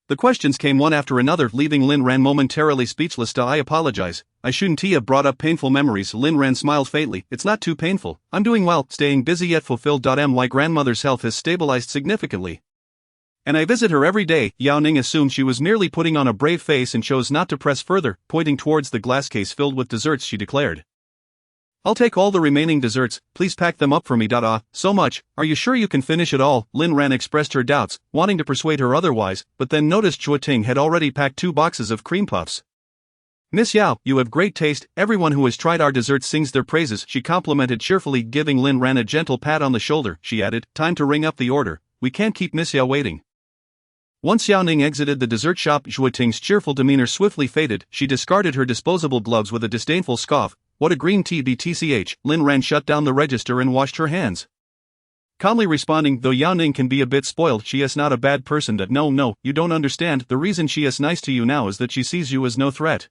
The questions came one after another, leaving Lin Ran momentarily speechless. I apologize. I shouldn't have brought up painful memories. Lin Ran smiled faintly. It's not too painful. I'm doing well, staying busy yet fulfilled. My grandmother's health has stabilized significantly, and I visit her every day. Yao Ning assumed she was merely putting on a brave face and chose not to press further. Pointing towards the glass case filled with desserts, she declared, I'll take all the remaining desserts, please pack them up for me. So much, are you sure you can finish it all? Lin Ran expressed her doubts, wanting to persuade her otherwise, but then noticed Chua Ting had already packed 2 boxes of cream puffs. Miss Yao, you have great taste, everyone who has tried our desserts sings their praises, she complimented cheerfully, giving Lin Ran a gentle pat on the shoulder. She added, time to ring up the order, we can't keep Miss Yao waiting. Once Yao Ning exited the dessert shop, Chua Ting's cheerful demeanor swiftly faded. She discarded her disposable gloves with a disdainful scoff. What a green tea BTCH. Lin Ran shut down the register and washed her hands, calmly responding, though Yao Ning can be a bit spoiled, she is not a bad person. No, you don't understand. The reason she is nice to you now is that she sees you as no threat.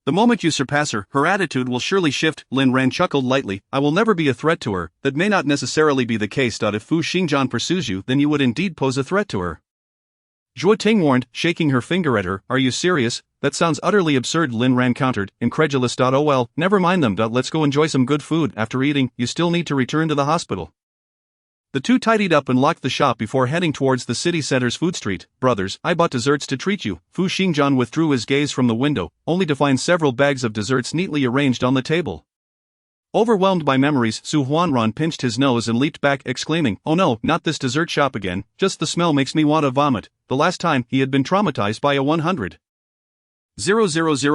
The moment you surpass her, her attitude will surely shift. Lin Ran chuckled lightly. I will never be a threat to her. That may not necessarily be the case. If Fu Xingjian pursues you, then you would indeed pose a threat to her. Zhuo Ting warned, shaking her finger at her. Are you serious? That sounds utterly absurd, Lin Ran countered, incredulous. Oh well, never mind them. Let's go enjoy some good food. After eating, you still need to return to the hospital. The two tidied up and locked the shop before heading towards the city center's food street. Brothers, I bought desserts to treat you. Fu Xingjian withdrew his gaze from the window, only to find several bags of desserts neatly arranged on the table. Overwhelmed by memories, Su Huanran pinched his nose and leaped back, exclaiming, oh no, not this dessert shop again, just the smell makes me want to vomit. The last time, he had been traumatized by a 100,000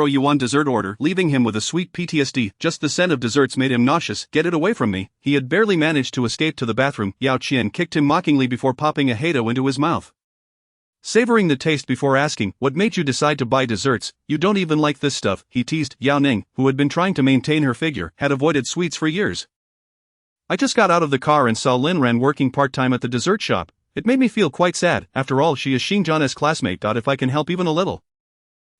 yuan dessert order, leaving him with a sweet PTSD. Just the scent of desserts made him nauseous. Get it away from me. He had barely managed to escape to the bathroom. Yao Qian kicked him mockingly before popping a hado into his mouth. Savoring the taste before asking, what made you decide to buy desserts? You don't even like this stuff, he teased. Yao Ning, who had been trying to maintain her figure, had avoided sweets for years. I just got out of the car and saw Lin Ran working part-time at the dessert shop. It made me feel quite sad. After all, she is Xingjian's classmate. If I can help even a little,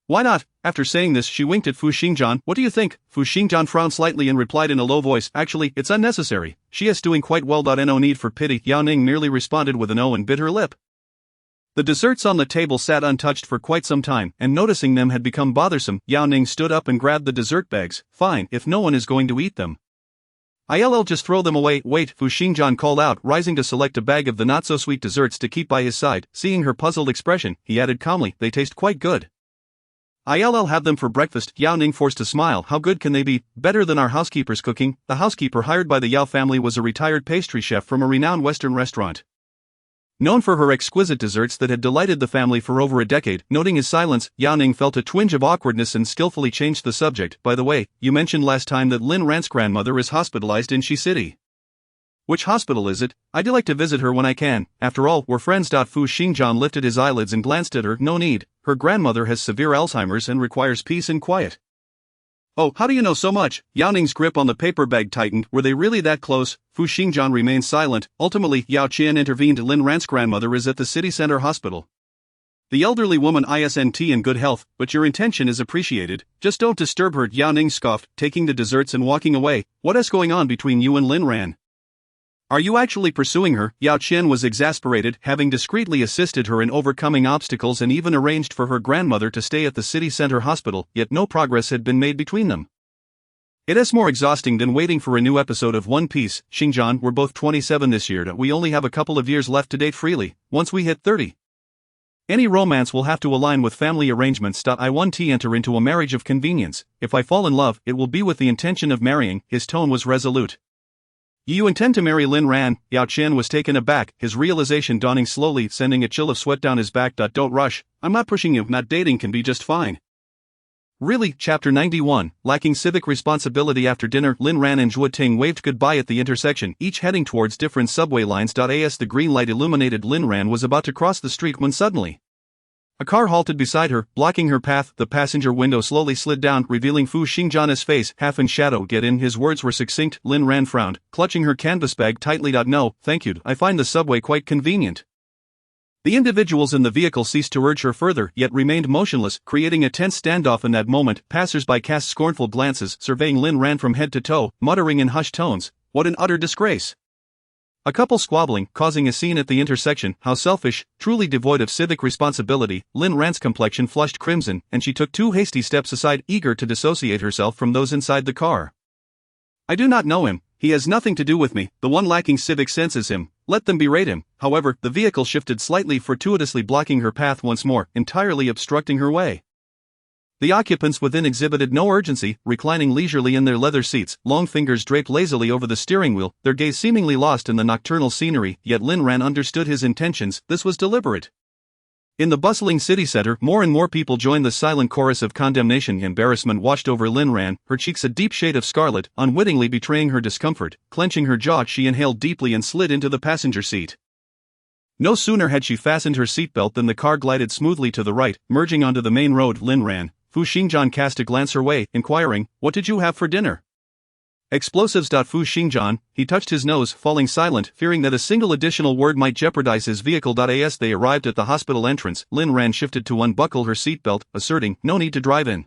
why not? After saying this, she winked at Fu Xingjian. What do you think? Fu Xingjian frowned slightly and replied in a low voice, actually, it's unnecessary. She is doing quite well. No need for pity. Yao Ning merely responded with an O and bit her lip. The desserts on the table sat untouched for quite some time, and noticing them had become bothersome, Yao Ning stood up and grabbed the dessert bags. Fine, if no one is going to eat them, I'll just throw them away. Wait, Fu Xingjian called out, rising to select a bag of the not-so-sweet desserts to keep by his side. Seeing her puzzled expression, he added calmly, they taste quite good. I'll have them for breakfast. Yao Ning forced a smile. How good can they be? Better than our housekeeper's cooking. The housekeeper hired by the Yao family was a retired pastry chef from a renowned Western restaurant, known for her exquisite desserts that had delighted the family for over a decade. Noting his silence, Yao Ning felt a twinge of awkwardness and skillfully changed the subject. By the way, you mentioned last time that Lin Ran's grandmother is hospitalized in Shi City. Which hospital is it? I'd like to visit her when I can. After all, we're friends. Fu Xingjian lifted his eyelids and glanced at her. No need. Her grandmother has severe Alzheimer's and requires peace and quiet. Oh, how do you know so much? Yao Ning's grip on the paper bag tightened. Were they really that close? Fu Xingjian remained silent. Ultimately, Yao Qian intervened. Lin Ran's grandmother is at the city center hospital. The elderly woman isn't in good health, but your intention is appreciated. Just don't disturb her. Yao Ning scoffed, taking the desserts and walking away. What is going on between you and Lin Ran? Are you actually pursuing her? Yao Qian was exasperated, having discreetly assisted her in overcoming obstacles and even arranged for her grandmother to stay at the city center hospital, yet no progress had been made between them. It is more exhausting than waiting for a new episode of One Piece. Xingjian, we're both 27 this year. We only have a couple of years left to date freely. Once we hit 30, any romance will have to align with family arrangements. I want to enter into a marriage of convenience. If I fall in love, it will be with the intention of marrying. His tone was resolute. You intend to marry Lin Ran? Yao Qian was taken aback, his realization dawning slowly, sending a chill of sweat down his back. Don't rush. I'm not pushing you. Not dating can be just fine. Really? Chapter 91, lacking civic responsibility. After dinner, Lin Ran and Zhuo Ting waved goodbye at the intersection, each heading towards different subway lines. As the green light illuminated, Lin Ran was about to cross the street when suddenly a car halted beside her, blocking her path. The passenger window slowly slid down, revealing Fu Xingjian's face, half in shadow. Get in. His words were succinct. Lin Ran frowned, clutching her canvas bag tightly. No, thank you. I find the subway quite convenient. The individuals in the vehicle ceased to urge her further, yet remained motionless, creating a tense standoff. In that moment, passers-by cast scornful glances, surveying Lin Ran from head to toe, muttering in hushed tones, "What an utter disgrace!" A couple squabbling, causing a scene at the intersection. How selfish, truly devoid of civic responsibility. Lin Ran's complexion flushed crimson, and she took 2 hasty steps aside, eager to dissociate herself from those inside the car. "I do not know him. He has nothing to do with me. The one lacking civic sense is him. Let them berate him." However, the vehicle shifted slightly, fortuitously blocking her path once more, entirely obstructing her way. The occupants within exhibited no urgency, reclining leisurely in their leather seats, long fingers draped lazily over the steering wheel, their gaze seemingly lost in the nocturnal scenery. Yet Lin Ran understood his intentions. This was deliberate. In the bustling city center, more and more people joined the silent chorus of condemnation. Embarrassment washed over Lin Ran, her cheeks a deep shade of scarlet, unwittingly betraying her discomfort. Clenching her jaw, she inhaled deeply and slid into the passenger seat. No sooner had she fastened her seatbelt than the car glided smoothly to the right, merging onto the main road. Lin Ran. Fu Xingjian cast a glance her way, inquiring, "What did you have for dinner?" "Explosives." Fu Xingjian, he touched his nose, falling silent, fearing that a single additional word might jeopardize his vehicle. As they arrived at the hospital entrance, Lin Ran shifted to unbuckle her seatbelt, asserting, "No need to drive in.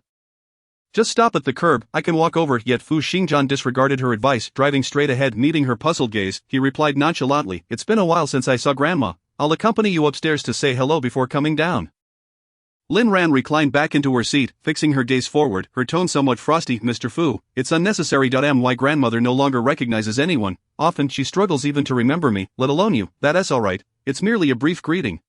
Just stop at the curb, I can walk over." Yet Fu Xingjian disregarded her advice, driving straight ahead. Meeting her puzzled gaze, he replied nonchalantly, "It's been a while since I saw Grandma. I'll accompany you upstairs to say hello before coming down." Lin Ran reclined back into her seat, fixing her gaze forward, her tone somewhat frosty. "Mr. Fu, it's unnecessary. My grandmother no longer recognizes anyone. Often she struggles even to remember me, let alone you. That's alright, it's merely a brief greeting."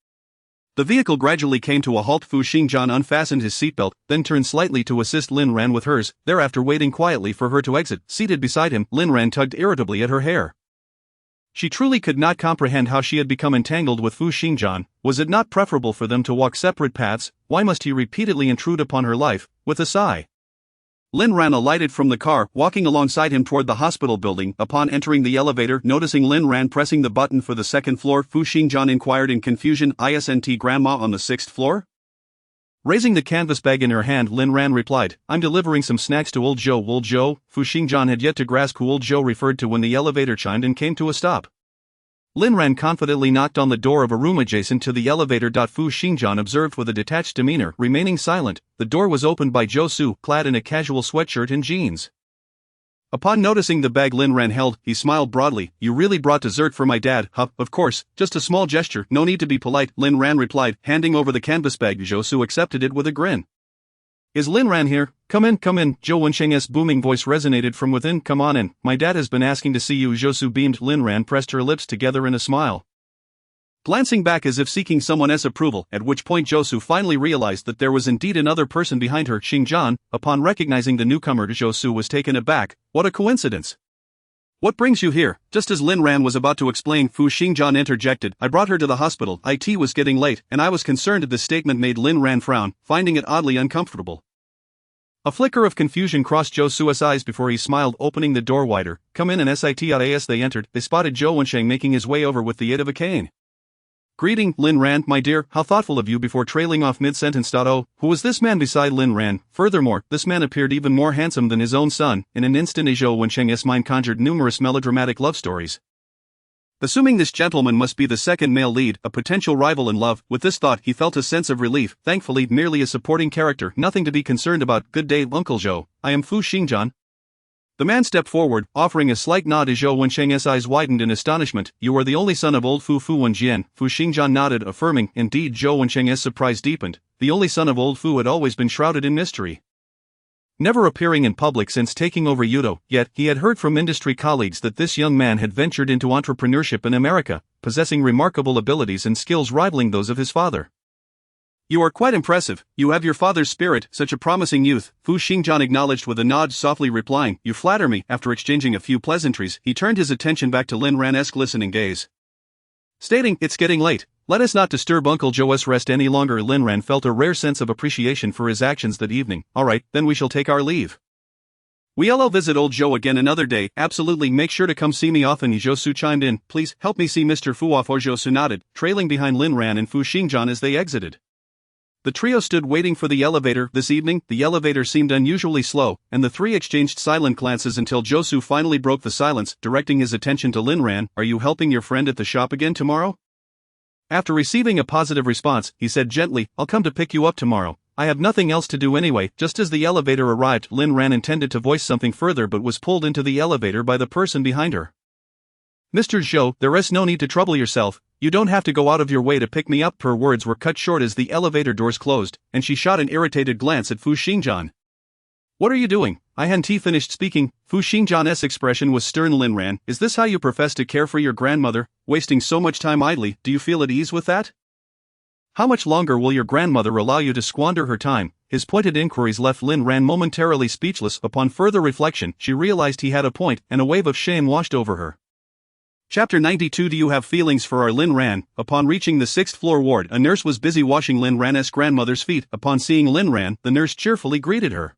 The vehicle gradually came to a halt. Fu Xingjian unfastened his seatbelt, then turned slightly to assist Lin Ran with hers, thereafter waiting quietly for her to exit. Seated beside him, Lin Ran tugged irritably at her hair. She truly could not comprehend how she had become entangled with Fu Xingjian. Was it not preferable for them to walk separate paths? Why must he repeatedly intrude upon her life? With a sigh, Lin Ran alighted from the car, walking alongside him toward the hospital building. Upon entering the elevator, noticing Lin Ran pressing the button for the 2nd floor, Fu Xingjian inquired in confusion, "Isn't Grandma on the 6th floor?" Raising the canvas bag in her hand, Lin Ran replied, "I'm delivering some snacks to old Joe." Old Joe? Fu Xingjian had yet to grasp who old Joe referred to when the elevator chimed and came to a stop. Lin Ran confidently knocked on the door of a room adjacent to the elevator. Fu Xingjian observed with a detached demeanor, remaining silent. The door was opened by Zhou Su, clad in a casual sweatshirt and jeans. Upon noticing the bag Lin Ran held, he smiled broadly. "You really brought dessert for my dad, huh?" "Of course, just a small gesture, no need to be polite," Lin Ran replied, handing over the canvas bag. Zhou Su accepted it with a grin. "Is Lin Ran here? Come in, come in." Zhou Wensheng's booming voice resonated from within. "Come on in, my dad has been asking to see you." Zhou Su beamed. Lin Ran pressed her lips together in a smile, glancing back as if seeking someone's approval, at which point Zhou Su finally realized that there was indeed another person behind her. Xingjian. Upon recognizing the newcomer, Zhou Su was taken aback. "What a coincidence. What brings you here?" Just as Lin Ran was about to explain, Fu Xingjian interjected, "I brought her to the hospital. It was getting late, and I was concerned." This statement made Lin Ran frown, finding it oddly uncomfortable. A flicker of confusion crossed Zhou Su's eyes before he smiled, opening the door wider. "Come in." And as they entered, they spotted Zhou Wensheng making his way over with the aid of a cane. "Greeting, Lin Ran, my dear, how thoughtful of you." Before trailing off mid-sentence. "Oh, who was this man beside Lin Ran?" Furthermore, this man appeared even more handsome than his own son. In an instant, Zhou Wensheng's mind conjured numerous melodramatic love stories. Assuming this gentleman must be the second male lead, a potential rival in love, with this thought he felt a sense of relief. Thankfully, merely a supporting character, nothing to be concerned about. "Good day, Uncle Zhou. I am Fu Xingjian." The man stepped forward, offering a slight nod. As Zhou Wensheng's eyes widened in astonishment. "You are the only son of old Fu Wenjian." Fu Xingjian nodded, affirming. Indeed, Zhou Wensheng's surprise deepened. The only son of old Fu had always been shrouded in mystery, never appearing in public since taking over Yudo. Yet, he had heard from industry colleagues that this young man had ventured into entrepreneurship in America, possessing remarkable abilities and skills rivaling those of his father. "You are quite impressive. You have your father's spirit, such a promising youth." Fu Xingjian acknowledged with a nod, softly replying, "You flatter me." After exchanging a few pleasantries, he turned his attention back to Lin Ran's glistening gaze, stating, "It's getting late. Let us not disturb Uncle Zhou's rest any longer." Lin Ran felt a rare sense of appreciation for his actions that evening. "Alright, then we shall take our leave. We'll visit old Zhou again another day." "Absolutely, make sure to come see me often." Zhou Su chimed in, "Please, help me see Mr. Fu off." Zhou Su nodded, trailing behind Lin Ran and Fu Xingjian as they exited. The trio stood waiting for the elevator. This evening, the elevator seemed unusually slow, and the three exchanged silent glances until Zhou Su finally broke the silence, directing his attention to Lin Ran. "Are you helping your friend at the shop again tomorrow?" After receiving a positive response, he said gently, "I'll come to pick you up tomorrow. I have nothing else to do anyway." Just as the elevator arrived, Lin Ran intended to voice something further but was pulled into the elevator by the person behind her. "Mr. Zhou, there is no need to trouble yourself. You don't have to go out of your way to pick me up." Her words were cut short as the elevator doors closed, and she shot an irritated glance at Fu Xingjian. "What are you doing?" I hadn't finished speaking. Fu Xingjian's expression was stern. "Lin Ran, is this how you profess to care for your grandmother, wasting so much time idly? Do you feel at ease with that? How much longer will your grandmother allow you to squander her time?" His pointed inquiries left Lin Ran momentarily speechless. Upon further reflection, she realized he had a point, and a wave of shame washed over her. Chapter 92. Do you have feelings for our Lin Ran? Upon reaching the 6th floor ward, a nurse was busy washing Lin Ran's grandmother's feet. Upon seeing Lin Ran, the nurse cheerfully greeted her.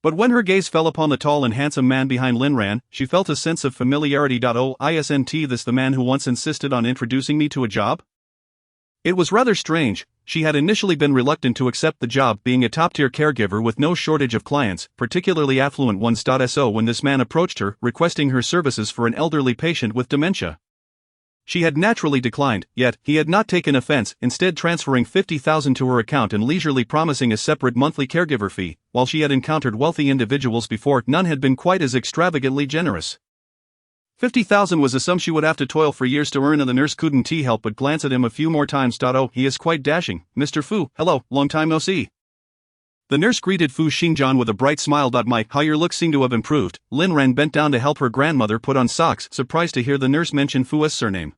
But when her gaze fell upon the tall and handsome man behind Lin Ran, she felt a sense of familiarity. "Oh, isn't this the man who once insisted on introducing me to a job?" It was rather strange. She had initially been reluctant to accept the job, being a top-tier caregiver with no shortage of clients, particularly affluent ones. So when this man approached her, requesting her services for an elderly patient with dementia, she had naturally declined, yet he had not taken offense, instead transferring 50,000 to her account and leisurely promising a separate monthly caregiver fee. While she had encountered wealthy individuals before, none had been quite as extravagantly generous. 50,000 was a sum she would have to toil for years to earn, and the nurse couldn't help but glance at him a few more times. "Oh, he is quite dashing. Mr. Fu, hello, long time no see." The nurse greeted Fu Xingjian with a bright smile. "My, how your looks seem to have improved." Lin Ran bent down to help her grandmother put on socks, surprised to hear the nurse mention Fu's surname.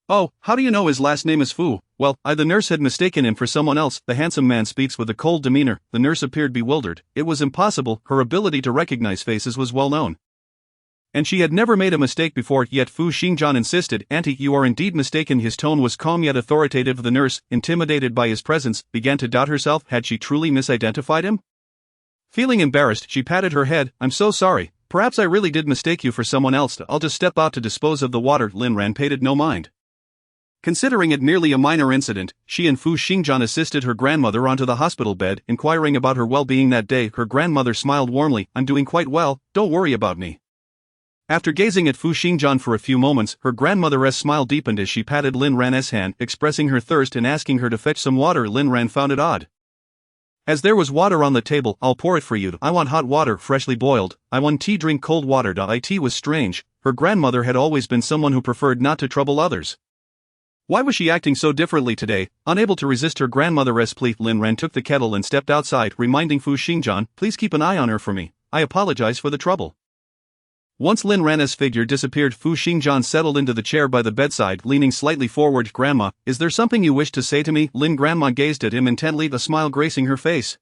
"Oh, how do you know his last name is Fu?" "Well, the nurse had mistaken him for someone else." The handsome man speaks with a cold demeanor. The nurse appeared bewildered. It was impossible, her ability to recognize faces was well known, and she had never made a mistake before. Yet Fu Xingjian insisted, "Auntie, you are indeed mistaken." His tone was calm yet authoritative. The nurse, intimidated by his presence, began to doubt herself. Had she truly misidentified him? Feeling embarrassed, she patted her head. "I'm so sorry. Perhaps I really did mistake you for someone else. I'll just step out to dispose of the water." Lin Ran paid no mind. Considering it merely a minor incident, she and Fu Xingjian assisted her grandmother onto the hospital bed, inquiring about her well-being that day. Her grandmother smiled warmly. "I'm doing quite well, don't worry about me." After gazing at Fu Xingjian for a few moments, her grandmother's smile deepened as she patted Lin Ran's hand, expressing her thirst and asking her to fetch some water. Lin Ran found it odd, as there was water on the table. "I'll pour it for you. I want hot water, freshly boiled." "I want tea, drink cold water." It was strange. Her grandmother had always been someone who preferred not to trouble others. Why was she acting so differently today? Unable to resist her grandmother's plea, Lin Ran took the kettle and stepped outside, reminding Fu Xingjian, "Please keep an eye on her for me. I apologize for the trouble." Once Lin Ran's figure disappeared, Fu Xingjian settled into the chair by the bedside, leaning slightly forward. "Grandma, is there something you wish to say to me?" Lin Grandma gazed at him intently, a smile gracing her face.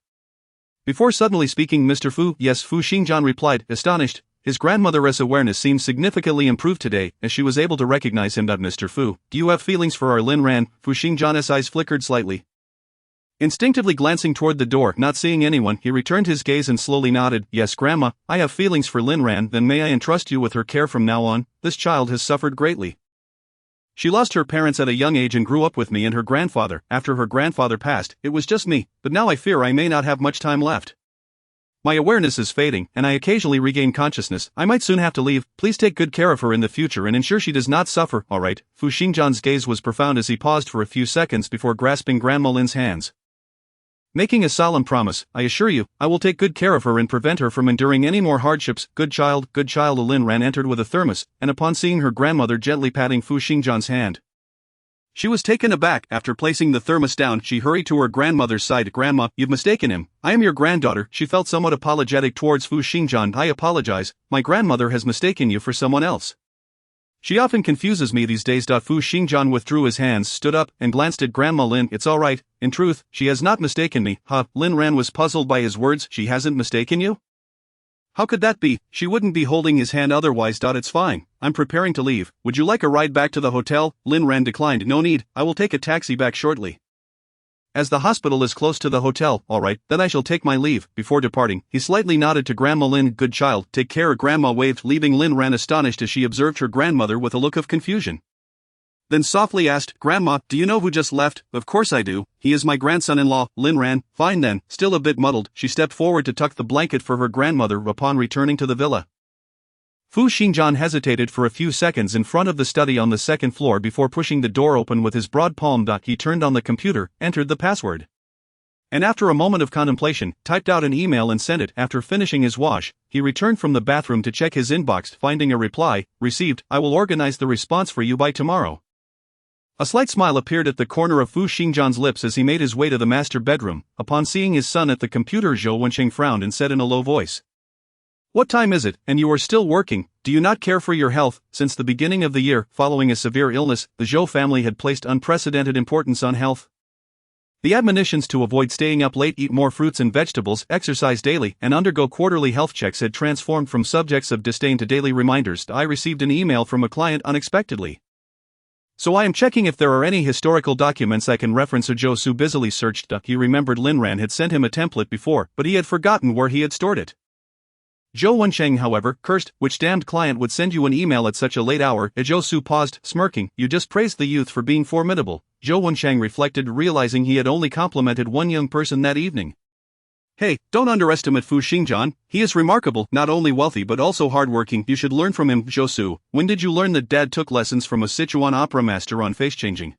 Before suddenly speaking, "Mr. Fu." "Yes," Fu Xingjian replied, astonished. His grandmother's awareness seemed significantly improved today, as she was able to recognize him. "Mr. Fu, do you have feelings for our Lin Ran?" Fu Xingjian's eyes flickered slightly. Instinctively glancing toward the door, not seeing anyone, he returned his gaze and slowly nodded. "Yes, Grandma, I have feelings for Lin Ran." "Then may I entrust you with her care from now on? This child has suffered greatly. She lost her parents at a young age and grew up with me and her grandfather. After her grandfather passed, it was just me, but now I fear I may not have much time left. My awareness is fading, and I occasionally regain consciousness. I might soon have to leave. Please take good care of her in the future and ensure she does not suffer." "All right." Fu Xingjian's gaze was profound as he paused for a few seconds before grasping Grandma Lin's hands. Making a solemn promise, "I assure you, I will take good care of her and prevent her from enduring any more hardships." Good child, good child." Lin Ran entered with a thermos, and upon seeing her grandmother gently patting Fu Xingjian's hand, she was taken aback. After placing the thermos down, she hurried to her grandmother's side. "Grandma, you've mistaken him. I am your granddaughter." She felt somewhat apologetic towards Fu Xingjian. "I apologize, my grandmother has mistaken you for someone else. She often confuses me these days." Fu Xingjian withdrew his hands, stood up, and glanced at Grandma Lin. "It's all right. In truth, she has not mistaken me." Lin Ran was puzzled by his words. "She hasn't mistaken you? How could that be? She wouldn't be holding his hand otherwise. It's fine. I'm preparing to leave. Would you like a ride back to the hotel?" Lin Ran declined. "No need. I will take a taxi back shortly, as the hospital is close to the hotel." "All right, then I shall take my leave." Before departing, he slightly nodded to Grandma Lin. "Good child, take care." Grandma waved, leaving Lin Ran astonished as she observed her grandmother with a look of confusion. Then softly asked, "Grandma, do you know who just left?" "Of course I do. He is my grandson-in-law." Lin Ran, "Fine then." Still a bit muddled, she stepped forward to tuck the blanket for her grandmother upon returning to the villa. Fu Xingjian hesitated for a few seconds in front of the study on the second floor before pushing the door open with his broad palm. He turned on the computer, entered the password, and after a moment of contemplation, typed out an email and sent it. After finishing his wash, he returned from the bathroom to check his inbox, finding a reply, received, "I will organize the response for you by tomorrow." A slight smile appeared at the corner of Fu Xingjian's lips as he made his way to the master bedroom. Upon seeing his son at the computer, Zhou Wensheng frowned and said in a low voice, "What time is it, and you are still working? Do you not care for your health?" Since the beginning of the year, following a severe illness, the Zhou family had placed unprecedented importance on health. The admonitions to avoid staying up late, eat more fruits and vegetables, exercise daily, and undergo quarterly health checks had transformed from subjects of disdain to daily reminders. "I received an email from a client unexpectedly, so I am checking if there are any historical documents I can reference." Zhou Su busily searched. He remembered Lin Ran had sent him a template before, but he had forgotten where he had stored it. Zhou Wensheng, however, cursed, "Which damned client would send you an email at such a late hour?" Zhou Su paused, smirking. "You just praised the youth for being formidable." Zhou Wensheng reflected, realizing he had only complimented one young person that evening. "Hey, don't underestimate Fu Xingjian. He is remarkable, not only wealthy but also hardworking. You should learn from him." "Zhou Su, when did you learn that Dad took lessons from a Sichuan opera master on face changing?"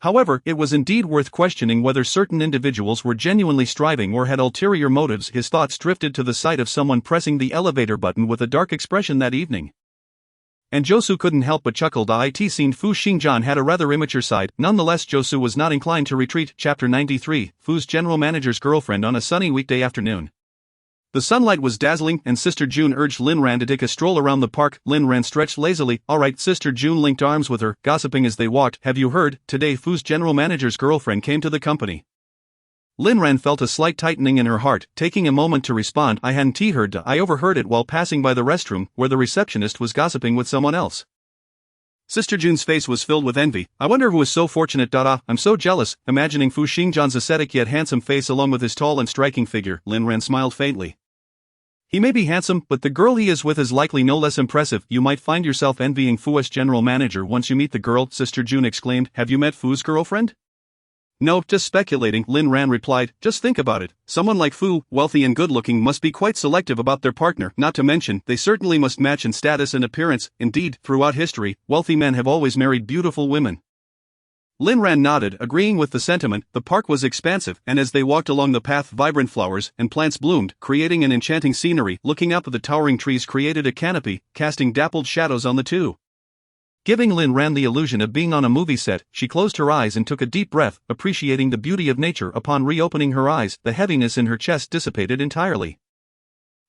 However, it was indeed worth questioning whether certain individuals were genuinely striving or had ulterior motives. His thoughts drifted to the sight of someone pressing the elevator button with a dark expression that evening, and Zhou Su couldn't help but chuckle. It seemed Fu Xingjian had a rather immature side. Nonetheless, Zhou Su was not inclined to retreat. Chapter 93, Fu's general manager's girlfriend on a sunny weekday afternoon. The sunlight was dazzling, and Sister June urged Lin Ran to take a stroll around the park. Lin Ran stretched lazily. "All right." Sister June linked arms with her, gossiping as they walked. "Have you heard? Today Fu's general manager's girlfriend came to the company." Lin Ran felt a slight tightening in her heart, taking a moment to respond. "I hadn't heard. I overheard it while passing by the restroom, where the receptionist was gossiping with someone else." Sister June's face was filled with envy. "I wonder who is so fortunate. I'm so jealous." Imagining Fu Xingjian's ascetic yet handsome face along with his tall and striking figure, Lin Ran smiled faintly. "He may be handsome, but the girl he is with is likely no less impressive. You might find yourself envying Fu's general manager once you meet the girl." Sister June exclaimed. "Have you met Fu's girlfriend?" "No, just speculating," Lin Ran replied. "Just think about it. Someone like Fu, wealthy and good-looking, must be quite selective about their partner. Not to mention, they certainly must match in status and appearance. Indeed, throughout history, wealthy men have always married beautiful women." Lin Ran nodded, agreeing with the sentiment. The park was expansive, and as they walked along the path, vibrant flowers and plants bloomed, creating an enchanting scenery. Looking up at the towering trees created a canopy, casting dappled shadows on the two, giving Lin Ran the illusion of being on a movie set. She closed her eyes and took a deep breath, appreciating the beauty of nature. Upon reopening her eyes, the heaviness in her chest dissipated entirely.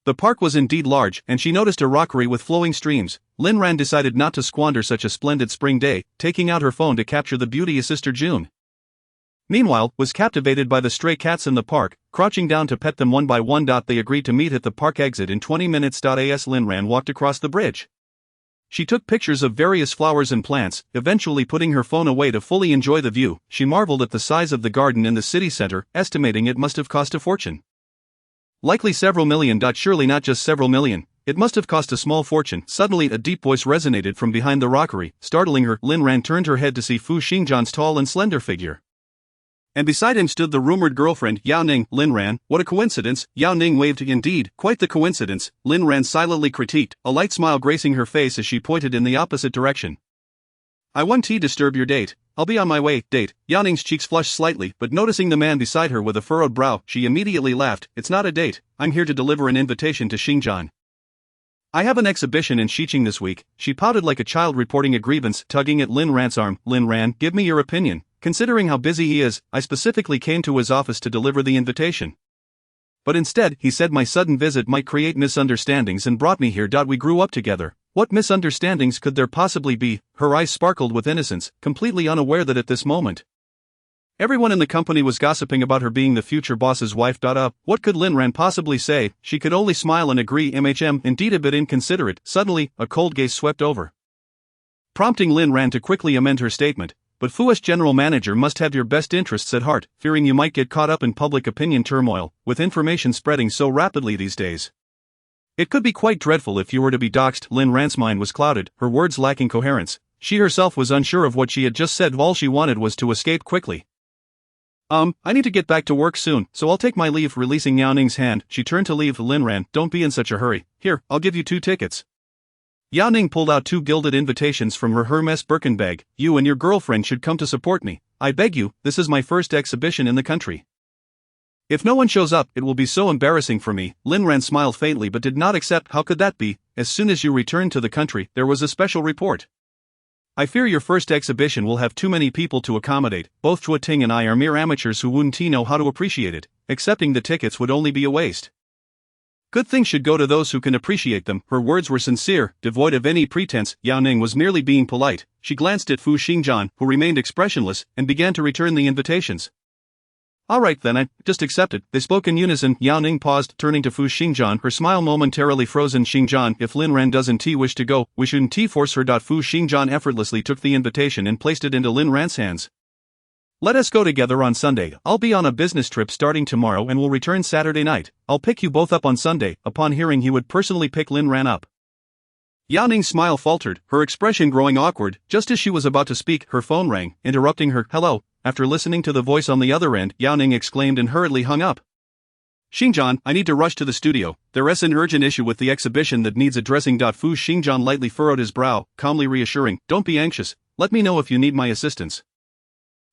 The park was indeed large, and she noticed a rockery with flowing streams. Lin Ran decided not to squander such a splendid spring day, taking out her phone to capture the beauty of Sister June. Meanwhile, was captivated by the stray cats in the park, crouching down to pet them one by one. They agreed to meet at the park exit in 20 minutes. As Lin Ran walked across the bridge, she took pictures of various flowers and plants, eventually putting her phone away to fully enjoy the view. She marveled at the size of the garden in the city center, estimating it must have cost a fortune. Likely several million. Surely not just several million. It must have cost a small fortune. Suddenly a deep voice resonated from behind the rockery, startling her. Lin Ran turned her head to see Fu Xingjian's tall and slender figure, and beside him stood the rumored girlfriend, Yao Ning. "Lin Ran, what a coincidence." Yao Ning waved. "Indeed, quite the coincidence," Lin Ran silently critiqued, a light smile gracing her face as she pointed in the opposite direction. "I won't disturb your date. I'll be on my way." "Date?" Yao Ning's cheeks flushed slightly, but noticing the man beside her with a furrowed brow, she immediately laughed. "It's not a date. I'm here to deliver an invitation to Xingjian. I have an exhibition in Xiqing this week." She pouted like a child reporting a grievance, tugging at Lin Ran's arm. "Lin Ran, give me your opinion. Considering how busy he is, I specifically came to his office to deliver the invitation. But instead, he said my sudden visit might create misunderstandings and brought me here. We grew up together. What misunderstandings could there possibly be?" Her eyes sparkled with innocence, completely unaware that at this moment everyone in the company was gossiping about her being the future boss's wife. What could Lin Ran possibly say? She could only smile and agree. Indeed a bit inconsiderate. Suddenly, a cold gaze swept over, prompting Lin Ran to quickly amend her statement. "But Fu's general manager must have your best interests at heart," fearing you might get caught up in public opinion turmoil, with information spreading so rapidly these days. "It could be quite dreadful if you were to be doxxed." Lin Ran's mind was clouded, her words lacking coherence. She herself was unsure of what she had just said. All she wanted was to escape quickly. I need to get back to work soon, so I'll take my leave." Releasing Yao Ning's hand, she turned to leave. "Lin Ran, don't be in such a hurry. Here, I'll give you 2 tickets. Yao Ning pulled out 2 gilded invitations from her Hermes Birkin bag. You and your girlfriend should come to support me. I beg you, this is my first exhibition in the country. If no one shows up, it will be so embarrassing for me. Lin Ran smiled faintly but did not accept. How could that be? As soon as you returned to the country, there was a special report. I fear your first exhibition will have too many people to accommodate. Both Chua Ting and I are mere amateurs who wouldn't know how to appreciate it. Accepting the tickets would only be a waste. Good things should go to those who can appreciate them. Her words were sincere, devoid of any pretense. Yao Ning was merely being polite. She glanced at Fu Xingjian, who remained expressionless, and began to return the invitations. All right then, I just accept it. They spoke in unison. Yao Ning paused, turning to Fu Xingjian, her smile momentarily frozen. Xingjian, if Lin Ran doesn't wish to go, we shouldn't force her. Fu Xingjian effortlessly took the invitation and placed it into Lin Ran's hands. Let us go together on Sunday. I'll be on a business trip starting tomorrow and will return Saturday night. I'll pick you both up on Sunday. Upon hearing he would personally pick Lin Ran up, Yao Ning's smile faltered, her expression growing awkward. Just as she was about to speak, her phone rang, interrupting her. Hello. After listening to the voice on the other end, Yao Ning exclaimed and hurriedly hung up. Xingjian, I need to rush to the studio. There is an urgent issue with the exhibition that needs addressing. Fu Xingjian lightly furrowed his brow, calmly reassuring. Don't be anxious. Let me know if you need my assistance.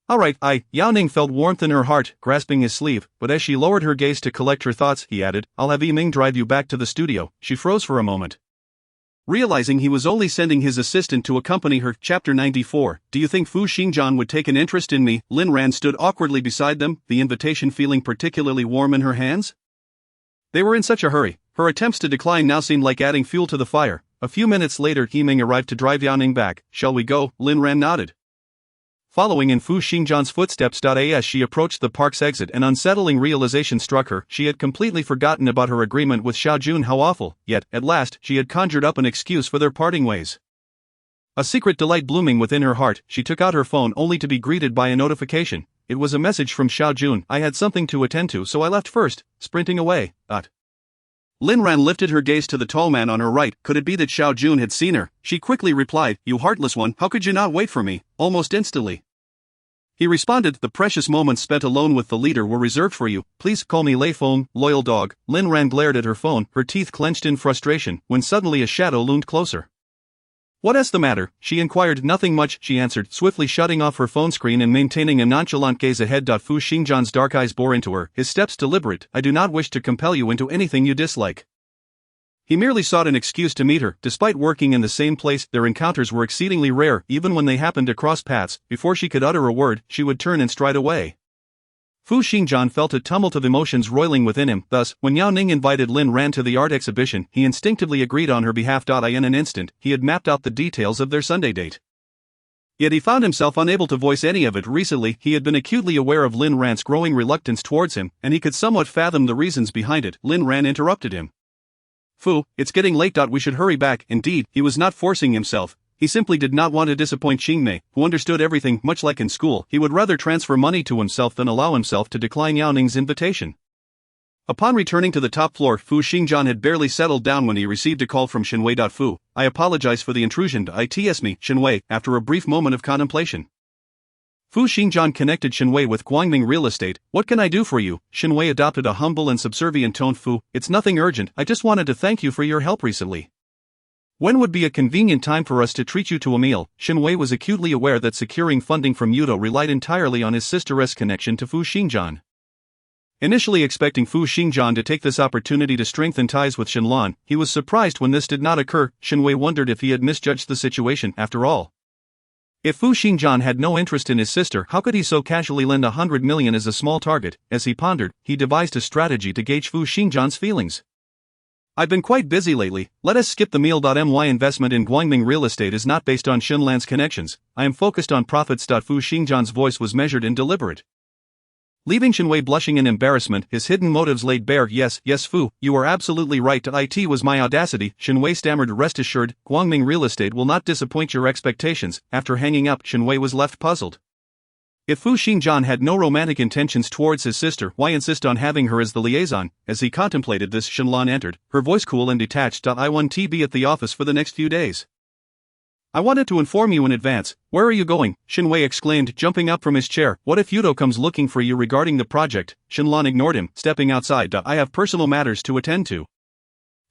All right, Yao Ning felt warmth in her heart, grasping his sleeve, but as she lowered her gaze to collect her thoughts, he added, I'll have Yiming drive you back to the studio. She froze for a moment, realizing he was only sending his assistant to accompany her. Chapter 94. Do you think Fu Xingjian would take an interest in me? Lin Ran stood awkwardly beside them, the invitation feeling particularly warm in her hands. They were in such a hurry, her attempts to decline now seemed like adding fuel to the fire. A few minutes later, Yiming arrived to drive Yao Ning back. Shall we go? Lin Ran nodded. Following in Fu Xingjian's footsteps. As she approached the park's exit, an unsettling realization struck her. She had completely forgotten about her agreement with Xiao Jun. How awful, yet, at last, she had conjured up an excuse for their parting ways. A secret delight blooming within her heart, she took out her phone only to be greeted by a notification. It was a message from Xiao Jun. I had something to attend to, so I left first, sprinting away. Lin Ran lifted her gaze to the tall man on her right. Could it be that Xiao Jun had seen her? She quickly replied, You heartless one, how could you not wait for me? Almost instantly, he responded, the precious moments spent alone with the leader were reserved for you. Please call me Lei Feng, loyal dog. Lin Ran glared at her phone, her teeth clenched in frustration, when suddenly a shadow loomed closer. What is the matter? She inquired. Nothing much, she answered, swiftly shutting off her phone screen and maintaining a nonchalant gaze ahead. Fu Xingjian's dark eyes bore into her, his steps deliberate. I do not wish to compel you into anything you dislike. He merely sought an excuse to meet her. Despite working in the same place, their encounters were exceedingly rare. Even when they happened to cross paths, before she could utter a word, she would turn and stride away. Fu Xingjian felt a tumult of emotions roiling within him. Thus, when Yao Ning invited Lin Ran to the art exhibition, he instinctively agreed on her behalf. In an instant, he had mapped out the details of their Sunday date. Yet he found himself unable to voice any of it. Recently, he had been acutely aware of Lin Ran's growing reluctance towards him, and he could somewhat fathom the reasons behind it. Lin Ran interrupted him. Fu, it's getting late. We should hurry back. Indeed, he was not forcing himself. He simply did not want to disappoint Xingmei, who understood everything. Much like in school, he would rather transfer money to himself than allow himself to decline Yao Ning's invitation. Upon returning to the top floor, Fu Xingjian had barely settled down when he received a call from Shenwei. Fu, I apologize for the intrusion. It's me, Shenwei. After a brief moment of contemplation, Fu Xingjian connected Shenwei with Guangming Real Estate. What can I do for you? Shenwei adopted a humble and subservient tone. Fu, it's nothing urgent. I just wanted to thank you for your help recently. When would be a convenient time for us to treat you to a meal? Shenwei was acutely aware that securing funding from Yudo relied entirely on his sister's connection to Fu Xingjian. Initially expecting Fu Xingjian to take this opportunity to strengthen ties with Shenlan, he was surprised when this did not occur. Shenwei wondered if he had misjudged the situation. After all, if Fu Xingjian had no interest in his sister, how could he so casually lend 100 million as a small target? As he pondered, he devised a strategy to gauge Fu Xingjian's feelings. I've been quite busy lately. Let us skip the meal. My investment in Guangming Real Estate is not based on Shenlan's connections. I am focused on profits. Fu Xingjian's voice was measured and deliberate, leaving Shenwei blushing in embarrassment, his hidden motives laid bare. Yes, Fu, you are absolutely right. It was my audacity. Shenwei stammered. Rest assured, Guangming Real Estate will not disappoint your expectations. After hanging up, Shenwei was left puzzled. If Fu Xingjian had no romantic intentions towards his sister, why insist on having her as the liaison? As he contemplated this, Shenlan entered, her voice cool and detached. I want to be at the office for the next few days. I wanted to inform you in advance. Where are you going? Shenwei exclaimed, jumping up from his chair. What if Yudo comes looking for you regarding the project? Shenlan ignored him, stepping outside. I have personal matters to attend to.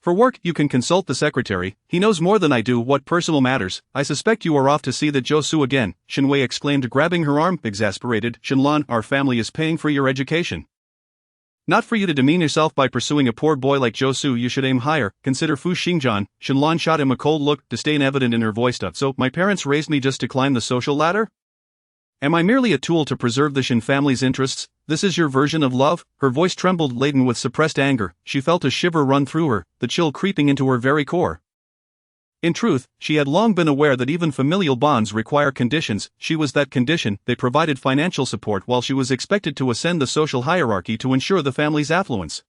For work, you can consult the secretary. He knows more than I do what personal matters. I suspect you are off to see the Josu again, Shinwei exclaimed, grabbing her arm. Exasperated, Shinlan, our family is paying for your education. Not for you to demean yourself by pursuing a poor boy like Josu. You should aim higher. Consider Fu Xingjian. Shinlan shot him a cold look, disdain evident in her voice. So, my parents raised me just to climb the social ladder? Am I merely a tool to preserve the Shin family's interests? This is your version of love? Her voice trembled, laden with suppressed anger. She felt a shiver run through her, the chill creeping into her very core. In truth, she had long been aware that even familial bonds require conditions. She was that condition. They provided financial support while she was expected to ascend the social hierarchy to ensure the family's affluence.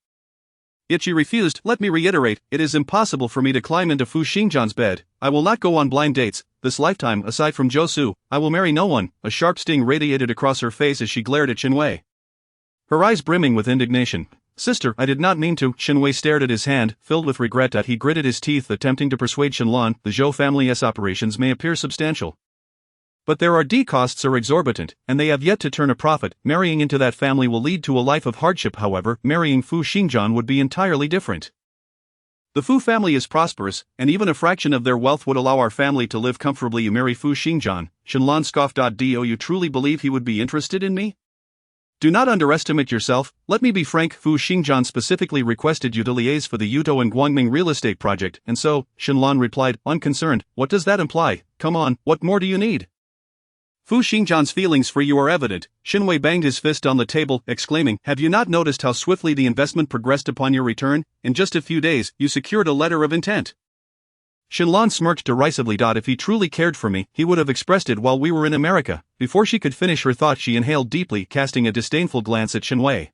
Yet she refused. Let me reiterate, it is impossible for me to climb into Fu Xingjian's bed. I will not go on blind dates. This lifetime, aside from Josu, I will marry no one. A sharp sting radiated across her face as she glared at Shinwei, her eyes brimming with indignation. Sister, I did not mean to. Shinwei stared at his hand, filled with regret that he gritted his teeth, attempting to persuade Shinlan. The Zhou family's operations may appear substantial, but their R&D costs are exorbitant, and they have yet to turn a profit. Marrying into that family will lead to a life of hardship. However, marrying Fu Xingjian would be entirely different. The Fu family is prosperous, and even a fraction of their wealth would allow our family to live comfortably. You marry Fu Xingjian, Shinlan scoffed. Do you truly believe he would be interested in me? Do not underestimate yourself. Let me be frank, Fu Xingjian specifically requested you to liaise for the Yudo and Guangming real estate project, and so, Shinlan replied, unconcerned. What does that imply? Come on, what more do you need? Fu Xingjian's feelings for you are evident. Shinwei banged his fist on the table, exclaiming, have you not noticed how swiftly the investment progressed upon your return? In just a few days, you secured a letter of intent. Shinlan smirked derisively. If he truly cared for me, he would have expressed it while we were in America. Before she could finish her thought, she inhaled deeply, casting a disdainful glance at Shinwei.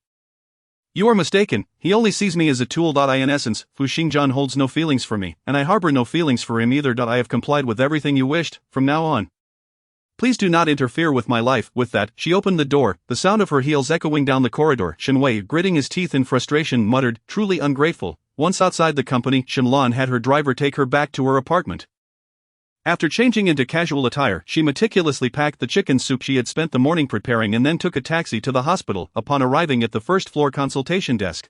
You are mistaken, he only sees me as a tool. In essence, Fu Xingjian holds no feelings for me, and I harbor no feelings for him either. I have complied with everything you wished. From now on, please do not interfere with my life. With that, she opened the door, the sound of her heels echoing down the corridor. Shinwei, gritting his teeth in frustration, muttered, truly ungrateful. Once outside the company, Shinlan had her driver take her back to her apartment. After changing into casual attire, she meticulously packed the chicken soup she had spent the morning preparing and then took a taxi to the hospital. Upon arriving at the first-floor consultation desk,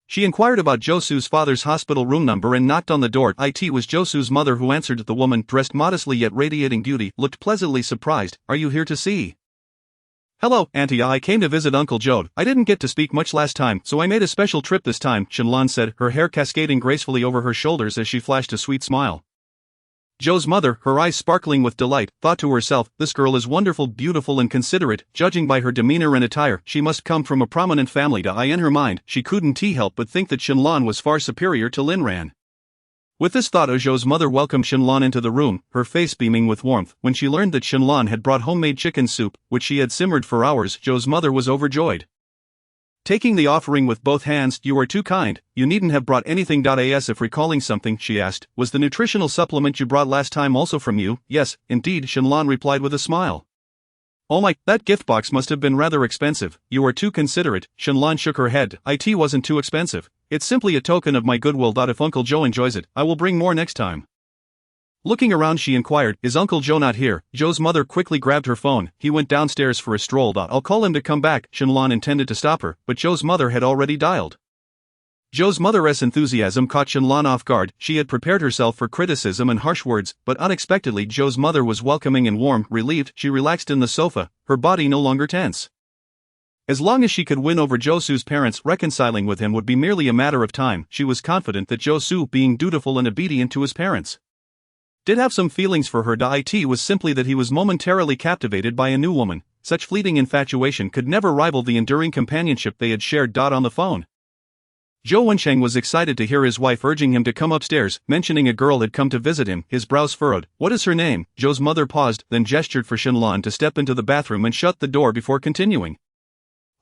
she inquired about Josu's father's hospital room number and knocked on the door. It was Josu's mother who answered. The woman, dressed modestly yet radiating beauty, looked pleasantly surprised. Are you here to see? Hello, Auntie. I came to visit Uncle Joe. I didn't get to speak much last time, so I made a special trip this time, Shinlan said, her hair cascading gracefully over her shoulders as she flashed a sweet smile. Joe's mother, her eyes sparkling with delight, thought to herself, this girl is wonderful, beautiful and considerate. Judging by her demeanor and attire, she must come from a prominent family. In her mind, she couldn't help but think that Shinlan was far superior to Lin Ran. With this thought, Zhou's mother welcomed Shinlan into the room, her face beaming with warmth. When she learned that Shinlan had brought homemade chicken soup, which she had simmered for hours, Zhou's mother was overjoyed. Taking the offering with both hands, you are too kind. You needn't have brought anything. As if recalling something, she asked, was the nutritional supplement you brought last time also from you? Yes, indeed, Shinlan replied with a smile. Oh my, that gift box must have been rather expensive. You are too considerate. Shinlan shook her head. It wasn't too expensive. It's simply a token of my goodwill. If Uncle Joe enjoys it, I will bring more next time. Looking around, she inquired, is Uncle Joe not here? Joe's mother quickly grabbed her phone. He went downstairs for a stroll. I'll call him to come back. Shinlan intended to stop her, but Joe's mother had already dialed. Joe's mother's enthusiasm caught Shinlan off guard. She had prepared herself for criticism and harsh words, but unexpectedly Joe's mother was welcoming and warm. Relieved, she relaxed in the sofa, her body no longer tense. As long as she could win over Josu's parents, reconciling with him would be merely a matter of time. She was confident that Josu, being dutiful and obedient to his parents, did have some feelings for her. It was simply that he was momentarily captivated by a new woman. Such fleeting infatuation could never rival the enduring companionship they had shared. On the phone, Zhou Wensheng was excited to hear his wife urging him to come upstairs, mentioning a girl had come to visit him. His brows furrowed. What is her name? Zhou's mother paused, then gestured for Shinlan to step into the bathroom and shut the door before continuing.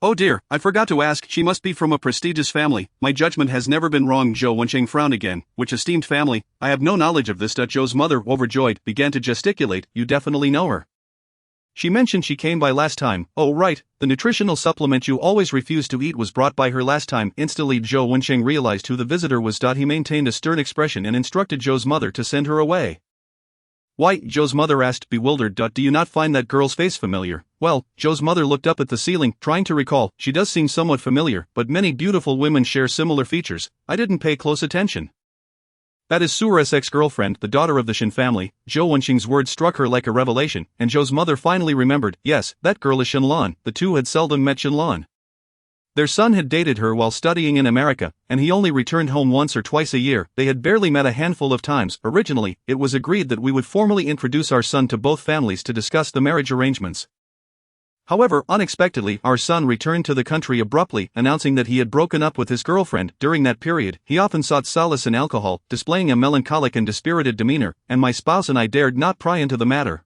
Oh dear, I forgot to ask, she must be from a prestigious family. My judgment has never been wrong. Zhou Wensheng frowned again. Which esteemed family? I have no knowledge of this. Zhou's mother, overjoyed, began to gesticulate. You definitely know her. She mentioned she came by last time. Oh right, the nutritional supplement you always refused to eat was brought by her last time. Instantly Zhou Wensheng realized who the visitor was. He maintained a stern expression and instructed Zhou's mother to send her away. Why? Zhou's mother asked, bewildered. Do you not find that girl's face familiar? Well, Zhou's mother looked up at the ceiling, trying to recall. She does seem somewhat familiar, but many beautiful women share similar features. I didn't pay close attention. That is Sure's ex-girlfriend, the daughter of the Shin family. Zhou Wenxing's words struck her like a revelation, and Zhou's mother finally remembered, yes, that girl is Shenlan. The two had seldom met Shenlan. Their son had dated her while studying in America, and he only returned home once or twice a year. They had barely met a handful of times. Originally, it was agreed that we would formally introduce our son to both families to discuss the marriage arrangements. However, unexpectedly, our son returned to the country abruptly, announcing that he had broken up with his girlfriend. During that period, he often sought solace in alcohol, displaying a melancholic and dispirited demeanor, and my spouse and I dared not pry into the matter.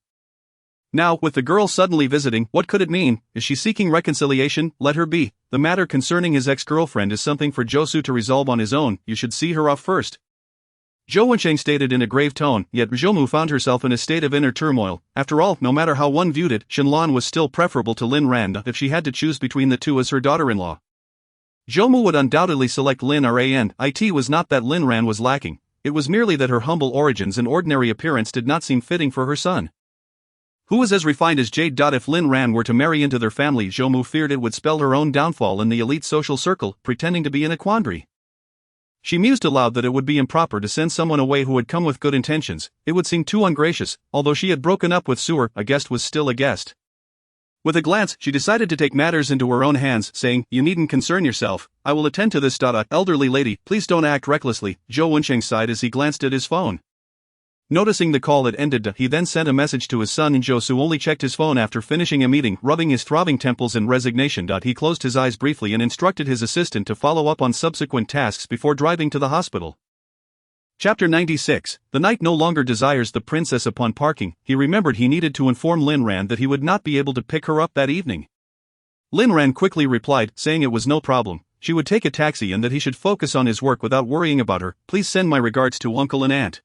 Now, with the girl suddenly visiting, what could it mean? Is she seeking reconciliation? Let her be. The matter concerning his ex-girlfriend is something for Zhou to resolve on his own. You should see her off first. Zhou Wenxing stated in a grave tone, yet Zhou found herself in a state of inner turmoil. After all, no matter how one viewed it, Shenlan was still preferable to Lin Ran if she had to choose between the two as her daughter-in-law. Zhou would undoubtedly select Lin Ran. It was not that Lin Ran was lacking, it was merely that her humble origins and ordinary appearance did not seem fitting for her son, who was as refined as jade. If Lin Ran were to marry into their family, Zhou feared it would spell her own downfall in the elite social circle, pretending to be in a quandary. She mused aloud that it would be improper to send someone away who had come with good intentions. It would seem too ungracious. Although she had broken up with Suer, a guest was still a guest. With a glance, she decided to take matters into her own hands, saying, "You needn't concern yourself. I will attend to this. Elderly lady, please don't act recklessly." Zhou Wenxing sighed as he glanced at his phone. Noticing the call had ended, he then sent a message to his son, and Zhou only checked his phone after finishing a meeting. Rubbing his throbbing temples in resignation, he closed his eyes briefly and instructed his assistant to follow up on subsequent tasks before driving to the hospital. Chapter 96. The knight no longer desires the princess. Upon parking, he remembered he needed to inform Lin Ran that he would not be able to pick her up that evening. Lin Ran quickly replied, saying it was no problem. She would take a taxi and that he should focus on his work without worrying about her. Please send my regards to uncle and aunt.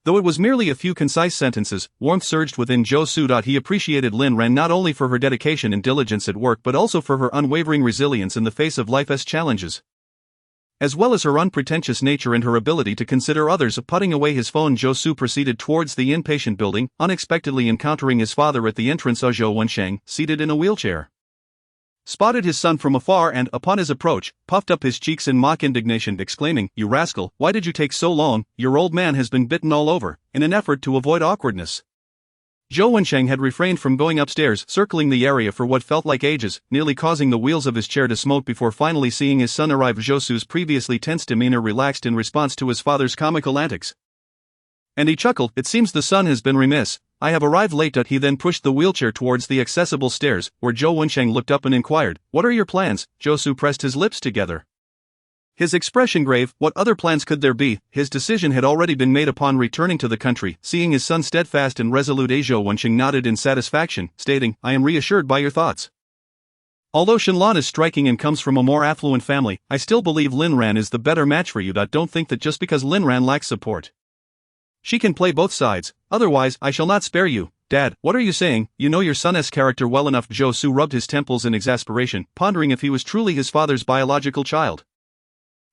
Though it was merely a few concise sentences, warmth surged within Zhou. He appreciated Lin Ran not only for her dedication and diligence at work but also for her unwavering resilience in the face of life's challenges, as well as her unpretentious nature and her ability to consider others. Putting away his phone, Zhou proceeded towards the inpatient building, unexpectedly encountering his father at the entrance. Zhou Wenxing, seated in a wheelchair, spotted his son from afar and, upon his approach, puffed up his cheeks in mock indignation, exclaiming, "You rascal, why did you take so long? Your old man has been bitten all over." In an effort to avoid awkwardness, Zhou Wenxing had refrained from going upstairs, circling the area for what felt like ages, nearly causing the wheels of his chair to smoke before finally seeing his son arrive. Zhou's previously tense demeanor relaxed in response to his father's comical antics, and he chuckled, "It seems the son has been remiss. I have arrived late." He then pushed the wheelchair towards the accessible stairs, where Zhou Wenxing looked up and inquired, "What are your plans?" Zhou pressed his lips together, his expression grave. What other plans could there be? His decision had already been made upon returning to the country. Seeing his son steadfast and resolute, Zhou Wenxing nodded in satisfaction, stating, "I am reassured by your thoughts. Although Shenlan is striking and comes from a more affluent family, I still believe Lin Ran is the better match for you. Don't think that just because Lin Ran lacks support, she can play both sides. Otherwise, I shall not spare you." "Dad, what are you saying? You know your son's character well enough." Zhou rubbed his temples in exasperation, pondering if he was truly his father's biological child.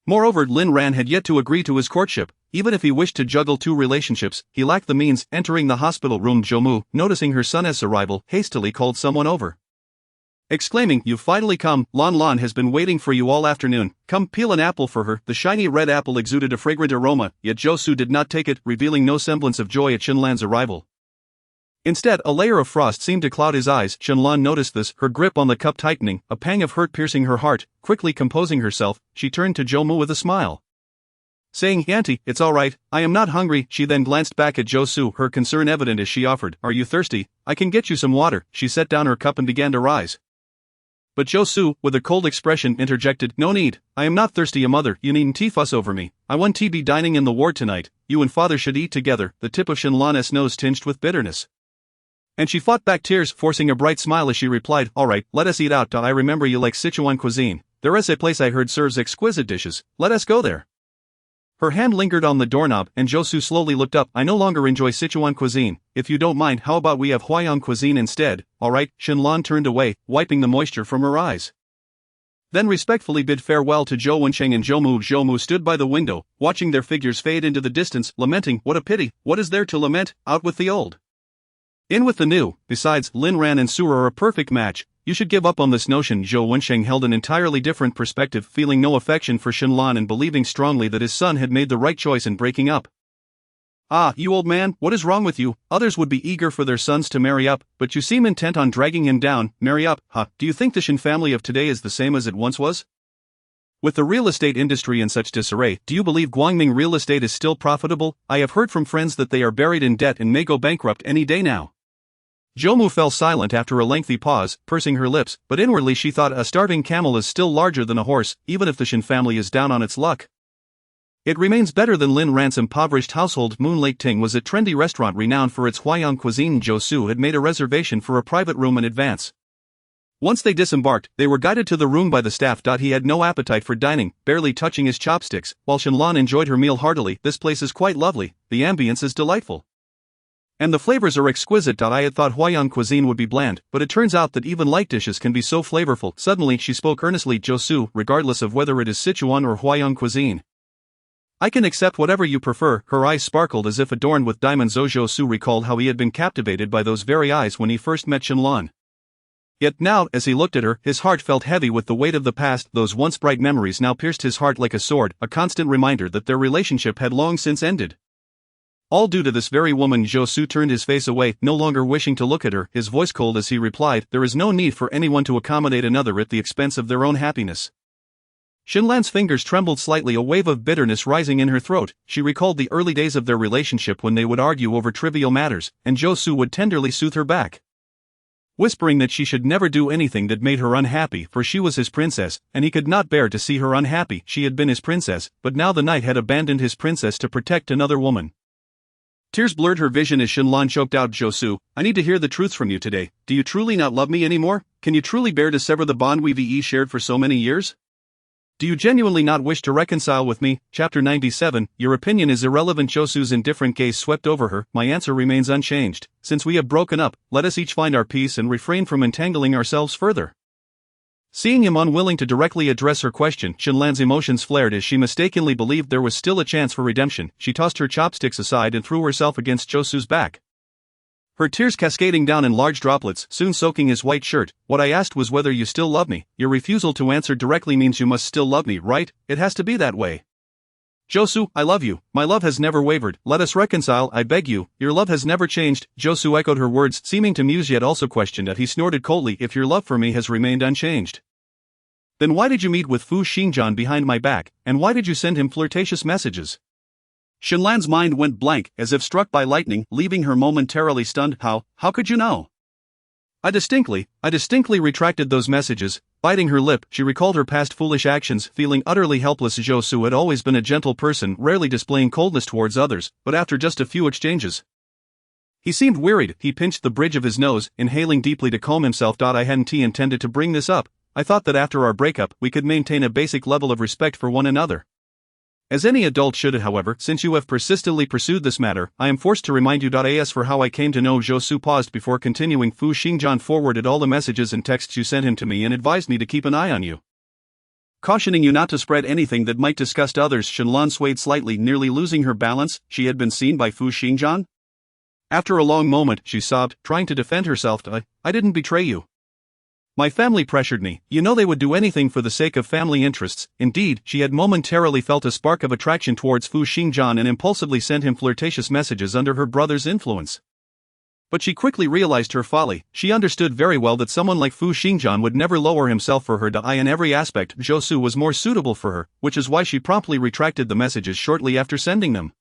Moreover, Lin Ran had yet to agree to his courtship. Even if he wished to juggle two relationships, he lacked the means. Entering the hospital room, Zhou, noticing her son's arrival, hastily called someone over, exclaiming, "You've finally come. Lan has been waiting for you all afternoon. Come, peel an apple for her." The shiny red apple exuded a fragrant aroma, yet Zhou did not take it, revealing no semblance of joy at Shenlan's arrival. Instead, a layer of frost seemed to cloud his eyes. Shenlan noticed this, her grip on the cup tightening, a pang of hurt piercing her heart. Quickly composing herself, she turned to Zhou with a smile, saying, "Auntie, it's all right, I am not hungry." She then glanced back at Zhou, her concern evident as she offered, "Are you thirsty? I can get you some water." She set down her cup and began to rise, but Zhou, with a cold expression, interjected, "No need, I am not thirsty. Mother, you needn't fuss over me. I want to be dining in the ward tonight. You and father should eat together." The tip of Shenlan's nose tinged with bitterness, and she fought back tears, forcing a bright smile as she replied, "All right, let us eat out. I remember you like Sichuan cuisine. There is a place I heard serves exquisite dishes. Let us go there." Her hand lingered on the doorknob, and Zhou slowly looked up. "I no longer enjoy Sichuan cuisine. If you don't mind, how about we have Huayang cuisine instead?" "All right." Shenlan turned away, wiping the moisture from her eyes, then respectfully bid farewell to Zhou Wenxing and Zhou. Zhou stood by the window, watching their figures fade into the distance, lamenting, "What a pity. What is there to lament? Out with the old, in with the new. Besides, Lin Ran and Suer are a perfect match. You should give up on this notion. Zhou Wensheng held an entirely different perspective, feeling no affection for Shen Lan and believing strongly that his son had made the right choice in breaking up. Ah, you old man, what is wrong with you? Others would be eager for their sons to marry up, but you seem intent on dragging him down. Marry up, huh? Do you think the Shen family of today is the same as it once was? With the real estate industry in such disarray, do you believe Guangming real estate is still profitable? I have heard from friends that they are buried in debt and may go bankrupt any day now. Zhou fell silent after a lengthy pause, pursing her lips, but inwardly she thought a starving camel is still larger than a horse, even if the Shen family is down on its luck. It remains better than Lin Ran's impoverished household. Moonlight Ting was a trendy restaurant renowned for its Huayang cuisine. Zhou Su had made a reservation for a private room in advance. Once they disembarked, they were guided to the room by the staff. He had no appetite for dining, barely touching his chopsticks, while Shen Lan enjoyed her meal heartily. This place is quite lovely, the ambience is delightful. And the flavors are exquisite. I had thought Huayang cuisine would be bland, but it turns out that even light dishes can be so flavorful. Suddenly she spoke earnestly. Zhou Su, regardless of whether it is Sichuan or Huayang cuisine, I can accept whatever you prefer. Her eyes sparkled as if adorned with diamonds. Zhou Su recalled how he had been captivated by those very eyes when he first met Shen Lan. Yet now, as he looked at her, his heart felt heavy with the weight of the past. Those once bright memories now pierced his heart like a sword, a constant reminder that their relationship had long since ended. All due to this very woman. Zhou Su turned his face away, no longer wishing to look at her, his voice cold as he replied, "There is no need for anyone to accommodate another at the expense of their own happiness." Shen Lan's fingers trembled slightly, a wave of bitterness rising in her throat. She recalled the early days of their relationship when they would argue over trivial matters, and Zhou Su would tenderly soothe her back, whispering that she should never do anything that made her unhappy, for she was his princess, and he could not bear to see her unhappy. She had been his princess, but now the knight had abandoned his princess to protect another woman. Tears blurred her vision as Shen Lan choked out, "Zhou Su, I need to hear the truth from you today. Do you truly not love me anymore? Can you truly bear to sever the bond we've shared for so many years? Do you genuinely not wish to reconcile with me?" Chapter 97, Your opinion is irrelevant. Zhou Su's indifferent gaze swept over her. "My answer remains unchanged. Since we have broken up, let us each find our peace and refrain from entangling ourselves further." Seeing him unwilling to directly address her question, Shen Lan's emotions flared as she mistakenly believed there was still a chance for redemption. She tossed her chopsticks aside and threw herself against Zhou Su's back, her tears cascading down in large droplets, soon soaking his white shirt. "What I asked was whether you still love me. Your refusal to answer directly means you must still love me, right? It has to be that way." "Zhou Su, I love you. My love has never wavered. Let us reconcile, I beg you. Your love has never changed." Zhou Su echoed her words, seeming to muse yet also questioned. He snorted coldly, "If your love for me has remained unchanged, then why did you meet with Fu Xingjian behind my back, and why did you send him flirtatious messages?" Shen Lan's mind went blank, as if struck by lightning, leaving her momentarily stunned. How could you know?" I distinctly retracted those messages." Biting her lip, she recalled her past foolish actions, feeling utterly helpless. Zhou Su had always been a gentle person, rarely displaying coldness towards others, but after just a few exchanges, he seemed wearied. He pinched the bridge of his nose, inhaling deeply to calm himself. "I hadn't intended to bring this up. I thought that after our breakup, we could maintain a basic level of respect for one another. As any adult should. However, since you have persistently pursued this matter, I am forced to remind you. As for how I came to know." Zhou Su paused before continuing. "Fu Xingjian forwarded all the messages and texts you sent him to me and advised me to keep an eye on you, cautioning you not to spread anything that might disgust others." Shen Lan swayed slightly, nearly losing her balance. She had been seen by Fu Xingjian? After a long moment, she sobbed, trying to defend herself. I didn't betray you. My family pressured me. You know they would do anything for the sake of family interests." Indeed, she had momentarily felt a spark of attraction towards Fu Xingjian and impulsively sent him flirtatious messages under her brother's influence. But she quickly realized her folly. She understood very well that someone like Fu Xingjian would never lower himself for her. In every aspect, Zhou Su was more suitable for her, which is why she promptly retracted the messages shortly after sending them.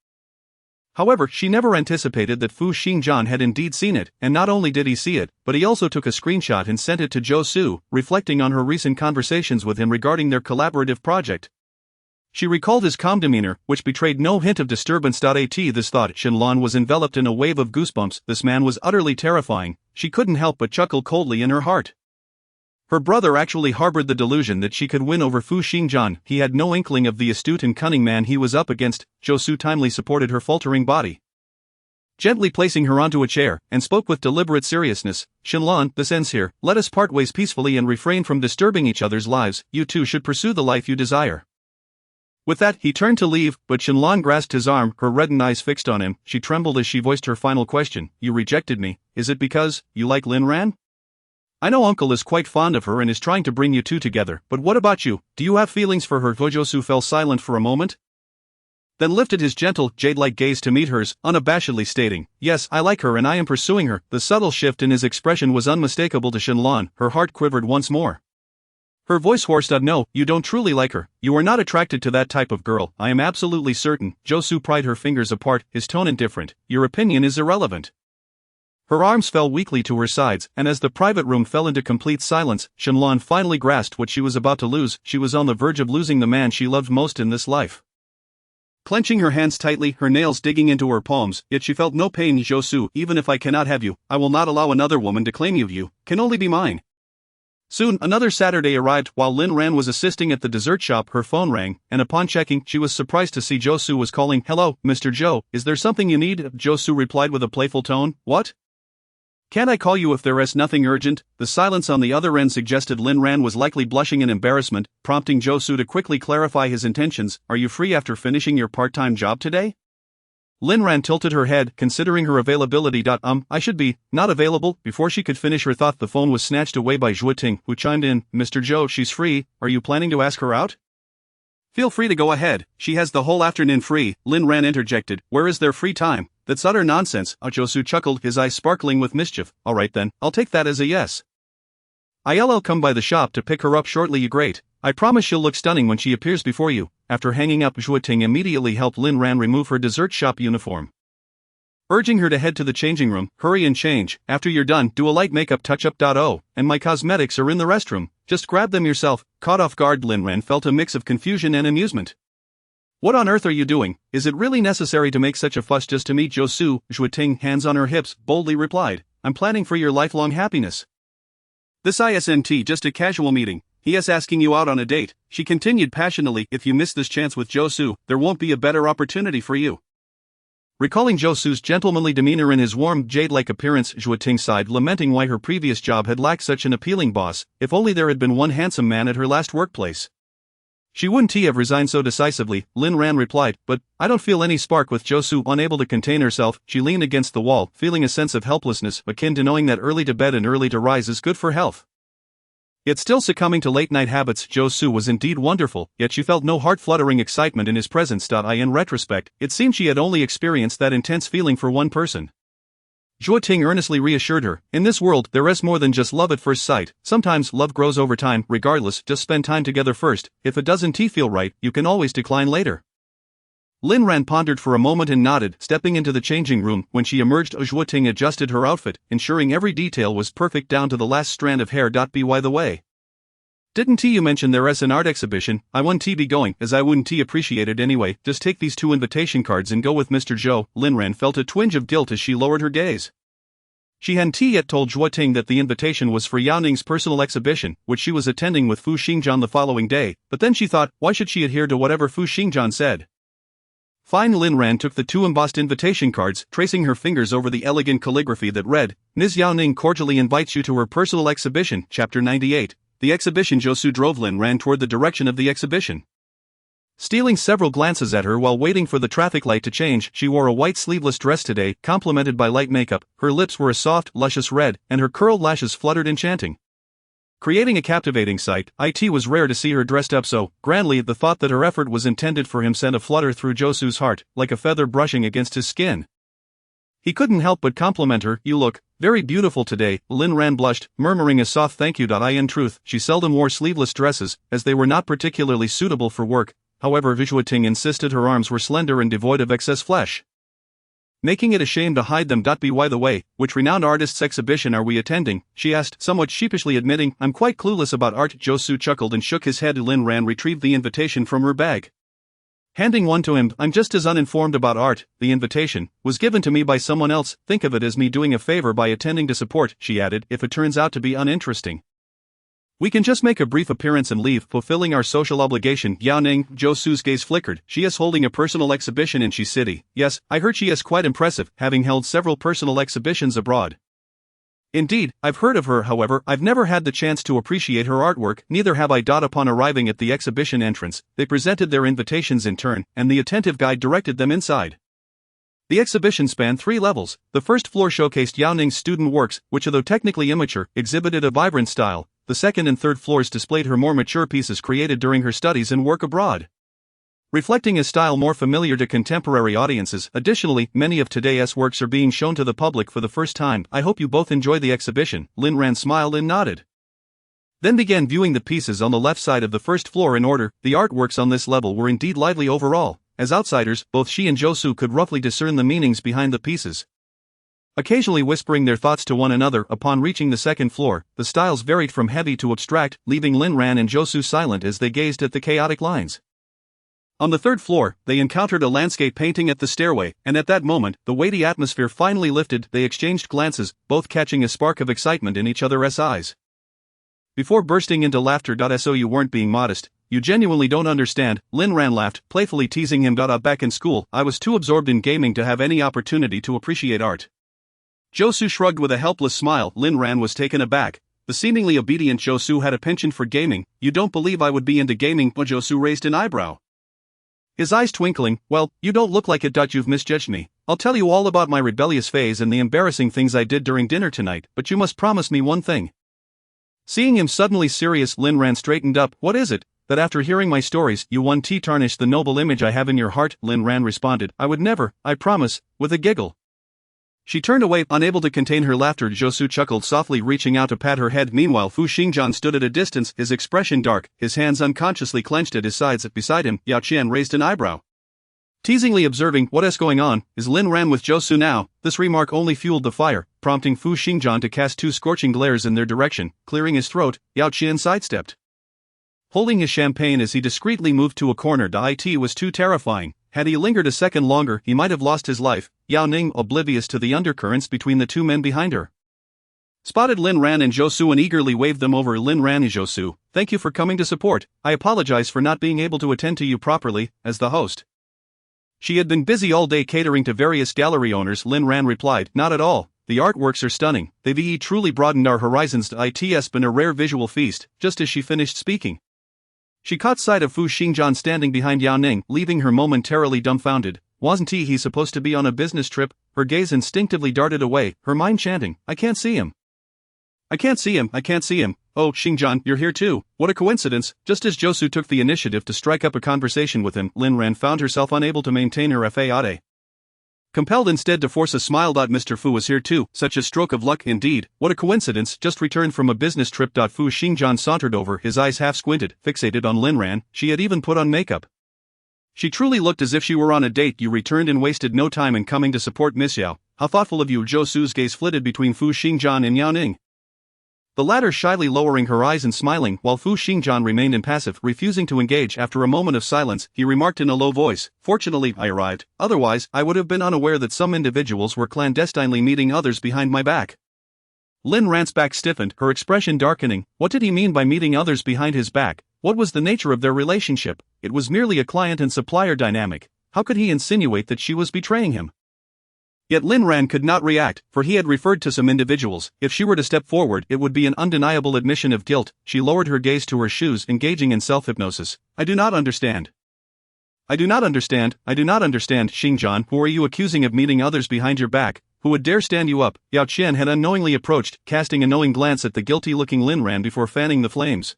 However, she never anticipated that Fu Xingjian had indeed seen it, and not only did he see it, but he also took a screenshot and sent it to Zhou Su, reflecting on her recent conversations with him regarding their collaborative project. She recalled his calm demeanor, which betrayed no hint of disturbance. At this thought, Shen Lan was enveloped in a wave of goosebumps. This man was utterly terrifying. She couldn't help but chuckle coldly in her heart. Her brother actually harbored the delusion that she could win over Fu Xingjian. He had no inkling of the astute and cunning man he was up against. Zhou Su timely supported her faltering body, gently placing her onto a chair, and spoke with deliberate seriousness. "Shen Lan, this ends here. Let us part ways peacefully and refrain from disturbing each other's lives. You too should pursue the life you desire." With that, he turned to leave, but Shen Lan grasped his arm, her reddened eyes fixed on him. She trembled as she voiced her final question. "You rejected me. Is it because you like Lin Ran?" I know uncle is quite fond of her and is trying to bring you two together, but what about you? Do you have feelings for her? Josu fell silent for a moment, then lifted his gentle, jade-like gaze to meet hers, unabashedly stating, "Yes, I like her and I am pursuing her." The subtle shift in his expression was unmistakable to Lin Ran. Her heart quivered once more. Her voice hoarse. "No, you don't truly like her. You are not attracted to that type of girl, I am absolutely certain." Josu pried her fingers apart, his tone indifferent. "Your opinion is irrelevant." Her arms fell weakly to her sides, and as the private room fell into complete silence, Lin Ran finally grasped what she was about to lose. She was on the verge of losing the man she loved most in this life. Clenching her hands tightly, her nails digging into her palms, yet she felt no pain. "Josu, even if I cannot have you, I will not allow another woman to claim you. You can only be mine." Soon, another Saturday arrived. While Lin Ran was assisting at the dessert shop, her phone rang, and upon checking, she was surprised to see Josu was calling. "Hello, Mr. Zhou, is there something you need?" Josu replied with a playful tone. "What? Can't I call you if there is nothing urgent?" The silence on the other end suggested Lin Ran was likely blushing in embarrassment, prompting Josu to quickly clarify his intentions. "Are you free after finishing your part-time job today?" Lin Ran tilted her head, considering her availability. I should be not available." Before she could finish her thought, the phone was snatched away by Ting, who chimed in, "Mr. Zhou, she's free. Are you planning to ask her out?" "Feel free to go ahead. She has the whole afternoon free," Lin Ran interjected. "Where is their free time?" "That's utter nonsense." Josu chuckled, his eyes sparkling with mischief. "Alright then, I'll take that as a yes. I'll come by the shop to pick her up shortly. You great. I promise she'll look stunning when she appears before you." After hanging up, Ting immediately helped Lin Ran remove her dessert shop uniform, urging her to head to the changing room. "Hurry and change. After you're done, do a light makeup touch-up. Oh, and my cosmetics are in the restroom. Just grab them yourself." Caught off guard, Lin Ran felt a mix of confusion and amusement. "What on earth are you doing? Is it really necessary to make such a fuss just to meet Josu?" Ting, hands on her hips, boldly replied. "I'm planning for your lifelong happiness. This isn't just a casual meeting. He is asking you out on a date," she continued passionately. "If you miss this chance with Josu, there won't be a better opportunity for you." Recalling Josu's gentlemanly demeanor and his warm, jade-like appearance, Ting sighed, lamenting why her previous job had lacked such an appealing boss. If only there had been one handsome man at her last workplace, she wouldn't have resigned so decisively. Lin Ran replied, "But I don't feel any spark with Josu." Unable to contain herself, she leaned against the wall, feeling a sense of helplessness akin to knowing that early to bed and early to rise is good for health, yet still succumbing to late-night habits. Josu was indeed wonderful, yet she felt no heart-fluttering excitement in his presence. In retrospect, it seemed she had only experienced that intense feeling for one person. Ting earnestly reassured her, "In this world, there is more than just love at first sight. Sometimes love grows over time. Regardless, just spend time together first. If it doesn't feel right, you can always decline later." Lin Ran pondered for a moment and nodded, stepping into the changing room. When she emerged, Ting adjusted her outfit, ensuring every detail was perfect down to the last strand of hair. By the way, didn't you mention there is an art exhibition? I wouldn't be going, as I wouldn't appreciate it anyway. Just take these 2 invitation cards and go with Mr. Zhou." Lin Ran felt a twinge of guilt as she lowered her gaze. She hadn't yet told Ting that the invitation was for Yao Ning's personal exhibition, which she was attending with Fu Xingjian the following day, but then she thought, why should she adhere to whatever Fu Xingjian said? Fine. Lin Ran took the 2 embossed invitation cards, tracing her fingers over the elegant calligraphy that read, "Ms. Yao Ning cordially invites you to her personal exhibition." Chapter 98. The exhibition. Josu drove Lin Ran toward the direction of the exhibition, stealing several glances at her while waiting for the traffic light to change. She wore a white sleeveless dress today, complemented by light makeup. Her lips were a soft, luscious red, and her curled lashes fluttered enchanting, creating a captivating sight. It was rare to see her dressed up so grandly. The thought that her effort was intended for him sent a flutter through Josu's heart, like a feather brushing against his skin. He couldn't help but compliment her. "You look very beautiful today." Lin Ran blushed, murmuring a soft thank you. In truth, she seldom wore sleeveless dresses, as they were not particularly suitable for work. However, Ting insisted her arms were slender and devoid of excess flesh, making it a shame to hide them. By the way, which renowned artist's exhibition are we attending? She asked, somewhat sheepishly admitting, "I'm quite clueless about art." Josu chuckled and shook his head. Lin Ran retrieved the invitation from her bag, handing one to him. "I'm just as uninformed about art. The invitation was given to me by someone else. Think of it as me doing a favor by attending to support," she added. "If it turns out to be uninteresting, we can just make a brief appearance and leave, fulfilling our social obligation." Yao Ning. Josu's gaze flickered. "She is holding a personal exhibition in Xi City." "Yes, I heard she is quite impressive, having held several personal exhibitions abroad." "Indeed, I've heard of her. However, I've never had the chance to appreciate her artwork." "Neither have I." Upon arriving at the exhibition entrance, they presented their invitations in turn, and the attentive guide directed them inside. The exhibition spanned 3 levels. The first floor showcased Yao Ning's student works, which although technically immature, exhibited a vibrant style. The second and third floors displayed her more mature pieces created during her studies and work abroad, reflecting a style more familiar to contemporary audiences. Additionally, many of today's works are being shown to the public for the first time. I hope you both enjoy the exhibition. Lin Ran smiled and nodded, then began viewing the pieces on the left side of the first floor in order. The artworks on this level were indeed lively overall. As outsiders, both she and Josu could roughly discern the meanings behind the pieces, occasionally whispering their thoughts to one another. Upon reaching the second floor, the styles varied from heavy to abstract, leaving Lin Ran and Josu silent as they gazed at the chaotic lines. On the third floor, they encountered a landscape painting at the stairway, and at that moment, the weighty atmosphere finally lifted. They exchanged glances, both catching a spark of excitement in each other's eyes, before bursting into laughter. So you weren't being modest. You genuinely don't understand. Lin Ran laughed, playfully teasing him. Back in school, I was too absorbed in gaming to have any opportunity to appreciate art. Josu shrugged with a helpless smile. Lin Ran was taken aback. The seemingly obedient Josu had a penchant for gaming. You don't believe I would be into gaming? Josu raised an eyebrow, his eyes twinkling. Well, you don't look like it. You've misjudged me. I'll tell you all about my rebellious phase and the embarrassing things I did during dinner tonight, but you must promise me one thing. Seeing him suddenly serious, Lin Ran straightened up. What is it? That after hearing my stories, you won't tarnish the noble image I have in your heart? Lin Ran responded. I would never, I promise, with a giggle. She turned away, unable to contain her laughter. Josu chuckled softly, reaching out to pat her head. Meanwhile, Fu Xingjian stood at a distance, his expression dark, his hands unconsciously clenched at his sides. Beside him, Yao Qian raised an eyebrow, teasingly observing, what is going on? Is Lin Ran with Josu now? This remark only fueled the fire, prompting Fu Xingjian to cast 2 scorching glares in their direction. Clearing his throat, Yao Qian sidestepped, holding his champagne as he discreetly moved to a corner. It was too terrifying. Had he lingered a second longer, he might have lost his life. Yao Ning, oblivious to the undercurrents between the two men behind her, spotted Lin Ran and Josu and eagerly waved them over. Lin Ran and Josu, thank you for coming to support. I apologize for not being able to attend to you properly, as the host. She had been busy all day catering to various gallery owners. Lin Ran replied, not at all. The artworks are stunning. They've truly broadened our horizons. It's been a rare visual feast. Just as she finished speaking, she caught sight of Fu Xingjian standing behind Yao Ning, leaving her momentarily dumbfounded. Wasn't he supposed to be on a business trip? Her gaze instinctively darted away, her mind chanting, I can't see him. I can't see him, I can't see him. Oh, Xingjian, you're here too. What a coincidence. Just as Josu took the initiative to strike up a conversation with him, Lin Ran found herself unable to maintain her fade, compelled instead to force a smile. Mr. Fu was here too, such a stroke of luck indeed. What a coincidence, just returned from a business trip. Fu Xingjian sauntered over, his eyes half squinted, fixated on Lin Ran. She had even put on makeup. She truly looked as if she were on a date. You returned and wasted no time in coming to support Miss Yao. How thoughtful of you. Josu's gaze flitted between Fu Xingjian and Yao Ning, the latter shyly lowering her eyes and smiling, while Fu Xingjian remained impassive, refusing to engage. After a moment of silence, he remarked in a low voice, fortunately, I arrived, otherwise, I would have been unaware that some individuals were clandestinely meeting others behind my back. Lin Ran's back stiffened, her expression darkening. What did he mean by meeting others behind his back? What was the nature of their relationship? It was merely a client and supplier dynamic. How could he insinuate that she was betraying him? Yet Lin Ran could not react, for he had referred to some individuals. If she were to step forward, it would be an undeniable admission of guilt. She lowered her gaze to her shoes, engaging in self-hypnosis. I do not understand. I do not understand. I do not understand. Xingjian, who are you accusing of meeting others behind your back? Who would dare stand you up? Yao Qian had unknowingly approached, casting a knowing glance at the guilty-looking Lin Ran before fanning the flames.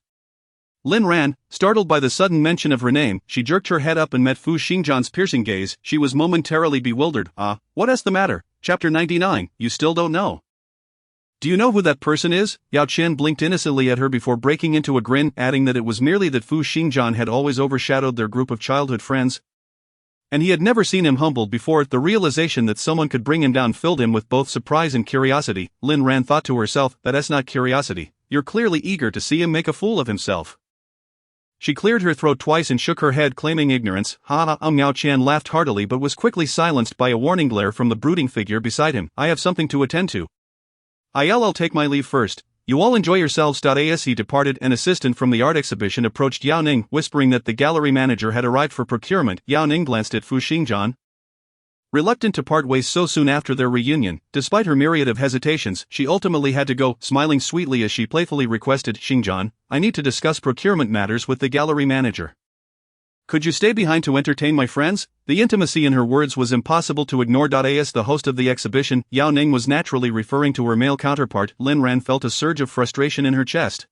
Lin Ran, startled by the sudden mention of her name, she jerked her head up and met Fu Xingjian's piercing gaze. She was momentarily bewildered. What is the matter? Chapter 99, you still don't know? Do you know who that person is? Yao Qian blinked innocently at her before breaking into a grin, adding that it was merely that Fu Xingjian had always overshadowed their group of childhood friends, and he had never seen him humbled before. The realization that someone could bring him down filled him with both surprise and curiosity. Lin Ran thought to herself, that's not curiosity. You're clearly eager to see him make a fool of himself. She cleared her throat twice and shook her head, claiming ignorance. Yao Qian laughed heartily but was quickly silenced by a warning glare from the brooding figure beside him. I have something to attend to. I'll take my leave first. You all enjoy yourselves. As he departed, an assistant from the art exhibition approached Yao Ning, whispering that the gallery manager had arrived for procurement. Yao Ning glanced at Fu Xingjian, reluctant to part ways so soon after their reunion. Despite her myriad of hesitations, she ultimately had to go, smiling sweetly as she playfully requested, Xingjian, I need to discuss procurement matters with the gallery manager. Could you stay behind to entertain my friends? The intimacy in her words was impossible to ignore. As the host of the exhibition, Yao Ning was naturally referring to her male counterpart. Lin Ran felt a surge of frustration in her chest.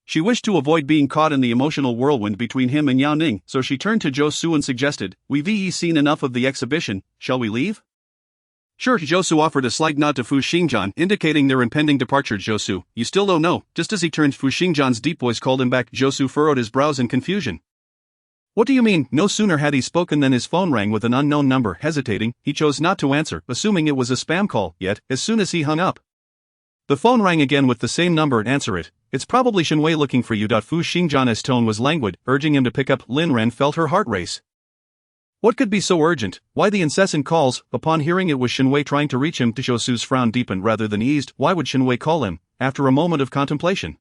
She wished to avoid being caught in the emotional whirlwind between him and Yao Ning, so she turned to Zhou Su and suggested, "We've seen enough of the exhibition, shall we leave?" Sure, Zhou Su offered a slight nod to Fu Xingjian, indicating their impending departure. "Zhou Su, you still don't know." Just as he turned, Fu Xingjian's deep voice called him back. Zhou Su furrowed his brows in confusion. "What do you mean?" No sooner had he spoken than his phone rang with an unknown number. Hesitating, he chose not to answer, assuming it was a spam call, yet, as soon as he hung up, the phone rang again with the same number. "Answer it. It's probably Shenwei looking for you." Fu Xingjian's tone was languid, urging him to pick up. Lin Ran felt her heart race. What could be so urgent? Why the incessant calls? Upon hearing it was Shenwei trying to reach him, Zhou Su's frown deepened rather than eased. Why would Shenwei call him? After a moment of contemplation,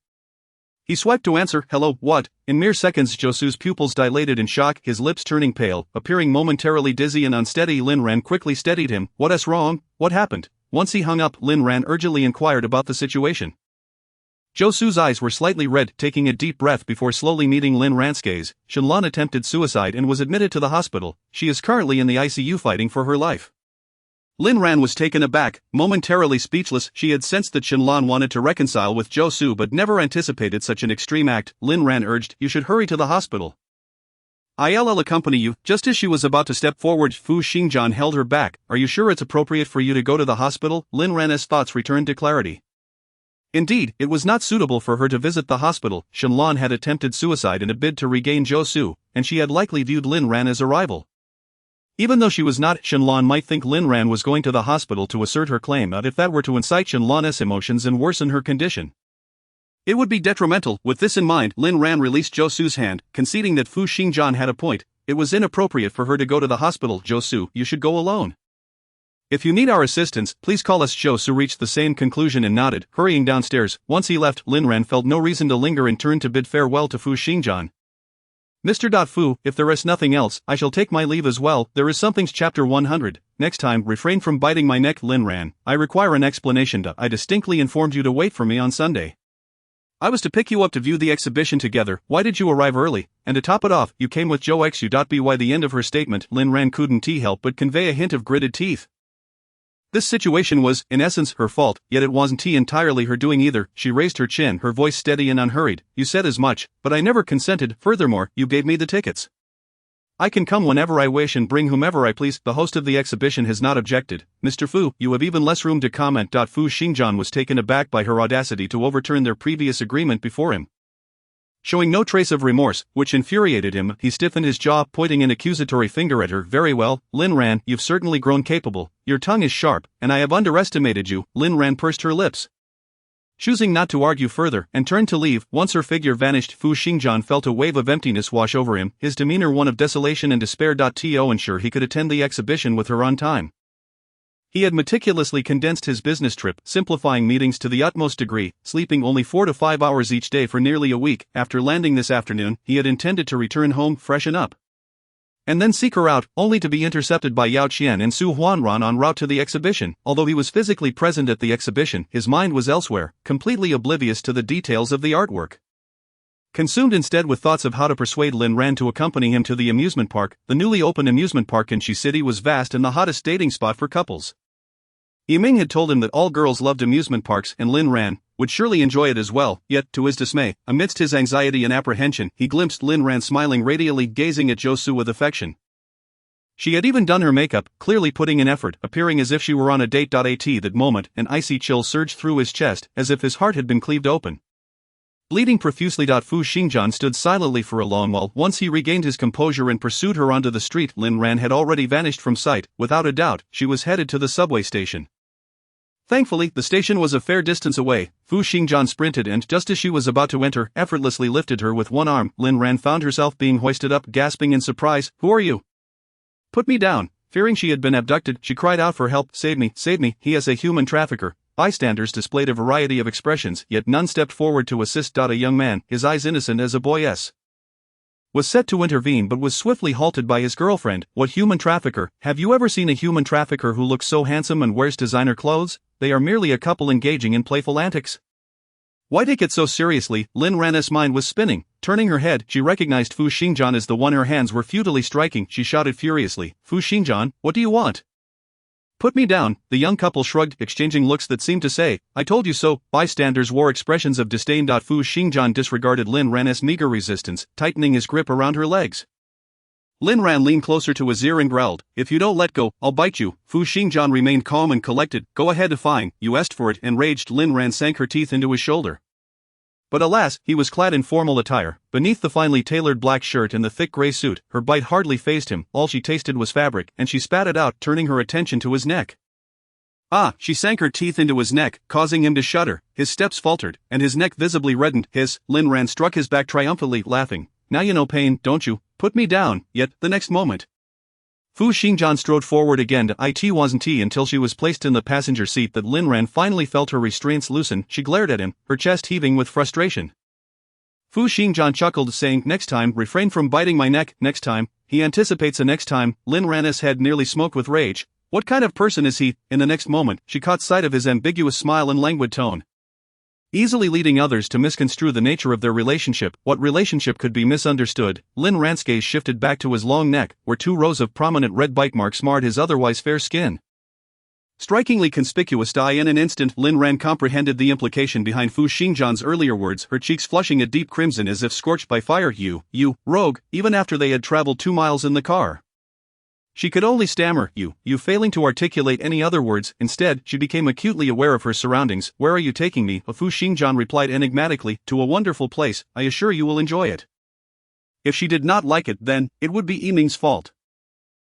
he swiped to answer. "Hello, what?" In mere seconds, Zhou Su's pupils dilated in shock, his lips turning pale, appearing momentarily dizzy and unsteady. Lin Ran quickly steadied him. "What's wrong? What happened?" Once he hung up, Lin Ran urgently inquired about the situation. Zhou Su's eyes were slightly red, taking a deep breath before slowly meeting Lin Ran's gaze. "Shenlan attempted suicide and was admitted to the hospital. She is currently in the ICU fighting for her life." Lin Ran was taken aback, momentarily speechless. She had sensed that Shenlan wanted to reconcile with Zhou Su but never anticipated such an extreme act. Lin Ran urged, "You should hurry to the hospital. I'll accompany you." Just as she was about to step forward, Fu Xingjian held her back. "Are you sure it's appropriate for you to go to the hospital?" Lin Ran's thoughts returned to clarity. Indeed, it was not suitable for her to visit the hospital. Shenlan had attempted suicide in a bid to regain Zhou Su, and she had likely viewed Lin Ran as a rival. Even though she was not, Shenlan might think Lin Ran was going to the hospital to assert her claim, if that were to incite Shenlan's emotions and worsen her condition, it would be detrimental. With this in mind, Lin Ran released Zhou Su's hand, conceding that Fu Xingjian had a point. It was inappropriate for her to go to the hospital. "Zhou Su, you should go alone. If you need our assistance, please call us." Zhou Su reached the same conclusion and nodded, hurrying downstairs. Once he left, Lin Ran felt no reason to linger and turned to bid farewell to Fu Xingjian. "Mr. Fu, if there is nothing else, I shall take my leave as well." There is something. Chapter 100. Next time, refrain from biting my neck. Lin Ran, I require an explanation. I distinctly informed you to wait for me on Sunday. I was to pick you up to view the exhibition together. Why did you arrive early? And to top it off, you came with Zhou Xu. By the end of her statement, Lin Ran couldn't help but convey a hint of gritted teeth. This situation was, in essence, her fault, yet it wasn't entirely her doing either. She raised her chin, her voice steady and unhurried. "You said as much, but I never consented. Furthermore, you gave me the tickets. I can come whenever I wish and bring whomever I please." The host of the exhibition has not objected. "Mr. Fu, you have even less room to comment." Fu Xingjian was taken aback by her audacity to overturn their previous agreement before him. Showing no trace of remorse, which infuriated him, he stiffened his jaw, pointing an accusatory finger at her. "Very well, Lin Ran, you've certainly grown capable. Your tongue is sharp, and I have underestimated you." Lin Ran pursed her lips, choosing not to argue further, and turned to leave. Once her figure vanished, Fu Xingjian felt a wave of emptiness wash over him, his demeanor one of desolation and despair. To ensure he could attend the exhibition with her on time, he had meticulously condensed his business trip, simplifying meetings to the utmost degree, sleeping only 4 to 5 hours each day for nearly a week. After landing this afternoon, he had intended to return home, freshen up, and then seek her out, only to be intercepted by Yao Qian and Su Huanran en route to the exhibition. Although he was physically present at the exhibition, his mind was elsewhere, completely oblivious to the details of the artwork. Consumed instead with thoughts of how to persuade Lin Ran to accompany him to the amusement park. The newly opened amusement park in Chi City was vast and the hottest dating spot for couples. Yiming had told him that all girls loved amusement parks and Lin Ran would surely enjoy it as well, yet, to his dismay, amidst his anxiety and apprehension, he glimpsed Lin Ran smiling radiantly, gazing at Zhou Su with affection. She had even done her makeup, clearly putting in effort, appearing as if she were on a date. At that moment, an icy chill surged through his chest, as if his heart had been cleaved open, bleeding profusely. Fu Xingjian stood silently for a long while. Once he regained his composure and pursued her onto the street. Lin Ran had already vanished from sight. Without a doubt, she was headed to the subway station. Thankfully, the station was a fair distance away. Fu Xingjian sprinted and, just as she was about to enter, effortlessly lifted her with one arm. Lin Ran found herself being hoisted up, gasping in surprise. "Who are you? Put me down." Fearing she had been abducted, she cried out for help. Save me, he is a human trafficker." Bystanders displayed a variety of expressions, yet none stepped forward to assist. A young man, his eyes innocent as a boy's, was set to intervene but was swiftly halted by his girlfriend. "What human trafficker? Have you ever seen a human trafficker who looks so handsome and wears designer clothes? They are merely a couple engaging in playful antics." Why take it so seriously? Lin Ran's mind was spinning. Turning her head, she recognized Fu Xingjian as the one her hands were futilely striking. She shouted furiously, Fu Xingjian, what do you want? Put me down. The young couple shrugged, exchanging looks that seemed to say, I told you so. Bystanders wore expressions of disdain. Fu Xingjian disregarded Lin Ran's meager resistance, tightening his grip around her legs. Lin Ran leaned closer to his ear and growled, if you don't let go, I'll bite you. Fu Xingjian remained calm and collected. Go ahead, fine, you asked for it. Enraged, Lin Ran sank her teeth into his shoulder. But alas, he was clad in formal attire. Beneath the finely tailored black shirt and the thick gray suit, her bite hardly fazed him. All she tasted was fabric, and she spat it out, turning her attention to his neck. Ah, she sank her teeth into his neck, causing him to shudder. His steps faltered, and his neck visibly reddened. Lin Ran struck his back triumphantly, laughing. Now you know pain, don't you? Put me down. Yet, the next moment, Fu Xingjian strode forward again to it wasn't until she was placed in the passenger seat that Lin Ran finally felt her restraints loosen. She glared at him, her chest heaving with frustration. Fu Xingjian chuckled, saying, next time, refrain from biting my neck. Next time, he anticipates a next time. Lin Ran's head nearly smoked with rage. What kind of person is he? In the next moment, she caught sight of his ambiguous smile and languid tone, easily leading others to misconstrue the nature of their relationship. What relationship could be misunderstood? Lin Ran's gaze shifted back to his long neck, where 2 rows of prominent red bite marks marred his otherwise fair skin. Strikingly conspicuous. In an instant, Lin Ran comprehended the implication behind Fu Xingjian's earlier words, her cheeks flushing a deep crimson as if scorched by fire. You rogue, even after they had traveled 2 miles in the car. She could only stammer, you, failing to articulate any other words. Instead, she became acutely aware of her surroundings. Where are you taking me? Fu Xingjian replied enigmatically, to a wonderful place. I assure you will enjoy it. If she did not like it, then, it would be Yiming's fault.